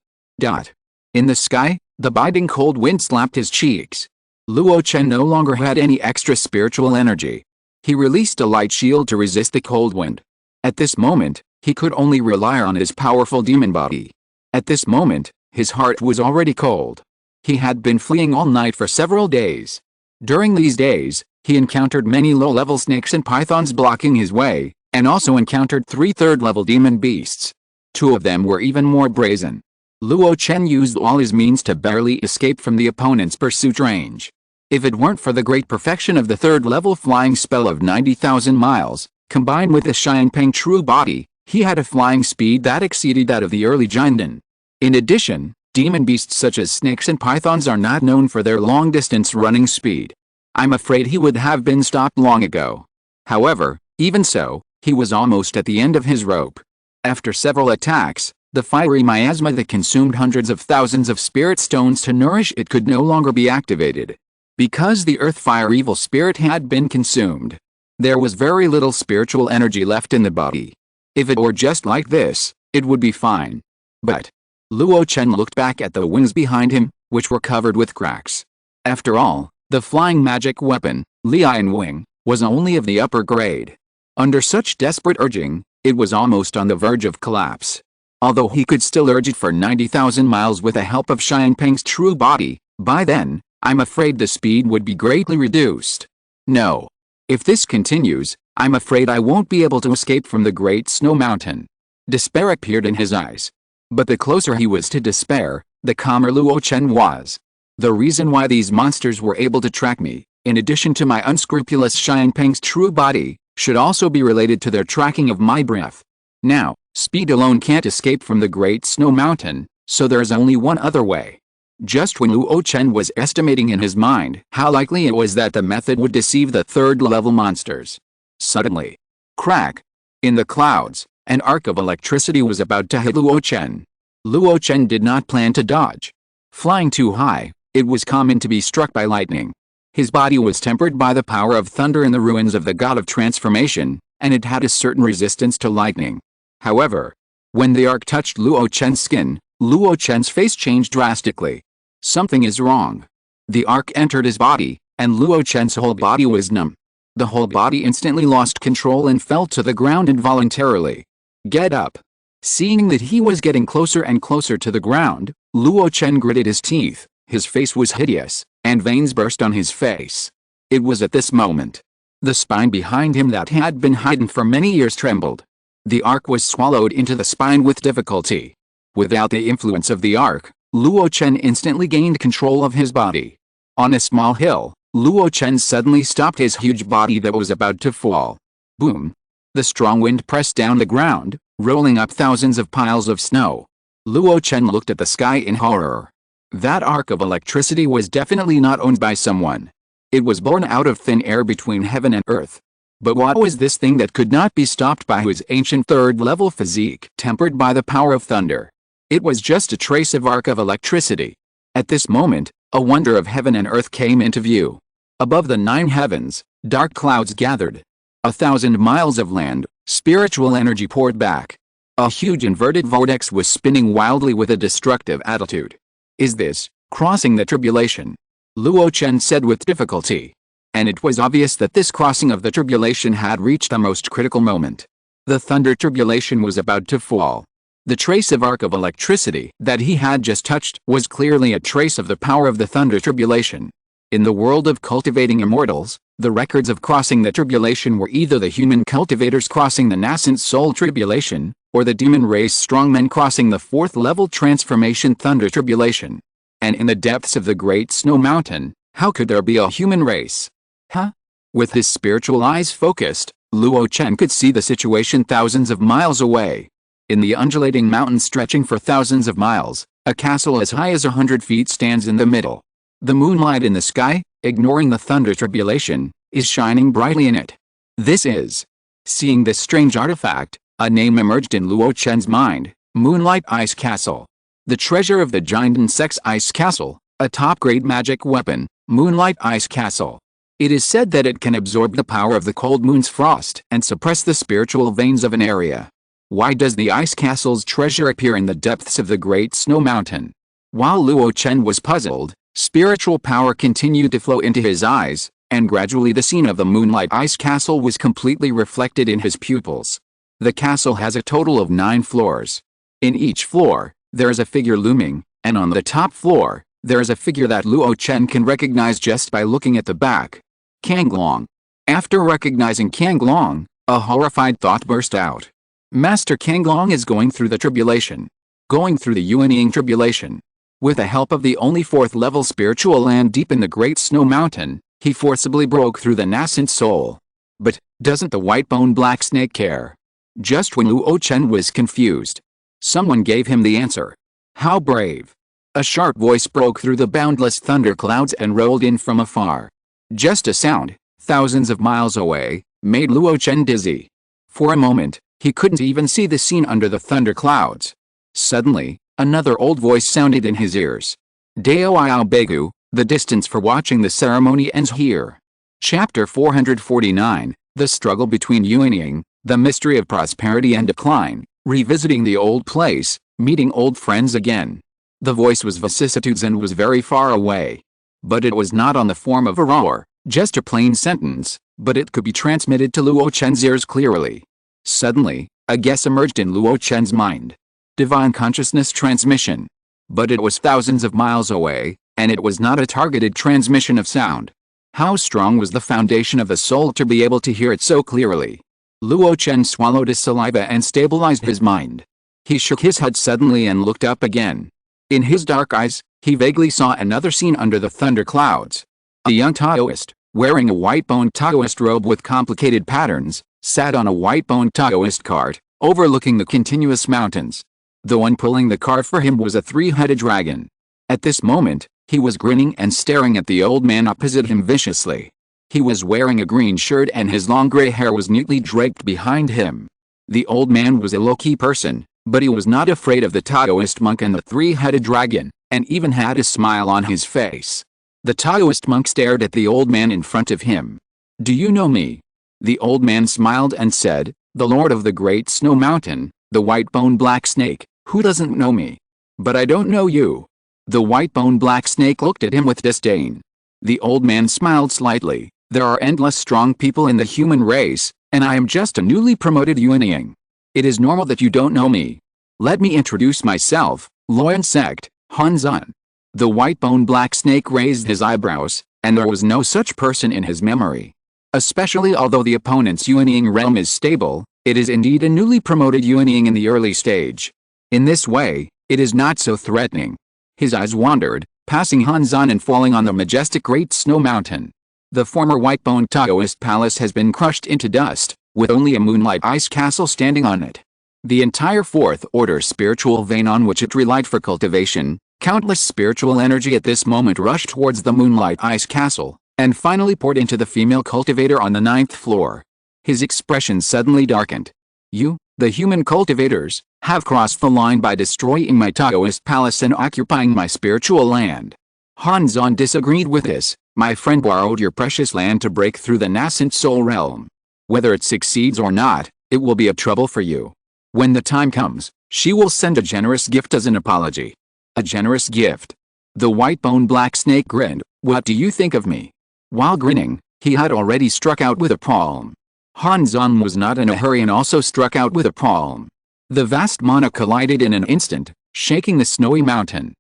In the sky, the biting cold wind slapped his cheeks. Luo Chen no longer had any extra spiritual energy. He released a light shield to resist the cold wind. At this moment, he could only rely on his powerful demon body. At this moment, his heart was already cold. He had been fleeing all night for several days. During these days, he encountered many low-level snakes and pythons blocking his way, and also encountered 3 third-level demon beasts. 2 of them were even more brazen. Luo Chen used all his means to barely escape from the opponent's pursuit range. If it weren't for the great perfection of the third-level flying spell of 90,000 miles, combined with the Xianpeng true body, he had a flying speed that exceeded that of the early Jinden. In addition, demon beasts such as snakes and pythons are not known for their long-distance running speed. I'm afraid he would have been stopped long ago. However, even so, he was almost at the end of his rope. After several attacks, the fiery miasma that consumed hundreds of thousands of spirit stones to nourish it could no longer be activated. Because the earth fire evil spirit had been consumed, there was very little spiritual energy left in the body. If it were just like this, it would be fine. But Luo Chen looked back at the wings behind him, which were covered with cracks. After all, the flying magic weapon, Lion Wing, was only of the upper grade. Under such desperate urging, it was almost on the verge of collapse. Although he could still urge it for 90,000 miles with the help of Xianpeng's true body, by then, I'm afraid the speed would be greatly reduced. No. If this continues, I'm afraid I won't be able to escape from the Great Snow Mountain. Despair appeared in his eyes. But the closer he was to despair, the calmer Luo Chen was. The reason why these monsters were able to track me, in addition to my unscrupulous Xianpeng's true body, should also be related to their tracking of my breath. Now, speed alone can't escape from the Great Snow Mountain, so there's only one other way. Just when Luo Chen was estimating in his mind how likely it was that the method would deceive the third-level monsters, suddenly, crack! In the clouds, an arc of electricity was about to hit Luo Chen. Luo Chen did not plan to dodge. Flying too high, it was common to be struck by lightning. His body was tempered by the power of thunder in the ruins of the god of transformation, and it had a certain resistance to lightning. However, when the arc touched Luo Chen's skin, Luo Chen's face changed drastically. Something is wrong. The arc entered his body, and Luo Chen's whole body was numb. The whole body instantly lost control and fell to the ground involuntarily. Get up! Seeing that he was getting closer and closer to the ground, Luo Chen gritted his teeth. His face was hideous, and veins burst on his face. It was at this moment. The spine behind him that had been hidden for many years trembled. The arc was swallowed into the spine with difficulty. Without the influence of the arc, Luo Chen instantly gained control of his body. On a small hill, Luo Chen suddenly stopped his huge body that was about to fall. Boom! The strong wind pressed down the ground, rolling up thousands of piles of snow. Luo Chen looked at the sky in horror. That arc of electricity was definitely not owned by someone. It was born out of thin air between heaven and earth. But what was this thing that could not be stopped by his ancient third-level physique, tempered by the power of thunder? It was just a trace of arc of electricity. At this moment, a wonder of heaven and earth came into view. Above the 9 heavens, dark clouds gathered. 1,000 miles of land, spiritual energy poured back. A huge inverted vortex was spinning wildly with a destructive attitude. Is this crossing the tribulation? Luo Chen said with difficulty. And it was obvious that this crossing of the tribulation had reached the most critical moment. The thunder tribulation was about to fall. The trace of arc of electricity that he had just touched was clearly a trace of the power of the thunder tribulation. In the world of cultivating immortals, The records of crossing the tribulation were either the human cultivators crossing the nascent soul tribulation, or the demon race strongmen crossing the 4th level transformation thunder tribulation. And in the depths of the great snow mountain, how could there be a human race? Huh? With his spiritual eyes focused, Luo Chen could see the situation thousands of miles away. In the undulating mountains stretching for thousands of miles, a castle as high as 100 feet stands in the middle. The moonlight in the sky, ignoring the thunder tribulation, is shining brightly in it. This is. Seeing this strange artifact, a name emerged in Luo Chen's mind: Moonlight Ice Castle. The treasure of the giant sect's ice castle, a top-grade magic weapon, Moonlight Ice Castle. It is said that it can absorb the power of the cold moon's frost and suppress the spiritual veins of an area. Why does the ice castle's treasure appear in the depths of the great snow mountain? While Luo Chen was puzzled, spiritual power continued to flow into his eyes, and gradually the scene of the Moonlight Ice Castle was completely reflected in his pupils. The castle has a total of 9 floors. In each floor, there is a figure looming, and on the top floor, there is a figure that Luo Chen can recognize just by looking at the back. Kanglong. After recognizing Kanglong, a horrified thought burst out. Master Kanglong is going through the tribulation. Going through the Yuanying tribulation. With the help of the only 4th level spiritual land deep in the Great Snow Mountain, he forcibly broke through the nascent soul. But, doesn't the white-boned black snake care? Just when Luo Chen was confused, someone gave him the answer. How brave! A sharp voice broke through the boundless thunder clouds and rolled in from afar. Just a sound, thousands of miles away, made Luo Chen dizzy. For a moment, he couldn't even see the scene under the thunder clouds. Suddenly, another old voice sounded in his ears. Dao Bigu, the distance for watching the ceremony ends here. Chapter 449, The Struggle Between Yuanying, The Mystery of Prosperity and Decline, Revisiting the Old Place, Meeting Old Friends Again. The voice was vicissitudes and was very far away. But it was not on the form of a roar, just a plain sentence, but it could be transmitted to Luo Chen's ears clearly. Suddenly, a guess emerged in Luo Chen's mind. Divine consciousness transmission. But it was thousands of miles away, and it was not a targeted transmission of sound. How strong was the foundation of the soul to be able to hear it so clearly? Luo Chen swallowed his saliva and stabilized his mind. He shook his head suddenly and looked up again. In his dark eyes, he vaguely saw another scene under the thunder clouds. A young Taoist, wearing a white-boned Taoist robe with complicated patterns, sat on a white-boned Taoist cart, overlooking the continuous mountains. The one pulling the cart for him was a 3-headed dragon. At this moment, he was grinning and staring at the old man opposite him viciously. He was wearing a green shirt and his long gray hair was neatly draped behind him. The old man was a low-key person, but he was not afraid of the Taoist monk and the 3-headed dragon, and even had a smile on his face. The Taoist monk stared at the old man in front of him. "Do you know me?" The old man smiled and said, "The Lord of the Great Snow Mountain, the white-boned black snake, who doesn't know me? But I don't know you." The white-boned black snake looked at him with disdain. The old man smiled slightly. "There are endless strong people in the human race, and I am just a newly promoted Yuanying. It is normal that you don't know me. Let me introduce myself, Loyan sect, Hanzan." The white-boned black snake raised his eyebrows, and there was no such person in his memory. Especially although the opponent's Yuanying realm is stable, it is indeed a newly promoted Yuanying in the early stage. In this way, it is not so threatening. His eyes wandered, passing Hanzan and falling on the majestic Great Snow Mountain. The former white-boned Taoist palace has been crushed into dust, with only a Moonlight Ice Castle standing on it. The entire 4th order spiritual vein on which it relied for cultivation, countless spiritual energy at this moment rushed towards the Moonlight Ice Castle, and finally poured into the female cultivator on the 9th floor. His expression suddenly darkened. "You, the human cultivators, have crossed the line by destroying my Taoist palace and occupying my spiritual land." Hanzan disagreed with this. "My friend borrowed your precious land to break through the nascent soul realm. Whether it succeeds or not, it will be a trouble for you. When the time comes, she will send a generous gift as an apology." "A generous gift?" The white-boned black snake grinned. "What do you think of me?" While grinning, he had already struck out with a palm. Hanzan was not in a hurry and also struck out with a palm. The vast mana collided in an instant, shaking the snowy mountain.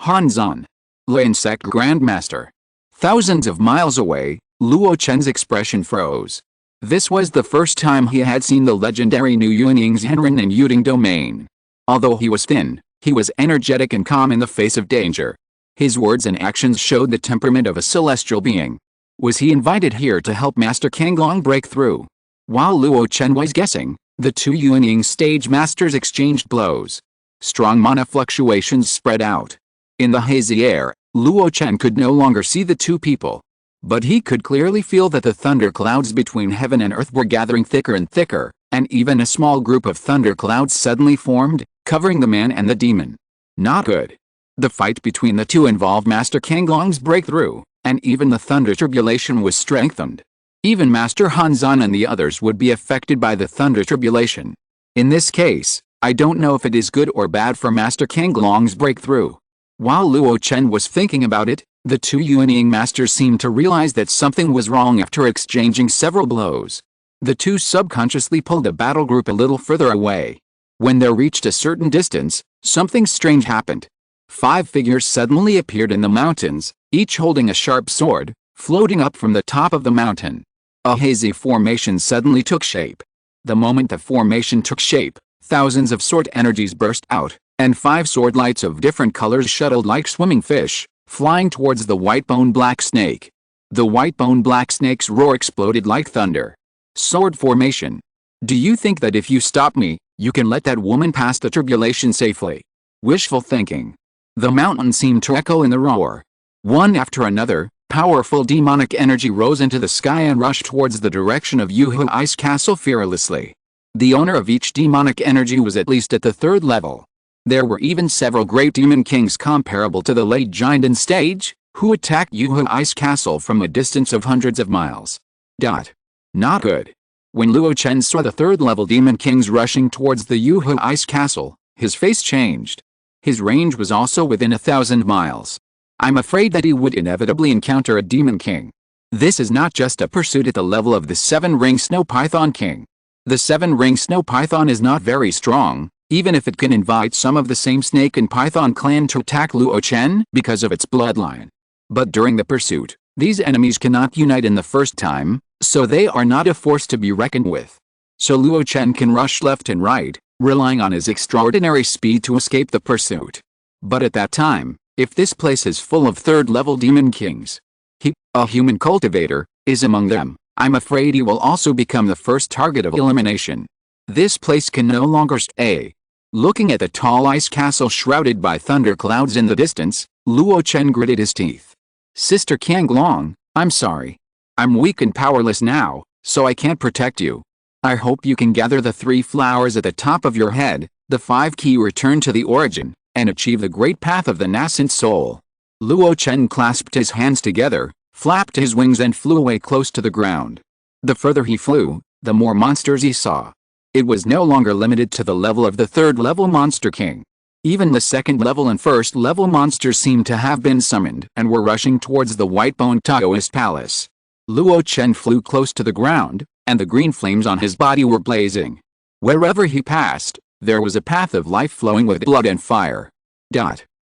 Hanzan. Loyan sect Grandmaster. Thousands of miles away, Luo Chen's expression froze. This was the first time he had seen the legendary Nu Yuanying's Henren and Yuding domain. Although he was thin, he was energetic and calm in the face of danger. His words and actions showed the temperament of a celestial being. Was he invited here to help Master Kanglong break through? While Luo Chen was guessing, the two Yuanying stage masters exchanged blows. Strong mana fluctuations spread out. In the hazy air, Luo Chen could no longer see the two people. But he could clearly feel that the thunder clouds between heaven and earth were gathering thicker and thicker, and even a small group of thunder clouds suddenly formed, covering the man and the demon. Not good. The fight between the two involved Master Kanglong's breakthrough, and even the thunder tribulation was strengthened. Even Master Hanzan and the others would be affected by the thunder tribulation. In this case, I don't know if it is good or bad for Master Kanglong's breakthrough. While Luo Chen was thinking about it, the two Yuanying masters seemed to realize that something was wrong after exchanging several blows. The two subconsciously pulled the battle group a little further away. When they reached a certain distance, something strange happened. 5 figures suddenly appeared in the mountains, each holding a sharp sword, floating up from the top of the mountain. A hazy formation suddenly took shape. The moment the formation took shape, thousands of sword energies burst out, and 5 sword lights of different colors shuttled like swimming fish, flying towards the white-boned black snake. The white-boned black snake's roar exploded like thunder. Sword formation. Do you think that if you stop me, you can let that woman pass the tribulation safely? Wishful thinking. The mountain seemed to echo in the roar. One after another, powerful demonic energy rose into the sky and rushed towards the direction of Yuhu Ice Castle fearlessly. The owner of each demonic energy was at least at the 3rd level. There were even several great demon kings comparable to the late Jinden stage, who attacked Yuhu Ice Castle from a distance of hundreds of miles. Not good. When Luo Chen saw the 3rd level demon kings rushing towards the Yuhu Ice Castle, his face changed. His range was also within 1,000 miles. I'm afraid that he would inevitably encounter a demon king. This is not just a pursuit at the level of the 7-ring snow python king. The 7-ring snow python is not very strong, even if it can invite some of the same snake and python clan to attack Luo Chen because of its bloodline. But during the pursuit, these enemies cannot unite in the first time, so they are not a force to be reckoned with. So Luo Chen can rush left and right, relying on his extraordinary speed to escape the pursuit. But at that time, if this place is full of 3rd level demon kings, he, a human cultivator, is among them, I'm afraid he will also become the first target of elimination. This place can no longer stay. Looking at the tall ice castle shrouded by thunder clouds in the distance, Luo Chen gritted his teeth. Sister Kanglong, I'm sorry. I'm weak and powerless now, so I can't protect you. I hope you can gather the 3 flowers at the top of your head, the 5 key return to the origin, and achieve the great path of the nascent soul. Luo Chen clasped his hands together, flapped his wings and flew away close to the ground. The further he flew, the more monsters he saw. It was no longer limited to the level of the 3rd level monster king. Even the 2nd level and 1st level monsters seemed to have been summoned and were rushing towards the white-boned Taoist palace. Luo Chen flew close to the ground, and the green flames on his body were blazing. Wherever he passed, there was a path of life flowing with blood and fire.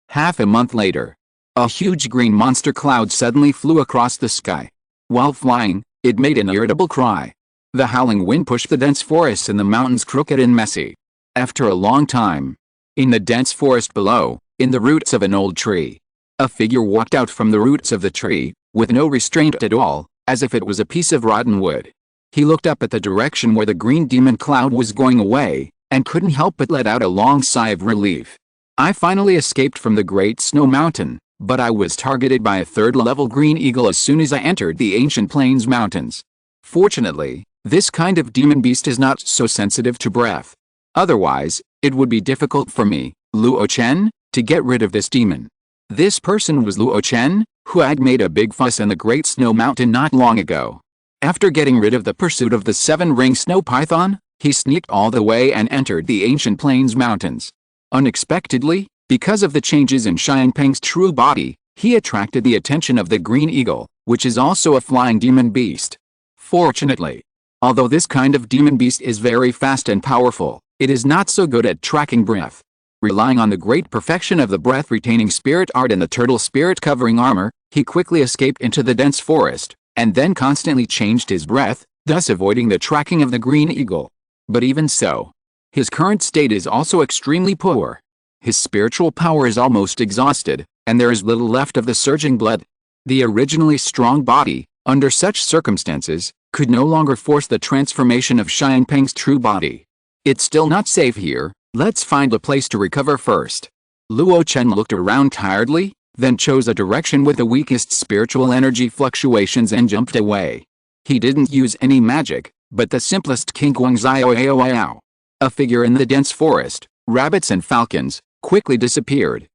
Half a month later, a huge green monster cloud suddenly flew across the sky. While flying, it made an irritable cry. The howling wind pushed the dense forests in the mountains crooked and messy. After a long time, in the dense forest below, in the roots of an old tree, a figure walked out from the roots of the tree, with no restraint at all, as if it was a piece of rotten wood. He looked up at the direction where the green demon cloud was going away, and couldn't help but let out a long sigh of relief. I finally escaped from the Great Snow Mountain, but I was targeted by a 3rd level green eagle as soon as I entered the ancient Plains Mountains. Fortunately, this kind of demon beast is not so sensitive to breath. Otherwise, it would be difficult for me, Luo Chen, to get rid of this demon. This person was Luo Chen, who had made a big fuss in the Great Snow Mountain not long ago. After getting rid of the pursuit of the 7-ring snow python, he sneaked all the way and entered the ancient Plains Mountains. Unexpectedly, because of the changes in Xiangpeng's true body, he attracted the attention of the green eagle, which is also a flying demon beast. Fortunately, although this kind of demon beast is very fast and powerful, it is not so good at tracking breath. Relying on the great perfection of the breath-retaining spirit art and the turtle spirit covering armor, he quickly escaped into the dense forest, and then constantly changed his breath, thus avoiding the tracking of the green eagle. But even so, his current state is also extremely poor. His spiritual power is almost exhausted, and there is little left of the surging blood. The originally strong body, under such circumstances, could no longer force the transformation of Xiangpeng's true body. It's still not safe here, let's find a place to recover first. Luo Chen looked around tiredly, then chose a direction with the weakest spiritual energy fluctuations and jumped away. He didn't use any magic, but the simplest Qingguangziao. A figure in the dense forest, rabbits and falcons, quickly disappeared.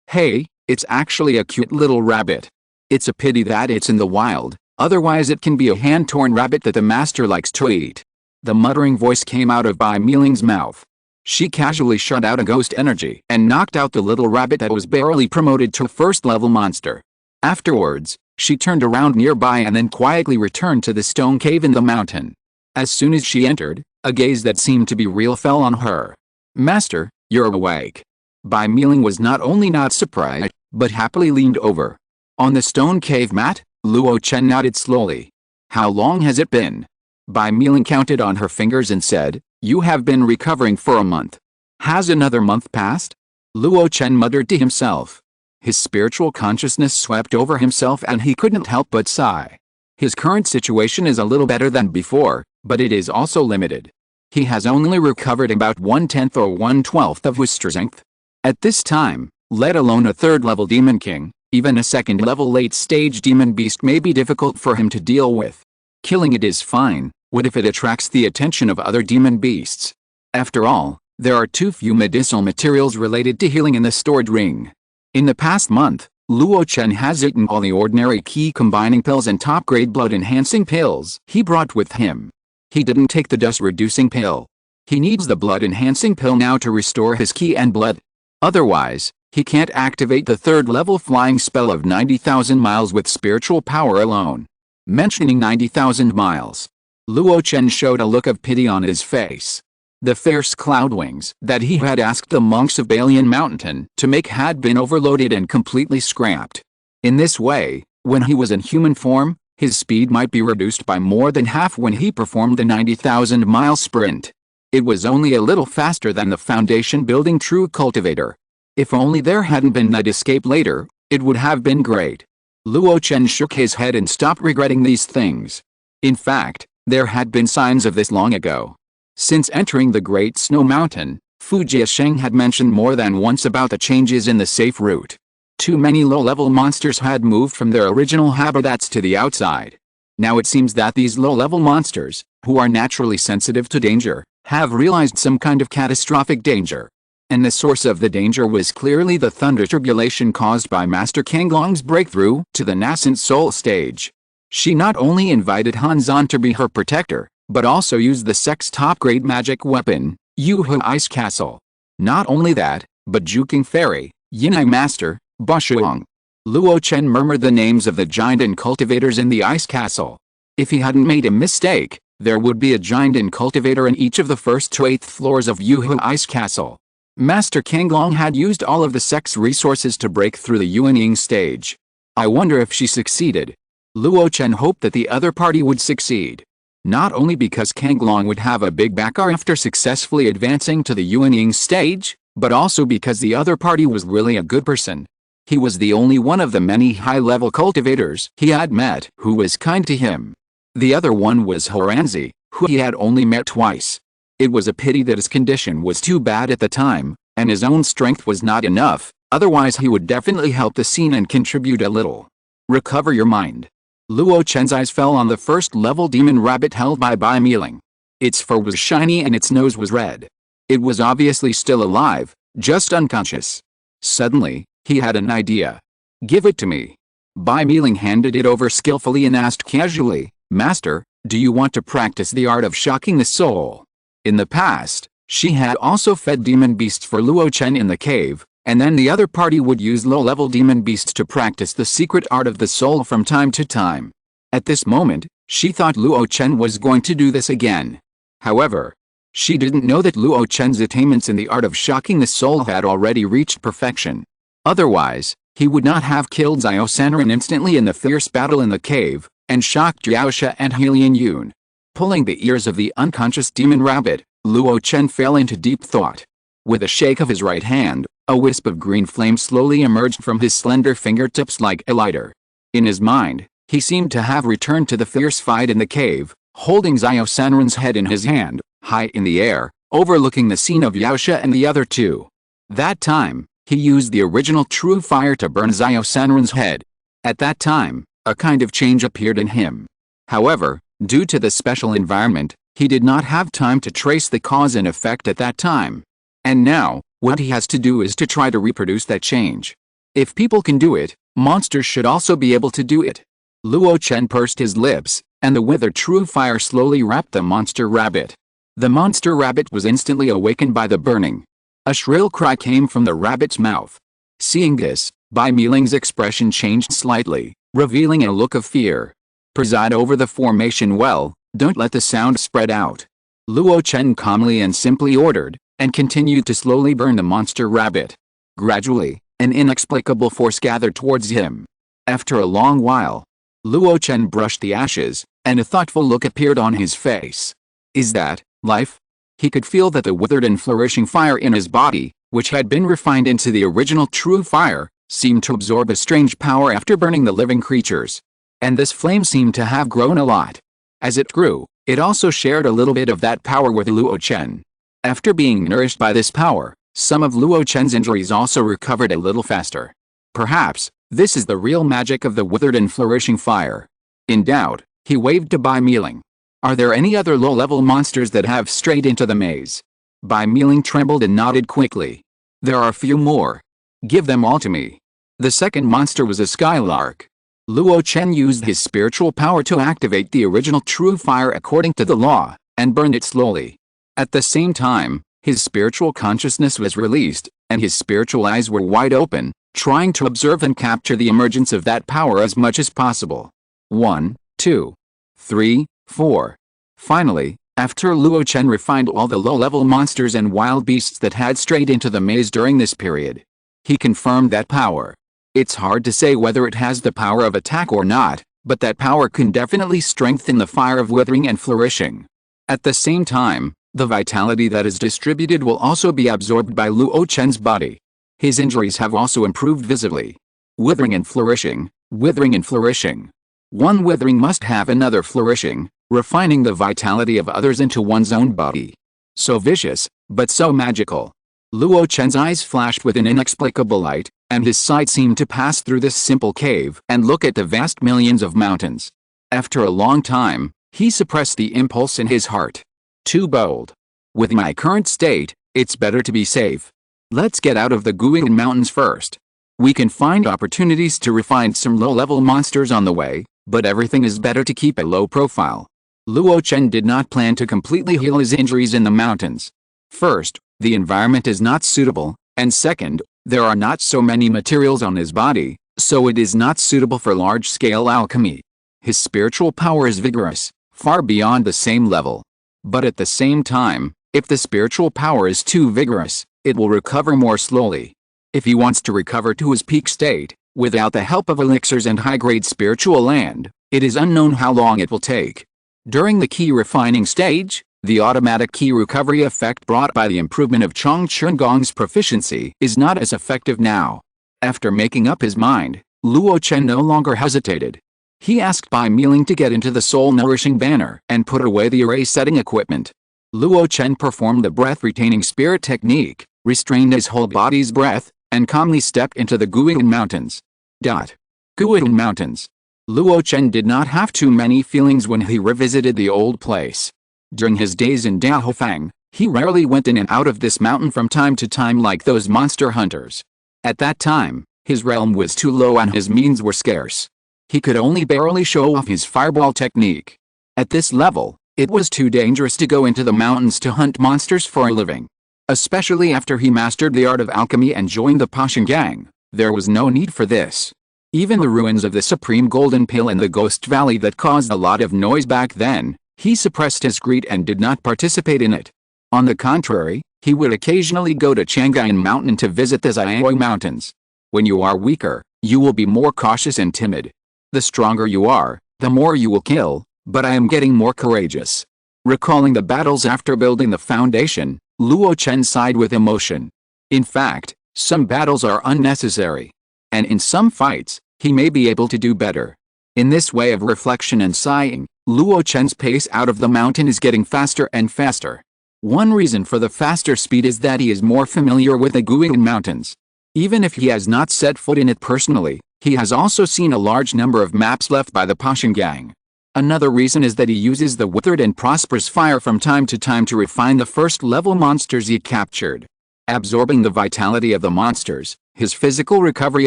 Hey, it's actually a cute little rabbit. It's a pity that it's in the wild, otherwise it can be a hand-torn rabbit that the master likes to eat. The muttering voice came out of Bai Miling's mouth. She casually shut out a ghost energy and knocked out the little rabbit that was barely promoted to first-level monster. Afterwards, she turned around nearby and then quietly returned to the stone cave in the mountain. As soon as she entered, a gaze that seemed to be real fell on her. "Master, you're awake." Bai Miling was not only not surprised, but happily leaned over. On the stone cave mat, Luo Chen nodded slowly. "How long has it been?" Bai Miling counted on her fingers and said, "You have been recovering for a month." "Has another month passed?" Luo Chen muttered to himself. His spiritual consciousness swept over himself and he couldn't help but sigh. His current situation is a little better than before, but it is also limited. He has only recovered about 1/10 or 1/12 of his strength. At this time, let alone a third-level demon king, even a second-level late-stage demon beast may be difficult for him to deal with. Killing it is fine, what if it attracts the attention of other demon beasts? After all, there are too few medicinal materials related to healing in the stored ring. In the past month, Luo Chen has eaten all the ordinary key combining pills and top-grade blood-enhancing pills he brought with him. He didn't take the dust-reducing pill. He needs the blood-enhancing pill now to restore his ki and blood. Otherwise, he can't activate the third-level flying spell of 90,000 miles with spiritual power alone. Mentioning 90,000 miles, Luo Chen showed a look of pity on his face. The fierce cloud wings that he had asked the monks of Balian Mountain to make had been overloaded and completely scrapped. In this way, when he was in human form, his speed might be reduced by more than half when he performed the 90,000-mile sprint. It was only a little faster than the foundation-building true cultivator. If only there hadn't been that escape later, it would have been great. Luo Chen shook his head and stopped regretting these things. In fact, there had been signs of this long ago. Since entering the Great Snow Mountain, Fu Jiasheng had mentioned more than once about the changes in the safe route. Too many low-level monsters had moved from their original habitats to the outside. Now it seems that these low-level monsters, who are naturally sensitive to danger, have realized some kind of catastrophic danger. And the source of the danger was clearly the thunder tribulation caused by Master Kanglong's breakthrough to the nascent soul stage. She not only invited Han Zan to be her protector, but also used the sect's top-grade magic weapon, Yuhe Ice Castle. Not only that, but Juking Fairy, Yinai Master, Bashuang. Luo Chen murmured the names of the giant and cultivators in the ice castle. If he hadn't made a mistake, there would be a giant and cultivator in each of the first to 8th floors of Yuhe Ice Castle. Master Kanglong had used all of the sect's resources to break through the Yuanying stage. I wonder if she succeeded. Luo Chen hoped that the other party would succeed. Not only because Kanglong would have a big backer after successfully advancing to the Yuanying stage, but also because the other party was really a good person. He was the only one of the many high-level cultivators he had met who was kind to him. The other one was Horanzi, who he had only met twice. It was a pity that his condition was too bad at the time, and his own strength was not enough, otherwise he would definitely help the scene and contribute a little. Recover your mind. Luo Chen's eyes fell on the first-level demon rabbit held by Bai Miling. Its fur was shiny and its nose was red. It was obviously still alive, just unconscious. Suddenly, he had an idea. Give it to me. Bai Miling handed it over skillfully and asked casually, Master, do you want to practice the art of shocking the soul? In the past, she had also fed demon beasts for Luo Chen in the cave, and then the other party would use low-level demon beasts to practice the secret art of the soul from time to time. At this moment, she thought Luo Chen was going to do this again. However, she didn't know that Luo Chen's attainments in the art of shocking the soul had already reached perfection. Otherwise, he would not have killed Zio Sanren instantly in the fierce battle in the cave, and shocked Yaosha and Helian Yun. Pulling the ears of the unconscious demon rabbit, Luo Chen fell into deep thought. With a shake of his right hand, a wisp of green flame slowly emerged from his slender fingertips like a lighter. In his mind, he seemed to have returned to the fierce fight in the cave, holding Xiao Sanren's head in his hand, high in the air, overlooking the scene of Yaosha and the other two. That time, he used the original true fire to burn Xiao Sanren's head. At that time, a kind of change appeared in him. However, due to the special environment, he did not have time to trace the cause and effect at that time. And now, what he has to do is to try to reproduce that change. If people can do it, monsters should also be able to do it. Luo Chen pursed his lips, and the withered true fire slowly wrapped the monster rabbit. The monster rabbit was instantly awakened by the burning. A shrill cry came from the rabbit's mouth. Seeing this, Bai Miling's expression changed slightly, revealing a look of fear. Preside over the formation well, don't let the sound spread out. Luo Chen calmly and simply ordered, and continued to slowly burn the monster rabbit. Gradually, an inexplicable force gathered towards him. After a long while, Luo Chen brushed the ashes, and a thoughtful look appeared on his face. Is that life? He could feel that the withered and flourishing fire in his body, which had been refined into the original true fire, seemed to absorb a strange power after burning the living creatures. And this flame seemed to have grown a lot. As it grew, it also shared a little bit of that power with Luo Chen. After being nourished by this power, some of Luo Chen's injuries also recovered a little faster. Perhaps, this is the real magic of the withered and flourishing fire. In doubt, he waved to Bai Miling. Are there any other low-level monsters that have strayed into the maze? Bai Miling trembled and nodded quickly. There are a few more. Give them all to me. The second monster was a skylark. Luo Chen used his spiritual power to activate the original true fire according to the law, and burned it slowly. At the same time, his spiritual consciousness was released, and his spiritual eyes were wide open, trying to observe and capture the emergence of that power as much as possible. 1, 2, 3, 4. Finally, after Luo Chen refined all the low-level monsters and wild beasts that had strayed into the maze during this period, he confirmed that power. It's hard to say whether it has the power of attack or not, but that power can definitely strengthen the fire of withering and flourishing. At the same time, the vitality that is distributed will also be absorbed by Luo Chen's body. His injuries have also improved visibly. Withering and flourishing, withering and flourishing. One withering must have another flourishing, refining the vitality of others into one's own body. So vicious, but so magical. Luo Chen's eyes flashed with an inexplicable light, and his sight seemed to pass through this simple cave and look at the vast millions of mountains. After a long time, he suppressed the impulse in his heart. Too bold. With my current state, it's better to be safe. Let's get out of the Guian mountains first. We can find opportunities to refine some low-level monsters on the way, but everything is better to keep a low profile. Luo Chen did not plan to completely heal his injuries in the mountains. First, the environment is not suitable, and second, there are not so many materials on his body, so it is not suitable for large-scale alchemy. His spiritual power is vigorous, far beyond the same level. But at the same time, if the spiritual power is too vigorous, it will recover more slowly. If he wants to recover to his peak state, without the help of elixirs and high-grade spiritual land, it is unknown how long it will take. During the key refining stage, the automatic key recovery effect brought by the improvement of Chong Chengong's proficiency is not as effective now. After making up his mind, Luo Chen no longer hesitated. He asked Bai Miling to get into the soul-nourishing banner and put away the array-setting equipment. Luo Chen performed the breath-retaining spirit technique, restrained his whole body's breath, and calmly stepped into the Guian Mountains. Guian Mountains. Luo Chen did not have too many feelings when he revisited the old place. During his days in Daohofang, he rarely went in and out of this mountain from time to time like those monster hunters. At that time, his realm was too low and his means were scarce. He could only barely show off his fireball technique. At this level, it was too dangerous to go into the mountains to hunt monsters for a living. Especially after he mastered the art of alchemy and joined the Pashan gang, there was no need for this. Even the ruins of the Supreme Golden Pill in the Ghost Valley that caused a lot of noise back then, he suppressed his greed and did not participate in it. On the contrary, he would occasionally go to Chang'an Mountain to visit the Xiaoyu Mountains. When you are weaker, you will be more cautious and timid. The stronger you are, The more you will kill, but I am getting more courageous. Recalling the battles after building the foundation, Luo Chen sighed with emotion. In fact, some battles are unnecessary. And in some fights, he may be able to do better. In this way of reflection and sighing, Luo Chen's pace out of the mountain is getting faster and faster. One reason for the faster speed is that he is more familiar with the Guiyang Mountains. Even if he has not set foot in it personally, he has also seen a large number of maps left by the Pashangang. Another reason is that he uses the withered and prosperous fire from time to time to refine the first-level monsters he captured. Absorbing the vitality of the monsters, his physical recovery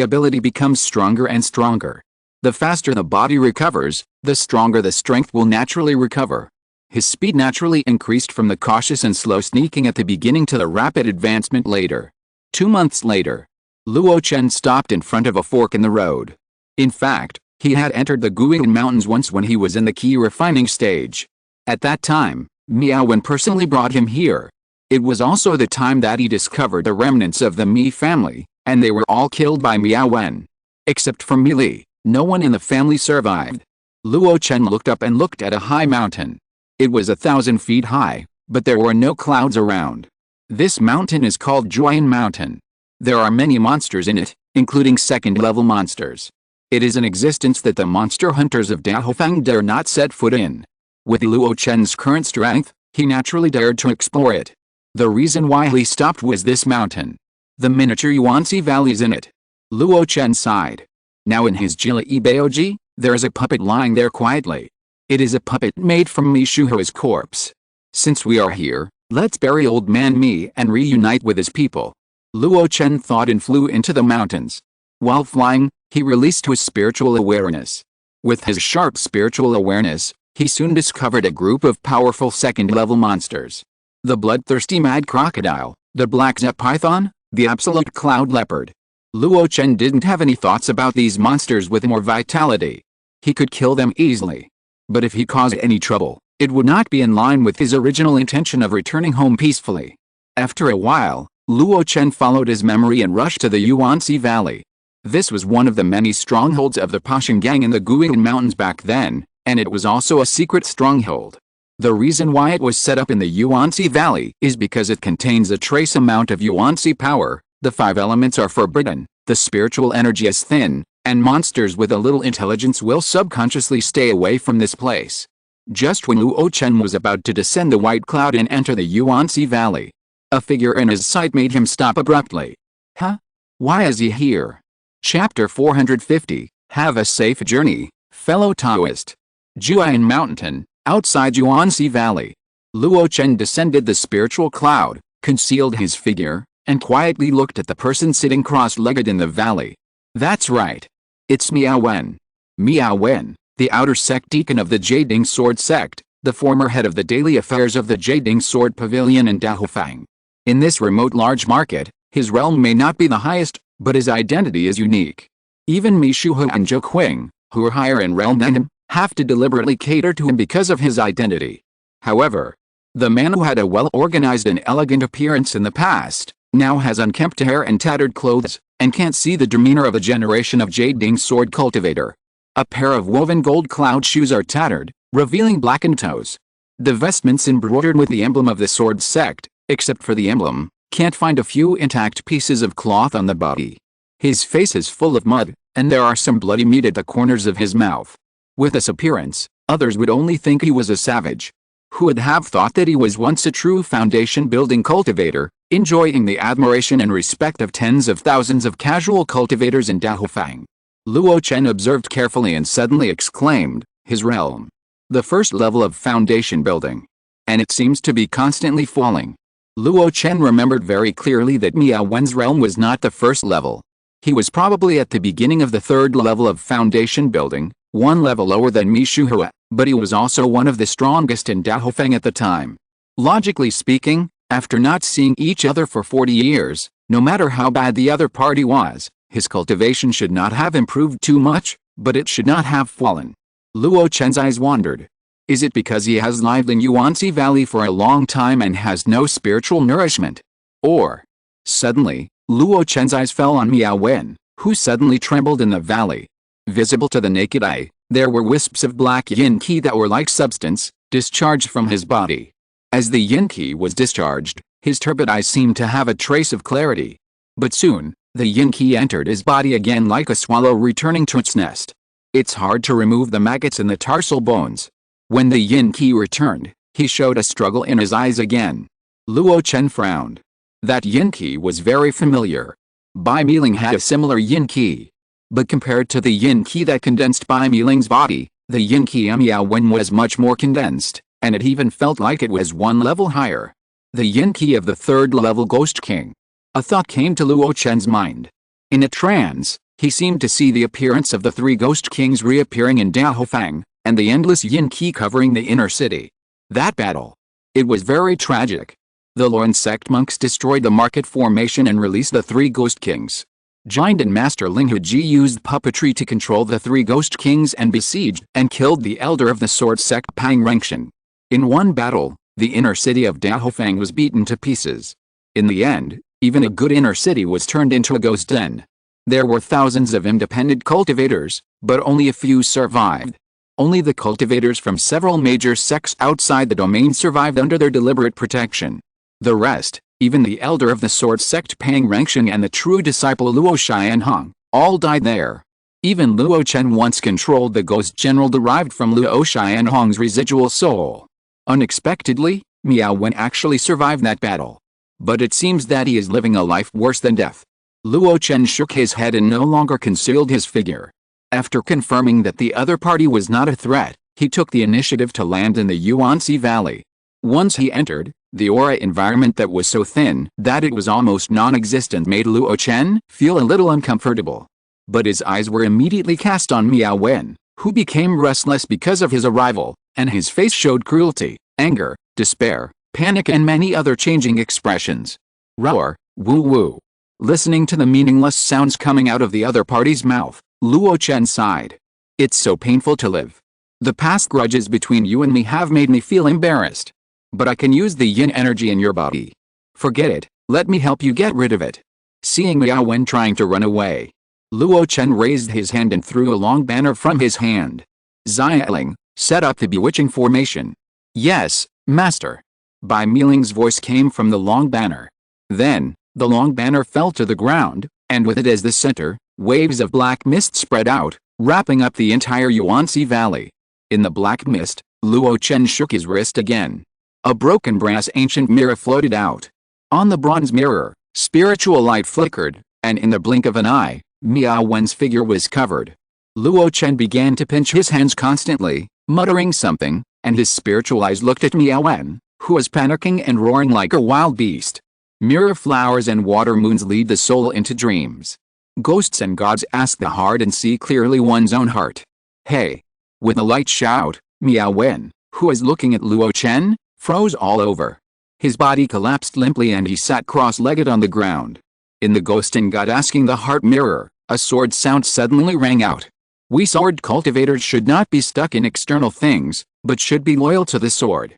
ability becomes stronger and stronger. The faster the body recovers, the stronger the strength will naturally recover. His speed naturally increased from the cautious and slow sneaking at the beginning to the rapid advancement later. 2 months later, Luo Chen stopped in front of a fork in the road. In fact, he had entered the Guiyang Mountains once when he was in the key refining stage. At that time, Miao Wen personally brought him here. It was also the time that he discovered the remnants of the Mi family, and they were all killed by Miao Wen. Except for Mi Li, no one in the family survived. Luo Chen looked up and looked at a high mountain. It was 1,000 feet high, but there were no clouds around. This mountain is called Juan Mountain. There are many monsters in it, including second-level monsters. It is an existence that the monster hunters of Dahofang dare not set foot in. With Luo Chen's current strength, he naturally dared to explore it. The reason why he stopped was this mountain. The miniature Yuanxi valleys in it. Luo Chen sighed. Now in his Jila Ibaoji, there is a puppet lying there quietly. It is a puppet made from Mi Shuhua's corpse. Since we are here, let's bury old man Mi and reunite with his people. Luo Chen thought and flew into the mountains. While flying, he released his spiritual awareness. With his sharp spiritual awareness, he soon discovered a group of powerful second-level monsters. The bloodthirsty mad crocodile, the black zep python, the absolute cloud leopard. Luo Chen didn't have any thoughts about these monsters with more vitality. He could kill them easily. But if he caused any trouble, it would not be in line with his original intention of returning home peacefully. After a while, Luo Chen followed his memory and rushed to the Yuanxi Valley. This was one of the many strongholds of the Pashangang in the Guiyang Mountains back then, and it was also a secret stronghold. The reason why it was set up in the Yuanxi Valley is because it contains a trace amount of Yuanxi power, the 5 elements are forbidden, the spiritual energy is thin, and monsters with a little intelligence will subconsciously stay away from this place. Just when Luo Chen was about to descend the white cloud and enter the Yuanxi Valley, a figure in his sight made him stop abruptly. Huh? Why is he here? Chapter 450, Have a safe journey, fellow Taoist. Juan Mountain, outside Yuanxi Valley. Luo Chen descended the spiritual cloud, concealed his figure, and quietly looked at the person sitting cross-legged in the valley. That's right. It's Miao Wen. Miao Wen, the outer sect deacon of the Jading Sword sect, the former head of the daily affairs of the Jading Sword Pavilion in Dahofang. In this remote large market, his realm may not be the highest, but his identity is unique. Even Mi Shuhu and Zhou Qing, who are higher in realm than him, have to deliberately cater to him because of his identity. However, the man who had a well-organized and elegant appearance in the past, now has unkempt hair and tattered clothes, and can't see the demeanor of a generation of Jading sword cultivator. A pair of woven gold cloud shoes are tattered, revealing blackened toes. The vestments embroidered with the emblem of the sword sect, except for the emblem, can't find a few intact pieces of cloth on the body. His face is full of mud, and there are some bloody meat at the corners of his mouth. With this appearance, others would only think he was a savage. Who would have thought that he was once a true foundation-building cultivator, enjoying the admiration and respect of tens of thousands of casual cultivators in Dahofang? Luo Chen observed carefully and suddenly exclaimed, his realm. The first level of foundation building. And it seems to be constantly falling. Luo Chen remembered very clearly that Miao Wen's realm was not the first level. He was probably at the beginning of the third level of foundation building, one level lower than Mi Shuhua, but he was also one of the strongest in Dahofang at the time. Logically speaking, after not seeing each other for 40 years, no matter how bad the other party was, his cultivation should not have improved too much, but it should not have fallen. Luo Chen's eyes wandered. Is it because he has lived in Yuanxi Valley for a long time and has no spiritual nourishment? Or, suddenly, Luo Chen's eyes fell on Miao Wen, who suddenly trembled in the valley. Visible to the naked eye, There were wisps of black yin qi that were like substance, discharged from his body. As the yin qi was discharged, his turbid eyes seemed to have a trace of clarity. But soon, the yin qi entered his body again like a swallow returning to its nest. It's hard to remove the maggots in the tarsal bones. When the yin qi returned, he showed a struggle in his eyes again. Luo Chen frowned. That yin qi was very familiar. Bai Miling had a similar yin qi. But compared to the yin qi that condensed Bai Miling's body, the yin qi of Miao Wen was much more condensed, and it even felt like it was one level higher. The yin qi of the third level Ghost King. A thought came to Luo Chen's mind. In a trance, he seemed to see the appearance of the three Ghost Kings reappearing in Daofang, and the endless yin qi covering the inner city. That battle. It was very tragic. The Luo sect monks destroyed the market formation and released the three Ghost Kings. Giant and Master Ling Huji used puppetry to control the three Ghost Kings and besieged and killed the elder of the sword sect Pang Rengshan. In one battle, the inner city of Daofang was beaten to pieces. In the end, even a good inner city was turned into a ghost den. There were thousands of independent cultivators, but only a few survived. Only the cultivators from several major sects outside the domain survived under their deliberate protection. The rest, even the elder of the sword sect Pang Rengshan and the true disciple Luo Xianhong, all died there. Even Luo Chen once controlled the ghost general derived from Luo Xianhong's residual soul. Unexpectedly, Miao Wen actually survived that battle. But it seems that he is living a life worse than death. Luo Chen shook his head and no longer concealed his figure. After confirming that the other party was not a threat, he took the initiative to land in the Yuanxi Valley. Once he entered, the aura environment that was so thin that it was almost non-existent made Luo Chen feel a little uncomfortable. But his eyes were immediately cast on Miao Wen, who became restless because of his arrival, and his face showed cruelty, anger, despair, panic and many other changing expressions. Roar, woo woo. Listening to the meaningless sounds coming out of the other party's mouth, Luo Chen sighed. It's so painful to live. The past grudges between you and me have made me feel embarrassed. But I can use the yin energy in your body. Forget it, let me help you get rid of it. Seeing Miao Wen trying to run away, Luo Chen raised his hand and threw a long banner from his hand. Xialing, set up the bewitching formation. Yes, master. Bai Miling's voice came from the long banner. Then, the long banner fell to the ground, and with it as the center, waves of black mist spread out, wrapping up the entire Yuanxi Valley. In the black mist, Luo Chen shook his wrist again. A broken brass ancient mirror floated out. On the bronze mirror, spiritual light flickered, and in the blink of an eye, Miao Wen's figure was covered. Luo Chen began to pinch his hands constantly, muttering something, and his spiritual eyes looked at Miao Wen, who was panicking and roaring like a wild beast. Mirror flowers and water moons lead the soul into dreams. Ghosts and gods ask the heart and see clearly one's own heart. Hey! With a light shout, Miao Wen, who was looking at Luo Chen, froze all over. His body collapsed limply and he sat cross-legged on the ground. In the ghost and god asking the heart mirror, a sword sound suddenly rang out. We sword cultivators should not be stuck in external things, but should be loyal to the sword.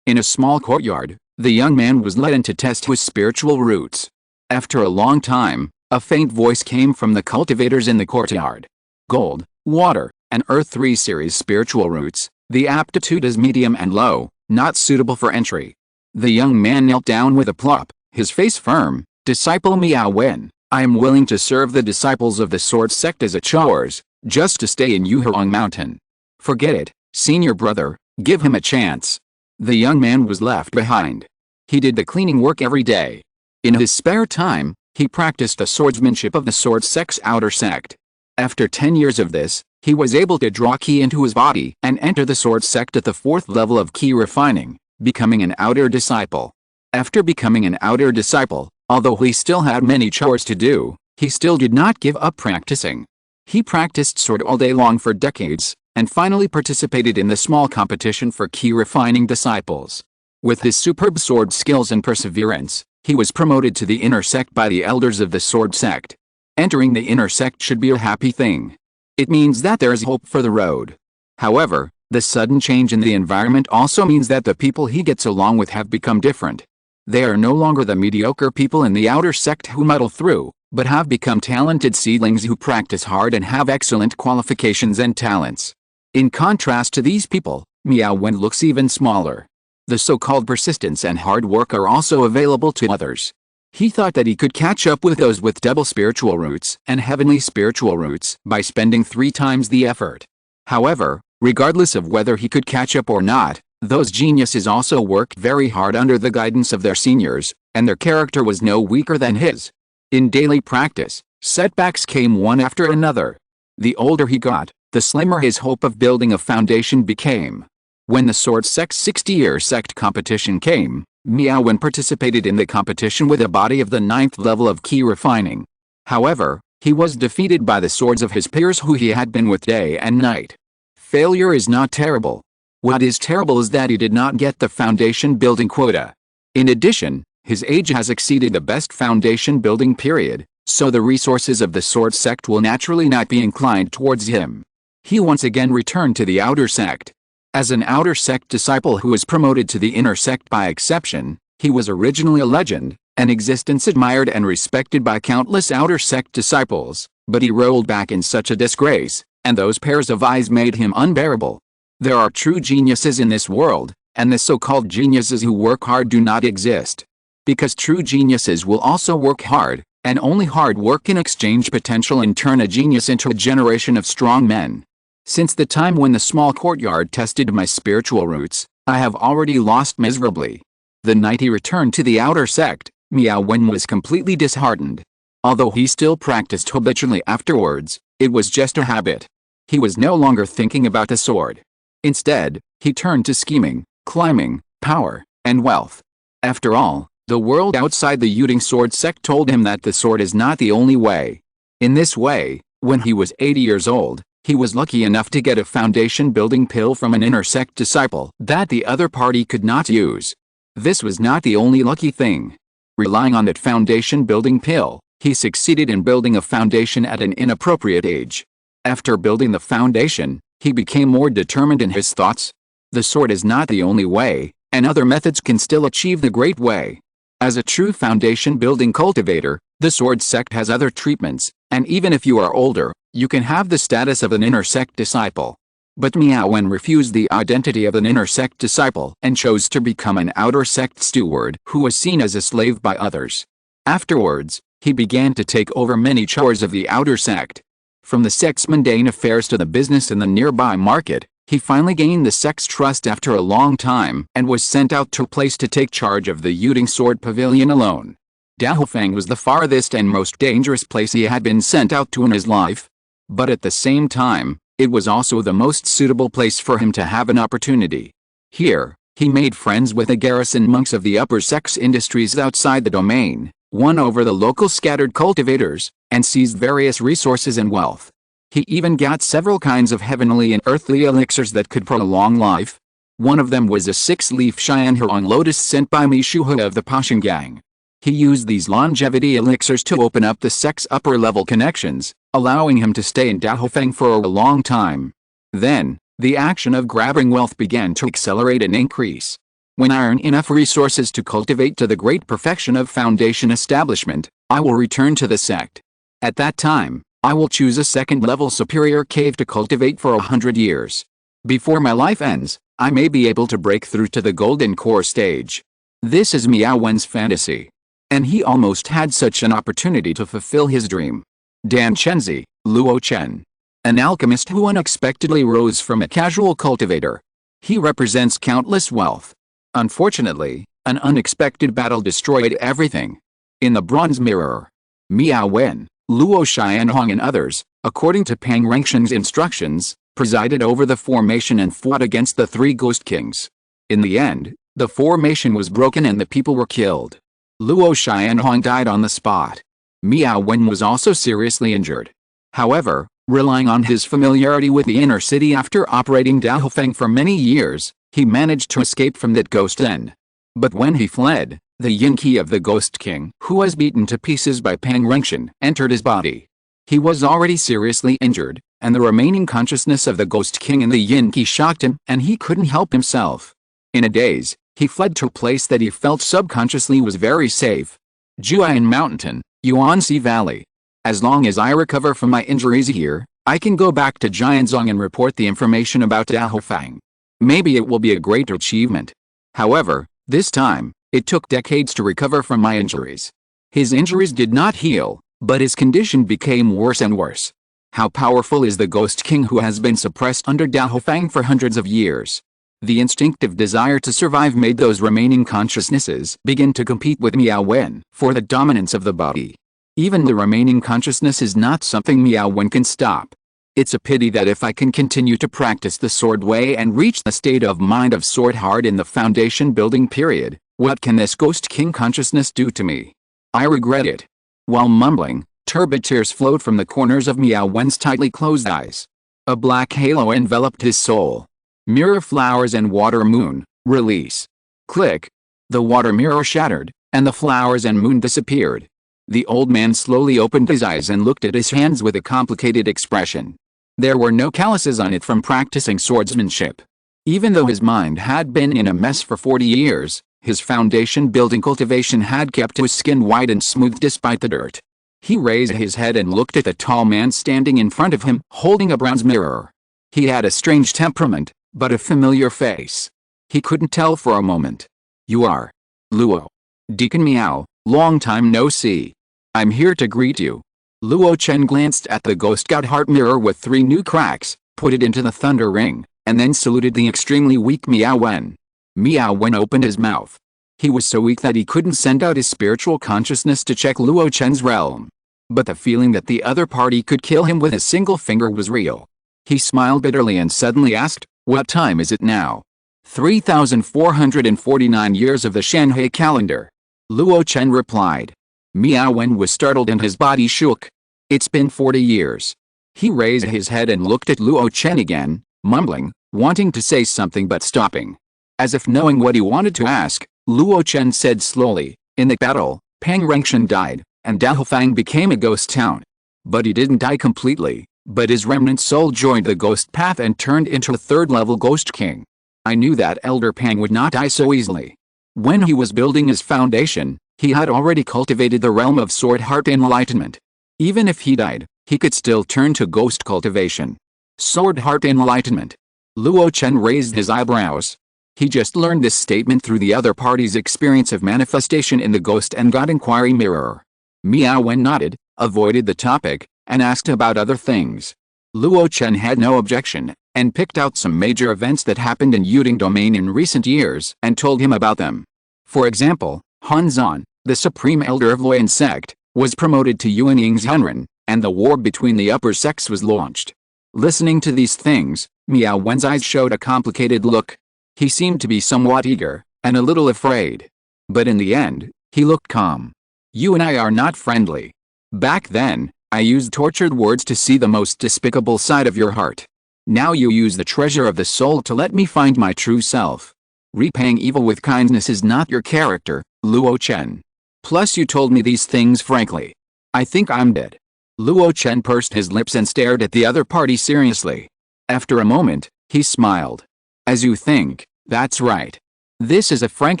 In a small courtyard, the young man was led in to test his spiritual roots. After a long time, a faint voice came from the cultivators in the courtyard. Gold, water, and earth 3 series spiritual roots, the aptitude is medium and low, not suitable for entry. The young man knelt down with a plop, his face firm. Disciple Miao Wen, I am willing to serve the disciples of the sword sect as a chores, just to stay in Yuhuang Mountain. Forget it, senior brother, give him a chance. The young man was left behind. He did the cleaning work every day. In his spare time, he practiced the swordsmanship of the sword sect's outer sect. After 10 years of this, he was able to draw ki into his body and enter the sword sect at the 4th level of ki refining, becoming an outer disciple. After becoming an outer disciple, although he still had many chores to do, he still did not give up practicing. He practiced sword all day long for decades, and finally participated in the small competition for ki refining disciples. With his superb sword skills and perseverance, he was promoted to the inner sect by the elders of the sword sect. Entering the inner sect should be a happy thing. It means that there is hope for the road. However, the sudden change in the environment also means that the people he gets along with have become different. They are no longer the mediocre people in the outer sect who muddle through, but have become talented seedlings who practice hard and have excellent qualifications and talents. In contrast to these people, Miao Wen looks even smaller. The so-called persistence and hard work are also available to others. He thought that he could catch up with those with double spiritual roots and heavenly spiritual roots by spending 3 times the effort. However, regardless of whether he could catch up or not, those geniuses also worked very hard under the guidance of their seniors, and their character was no weaker than his. In daily practice, setbacks came one after another. The older he got, the slimmer his hope of building a foundation became. When the Sword Sect's 60-year sect competition came, Miao Wen participated in the competition with a body of the 9th level of key refining. However, he was defeated by the swords of his peers who he had been with day and night. Failure is not terrible. What is terrible is that he did not get the foundation building quota. In addition, his age has exceeded the best foundation building period, so the resources of the Sword Sect will naturally not be inclined towards him. He once again returned to the outer sect. As an outer sect disciple who was promoted to the inner sect by exception, he was originally a legend, an existence admired and respected by countless outer sect disciples, but he rolled back in such a disgrace, and those pairs of eyes made him unbearable. There are true geniuses in this world, and the so-called geniuses who work hard do not exist. Because true geniuses will also work hard, and only hard work can exchange potential and turn a genius into a generation of strong men. Since the time when the small courtyard tested my spiritual roots, I have already lost miserably. The night he returned to the outer sect, Miao Wen was completely disheartened. Although he still practiced habitually afterwards, it was just a habit. He was no longer thinking about the sword. Instead, he turned to scheming, climbing, power, and wealth. After all, the world outside the Yuding Sword Sect told him that the sword is not the only way. In this way, when he was 80 years old, he was lucky enough to get a foundation-building pill from an inner sect disciple that the other party could not use. This was not the only lucky thing. Relying on that foundation-building pill, he succeeded in building a foundation at an inappropriate age. After building the foundation, he became more determined in his thoughts. The sword is not the only way, and other methods can still achieve the great way. As a true foundation-building cultivator, the Sword Sect has other treatments, and even if you are older, you can have the status of an inner sect disciple. But Miao Wen refused the identity of an inner sect disciple and chose to become an outer sect steward who was seen as a slave by others. Afterwards, he began to take over many chores of the outer sect. From the sect's mundane affairs to the business in the nearby market, he finally gained the sect's trust after a long time and was sent out to a place to take charge of the Yuding Sword Pavilion alone. Daofeng was the farthest and most dangerous place he had been sent out to in his life. But at the same time, it was also the most suitable place for him to have an opportunity. Here, he made friends with the garrison monks of the upper sect's industries outside the domain, won over the local scattered cultivators, and seized various resources and wealth. He even got several kinds of heavenly and earthly elixirs that could prolong life. One of them was a 6-leaf Xianhuang lotus sent by Mishuhe of the Pashan Gang. He used these longevity elixirs to open up the sect's upper-level connections, allowing him to stay in Daofeng for a long time. Then, the action of grabbing wealth began to accelerate and increase. When I earn enough resources to cultivate to the great perfection of foundation establishment, I will return to the sect. At that time, I will choose a second-level superior cave to cultivate for 100 years. Before my life ends, I may be able to break through to the golden core stage. This is Miao Wen's fantasy. And he almost had such an opportunity to fulfill his dream. Dan Chenzi, Luo Chen. An alchemist who unexpectedly rose from a casual cultivator. He represents countless wealth. Unfortunately, an unexpected battle destroyed everything. In the Bronze Mirror, Miao Wen, Luo Xianhong and others, according to Pang Rengshen's instructions, presided over the formation and fought against the 3 Ghost Kings. In the end, the formation was broken and the people were killed. Luo Xianhong died on the spot. Miao Wen was also seriously injured. However, relying on his familiarity with the inner city after operating Daofeng for many years, he managed to escape from that ghost den. But when he fled, the yin qi of the Ghost King, who was beaten to pieces by Pang Rengshen, entered his body. He was already seriously injured, and the remaining consciousness of the Ghost King and the yin qi shocked him, and he couldn't help himself. In a daze, he fled to a place that he felt subconsciously was very safe. Juayan Mountain, Yuanxi Valley. As long as I recover from my injuries here, I can go back to Jianzhong and report the information about Daofang. Maybe it will be a great achievement. However, this time, it took decades to recover from my injuries. His injuries did not heal, but his condition became worse and worse. How powerful is the Ghost King who has been suppressed under Daofang for hundreds of years? The instinctive desire to survive made those remaining consciousnesses begin to compete with Miao Wen for the dominance of the body. Even the remaining consciousness is not something Miao Wen can stop. It's a pity that if I can continue to practice the sword way and reach the state of mind of sword heart in the foundation building period, what can this Ghost King consciousness do to me? I regret it. While mumbling, turbid tears flowed from the corners of Miao Wen's tightly closed eyes. A black halo enveloped his soul. Mirror flowers and water moon, release. Click. The water mirror shattered, and the flowers and moon disappeared. The old man slowly opened his eyes and looked at his hands with a complicated expression. There were no calluses on it from practicing swordsmanship. Even though his mind had been in a mess for 40 years, his foundation building cultivation had kept his skin white and smooth despite the dirt. He raised his head and looked at the tall man standing in front of him, holding a bronze mirror. He had a strange temperament, but a familiar face. He couldn't tell for a moment. You are Luo. Deacon Miao, long time no see. I'm here to greet you. Luo Chen glanced at the ghost god heart mirror with 3 new cracks, put it into the thunder ring, and then saluted the extremely weak Miao Wen. Miao Wen opened his mouth. He was so weak that he couldn't send out his spiritual consciousness to check Luo Chen's realm. But the feeling that the other party could kill him with a single finger was real. He smiled bitterly and suddenly asked, "What time is it now?" 3,449 years of the Shanhai calendar. Luo Chen replied. Miao Wen was startled and his body shook. It's been 40 years. He raised his head and looked at Luo Chen again, mumbling, wanting to say something but stopping. As if knowing what he wanted to ask, Luo Chen said slowly, "In the battle, Pang Rengshan died, and Daofang became a ghost town. But he didn't die completely, but his remnant soul joined the ghost path and turned into a third-level ghost king. I knew that Elder Pang would not die so easily. When he was building his foundation, he had already cultivated the realm of sword heart enlightenment. Even if he died, he could still turn to ghost cultivation. Sword heart enlightenment." Luo Chen raised his eyebrows. He just learned this statement through the other party's experience of manifestation in the ghost and god inquiry mirror. Miao Wen nodded, avoided the topic, and asked about other things. Luo Chen had no objection, and picked out some major events that happened in Yuding domain in recent years and told him about them. For example, Han Zan, the supreme elder of Luoyan sect, was promoted to Yuan Ying's Hunren, and the war between the upper sects was launched. Listening to these things, Miao Wen's eyes showed a complicated look. He seemed to be somewhat eager, and a little afraid. But in the end, he looked calm. You and I are not friendly. Back then, I used tortured words to see the most despicable side of your heart. Now you use the treasure of the soul to let me find my true self. Repaying evil with kindness is not your character, Luo Chen. Plus you told me these things frankly. I think I'm dead. Luo Chen pursed his lips and stared at the other party seriously. After a moment, he smiled. As you think, that's right. This is a frank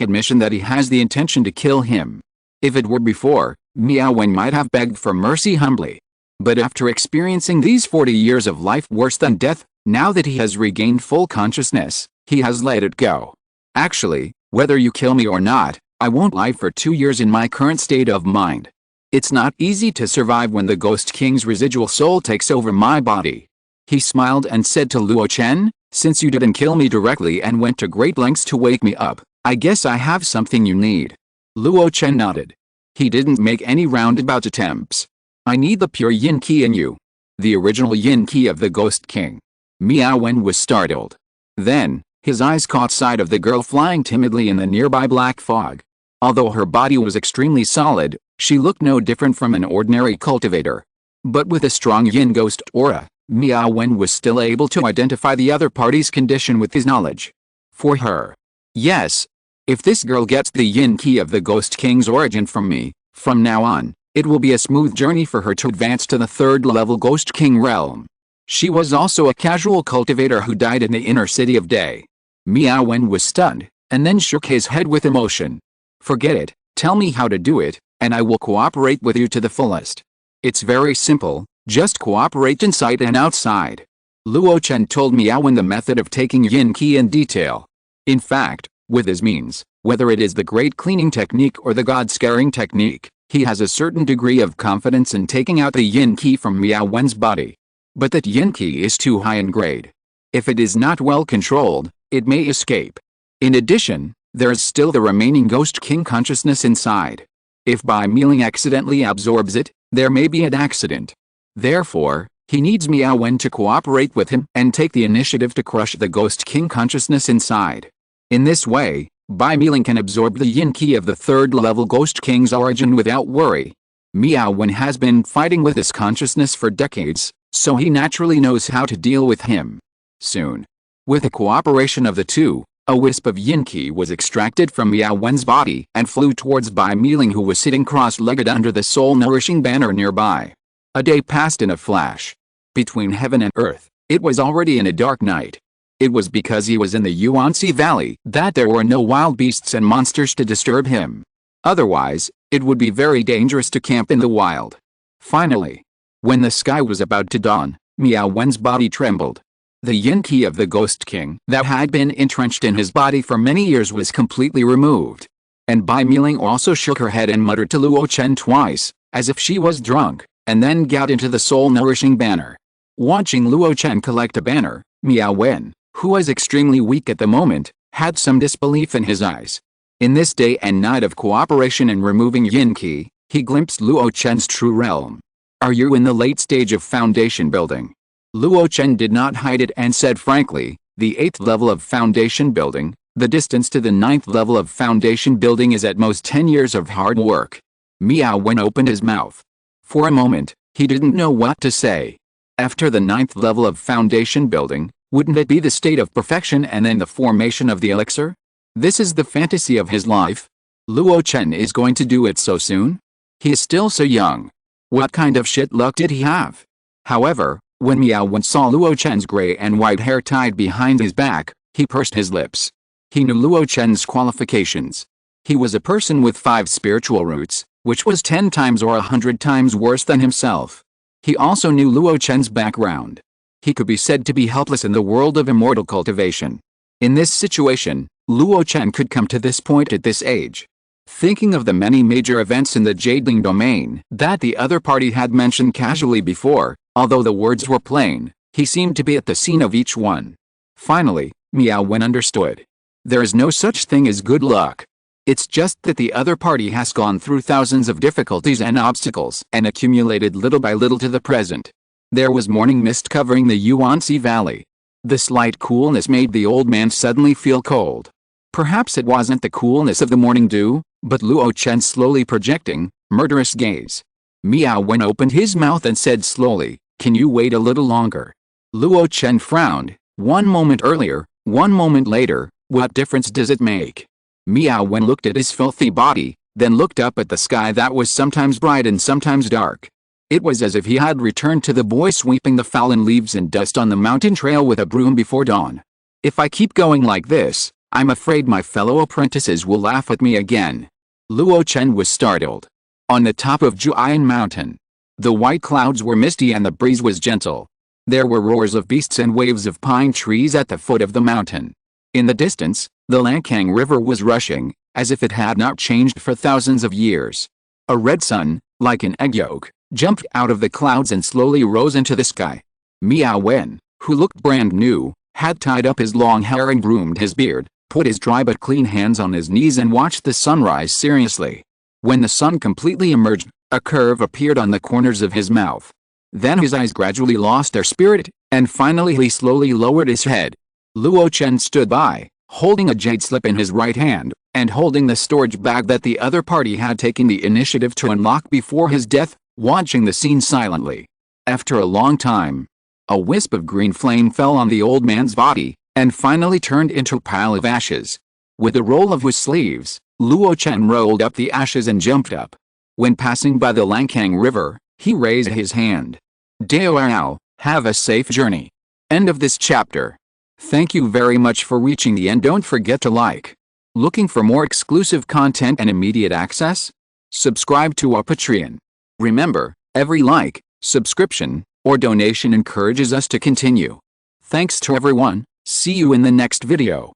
admission that he has the intention to kill him. If it were before, Miao Wen might have begged for mercy humbly. But after experiencing these 40 years of life worse than death, now that he has regained full consciousness, he has let it go. Actually, whether you kill me or not, I won't lie for 2 years in my current state of mind. It's not easy to survive when the Ghost King's residual soul takes over my body. He smiled and said to Luo Chen, "Since you didn't kill me directly and went to great lengths to wake me up, I guess I have something you need." Luo Chen nodded. He didn't make any roundabout attempts. "I need the pure yin qi in you. The original yin qi of the Ghost King." Miao Wen was startled. Then, his eyes caught sight of the girl flying timidly in the nearby black fog. Although her body was extremely solid, she looked no different from an ordinary cultivator. But with a strong yin ghost aura, Miao Wen was still able to identify the other party's condition with his knowledge. For her. Yes. If this girl gets the yin qi of the Ghost King's origin from me, from now on, it will be a smooth journey for her to advance to the third-level Ghost King realm. She was also a casual cultivator who died in the inner city of Day. Miao Wen was stunned, and then shook his head with emotion. "Forget it, tell me how to do it, and I will cooperate with you to the fullest. It's very simple, just cooperate inside and outside. Luo Chen told Miao the method of taking yin qi in detail. In fact, with his means, whether it is the great cleaning technique or the god-scaring technique, he has a certain degree of confidence in taking out the yin qi from Miao Wen's body. But that yin qi is too high in grade. If it is not well controlled, it may escape. In addition, there is still the remaining ghost king consciousness inside. If Bai Miling accidentally absorbs it, there may be an accident. Therefore, he needs Miao Wen to cooperate with him and take the initiative to crush the ghost king consciousness inside. In this way, Bai Miling can absorb the yin qi of the third-level ghost king's origin without worry. Miao Wen has been fighting with this consciousness for decades, so he naturally knows how to deal with him. Soon, with the cooperation of the two, a wisp of yin qi was extracted from Miao Wen's body and flew towards Bai Miling, who was sitting cross-legged under the soul-nourishing banner nearby. A day passed in a flash. Between heaven and earth, it was already in a dark night. It was because he was in the Yuanxi Valley that there were no wild beasts and monsters to disturb him. Otherwise, it would be very dangerous to camp in the wild. Finally, when the sky was about to dawn, Miao Wen's body trembled. The yin qi of the ghost king that had been entrenched in his body for many years was completely removed. And Bai Miling also shook her head and muttered to Luo Chen twice, as if she was drunk, and then got into the soul-nourishing banner. Watching Luo Chen collect a banner, Miao Wen, who was extremely weak at the moment, had some disbelief in his eyes. In this day and night of cooperation in removing yin qi, he glimpsed Luo Chen's true realm. Are you in the late stage of foundation building? Luo Chen did not hide it and said frankly, the 8th level of foundation building, the distance to the 9th level of foundation building is at most 10 years of hard work. Miao Wen opened his mouth. For a moment, he didn't know what to say. After the 9th level of foundation building, wouldn't it be the state of perfection and then the formation of the elixir? This is the fantasy of his life. Luo Chen is going to do it so soon? He is still so young. What kind of shit luck did he have? However, when Miao Wen saw Luo Chen's gray and white hair tied behind his back, he pursed his lips. He knew Luo Chen's qualifications. He was a person with 5 spiritual roots, which was 10 times or 100 times worse than himself. He also knew Luo Chen's background. He could be said to be helpless in the world of immortal cultivation. In this situation, Luo Chen could come to this point at this age. Thinking of the many major events in the Jadeling domain that the other party had mentioned casually before, although the words were plain, he seemed to be at the scene of each one. Finally, Miao Wen understood. There is no such thing as good luck. It's just that the other party has gone through thousands of difficulties and obstacles and accumulated little by little to the present. There was morning mist covering the Yuanxi Valley. The slight coolness made the old man suddenly feel cold. Perhaps it wasn't the coolness of the morning dew, but Luo Chen's slowly projecting, murderous gaze. Miao Wen opened his mouth and said slowly, "Can you wait a little longer?" Luo Chen frowned. 1 moment earlier, 1 moment later, what difference does it make? Miao Wen looked at his filthy body, then looked up at the sky that was sometimes bright and sometimes dark. It was as if he had returned to the boy sweeping the fallen leaves and dust on the mountain trail with a broom before dawn. If I keep going like this, I'm afraid my fellow apprentices will laugh at me again. Luo Chen was startled. On the top of Juayan Mountain, the white clouds were misty and the breeze was gentle. There were roars of beasts and waves of pine trees at the foot of the mountain. In the distance, the Lankang River was rushing, as if it had not changed for thousands of years. A red sun, like an egg yolk, jumped out of the clouds and slowly rose into the sky. Miao Wen, who looked brand new, had tied up his long hair and groomed his beard, put his dry but clean hands on his knees and watched the sunrise seriously. When the sun completely emerged, a curve appeared on the corners of his mouth. Then his eyes gradually lost their spirit, and finally he slowly lowered his head. Luo Chen stood by, holding a jade slip in his right hand, and holding the storage bag that the other party had taken the initiative to unlock before his death, watching the scene silently. After a long time, a wisp of green flame fell on the old man's body, and finally turned into a pile of ashes. With a roll of his sleeves, Luo Chen rolled up the ashes and jumped up. When passing by the Lankang River, he raised his hand. Dao, have a safe journey. End of this chapter. Thank you very much for reaching the end. Don't forget to like. Looking for more exclusive content and immediate access? Subscribe to our Patreon. Remember, every like, subscription, or donation encourages us to continue. Thanks to everyone. See you in the next video.